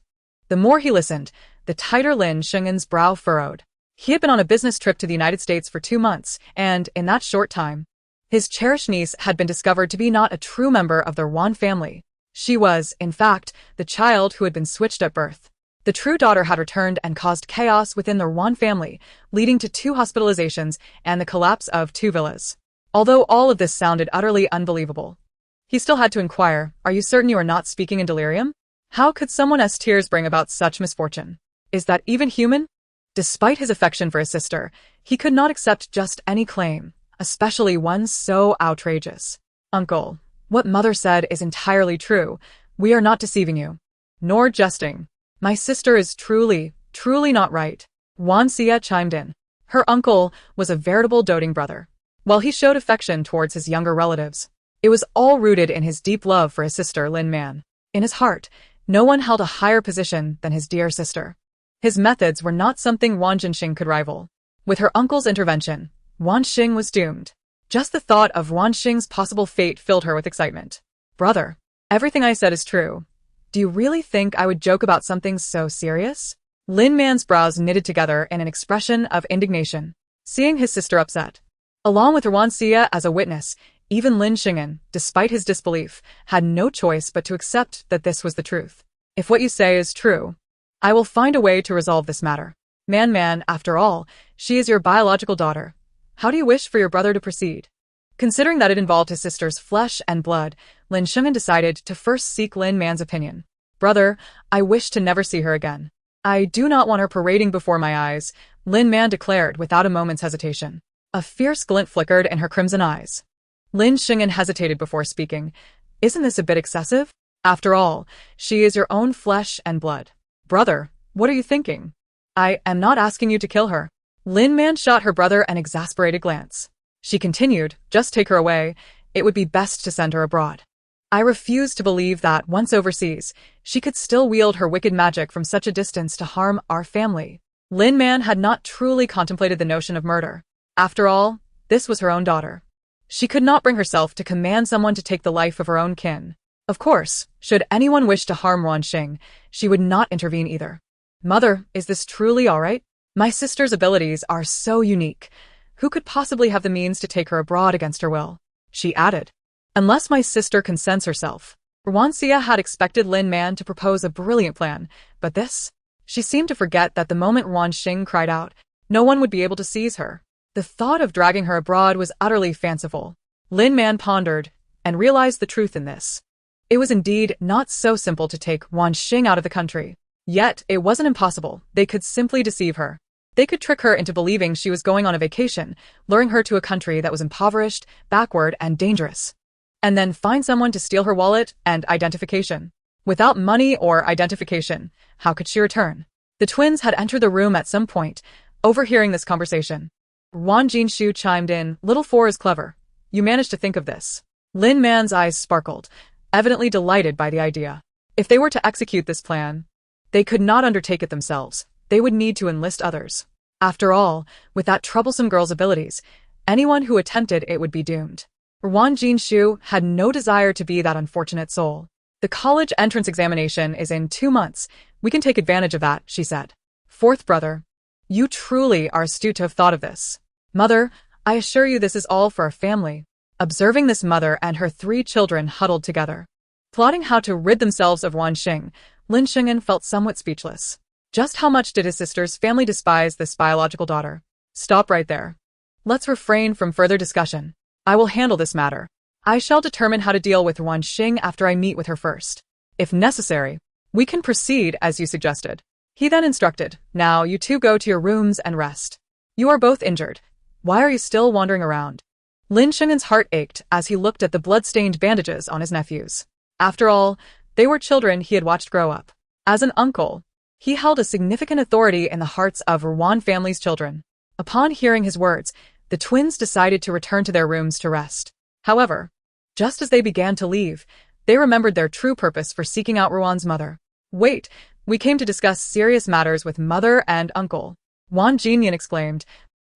The more he listened, the tighter Lin Xing's brow furrowed. He had been on a business trip to the United States for 2 months, and in that short time, his cherished niece had been discovered to be not a true member of the Ruan family. She was, in fact, the child who had been switched at birth. The true daughter had returned and caused chaos within the Ruan family, leading to 2 hospitalizations and the collapse of 2 villas. Although all of this sounded utterly unbelievable, he still had to inquire, are you certain you are not speaking in delirium? How could someone's tears bring about such misfortune? Is that even human? Despite his affection for his sister, he could not accept just any claim, especially one so outrageous. Uncle, what mother said is entirely true. We are not deceiving you, nor jesting. My sister is truly not right. Ruan Xing chimed in. Her uncle was a veritable doting brother. While he showed affection towards his younger relatives, it was all rooted in his deep love for his sister Lin Man. In his heart, no one held a higher position than his dear sister. His methods were not something Ruan Xing could rival. With her uncle's intervention, Ruan Xing was doomed. Just the thought of Ruan Xing's possible fate filled her with excitement. Brother, everything I said is true. Do you really think I would joke about something so serious? Lin Man's brows knitted together in an expression of indignation, seeing his sister upset. Along with Ruan Xing as a witness, even Lin Xing, despite his disbelief, had no choice but to accept that this was the truth. If what you say is true, I will find a way to resolve this matter. Man, after all, she is your biological daughter. How do you wish for your brother to proceed? Considering that it involved his sister's flesh and blood, Lin Xing decided to first seek Lin Man's opinion. Brother, I wish to never see her again. I do not want her parading before my eyes, Lin Man declared without a moment's hesitation. A fierce glint flickered in her crimson eyes. Lin Xing hesitated before speaking. Isn't this a bit excessive? After all, she is your own flesh and blood. Brother, what are you thinking? I am not asking you to kill her. Lin Man shot her brother an exasperated glance. She continued, just take her away. It would be best to send her abroad. I refuse to believe that, once overseas, she could still wield her wicked magic from such a distance to harm our family. Lin Man had not truly contemplated the notion of murder. After all, this was her own daughter. She could not bring herself to command someone to take the life of her own kin. Of course, should anyone wish to harm Ruan Xing, she would not intervene either. Mother, is this truly all right? My sister's abilities are so unique. Who could possibly have the means to take her abroad against her will? She added. Unless my sister consents herself. Ruan Xing had expected Lin Man to propose a brilliant plan, but this? She seemed to forget that the moment Ruan Xing cried out, no one would be able to seize her. The thought of dragging her abroad was utterly fanciful. Lin Man pondered, and realized the truth in this. It was indeed not so simple to take Ruan Xing out of the country. Yet, it wasn't impossible. They could simply deceive her. They could trick her into believing she was going on a vacation, luring her to a country that was impoverished, backward, and dangerous. And then find someone to steal her wallet and identification. Without money or identification, how could she return? The twins had entered the room at some point, overhearing this conversation. Ruan Jinshu chimed in, Little Four is clever. You managed to think of this. Lin Man's eyes sparkled, evidently delighted by the idea. If they were to execute this plan, they could not undertake it themselves. They would need to enlist others. After all, with that troublesome girl's abilities, anyone who attempted it would be doomed. Ruan Jinshu had no desire to be that unfortunate soul. The college entrance examination is in 2 months. We can take advantage of that, she said. Fourth brother, you truly are astute to have thought of this. Mother, I assure you this is all for our family. Observing this mother and her 3 children huddled together, plotting how to rid themselves of Ruan Xing, Lin Xing'an felt somewhat speechless. Just how much did his sister's family despise this biological daughter? Stop right there. Let's refrain from further discussion. I will handle this matter. I shall determine how to deal with Ruan Xing after I meet with her first. If necessary, we can proceed as you suggested. He then instructed, now you 2 go to your rooms and rest. You are both injured. Why are you still wandering around? Lin Xing'an's heart ached as he looked at the blood-stained bandages on his nephews. After all, they were children he had watched grow up. As an uncle, he held a significant authority in the hearts of Ruan family's children. Upon hearing his words, the twins decided to return to their rooms to rest. However, just as they began to leave, they remembered their true purpose for seeking out Ruan's mother. Wait, we came to discuss serious matters with mother and uncle, Ruan Jinyan exclaimed,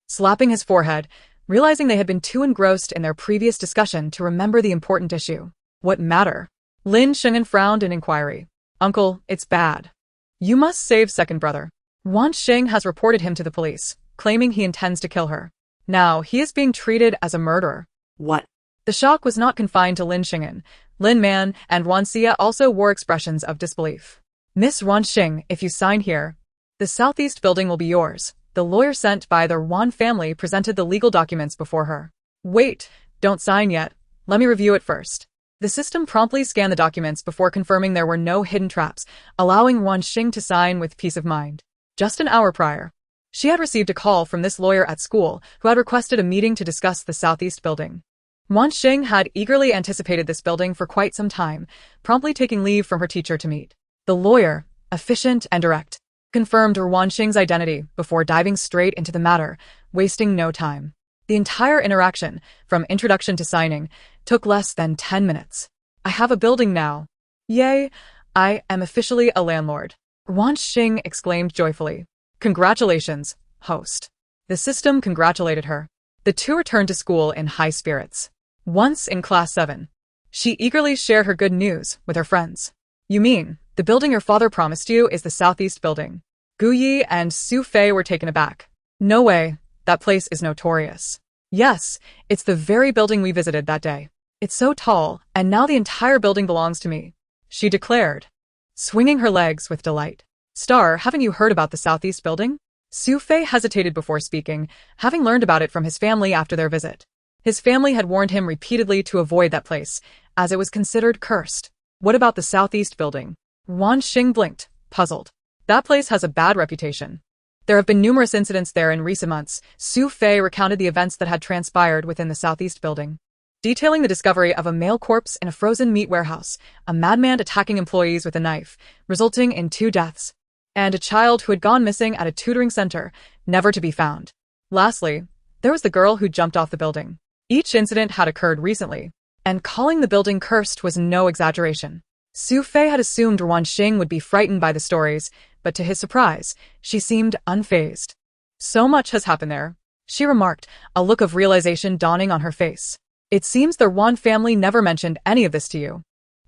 slapping his forehead, realizing they had been too engrossed in their previous discussion to remember the important issue. What matter? Lin Xing'an frowned in inquiry. Uncle, it's bad. You must save second brother. Ruan Xing has reported him to the police, claiming he intends to kill her. Now, he is being treated as a murderer. What? The shock was not confined to Lin Xing'an. Lin Man and Ruan Xia also wore expressions of disbelief. Miss Ruan Xing, if you sign here, the southeast building will be yours. The lawyer sent by the Ruan family presented the legal documents before her. Wait, don't sign yet. Let me review it first. The system promptly scanned the documents before confirming there were no hidden traps, allowing Ruan Xing to sign with peace of mind. Just an hour prior, she had received a call from this lawyer at school who had requested a meeting to discuss the southeast building. Ruan Xing had eagerly anticipated this building for quite some time, promptly taking leave from her teacher to meet. The lawyer, efficient and direct, confirmed Ruan Xing's identity before diving straight into the matter, wasting no time. The entire interaction, from introduction to signing, took less than 10 minutes. I have a building now. Yay, I am officially a landlord. Ruan Xing exclaimed joyfully. Congratulations, host. The system congratulated her. The 2 returned to school in high spirits. Once in class 7, she eagerly shared her good news with her friends. You mean, the building your father promised you is the southeast building? Guyi and Su Fei were taken aback. No way, that place is notorious. Yes, it's the very building we visited that day. It's so tall, and now the entire building belongs to me, she declared, swinging her legs with delight. Star, haven't you heard about the southeast building? Su Fei hesitated before speaking, having learned about it from his family after their visit. His family had warned him repeatedly to avoid that place, as it was considered cursed. What about the southeast building? Ruan Xing blinked, puzzled. That place has a bad reputation. There have been numerous incidents there in recent months. Su Fei recounted the events that had transpired within the southeast building, detailing the discovery of a male corpse in a frozen meat warehouse, a madman attacking employees with a knife, resulting in 2 deaths, and a child who had gone missing at a tutoring center, never to be found. Lastly, there was the girl who jumped off the building. Each incident had occurred recently, and calling the building cursed was no exaggeration. Su Fei had assumed Ruan Xing would be frightened by the stories, but to his surprise, she seemed unfazed. So much has happened there, she remarked, a look of realization dawning on her face. It seems the Ruan family never mentioned any of this to you.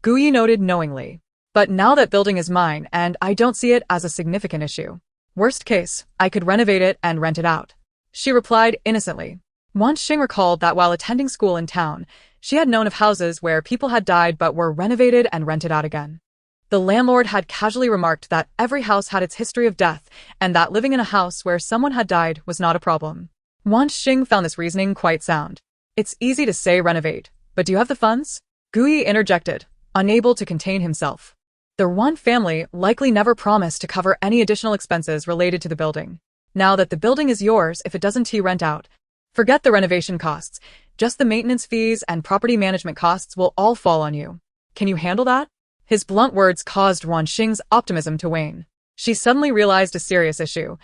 Guyi noted knowingly. But now that building is mine, and I don't see it as a significant issue. Worst case, I could renovate it and rent it out. She replied innocently. Ruan Xing recalled that while attending school in town, she had known of houses where people had died but were renovated and rented out again. The landlord had casually remarked that every house had its history of death and that living in a house where someone had died was not a problem. Ruan Xing found this reasoning quite sound. It's easy to say renovate, but do you have the funds? Xiyue interjected, unable to contain himself. The Ruan family likely never promised to cover any additional expenses related to the building. Now that the building is yours if it doesn't rent out, forget the renovation costs, just the maintenance fees and property management costs will all fall on you. Can you handle that? His blunt words caused Ruan Xing's optimism to wane. She suddenly realized a serious issue.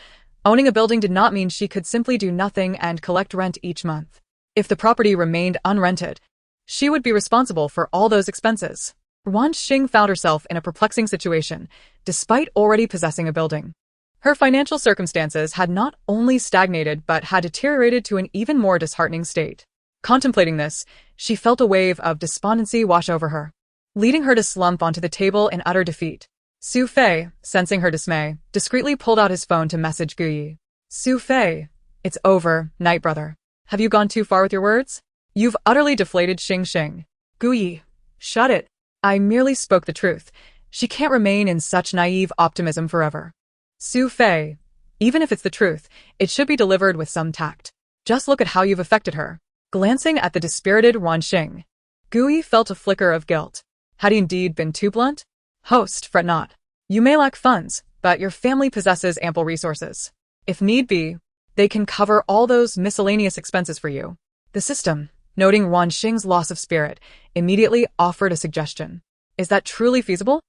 Owning a building did not mean she could simply do nothing and collect rent each month. If the property remained unrented, she would be responsible for all those expenses. Ruan Xing found herself in a perplexing situation, despite already possessing a building. Her financial circumstances had not only stagnated but had deteriorated to an even more disheartening state. Contemplating this, she felt a wave of despondency wash over her, leading her to slump onto the table in utter defeat. Su Fei, sensing her dismay, discreetly pulled out his phone to message Xiyue. Su Fei, it's over, night brother. Have you gone too far with your words? You've utterly deflated Xing. Xiyue, shut it. I merely spoke the truth. She can't remain in such naive optimism forever. Su Fei, even if it's the truth, it should be delivered with some tact. Just look at how you've affected her. Glancing at the dispirited Ruan Xing, Xiyue felt a flicker of guilt. Had he indeed been too blunt? Host, fret not. You may lack funds, but your family possesses ample resources. If need be, they can cover all those miscellaneous expenses for you. The system, noting Ruan Xing's loss of spirit, immediately offered a suggestion. Is that truly feasible?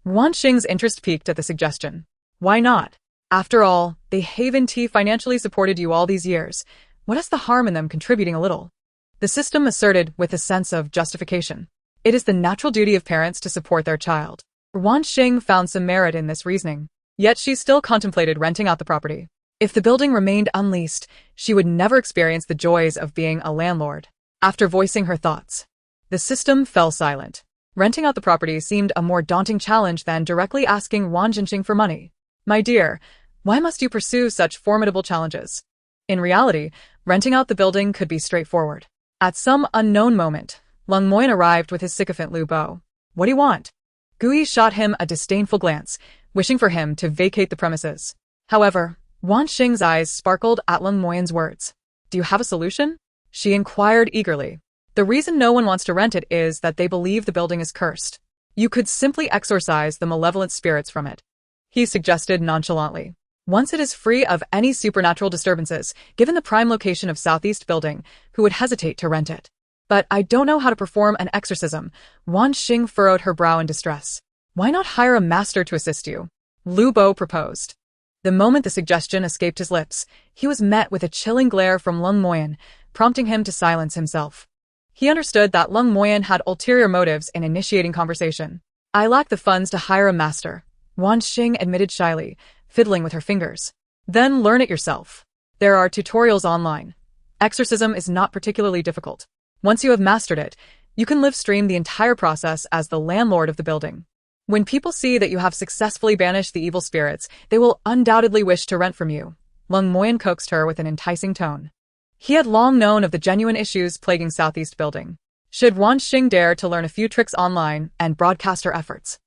Ruan Xing's interest piqued at the suggestion. Why not? After all, they haven't financially supported you all these years. What is the harm in them contributing a little? The system asserted with a sense of justification. It is the natural duty of parents to support their child. Ruan Xing found some merit in this reasoning. Yet she still contemplated renting out the property. If the building remained unleased, she would never experience the joys of being a landlord. After voicing her thoughts, the system fell silent. Renting out the property seemed a more daunting challenge than directly asking Ruan Xing for money. My dear, why must you pursue such formidable challenges? In reality, renting out the building could be straightforward. At some unknown moment, Lung Moyan arrived with his sycophant Lu Bo. What do you want? Xiyue shot him a disdainful glance, wishing for him to vacate the premises. However, Ruan Xing's eyes sparkled at Lung Moyan's words. Do you have a solution? She inquired eagerly. The reason no one wants to rent it is that they believe the building is cursed. You could simply exorcise the malevolent spirits from it. He suggested nonchalantly. Once it is free of any supernatural disturbances, given the prime location of Southeast Building, who would hesitate to rent it? But I don't know how to perform an exorcism. Ruan Xing furrowed her brow in distress. Why not hire a master to assist you? Lu Bo proposed. The moment the suggestion escaped his lips, he was met with a chilling glare from Lung Moyan, prompting him to silence himself. He understood that Lung Moyan had ulterior motives in initiating conversation. I lack the funds to hire a master, Ruan Xing admitted shyly, fiddling with her fingers. Then learn it yourself. There are tutorials online. Exorcism is not particularly difficult. Once you have mastered it, you can live stream the entire process as the landlord of the building. When people see that you have successfully banished the evil spirits, they will undoubtedly wish to rent from you. Lung Moyan coaxed her with an enticing tone. He had long known of the genuine issues plaguing Southeast Building. Should Ruan Xing dare to learn a few tricks online and broadcast her efforts,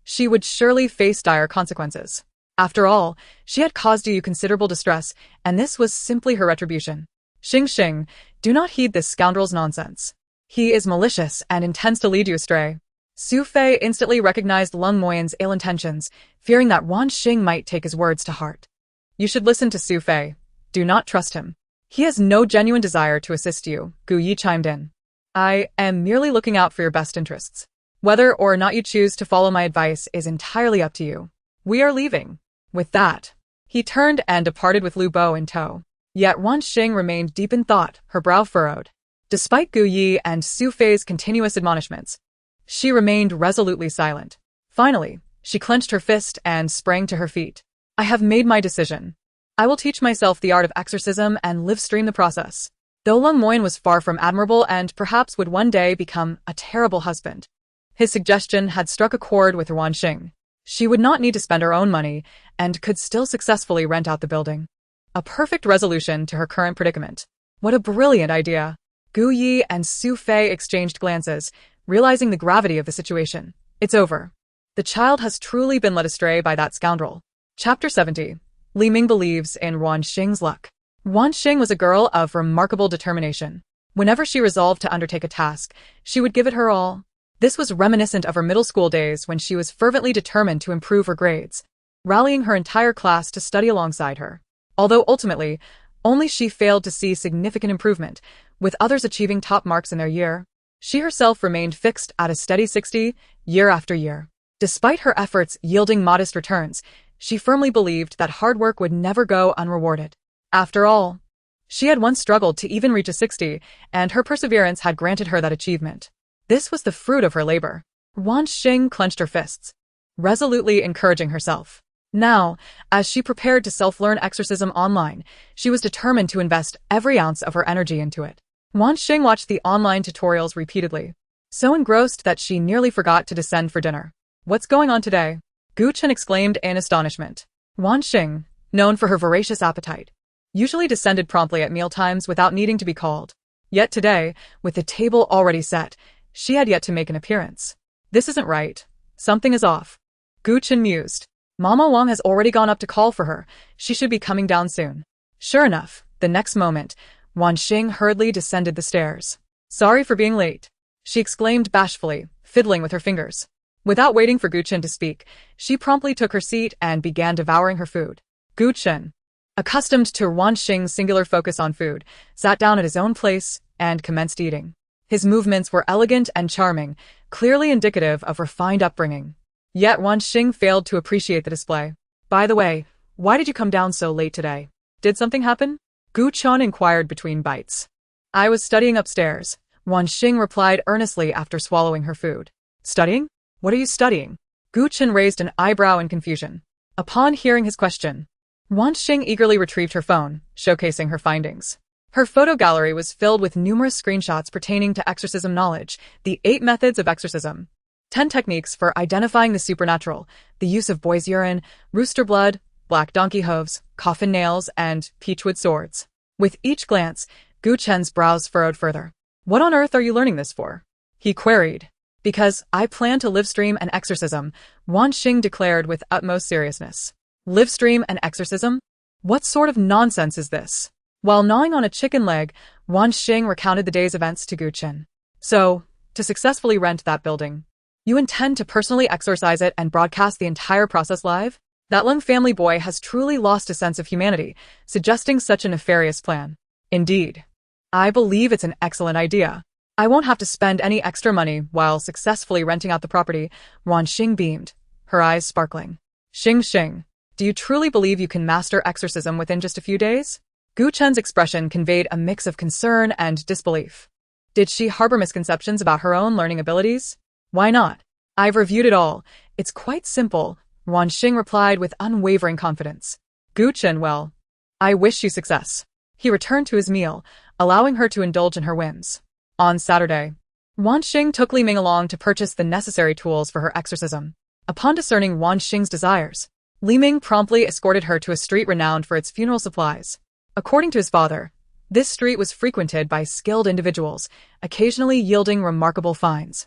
she would surely face dire consequences. After all, she had caused you considerable distress, and this was simply her retribution. Xing, do not heed this scoundrel's nonsense. He is malicious and intends to lead you astray. Su Fei instantly recognized Lung Moyan's ill intentions, fearing that Ruan Xing might take his words to heart. You should listen to Su Fei. Do not trust him. He has no genuine desire to assist you, Xiyue chimed in. I am merely looking out for your best interests. Whether or not you choose to follow my advice is entirely up to you. We are leaving. With that, he turned and departed with Lu Bo in tow. Yet Ruan Xing remained deep in thought, her brow furrowed. Despite Xiyue and Su Fei's continuous admonishments, she remained resolutely silent. Finally, she clenched her fist and sprang to her feet. I have made my decision. I will teach myself the art of exorcism and live stream the process. Though Lung Moyan was far from admirable and perhaps would one day become a terrible husband, his suggestion had struck a chord with Ruan Xing. She would not need to spend her own money, and could still successfully rent out the building. A perfect resolution to her current predicament. What a brilliant idea. Gu Yi and Su Fei exchanged glances, realizing the gravity of the situation. It's over. The child has truly been led astray by that scoundrel. Chapter 70. Li Ming believes in Ruan Xing's luck. Ruan Xing was a girl of remarkable determination. Whenever she resolved to undertake a task, she would give it her all. This was reminiscent of her middle school days when she was fervently determined to improve her grades, rallying her entire class to study alongside her. Although ultimately, only she failed to see significant improvement, with others achieving top marks in their year. She herself remained fixed at a steady 60, year after year. Despite her efforts yielding modest returns, she firmly believed that hard work would never go unrewarded. After all, she had once struggled to even reach a 60, and her perseverance had granted her that achievement. This was the fruit of her labor. Ruan Xing clenched her fists, resolutely encouraging herself. Now, as she prepared to self-learn exorcism online, she was determined to invest every ounce of her energy into it. Ruan Xing watched the online tutorials repeatedly, so engrossed that she nearly forgot to descend for dinner. What's going on today? Gu Chen exclaimed in astonishment. Ruan Xing, known for her voracious appetite, usually descended promptly at mealtimes without needing to be called. Yet today, with the table already set, she had yet to make an appearance. This isn't right. Something is off. Gu Chen mused. Mama Wang has already gone up to call for her. She should be coming down soon. Sure enough, the next moment, Ruan Xing hurriedly descended the stairs. Sorry for being late, she exclaimed bashfully, fiddling with her fingers. Without waiting for Gu Chen to speak, she promptly took her seat and began devouring her food. Gu Chen, accustomed to Ruan Xing's singular focus on food, sat down at his own place and commenced eating. His movements were elegant and charming, clearly indicative of refined upbringing. Yet Ruan Xing failed to appreciate the display. By the way, why did you come down so late today? Did something happen? Gu Chen inquired between bites. I was studying upstairs, Ruan Xing replied earnestly after swallowing her food. Studying? What are you studying? Gu Chen raised an eyebrow in confusion. Upon hearing his question, Ruan Xing eagerly retrieved her phone, showcasing her findings. Her photo gallery was filled with numerous screenshots pertaining to exorcism knowledge, the 8 methods of exorcism, 10 techniques for identifying the supernatural, the use of boy's urine, rooster blood, black donkey hooves, coffin nails, and peachwood swords. With each glance, Gu Chen's brows furrowed further. What on earth are you learning this for? He queried. Because I plan to livestream an exorcism, Ruan Xing declared with utmost seriousness. Livestream an exorcism? What sort of nonsense is this? While gnawing on a chicken leg, Ruan Xing recounted the day's events to Gu Chen. So, to successfully rent that building, you intend to personally exorcise it and broadcast the entire process live? That Lung family boy has truly lost a sense of humanity, suggesting such a nefarious plan. Indeed. I believe it's an excellent idea. I won't have to spend any extra money while successfully renting out the property, Ruan Xing beamed, her eyes sparkling. Xing, do you truly believe you can master exorcism within just a few days? Gu Chen's expression conveyed a mix of concern and disbelief. Did she harbor misconceptions about her own learning abilities? Why not? I've reviewed it all. It's quite simple, Ruan Xing replied with unwavering confidence. Gu Chen, well, I wish you success. He returned to his meal, allowing her to indulge in her whims. On Saturday, Ruan Xing took Li Ming along to purchase the necessary tools for her exorcism. Upon discerning Ruan Xing's desires, Li Ming promptly escorted her to a street renowned for its funeral supplies. According to his father, this street was frequented by skilled individuals, occasionally yielding remarkable finds.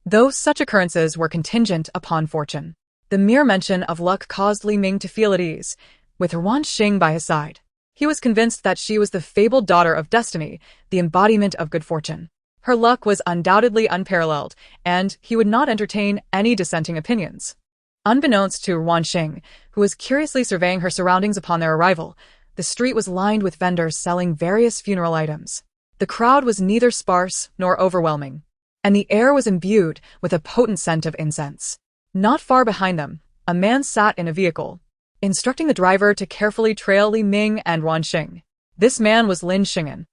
Though such occurrences were contingent upon fortune, the mere mention of luck caused Li Ming to feel at ease, with Ruan Xing by his side. He was convinced that she was the fabled daughter of destiny, the embodiment of good fortune. Her luck was undoubtedly unparalleled, and he would not entertain any dissenting opinions. Unbeknownst to Ruan Xing, who was curiously surveying her surroundings upon their arrival, the street was lined with vendors selling various funeral items. The crowd was neither sparse nor overwhelming, and the air was imbued with a potent scent of incense. Not far behind them, a man sat in a vehicle, instructing the driver to carefully trail Li Ming and Ruan Xing. This man was Lin Xing'an.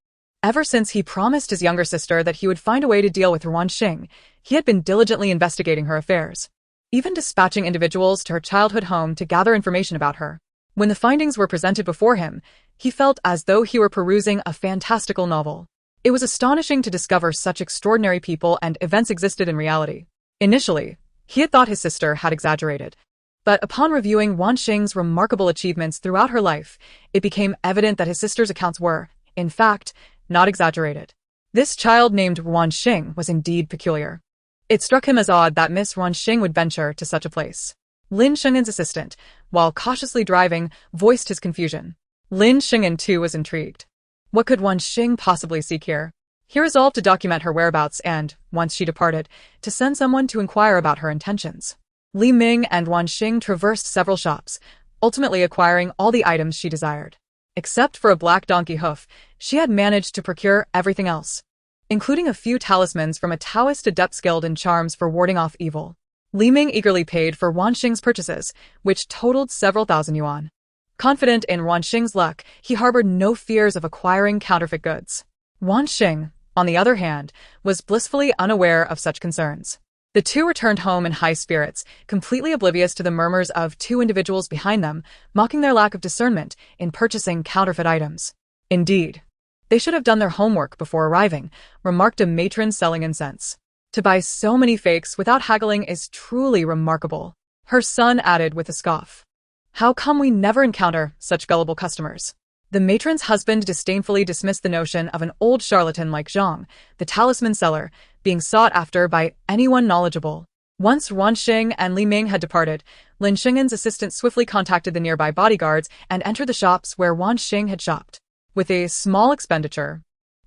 Ever since he promised his younger sister that he would find a way to deal with Ruan Xing, he had been diligently investigating her affairs, even dispatching individuals to her childhood home to gather information about her. When the findings were presented before him, he felt as though he were perusing a fantastical novel. It was astonishing to discover such extraordinary people and events existed in reality. Initially, he had thought his sister had exaggerated, But upon reviewing Ruan Xing's remarkable achievements throughout her life, it became evident that his sister's accounts were, in fact, not exaggerated. This child named Ruan Xing was indeed peculiar. It struck him as odd that Miss Ruan Xing would venture to such a place. Lin Xing'an's assistant, while cautiously driving, voiced his confusion. Lin Xing'an too was intrigued. What could Ruan Xing possibly seek here? He resolved to document her whereabouts and, once she departed, to send someone to inquire about her intentions. Li Ming and Ruan Xing traversed several shops, ultimately acquiring all the items she desired. Except for a black donkey hoof, she had managed to procure everything else, including a few talismans from a Taoist adept skilled in charms for warding off evil. Li Ming eagerly paid for Ruan Xing's purchases, which totaled several thousand yuan. Confident in Ruan Xing's luck, he harbored no fears of acquiring counterfeit goods. Ruan Xing, on the other hand, was blissfully unaware of such concerns. The two returned home in high spirits, completely oblivious to the murmurs of two individuals behind them, mocking their lack of discernment in purchasing counterfeit items. Indeed, they should have done their homework before arriving, remarked a matron selling incense. To buy so many fakes without haggling is truly remarkable, her son added with a scoff. How come we never encounter such gullible customers? The matron's husband disdainfully dismissed the notion of an old charlatan like Zhang, the talisman seller, being sought after by anyone knowledgeable. Once Ruan Xing and Li Ming had departed, Lin Xing'an's assistant swiftly contacted the nearby bodyguards and entered the shops where Ruan Xing had shopped. With a small expenditure,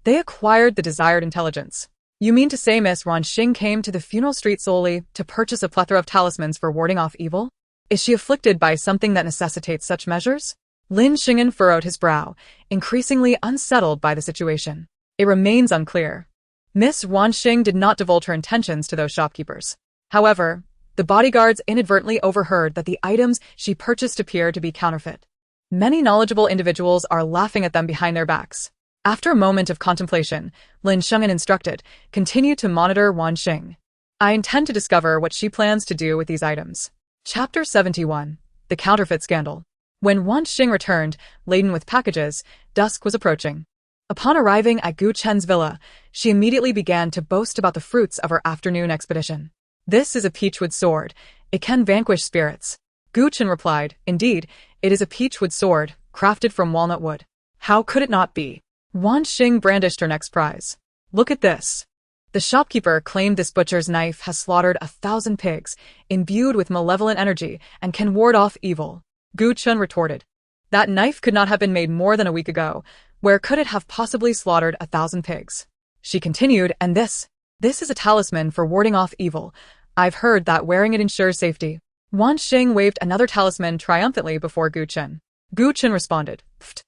they acquired the desired intelligence. You mean to say Miss Ruan Xing came to the funeral street solely to purchase a plethora of talismans for warding off evil? Is she afflicted by something that necessitates such measures? Lin Xing'an furrowed his brow, increasingly unsettled by the situation. It remains unclear. Miss Ruan Xing did not divulge her intentions to those shopkeepers. However, the bodyguards inadvertently overheard that the items she purchased appeared to be counterfeit. Many knowledgeable individuals are laughing at them behind their backs. After a moment of contemplation, Lin Xing'an instructed, continue to monitor Ruan Xing. I intend to discover what she plans to do with these items. Chapter 71. The Counterfeit Scandal. When Ruan Xing returned, laden with packages, dusk was approaching. Upon arriving at Gu Chen's villa, she immediately began to boast about the fruits of her afternoon expedition. This is a peachwood sword. It can vanquish spirits. Gu Chen replied, indeed, it is a peachwood sword, crafted from walnut wood. How could it not be? Ruan Xing brandished her next prize. Look at this. The shopkeeper claimed this butcher's knife has slaughtered 1,000 pigs, imbued with malevolent energy, and can ward off evil. Gu Chen retorted. That knife could not have been made more than a week ago. Where could it have possibly slaughtered 1,000 pigs? She continued, and this is a talisman for warding off evil. I've heard that wearing it ensures safety. Ruan Xing waved another talisman triumphantly before Gu Chen. Gu Chen responded, Pfft.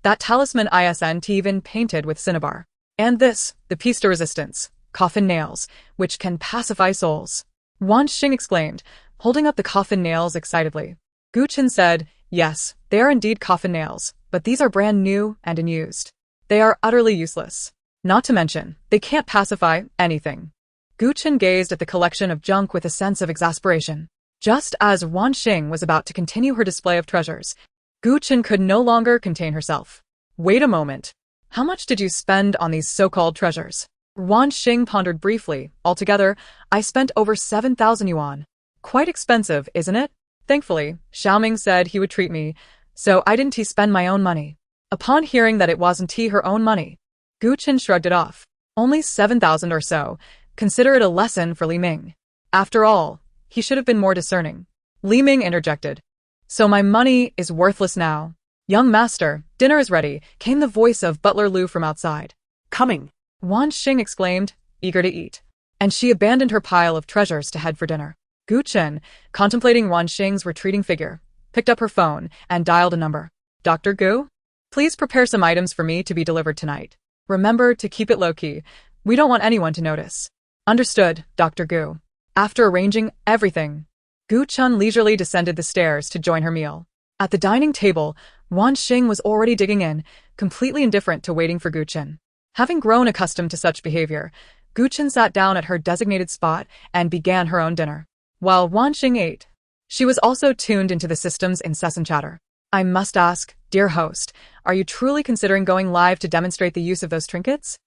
That talisman isn't even painted with cinnabar. And this, the piece de resistance, coffin nails, which can pacify souls. Ruan Xing exclaimed, holding up the coffin nails excitedly. Gu Chen said, yes, they are indeed coffin nails, but these are brand new and unused. They are utterly useless. Not to mention, they can't pacify anything. Gu Chen gazed at the collection of junk with a sense of exasperation. Just as Ruan Xing was about to continue her display of treasures, Gu Chen could no longer contain herself. Wait a moment. How much did you spend on these so-called treasures? Ruan Xing pondered briefly. Altogether, I spent over 7,000 yuan. Quite expensive, isn't it? Thankfully, Xiaoming said he would treat me, so I didn't spend my own money. Upon hearing that it wasn't her own money, Gu Chen shrugged it off. Only 7,000 or so. Consider it a lesson for Li Ming. After all, he should have been more discerning. Li Ming interjected. So my money is worthless now. Young master, dinner is ready, came the voice of Butler Lu from outside. Coming. Ruan Xing exclaimed, eager to eat. And she abandoned her pile of treasures to head for dinner. Gu Chen, contemplating Ruan Xing's retreating figure, picked up her phone and dialed a number. Dr. Gu? Please prepare some items for me to be delivered tonight. Remember to keep it low-key. We don't want anyone to notice. Understood, Dr. Gu. After arranging everything, Gu Chen leisurely descended the stairs to join her meal. At the dining table, Ruan Xing was already digging in, completely indifferent to waiting for Gu Chen. Having grown accustomed to such behavior, Gu Chen sat down at her designated spot and began her own dinner. While Ruan Xing ate, she was also tuned into the system's incessant chatter. I must ask, dear host, are you truly considering going live to demonstrate the use of those trinkets?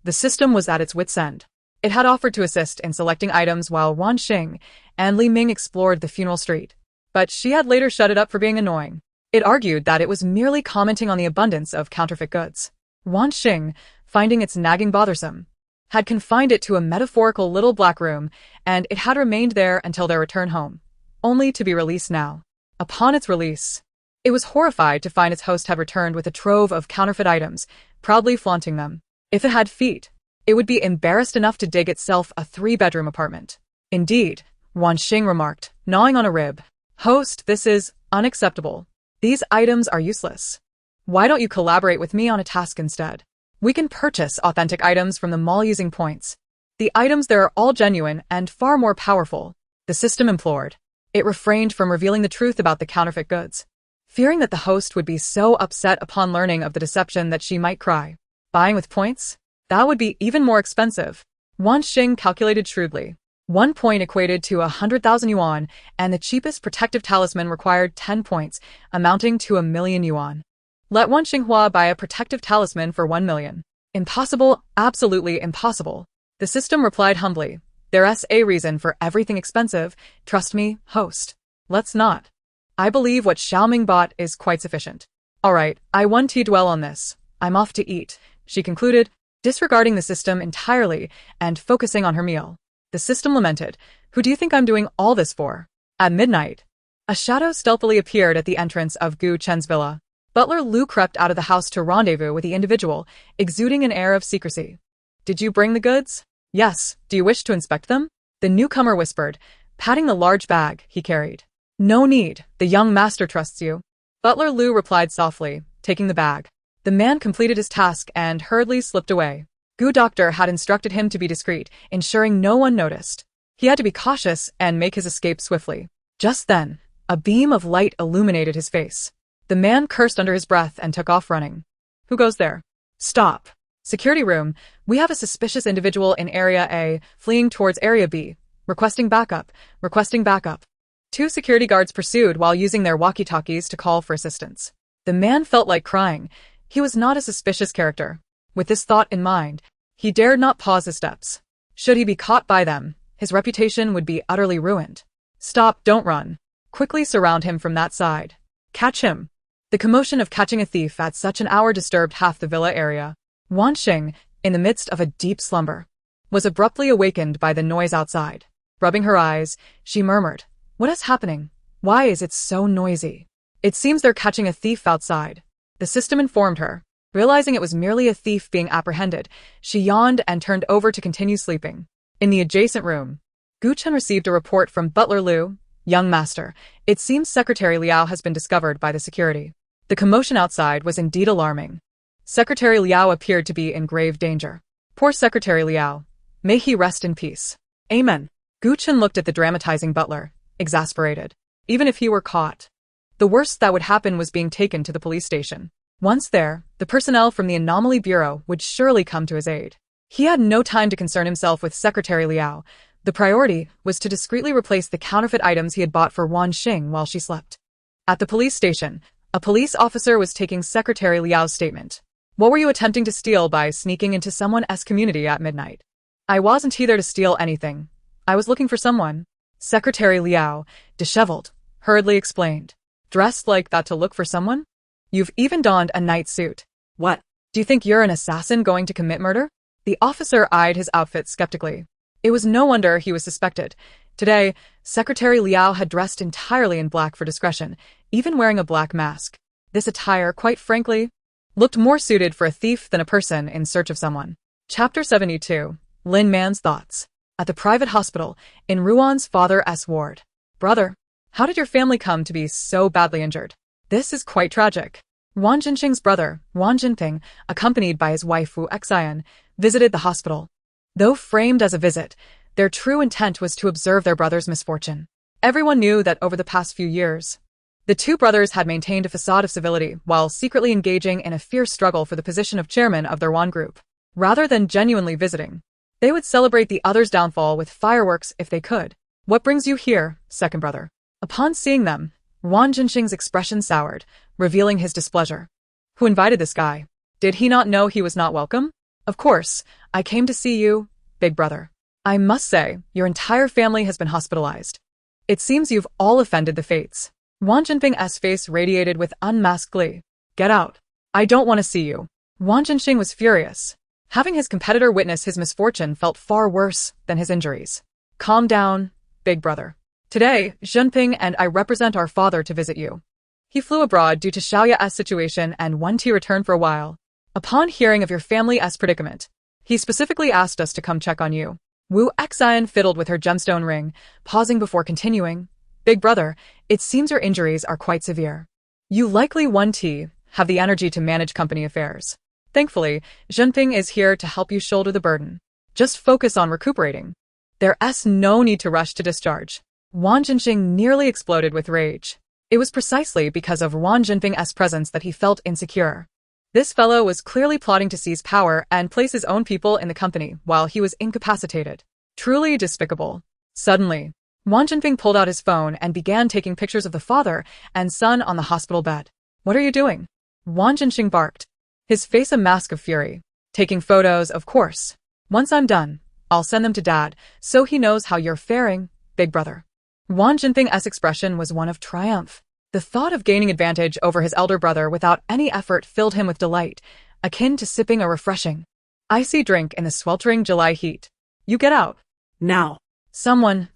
The system was at its wit's end. It had offered to assist in selecting items while Ruan Xing and Li Ming explored the funeral street. but she had later shut it up for being annoying. It argued that it was merely commenting on the abundance of counterfeit goods. Ruan Xing, finding its nagging bothersome, had confined it to a metaphorical little black room, and it had remained there until their return home, only to be released now. Upon its release, it was horrified to find its host had returned with a trove of counterfeit items, proudly flaunting them. If it had feet, it would be embarrassed enough to dig itself a 3-bedroom apartment. Indeed, Ruan Xing remarked, gnawing on a rib. Host, this is unacceptable. These items are useless. Why don't you collaborate with me on a task instead? We can purchase authentic items from the mall using points. The items there are all genuine and far more powerful, the system implored. It refrained from revealing the truth about the counterfeit goods, fearing that the host would be so upset upon learning of the deception that she might cry. Buying with points? That would be even more expensive. Ruan Xing calculated shrewdly. 1 point equated to 100,000 yuan, and the cheapest protective talisman required 10 points, amounting to 1,000,000 yuan. Let Ruan Xinghua buy a protective talisman for 1 million. Impossible, absolutely impossible. The system replied humbly. There's a reason for everything expensive, trust me, host. Let's not. I believe what Xiaoming bought is quite sufficient. Alright, I won't dwell on this. I'm off to eat, she concluded, disregarding the system entirely and focusing on her meal. The system lamented, who do you think I'm doing all this for? At midnight, a shadow stealthily appeared at the entrance of Gu Chen's villa. Butler Lu crept out of the house to rendezvous with the individual, exuding an air of secrecy. Did you bring the goods? Yes. Do you wish to inspect them? The newcomer whispered, patting the large bag he carried. No need, the young master trusts you. Butler Lu replied softly, taking the bag. The man completed his task and hurriedly slipped away. Gu Doctor had instructed him to be discreet, ensuring no one noticed. He had to be cautious and make his escape swiftly. Just then, a beam of light illuminated his face. The man cursed under his breath and took off running. Who goes there? Stop. Security room, we have a suspicious individual in Area A, fleeing towards Area B. Requesting backup. 2 security guards pursued while using their walkie-talkies to call for assistance. The man felt like crying. He was not a suspicious character. With this thought in mind, he dared not pause his steps. Should he be caught by them, his reputation would be utterly ruined. Stop, don't run. Quickly surround him from that side. Catch him. The commotion of catching a thief at such an hour disturbed half the villa area. Ruan Xing, in the midst of a deep slumber, was abruptly awakened by the noise outside. Rubbing her eyes, she murmured, What is happening? Why is it so noisy? It seems they're catching a thief outside. The system informed her. Realizing it was merely a thief being apprehended, she yawned and turned over to continue sleeping. In the adjacent room, Gu Chen received a report from Butler Lu. Young master, it seems Secretary Liao has been discovered by the security. The commotion outside was indeed alarming. Secretary Liao appeared to be in grave danger. Poor Secretary Liao. May he rest in peace. Amen. Gu Chen looked at the dramatizing butler, exasperated. Even if he were caught, the worst that would happen was being taken to the police station. Once there, the personnel from the Anomaly Bureau would surely come to his aid. He had no time to concern himself with Secretary Liao. The priority was to discreetly replace the counterfeit items he had bought for Ruan Xing while she slept. At the police station, a police officer was taking Secretary Liao's statement. What were you attempting to steal by sneaking into someone's community at midnight? I wasn't here to steal anything. I was looking for someone. Secretary Liao, disheveled, hurriedly explained. Dressed like that to look for someone? You've even donned a night suit. What? Do you think you're an assassin going to commit murder? The officer eyed his outfit skeptically. It was no wonder he was suspected. Today, Secretary Liao had dressed entirely in black for discretion, even wearing a black mask. This attire, quite frankly, looked more suited for a thief than a person in search of someone. Chapter 72. Lin Man's Thoughts. At the private hospital, in Ruan's father's ward. Brother, how did your family come to be so badly injured? This is quite tragic. Ruan Jinxing's brother, Ruan Jinping, accompanied by his wife Wu Xian, visited the hospital. Though framed as a visit, their true intent was to observe their brother's misfortune. Everyone knew that over the past few years, the two brothers had maintained a facade of civility while secretly engaging in a fierce struggle for the position of chairman of their Ruan group. Rather than genuinely visiting, they would celebrate the other's downfall with fireworks if they could. What brings you here, second brother? Upon seeing them, Ruan Jinxing's expression soured, revealing his displeasure. Who invited this guy? Did he not know he was not welcome? Of course, I came to see you, big brother. I must say, your entire family has been hospitalized. It seems you've all offended the fates. Wang Jinping's face radiated with unmasked glee. Get out. I don't want to see you. Ruan Xing was furious. Having his competitor witness his misfortune felt far worse than his injuries. Calm down, big brother. Today, Jinping and I represent our father to visit you. He flew abroad due to Xiayue's situation and wanted to return for a while. Upon hearing of your family's predicament, he specifically asked us to come check on you. Uuu Not fiddled with her gemstone ring, pausing before continuing. Big brother, it seems your injuries are quite severe. You likely won't have the energy to manage company affairs. Thankfully, Jinping is here to help you shoulder the burden. Just focus on recuperating. There's no need to rush to discharge. Ruan Xing nearly exploded with rage. It was precisely because of Ruan Jinping's presence that he felt insecure. This fellow was clearly plotting to seize power and place his own people in the company while he was incapacitated. Truly despicable. Suddenly, Ruan Jinping pulled out his phone and began taking pictures of the father and son on the hospital bed. What are you doing? Ruan Xing barked, his face a mask of fury. Taking photos, of course. Once I'm done, I'll send them to Dad, so he knows how you're faring, big brother. Ruan Jinping's expression was one of triumph. The thought of gaining advantage over his elder brother without any effort filled him with delight, akin to sipping a refreshing, icy drink in the sweltering July heat. You get out. Now. Someone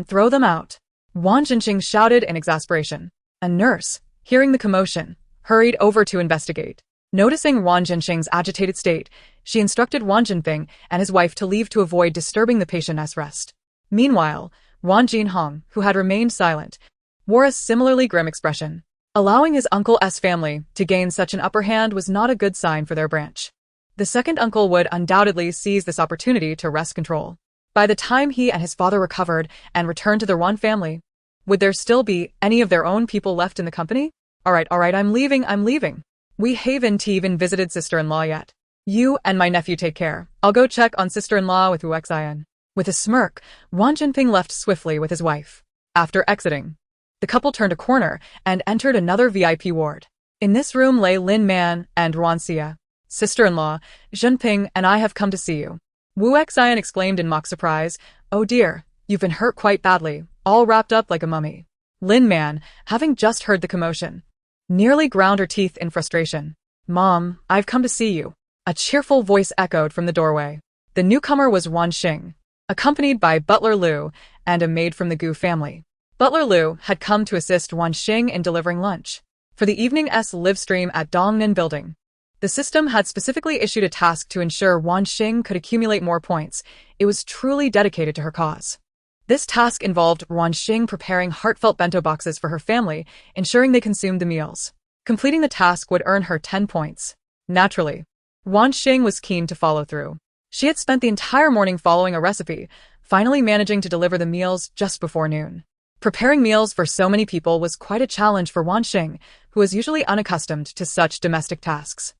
throw them out. Ruan Xing shouted in exasperation. A nurse, hearing the commotion, hurried over to investigate. Noticing Ruan Xing's agitated state, she instructed Ruan Jinping and his wife to leave to avoid disturbing the patient's rest. Meanwhile, Ruan Jinhong, who had remained silent, wore a similarly grim expression. Allowing his uncle's family to gain such an upper hand was not a good sign for their branch. The second uncle would undoubtedly seize this opportunity to wrest control. By the time he and his father recovered and returned to the Ruan family, would there still be any of their own people left in the company? All right, I'm leaving. We haven't even visited sister-in-law yet. You and my nephew take care. I'll go check on sister-in-law with Uuu Not. With a smirk, Ruan Jinping left swiftly with his wife. After exiting, the couple turned a corner and entered another VIP ward. In this room lay Lin Man and Ruan Xie. Sister-in-law, Jinping and I have come to see you. Uuu Not exclaimed in mock surprise. Oh dear, you've been hurt quite badly, all wrapped up like a mummy. Lin Man, having just heard the commotion, nearly ground her teeth in frustration. Mom, I've come to see you. A cheerful voice echoed from the doorway. The newcomer was Ruan Xing, accompanied by Butler Liu and a maid from the Gu family. Butler Liu had come to assist Ruan Xing in delivering lunch for the evening's live stream at Dongnan Building. The system had specifically issued a task to ensure Ruan Xing could accumulate more points. It was truly dedicated to her cause. This task involved Ruan Xing preparing heartfelt bento boxes for her family, ensuring they consumed the meals. Completing the task would earn her 10 points. Naturally, Ruan Xing was keen to follow through. She had spent the entire morning following a recipe, finally managing to deliver the meals just before noon. Preparing meals for so many people was quite a challenge for Ruan Xing, who was usually unaccustomed to such domestic tasks.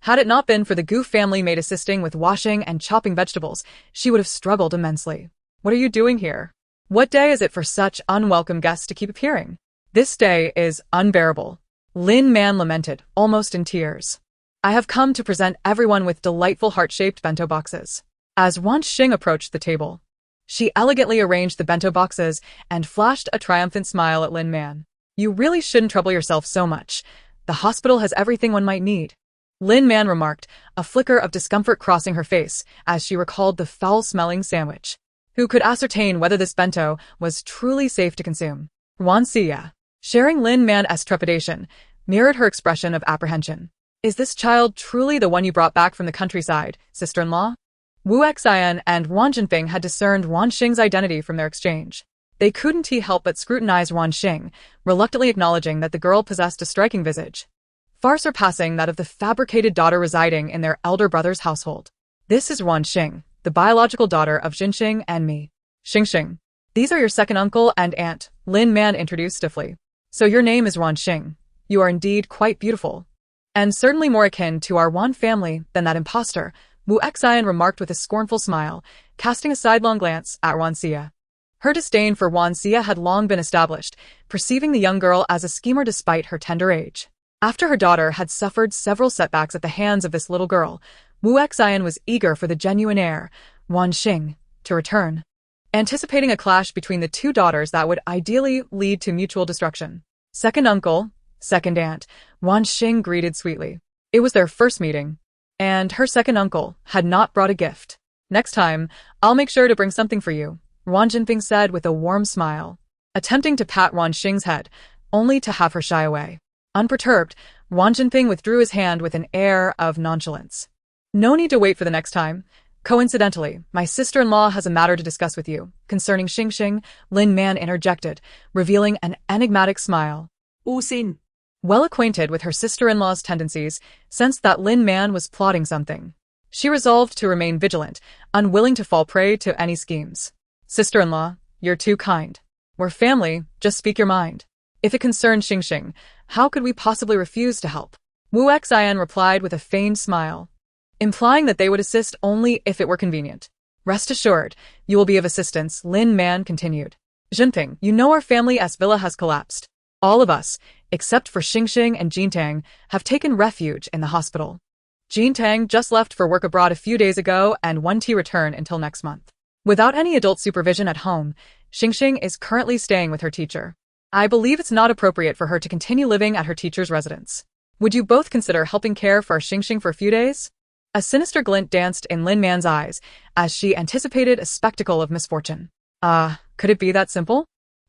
Had it not been for the Gu family maid assisting with washing and chopping vegetables, she would have struggled immensely. What are you doing here? What day is it for such unwelcome guests to keep appearing? This day is unbearable. Lin Man lamented, almost in tears. I have come to present everyone with delightful heart-shaped bento boxes. As Ruan Xing approached the table, she elegantly arranged the bento boxes and flashed a triumphant smile at Lin Man. You really shouldn't trouble yourself so much. The hospital has everything one might need. Lin Man remarked, a flicker of discomfort crossing her face as she recalled the foul-smelling sandwich. Who could ascertain whether this bento was truly safe to consume? Ruan Xie, sharing Lin Man's trepidation, mirrored her expression of apprehension. Is this child truly the one you brought back from the countryside, sister-in-law? Uuu Not and Ruan Jinping had discerned Ruan Xing's identity from their exchange. They couldn't help but scrutinize Ruan Xing, reluctantly acknowledging that the girl possessed a striking visage, far surpassing that of the fabricated daughter residing in their elder brother's household. This is Ruan Xing, the biological daughter of Xing and me. Xing. These are your second uncle and aunt, Lin Man introduced stiffly. So your name is Ruan Xing. You are indeed quite beautiful. And certainly more akin to our Ruan family than that impostor, Uuu Not remarked with a scornful smile, casting a sidelong glance at Ruan Xie. Her disdain for Ruan Xie had long been established, perceiving the young girl as a schemer despite her tender age. After her daughter had suffered several setbacks at the hands of this little girl, Uuu Not was eager for the genuine heir, Ruan Xing, to return. anticipating a clash between the two daughters that would ideally lead to mutual destruction. Second uncle, second aunt, Ruan Xing greeted sweetly. It was their first meeting, and her second uncle had not brought a gift. Next time, I'll make sure to bring something for you, Ruan Jinping said with a warm smile, attempting to pat Ruan Xing's head, only to have her shy away. Unperturbed, Ruan Jinping withdrew his hand with an air of nonchalance. No need to wait for the next time. Coincidentally, my sister-in-law has a matter to discuss with you. Concerning Xing, Lin Man interjected, revealing an enigmatic smile. Uuu. Well acquainted with her sister-in-law's tendencies, sensed that Lin Man was plotting something. She resolved to remain vigilant, unwilling to fall prey to any schemes. Sister-in-law, you're too kind. We're family, just speak your mind. If it concerned Xing, how could we possibly refuse to help? Uuu Not replied with a feigned smile, implying that they would assist only if it were convenient. Rest assured, you will be of assistance, Lin Man continued. Jinping, you know our family's villa has collapsed. All of us, except for Xing and Jintang, have taken refuge in the hospital. Jintang just left for work abroad a few days ago and won't return until next month. Without any adult supervision at home, Xing is currently staying with her teacher. I believe it's not appropriate for her to continue living at her teacher's residence. Would you both consider helping care for Xing for a few days? A sinister glint danced in Lin Man's eyes as she anticipated a spectacle of misfortune. Could it be that simple?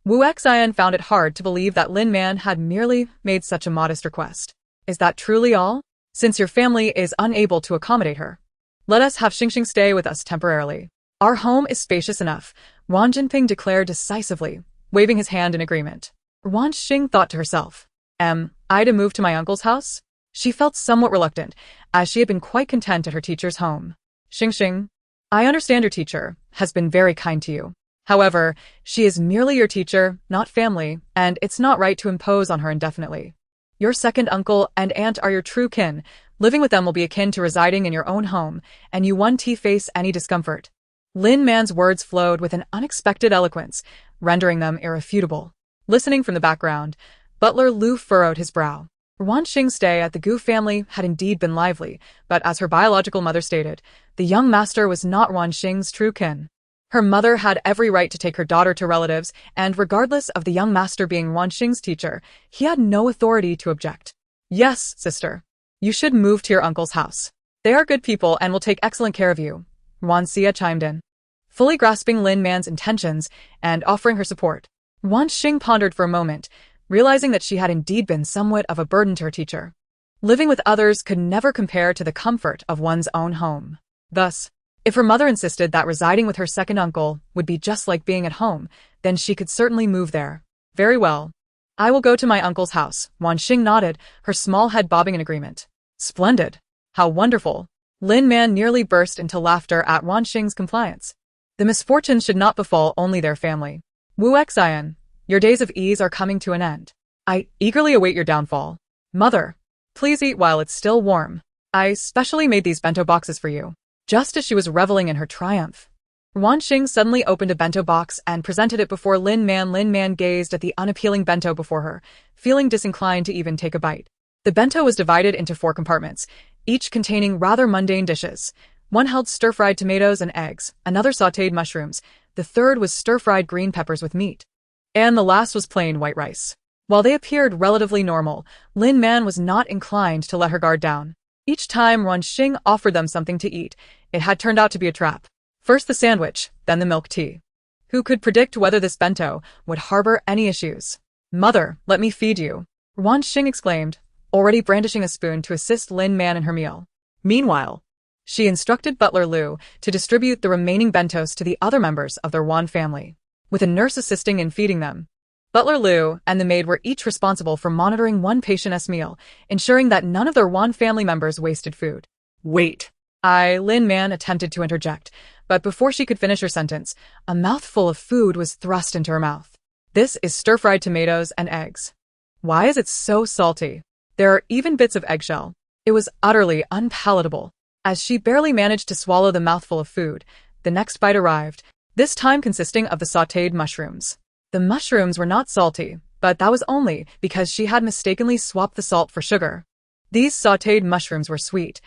Uuu Not found it hard to believe that Lin Man had merely made such a modest request. Is that truly all? Since your family is unable to accommodate her, let us have Xing stay with us temporarily. Our home is spacious enough, Ruan Jinping declared decisively, waving his hand in agreement. Ruan Xing thought to herself, am I to move to my uncle's house? She felt somewhat reluctant, as she had been quite content at her teacher's home. Xing, I understand your teacher has been very kind to you. However, she is merely your teacher, not family, and it's not right to impose on her indefinitely. Your second uncle and aunt are your true kin. Living with them will be akin to residing in your own home, and you won't face any discomfort. Lin Man's words flowed with an unexpected eloquence, rendering them irrefutable. Listening from the background, Butler Lu furrowed his brow. Ruan Xing's stay at the Gu family had indeed been lively, but as her biological mother stated, the young master was not Ruan Xing's true kin. Her mother had every right to take her daughter to relatives, and regardless of the young master being Ruan Xing's teacher, he had no authority to object. Yes, sister. You should move to your uncle's house. They are good people and will take excellent care of you, Ruan Xie chimed in, fully grasping Lin Man's intentions and offering her support. Ruan Xing pondered for a moment, realizing that she had indeed been somewhat of a burden to her teacher. Living with others could never compare to the comfort of one's own home. Thus, if her mother insisted that residing with her second uncle would be just like being at home, then she could certainly move there. Very well. I will go to my uncle's house, Ruan Xing nodded, her small head bobbing in agreement. Splendid. How wonderful. Lin Man nearly burst into laughter at Ruan Xing's compliance. The misfortunes should not befall only their family. Uuu Not, your days of ease are coming to an end. I eagerly await your downfall. Mother, please eat while it's still warm. I specially made these bento boxes for you. Just as she was reveling in her triumph, Ruan Xing suddenly opened a bento box and presented it before Lin Man. Lin Man gazed at the unappealing bento before her, feeling disinclined to even take a bite. The bento was divided into 4 compartments, each containing rather mundane dishes. One held stir-fried tomatoes and eggs, another sautéed mushrooms, the third was stir-fried green peppers with meat, and the last was plain white rice. While they appeared relatively normal, Lin Man was not inclined to let her guard down. Each time Ruan Xing offered them something to eat, it had turned out to be a trap. First the sandwich, then the milk tea. Who could predict whether this bento would harbor any issues? Mother, let me feed you, Ruan Xing exclaimed, already brandishing a spoon to assist Lin Man in her meal. Meanwhile, she instructed Butler Lu to distribute the remaining bentos to the other members of the Ruan family, with a nurse assisting in feeding them. Butler Lu and the maid were each responsible for monitoring one patient's meal, ensuring that none of the Ruan family members wasted food. Wait. Lin Man attempted to interject, but before she could finish her sentence, a mouthful of food was thrust into her mouth. This is stir-fried tomatoes and eggs. Why is it so salty? There are even bits of eggshell. It was utterly unpalatable. As she barely managed to swallow the mouthful of food, the next bite arrived, this time consisting of the sautéed mushrooms. The mushrooms were not salty, but that was only because she had mistakenly swapped the salt for sugar. These sautéed mushrooms were sweet,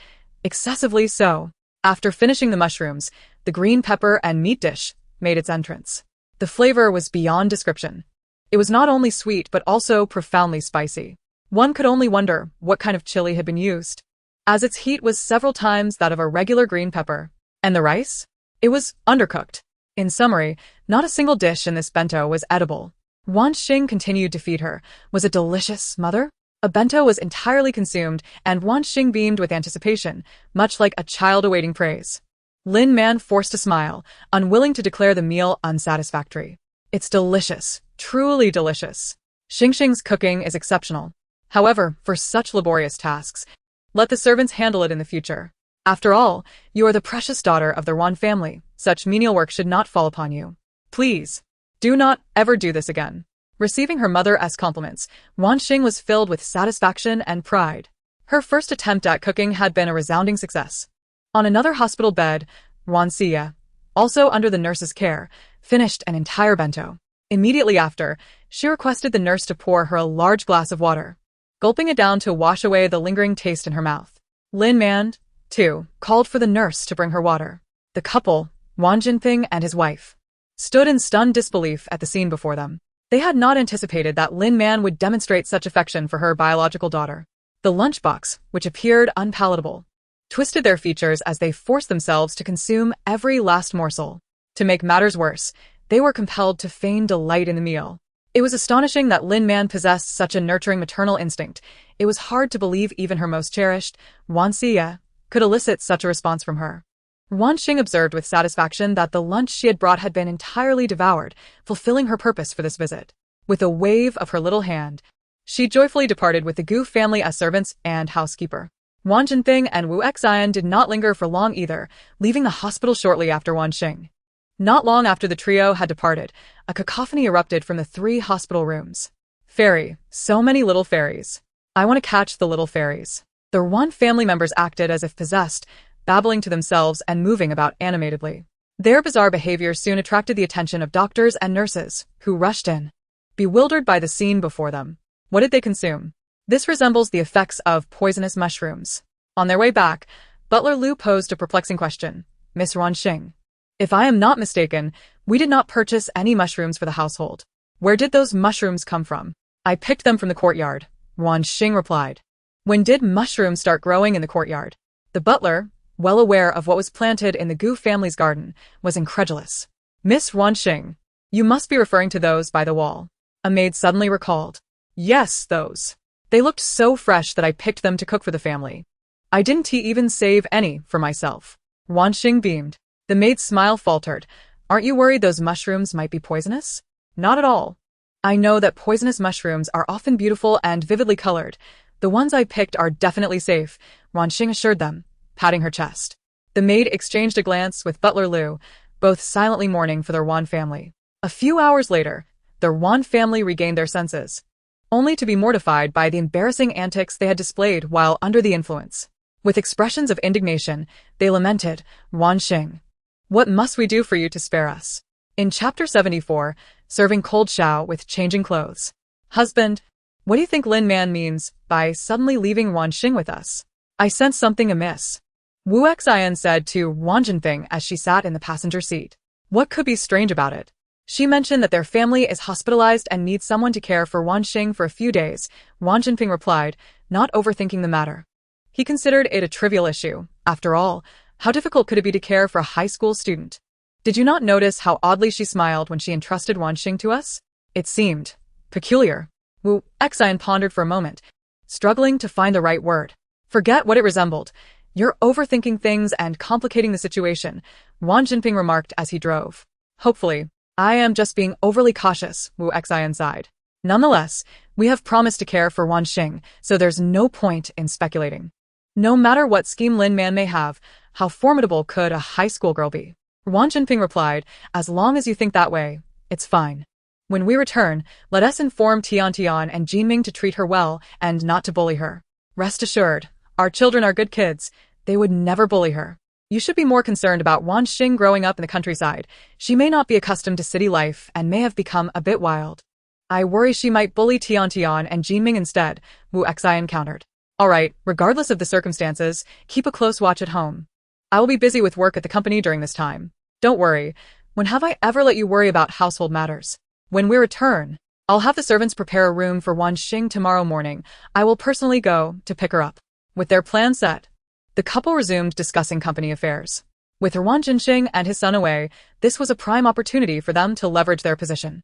excessively so. After finishing the mushrooms, the green pepper and meat dish made its entrance. The flavor was beyond description. It was not only sweet but also profoundly spicy. One could only wonder what kind of chili had been used, as its heat was several times that of a regular green pepper. And the rice? It was undercooked. In summary, not a single dish in this bento was edible. Ruan Xing continued to feed her. Was it delicious, mother? A bento was entirely consumed, and Ruan Xing beamed with anticipation, much like a child awaiting praise. Lin Man forced a smile, unwilling to declare the meal unsatisfactory. It's delicious, truly delicious. Xing's cooking is exceptional. However, for such laborious tasks, let the servants handle it in the future. After all, you are the precious daughter of the Ruan family. Such menial work should not fall upon you. Please, do not ever do this again. Receiving her mother's compliments, Ruan Xing was filled with satisfaction and pride. Her first attempt at cooking had been a resounding success. On another hospital bed, Ruan Xiyue, also under the nurse's care, finished an entire bento. Immediately after, she requested the nurse to pour her a large glass of water, gulping it down to wash away the lingering taste in her mouth. Lin Man, too, called for the nurse to bring her water. The couple, Ruan Xing and his wife, stood in stunned disbelief at the scene before them. They had not anticipated that Lin Man would demonstrate such affection for her biological daughter. The lunchbox, which appeared unpalatable, twisted their features as they forced themselves to consume every last morsel. To make matters worse, they were compelled to feign delight in the meal. It was astonishing that Lin Man possessed such a nurturing maternal instinct. It was hard to believe even her most cherished, Ruan Xiyue, could elicit such a response from her. Ruan Xing observed with satisfaction that the lunch she had brought had been entirely devoured, fulfilling her purpose for this visit. With a wave of her little hand, she joyfully departed with the Gu family as servants and housekeeper. Ruan Xing and Uuu Not did not linger for long either, leaving the hospital shortly after Ruan Xing. Not long after the trio had departed, a cacophony erupted from the 3 hospital rooms. Fairy, so many little fairies. I want to catch the little fairies. The Ruan family members acted as if possessed, babbling to themselves and moving about animatedly. Their bizarre behavior soon attracted the attention of doctors and nurses, who rushed in, bewildered by the scene before them. What did they consume? This resembles the effects of poisonous mushrooms. On their way back, Butler Liu posed a perplexing question. Miss Ruan Xing, if I am not mistaken, we did not purchase any mushrooms for the household. Where did those mushrooms come from? I picked them from the courtyard, Ruan Xing replied. When did mushrooms start growing in the courtyard? The butler, well aware of what was planted in the Gu family's garden, was incredulous. Miss Ruan Xing, you must be referring to those by the wall. A maid suddenly recalled. Yes, those. They looked so fresh that I picked them to cook for the family. I didn't even save any for myself. Ruan Xing beamed. The maid's smile faltered. Aren't you worried those mushrooms might be poisonous? Not at all. I know that poisonous mushrooms are often beautiful and vividly colored. The ones I picked are definitely safe, Ruan Xing assured them, patting her chest. The maid exchanged a glance with Butler Liu, both silently mourning for their Ruan family. A few hours later, the Ruan family regained their senses, only to be mortified by the embarrassing antics they had displayed while under the influence. With expressions of indignation, they lamented, Ruan Xing, what must we do for you to spare us? In Chapter 74, serving cold chow with changing clothes. Husband, what do you think Lin Man means by suddenly leaving Ruan Xing with us? I sense something amiss. Uuu Not said to Ruan Xing as she sat in the passenger seat. What could be strange about it? She mentioned that their family is hospitalized and needs someone to care for Ruan Xing for a few days. Ruan Xing replied, not overthinking the matter. He considered it a trivial issue. After all, how difficult could it be to care for a high school student? Did you not notice how oddly she smiled when she entrusted Ruan Xing to us? It seemed peculiar. Uuu Not pondered for a moment, struggling to find the right word. Forget what it resembled. You're overthinking things and complicating the situation, Ruan Xing remarked as he drove. Hopefully, I am just being overly cautious, Uuu Not sighed. Nonetheless, we have promised to care for Ruan Xing, so there's no point in speculating. No matter what scheme Lin Man may have, how formidable could a high school girl be? Ruan Xing replied, as long as you think that way, it's fine. When we return, let us inform Tian and Jinming to treat her well and not to bully her. Rest assured, our children are good kids. They would never bully her. You should be more concerned about Ruan Xing growing up in the countryside. She may not be accustomed to city life and may have become a bit wild. I worry she might bully Tian and Jinming instead, Uuu Not countered. All right, regardless of the circumstances, keep a close watch at home. I will be busy with work at the company during this time. Don't worry, When have I ever let you worry about household matters? When we return, I'll have the servants prepare a room for Ruan Xing tomorrow morning. I will personally go to pick her up. With their plan set, the couple resumed discussing company affairs. With Ruan Xing and his son away, this was a prime opportunity for them to leverage their position.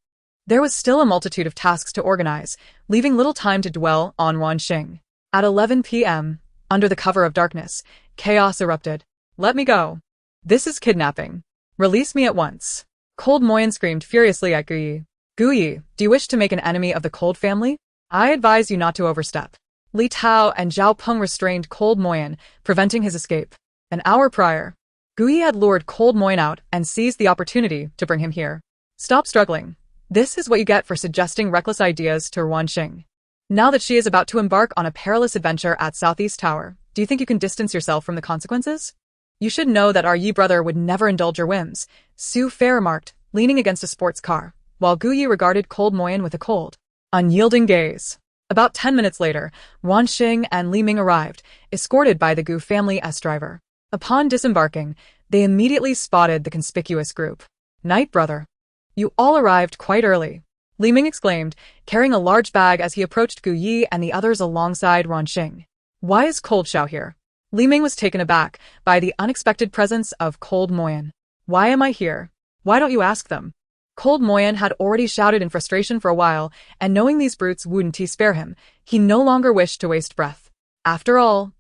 There was still a multitude of tasks to organize, leaving little time to dwell on Ruan Xing. At 11 p.m., under the cover of darkness, chaos erupted. Let me go. This is kidnapping. Release me at once. Cold Moyen screamed furiously at Guyi. Guyi, do you wish to make an enemy of the Cold family? I advise you not to overstep. Li Tao and Zhao Peng restrained Cold Moyen, preventing his escape. An hour prior, Guyi had lured Cold Moyen out and seized the opportunity to bring him here. Stop struggling. This is what you get for suggesting reckless ideas to Ruan Xing. Now that she is about to embark on a perilous adventure at Southeast Tower, do you think you can distance yourself from the consequences? You should know that our Yi brother would never indulge your whims, Su Fei remarked, leaning against a sports car, while Guyi regarded Cold Moyen with a cold, unyielding gaze. About 10 minutes later, Ruan Xing and Li Ming arrived, escorted by the Gu family S-driver. Upon disembarking, they immediately spotted the conspicuous group. Night, brother. You all arrived quite early, Li Ming exclaimed, carrying a large bag as he approached Gu Yi and the others alongside Ruan Xing. Why is Cold Xiao here? Li Ming was taken aback by the unexpected presence of Cold Moyen. Why am I here? Why don't you ask them? Cold Moyen had already shouted in frustration for a while, and knowing these brutes wouldn't spare him, he no longer wished to waste breath. After all,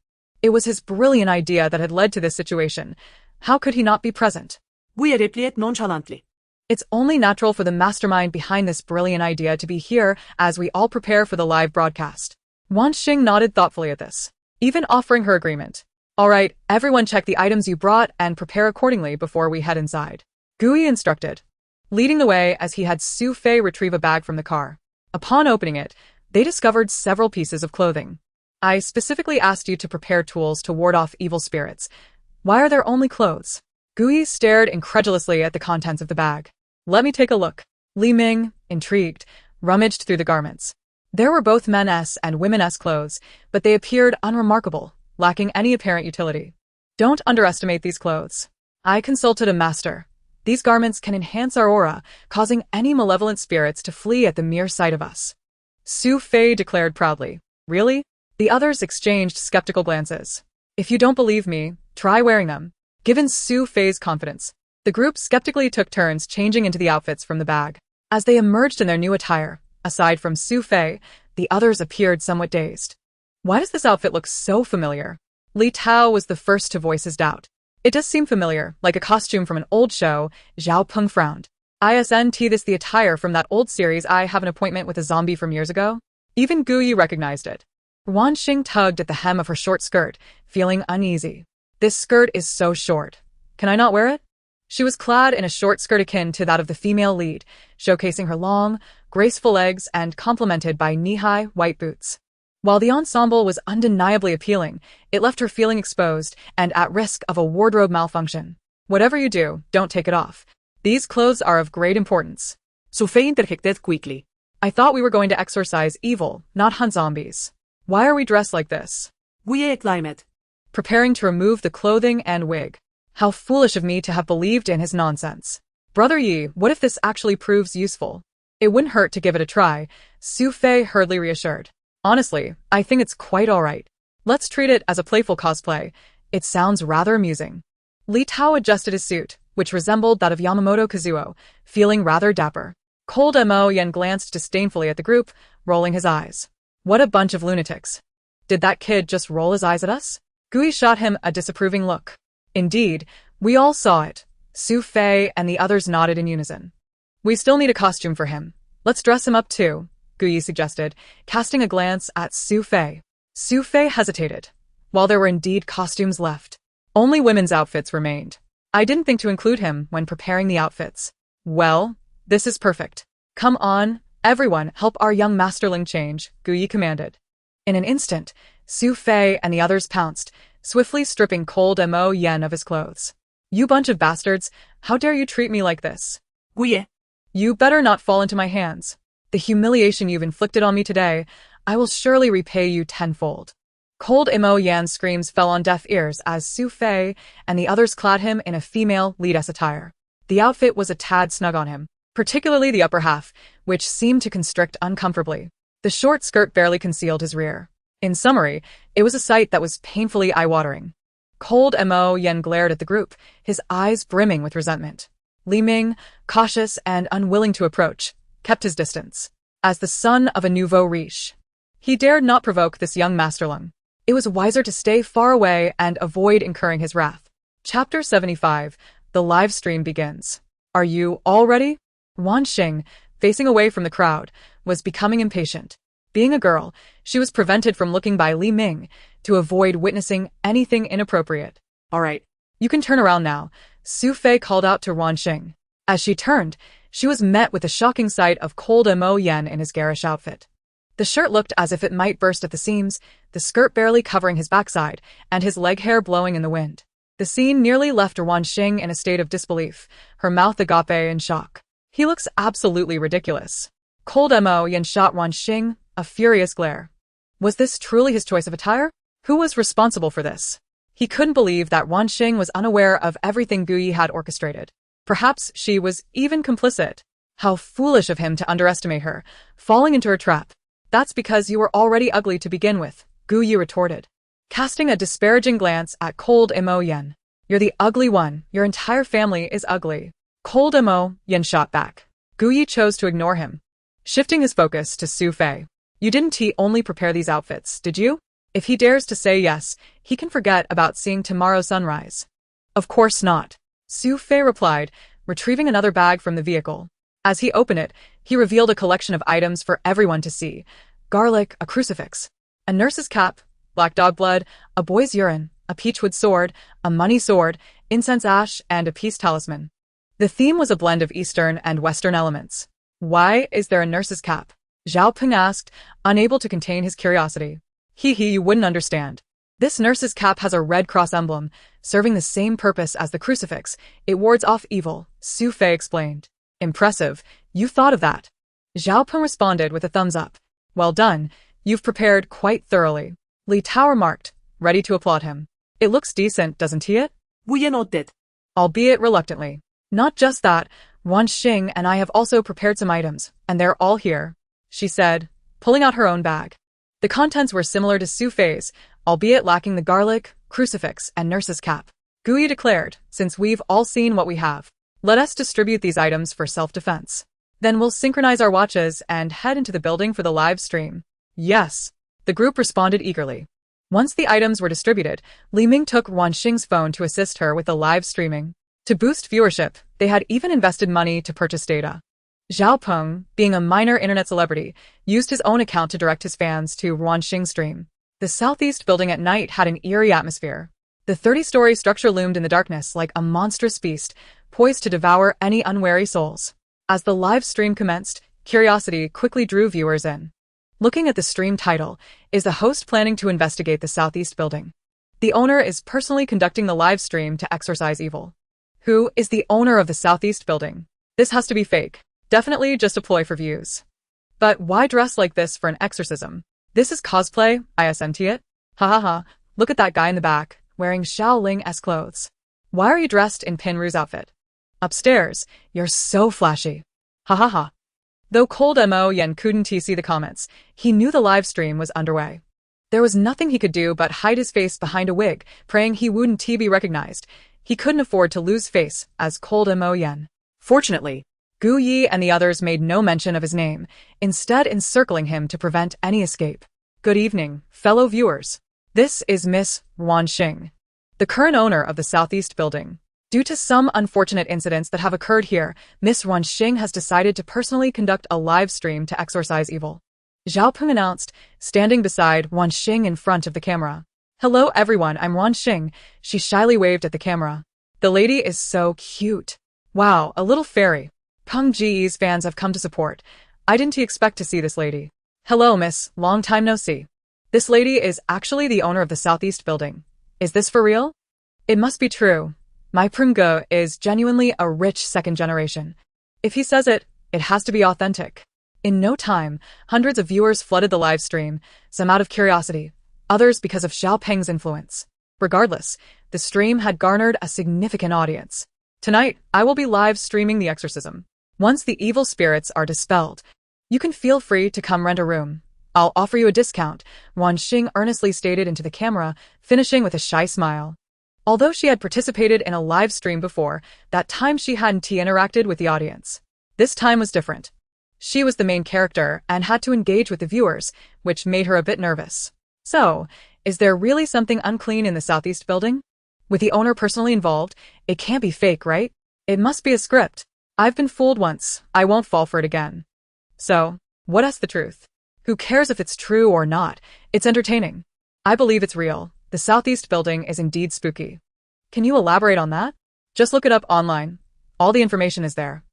it was his brilliant idea that had led to this situation. How could he not be present? Guyi replied nonchalantly. It's only natural for the mastermind behind this brilliant idea to be here as we all prepare for the live broadcast. Ruan Xing nodded thoughtfully at this, even offering her agreement. All right, everyone check the items you brought and prepare accordingly before we head inside. Guyi instructed, leading the way as he had Su Fei retrieve a bag from the car. Upon opening it, they discovered several pieces of clothing. I specifically asked you to prepare tools to ward off evil spirits. Why are there only clothes? Guyi stared incredulously at the contents of the bag. Let me take a look. Li Ming, intrigued, rummaged through the garments. There were both men's and women's clothes, but they appeared unremarkable, lacking any apparent utility. Don't underestimate these clothes. I consulted a master. These garments can enhance our aura, causing any malevolent spirits to flee at the mere sight of us. Su Fei declared proudly. Really? The others exchanged skeptical glances. If you don't believe me, try wearing them. Given Su Fei's confidence, the group skeptically took turns changing into the outfits from the bag. As they emerged in their new attire, aside from Su Fei, the others appeared somewhat dazed. Why does this outfit look so familiar? Li Tao was the first to voice his doubt. It does seem familiar, like a costume from an old show. Zhao Peng frowned. Isn't this the attire from that old series I Have an Appointment with a Zombie from years ago? Even Guyi recognized it. Ruan Xing tugged at the hem of her short skirt, feeling uneasy. This skirt is so short. Can I not wear it? She was clad in a short skirt akin to that of the female lead, showcasing her long, graceful legs and complemented by knee-high white boots. While the ensemble was undeniably appealing, it left her feeling exposed and at risk of a wardrobe malfunction. Whatever you do, don't take it off. These clothes are of great importance. Su Fei interjected quickly. I thought we were going to exorcise evil, not hunt zombies. Why are we dressed like this? Guyi exclaimed. Preparing to remove the clothing and wig. How foolish of me to have believed in his nonsense. Brother Yi, what if this actually proves useful? It wouldn't hurt to give it a try, Su Fei hurriedly reassured. Honestly, I think it's quite alright. Let's treat it as a playful cosplay. It sounds rather amusing. Li Tao adjusted his suit, which resembled that of Yamamoto Kazuo, feeling rather dapper. Cold Moyen glanced disdainfully at the group, rolling his eyes. What a bunch of lunatics. Did that kid just roll his eyes at us? Guyi shot him a disapproving look. Indeed, we all saw it. Su Fei and the others nodded in unison. We still need a costume for him. Let's dress him up too, Guyi suggested, casting a glance at Su Fei. Su Fei hesitated. While there were indeed costumes left, only women's outfits remained. I didn't think to include him when preparing the outfits. Well, this is perfect. Come on, everyone, help our young masterling change, Guyi commanded. In an instant, Su Fei and the others pounced, swiftly stripping Cold Moyen of his clothes. You bunch of bastards, how dare you treat me like this? Guyi. You better not fall into my hands. The humiliation you've inflicted on me today, I will surely repay you tenfold. Cold Moyen's screams fell on deaf ears as Su Fei and the others clad him in a female leadess attire. The outfit was a tad snug on him, particularly the upper half, which seemed to constrict uncomfortably. The short skirt barely concealed his rear. In summary, it was a sight that was painfully eye-watering. Cold Mo Yen glared at the group, his eyes brimming with resentment. Li Ming, cautious and unwilling to approach, kept his distance. As the son of a nouveau riche, he dared not provoke this young masterling. It was wiser to stay far away and avoid incurring his wrath. Chapter 75. The live stream begins. Are you all ready? Ruan Xing, facing away from the crowd, was becoming impatient. Being a girl, she was prevented from looking by Li Ming to avoid witnessing anything inappropriate. All right. You can turn around now, Su Fei called out to Ruan Xing. As she turned, she was met with the shocking sight of Cold Mo Yen in his garish outfit. The shirt looked as if it might burst at the seams, the skirt barely covering his backside, and his leg hair blowing in the wind. The scene nearly left Ruan Xing in a state of disbelief, her mouth agape in shock. He looks absolutely ridiculous. Cold Mo Yen shot Ruan Xing a furious glare. Was this truly his choice of attire? Who was responsible for this? He couldn't believe that Ruan Xing was unaware of everything Guyi had orchestrated. Perhaps she was even complicit. How foolish of him to underestimate her, falling into her trap. That's because you were already ugly to begin with, Guyi retorted, casting a disparaging glance at Cold Mo Yen. You're the ugly one, your entire family is ugly. Cold Mo Yen shot back. Guyi chose to ignore him, shifting his focus to Su Fei. You didn't only prepare these outfits, did you? If he dares to say yes, he can forget about seeing tomorrow's sunrise. Of course not, Su Fei replied, retrieving another bag from the vehicle. As he opened it, he revealed a collection of items for everyone to see. Garlic, a crucifix, a nurse's cap, black dog blood, a boy's urine, a peachwood sword, a money sword, incense ash, and a peace talisman. The theme was a blend of Eastern and Western elements. Why is there a nurse's cap? Zhao Peng asked, unable to contain his curiosity. You wouldn't understand. This nurse's cap has a red cross emblem, serving the same purpose as the crucifix. It wards off evil, Su Fei explained. Impressive, you thought of that. Zhao Peng responded with a thumbs up. Well done, you've prepared quite thoroughly. Li Tao remarked, ready to applaud him. It looks decent, doesn't it? Uuu Not did. Albeit reluctantly. Not just that, Ruan Xing and I have also prepared some items, and they're all here, she said, pulling out her own bag. The contents were similar to Su Fei's, albeit lacking the garlic, crucifix, and nurse's cap. Guyi declared, since we've all seen what we have, let us distribute these items for self-defense. Then we'll synchronize our watches and head into the building for the live stream. Yes. The group responded eagerly. Once the items were distributed, Li Ming took Ruan Xing's phone to assist her with the live streaming. To boost viewership, they had even invested money to purchase data. Zhao Peng, being a minor internet celebrity, used his own account to direct his fans to Ruan Xing's stream. The southeast building at night had an eerie atmosphere. The 30-story structure loomed in the darkness like a monstrous beast, poised to devour any unwary souls. As the live stream commenced, curiosity quickly drew viewers in. Looking at the stream title, is the host planning to investigate the southeast building? The owner is personally conducting the live stream to exorcise evil. Who is the owner of the southeast building? This has to be fake. Definitely just a ploy for views. But why dress like this for an exorcism? This is cosplay, isn't it? Ha ha ha, look at that guy in the back, wearing Shaoling-esque clothes. Why are you dressed in Pinru's outfit? Upstairs, you're so flashy. Ha ha ha. Though Cold Mo Yen couldn't see the comments, he knew the live stream was underway. There was nothing he could do but hide his face behind a wig, praying he wouldn't be recognized. He couldn't afford to lose face as Cold Mo Yen. Fortunately, Guyi and the others made no mention of his name, instead encircling him to prevent any escape. Good evening, fellow viewers. This is Miss Ruan Xing, the current owner of the Southeast building. Due to some unfortunate incidents that have occurred here, Miss Ruan Xing has decided to personally conduct a live stream to exorcise evil. Zhao Peng announced, standing beside Ruan Xing in front of the camera. Hello everyone, I'm Ruan Xing. She shyly waved at the camera. The lady is so cute. Wow, a little fairy. Peng Ji's fans have come to support. I didn't expect to see this lady. Hello, miss. Long time no see. This lady is actually the owner of the Southeast building. Is this for real? It must be true. My Prungo is genuinely a rich second generation. If he says it, it has to be authentic. In no time, hundreds of viewers flooded the live stream, some out of curiosity, others because of Xiao Peng's influence. Regardless, the stream had garnered a significant audience. Tonight, I will be live streaming the exorcism. Once the evil spirits are dispelled, you can feel free to come rent a room. I'll offer you a discount, Ruan Xing earnestly stated into the camera, finishing with a shy smile. Although she had participated in a live stream before, that time she hadn't interacted with the audience. This time was different. She was the main character and had to engage with the viewers, which made her a bit nervous. So, is there really something unclean in the Southeast building? With the owner personally involved, it can't be fake, right? It must be a script. I've been fooled once, I won't fall for it again. So, what's the truth? Who cares if it's true or not? It's entertaining. I believe it's real. The Southeast building is indeed spooky. Can you elaborate on that? Just look it up online. All the information is there.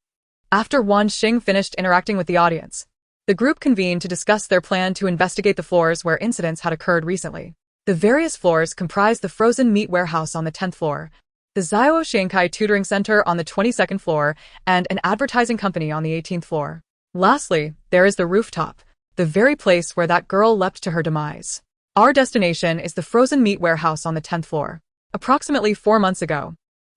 After Ruan Xing finished interacting with the audience, the group convened to discuss their plan to investigate the floors where incidents had occurred recently. The various floors comprised the frozen meat warehouse on the 10th floor, the Xiyue Shanghai Tutoring Center on the 22nd floor, and an advertising company on the 18th floor. Lastly, there is the rooftop, the very place where that girl leapt to her demise. Our destination is the frozen meat warehouse on the 10th floor. Approximately 4 months ago,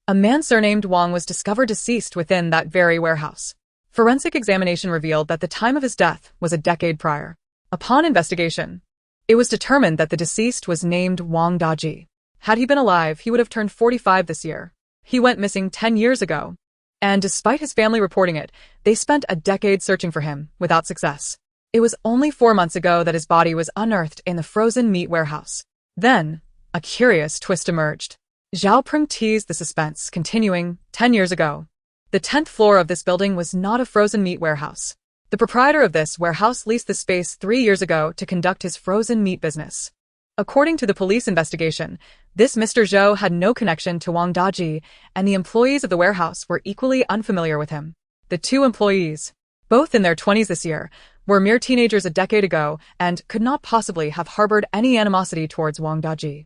a man surnamed Wang was discovered deceased within that very warehouse. Forensic examination revealed that the time of his death was a decade prior. Upon investigation, it was determined that the deceased was named Wang Daji. Had he been alive, he would have turned 45 this year. He went missing 10 years ago, and despite his family reporting it, they spent a decade searching for him, without success. It was only 4 months ago that his body was unearthed in the frozen meat warehouse. Then, a curious twist emerged. Zhao Peng teased the suspense, continuing, 10 years ago. The 10th floor of this building was not a frozen meat warehouse. The proprietor of this warehouse leased the space 3 years ago to conduct his frozen meat business. According to the police investigation, this Mr. Zhou had no connection to Wang Daji, and the employees of the warehouse were equally unfamiliar with him. The two employees, both in their 20s this year, were mere teenagers a decade ago and could not possibly have harbored any animosity towards Wang Daji.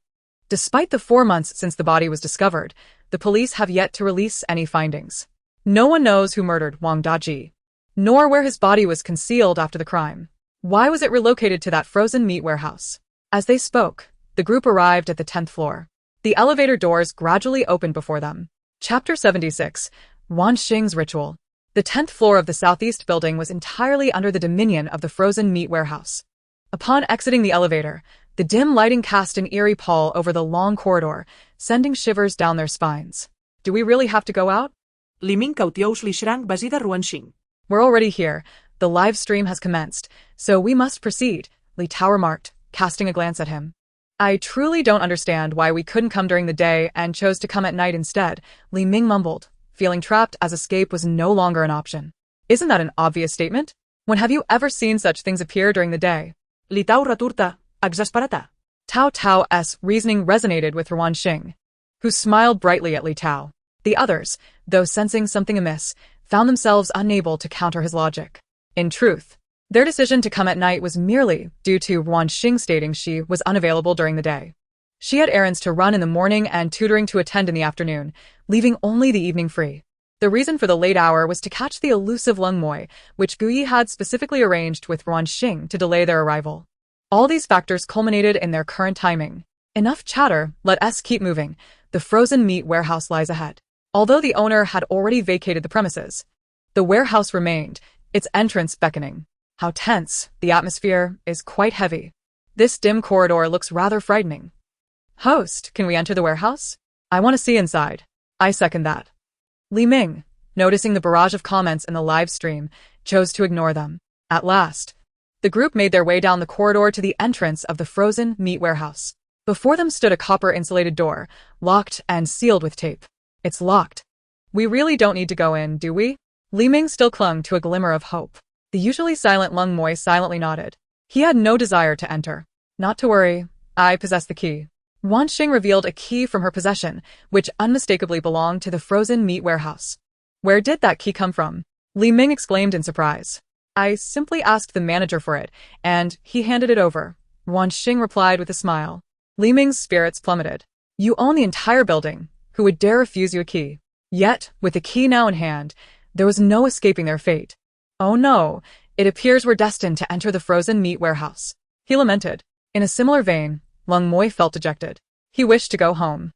Despite the 4 months since the body was discovered, the police have yet to release any findings. No one knows who murdered Wang Daji, nor where his body was concealed after the crime. Why was it relocated to that frozen meat warehouse? As they spoke, the group arrived at the 10th floor. The elevator doors gradually opened before them. Chapter 76, Ruan Xing's Ritual. The 10th floor of the Southeast building was entirely under the dominion of the frozen meat warehouse. Upon exiting the elevator, the dim lighting cast an eerie pall over the long corridor, sending shivers down their spines. Do we really have to go out? Li Ming cauteously shrank basida Ruan Xing. We're already here. The live stream has commenced, so we must proceed, Li Tao remarked, casting a glance at him. I truly don't understand why we couldn't come during the day and chose to come at night instead, Li Ming mumbled, feeling trapped as escape was no longer an option. Isn't that an obvious statement? When have you ever seen such things appear during the day? Li Tao returta, exasperata. Tao Tao's reasoning resonated with Ruan Xing, who smiled brightly at Li Tao. The others, though sensing something amiss, found themselves unable to counter his logic. In truth, their decision to come at night was merely due to Ruan Xing stating she was unavailable during the day. She had errands to run in the morning and tutoring to attend in the afternoon, leaving only the evening free. The reason for the late hour was to catch the elusive Leng Moi, which Guyi had specifically arranged with Ruan Xing to delay their arrival. All these factors culminated in their current timing. Enough chatter, let us keep moving. The frozen meat warehouse lies ahead. Although the owner had already vacated the premises, the warehouse remained, its entrance beckoning. How tense, the atmosphere is quite heavy. This dim corridor looks rather frightening. Host, can we enter the warehouse? I want to see inside. I second that. Li Ming, noticing the barrage of comments in the live stream, chose to ignore them. At last, the group made their way down the corridor to the entrance of the frozen meat warehouse. Before them stood a copper-insulated door, locked and sealed with tape. It's locked. We really don't need to go in, do we? Li Ming still clung to a glimmer of hope. The usually silent Leng Moi silently nodded. He had no desire to enter. Not to worry, I possess the key. Ruan Xing revealed a key from her possession, which unmistakably belonged to the frozen meat warehouse. Where did that key come from? Li Ming exclaimed in surprise. I simply asked the manager for it, and he handed it over. Ruan Xing replied with a smile. Li Ming's spirits plummeted. You own the entire building. Who would dare refuse you a key? Yet, with the key now in hand, there was no escaping their fate. Oh no, it appears we're destined to enter the frozen meat warehouse. He lamented. In a similar vein, Leng Moi felt dejected. He wished to go home.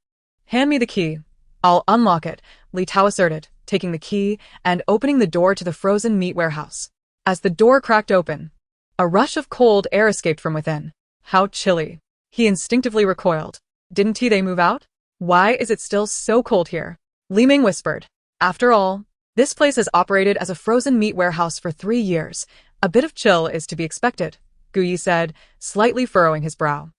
Hand me the key. I'll unlock it, Li Tao asserted, taking the key and opening the door to the frozen meat warehouse. As the door cracked open, a rush of cold air escaped from within. How chilly. He instinctively recoiled. Didn't they move out? Why is it still so cold here? Li Ming whispered. After all, this place has operated as a frozen meat warehouse for 3 years. A bit of chill is to be expected, Guyi said, slightly furrowing his brow.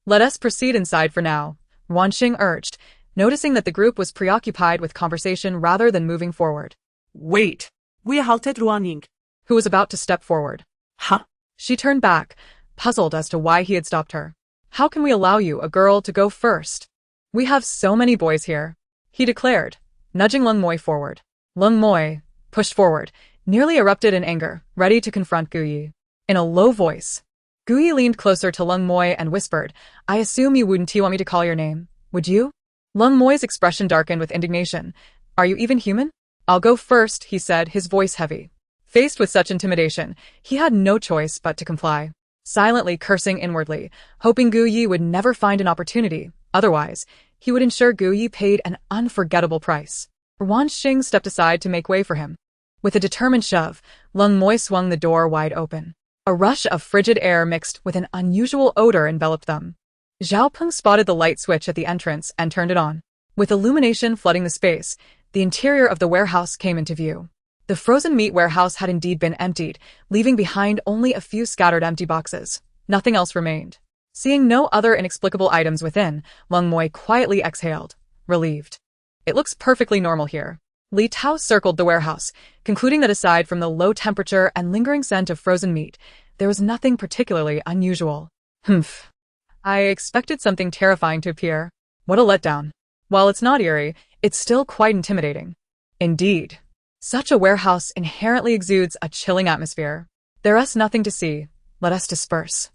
Let us proceed inside for now, Ruan Xing urged, noticing that the group was preoccupied with conversation rather than moving forward. Wait. We halted Ruan Xing, who was about to step forward. Huh? She turned back, puzzled as to why he had stopped her. How can we allow you, a girl, to go first? We have so many boys here, he declared, nudging Leng Moi forward. Leng Moi, pushed forward, nearly erupted in anger, ready to confront Guyi. In a low voice, Guyi leaned closer to Leng Moi and whispered, I assume you wouldn't want me to call your name, would you? Leng Moi's expression darkened with indignation. Are you even human? I'll go first, he said, his voice heavy. Faced with such intimidation, he had no choice but to comply, silently cursing inwardly, hoping Guyi would never find an opportunity. Otherwise, he would ensure Guyi paid an unforgettable price. Ruan Xing stepped aside to make way for him. With a determined shove, Leng Moi swung the door wide open. A rush of frigid air mixed with an unusual odor enveloped them. Zhao Peng spotted the light switch at the entrance and turned it on. With illumination flooding the space, the interior of the warehouse came into view. The frozen meat warehouse had indeed been emptied, leaving behind only a few scattered empty boxes. Nothing else remained. Seeing no other inexplicable items within, Leng Moi quietly exhaled, relieved. It looks perfectly normal here. Li Tao circled the warehouse, concluding that aside from the low temperature and lingering scent of frozen meat, there was nothing particularly unusual. Humph. I expected something terrifying to appear. What a letdown. While it's not eerie, it's still quite intimidating. Indeed. Such a warehouse inherently exudes a chilling atmosphere. There is nothing to see. Let us disperse.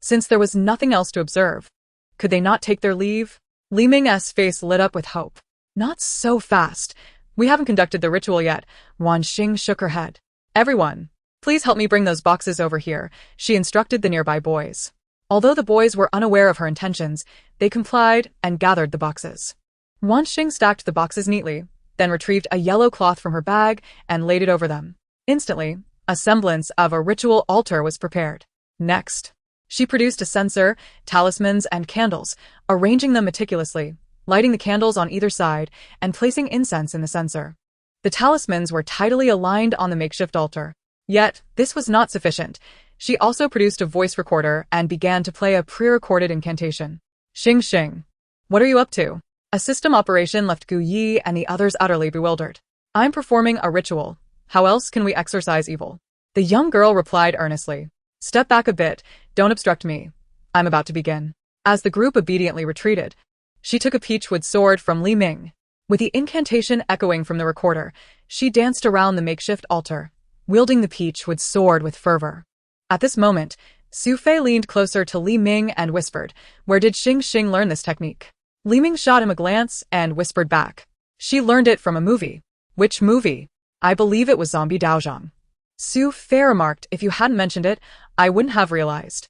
Since there was nothing else to observe, could they not take their leave? Li Ming's face lit up with hope. Not so fast. We haven't conducted the ritual yet. Ruan Xing shook her head. Everyone, please help me bring those boxes over here, she instructed the nearby boys. Although the boys were unaware of her intentions, they complied and gathered the boxes. Ruan Xing stacked the boxes neatly, then retrieved a yellow cloth from her bag and laid it over them. Instantly, a semblance of a ritual altar was prepared. Next, she produced a censer, talismans, and candles, arranging them meticulously, lighting the candles on either side and placing incense in the censer. The talismans were tidily aligned on the makeshift altar. Yet, this was not sufficient. She also produced a voice recorder and began to play a pre-recorded incantation. Xing Xing. What are you up to? A system operation left Guyi and the others utterly bewildered. I'm performing a ritual. How else can we exorcise evil? The young girl replied earnestly. Step back a bit, don't obstruct me. I'm about to begin. As the group obediently retreated, she took a peachwood sword from Li Ming. With the incantation echoing from the recorder, she danced around the makeshift altar, wielding the peachwood sword with fervor. At this moment, Su Fei leaned closer to Li Ming and whispered, Where did Xing Xing learn this technique? Li Ming shot him a glance and whispered back. She learned it from a movie. Which movie? I believe it was Zombie Daozhang. Su Fei remarked, If you hadn't mentioned it, I wouldn't have realized.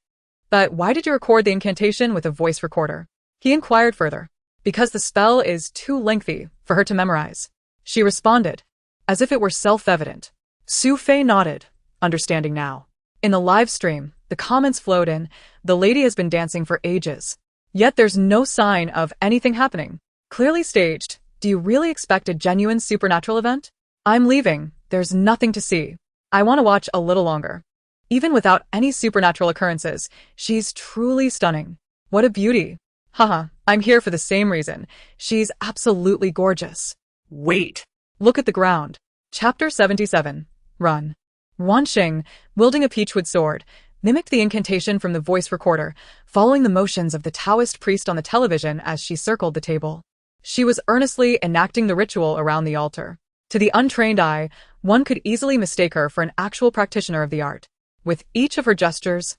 But why did you record the incantation with a voice recorder? He inquired further. Because the spell is too lengthy for her to memorize. She responded, as if it were self-evident. Su Fei nodded, understanding now. In the live stream, the comments flowed in, the lady has been dancing for ages. Yet there's no sign of anything happening. Clearly staged. Do you really expect a genuine supernatural event? I'm leaving. There's nothing to see. I want to watch a little longer. Even without any supernatural occurrences, she's truly stunning. What a beauty. Haha, I'm here for the same reason. She's absolutely gorgeous. Wait. Look at the ground. Chapter 77. Run. Ruan Xing, wielding a peachwood sword, mimicked the incantation from the voice recorder, following the motions of the Taoist priest on the television as she circled the table. She was earnestly enacting the ritual around the altar. To the untrained eye, one could easily mistake her for an actual practitioner of the art. With each of her gestures,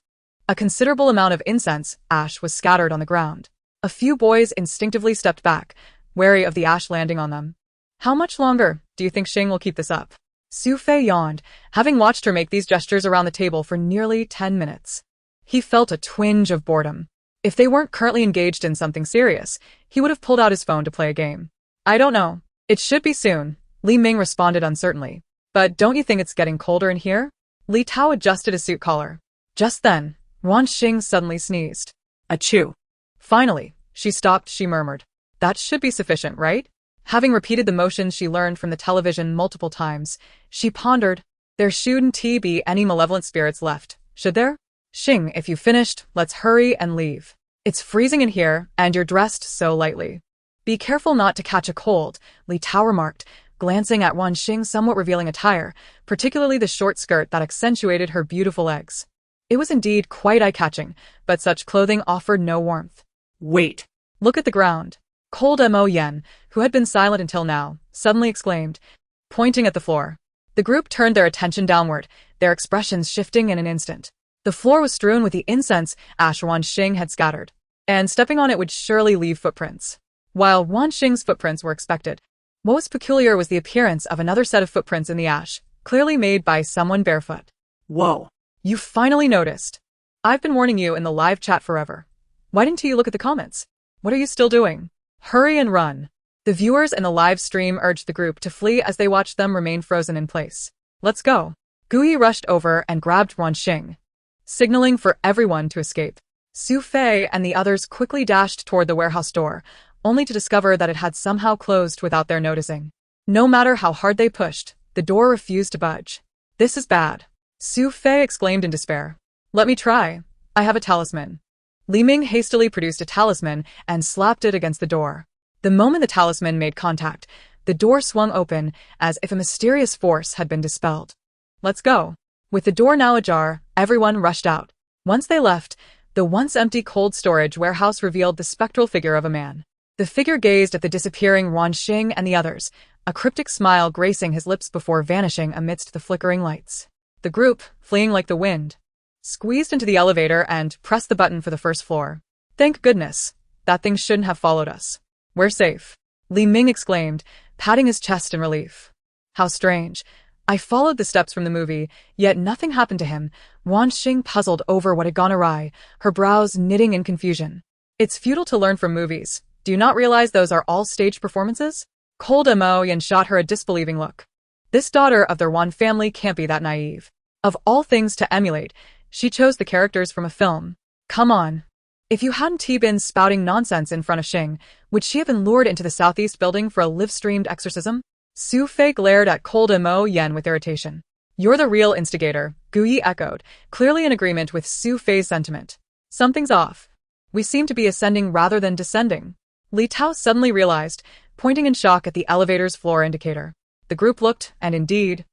a considerable amount of incense ash was scattered on the ground. A few boys instinctively stepped back, wary of the ash landing on them. How much longer do you think Xing will keep this up? Su Fei yawned, having watched her make these gestures around the table for nearly 10 minutes. He felt a twinge of boredom. If they weren't currently engaged in something serious, he would have pulled out his phone to play a game. I don't know. It should be soon, Li Ming responded uncertainly. But don't you think it's getting colder in here? Li Tao adjusted his suit collar. Just then, Ruan Xing suddenly sneezed. Achoo. Finally, she stopped, she murmured. That should be sufficient, right? Having repeated the motions she learned from the television multiple times, she pondered, there shouldn't be any malevolent spirits left, should there? Xing, if you finished, let's hurry and leave. It's freezing in here, and you're dressed so lightly. Be careful not to catch a cold, Li Tao remarked, glancing at Ruan Xing's somewhat revealing attire, particularly the short skirt that accentuated her beautiful legs. It was indeed quite eye-catching, but such clothing offered no warmth. Wait. Look at the ground. Cold Mo Yen, who had been silent until now, suddenly exclaimed, pointing at the floor. The group turned their attention downward, their expressions shifting in an instant. The floor was strewn with the incense ash Ruan Xing had scattered, and stepping on it would surely leave footprints. While Ruan Xing's footprints were expected, what was peculiar was the appearance of another set of footprints in the ash, clearly made by someone barefoot. Whoa. You finally noticed. I've been warning you in the live chat forever. Why didn't you look at the comments? What are you still doing? Hurry and run. The viewers in the live stream urged the group to flee as they watched them remain frozen in place. Let's go. Gui rushed over and grabbed Ruan Xing, signaling for everyone to escape. Su Fei and the others quickly dashed toward the warehouse door, only to discover that it had somehow closed without their noticing. No matter how hard they pushed, the door refused to budge. This is bad. Su Fei exclaimed in despair. Let me try. I have a talisman. Li Ming hastily produced a talisman and slapped it against the door. The moment the talisman made contact, the door swung open as if a mysterious force had been dispelled. Let's go. With the door now ajar, everyone rushed out. Once they left, the once empty cold storage warehouse revealed the spectral figure of a man. The figure gazed at the disappearing Ruan Xing and the others, a cryptic smile gracing his lips before vanishing amidst the flickering lights. The group, fleeing like the wind, squeezed into the elevator and pressed the button for the first floor. Thank goodness. That thing shouldn't have followed us. We're safe. Li Ming exclaimed, patting his chest in relief. How strange. I followed the steps from the movie, yet nothing happened to him. Ruan Xing puzzled over what had gone awry, her brows knitting in confusion. It's futile to learn from movies. Do you not realize those are all staged performances? Cold Mo Yen shot her a disbelieving look. This daughter of the Ruan family can't be that naive. Of all things to emulate, she chose the characters from a film. Come on. If you hadn't been spouting nonsense in front of Xing, would she have been lured into the southeast building for a live-streamed exorcism? Su Fei glared at Cold Mo Yen with irritation. You're the real instigator, Guyi echoed, clearly in agreement with Su Fei's sentiment. Something's off. We seem to be ascending rather than descending. Li Tao suddenly realized, pointing in shock at the elevator's floor indicator. The group looked, and indeed,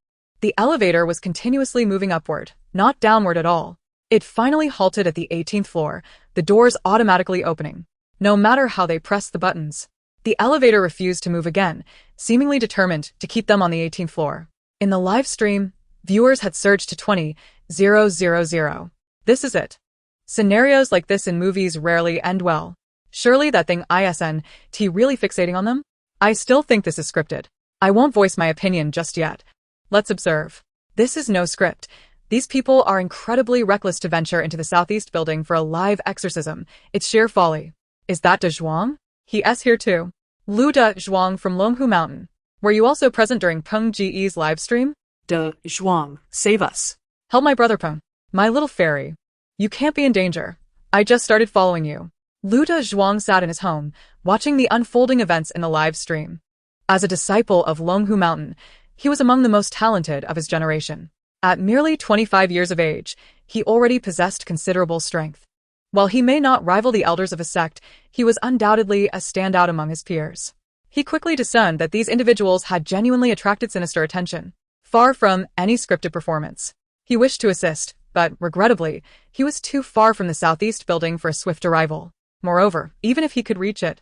the elevator was continuously moving upward, not downward at all. It finally halted at the 18th floor, the doors automatically opening. No matter how they pressed the buttons, the elevator refused to move again, seemingly determined to keep them on the 18th floor. In the live stream, viewers had surged to 20,000. This is it. Scenarios like this in movies rarely end well. Surely that thing isn't really fixating on them? I still think this is scripted. I won't voice my opinion just yet. Let's observe. This is no script. These people are incredibly reckless to venture into the southeast building for a live exorcism. It's sheer folly. Is that De Zhuang? He's here too. Lu De Zhuang from Longhu Mountain. Were you also present during Peng Ji's live stream? De Zhuang, save us. Help my brother Peng. My little fairy. You can't be in danger. I just started following you. Lu De Zhuang sat in his home, watching the unfolding events in the live stream. As a disciple of Longhu Mountain, he was among the most talented of his generation. At merely 25 years of age, he already possessed considerable strength. While he may not rival the elders of his sect, he was undoubtedly a standout among his peers. He quickly discerned that these individuals had genuinely attracted sinister attention, far from any scripted performance. He wished to assist, but, regrettably, he was too far from the southeast building for a swift arrival. Moreover, even if he could reach it,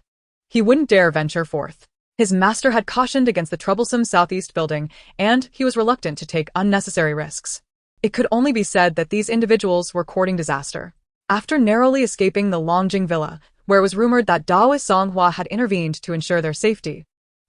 he wouldn't dare venture forth. His master had cautioned against the troublesome southeast building, and he was reluctant to take unnecessary risks. It could only be said that these individuals were courting disaster. After narrowly escaping the Longjing villa, where it was rumored that Daoist Songhua had intervened to ensure their safety,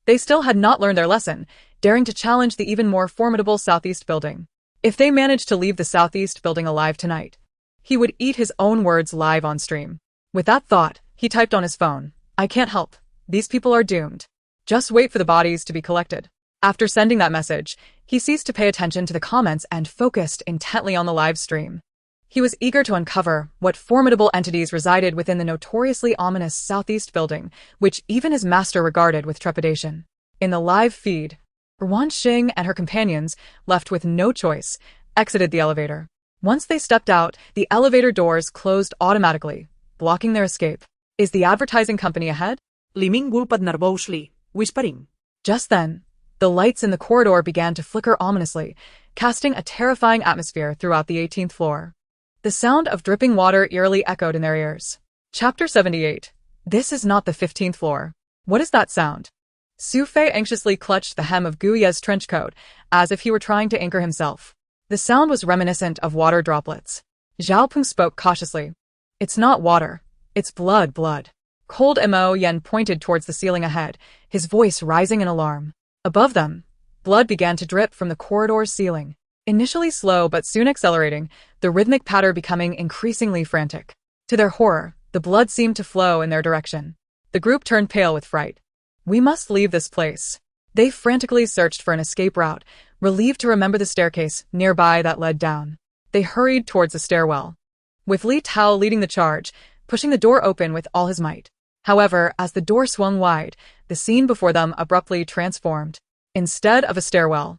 they still had not learned their lesson, daring to challenge the even more formidable southeast building. If they managed to leave the southeast building alive tonight, he would eat his own words live on stream. With that thought, he typed on his phone, I can't help. These people are doomed. Just wait for the bodies to be collected. After sending that message, he ceased to pay attention to the comments and focused intently on the live stream. He was eager to uncover what formidable entities resided within the notoriously ominous Southeast building, which even his master regarded with trepidation. In the live feed, Ruan Xing and her companions, left with no choice, exited the elevator. Once they stepped out, the elevator doors closed automatically, blocking their escape. Is the advertising company ahead? Li Ming whispered nervously, whispering. Just then, the lights in the corridor began to flicker ominously, casting a terrifying atmosphere throughout the 18th floor. The sound of dripping water eerily echoed in their ears. Chapter 78. This is not the 15th floor. What is that sound? Xu Fei anxiously clutched the hem of Guye's trench coat, as if he were trying to anchor himself. The sound was reminiscent of water droplets. Zhao Peng spoke cautiously. It's not water. It's blood. Cold Mo Yen pointed towards the ceiling ahead, his voice rising in alarm. Above them, blood began to drip from the corridor's ceiling. Initially slow but soon accelerating, the rhythmic patter becoming increasingly frantic. To their horror, the blood seemed to flow in their direction. The group turned pale with fright. We must leave this place. They frantically searched for an escape route, relieved to remember the staircase nearby that led down. They hurried towards the stairwell, with Li Tao leading the charge, pushing the door open with all his might. However, as the door swung wide, the scene before them abruptly transformed. Instead of a stairwell,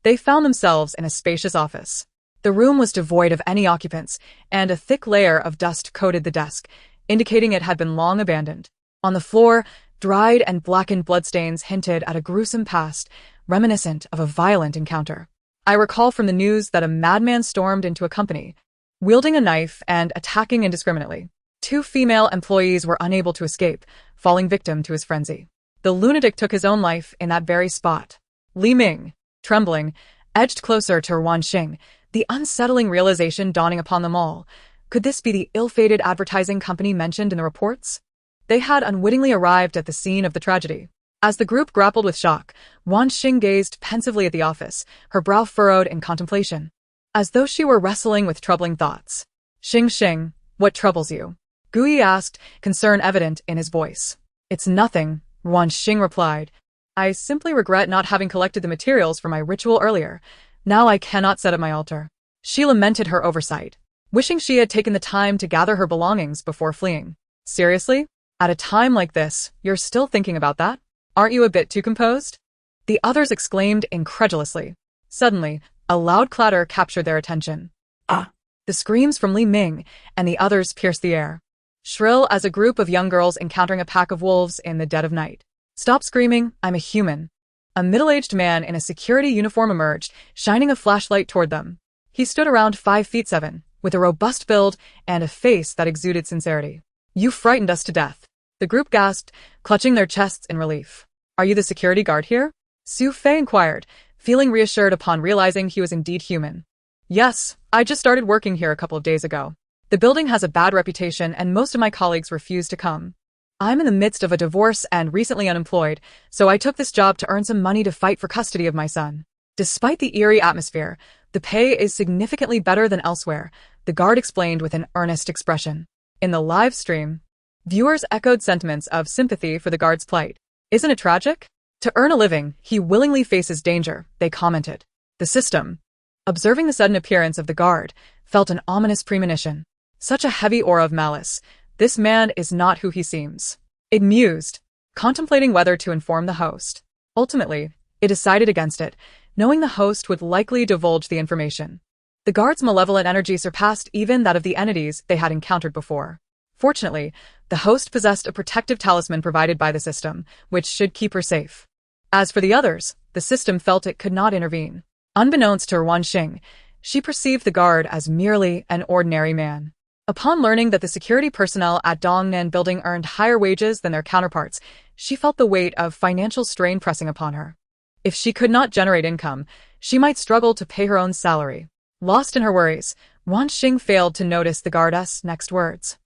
they found themselves in a spacious office. The room was devoid of any occupants, and a thick layer of dust coated the desk, indicating it had been long abandoned. On the floor, dried and blackened bloodstains hinted at a gruesome past, reminiscent of a violent encounter. I recall from the news that a madman stormed into a company, wielding a knife and attacking indiscriminately. 2 female employees were unable to escape, falling victim to his frenzy. The lunatic took his own life in that very spot. Li Ming, trembling, edged closer to Ruan Xing, the unsettling realization dawning upon them all. Could this be the ill-fated advertising company mentioned in the reports? They had unwittingly arrived at the scene of the tragedy. As the group grappled with shock, Ruan Xing gazed pensively at the office, her brow furrowed in contemplation, as though she were wrestling with troubling thoughts. Xing, what troubles you? Guye asked, concern evident in his voice. It's nothing, Ruan Xing replied. I simply regret not having collected the materials for my ritual earlier. Now I cannot set up my altar. She lamented her oversight, wishing she had taken the time to gather her belongings before fleeing. Seriously? At a time like this, you're still thinking about that? Aren't you a bit too composed? The others exclaimed incredulously. Suddenly, a loud clatter captured their attention. Ah! The screams from Li Ming and the others pierced the air, shrill as a group of young girls encountering a pack of wolves in the dead of night. Stop screaming, I'm a human. A middle-aged man in a security uniform emerged, shining a flashlight toward them. He stood around 5'7", with a robust build and a face that exuded sincerity. You frightened us to death. The group gasped, clutching their chests in relief. Are you the security guard here? Xu Fei inquired, feeling reassured upon realizing he was indeed human. Yes, I just started working here a couple of days ago. The building has a bad reputation and most of my colleagues refuse to come. I'm in the midst of a divorce and recently unemployed, so I took this job to earn some money to fight for custody of my son. Despite the eerie atmosphere, the pay is significantly better than elsewhere, the guard explained with an earnest expression. In the live stream, viewers echoed sentiments of sympathy for the guard's plight. Isn't it tragic? To earn a living, he willingly faces danger, they commented. The system, observing the sudden appearance of the guard, felt an ominous premonition. Such a heavy aura of malice. This man is not who he seems. It mused, contemplating whether to inform the host. Ultimately, it decided against it, knowing the host would likely divulge the information. The guard's malevolent energy surpassed even that of the entities they had encountered before. Fortunately, the host possessed a protective talisman provided by the system, which should keep her safe. As for the others, the system felt it could not intervene. Unbeknownst to Ruan Xing, she perceived the guard as merely an ordinary man. Upon learning that the security personnel at Dongnan building earned higher wages than their counterparts, she felt the weight of financial strain pressing upon her. If she could not generate income, she might struggle to pay her own salary. Lost in her worries, Ruan Xing failed to notice the guardess' next words.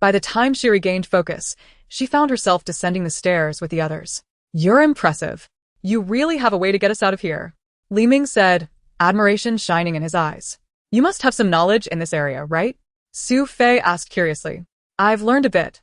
By the time she regained focus, she found herself descending the stairs with the others. You're impressive. You really have a way to get us out of here, Li Ming said, admiration shining in his eyes. You must have some knowledge in this area, right? Xu Fei asked curiously. I've learned a bit.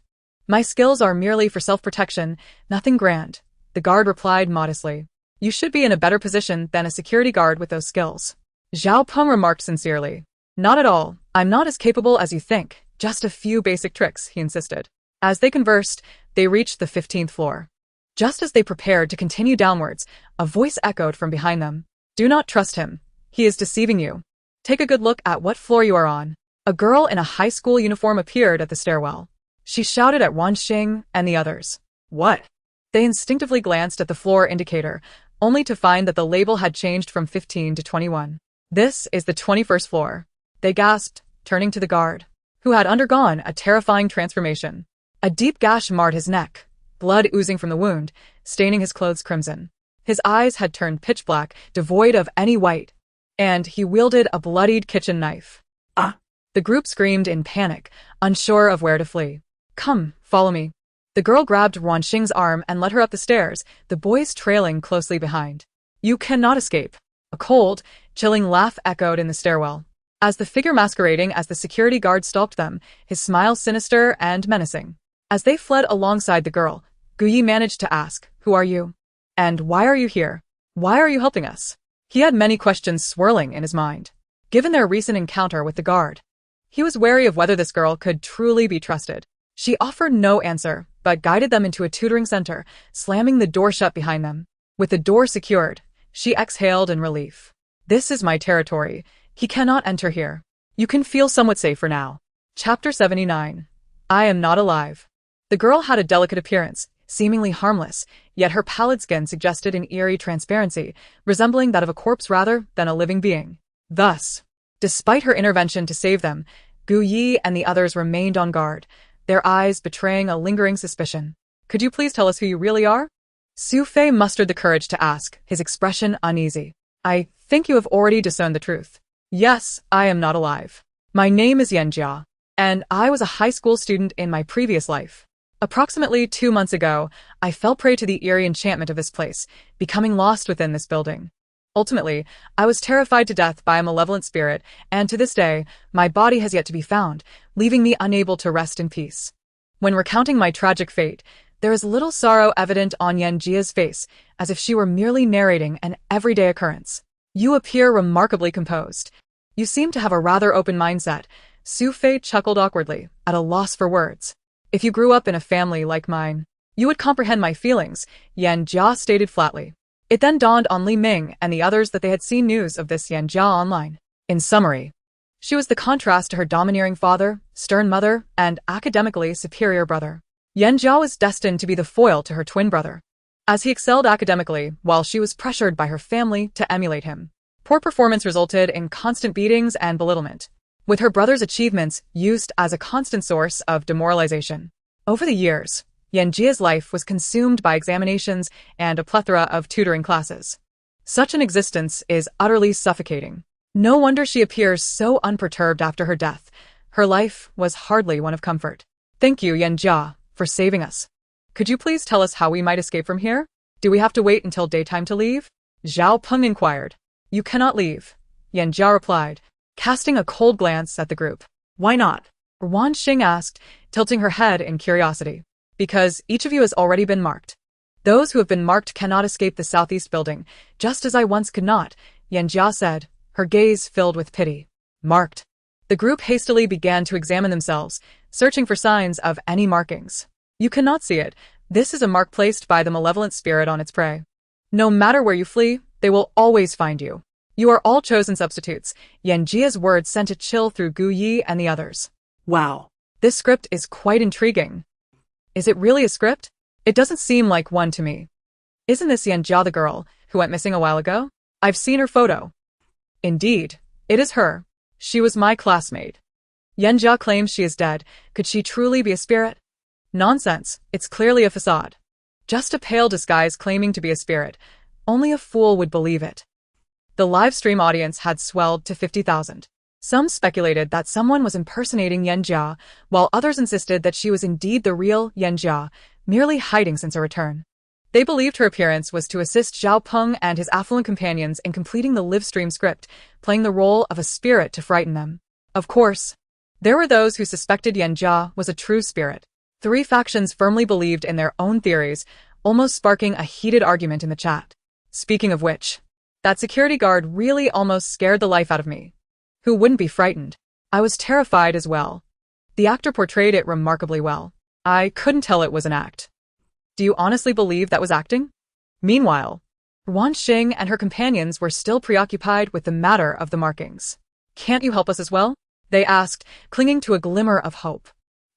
My skills are merely for self-protection, nothing grand, The guard replied modestly. You should be in a better position than a security guard with those skills. Zhao Peng remarked sincerely. Not at all. I'm not as capable as you think. Just a few basic tricks, he insisted. As they conversed, they reached the 15th floor. Just as they prepared to continue downwards, a voice echoed from behind them. Do not trust him. He is deceiving you. Take a good look at what floor you are on. A girl in a high school uniform appeared at the stairwell. She shouted at Ruan Xing and the others. What? They instinctively glanced at the floor indicator, only to find that the label had changed from 15 to 21. This is the 21st floor. They gasped, turning to the guard, who had undergone a terrifying transformation. A deep gash marred his neck, blood oozing from the wound, staining his clothes crimson. His eyes had turned pitch black, devoid of any white, and he wielded a bloodied kitchen knife. Ah! The group screamed in panic, unsure of where to flee. Come, follow me. The girl grabbed Ruan Xing's arm and led her up the stairs, the boys trailing closely behind. You cannot escape. A cold, chilling laugh echoed in the stairwell. As the figure masquerading as the security guard stalked them, his smile sinister and menacing. As they fled alongside the girl, Xiyue managed to ask, Who are you? And why are you here? Why are you helping us? He had many questions swirling in his mind. Given their recent encounter with the guard, he was wary of whether this girl could truly be trusted. She offered no answer, but guided them into a tutoring center, slamming the door shut behind them. With the door secured, she exhaled in relief. This is my territory. He cannot enter here. You can feel somewhat safer now. Chapter 79. I am not alive. The girl had a delicate appearance, seemingly harmless, yet her pallid skin suggested an eerie transparency, resembling that of a corpse rather than a living being. Thus, despite her intervention to save them, Xiyue and the others remained on guard, their eyes betraying a lingering suspicion. Could you please tell us who you really are? Su Fei mustered the courage to ask, his expression uneasy. I think you have already discerned the truth. Yes, I am not alive. My name is Jia, and I was a high school student in my previous life. Approximately 2 months ago, I fell prey to the eerie enchantment of this place, becoming lost within this building. Ultimately, I was terrified to death by a malevolent spirit, and to this day, my body has yet to be found, leaving me unable to rest in peace. When recounting my tragic fate, there is little sorrow evident on Jia's face, as if she were merely narrating an everyday occurrence. You appear remarkably composed. You seem to have a rather open mindset. Su Fei chuckled awkwardly, at a loss for words. If you grew up in a family like mine, you would comprehend my feelings, Jia stated flatly. It then dawned on Li Ming and the others that they had seen news of this Jia online. In summary, she was the contrast to her domineering father, stern mother, and academically superior brother. Jia was destined to be the foil to her twin brother, as he excelled academically while she was pressured by her family to emulate him. Poor performance resulted in constant beatings and belittlement, with her brother's achievements used as a constant source of demoralization. Over the years, Jia's life was consumed by examinations and a plethora of tutoring classes. Such an existence is utterly suffocating. No wonder she appears so unperturbed after her death. Her life was hardly one of comfort. Thank you, Jia, for saving us. Could you please tell us how we might escape from here? Do we have to wait until daytime to leave? Zhao Peng inquired. You cannot leave, Jia replied, casting a cold glance at the group. Why not? Ruan Xing asked, tilting her head in curiosity. Because each of you has already been marked. Those who have been marked cannot escape the southeast building, just as I once could not, Jia said, her gaze filled with pity. Marked. The group hastily began to examine themselves, searching for signs of any markings. You cannot see it. This is a mark placed by the malevolent spirit on its prey. No matter where you flee, they will always find you. You are all chosen substitutes. Jia's words sent a chill through Xiyue and the others. Wow. This script is quite intriguing. Is it really a script? It doesn't seem like one to me. Isn't this Jia the girl who went missing a while ago? I've seen her photo. Indeed, it is her. She was my classmate. Jia claims she is dead. Could she truly be a spirit? Nonsense, it's clearly a facade. Just a pale disguise claiming to be a spirit. Only a fool would believe it. The live stream audience had swelled to 50,000. Some speculated that someone was impersonating Jia, while others insisted that she was indeed the real Jia, merely hiding since her return. They believed her appearance was to assist Zhao Peng and his affluent companions in completing the live stream script, playing the role of a spirit to frighten them. Of course, there were those who suspected Jia was a true spirit. 3 factions firmly believed in their own theories, almost sparking a heated argument in the chat. Speaking of which, that security guard really almost scared the life out of me. Who wouldn't be frightened? I was terrified as well. The actor portrayed it remarkably well. I couldn't tell it was an act. Do you honestly believe that was acting? Meanwhile, Ruan Xing and her companions were still preoccupied with the matter of the markings. Can't you help us as well? They asked, clinging to a glimmer of hope.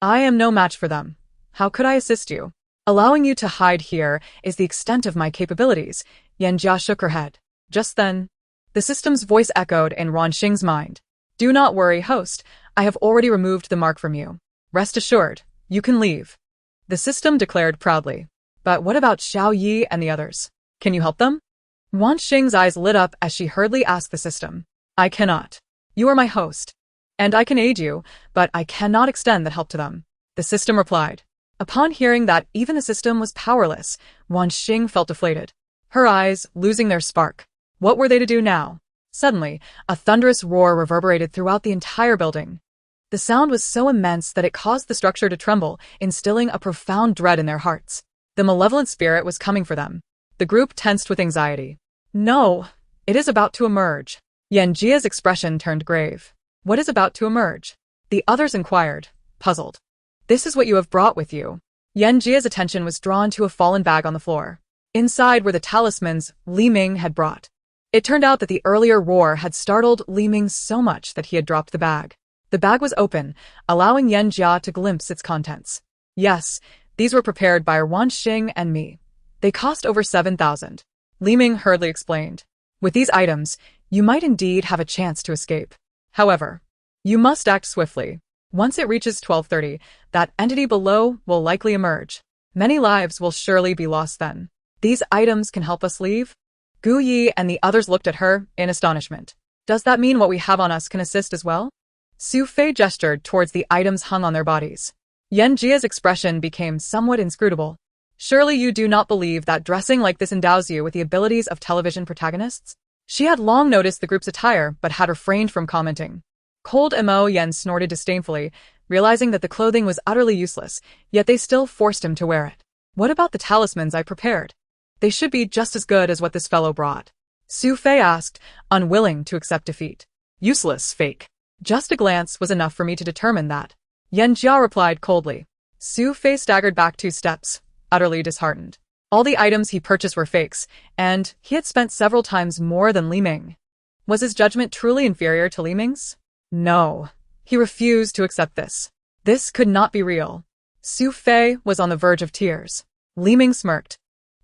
I am no match for them. How could I assist you? Allowing you to hide here is the extent of my capabilities. Yanjia shook her head. Just then, the system's voice echoed in Ruan Xing's mind. Do not worry, host. I have already removed the mark from you. Rest assured, you can leave. The system declared proudly. But what about Xiyue and the others? Can you help them? Ruan Xing's eyes lit up as she hurriedly asked the system. I cannot. You are my host. And I can aid you, but I cannot extend that help to them. The system replied. Upon hearing that even the system was powerless, Ruan Xing felt deflated. Her eyes losing their spark. What were they to do now? Suddenly, a thunderous roar reverberated throughout the entire building. The sound was so immense that it caused the structure to tremble, instilling a profound dread in their hearts. The malevolent spirit was coming for them. The group tensed with anxiety. No, it is about to emerge. Yanjia's expression turned grave. What is about to emerge? The others inquired, puzzled. This is what you have brought with you. Yanjia's attention was drawn to a fallen bag on the floor. Inside were the talismans Li Ming had brought. It turned out that the earlier roar had startled Li Ming so much that he had dropped the bag. The bag was open, allowing Yanjia to glimpse its contents. Yes, these were prepared by Ruan Xing and me. They cost over 7,000. Li Ming hurriedly explained. With these items, you might indeed have a chance to escape. However, you must act swiftly. Once it reaches 12:30, that entity below will likely emerge. Many lives will surely be lost then. These items can help us leave? Guyi and the others looked at her in astonishment. Does that mean what we have on us can assist as well? Su Fei gestured towards the items hung on their bodies. Yanjia's expression became somewhat inscrutable. Surely you do not believe that dressing like this endows you with the abilities of television protagonists? She had long noticed the group's attire, but had refrained from commenting. Cold Mo Yen snorted disdainfully, realizing that the clothing was utterly useless, yet they still forced him to wear it. What about the talismans I prepared? They should be just as good as what this fellow brought. Su Fei asked, unwilling to accept defeat. Useless, fake. Just a glance was enough for me to determine that. Yanjia replied coldly. Su Fei staggered back 2 steps, utterly disheartened. All the items he purchased were fakes, and he had spent several times more than Li Ming. Was his judgment truly inferior to Li Ming's? No. He refused to accept this. This could not be real. Su Fei was on the verge of tears. Li Ming smirked,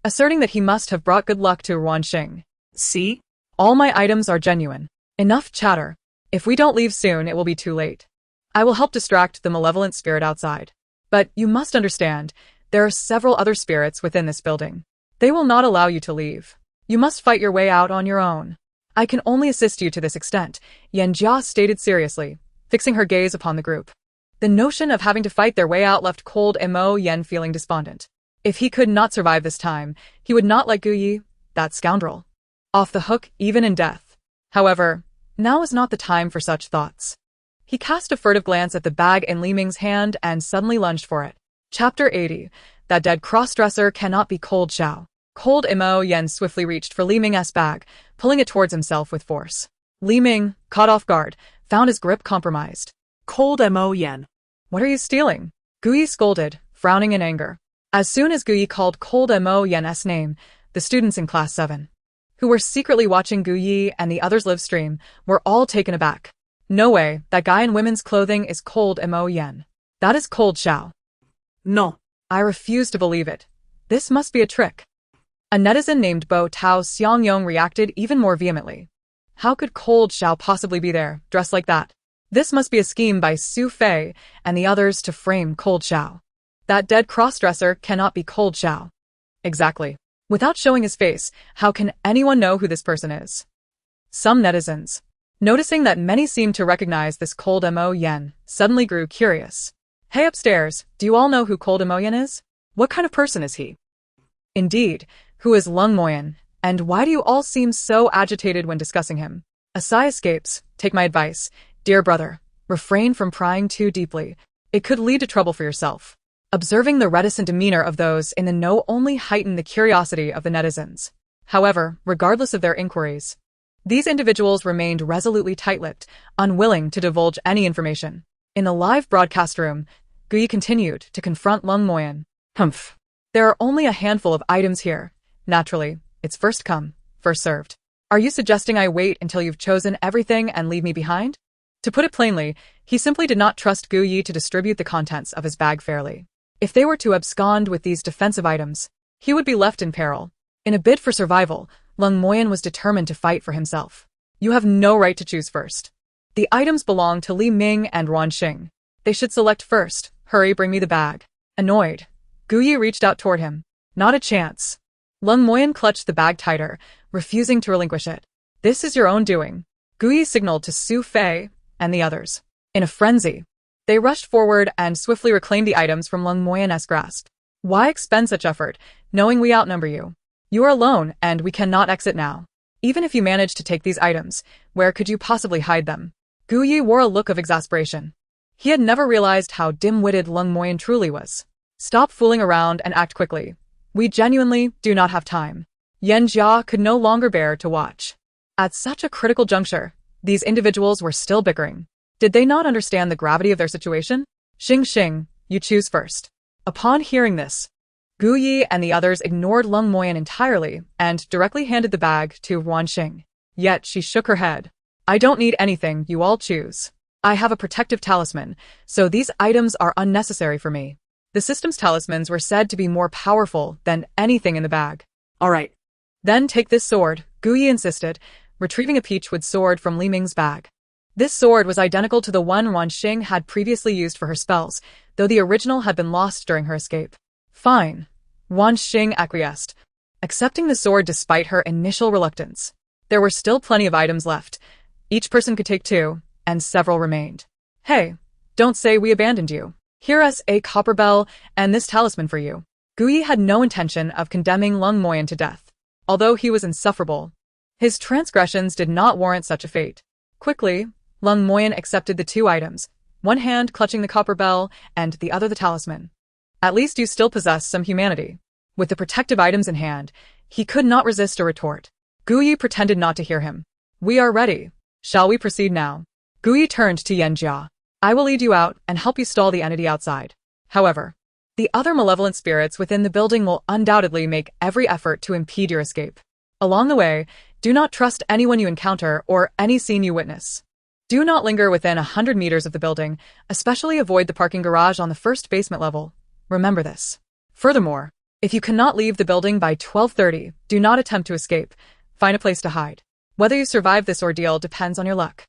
asserting that he must have brought good luck to Ruan Xing. See? All my items are genuine. Enough chatter. If we don't leave soon, it will be too late. I will help distract the malevolent spirit outside. But you must understand, there are several other spirits within this building. They will not allow you to leave. You must fight your way out on your own. I can only assist you to this extent, Yanjia stated seriously, fixing her gaze upon the group. The notion of having to fight their way out left Cold Mo Yen feeling despondent. If he could not survive this time, he would not let Guyi, that scoundrel, off the hook even in death. However, now is not the time for such thoughts. He cast a furtive glance at the bag in Li Ming's hand and suddenly lunged for it. Chapter 80. That dead cross-dresser cannot be Cold Xiao. Cold Mo Yen swiftly reached for Li Ming's bag, pulling it towards himself with force. Li Ming, caught off guard, found his grip compromised. Cold Mo Yen. What are you stealing? Guyi scolded, frowning in anger. As soon as Guyi called Cold Mo Yen's name, the students in Class 7, who were secretly watching Guyi and the others' live stream, were all taken aback. No way, that guy in women's clothing is Cold Mo Yen. That is Cold Xiao. No. I refuse to believe it. This must be a trick. A netizen named Bo Tao Xiangyong reacted even more vehemently. How could Cold Xiao possibly be there, dressed like that? This must be a scheme by Su Fei and the others to frame Cold Xiao. That dead cross-dresser cannot be Cold Xiao. Exactly. Without showing his face, how can anyone know who this person is? Some netizens, noticing that many seemed to recognize this Cold Mo Yen, suddenly grew curious. Hey upstairs, do you all know who Cold Mo Yen is? What kind of person is he? Indeed, who is Lung Moyen, and why do you all seem so agitated when discussing him? A sigh escapes. Take my advice, dear brother. Refrain from prying too deeply. It could lead to trouble for yourself. Observing the reticent demeanor of those in the know only heightened the curiosity of the netizens. However, regardless of their inquiries, these individuals remained resolutely tight-lipped, unwilling to divulge any information. In the live broadcast room, Xiyue continued to confront Lung Moyan. Humph. There are only a handful of items here. Naturally, it's first come, first served. Are you suggesting I wait until you've chosen everything and leave me behind? To put it plainly, he simply did not trust Xiyue to distribute the contents of his bag fairly. If they were to abscond with these defensive items, he would be left in peril. In a bid for survival, Lung Moyan was determined to fight for himself. You have no right to choose first. The items belong to Li Ming and Ruan Xing. They should select first. Hurry, bring me the bag. Annoyed, Xiyue reached out toward him. Not a chance. Lung Moyan clutched the bag tighter, refusing to relinquish it. This is your own doing. Xiyue signaled to Su Fei and the others. In a frenzy, they rushed forward and swiftly reclaimed the items from Lung Moyan's grasp. Why expend such effort, knowing we outnumber you? You are alone, and we cannot exit now. Even if you manage to take these items, where could you possibly hide them? Xiyue wore a look of exasperation. He had never realized how dim-witted Lung Moyan truly was. Stop fooling around and act quickly. We genuinely do not have time. Xiyue could no longer bear to watch. At such a critical juncture, these individuals were still bickering. Did they not understand the gravity of their situation? Xing, you choose first. Upon hearing this, Xiyue and the others ignored Lung Moyan entirely and directly handed the bag to Ruan Xing. Yet she shook her head. I don't need anything, you all choose. I have a protective talisman, so these items are unnecessary for me. The system's talismans were said to be more powerful than anything in the bag. All right. Then take this sword, Xiyue insisted, retrieving a peachwood sword from Li Ming's bag. This sword was identical to the one Ruan Xing had previously used for her spells, though the original had been lost during her escape. Fine. Ruan Xing acquiesced, accepting the sword despite her initial reluctance. There were still plenty of items left. Each person could take 2, and several remained. Hey, don't say we abandoned you. Heiress a copper bell and this talisman for you. Xiyue had no intention of condemning Lung Moyan to death. Although he was insufferable, his transgressions did not warrant such a fate. Quickly, Lung Moyan accepted the 2 items, one hand clutching the copper bell and the other the talisman. At least you still possess some humanity. With the protective items in hand, he could not resist a retort. Xiyue pretended not to hear him. We are ready. Shall we proceed now? Xiyue turned to Xiyue. I will lead you out and help you stall the entity outside. However, the other malevolent spirits within the building will undoubtedly make every effort to impede your escape. Along the way, do not trust anyone you encounter or any scene you witness. Do not linger within 100 meters of the building, especially avoid the parking garage on the first basement level. Remember this. Furthermore, if you cannot leave the building by 12:30, do not attempt to escape. Find a place to hide. Whether you survive this ordeal depends on your luck.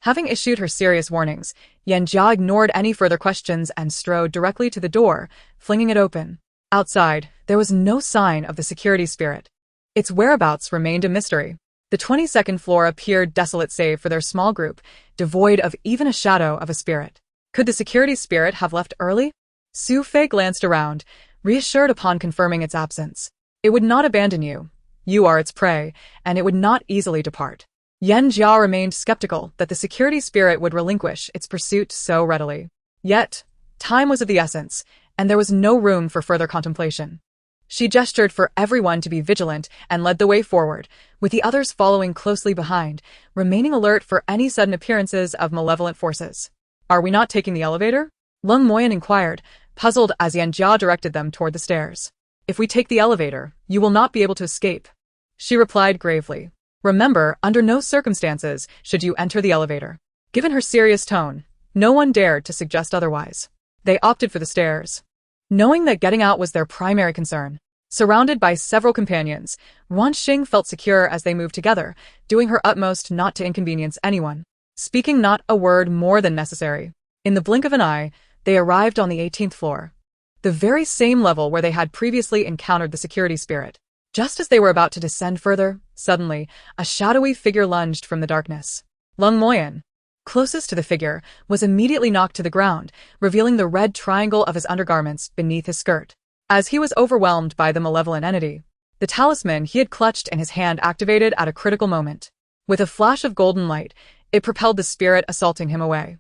Having issued her serious warnings, Xiyue ignored any further questions and strode directly to the door, flinging it open. Outside, there was no sign of the security spirit. Its whereabouts remained a mystery. The 22nd floor appeared desolate save for their small group, devoid of even a shadow of a spirit. Could the security spirit have left early? Su Fei glanced around, reassured upon confirming its absence. It would not abandon you. You are its prey, and it would not easily depart. Xiyue remained skeptical that the security spirit would relinquish its pursuit so readily. Yet, time was of the essence, and there was no room for further contemplation. She gestured for everyone to be vigilant and led the way forward, with the others following closely behind, remaining alert for any sudden appearances of malevolent forces. Are we not taking the elevator? Lung Moyan inquired, puzzled as Xiyue directed them toward the stairs. If we take the elevator, you will not be able to escape. She replied gravely. Remember, under no circumstances should you enter the elevator. Given her serious tone, no one dared to suggest otherwise. They opted for the stairs, knowing that getting out was their primary concern. Surrounded by several companions, Ruan Xing felt secure as they moved together, doing her utmost not to inconvenience anyone, speaking not a word more than necessary. In the blink of an eye, they arrived on the 18th floor, the very same level where they had previously encountered the security spirit. Just as they were about to descend further, suddenly, a shadowy figure lunged from the darkness. Lung Moyan, closest to the figure, was immediately knocked to the ground, revealing the red triangle of his undergarments beneath his skirt. As he was overwhelmed by the malevolent entity, the talisman he had clutched in his hand activated at a critical moment. With a flash of golden light, it propelled the spirit assaulting him away.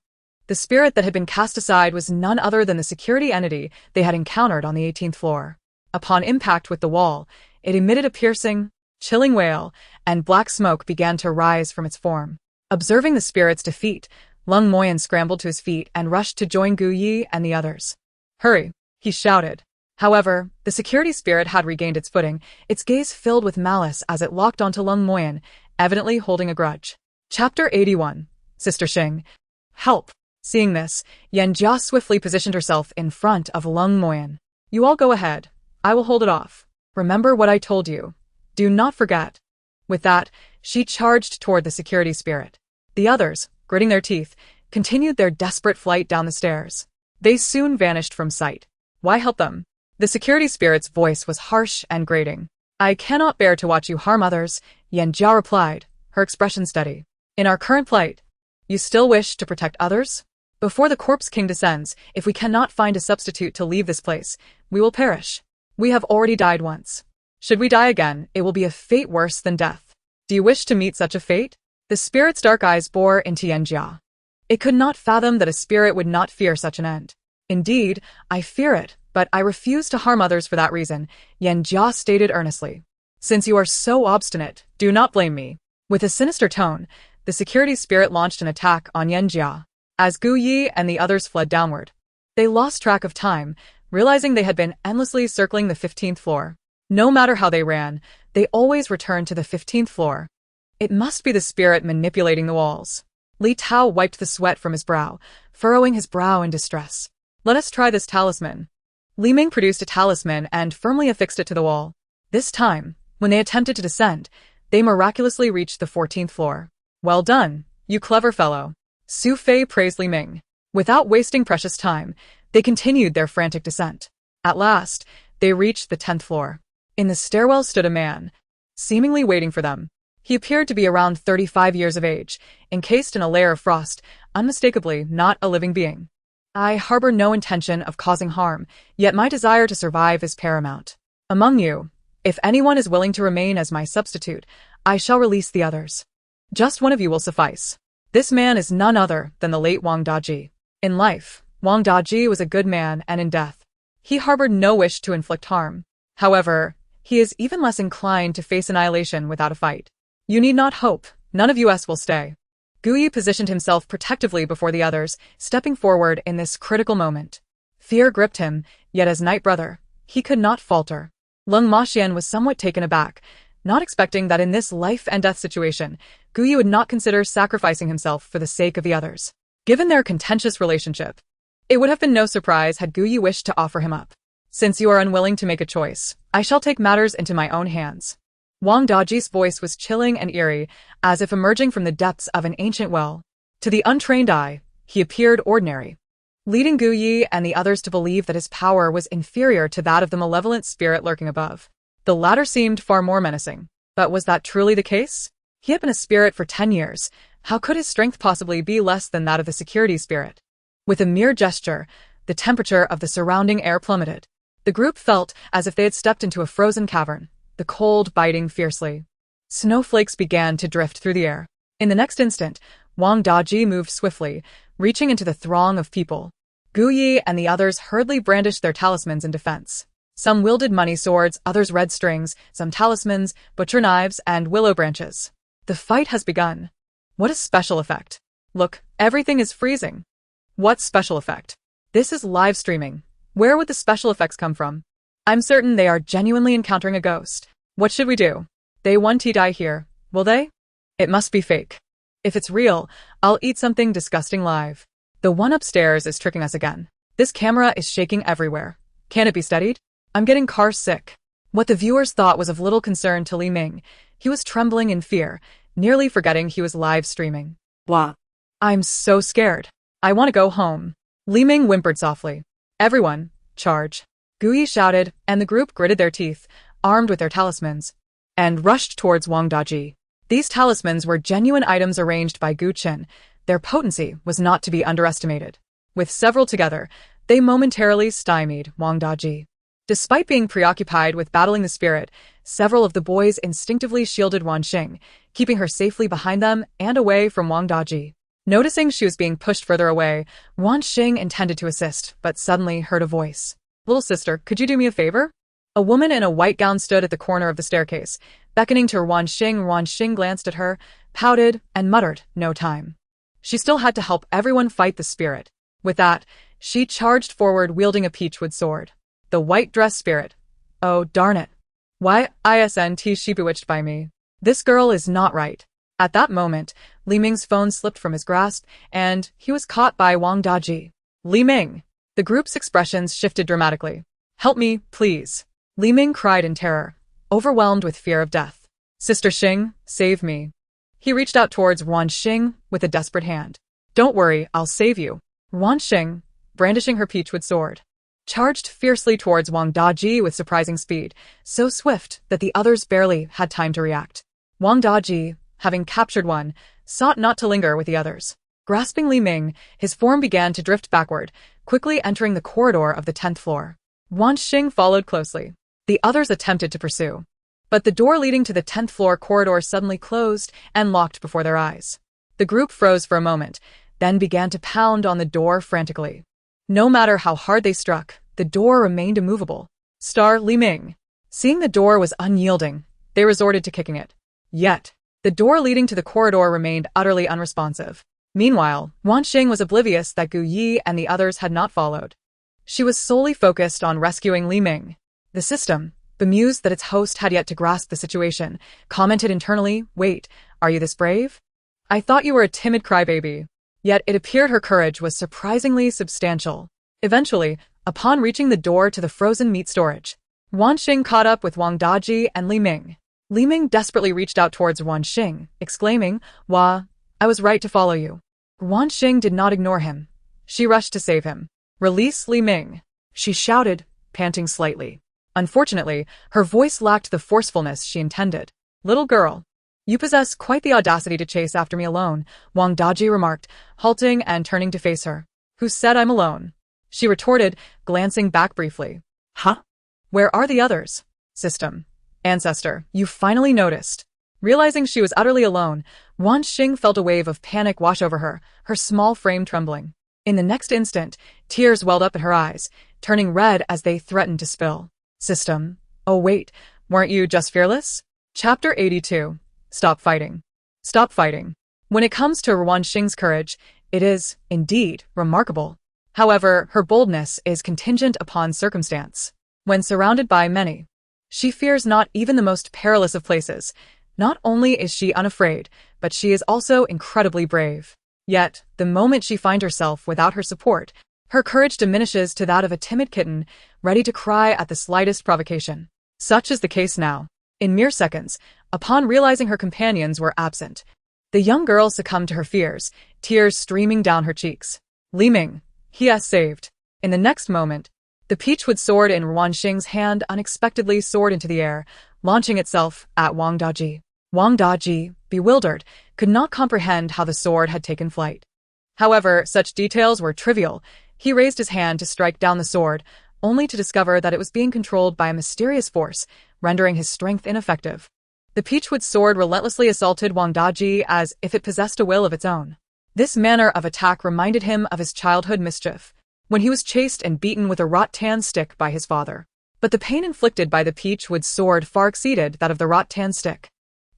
The spirit that had been cast aside was none other than the security entity they had encountered on the 18th floor. Upon impact with the wall, it emitted a piercing, chilling wail, and black smoke began to rise from its form. Observing the spirit's defeat, Lung Moyan scrambled to his feet and rushed to join Gu Yi and the others. "Hurry!" he shouted. However, the security spirit had regained its footing, its gaze filled with malice as it locked onto Lung Moyan, evidently holding a grudge. Chapter 81. Sister Xing. Help! Seeing this, Yan Jia swiftly positioned herself in front of Lung Moyan. "You all go ahead. I will hold it off. Remember what I told you. Do not forget." With that, she charged toward the security spirit. The others, gritting their teeth, continued their desperate flight down the stairs. They soon vanished from sight. "Why help them?" The security spirit's voice was harsh and grating. "I cannot bear to watch you harm others," Yan Jia replied, her expression steady. "In our current plight, you still wish to protect others? Before the Corpse King descends, if we cannot find a substitute to leave this place, we will perish. We have already died once. Should we die again, it will be a fate worse than death. Do you wish to meet such a fate?" The spirit's dark eyes bore into Yan Jia. It could not fathom that a spirit would not fear such an end. "Indeed, I fear it, but I refuse to harm others for that reason," Yan Jia stated earnestly. "Since you are so obstinate, do not blame me." With a sinister tone, the security spirit launched an attack on Yan Jia. As Gu Yi and the others fled downward, they lost track of time, realizing they had been endlessly circling the 15th floor. No matter how they ran, they always returned to the 15th floor. It must be the spirit manipulating the walls. Li Tao wiped the sweat from his brow, furrowing his brow in distress. "Let us try this talisman." Li Ming produced a talisman and firmly affixed it to the wall. This time, when they attempted to descend, they miraculously reached the 14th floor. "Well done, you clever fellow." Su Fei praised Li Ming. Without wasting precious time, they continued their frantic descent. At last, they reached the 10th floor. In the stairwell stood a man, seemingly waiting for them. He appeared to be around 35 years of age, encased in a layer of frost, unmistakably not a living being. "I harbor no intention of causing harm, yet my desire to survive is paramount. Among you, if anyone is willing to remain as my substitute, I shall release the others. Just one of you will suffice." This man is none other than the late Wang Daji. In life, Wang Daji was a good man, and in death, he harbored no wish to inflict harm. However, he is even less inclined to face annihilation without a fight. "You need not hope, none of us will stay." Gu Yi positioned himself protectively before the others, stepping forward in this critical moment. Fear gripped him, yet as Night Brother, he could not falter. Lung Maxian was somewhat taken aback, not expecting that in this life-and-death situation, Gu Yi would not consider sacrificing himself for the sake of the others. Given their contentious relationship, it would have been no surprise had Gu Yi wished to offer him up. "Since you are unwilling to make a choice, I shall take matters into my own hands." Wang Daji's voice was chilling and eerie, as if emerging from the depths of an ancient well. To the untrained eye, he appeared ordinary, leading Gu Yi and the others to believe that his power was inferior to that of the malevolent spirit lurking above. The latter seemed far more menacing. But was that truly the case? He had been a spirit for 10 years. How could his strength possibly be less than that of the security spirit? With a mere gesture, the temperature of the surrounding air plummeted. The group felt as if they had stepped into a frozen cavern, the cold biting fiercely. Snowflakes began to drift through the air. In the next instant, Wang Daji moved swiftly, reaching into the throng of people. Gu Yi and the others hurriedly brandished their talismans in defense. Some wielded money swords, others red strings, some talismans, butcher knives, and willow branches. The fight has begun. What a special effect. Look, everything is freezing. What special effect? This is live streaming. Where would the special effects come from? I'm certain they are genuinely encountering a ghost. What should we do? They won't die here, will they? It must be fake. If it's real, I'll eat something disgusting live. The one upstairs is tricking us again. This camera is shaking everywhere. Can it be steadied? I'm getting car sick. What the viewers thought was of little concern to Li Ming. He was trembling in fear, nearly forgetting he was live streaming. Waaah. I'm so scared. I want to go home. Li Ming whimpered softly. Everyone, charge. Gu Yi shouted, and the group gritted their teeth, armed with their talismans, and rushed towards Wang Daji. These talismans were genuine items arranged by Gu Qin. Their potency was not to be underestimated. With several together, they momentarily stymied Wang Daji. Despite being preoccupied with battling the spirit, several of the boys instinctively shielded Ruan Xing, keeping her safely behind them and away from Wang Daji. Noticing she was being pushed further away, Ruan Xing intended to assist, but suddenly heard a voice. "Little sister, could you do me a favor?" A woman in a white gown stood at the corner of the staircase, beckoning to Ruan Xing. Ruan Xing glanced at her, pouted, and muttered, "No time." She still had to help everyone fight the spirit. With that, she charged forward wielding a peachwood sword. The white dress spirit. Oh, darn it. Why isn't she bewitched by me? This girl is not right. At that moment, Li Ming's phone slipped from his grasp, and he was caught by Wang Daji. "Li Ming!" The group's expressions shifted dramatically. "Help me, please." Li Ming cried in terror, overwhelmed with fear of death. "Sister Xing, save me." He reached out towards Ruan Xing with a desperate hand. "Don't worry, I'll save you." Ruan Xing, brandishing her peachwood sword, charged fiercely towards Wang Daji with surprising speed, so swift that the others barely had time to react. Wang Daji, having captured one, sought not to linger with the others. Grasping Li Ming, his form began to drift backward, quickly entering the corridor of the 10th floor. Ruan Xing followed closely. The others attempted to pursue, but the door leading to the 10th floor corridor suddenly closed and locked before their eyes. The group froze for a moment, then began to pound on the door frantically. No matter how hard they struck, the door remained immovable. Li Ming. Seeing the door was unyielding, they resorted to kicking it. Yet, the door leading to the corridor remained utterly unresponsive. Meanwhile, Ruan Xing was oblivious that Gu Yi and the others had not followed. She was solely focused on rescuing Li Ming. The system, bemused that its host had yet to grasp the situation, commented internally, "Wait, are you this brave? I thought you were a timid crybaby." Yet it appeared her courage was surprisingly substantial. Eventually, upon reaching the door to the frozen meat storage, Ruan Xing caught up with Wang Daji and Li Ming. Li Ming desperately reached out towards Ruan Xing, exclaiming, "Waaah, I was right to follow you." Ruan Xing did not ignore him. She rushed to save him. "Release Li Ming," she shouted, panting slightly. Unfortunately, her voice lacked the forcefulness she intended. "Little girl, you possess quite the audacity to chase after me alone," Wang Daji remarked, halting and turning to face her. "Who said I'm alone?" She retorted, glancing back briefly. "Huh? Where are the others?" "System. Ancestor, you finally noticed." Realizing she was utterly alone, Ruan Xing felt a wave of panic wash over her, her small frame trembling. In the next instant, tears welled up in her eyes, turning red as they threatened to spill. "System. Oh wait, weren't you just fearless?" Chapter 82. Stop fighting. Stop fighting. When it comes to Ruan Xing's courage, it is, indeed, remarkable. However, her boldness is contingent upon circumstance. When surrounded by many, she fears not even the most perilous of places. Not only is she unafraid, but she is also incredibly brave. Yet, the moment she finds herself without her support, her courage diminishes to that of a timid kitten, ready to cry at the slightest provocation. Such is the case now. In mere seconds, upon realizing her companions were absent, the young girl succumbed to her fears, tears streaming down her cheeks. "Li Ming, he has saved." In the next moment, the peachwood sword in Ruan Xing's hand unexpectedly soared into the air, launching itself at Wang Daji. Wang Daji, bewildered, could not comprehend how the sword had taken flight. However, such details were trivial. He raised his hand to strike down the sword, only to discover that it was being controlled by a mysterious force, rendering his strength ineffective. The peachwood sword relentlessly assaulted Wang Daji as if it possessed a will of its own. This manner of attack reminded him of his childhood mischief, when he was chased and beaten with a rattan stick by his father. But the pain inflicted by the peachwood sword far exceeded that of the rattan stick.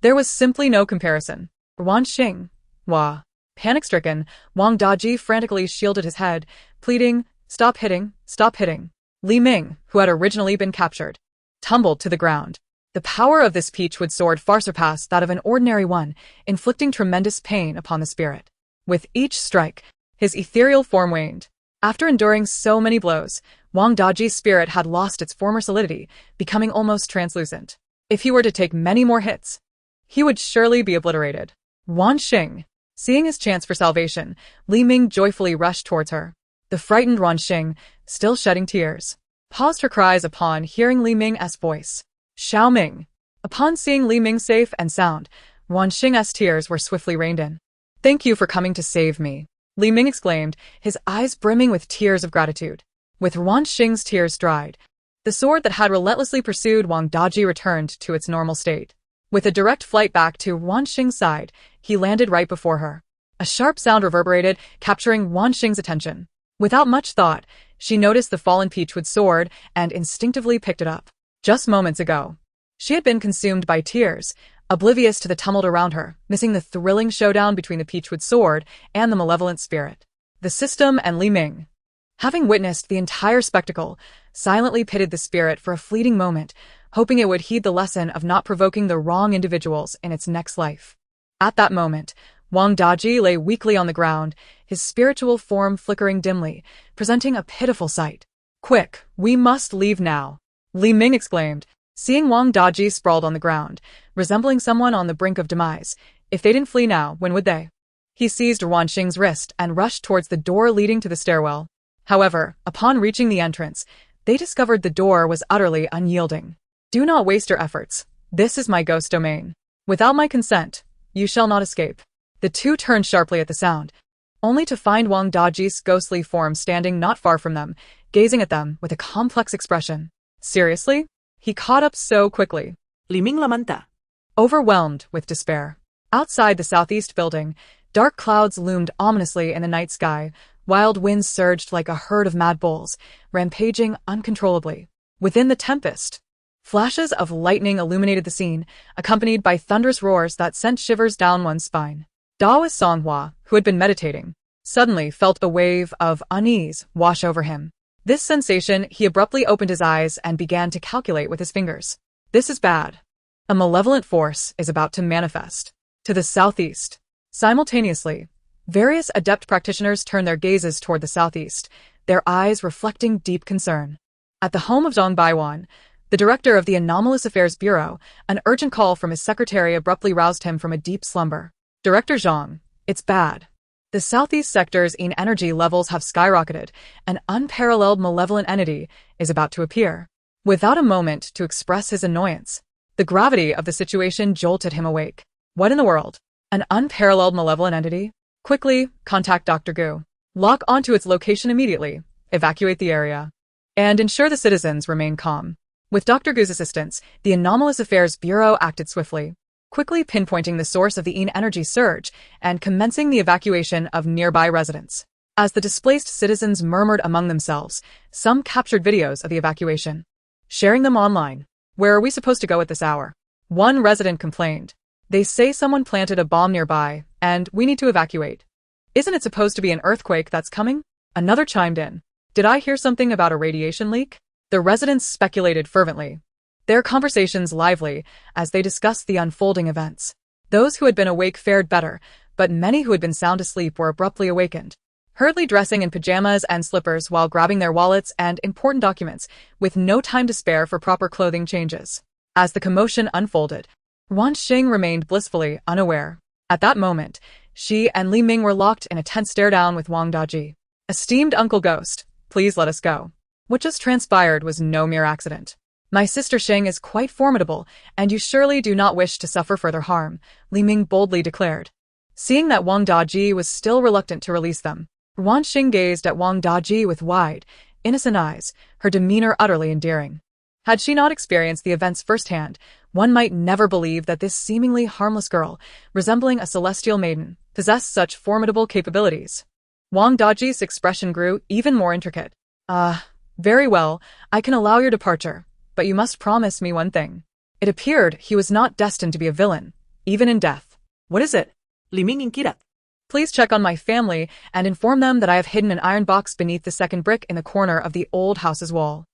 There was simply no comparison. Ruan Xing. Waaah. Panic-stricken, Wang Daji frantically shielded his head, pleading, "Stop hitting, stop hitting." Li Ming, who had originally been captured, tumbled to the ground. The power of this peachwood sword far surpassed that of an ordinary one, inflicting tremendous pain upon the spirit. With each strike, his ethereal form waned. After enduring so many blows, Wang Daji's spirit had lost its former solidity, becoming almost translucent. If he were to take many more hits, he would surely be obliterated. Ruan Xing. Seeing his chance for salvation, Li Ming joyfully rushed towards her. The frightened Ruan Xing, still shedding tears, paused her cries upon hearing Li Ming's voice. "Xiao Ming." Upon seeing Li Ming safe and sound, Ruan Xing's tears were swiftly reined in. "Thank you for coming to save me," Li Ming exclaimed, his eyes brimming with tears of gratitude. With Ruan Xing's tears dried, the sword that had relentlessly pursued Wang Daji returned to its normal state. With a direct flight back to Ruan Xing's side, he landed right before her. A sharp sound reverberated, capturing Ruan Xing's attention. Without much thought, she noticed the fallen peachwood sword and instinctively picked it up. Just moments ago, she had been consumed by tears, oblivious to the tumult around her, missing the thrilling showdown between the peachwood sword and the malevolent spirit. The system and Li Ming, having witnessed the entire spectacle, silently pitted the spirit for a fleeting moment, hoping it would heed the lesson of not provoking the wrong individuals in its next life. At that moment, Wang Daji lay weakly on the ground, his spiritual form flickering dimly, presenting a pitiful sight. "Quick, we must leave now," Li Ming exclaimed, seeing Wang Daji sprawled on the ground, resembling someone on the brink of demise. If they didn't flee now, when would they? He seized Ruan Xing's wrist and rushed towards the door leading to the stairwell. However, upon reaching the entrance, they discovered the door was utterly unyielding. "Do not waste your efforts. This is my ghost domain. Without my consent, you shall not escape." The two turned sharply at the sound, only to find Wang Daji's ghostly form standing not far from them, gazing at them with a complex expression. Seriously? He caught up so quickly. Li Ming lamenta. Overwhelmed with despair. Outside the southeast building, dark clouds loomed ominously in the night sky, wild winds surged like a herd of mad bulls, rampaging uncontrollably. Within the tempest, flashes of lightning illuminated the scene, accompanied by thunderous roars that sent shivers down one's spine. Daoist Songhua, who had been meditating, suddenly felt a wave of unease wash over him. This sensation, he abruptly opened his eyes and began to calculate with his fingers. This is bad. A malevolent force is about to manifest. To the southeast. Simultaneously, various adept practitioners turned their gazes toward the southeast, their eyes reflecting deep concern. At the home of Zhang Baiwan, the director of the Anomalous Affairs Bureau, an urgent call from his secretary abruptly roused him from a deep slumber. "Director Zhang, it's bad. The southeast sector's energy levels have skyrocketed. An unparalleled malevolent entity is about to appear." Without a moment to express his annoyance, the gravity of the situation jolted him awake. What in the world? An unparalleled malevolent entity? Quickly, contact Dr. Gu. Lock onto its location immediately, evacuate the area, and ensure the citizens remain calm. With Dr. Gu's assistance, the Anomalous Affairs Bureau acted swiftly, quickly pinpointing the source of the energy surge and commencing the evacuation of nearby residents. As the displaced citizens murmured among themselves, some captured videos of the evacuation, sharing them online. "Where are we supposed to go at this hour?" One resident complained. "They say someone planted a bomb nearby, and we need to evacuate." "Isn't it supposed to be an earthquake that's coming?" Another chimed in. "Did I hear something about a radiation leak?" The residents speculated fervently, their conversations lively as they discussed the unfolding events. Those who had been awake fared better, but many who had been sound asleep were abruptly awakened, hurriedly dressing in pajamas and slippers while grabbing their wallets and important documents, with no time to spare for proper clothing changes. As the commotion unfolded, Ruan Xing remained blissfully unaware. At that moment, she and Li Ming were locked in a tense stare-down with Wang Daji. "Esteemed Uncle Ghost, please let us go. What just transpired was no mere accident. My sister Xing is quite formidable, and you surely do not wish to suffer further harm," Li Ming boldly declared. Seeing that Wang Daji was still reluctant to release them, Ruan Xing gazed at Wang Daji with wide, innocent eyes, her demeanor utterly endearing. Had she not experienced the events firsthand, one might never believe that this seemingly harmless girl, resembling a celestial maiden, possessed such formidable capabilities. Wang Daji's expression grew even more intricate. Very well, I can allow your departure, but you must promise me one thing." It appeared he was not destined to be a villain, even in death. "What is it?" Li Ming inquirat. "Please check on my family and inform them that I have hidden an iron box beneath the second brick in the corner of the old house's wall.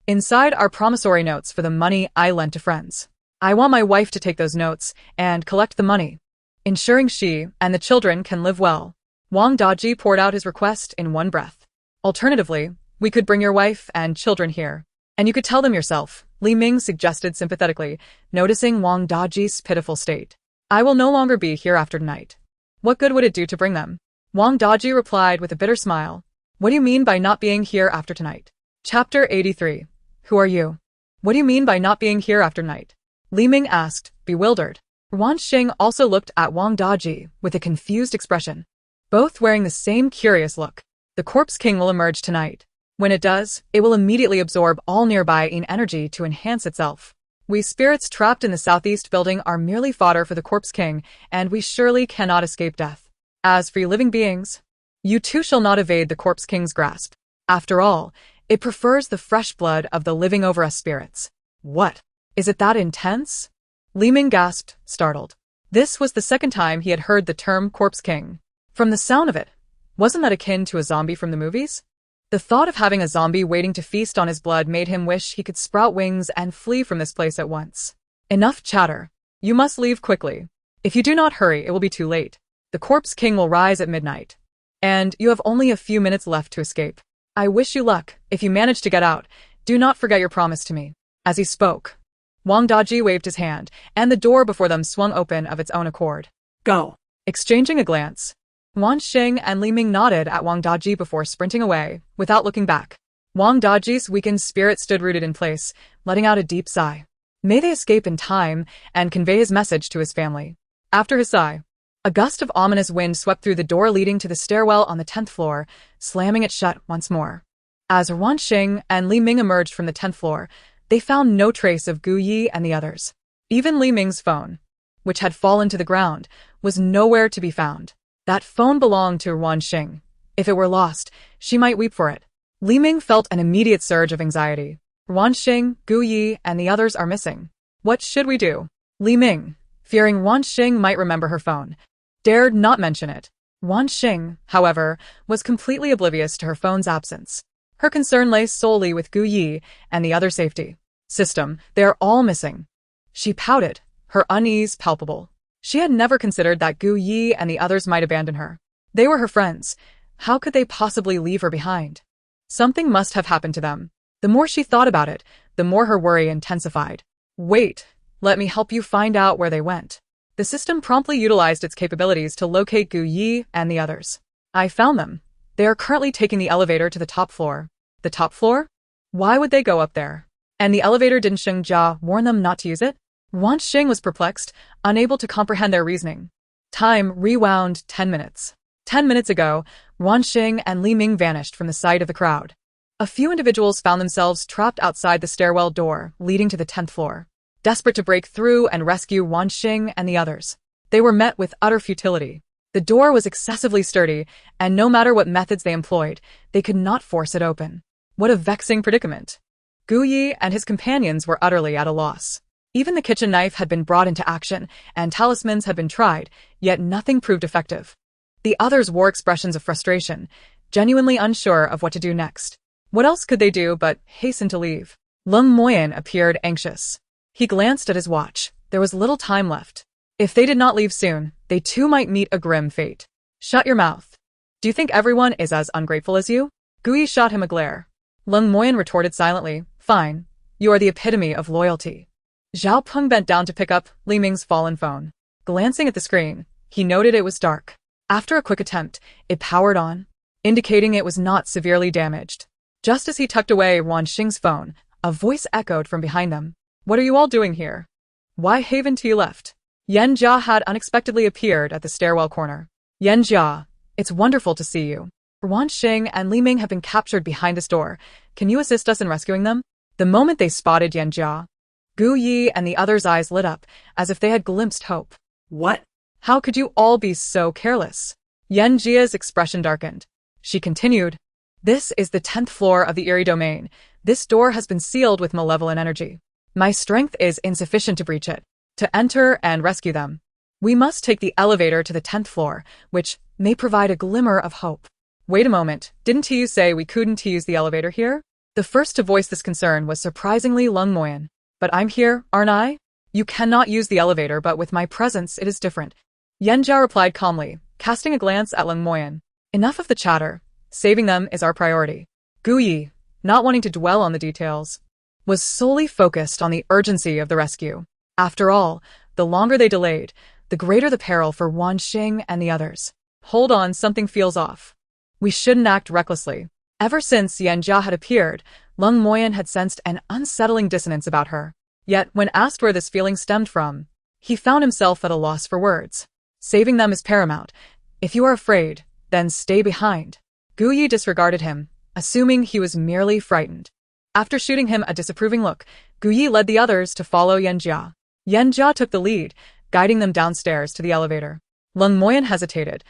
Inside are promissory notes for the money I lent to friends. I want my wife to take those notes and collect the money, ensuring she and the children can live well." Wang Daji poured out his request in one breath. "Alternatively, we could bring your wife and children here, and you could tell them yourself," Li Ming suggested sympathetically, noticing Wang Daji's pitiful state. "I will no longer be here after tonight. What good would it do to bring them?" Wang Daji replied with a bitter smile. "What do you mean by not being here after tonight?" Chapter 83. Who are you? What do you mean by not being here after tonight? Li Ming asked, bewildered. Ruan Xing also looked at Wang Daji with a confused expression, both wearing the same curious look. The Corpse King will emerge tonight. When it does, it will immediately absorb all nearby energy to enhance itself. We spirits trapped in the southeast building are merely fodder for the Corpse King, and we surely cannot escape death. As for you living beings, you too shall not evade the corpse king's grasp. After all, it prefers the fresh blood of the living over us spirits. What? Is it that intense? Li Ming gasped, startled. This was the second time he had heard the term corpse king. From the sound of it, wasn't that akin to a zombie from the movies? The thought of having a zombie waiting to feast on his blood made him wish he could sprout wings and flee from this place at once. Enough chatter. You must leave quickly. If you do not hurry, it will be too late. The corpse king will rise at midnight. And you have only a few minutes left to escape. I wish you luck. If you manage to get out, do not forget your promise to me. As he spoke, Wang Daji waved his hand, and the door before them swung open of its own accord. Go. Exchanging a glance, Ruan Xing and Li Ming nodded at Wang Daji before sprinting away, without looking back. Wang Daji's weakened spirit stood rooted in place, letting out a deep sigh. May they escape in time and convey his message to his family. After his sigh, a gust of ominous wind swept through the door leading to the stairwell on the 10th floor, slamming it shut once more. As Ruan Xing and Li Ming emerged from the 10th floor, they found no trace of Gu Yi and the others. Even Li Ming's phone, which had fallen to the ground, was nowhere to be found. That phone belonged to Ruan Xing. If it were lost, she might weep for it. Li Ming felt an immediate surge of anxiety. Ruan Xing, Gu Yi, and the others are missing. What should we do? Li Ming, fearing Ruan Xing might remember her phone, dared not mention it. Ruan Xing, however, was completely oblivious to her phone's absence. Her concern lay solely with Gu Yi and the other safety system. They are all missing. She pouted, her unease palpable. She had never considered that Gu Yi and the others might abandon her. They were her friends. How could they possibly leave her behind? Something must have happened to them. The more she thought about it, the more her worry intensified. Wait, let me help you find out where they went. The system promptly utilized its capabilities to locate Gu Yi and the others. I found them. They are currently taking the elevator to the top floor. The top floor? Why would they go up there? And the elevator didn't Sheng Jia warn them not to use it? Ruan Xing was perplexed, unable to comprehend their reasoning. Time rewound 10 minutes. 10 minutes ago, Ruan Xing and Li Ming vanished from the sight of the crowd. A few individuals found themselves trapped outside the stairwell door leading to the 10th floor. Desperate to break through and rescue Ruan Xing and the others, they were met with utter futility. The door was excessively sturdy, and no matter what methods they employed, they could not force it open. What a vexing predicament. Gu Yi and his companions were utterly at a loss. Even the kitchen knife had been brought into action, and talismans had been tried, yet nothing proved effective. The others wore expressions of frustration, genuinely unsure of what to do next. What else could they do but hasten to leave? Lung Moyan appeared anxious. He glanced at his watch. There was little time left. If they did not leave soon, they too might meet a grim fate. Shut your mouth. Do you think everyone is as ungrateful as you? Gu Yi shot him a glare. Lung Moyan retorted silently, fine. You are the epitome of loyalty. Zhao Peng bent down to pick up Li Ming's fallen phone. Glancing at the screen, he noted it was dark. After a quick attempt, it powered on, indicating it was not severely damaged. Just as he tucked away Ruan Xing's phone, a voice echoed from behind them. What are you all doing here? Why haven't you left? Yan Jia had unexpectedly appeared at the stairwell corner. Yan Jia, it's wonderful to see you. Ruan Xing and Li Ming have been captured behind this door. Can you assist us in rescuing them? The moment they spotted Yan Jia, Gu Yi and the others' eyes lit up, as if they had glimpsed hope. What? How could you all be so careless? Yan Jia's expression darkened. She continued, this is the 10th floor of the Eerie Domain. This door has been sealed with malevolent energy. My strength is insufficient to breach it. To enter and rescue them, we must take the elevator to the 10th floor, which may provide a glimmer of hope. Wait a moment, didn't you say we couldn't use the elevator here? The first to voice this concern was surprisingly Lung Moyan. But I'm here, aren't I? You cannot use the elevator, but with my presence it is different. Yan Jia replied calmly, casting a glance at Lung Moyan. Enough of the chatter. Saving them is our priority. Gu Yi, not wanting to dwell on the details, was solely focused on the urgency of the rescue. After all, the longer they delayed, the greater the peril for Ruan Xing and the others. Hold on, something feels off. We shouldn't act recklessly. Ever since Yan Jia had appeared, Lung Moyan had sensed an unsettling dissonance about her. Yet, when asked where this feeling stemmed from, he found himself at a loss for words. Saving them is paramount. If you are afraid, then stay behind. Gu Yi disregarded him, assuming he was merely frightened. After shooting him a disapproving look, Gu Yi led the others to follow Yan Jia. Yan Jia took the lead, guiding them downstairs to the elevator. Lung Moyan hesitated.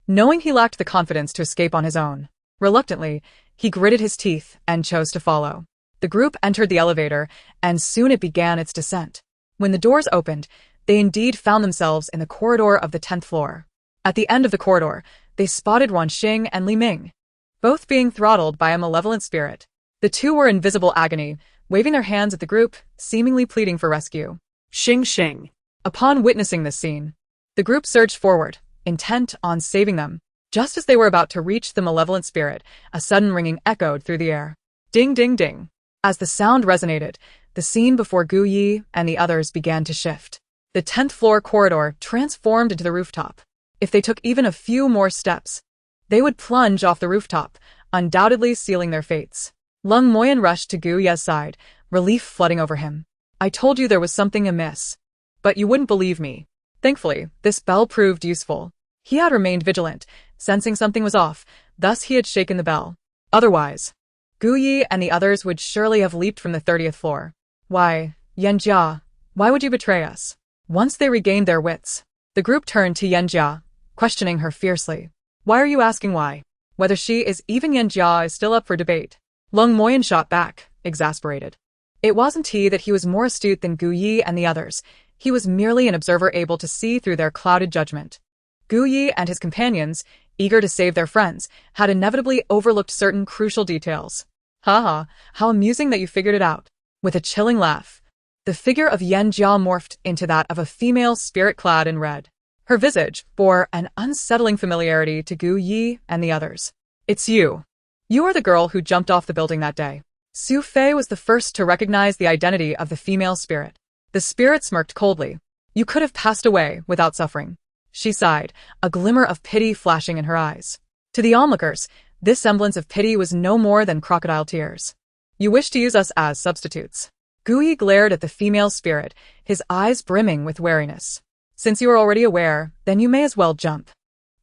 knowing he lacked the confidence to escape on his own. Reluctantly, he gritted his teeth and chose to follow. The group entered the elevator, and soon it began its descent. When the doors opened, they indeed found themselves in the corridor of the 10th floor. At the end of the corridor, they spotted Ruan Xing and Li Ming, both being throttled by a malevolent spirit. The two were in visible agony, waving their hands at the group, seemingly pleading for rescue. Xing. Upon witnessing this scene, the group surged forward, intent on saving them. Just as they were about to reach the malevolent spirit, a sudden ringing echoed through the air. Ding ding ding. As the sound resonated, the scene before Xiyue and the others began to shift. The 10th floor corridor transformed into the rooftop. If they took even a few more steps, they would plunge off the rooftop, undoubtedly sealing their fates. Lung Moyan rushed to Xiyue's side, relief flooding over him. I told you there was something amiss. But you wouldn't believe me. Thankfully, this bell proved useful. He had remained vigilant, sensing something was off, thus he had shaken the bell. Otherwise, Xiyue and the others would surely have leaped from the 30th floor. Why, Yanjia, why would you betray us? Once they regained their wits, the group turned to Yanjia, questioning her fiercely. Why are you asking why? Whether she is even Yanjia is still up for debate. Lung Moyan shot back, exasperated. It wasn't that he was more astute than Xiyue and the others. He was merely an observer able to see through their clouded judgment. Xiyue and his companions, eager to save their friends, had inevitably overlooked certain crucial details. Haha, how amusing that you figured it out. With a chilling laugh, the figure of Yanjia morphed into that of a female spirit clad in red. Her visage bore an unsettling familiarity to Xiyue and the others. It's you. You are the girl who jumped off the building that day. Su Fei was the first to recognize the identity of the female spirit. The spirit smirked coldly. You could have passed away without suffering. She sighed, a glimmer of pity flashing in her eyes. To the onlookers, this semblance of pity was no more than crocodile tears. You wish to use us as substitutes. Xiyue glared at the female spirit, his eyes brimming with wariness. Since you are already aware, then you may as well jump.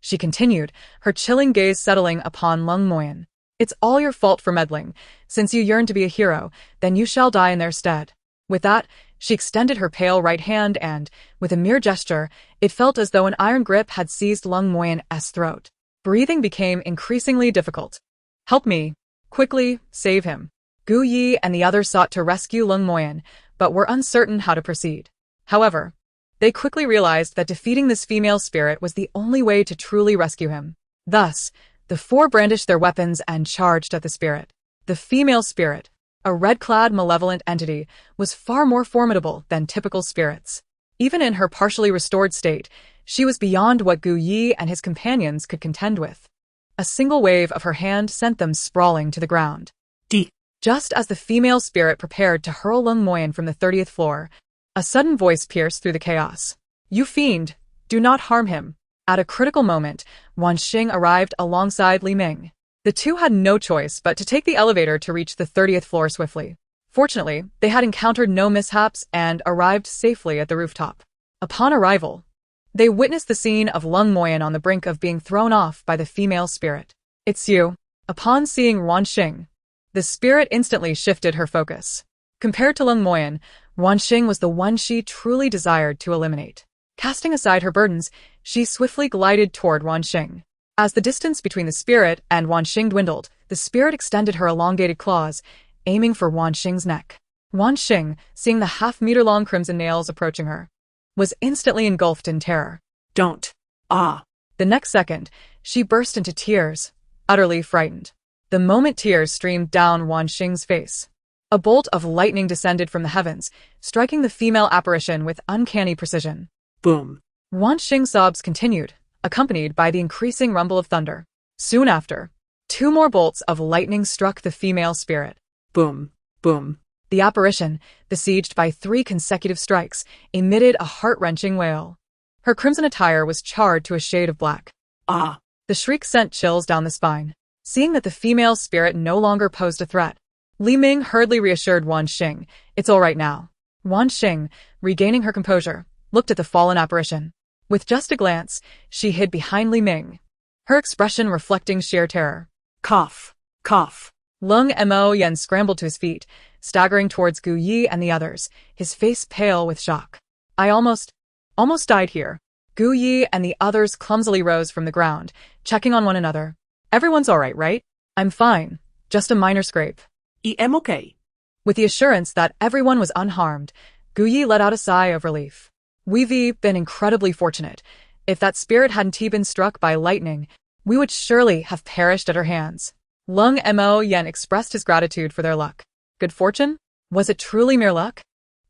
She continued, her chilling gaze settling upon Lung Moyan. It's all your fault for meddling. Since you yearn to be a hero, then you shall die in their stead. With that, she extended her pale right hand and, with a mere gesture, it felt as though an iron grip had seized Lung Moyan's throat. Breathing became increasingly difficult. Help me. Quickly, save him. Xiyue and the others sought to rescue Lung Moyan, but were uncertain how to proceed. However, they quickly realized that defeating this female spirit was the only way to truly rescue him. Thus, the four brandished their weapons and charged at the spirit. The female spirit, a red-clad malevolent entity, was far more formidable than typical spirits. Even in her partially restored state, she was beyond what Xiyue and his companions could contend with. A single wave of her hand sent them sprawling to the ground. Just as the female spirit prepared to hurl Lung Moyan from the 30th floor, a sudden voice pierced through the chaos. You fiend, do not harm him. At a critical moment, Ruan Xing arrived alongside Li Ming. The two had no choice but to take the elevator to reach the 30th floor swiftly. Fortunately, they had encountered no mishaps and arrived safely at the rooftop. Upon arrival, they witnessed the scene of Lung Moyan on the brink of being thrown off by the female spirit. It's you. Upon seeing Ruan Xing, the spirit instantly shifted her focus. Compared to Lung Moyan, Ruan Xing was the one she truly desired to eliminate. Casting aside her burdens, she swiftly glided toward Ruan Xing. As the distance between the spirit and Ruan Xing dwindled, the spirit extended her elongated claws, aiming for Ruan Xing's neck. Ruan Xing, seeing the half-meter-long crimson nails approaching her, was instantly engulfed in terror. Don't. Ah. The next second, she burst into tears, utterly frightened. The moment tears streamed down Ruan Xing's face, a bolt of lightning descended from the heavens, striking the female apparition with uncanny precision. Boom. Ruan Xing's sobs continued, accompanied by the increasing rumble of thunder. Soon after, two more bolts of lightning struck the female spirit. Boom. Boom. The apparition, besieged by 3 consecutive strikes, emitted a heart-wrenching wail. Her crimson attire was charred to a shade of black. Ah. The shriek sent chills down the spine. Seeing that the female spirit no longer posed a threat, Li Ming hurriedly reassured Ruan Xing, it's all right now. Ruan Xing, regaining her composure, looked at the fallen apparition. With just a glance, she hid behind Li Ming, her expression reflecting sheer terror. Cough. Cough. Lung Moyan scrambled to his feet, staggering towards Xiyue and the others, his face pale with shock. I almost died here. Guyi and the others clumsily rose from the ground, checking on one another. Everyone's alright, right? I'm fine. Just a minor scrape. I am okay. With the assurance that everyone was unharmed, Guyi let out a sigh of relief. We've been incredibly fortunate. If that spirit hadn't been struck by lightning, we would surely have perished at her hands. Lung Mo Yen expressed his gratitude for their luck. Good fortune? Was it truly mere luck?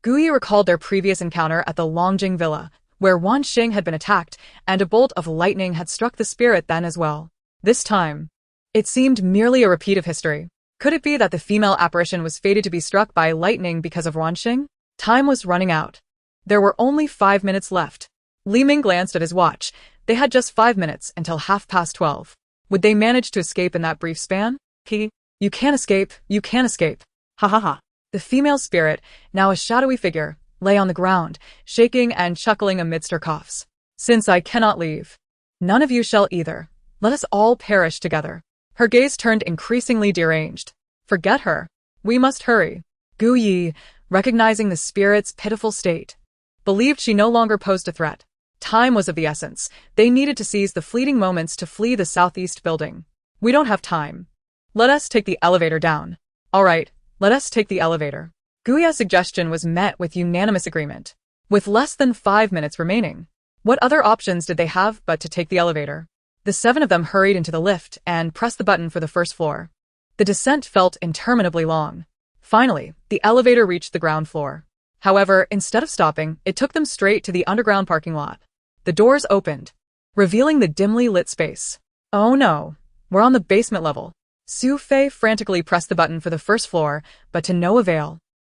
Guyi recalled their previous encounter at the Longjing villa, where Ruan Xing had been attacked, and a bolt of lightning had struck the spirit then as well. This time, it seemed merely a repeat of history. Could it be that the female apparition was fated to be struck by lightning because of Ruan Xing? Time was running out. There were only 5 minutes left. Li Ming glanced at his watch. They had just 5 minutes until 12:30. Would they manage to escape in that brief span? You can't escape, you can't escape. Ha ha ha. The female spirit, now a shadowy figure, lay on the ground, shaking and chuckling amidst her coughs. Since I cannot leave, none of you shall either. Let us all perish together. Her gaze turned increasingly deranged. Forget her. We must hurry. Guyi, recognizing the spirit's pitiful state, believed she no longer posed a threat. Time was of the essence. They needed to seize the fleeting moments to flee the southeast building. We don't have time. Let us take the elevator down. All right, let us take the elevator. Guya's suggestion was met with unanimous agreement. With less than 5 minutes remaining, what other options did they have but to take the elevator? The 7 of them hurried into the lift and pressed the button for the first floor. The descent felt interminably long. Finally, the elevator reached the ground floor. However, instead of stopping, it took them straight to the underground parking lot. The doors opened, revealing the dimly lit space. Oh no, we're on the basement level. Su Fei frantically pressed the button for the first floor, but to no avail.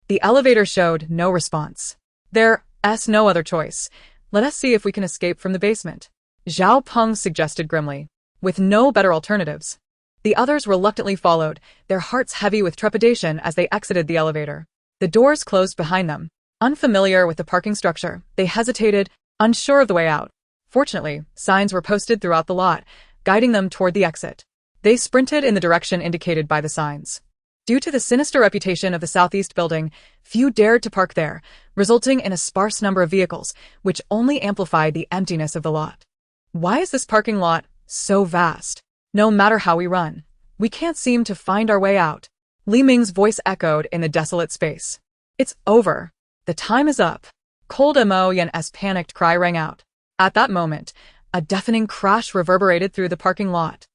The elevator showed no response. There's no other choice. Let us see if we can escape from the basement, Zhao Peng suggested grimly. With no better alternatives, the others reluctantly followed, their hearts heavy with trepidation as they exited the elevator. The doors closed behind them. Unfamiliar with the parking structure, they hesitated, unsure of the way out. Fortunately, signs were posted throughout the lot, guiding them toward the exit. They sprinted in the direction indicated by the signs. Due to the sinister reputation of the southeast building, few dared to park there, resulting in a sparse number of vehicles, which only amplified the emptiness of the lot. Why is this parking lot so vast? No matter how we run, we can't seem to find our way out. Li Ming's voice echoed in the desolate space. It's over. The time is up. Cold Mo Yan's panicked cry rang out. At that moment, a deafening crash reverberated through the parking lot.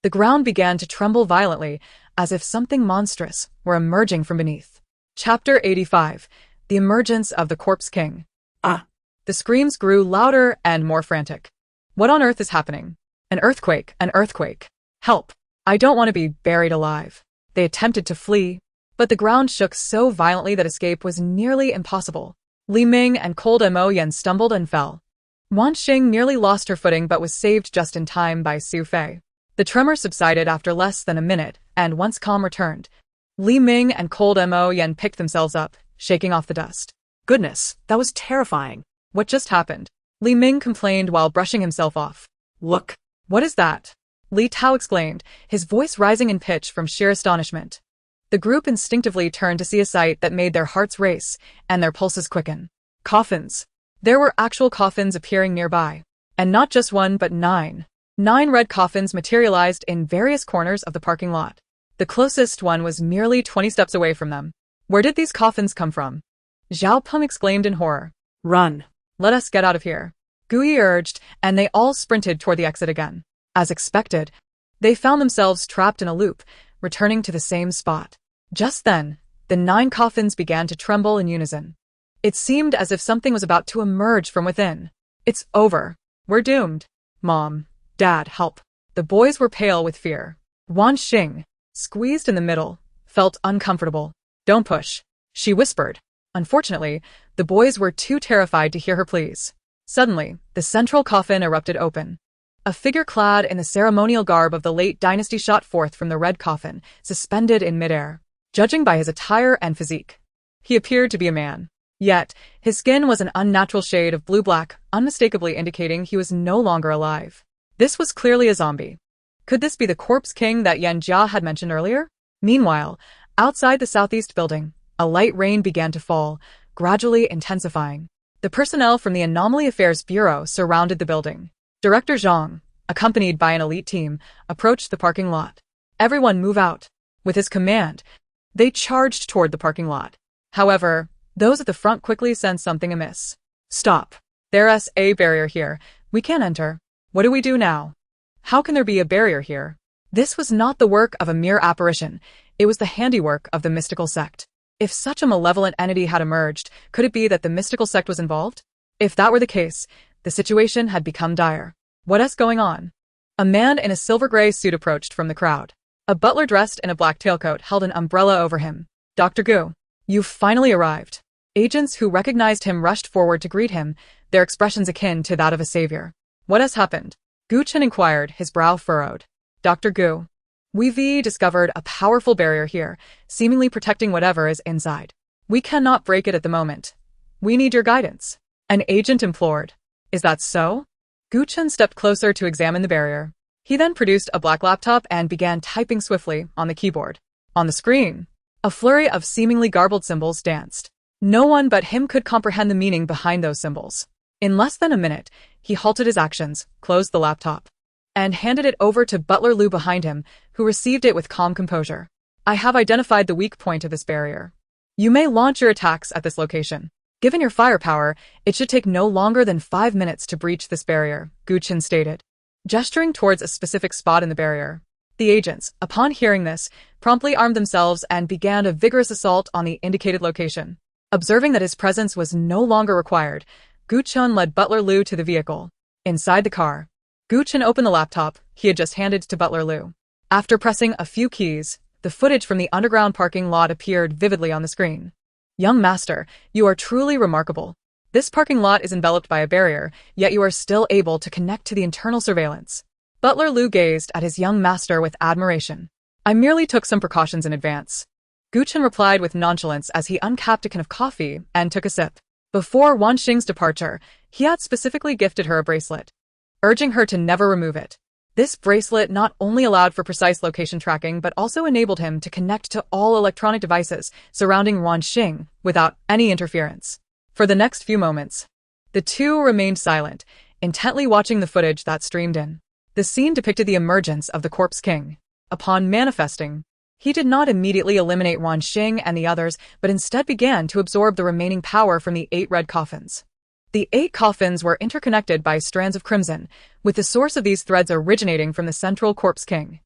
The ground began to tremble violently, as if something monstrous were emerging from beneath. Chapter 85. The Emergence of the Corpse King. Ah! The screams grew louder and more frantic. What on earth is happening? An earthquake, an earthquake. Help! I don't want to be buried alive. They attempted to flee, but the ground shook so violently that escape was nearly impossible. Li Ming and Cold Mo Yan stumbled and fell. Ruan Xing nearly lost her footing but was saved just in time by Su Fei. The tremor subsided after less than a minute, and once calm returned, Li Ming and Cold Mo Yan picked themselves up, shaking off the dust. Goodness, that was terrifying. What just happened? Li Ming complained while brushing himself off. Look. What is that? Li Tao exclaimed, his voice rising in pitch from sheer astonishment. The group instinctively turned to see a sight that made their hearts race and their pulses quicken. Coffins. There were actual coffins appearing nearby. And not just one but 9. 9 red coffins materialized in various corners of the parking lot. The closest one was merely 20 steps away from them. Where did these coffins come from? Zhao Peng exclaimed in horror. Run. Let us get out of here, Guyi urged, and they all sprinted toward the exit again. As expected, they found themselves trapped in a loop, returning to the same spot. Just then, the 9 coffins began to tremble in unison. It seemed as if something was about to emerge from within. It's over. We're doomed. Mom, Dad, help. The boys were pale with fear. Ruan Xing, squeezed in the middle, felt uncomfortable. Don't push, she whispered. Unfortunately, the boys were too terrified to hear her pleas. Suddenly, the central coffin erupted open. A figure clad in the ceremonial garb of the late dynasty shot forth from the red coffin, suspended in midair. Judging by his attire and physique, he appeared to be a man. Yet, his skin was an unnatural shade of blue-black, unmistakably indicating he was no longer alive. This was clearly a zombie. Could this be the Corpse King that Yan Jia had mentioned earlier? Meanwhile, outside the southeast building, a light rain began to fall, gradually intensifying. The personnel from the Anomaly Affairs Bureau surrounded the building. Director Zhang, accompanied by an elite team, approached the parking lot. Everyone move out. With his command, they charged toward the parking lot. However, those at the front quickly sensed something amiss. Stop. There's a barrier here. We can't enter. What do we do now? How can there be a barrier here? This was not the work of a mere apparition. It was the handiwork of the mystical sect. If such a malevolent entity had emerged, could it be that the mystical sect was involved? If that were the case, the situation had become dire. What is going on? A man in a silver-gray suit approached from the crowd. A butler dressed in a black tailcoat held an umbrella over him. Dr. Gu, you've finally arrived. Agents who recognized him rushed forward to greet him, their expressions akin to that of a savior. What has happened? Gu Chen inquired, his brow furrowed. Dr. Gu, we've discovered a powerful barrier here, seemingly protecting whatever is inside. We cannot break it at the moment. We need your guidance. An agent implored. Is that so? Gu Chen stepped closer to examine the barrier. He then produced a black laptop and began typing swiftly on the keyboard. On the screen, a flurry of seemingly garbled symbols danced. No one but him could comprehend the meaning behind those symbols. In less than a minute, he halted his actions, closed the laptop, and handed it over to Butler Lu behind him, who received it with calm composure. I have identified the weak point of this barrier. You may launch your attacks at this location. Given your firepower, it should take no longer than 5 minutes to breach this barrier, Gu Chen stated, gesturing towards a specific spot in the barrier. The agents, upon hearing this, promptly armed themselves and began a vigorous assault on the indicated location. Observing that his presence was no longer required, Gu Chen led Butler Lu to the vehicle. Inside the car, Gu Chen opened the laptop he had just handed to Butler Lu. After pressing a few keys, the footage from the underground parking lot appeared vividly on the screen. Young master, you are truly remarkable. This parking lot is enveloped by a barrier, yet you are still able to connect to the internal surveillance. Butler Lu gazed at his young master with admiration. I merely took some precautions in advance. Gu Chen replied with nonchalance as he uncapped a can of coffee and took a sip. Before Ruan Xing's departure, he had specifically gifted her a bracelet, urging her to never remove it. This bracelet not only allowed for precise location tracking but also enabled him to connect to all electronic devices surrounding Ruan Xing without any interference. For the next few moments, the two remained silent, intently watching the footage that streamed in. The scene depicted the emergence of the Corpse King. Upon manifesting, he did not immediately eliminate Ruan Xing and the others, but instead began to absorb the remaining power from the 8 red coffins. The 8 coffins were interconnected by strands of crimson, with the source of these threads originating from the central Corpse King.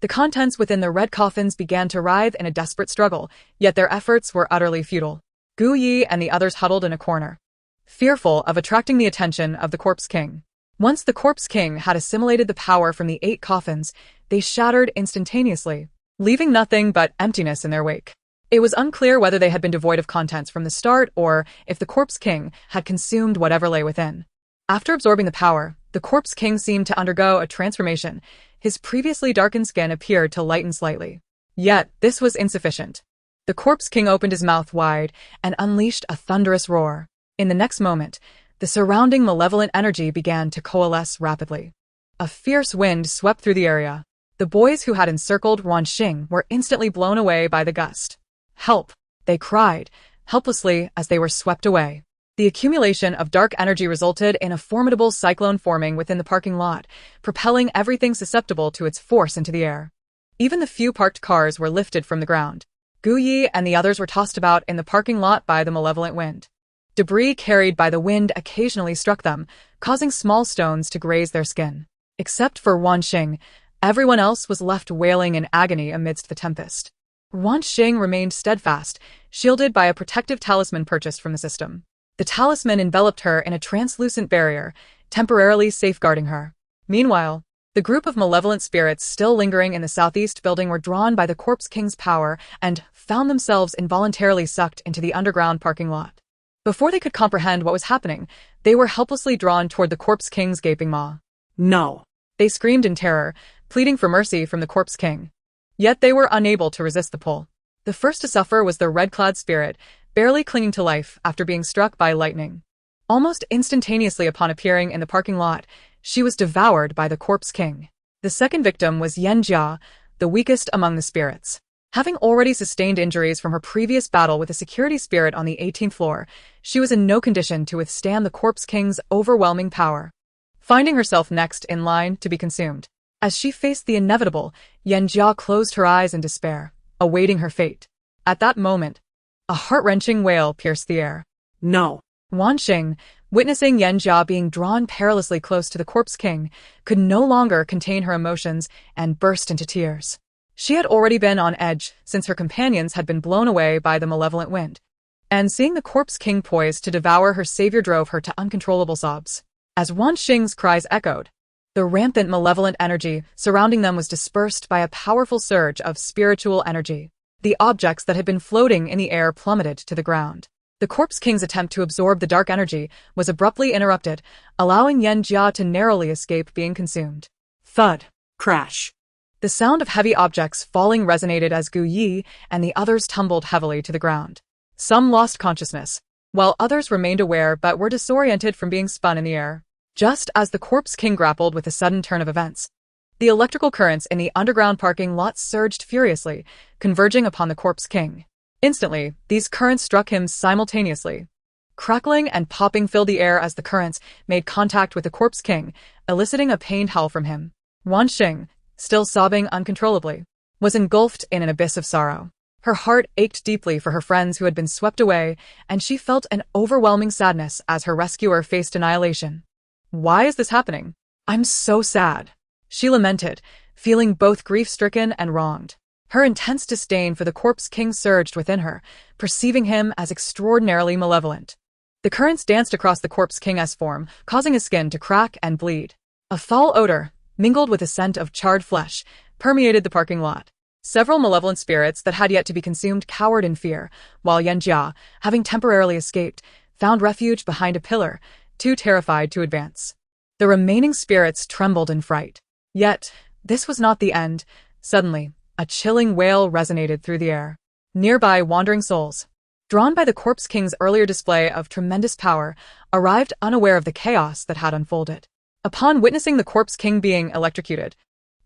The contents within the red coffins began to writhe in a desperate struggle, yet their efforts were utterly futile. Gu Yi and the others huddled in a corner, fearful of attracting the attention of the Corpse King. Once the Corpse King had assimilated the power from the 8 coffins, they shattered instantaneously, leaving nothing but emptiness in their wake. It was unclear whether they had been devoid of contents from the start or if the Corpse King had consumed whatever lay within. After absorbing the power, the Corpse King seemed to undergo a transformation. His previously darkened skin appeared to lighten slightly. Yet, this was insufficient. The Corpse King opened his mouth wide and unleashed a thunderous roar. In the next moment, the surrounding malevolent energy began to coalesce rapidly. A fierce wind swept through the area. The boys who had encircled Ruan Xing were instantly blown away by the gust. Help! They cried, helplessly as they were swept away. The accumulation of dark energy resulted in a formidable cyclone forming within the parking lot, propelling everything susceptible to its force into the air. Even the few parked cars were lifted from the ground. Gu Yi and the others were tossed about in the parking lot by the malevolent wind. Debris carried by the wind occasionally struck them, causing small stones to graze their skin. Except for Ruan Xing, everyone else was left wailing in agony amidst the tempest. Ruan Xing remained steadfast, shielded by a protective talisman purchased from the system. The talisman enveloped her in a translucent barrier, temporarily safeguarding her. Meanwhile, the group of malevolent spirits still lingering in the southeast building were drawn by the Corpse King's power and found themselves involuntarily sucked into the underground parking lot. Before they could comprehend what was happening, they were helplessly drawn toward the Corpse King's gaping maw. No! They screamed in terror, pleading for mercy from the Corpse King. Yet they were unable to resist the pull. The first to suffer was the red-clad spirit, barely clinging to life after being struck by lightning. Almost instantaneously upon appearing in the parking lot, she was devoured by the Corpse King. The second victim was Yan Jia, the weakest among the spirits. Having already sustained injuries from her previous battle with a security spirit on the 18th floor, she was in no condition to withstand the Corpse King's overwhelming power. Finding herself next in line to be consumed. As she faced the inevitable, Yanjia closed her eyes in despair, awaiting her fate. At that moment, a heart-wrenching wail pierced the air. No. Ruan Xing, witnessing Yanjia being drawn perilously close to the Corpse King, could no longer contain her emotions and burst into tears. She had already been on edge since her companions had been blown away by the malevolent wind, and seeing the Corpse King poised to devour her savior drove her to uncontrollable sobs. As Ruan Xing's cries echoed, the rampant malevolent energy surrounding them was dispersed by a powerful surge of spiritual energy. The objects that had been floating in the air plummeted to the ground. The Corpse King's attempt to absorb the dark energy was abruptly interrupted, allowing Yanjia to narrowly escape being consumed. Thud. Crash. The sound of heavy objects falling resonated as Xiyue and the others tumbled heavily to the ground. Some lost consciousness, while others remained aware but were disoriented from being spun in the air. Just as the Corpse King grappled with the sudden turn of events, the electrical currents in the underground parking lot surged furiously, converging upon the Corpse King. Instantly, these currents struck him simultaneously. Crackling and popping filled the air as the currents made contact with the Corpse King, eliciting a pained howl from him. Ruan Xing, still sobbing uncontrollably, was engulfed in an abyss of sorrow. Her heart ached deeply for her friends who had been swept away, and she felt an overwhelming sadness as her rescuer faced annihilation. Why is this happening? I'm so sad, she lamented, feeling both grief-stricken and wronged. Her intense disdain for the Corpse King surged within her, perceiving him as extraordinarily malevolent. The currents danced across the Corpse King's form, causing his skin to crack and bleed. A foul odor, mingled with a scent of charred flesh, permeated the parking lot. Several malevolent spirits that had yet to be consumed cowered in fear, while Yanjia, having temporarily escaped, found refuge behind a pillar, too terrified to advance. The remaining spirits trembled in fright. Yet, this was not the end. Suddenly, a chilling wail resonated through the air. Nearby wandering souls, drawn by the Corpse King's earlier display of tremendous power, arrived unaware of the chaos that had unfolded. Upon witnessing the Corpse King being electrocuted,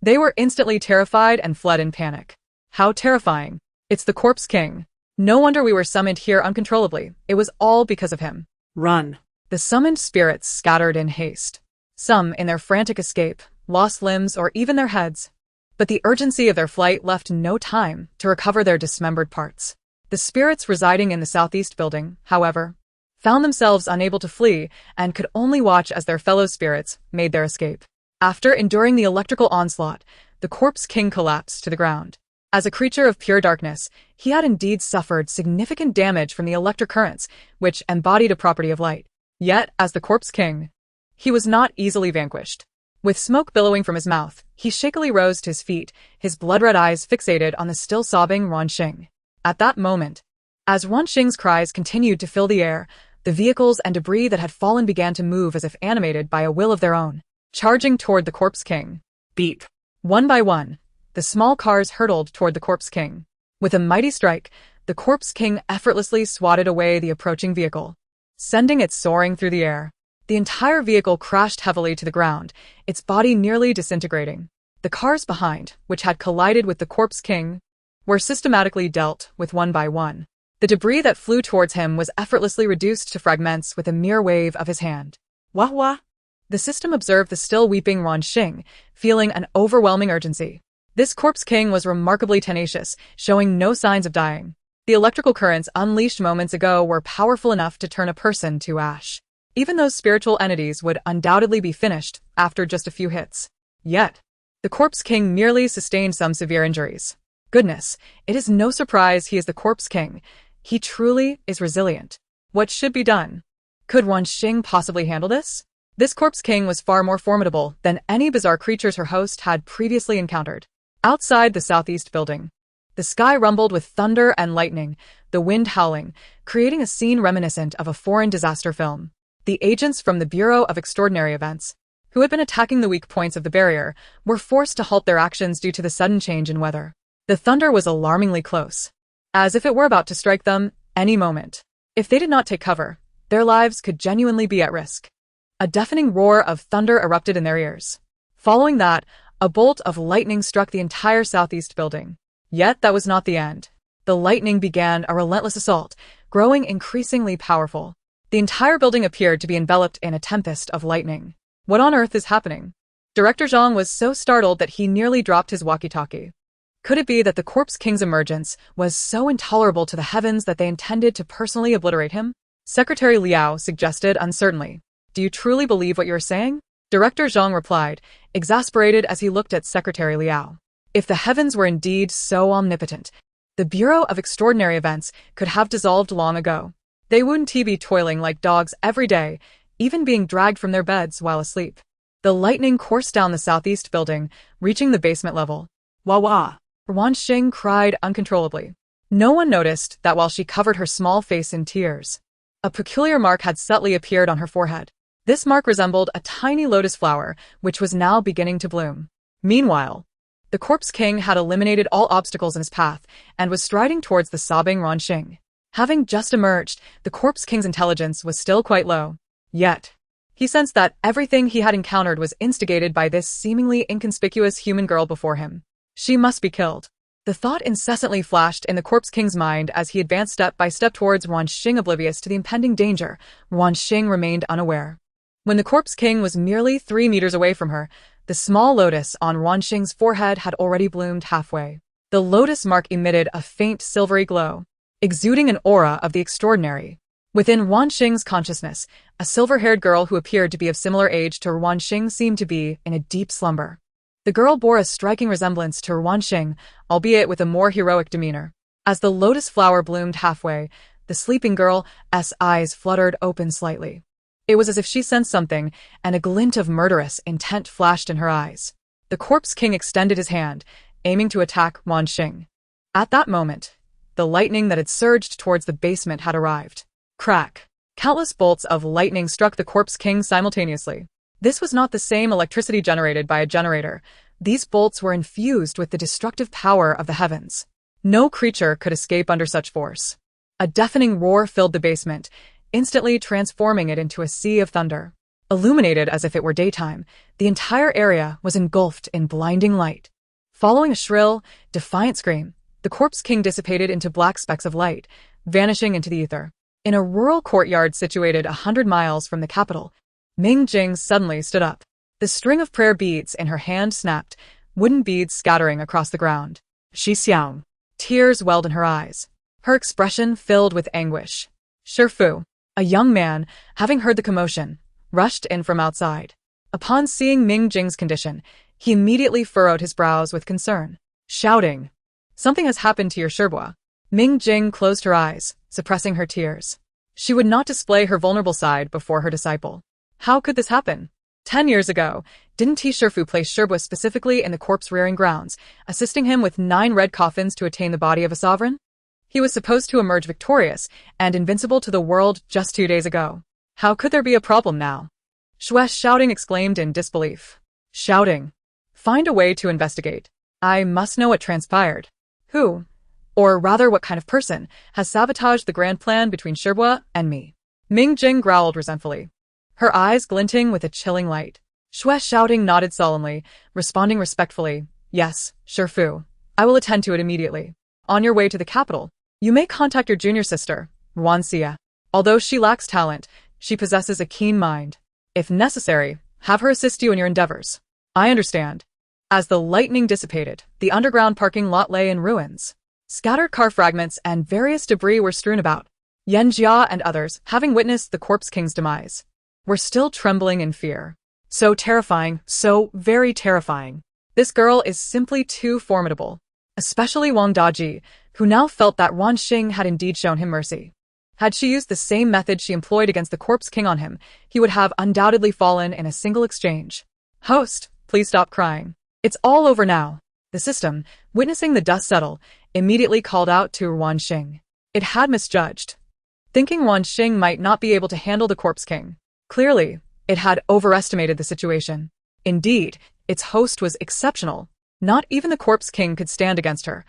they were instantly terrified and fled in panic. How terrifying. It's the Corpse King. No wonder we were summoned here uncontrollably. It was all because of him. Run. The summoned spirits scattered in haste. Some, in their frantic escape, lost limbs or even their heads. But the urgency of their flight left no time to recover their dismembered parts. The spirits residing in the southeast building, however, found themselves unable to flee and could only watch as their fellow spirits made their escape. After enduring the electrical onslaught, the Corpse King collapsed to the ground. As a creature of pure darkness, he had indeed suffered significant damage from the electric currents, which embodied a property of light. Yet, as the Corpse King, he was not easily vanquished. With smoke billowing from his mouth, he shakily rose to his feet, his blood-red eyes fixated on the still sobbing Ruan Xing. At that moment, as Ruan Xing's cries continued to fill the air, the vehicles and debris that had fallen began to move as if animated by a will of their own, charging toward the Corpse King. Beep. One by one, the small cars hurtled toward the Corpse King. With a mighty strike, the Corpse King effortlessly swatted away the approaching vehicle, sending it soaring through the air. The entire vehicle crashed heavily to the ground, its body nearly disintegrating. The cars behind, which had collided with the Corpse King, were systematically dealt with one by one. The debris that flew towards him was effortlessly reduced to fragments with a mere wave of his hand. Waaah. The system observed the still weeping Ruan Xing, feeling an overwhelming urgency. This Corpse King was remarkably tenacious, showing no signs of dying. The electrical currents unleashed moments ago were powerful enough to turn a person to ash. Even those spiritual entities would undoubtedly be finished after just a few hits. Yet, the Corpse King merely sustained some severe injuries. Goodness, it is no surprise he is the Corpse King. He truly is resilient. What should be done? Could Ruan Xing possibly handle this? This Corpse King was far more formidable than any bizarre creatures her host had previously encountered. Outside the southeast building, the sky rumbled with thunder and lightning, the wind howling, creating a scene reminiscent of a foreign disaster film. The agents from the Bureau of Extraordinary Events, who had been attacking the weak points of the barrier, were forced to halt their actions due to the sudden change in weather. The thunder was alarmingly close, as if it were about to strike them any moment. If they did not take cover, their lives could genuinely be at risk. A deafening roar of thunder erupted in their ears. Following that, a bolt of lightning struck the entire southeast building. Yet that was not the end. The lightning began a relentless assault, growing increasingly powerful. The entire building appeared to be enveloped in a tempest of lightning. What on earth is happening? Director Zhang was so startled that he nearly dropped his walkie-talkie. Could it be that the Corpse King's emergence was so intolerable to the heavens that they intended to personally obliterate him? Secretary Liao suggested uncertainly. Do you truly believe what you're saying? Director Zhang replied, exasperated as he looked at Secretary Liao. If the heavens were indeed so omnipotent, the Bureau of Extraordinary Events could have dissolved long ago. They wouldn't be toiling like dogs every day, even being dragged from their beds while asleep. The lightning coursed down the southeast building, reaching the basement level. Waaah. Ruan Xing cried uncontrollably. No one noticed that while she covered her small face in tears. A peculiar mark had subtly appeared on her forehead. This mark resembled a tiny lotus flower, which was now beginning to bloom. Meanwhile, the Corpse King had eliminated all obstacles in his path and was striding towards the sobbing Ruan Xing. Having just emerged, the Corpse King's intelligence was still quite low. Yet, he sensed that everything he had encountered was instigated by this seemingly inconspicuous human girl before him. She must be killed. The thought incessantly flashed in the Corpse King's mind as he advanced step by step towards Ruan Xing. Oblivious to the impending danger, Ruan Xing remained unaware. When the Corpse King was merely 3 meters away from her, the small lotus on Ruan Xing's forehead had already bloomed halfway. The lotus mark emitted a faint silvery glow, exuding an aura of the extraordinary. Within Ruan Xing's consciousness, a silver-haired girl who appeared to be of similar age to Ruan Xing seemed to be in a deep slumber. The girl bore a striking resemblance to Ruan Xing, albeit with a more heroic demeanor. As the lotus flower bloomed halfway, the sleeping girl's eyes fluttered open slightly. It was as if she sensed something, and a glint of murderous intent flashed in her eyes. The Corpse King extended his hand, aiming to attack Ruan Xing. At that moment, the lightning that had surged towards the basement had arrived. Crack! Countless bolts of lightning struck the Corpse King simultaneously. This was not the same electricity generated by a generator. These bolts were infused with the destructive power of the heavens. No creature could escape under such force. A deafening roar filled the basement, instantly transforming it into a sea of thunder. Illuminated as if it were daytime, the entire area was engulfed in blinding light. Following a shrill, defiant scream, the Corpse King dissipated into black specks of light, vanishing into the ether. In a rural courtyard situated 100 miles from the capital, Ming Jing suddenly stood up. The string of prayer beads in her hand snapped, wooden beads scattering across the ground. Shi Xiang. Tears welled in her eyes. Her expression filled with anguish. Shifu, a young man, having heard the commotion, rushed in from outside. Upon seeing Ming Jing's condition, he immediately furrowed his brows with concern, shouting, "Something has happened to your Shifu." Ming Jing closed her eyes, suppressing her tears. She would not display her vulnerable side before her disciple. How could this happen? 10 years ago, didn't Shifu place Shifu specifically in the corpse-rearing grounds, assisting him with 9 red coffins to attain the body of a sovereign? He was supposed to emerge victorious and invincible to the world just 2 days ago. How could there be a problem now? Xiyue shouting exclaimed in disbelief. Shouting. Find a way to investigate. I must know what transpired. Who, or rather what kind of person, has sabotaged the grand plan between Shifu and me? Ming Jing growled resentfully, her eyes glinting with a chilling light. Xiyue shouting nodded solemnly, responding respectfully, "Yes, Shifu. I will attend to it immediately. On your way to the capital, you may contact your junior sister, Ruan Xie. Although she lacks talent, she possesses a keen mind. If necessary, have her assist you in your endeavors." I understand. As the lightning dissipated, the underground parking lot lay in ruins. Scattered car fragments and various debris were strewn about. Yan Jia and others, having witnessed the Corpse King's demise, were still trembling in fear. So terrifying, so very terrifying. This girl is simply too formidable. Especially Wang Daji, who now felt that Ruan Xing had indeed shown him mercy. Had she used the same method she employed against the Corpse King on him, he would have undoubtedly fallen in a single exchange. Host, please stop crying. It's all over now. The system, witnessing the dust settle, immediately called out to Ruan Xing. It had misjudged, thinking Ruan Xing might not be able to handle the Corpse King. Clearly, it had overestimated the situation. Indeed, its host was exceptional. Not even the Corpse King could stand against her.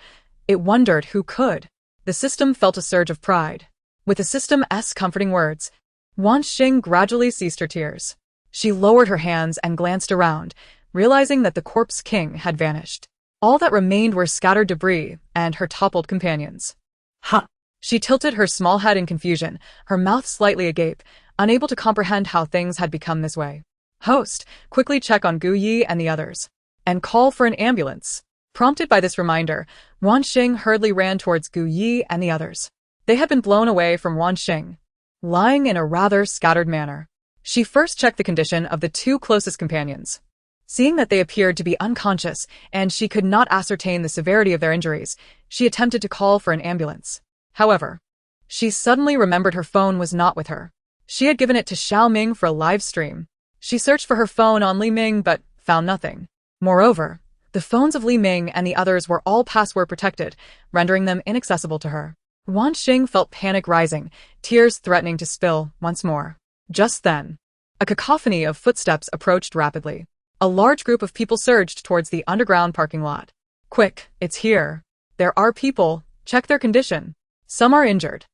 It wondered who could. The system felt a surge of pride. With the system's comforting words, Ruan Xing gradually ceased her tears. She lowered her hands and glanced around, realizing that the Corpse King had vanished. All that remained were scattered debris and her toppled companions. Ha! She tilted her small head in confusion, her mouth slightly agape, unable to comprehend how things had become this way. Host, quickly check on Xiyue and the others. And call for an ambulance. Prompted by this reminder, Ruan Xing hurriedly ran towards Xiyue and the others. They had been blown away from Ruan Xing, lying in a rather scattered manner. She first checked the condition of the two closest companions. Seeing that they appeared to be unconscious and she could not ascertain the severity of their injuries, she attempted to call for an ambulance. However, she suddenly remembered her phone was not with her. She had given it to Xiaoming for a live stream. She searched for her phone on Li Ming but found nothing. Moreover, the phones of Li Ming and the others were all password protected, rendering them inaccessible to her. Ruan Xing felt panic rising, tears threatening to spill once more. Just then, a cacophony of footsteps approached rapidly. A large group of people surged towards the underground parking lot. Quick, it's here. There are people. Check their condition. Some are injured.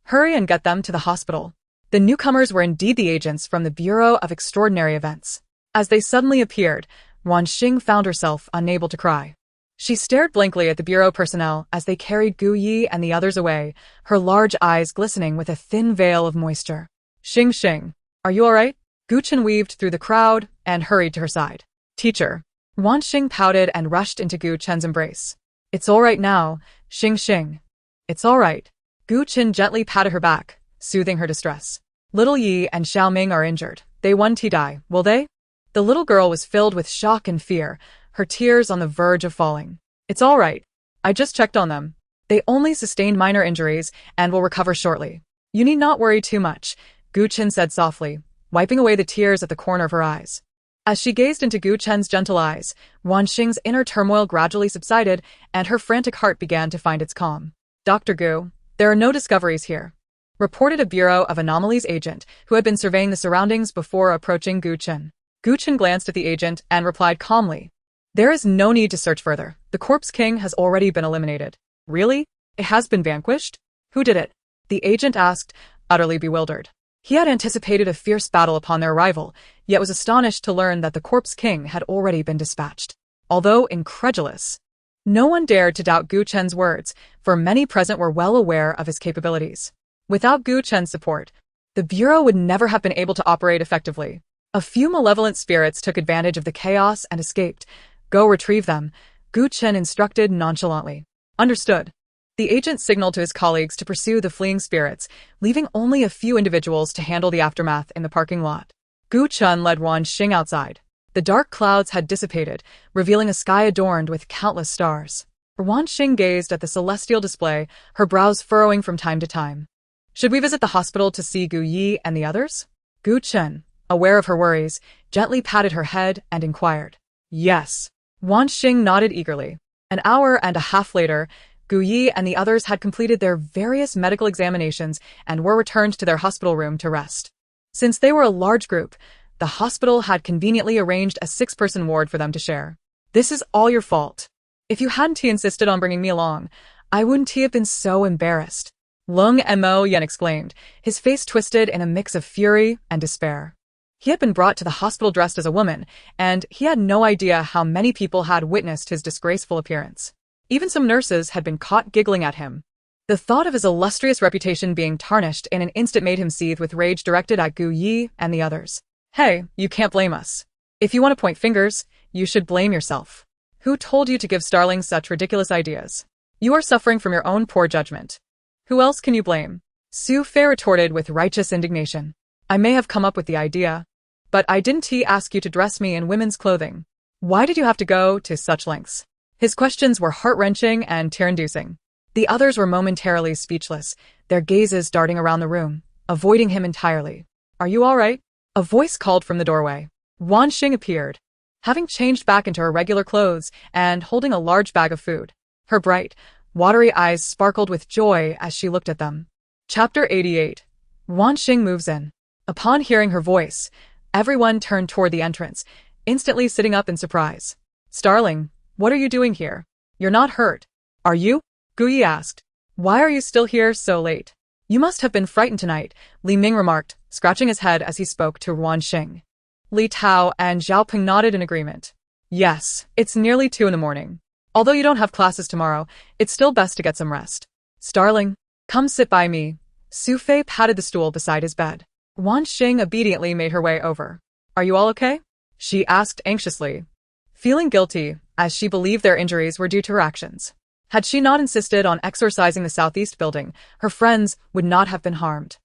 Hurry and get them to the hospital. The newcomers were indeed the agents from the Bureau of Extraordinary Events. As they suddenly appeared, Ruan Xing found herself unable to cry. She stared blankly at the bureau personnel as they carried Xiyue and the others away, her large eyes glistening with a thin veil of moisture. Xing, are you all right? Gu Chen weaved through the crowd and hurried to her side. Teacher. Ruan Xing pouted and rushed into Gu Chen's embrace. It's all right now, Xing. It's all right. Gu Chen gently patted her back, soothing her distress. Little Yi and Xiaoming are injured. They won't die, will they? The little girl was filled with shock and fear, her tears on the verge of falling. It's all right. I just checked on them. They only sustained minor injuries and will recover shortly. You need not worry too much, Gu Chen said softly, wiping away the tears at the corner of her eyes. As she gazed into Gu Chen's gentle eyes, Ruan Xing's inner turmoil gradually subsided and her frantic heart began to find its calm. Dr. Gu, there are no discoveries here, reported a Bureau of Anomalies agent who had been surveying the surroundings before approaching Gu Chen. Gu Chen glanced at the agent and replied calmly, there is no need to search further. The Corpse King has already been eliminated. Really? It has been vanquished? Who did it? The agent asked, utterly bewildered. He had anticipated a fierce battle upon their arrival, yet was astonished to learn that the Corpse King had already been dispatched. Although incredulous, no one dared to doubt Gu Chen's words, for many present were well aware of his capabilities. Without Gu Chen's support, the Bureau would never have been able to operate effectively. A few malevolent spirits took advantage of the chaos and escaped. Go retrieve them, Gu Chen instructed nonchalantly. Understood. The agent signaled to his colleagues to pursue the fleeing spirits, leaving only a few individuals to handle the aftermath in the parking lot. Gu Chen led Ruan Xing outside. The dark clouds had dissipated, revealing a sky adorned with countless stars. Ruan Xing gazed at the celestial display, her brows furrowing from time to time. Should we visit the hospital to see Xiyue and the others? Gu Chen, aware of her worries, gently patted her head and inquired. Yes. Ruan Xing nodded eagerly. An hour and a half later, Xiyue and the others had completed their various medical examinations and were returned to their hospital room to rest. Since they were a large group, the hospital had conveniently arranged a 6-person ward for them to share. This is all your fault. If you hadn't insisted on bringing me along, I wouldn't have been so embarrassed. Lung Mo Yen exclaimed, his face twisted in a mix of fury and despair. He had been brought to the hospital dressed as a woman, and he had no idea how many people had witnessed his disgraceful appearance. Even some nurses had been caught giggling at him. The thought of his illustrious reputation being tarnished in an instant made him seethe with rage directed at Xiyue and the others. Hey, you can't blame us. If you want to point fingers, you should blame yourself. Who told you to give Starling such ridiculous ideas? You are suffering from your own poor judgment. Who else can you blame? Su Fei retorted with righteous indignation. I may have come up with the idea, but I didn't ask you to dress me in women's clothing. Why did you have to go to such lengths? His questions were heart-wrenching and tear-inducing. The others were momentarily speechless, their gazes darting around the room, avoiding him entirely. Are you all right? A voice called from the doorway. Ruan Xing appeared, having changed back into her regular clothes and holding a large bag of food. Her bright, watery eyes sparkled with joy as she looked at them. Chapter 88. Ruan Xing moves in. Upon hearing her voice, everyone turned toward the entrance, instantly sitting up in surprise. Starling, what are you doing here? You're not hurt, are you? Xiyue asked. Why are you still here so late? You must have been frightened tonight, Li Ming remarked, scratching his head as he spoke to Ruan Xing. Li Tao and Xiaoping nodded in agreement. Yes, it's nearly 2 in the morning. Although you don't have classes tomorrow, it's still best to get some rest. Starling, come sit by me. Su Fei patted the stool beside his bed. Ruan Xing obediently made her way over. Are you all okay? She asked anxiously, feeling guilty, as she believed their injuries were due to her actions. Had she not insisted on exorcising the southeast building, her friends would not have been harmed.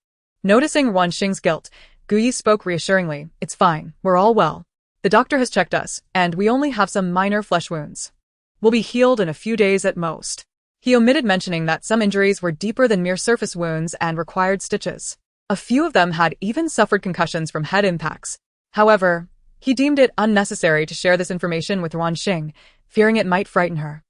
Noticing Ruan Xing's guilt, Guyi spoke reassuringly, it's fine, we're all well. The doctor has checked us, and we only have some minor flesh wounds. We'll be healed in a few days at most. He omitted mentioning that some injuries were deeper than mere surface wounds and required stitches. A few of them had even suffered concussions from head impacts. However, he deemed it unnecessary to share this information with Ruan Xing, fearing it might frighten her.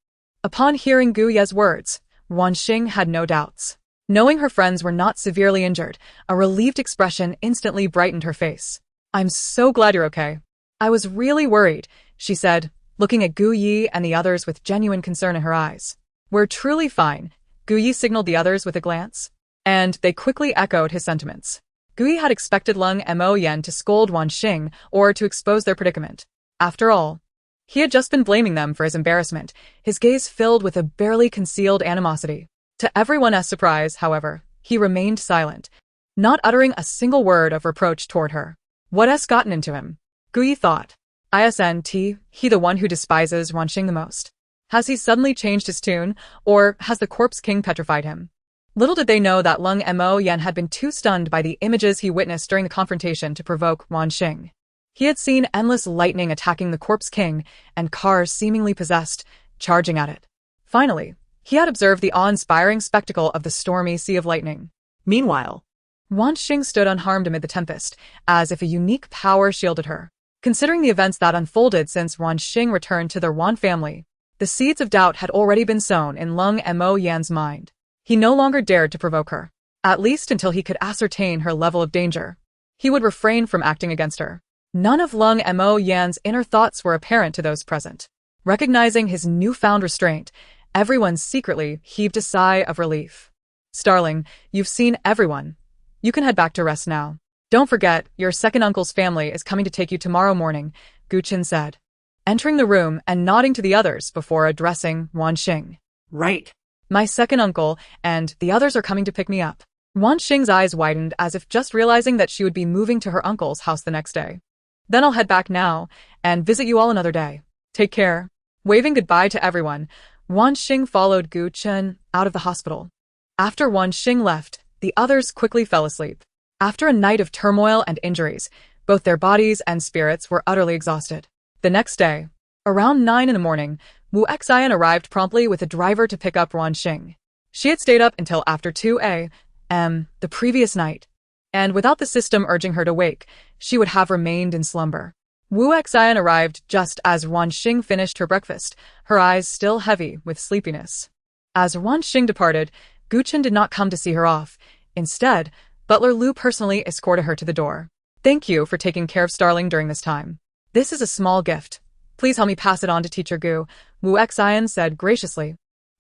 Upon hearing Guyi's words, Ruan Xing had no doubts. Knowing her friends were not severely injured, a relieved expression instantly brightened her face. I'm so glad you're okay. I was really worried, she said, looking at Guyi and the others with genuine concern in her eyes. We're truly fine, Guyi signaled the others with a glance. And they quickly echoed his sentiments. Guyi had expected Lung Mo Yen to scold Ruan Xing or to expose their predicament. After all, he had just been blaming them for his embarrassment, his gaze filled with a barely concealed animosity. To everyone's surprise, however, he remained silent, not uttering a single word of reproach toward her. What has gotten into him? Guyi thought. Isn't he the one who despises Ruan Xing the most? Has he suddenly changed his tune, or has the Corpse King petrified him? Little did they know that Lung Mo Yen had been too stunned by the images he witnessed during the confrontation to provoke Ruan Xing. He had seen endless lightning attacking the Corpse King and cars seemingly possessed, charging at it. Finally, he had observed the awe-inspiring spectacle of the stormy sea of lightning. Meanwhile, Ruan Xing stood unharmed amid the tempest, as if a unique power shielded her. Considering the events that unfolded since Ruan Xing returned to the Ruan family, the seeds of doubt had already been sown in Lung Mo Yan's mind. He no longer dared to provoke her, at least until he could ascertain her level of danger. He would refrain from acting against her. None of Lung Mo Yan's inner thoughts were apparent to those present. Recognizing his newfound restraint, everyone secretly heaved a sigh of relief. Starling, you've seen everyone. You can head back to rest now. Don't forget, your second uncle's family is coming to take you tomorrow morning, Guqin said, entering the room and nodding to the others before addressing Ruan Xing. Right. My second uncle and the others are coming to pick me up. Ruan Xing's eyes widened as if just realizing that she would be moving to her uncle's house the next day. Then I'll head back now and visit you all another day. Take care. Waving goodbye to everyone, Ruan Xing followed Guqin out of the hospital. After Ruan Xing left, the others quickly fell asleep. After a night of turmoil and injuries, both their bodies and spirits were utterly exhausted. The next day, around 9 in the morning, Uuu Not arrived promptly with a driver to pick up Ruan Xing. She had stayed up until after 2 a.m. the previous night, and without the system urging her to wake, she would have remained in slumber. Uuu Not arrived just as Ruan Xing finished her breakfast, her eyes still heavy with sleepiness. As Ruan Xing departed, Guqin did not come to see her off. Instead, Butler Lu personally escorted her to the door. Thank you for taking care of Starling during this time. This is a small gift. Please help me pass it on to Teacher Gu, Uuu Not said graciously,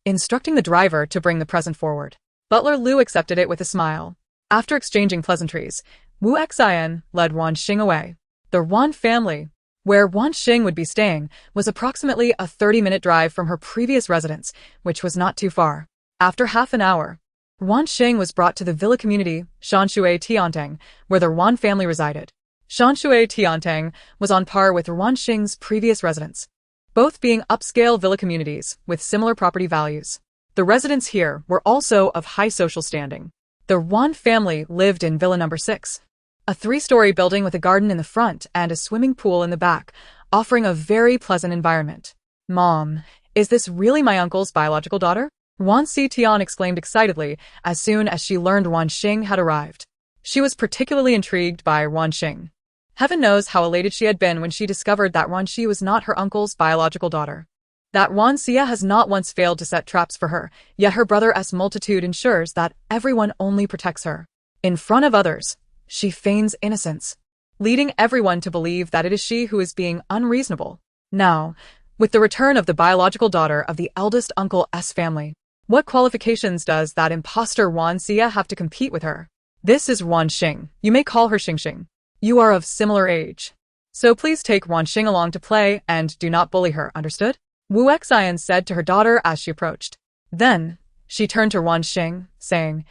instructing the driver to bring the present forward. Butler Lu accepted it with a smile. After exchanging pleasantries, Uuu Not led Ruan Xing away. The Ruan family, where Ruan Xing would be staying, was approximately a 30-minute drive from her previous residence, which was not too far. After half an hour, Ruan Xing was brought to the villa community, Xiyue Tiantang, where the Ruan family resided. Xiyue Tiantang was on par with Ruan Xing's previous residence, both being upscale villa communities with similar property values. The residents here were also of high social standing. The Ruan family lived in Villa Number 6, a 3-story building with a garden in the front and a swimming pool in the back, offering a very pleasant environment. Mom, is this really my uncle's biological daughter? Ruan Xitian exclaimed excitedly as soon as she learned Ruan Xing had arrived. She was particularly intrigued by Ruan Xing. Heaven knows how elated she had been when she discovered that Ruan Xi was not her uncle's biological daughter. That Ruan Xia has not once failed to set traps for her, yet her brother's multitude ensures that everyone only protects her. In front of others, she feigns innocence, leading everyone to believe that it is she who is being unreasonable. Now, with the return of the biological daughter of the eldest uncle's family, what qualifications does that imposter Ruan Xia have to compete with her? This is Ruan Xing. You may call her Xing. You are of similar age. So please take Ruan Xing along to play and do not bully her, understood? Uuu Not said to her daughter as she approached. Then, she turned to Ruan Xing, saying,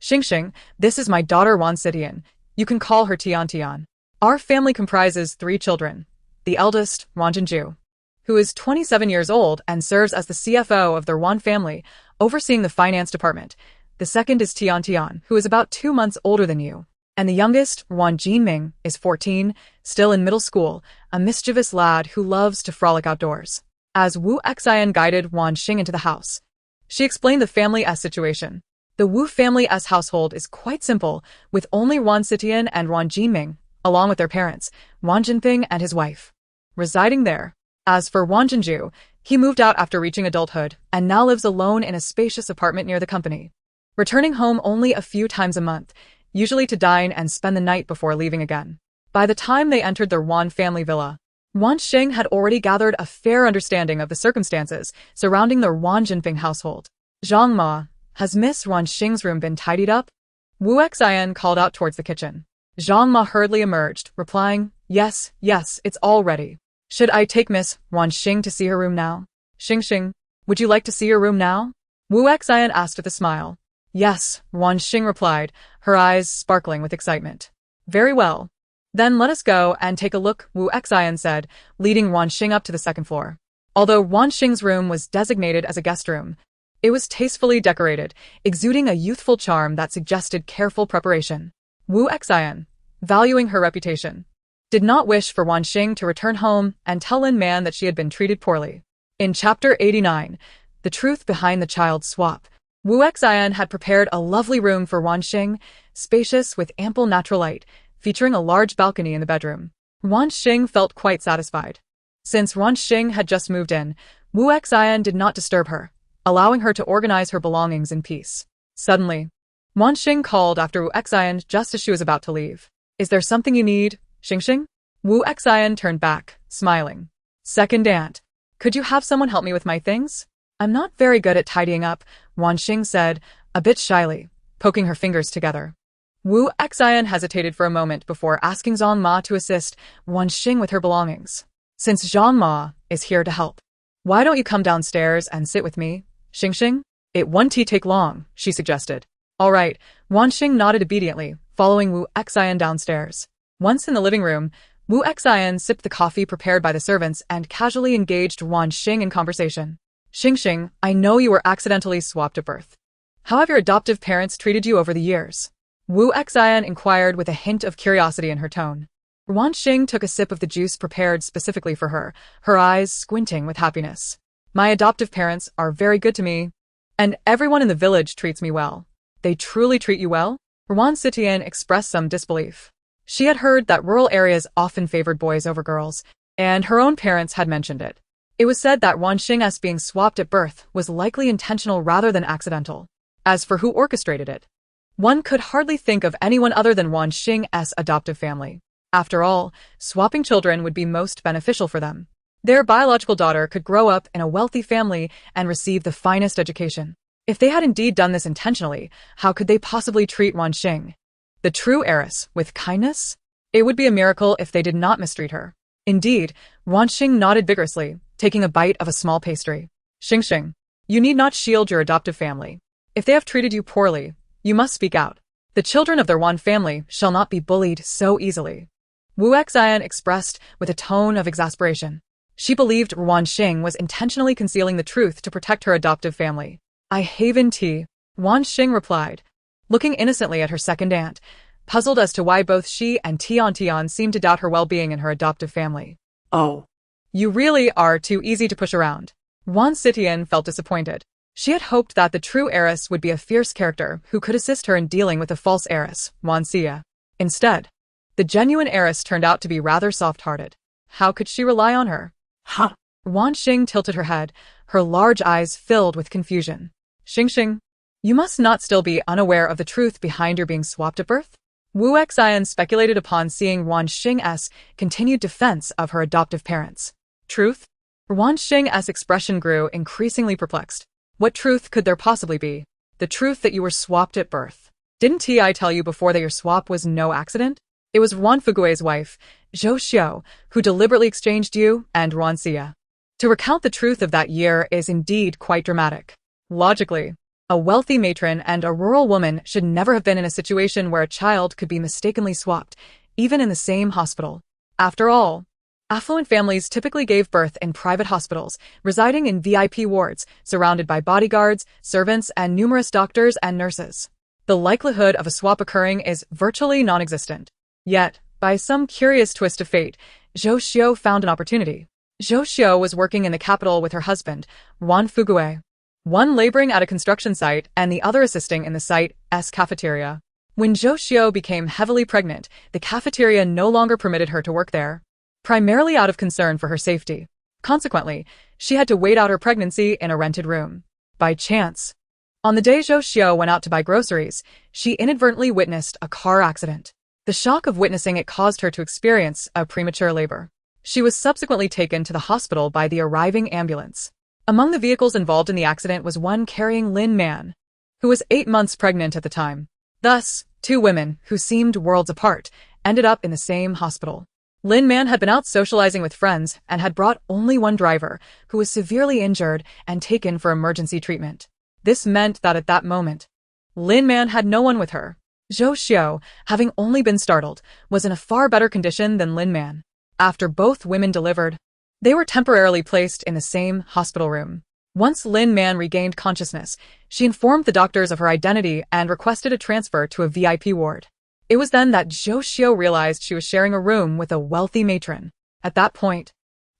Xing, this is my daughter Ruan Xing. You can call her Tian. Our family comprises 3 children. The eldest, Ruan Xing, who is 27 years old and serves as the CFO of the Ruan family, overseeing the finance department. The second is Tian, who is about 2 months older than you. And the youngest, Ruan Xing, is 14, still in middle school, a mischievous lad who loves to frolic outdoors. As Uuu Not guided Ruan Xing into the house, she explained the family's situation. The Wu family's household is quite simple, with only Ruan Xing and Ruan Xing, along with their parents, Ruan Jinping and his wife, residing there. As for Ruan Xing, he moved out after reaching adulthood and now lives alone in a spacious apartment near the company, returning home only a few times a month, usually to dine and spend the night before leaving again. By the time they entered the Ruan family villa, Ruan Xing had already gathered a fair understanding of the circumstances surrounding the Ruan Jinping household. Zhang Ma, has Miss Ruan Xing's room been tidied up? Uuu Not called out towards the kitchen. Zhang Ma hurriedly emerged, replying, Yes, it's all ready. Should I take Miss Ruan Xing to see her room now? Xing, would you like to see your room now? Uuu Not asked with a smile. Yes, Ruan Xing replied, her eyes sparkling with excitement. Very well. Then let us go and take a look, Uuu Not said, leading Ruan Xing up to the second floor. Although Ruan Xing's room was designated as a guest room, it was tastefully decorated, exuding a youthful charm that suggested careful preparation. Uuu Not, valuing her reputation, did not wish for Ruan Xing to return home and tell Lin Man that she had been treated poorly. In Chapter 89, The Truth Behind the Child Swap, Uuu Not had prepared a lovely room for Ruan Xing, spacious with ample natural light, featuring a large balcony in the bedroom. Ruan Xing felt quite satisfied. Since Ruan Xing had just moved in, Uuu Not did not disturb her, allowing her to organize her belongings in peace. Suddenly, Ruan Xing called after Uuu Not just as she was about to leave. Is there something you need, Xing? Uuu Not turned back, smiling. Second aunt, could you have someone help me with my things? I'm not very good at tidying up, Ruan Xing said, a bit shyly, poking her fingers together. Uuu Not hesitated for a moment before asking Zhang Ma to assist Ruan Xing with her belongings. Since Zhang Ma is here to help, why don't you come downstairs and sit with me, Xing? It won't take long, she suggested. All right, Ruan Xing nodded obediently, following Uuu Not downstairs. Once in the living room, Uuu Not sipped the coffee prepared by the servants and casually engaged Ruan Xing in conversation. Xing, I know you were accidentally swapped at birth. How have your adoptive parents treated you over the years? Uuu Not inquired with a hint of curiosity in her tone. Ruan Xing took a sip of the juice prepared specifically for her, her eyes squinting with happiness. My adoptive parents are very good to me, and everyone in the village treats me well. They truly treat you well? Ruan Xing expressed some disbelief. She had heard that rural areas often favored boys over girls, and her own parents had mentioned it. It was said that Ruan Xing's being swapped at birth was likely intentional rather than accidental. As for who orchestrated it, one could hardly think of anyone other than Ruan Xing's adoptive family. After all, swapping children would be most beneficial for them. Their biological daughter could grow up in a wealthy family and receive the finest education. If they had indeed done this intentionally, how could they possibly treat Ruan Xing, the true heiress, with kindness? It would be a miracle if they did not mistreat her. Indeed, Ruan Xing nodded vigorously, taking a bite of a small pastry. Xing, you need not shield your adoptive family. If they have treated you poorly, you must speak out. The children of the Ruan family shall not be bullied so easily. Uuu Not expressed with a tone of exasperation. She believed Ruan Xing was intentionally concealing the truth to protect her adoptive family. I haven tea, Ruan Xing replied, looking innocently at her second aunt, puzzled as to why both she and Tian seemed to doubt her well-being in her adoptive family. Oh. You really are too easy to push around. Ruan Xing felt disappointed. She had hoped that the true heiress would be a fierce character who could assist her in dealing with the false heiress, Ruan Xie. Instead, the genuine heiress turned out to be rather soft-hearted. How could she rely on her? Huh. Ruan Xing tilted her head, her large eyes filled with confusion. Xing, you must not still be unaware of the truth behind your being swapped at birth? Uuu Not speculated upon seeing Ruan Xing's continued defense of her adoptive parents. Truth? Ruan Xing's expression grew increasingly perplexed. What truth could there possibly be? The truth that you were swapped at birth. Didn't I tell you before that your swap was no accident? It was Ruan Fugue's wife, Xiyue, who deliberately exchanged you and Ruan Xie. To recount the truth of that year is indeed quite dramatic. Logically, a wealthy matron and a rural woman should never have been in a situation where a child could be mistakenly swapped, even in the same hospital. After all, affluent families typically gave birth in private hospitals, residing in VIP wards, surrounded by bodyguards, servants, and numerous doctors and nurses. The likelihood of a swap occurring is virtually non-existent. Yet, by some curious twist of fate, Xiyue found an opportunity. Xiyue was working in the capital with her husband, Ruan Xing, one laboring at a construction site and the other assisting in the site's cafeteria. When Xiyue became heavily pregnant, the cafeteria no longer permitted her to work there, primarily out of concern for her safety. Consequently, she had to wait out her pregnancy in a rented room. By chance, on the day Xiyue went out to buy groceries, she inadvertently witnessed a car accident. The shock of witnessing it caused her to experience a premature labor. She was subsequently taken to the hospital by the arriving ambulance. Among the vehicles involved in the accident was one carrying Lin Man, who was 8 months pregnant at the time. Thus, two women, who seemed worlds apart, ended up in the same hospital. Lin Man had been out socializing with friends and had brought only one driver, who was severely injured and taken for emergency treatment. This meant that at that moment, Lin Man had no one with her. Xiyue, having only been startled, was in a far better condition than Lin Man. After both women delivered, they were temporarily placed in the same hospital room. Once Lin Man regained consciousness, she informed the doctors of her identity and requested a transfer to a VIP ward. It was then that Xiyue realized she was sharing a room with a wealthy matron. At that point,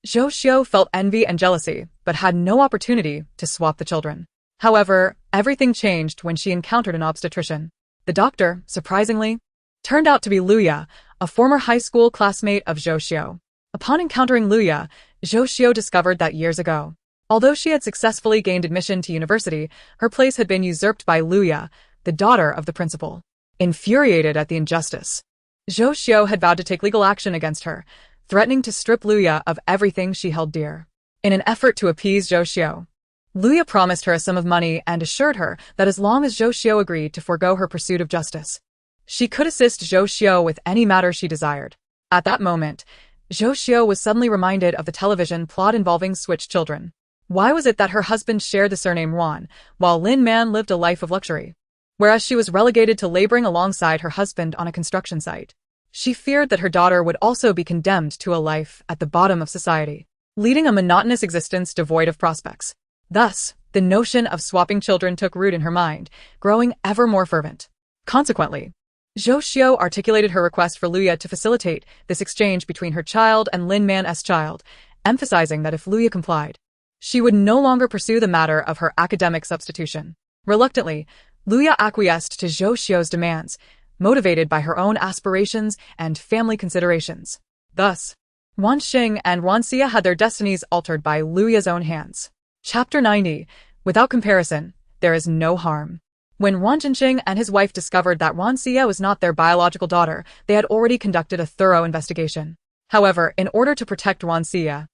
Xiyue felt envy and jealousy, but had no opportunity to swap the children. However, everything changed when she encountered an obstetrician. The doctor, surprisingly, turned out to be Luya, a former high school classmate of Xiyue. Upon encountering Luya, Xiyue discovered that years ago, although she had successfully gained admission to university, her place had been usurped by Luya, the daughter of the principal. Infuriated at the injustice, Xiyue had vowed to take legal action against her, threatening to strip Luya of everything she held dear. In an effort to appease Xiyue, Luya promised her a sum of money and assured her that as long as Xiyue agreed to forego her pursuit of justice, she could assist Xiyue with any matter she desired. At that moment, Xiyue was suddenly reminded of the television plot involving switched children. Why was it that her husband shared the surname Ruan, while Lin Man lived a life of luxury, whereas she was relegated to laboring alongside her husband on a construction site? She feared that her daughter would also be condemned to a life at the bottom of society, leading a monotonous existence devoid of prospects. Thus, the notion of swapping children took root in her mind, growing ever more fervent. Consequently, Xiyue articulated her request for Luya to facilitate this exchange between her child and Lin Man's child, emphasizing that if Luya complied, she would no longer pursue the matter of her academic substitution. Reluctantly, Luya acquiesced to Xiyue's demands, motivated by her own aspirations and family considerations. Thus, Ruan Xing and Ruan Xie had their destinies altered by Luya's own hands. Chapter 90. Without comparison, there is no harm. When Ruan Xing and his wife discovered that Ruan Xie was not their biological daughter, they had already conducted a thorough investigation. However, in order to protect Ruan Xie,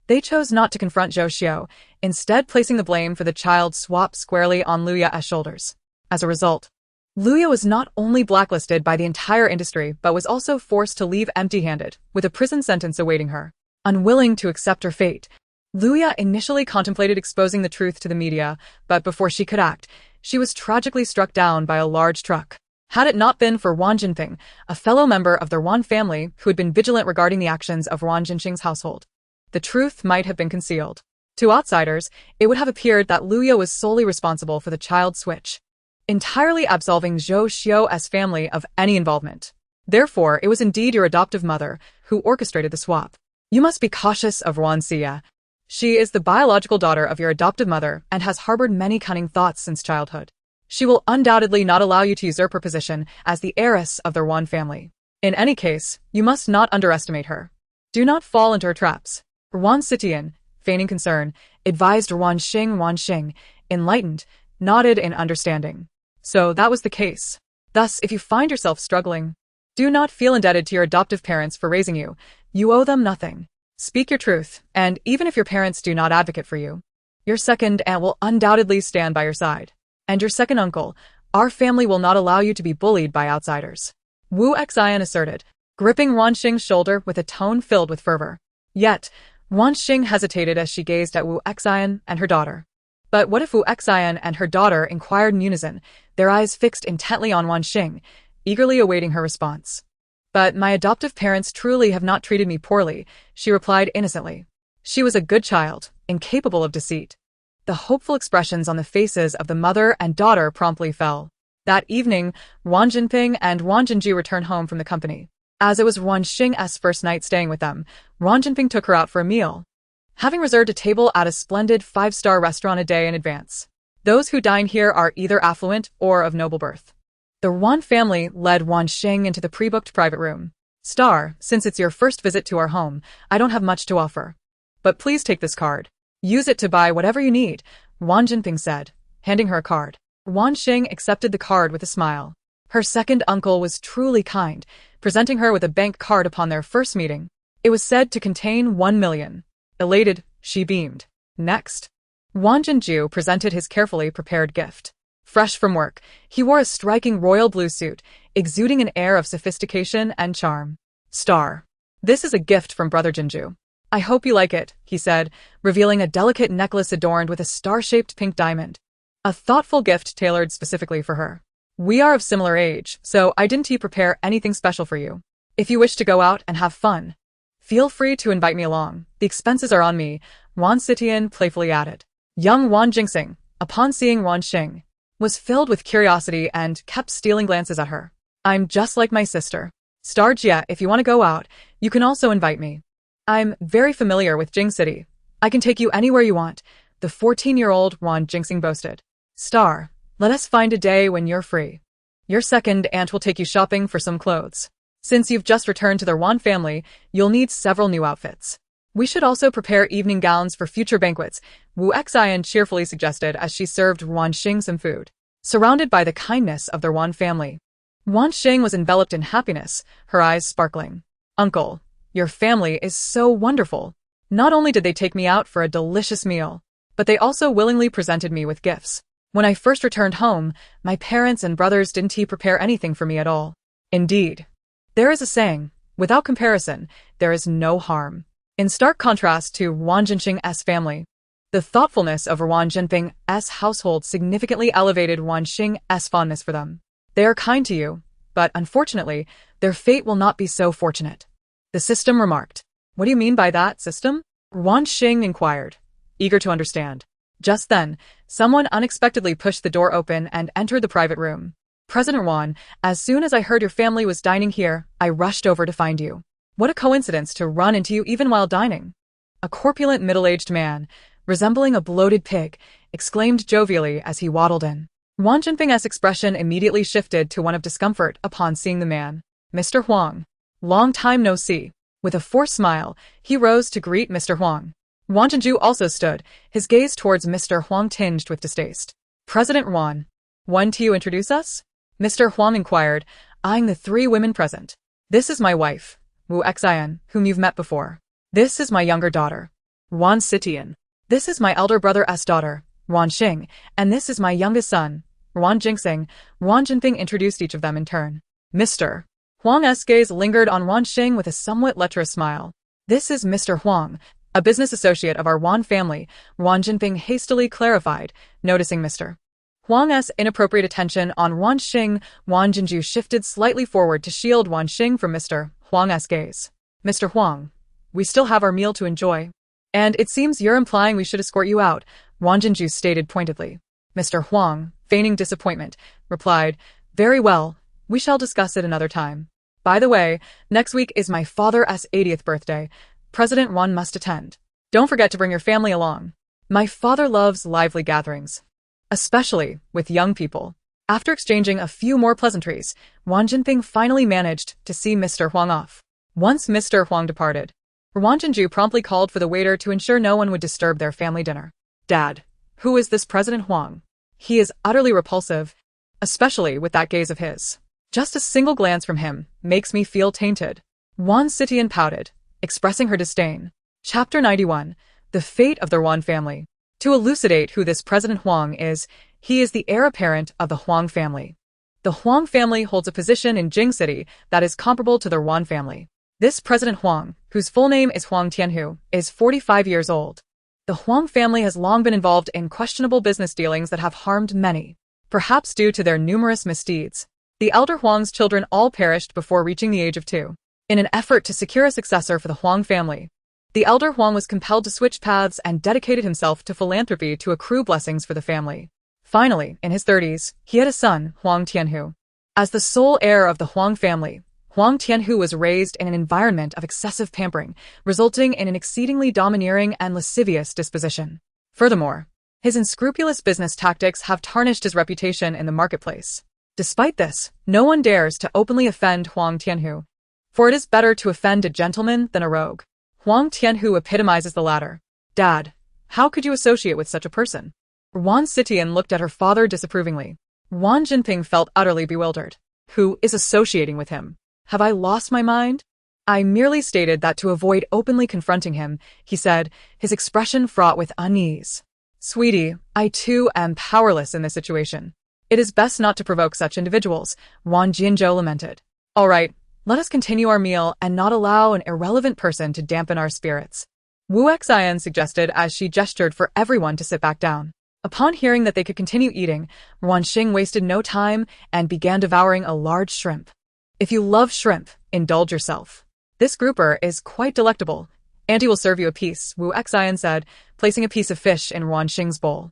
they chose not to confront Xiyue, instead placing the blame for the child swap squarely on Luya's shoulders. As a result, Luya was not only blacklisted by the entire industry but was also forced to leave empty-handed, with a prison sentence awaiting her. Unwilling to accept her fate, Luya initially contemplated exposing the truth to the media, but before she could act, she was tragically struck down by a large truck. Had it not been for Ruan Xing, a fellow member of the Ruan family who had been vigilant regarding the actions of Ruan Xing's household, the truth might have been concealed. To outsiders, it would have appeared that Luya was solely responsible for the child switch, entirely absolving Xiyue's family of any involvement. Therefore, it was indeed your adoptive mother who orchestrated the swap. You must be cautious of Ruan Xie. She is the biological daughter of your adoptive mother and has harbored many cunning thoughts since childhood. She will undoubtedly not allow you to usurp her position as the heiress of the Ruan family. In any case, you must not underestimate her. Do not fall into her traps. Ruan Xing, feigning concern, advised Ruan Xing, enlightened, nodded in understanding. So that was the case. Thus, if you find yourself struggling, do not feel indebted to your adoptive parents for raising you. You owe them nothing. Speak your truth, and even if your parents do not advocate for you, your second aunt will undoubtedly stand by your side. And your second uncle, our family will not allow you to be bullied by outsiders. Uuu Not asserted, gripping Ruan Xing's shoulder with a tone filled with fervor. Yet, Ruan Xing hesitated as she gazed at Uuu Not and her daughter. But what if Uuu Not and her daughter inquired in unison, their eyes fixed intently on Ruan Xing, eagerly awaiting her response? But my adoptive parents truly have not treated me poorly, she replied innocently. She was a good child, incapable of deceit. The hopeful expressions on the faces of the mother and daughter promptly fell. That evening, Ruan Jinping and Ruan Jinju returned home from the company. As it was Ruan Xing's first night staying with them, Ruan Jinping took her out for a meal, having reserved a table at a splendid 5-star restaurant a day in advance. Those who dine here are either affluent or of noble birth. The Ruan family led Ruan Xing into the pre-booked private room. Star, since it's your first visit to our home, I don't have much to offer. But please take this card. Use it to buy whatever you need, Ruan Jinping said, handing her a card. Ruan Xing accepted the card with a smile. Her second uncle was truly kind, presenting her with a bank card upon their first meeting. It was said to contain 1 million. Elated, she beamed. Next, Ruan Jinju presented his carefully prepared gift. Fresh from work, he wore a striking royal blue suit, exuding an air of sophistication and charm. Star. This is a gift from Brother Jinju. I hope you like it, he said, revealing a delicate necklace adorned with a star-shaped pink diamond. A thoughtful gift tailored specifically for her. We are of similar age, so I didn't prepare anything special for you. If you wish to go out and have fun, feel free to invite me along. The expenses are on me, Ruan Xing playfully added. Young Ruan Jingxing, upon seeing Ruan Xing, was filled with curiosity and kept stealing glances at her. I'm just like my sister. Star Jia, if you want to go out, you can also invite me. I'm very familiar with Jing City. I can take you anywhere you want, the 14-year-old Ruan Jingxing boasted. Star, let us find a day when you're free. Your second aunt will take you shopping for some clothes. Since you've just returned to the Ruan family, you'll need several new outfits. We should also prepare evening gowns for future banquets, Uuu Not cheerfully suggested as she served Ruan Xing some food. Surrounded by the kindness of the Ruan family, Ruan Xing was enveloped in happiness, her eyes sparkling. Uncle, your family is so wonderful. Not only did they take me out for a delicious meal, but they also willingly presented me with gifts. When I first returned home, my parents and brothers didn't prepare anything for me at all. Indeed, there is a saying, without comparison, there is no harm. In stark contrast to Ruan Jinxing's family, the thoughtfulness of Ruan Jinping's household significantly elevated Ruan Xing's fondness for them. They are kind to you, but unfortunately, their fate will not be so fortunate. The system remarked. What do you mean by that, system? Ruan Xing inquired, eager to understand. Just then, someone unexpectedly pushed the door open and entered the private room. President Ruan, as soon as I heard your family was dining here, I rushed over to find you. What a coincidence to run into you even while dining. A corpulent middle-aged man, resembling a bloated pig, exclaimed jovially as he waddled in. Ruan Jinping's expression immediately shifted to one of discomfort upon seeing the man. Mr. Huang. Long time no see. With a forced smile, he rose to greet Mr. Huang. Ruan Jinju also stood, his gaze towards Mr. Huang tinged with distaste. President Ruan. When to you introduce us? Mr. Huang inquired, eyeing the 3 women present. This is my wife, Uuu Not, whom you've met before. This is my younger daughter, Ruan Xing. This is my elder brother's daughter, Ruan Xing, and this is my youngest son, Ruan Jingxing. Ruan Jinping introduced each of them in turn. Mr. Huang's gaze lingered on Ruan Xing with a somewhat lecherous smile. This is Mr. Huang, a business associate of our Ruan family, Ruan Jinping hastily clarified, noticing Mr. Huang's inappropriate attention on Ruan Xing. Ruan Jinju shifted slightly forward to shield Ruan Xing from Mr. Huang's gaze. Mr. Huang, we still have our meal to enjoy. And it seems you're implying we should escort you out, Ruan Jinju stated pointedly. Mr. Huang, feigning disappointment, replied, very well, we shall discuss it another time. By the way, next week is my father's 80th birthday. President Ruan must attend. Don't forget to bring your family along. My father loves lively gatherings, especially with young people. After exchanging a few more pleasantries, Ruan Jinping finally managed to see Mr. Huang off. Once Mr. Huang departed, Ruan Jinju promptly called for the waiter to ensure no one would disturb their family dinner. Dad, who is this President Huang? He is utterly repulsive, especially with that gaze of his. Just a single glance from him makes me feel tainted. Ruan Xing pouted, expressing her disdain. Chapter 91. The Fate of the Ruan Family. To elucidate who this President Huang is, he is the heir apparent of the Huang family. The Huang family holds a position in Jing City that is comparable to the Ruan family. This President Huang, whose full name is Huang Tianhu, is 45 years old. The Huang family has long been involved in questionable business dealings that have harmed many, perhaps due to their numerous misdeeds. The elder Huang's children all perished before reaching the age of 2. In an effort to secure a successor for the Huang family, the elder Huang was compelled to switch paths and dedicated himself to philanthropy to accrue blessings for the family. Finally, in his 30s, he had a son, Huang Tianhu. As the sole heir of the Huang family, Huang Tianhu was raised in an environment of excessive pampering, resulting in an exceedingly domineering and lascivious disposition. Furthermore, his unscrupulous business tactics have tarnished his reputation in the marketplace. Despite this, no one dares to openly offend Huang Tianhu, for it is better to offend a gentleman than a rogue. Huang Tianhu epitomizes the latter. Dad, how could you associate with such a person? Ruan Xing looked at her father disapprovingly. Wan Jinping felt utterly bewildered. Who is associating with him? Have I lost my mind? I merely stated that to avoid openly confronting him, he said, his expression fraught with unease. Sweetie, I too am powerless in this situation. It is best not to provoke such individuals, Wan Jinzhou lamented. All right, let us continue our meal and not allow an irrelevant person to dampen our spirits, Uuu Not suggested as she gestured for everyone to sit back down. Upon hearing that they could continue eating, Ruan Xing wasted no time and began devouring a large shrimp. If you love shrimp, indulge yourself. This grouper is quite delectable. Auntie will serve you a piece, Uuu Not said, placing a piece of fish in Ruan Xing's bowl.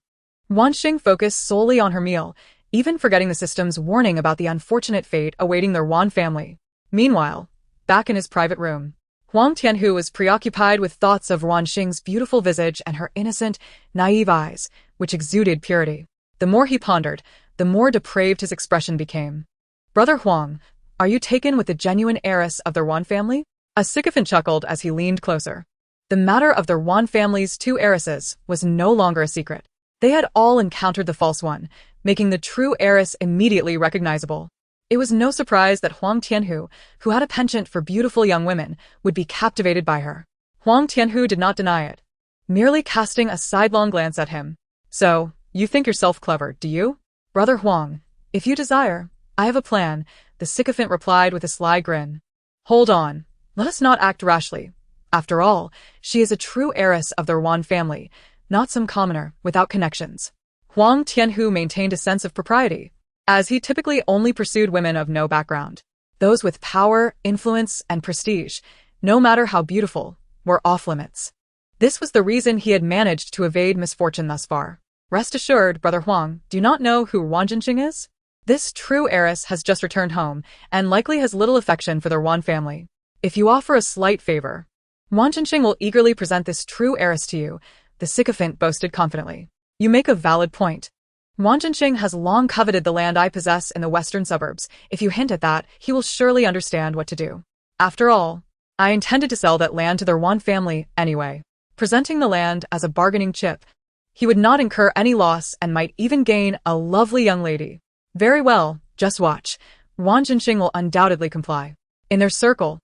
Ruan Xing focused solely on her meal, even forgetting the system's warning about the unfortunate fate awaiting their Ruan family. Meanwhile, back in his private room, Huang Tianhu was preoccupied with thoughts of Ruan Xing's beautiful visage and her innocent, naive eyes, which exuded purity. The more he pondered, the more depraved his expression became. Brother Huang, are you taken with the genuine heiress of the Ruan family? A sycophant chuckled as he leaned closer. The matter of the Ruan family's 2 heiresses was no longer a secret. They had all encountered the false one, making the true heiress immediately recognizable. It was no surprise that Huang Tianhu, who had a penchant for beautiful young women, would be captivated by her. Huang Tianhu did not deny it, merely casting a sidelong glance at him. So, you think yourself clever, do you? Brother Huang, if you desire, I have a plan, the sycophant replied with a sly grin. Hold on, let us not act rashly. After all, she is a true heiress of the Ruan family, not some commoner without connections. Huang Tianhu maintained a sense of propriety, as he typically only pursued women of no background. Those with power, influence, and prestige, no matter how beautiful, were off limits. This was the reason he had managed to evade misfortune thus far. Rest assured, Brother Huang, do you not know who Ruan Xing is? This true heiress has just returned home, and likely has little affection for the Ruan family. If you offer a slight favor, Ruan Xing will eagerly present this true heiress to you, the sycophant boasted confidently. You make a valid point. Ruan Xing has long coveted the land I possess in the western suburbs. If you hint at that, he will surely understand what to do. After all, I intended to sell that land to the Ruan family anyway. Presenting the land as a bargaining chip, he would not incur any loss and might even gain a lovely young lady. Very well, just watch. Ruan Xing will undoubtedly comply. In their circle,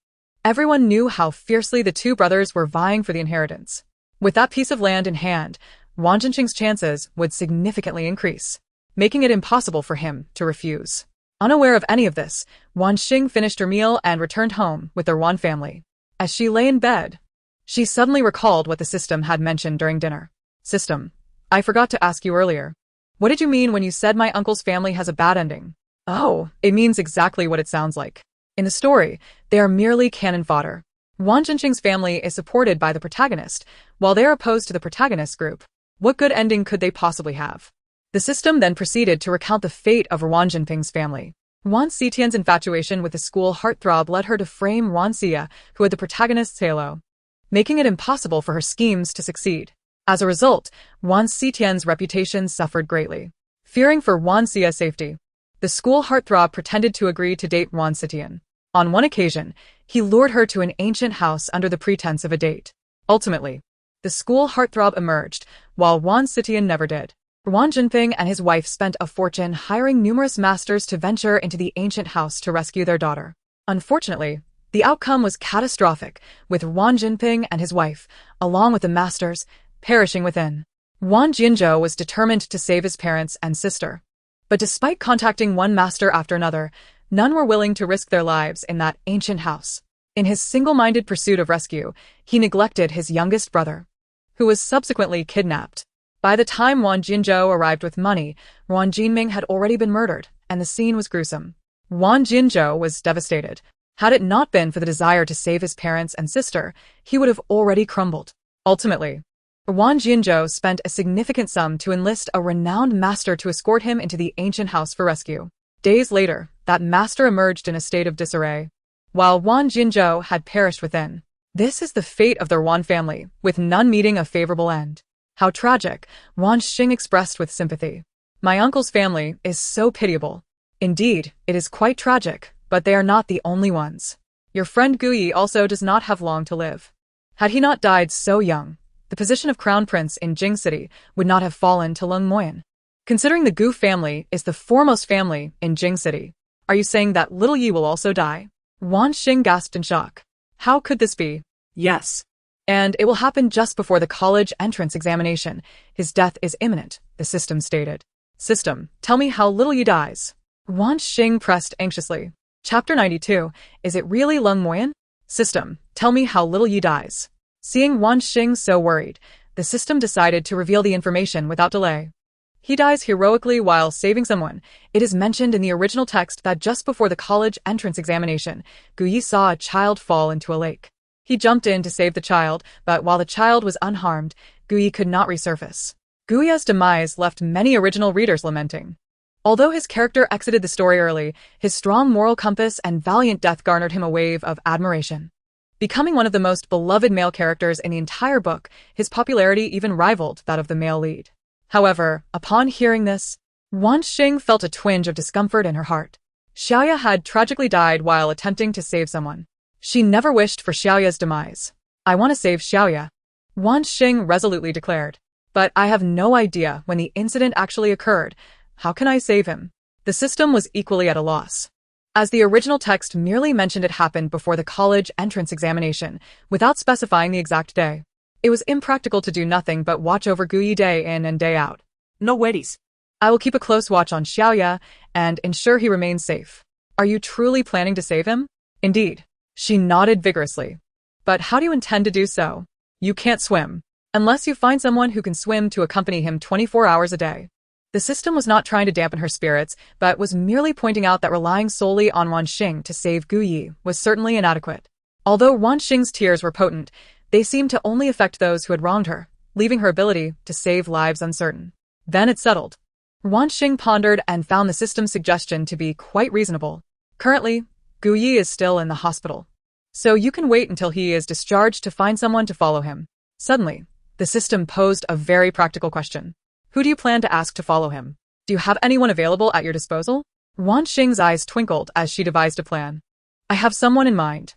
everyone knew how fiercely the 2 brothers were vying for the inheritance. With that piece of land in hand, Ruan Xing's chances would significantly increase, making it impossible for him to refuse. Unaware of any of this, Ruan Xing finished her meal and returned home with the Ruan family. As she lay in bed, she suddenly recalled what the system had mentioned during dinner. System, I forgot to ask you earlier. What did you mean when you said my uncle's family has a bad ending? Oh, it means exactly what it sounds like. In the story, they are merely cannon fodder. Ruan Xing's family is supported by the protagonist, while they are opposed to the protagonist group. What good ending could they possibly have? The system then proceeded to recount the fate of Ruan Jinping's family. Ruan Xing's infatuation with the school heartthrob led her to frame Ruan Xia, who had the protagonist's halo, making it impossible for her schemes to succeed. As a result, Ruan Xing's reputation suffered greatly. Fearing for Ruan Xia's safety, the school heartthrob pretended to agree to date Ruan Xing. On one occasion, he lured her to an ancient house under the pretense of a date. Ultimately, the school heartthrob emerged, while Ruan Xing never did. Ruan Jinping and his wife spent a fortune hiring numerous masters to venture into the ancient house to rescue their daughter. Unfortunately, the outcome was catastrophic, with Ruan Jinping and his wife, along with the masters, perishing within. Ruan Jinzhou was determined to save his parents and sister. But despite contacting one master after another, none were willing to risk their lives in that ancient house. In his single-minded pursuit of rescue, he neglected his youngest brother, who was subsequently kidnapped. By the time Ruan Xing arrived with money, Ruan Xing had already been murdered, and the scene was gruesome. Ruan Xing was devastated. Had it not been for the desire to save his parents and sister, he would have already crumbled. Ultimately, Ruan Xing spent a significant sum to enlist a renowned master to escort him into the ancient house for rescue. Days later, that master emerged in a state of disarray, while Ruan Xing had perished within. This is the fate of the Ruan family, with none meeting a favorable end. How tragic, Ruan Xing expressed with sympathy. My uncle's family is so pitiable. Indeed, it is quite tragic, but they are not the only ones. Your friend Xiyue also does not have long to live. Had he not died so young, the position of crown prince in Jing City would not have fallen to Lung Moyan. Considering the Gu family is the foremost family in Jing City, are you saying that little Yi will also die? Ruan Xing gasped in shock. How could this be? Yes. And it will happen just before the college entrance examination. His death is imminent, the system stated. System, tell me how little Yi dies. Ruan Xing pressed anxiously. Chapter 92, is it really Lung Moyan? System, tell me how little Yi dies. Seeing Ruan Xing so worried, the system decided to reveal the information without delay. He dies heroically while saving someone. It is mentioned in the original text that just before the college entrance examination, Xiyue saw a child fall into a lake. He jumped in to save the child, but while the child was unharmed, Xiyue could not resurface. Xiyue's demise left many original readers lamenting. Although his character exited the story early, his strong moral compass and valiant death garnered him a wave of admiration. Becoming one of the most beloved male characters in the entire book, his popularity even rivaled that of the male lead. However, upon hearing this, Ruan Xing felt a twinge of discomfort in her heart. Xiyue had tragically died while attempting to save someone. She never wished for Xiaoya's demise. I want to save Xiyue, Ruan Xing resolutely declared. But I have no idea when the incident actually occurred. How can I save him? The system was equally at a loss, as the original text merely mentioned it happened before the college entrance examination, without specifying the exact day. It was impractical to do nothing but watch over Xiyue day in and day out. No worries. I will keep a close watch on Xiyue and ensure he remains safe. Are you truly planning to save him? Indeed. She nodded vigorously. But how do you intend to do so? You can't swim, unless you find someone who can swim to accompany him 24 hours a day. The system was not trying to dampen her spirits, but was merely pointing out that relying solely on Ruan Xing to save Xiyue was certainly inadequate. Although Ruan Xing's tears were potent, they seemed to only affect those who had wronged her, leaving her ability to save lives uncertain. Then it settled. Ruan Xing pondered and found the system's suggestion to be quite reasonable. Currently, Xiyue is still in the hospital, so you can wait until he is discharged to find someone to follow him. Suddenly, the system posed a very practical question. Who do you plan to ask to follow him? Do you have anyone available at your disposal? Ruan Xing's eyes twinkled as she devised a plan. I have someone in mind.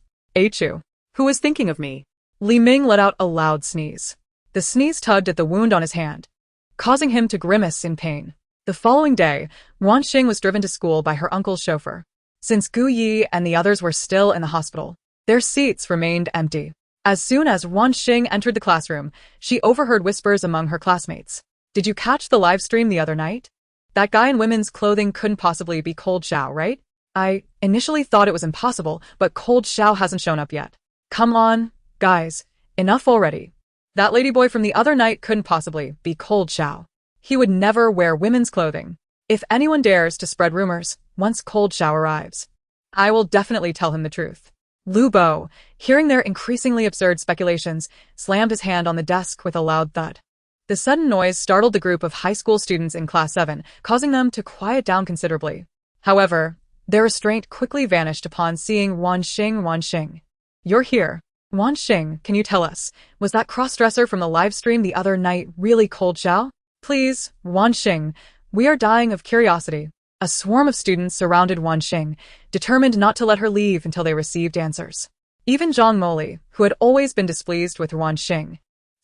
Chu. Who is thinking of me? Li Ming let out a loud sneeze. The sneeze tugged at the wound on his hand, causing him to grimace in pain. The following day, Ruan Xing was driven to school by her uncle's chauffeur. Since Xiyue and the others were still in the hospital, their seats remained empty. As soon as Ruan Xing entered the classroom, she overheard whispers among her classmates. Did you catch the live stream the other night? That guy in women's clothing couldn't possibly be Cold Xiao, right? I initially thought it was impossible, but Cold Xiao hasn't shown up yet. Come on, guys, enough already. That ladyboy from the other night couldn't possibly be Cold Xiao. He would never wear women's clothing. If anyone dares to spread rumors, once Cold Xiao arrives, I will definitely tell him the truth. Lu Bo, hearing their increasingly absurd speculations, slammed his hand on the desk with a loud thud. The sudden noise startled the group of high school students in Class 7, causing them to quiet down considerably. However, their restraint quickly vanished upon seeing Ruan Xing. Ruan Xing. You're here. Ruan Xing, can you tell us, was that crossdresser from the live stream the other night really Cold Xiao? Please, Ruan Xing, we are dying of curiosity. A swarm of students surrounded Ruan Xing, determined not to let her leave until they received answers. Even Zhang Moli, who had always been displeased with Ruan Xing,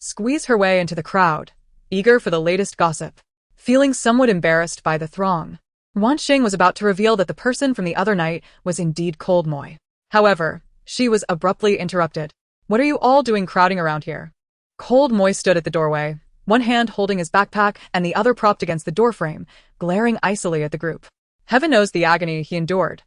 squeezed her way into the crowd, eager for the latest gossip. Feeling somewhat embarrassed by the throng, Ruan Xing was about to reveal that the person from the other night was indeed Cold Moi. However, she was abruptly interrupted. What are you all doing crowding around here? Cold Moi stood at the doorway, one hand holding his backpack and the other propped against the doorframe, glaring icily at the group. Heaven knows the agony he endured.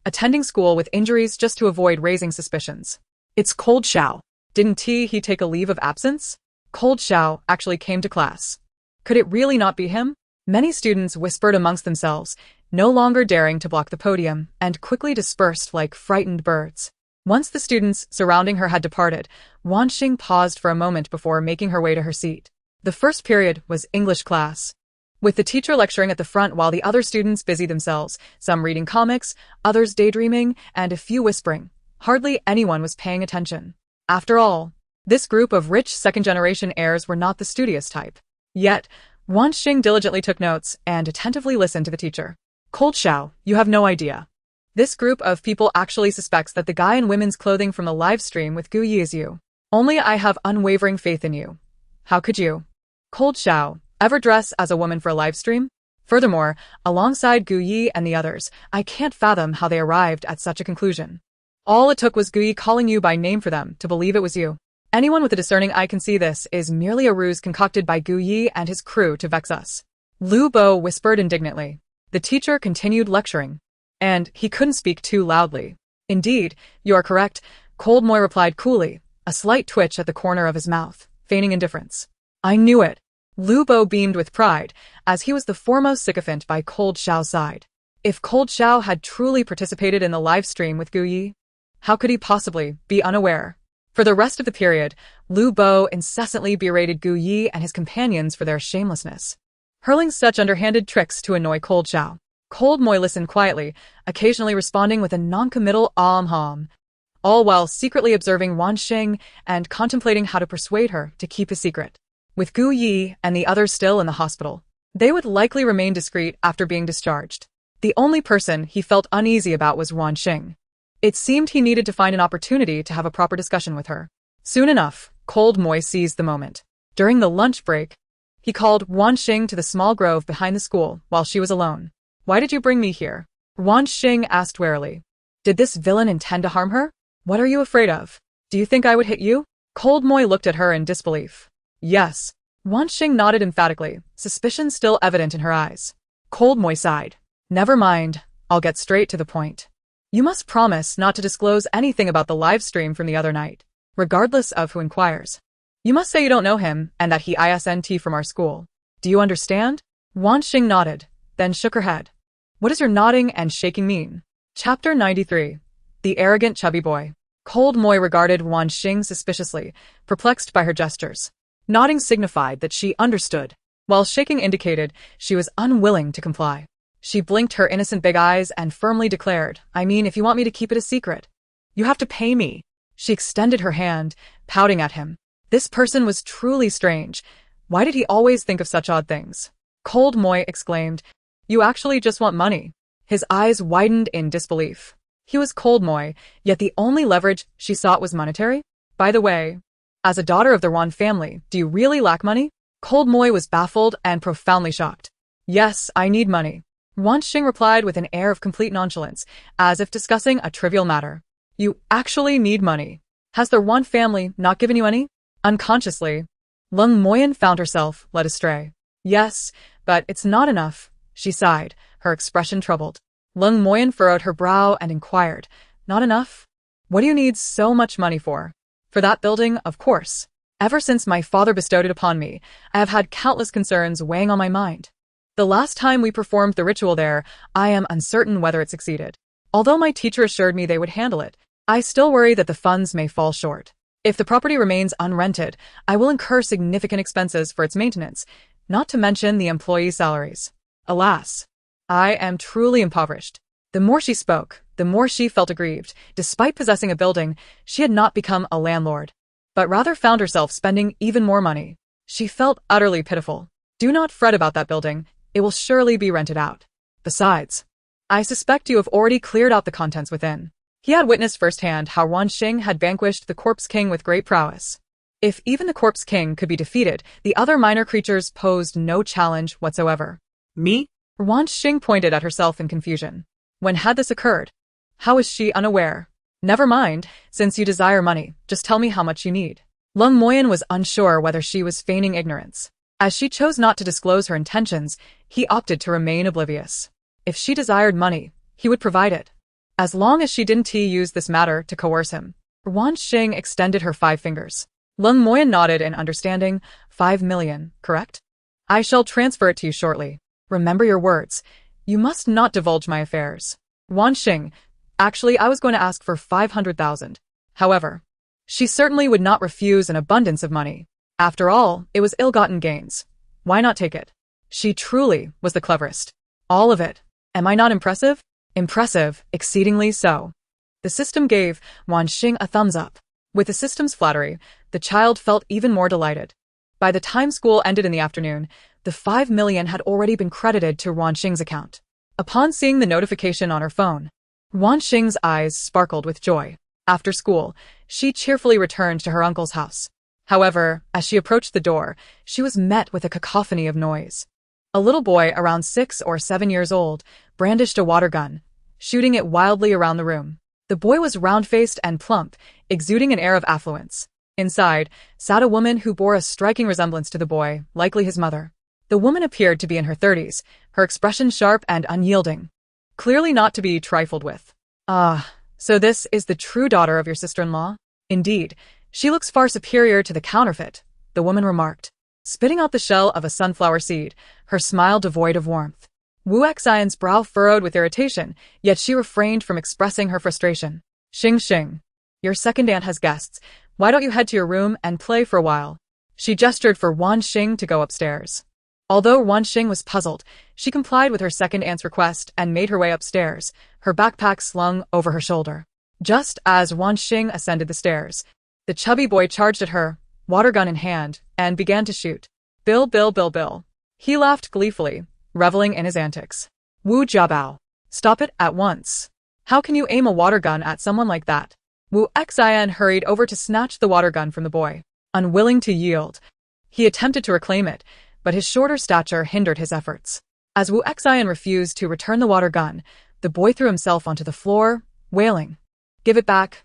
attending school with injuries just to avoid raising suspicions. It's Cold Xiao. Didn't he take a leave of absence? Cold Xiao actually came to class. Could it really not be him? Many students whispered amongst themselves, no longer daring to block the podium, and quickly dispersed like frightened birds. Once the students surrounding her had departed, Ruan Xing paused for a moment before making her way to her seat. The first period was English class, with the teacher lecturing at the front while the other students busied themselves, some reading comics, others daydreaming, and a few whispering. Hardly anyone was paying attention. After all, this group of rich second-generation heirs were not the studious type. Yet, Ruan Xing diligently took notes and attentively listened to the teacher. Cold Xiao, you have no idea. This group of people actually suspects that the guy in women's clothing from the live stream with Xiyue is you. Only I have unwavering faith in you. How could you, Cold Xiao, ever dress as a woman for a live stream? Furthermore, alongside Xiyue and the others, I can't fathom how they arrived at such a conclusion. All it took was Xiyue calling you by name for them to believe it was you. Anyone with a discerning eye can see this is merely a ruse concocted by Xiyue and his crew to vex us. Lu Bo whispered indignantly. The teacher continued lecturing, and he couldn't speak too loudly. Indeed, you are correct, Cold Moi replied coolly, a slight twitch at the corner of his mouth, feigning indifference. I knew it. Lu Bo beamed with pride, as he was the foremost sycophant by Cold Xiao's side. If Cold Xiao had truly participated in the live stream with Xiyue, how could he possibly be unaware? For the rest of the period, Lu Bo incessantly berated Xiyue and his companions for their shamelessness, hurling such underhanded tricks to annoy Cold Xiao. Cold Moi listened quietly, occasionally responding with a non-committal hum, all while secretly observing Ruan Xing and contemplating how to persuade her to keep his secret. With Xiyue and the others still in the hospital, they would likely remain discreet after being discharged. The only person he felt uneasy about was Ruan Xing. It seemed he needed to find an opportunity to have a proper discussion with her. Soon enough, Cold Moi seized the moment. During the lunch break, he called Ruan Xing to the small grove behind the school while she was alone. Why did you bring me here? Ruan Xing asked warily. Did this villain intend to harm her? What are you afraid of? Do you think I would hit you? Cold Moi looked at her in disbelief. Yes. Ruan Xing nodded emphatically, suspicion still evident in her eyes. Cold Moi sighed. Never mind, I'll get straight to the point. You must promise not to disclose anything about the live stream from the other night, regardless of who inquires. You must say you don't know him and that he isn't from our school. Do you understand? Ruan Xing nodded, then shook her head. What does your nodding and shaking mean? Chapter 93. The Arrogant Chubby Boy. Cold Moi regarded Ruan Xing suspiciously, perplexed by her gestures. Nodding signified that she understood, while shaking indicated she was unwilling to comply. She blinked her innocent big eyes and firmly declared, I mean, if you want me to keep it a secret, you have to pay me. She extended her hand, pouting at him. This person was truly strange. Why did he always think of such odd things? Cold Moi exclaimed, You actually just want money. His eyes widened in disbelief. He was Cold Moi, yet the only leverage she sought was monetary? By the way, as a daughter of the Ruan family, do you really lack money? Cold Moi was baffled and profoundly shocked. Yes, I need money. Ruan Xing replied with an air of complete nonchalance, as if discussing a trivial matter. You actually need money. Has the Ruan family not given you any? Unconsciously, Leng Moyen found herself led astray. Yes, but it's not enough, she sighed, her expression troubled. Leng Moyen furrowed her brow and inquired, Not enough? What do you need so much money for? For that building, of course. Ever since my father bestowed it upon me, I have had countless concerns weighing on my mind. The last time we performed the ritual there, I am uncertain whether it succeeded. Although my teacher assured me they would handle it, I still worry that the funds may fall short. If the property remains unrented, I will incur significant expenses for its maintenance, not to mention the employees' salaries. Alas, I am truly impoverished. The more she spoke, the more she felt aggrieved. Despite possessing a building, she had not become a landlord, but rather found herself spending even more money. She felt utterly pitiful. Do not fret about that building. It will surely be rented out. Besides, I suspect you have already cleared out the contents within. He had witnessed firsthand how Ruan Xing had vanquished the Corpse King with great prowess. If even the Corpse King could be defeated, the other minor creatures posed no challenge whatsoever. Me? Ruan Xing pointed at herself in confusion. When had this occurred? How is she unaware? Never mind, since you desire money, just tell me how much you need. Leng Moyen was unsure whether she was feigning ignorance. As she chose not to disclose her intentions, he opted to remain oblivious. If she desired money, he would provide it. as long as she didn't use this matter to coerce him. Ruan Xing extended her 5 fingers. Lung Moyan nodded in understanding. 5 million, correct? I shall transfer it to you shortly. Remember your words. You must not divulge my affairs. Ruan Xing, actually I was going to ask for 500,000. However, she certainly would not refuse an abundance of money. After all, it was ill-gotten gains. Why not take it? She truly was the cleverest. All of it. Am I not impressive? Impressive, exceedingly so. The system gave Ruan Xing a thumbs up. With the system's flattery, the child felt even more delighted. By the time school ended in the afternoon, the 5 million had already been credited to Ruan Xing's account. Upon seeing the notification on her phone, Ruan Xing's eyes sparkled with joy. After school, she cheerfully returned to her uncle's house. However, as she approached the door, she was met with a cacophony of noise. A little boy around 6 or 7 years old brandished a water gun, shooting it wildly around the room. The boy was round-faced and plump, exuding an air of affluence. Inside sat a woman who bore a striking resemblance to the boy, likely his mother. The woman appeared to be in her 30s, her expression sharp and unyielding, clearly not to be trifled with. Ah, so this is the true daughter of your sister-in-law? Indeed, she looks far superior to the counterfeit, the woman remarked, spitting out the shell of a sunflower seed, her smile devoid of warmth. Uuu Xian's brow furrowed with irritation, yet she refrained from expressing her frustration. Xing, your second aunt has guests. Why don't you head to your room and play for a while? She gestured for Ruan Xing to go upstairs. Although Ruan Xing was puzzled, she complied with her second aunt's request and made her way upstairs, her backpack slung over her shoulder. Just as Ruan Xing ascended the stairs, the chubby boy charged at her, water gun in hand, and began to shoot. Bill. He laughed gleefully, reveling in his antics. Wu Jiabao, stop it at once. How can you aim a water gun at someone like that? Uuu Xian hurried over to snatch the water gun from the boy. Unwilling to yield, he attempted to reclaim it, but his shorter stature hindered his efforts. As Uuu Xian refused to return the water gun, the boy threw himself onto the floor, wailing. Give it back,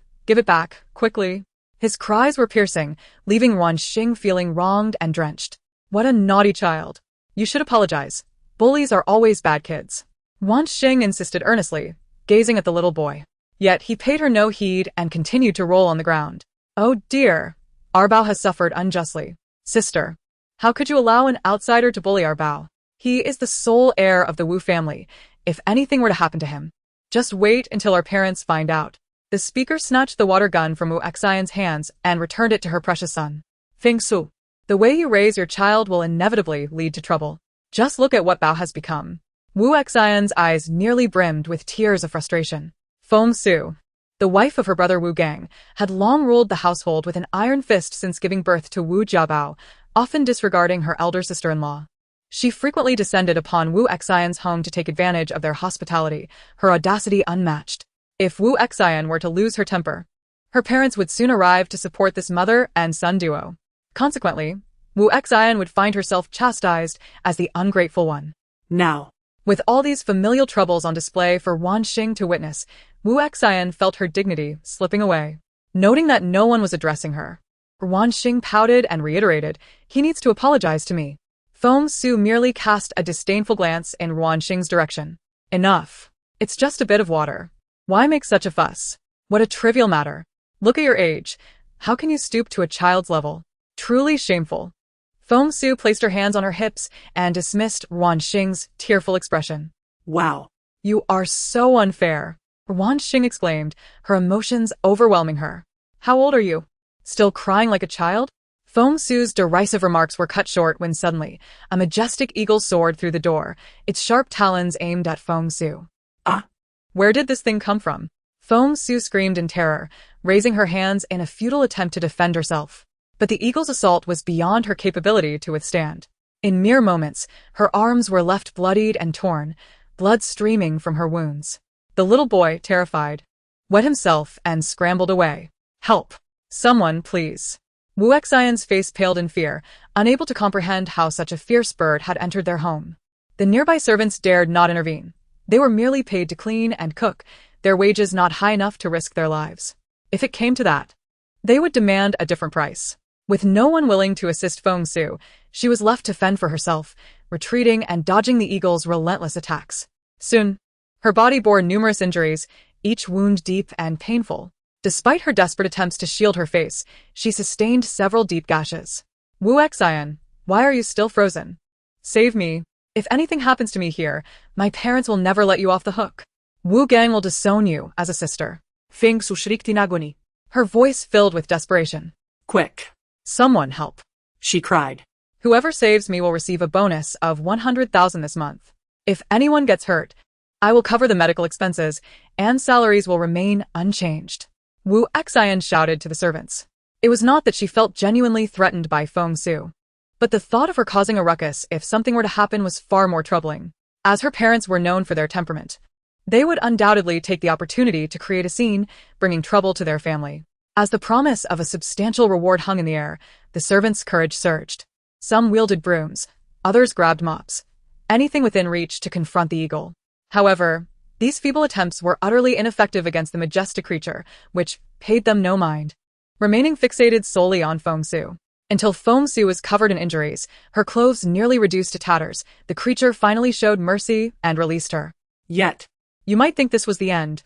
quickly. His cries were piercing, leaving Ruan Xing feeling wronged and drenched. What a naughty child. You should apologize. Bullies are always bad kids. Ruan Xing insisted earnestly, gazing at the little boy. Yet he paid her no heed and continued to roll on the ground. Oh dear. Arbao has suffered unjustly. Sister, how could you allow an outsider to bully Arbao? He is the sole heir of the Wu family. If anything were to happen to him, just wait until our parents find out. The speaker snatched the water gun from Uuu Xian's hands and returned it to her precious son. Feng Su, the way you raise your child will inevitably lead to trouble. Just look at what Bao has become. Uuu Xian's eyes nearly brimmed with tears of frustration. Feng Su, the wife of her brother Wu Gang, had long ruled the household with an iron fist since giving birth to Wu Jiabao, often disregarding her elder sister-in-law. She frequently descended upon Uuu Xian's home to take advantage of their hospitality, her audacity unmatched. If Uuu Xian were to lose her temper, her parents would soon arrive to support this mother and son duo. Consequently, Uuu Xian would find herself chastised as the ungrateful one. Now, with all these familial troubles on display for Ruan Xing to witness, Uuu Xian felt her dignity slipping away. Noting that no one was addressing her, Ruan Xing pouted and reiterated, he needs to apologize to me. Feng Su merely cast a disdainful glance in Ruan Xing's direction. Enough. It's just a bit of water. Why make such a fuss? What a trivial matter. Look at your age. How can you stoop to a child's level? Truly shameful. Feng Su placed her hands on her hips and dismissed Ruan Xing's tearful expression. Wow. You are so unfair, Ruan Xing exclaimed, her emotions overwhelming her. How old are you? Still crying like a child? Feng Su's derisive remarks were cut short when suddenly, a majestic eagle soared through the door, its sharp talons aimed at Feng Su. Ah! Where did this thing come from? Feng Su screamed in terror, raising her hands in a futile attempt to defend herself. But the eagle's assault was beyond her capability to withstand. In mere moments, her arms were left bloodied and torn, blood streaming from her wounds. The little boy, terrified, wet himself and scrambled away. Help! Someone, please. Uuu Xian's face paled in fear, unable to comprehend how such a fierce bird had entered their home. The nearby servants dared not intervene. They were merely paid to clean and cook, their wages not high enough to risk their lives. If it came to that, they would demand a different price. With no one willing to assist Feng Su, she was left to fend for herself, retreating and dodging the eagle's relentless attacks. Soon, her body bore numerous injuries, each wound deep and painful. Despite her desperate attempts to shield her face, she sustained several deep gashes. Uuu Not, why are you still frozen? Save me. If anything happens to me here, my parents will never let you off the hook. Wu Gang will disown you as a sister. Feng Su shrieked in agony. Her voice filled with desperation. Quick! Someone help. She cried. Whoever saves me will receive a bonus of 100,000 this month. If anyone gets hurt, I will cover the medical expenses, and salaries will remain unchanged. Uuu Not shouted to the servants. It was not that she felt genuinely threatened by Feng Su, but the thought of her causing a ruckus if something were to happen was far more troubling. As her parents were known for their temperament, they would undoubtedly take the opportunity to create a scene, bringing trouble to their family. As the promise of a substantial reward hung in the air, the servants' courage surged. Some wielded brooms, others grabbed mops, anything within reach to confront the eagle. However, these feeble attempts were utterly ineffective against the majestic creature, which paid them no mind, remaining fixated solely on Feng Su. Until Feng Su was covered in injuries, her clothes nearly reduced to tatters, the creature finally showed mercy and released her. Yet, you might think this was the end.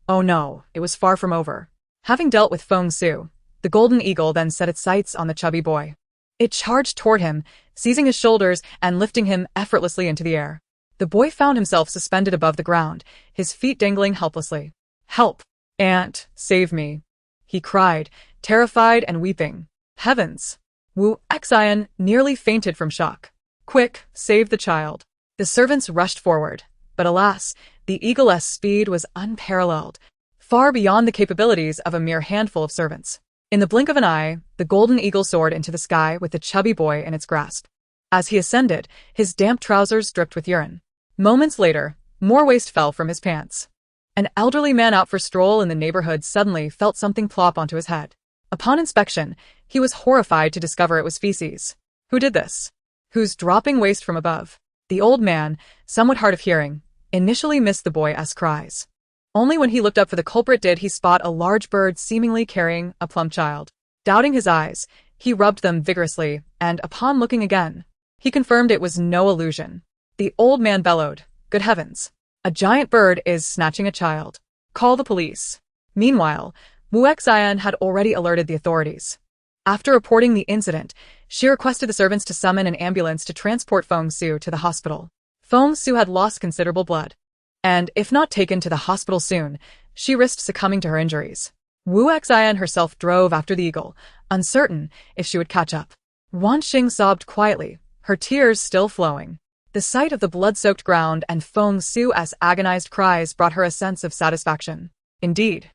Oh no, it was far from over. Having dealt with Feng Su, the golden eagle then set its sights on the chubby boy. It charged toward him, seizing his shoulders and lifting him effortlessly into the air. The boy found himself suspended above the ground, his feet dangling helplessly. Help! Aunt, save me! He cried, terrified and weeping. Heavens! Uuu Not nearly fainted from shock. Quick, save the child. The servants rushed forward, but alas, the eagle's speed was unparalleled, far beyond the capabilities of a mere handful of servants. In the blink of an eye, the golden eagle soared into the sky with the chubby boy in its grasp. As he ascended, his damp trousers dripped with urine. Moments later, more waste fell from his pants. An elderly man out for a stroll in the neighborhood suddenly felt something plop onto his head. Upon inspection, he was horrified to discover it was feces. Who did this? Who's dropping waste from above? The old man, somewhat hard of hearing, initially missed the boy's cries. Only when he looked up for the culprit did he spot a large bird seemingly carrying a plump child. Doubting his eyes, he rubbed them vigorously, and upon looking again, he confirmed it was no illusion. The old man bellowed, "Good heavens! A giant bird is snatching a child. Call the police." Meanwhile, Uuu Not had already alerted the authorities. After reporting the incident, she requested the servants to summon an ambulance to transport Feng Su to the hospital. Feng Su had lost considerable blood, and if not taken to the hospital soon, she risked succumbing to her injuries. Uuu Not herself drove after the eagle, uncertain if she would catch up. Ruan Xing sobbed quietly, her tears still flowing. The sight of the blood-soaked ground and Feng Su's agonized cries brought her a sense of satisfaction. Indeed,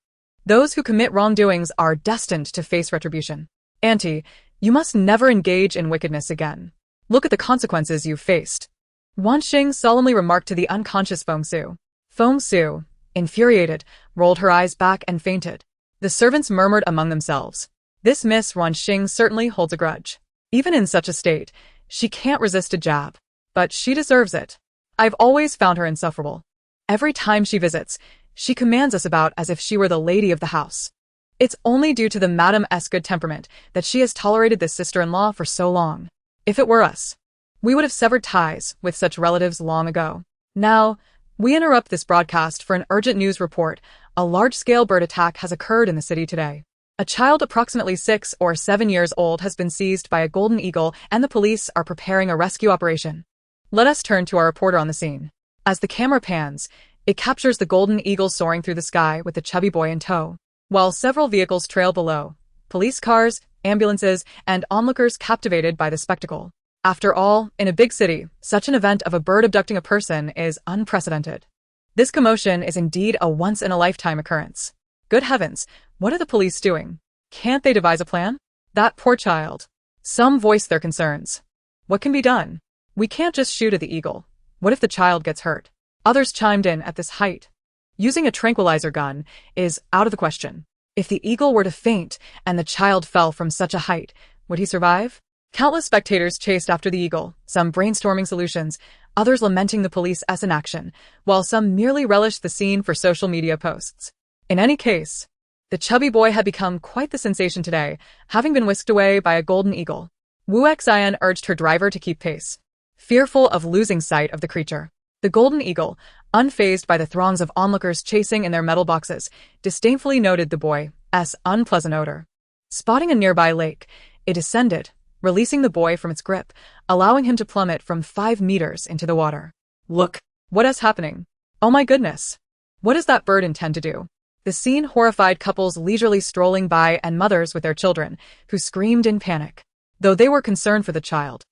those who commit wrongdoings are destined to face retribution. Auntie, you must never engage in wickedness again. Look at the consequences you've faced. Ruan Xing solemnly remarked to the unconscious Feng Su. Feng Su, infuriated, rolled her eyes back and fainted. The servants murmured among themselves. This Miss Ruan Xing certainly holds a grudge. Even in such a state, she can't resist a jab. But she deserves it. I've always found her insufferable. Every time she visits, she commands us about as if she were the lady of the house. It's only due to the Madame-esque good temperament that she has tolerated this sister-in-law for so long. If it were us, we would have severed ties with such relatives long ago. Now, we interrupt this broadcast for an urgent news report. A large-scale bird attack has occurred in the city today. A child approximately 6 or 7 years old has been seized by a golden eagle, and the police are preparing a rescue operation. Let us turn to our reporter on the scene. As the camera pans, it captures the golden eagle soaring through the sky with the chubby boy in tow, while several vehicles trail below. Police cars, ambulances, and onlookers captivated by the spectacle. After all, in a big city, such an event of a bird abducting a person is unprecedented. This commotion is indeed a once-in-a-lifetime occurrence. Good heavens, what are the police doing? Can't they devise a plan? That poor child. Some voiced their concerns. What can be done? We can't just shoot at the eagle. What if the child gets hurt? Others chimed in at this height. Using a tranquilizer gun is out of the question. If the eagle were to faint and the child fell from such a height, would he survive? Countless spectators chased after the eagle, some brainstorming solutions, others lamenting the police's inaction, while some merely relished the scene for social media posts. In any case, the chubby boy had become quite the sensation today, having been whisked away by a golden eagle. Uuu Not urged her driver to keep pace, fearful of losing sight of the creature. The golden eagle, unfazed by the throngs of onlookers chasing in their metal boxes, disdainfully noted the boy's unpleasant odor. Spotting a nearby lake, it descended, releasing the boy from its grip, allowing him to plummet from 5 meters into the water. Look, what is happening? Oh my goodness! What does that bird intend to do? The scene horrified couples leisurely strolling by and mothers with their children, who screamed in panic. Though they were concerned for the child,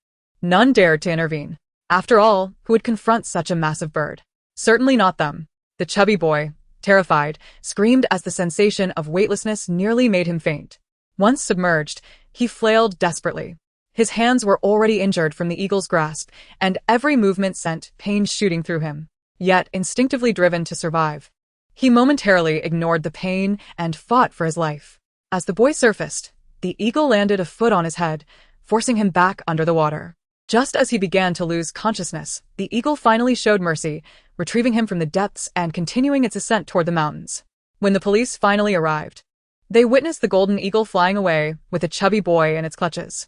none dared to intervene. After all, who would confront such a massive bird? Certainly not them. The chubby boy, terrified, screamed as the sensation of weightlessness nearly made him faint. Once submerged, he flailed desperately. His hands were already injured from the eagle's grasp, and every movement sent pain shooting through him. Yet, instinctively driven to survive, he momentarily ignored the pain and fought for his life. As the boy surfaced, the eagle landed a foot on his head, forcing him back under the water. Just as he began to lose consciousness, the eagle finally showed mercy, retrieving him from the depths and continuing its ascent toward the mountains. When the police finally arrived, they witnessed the golden eagle flying away with a chubby boy in its clutches.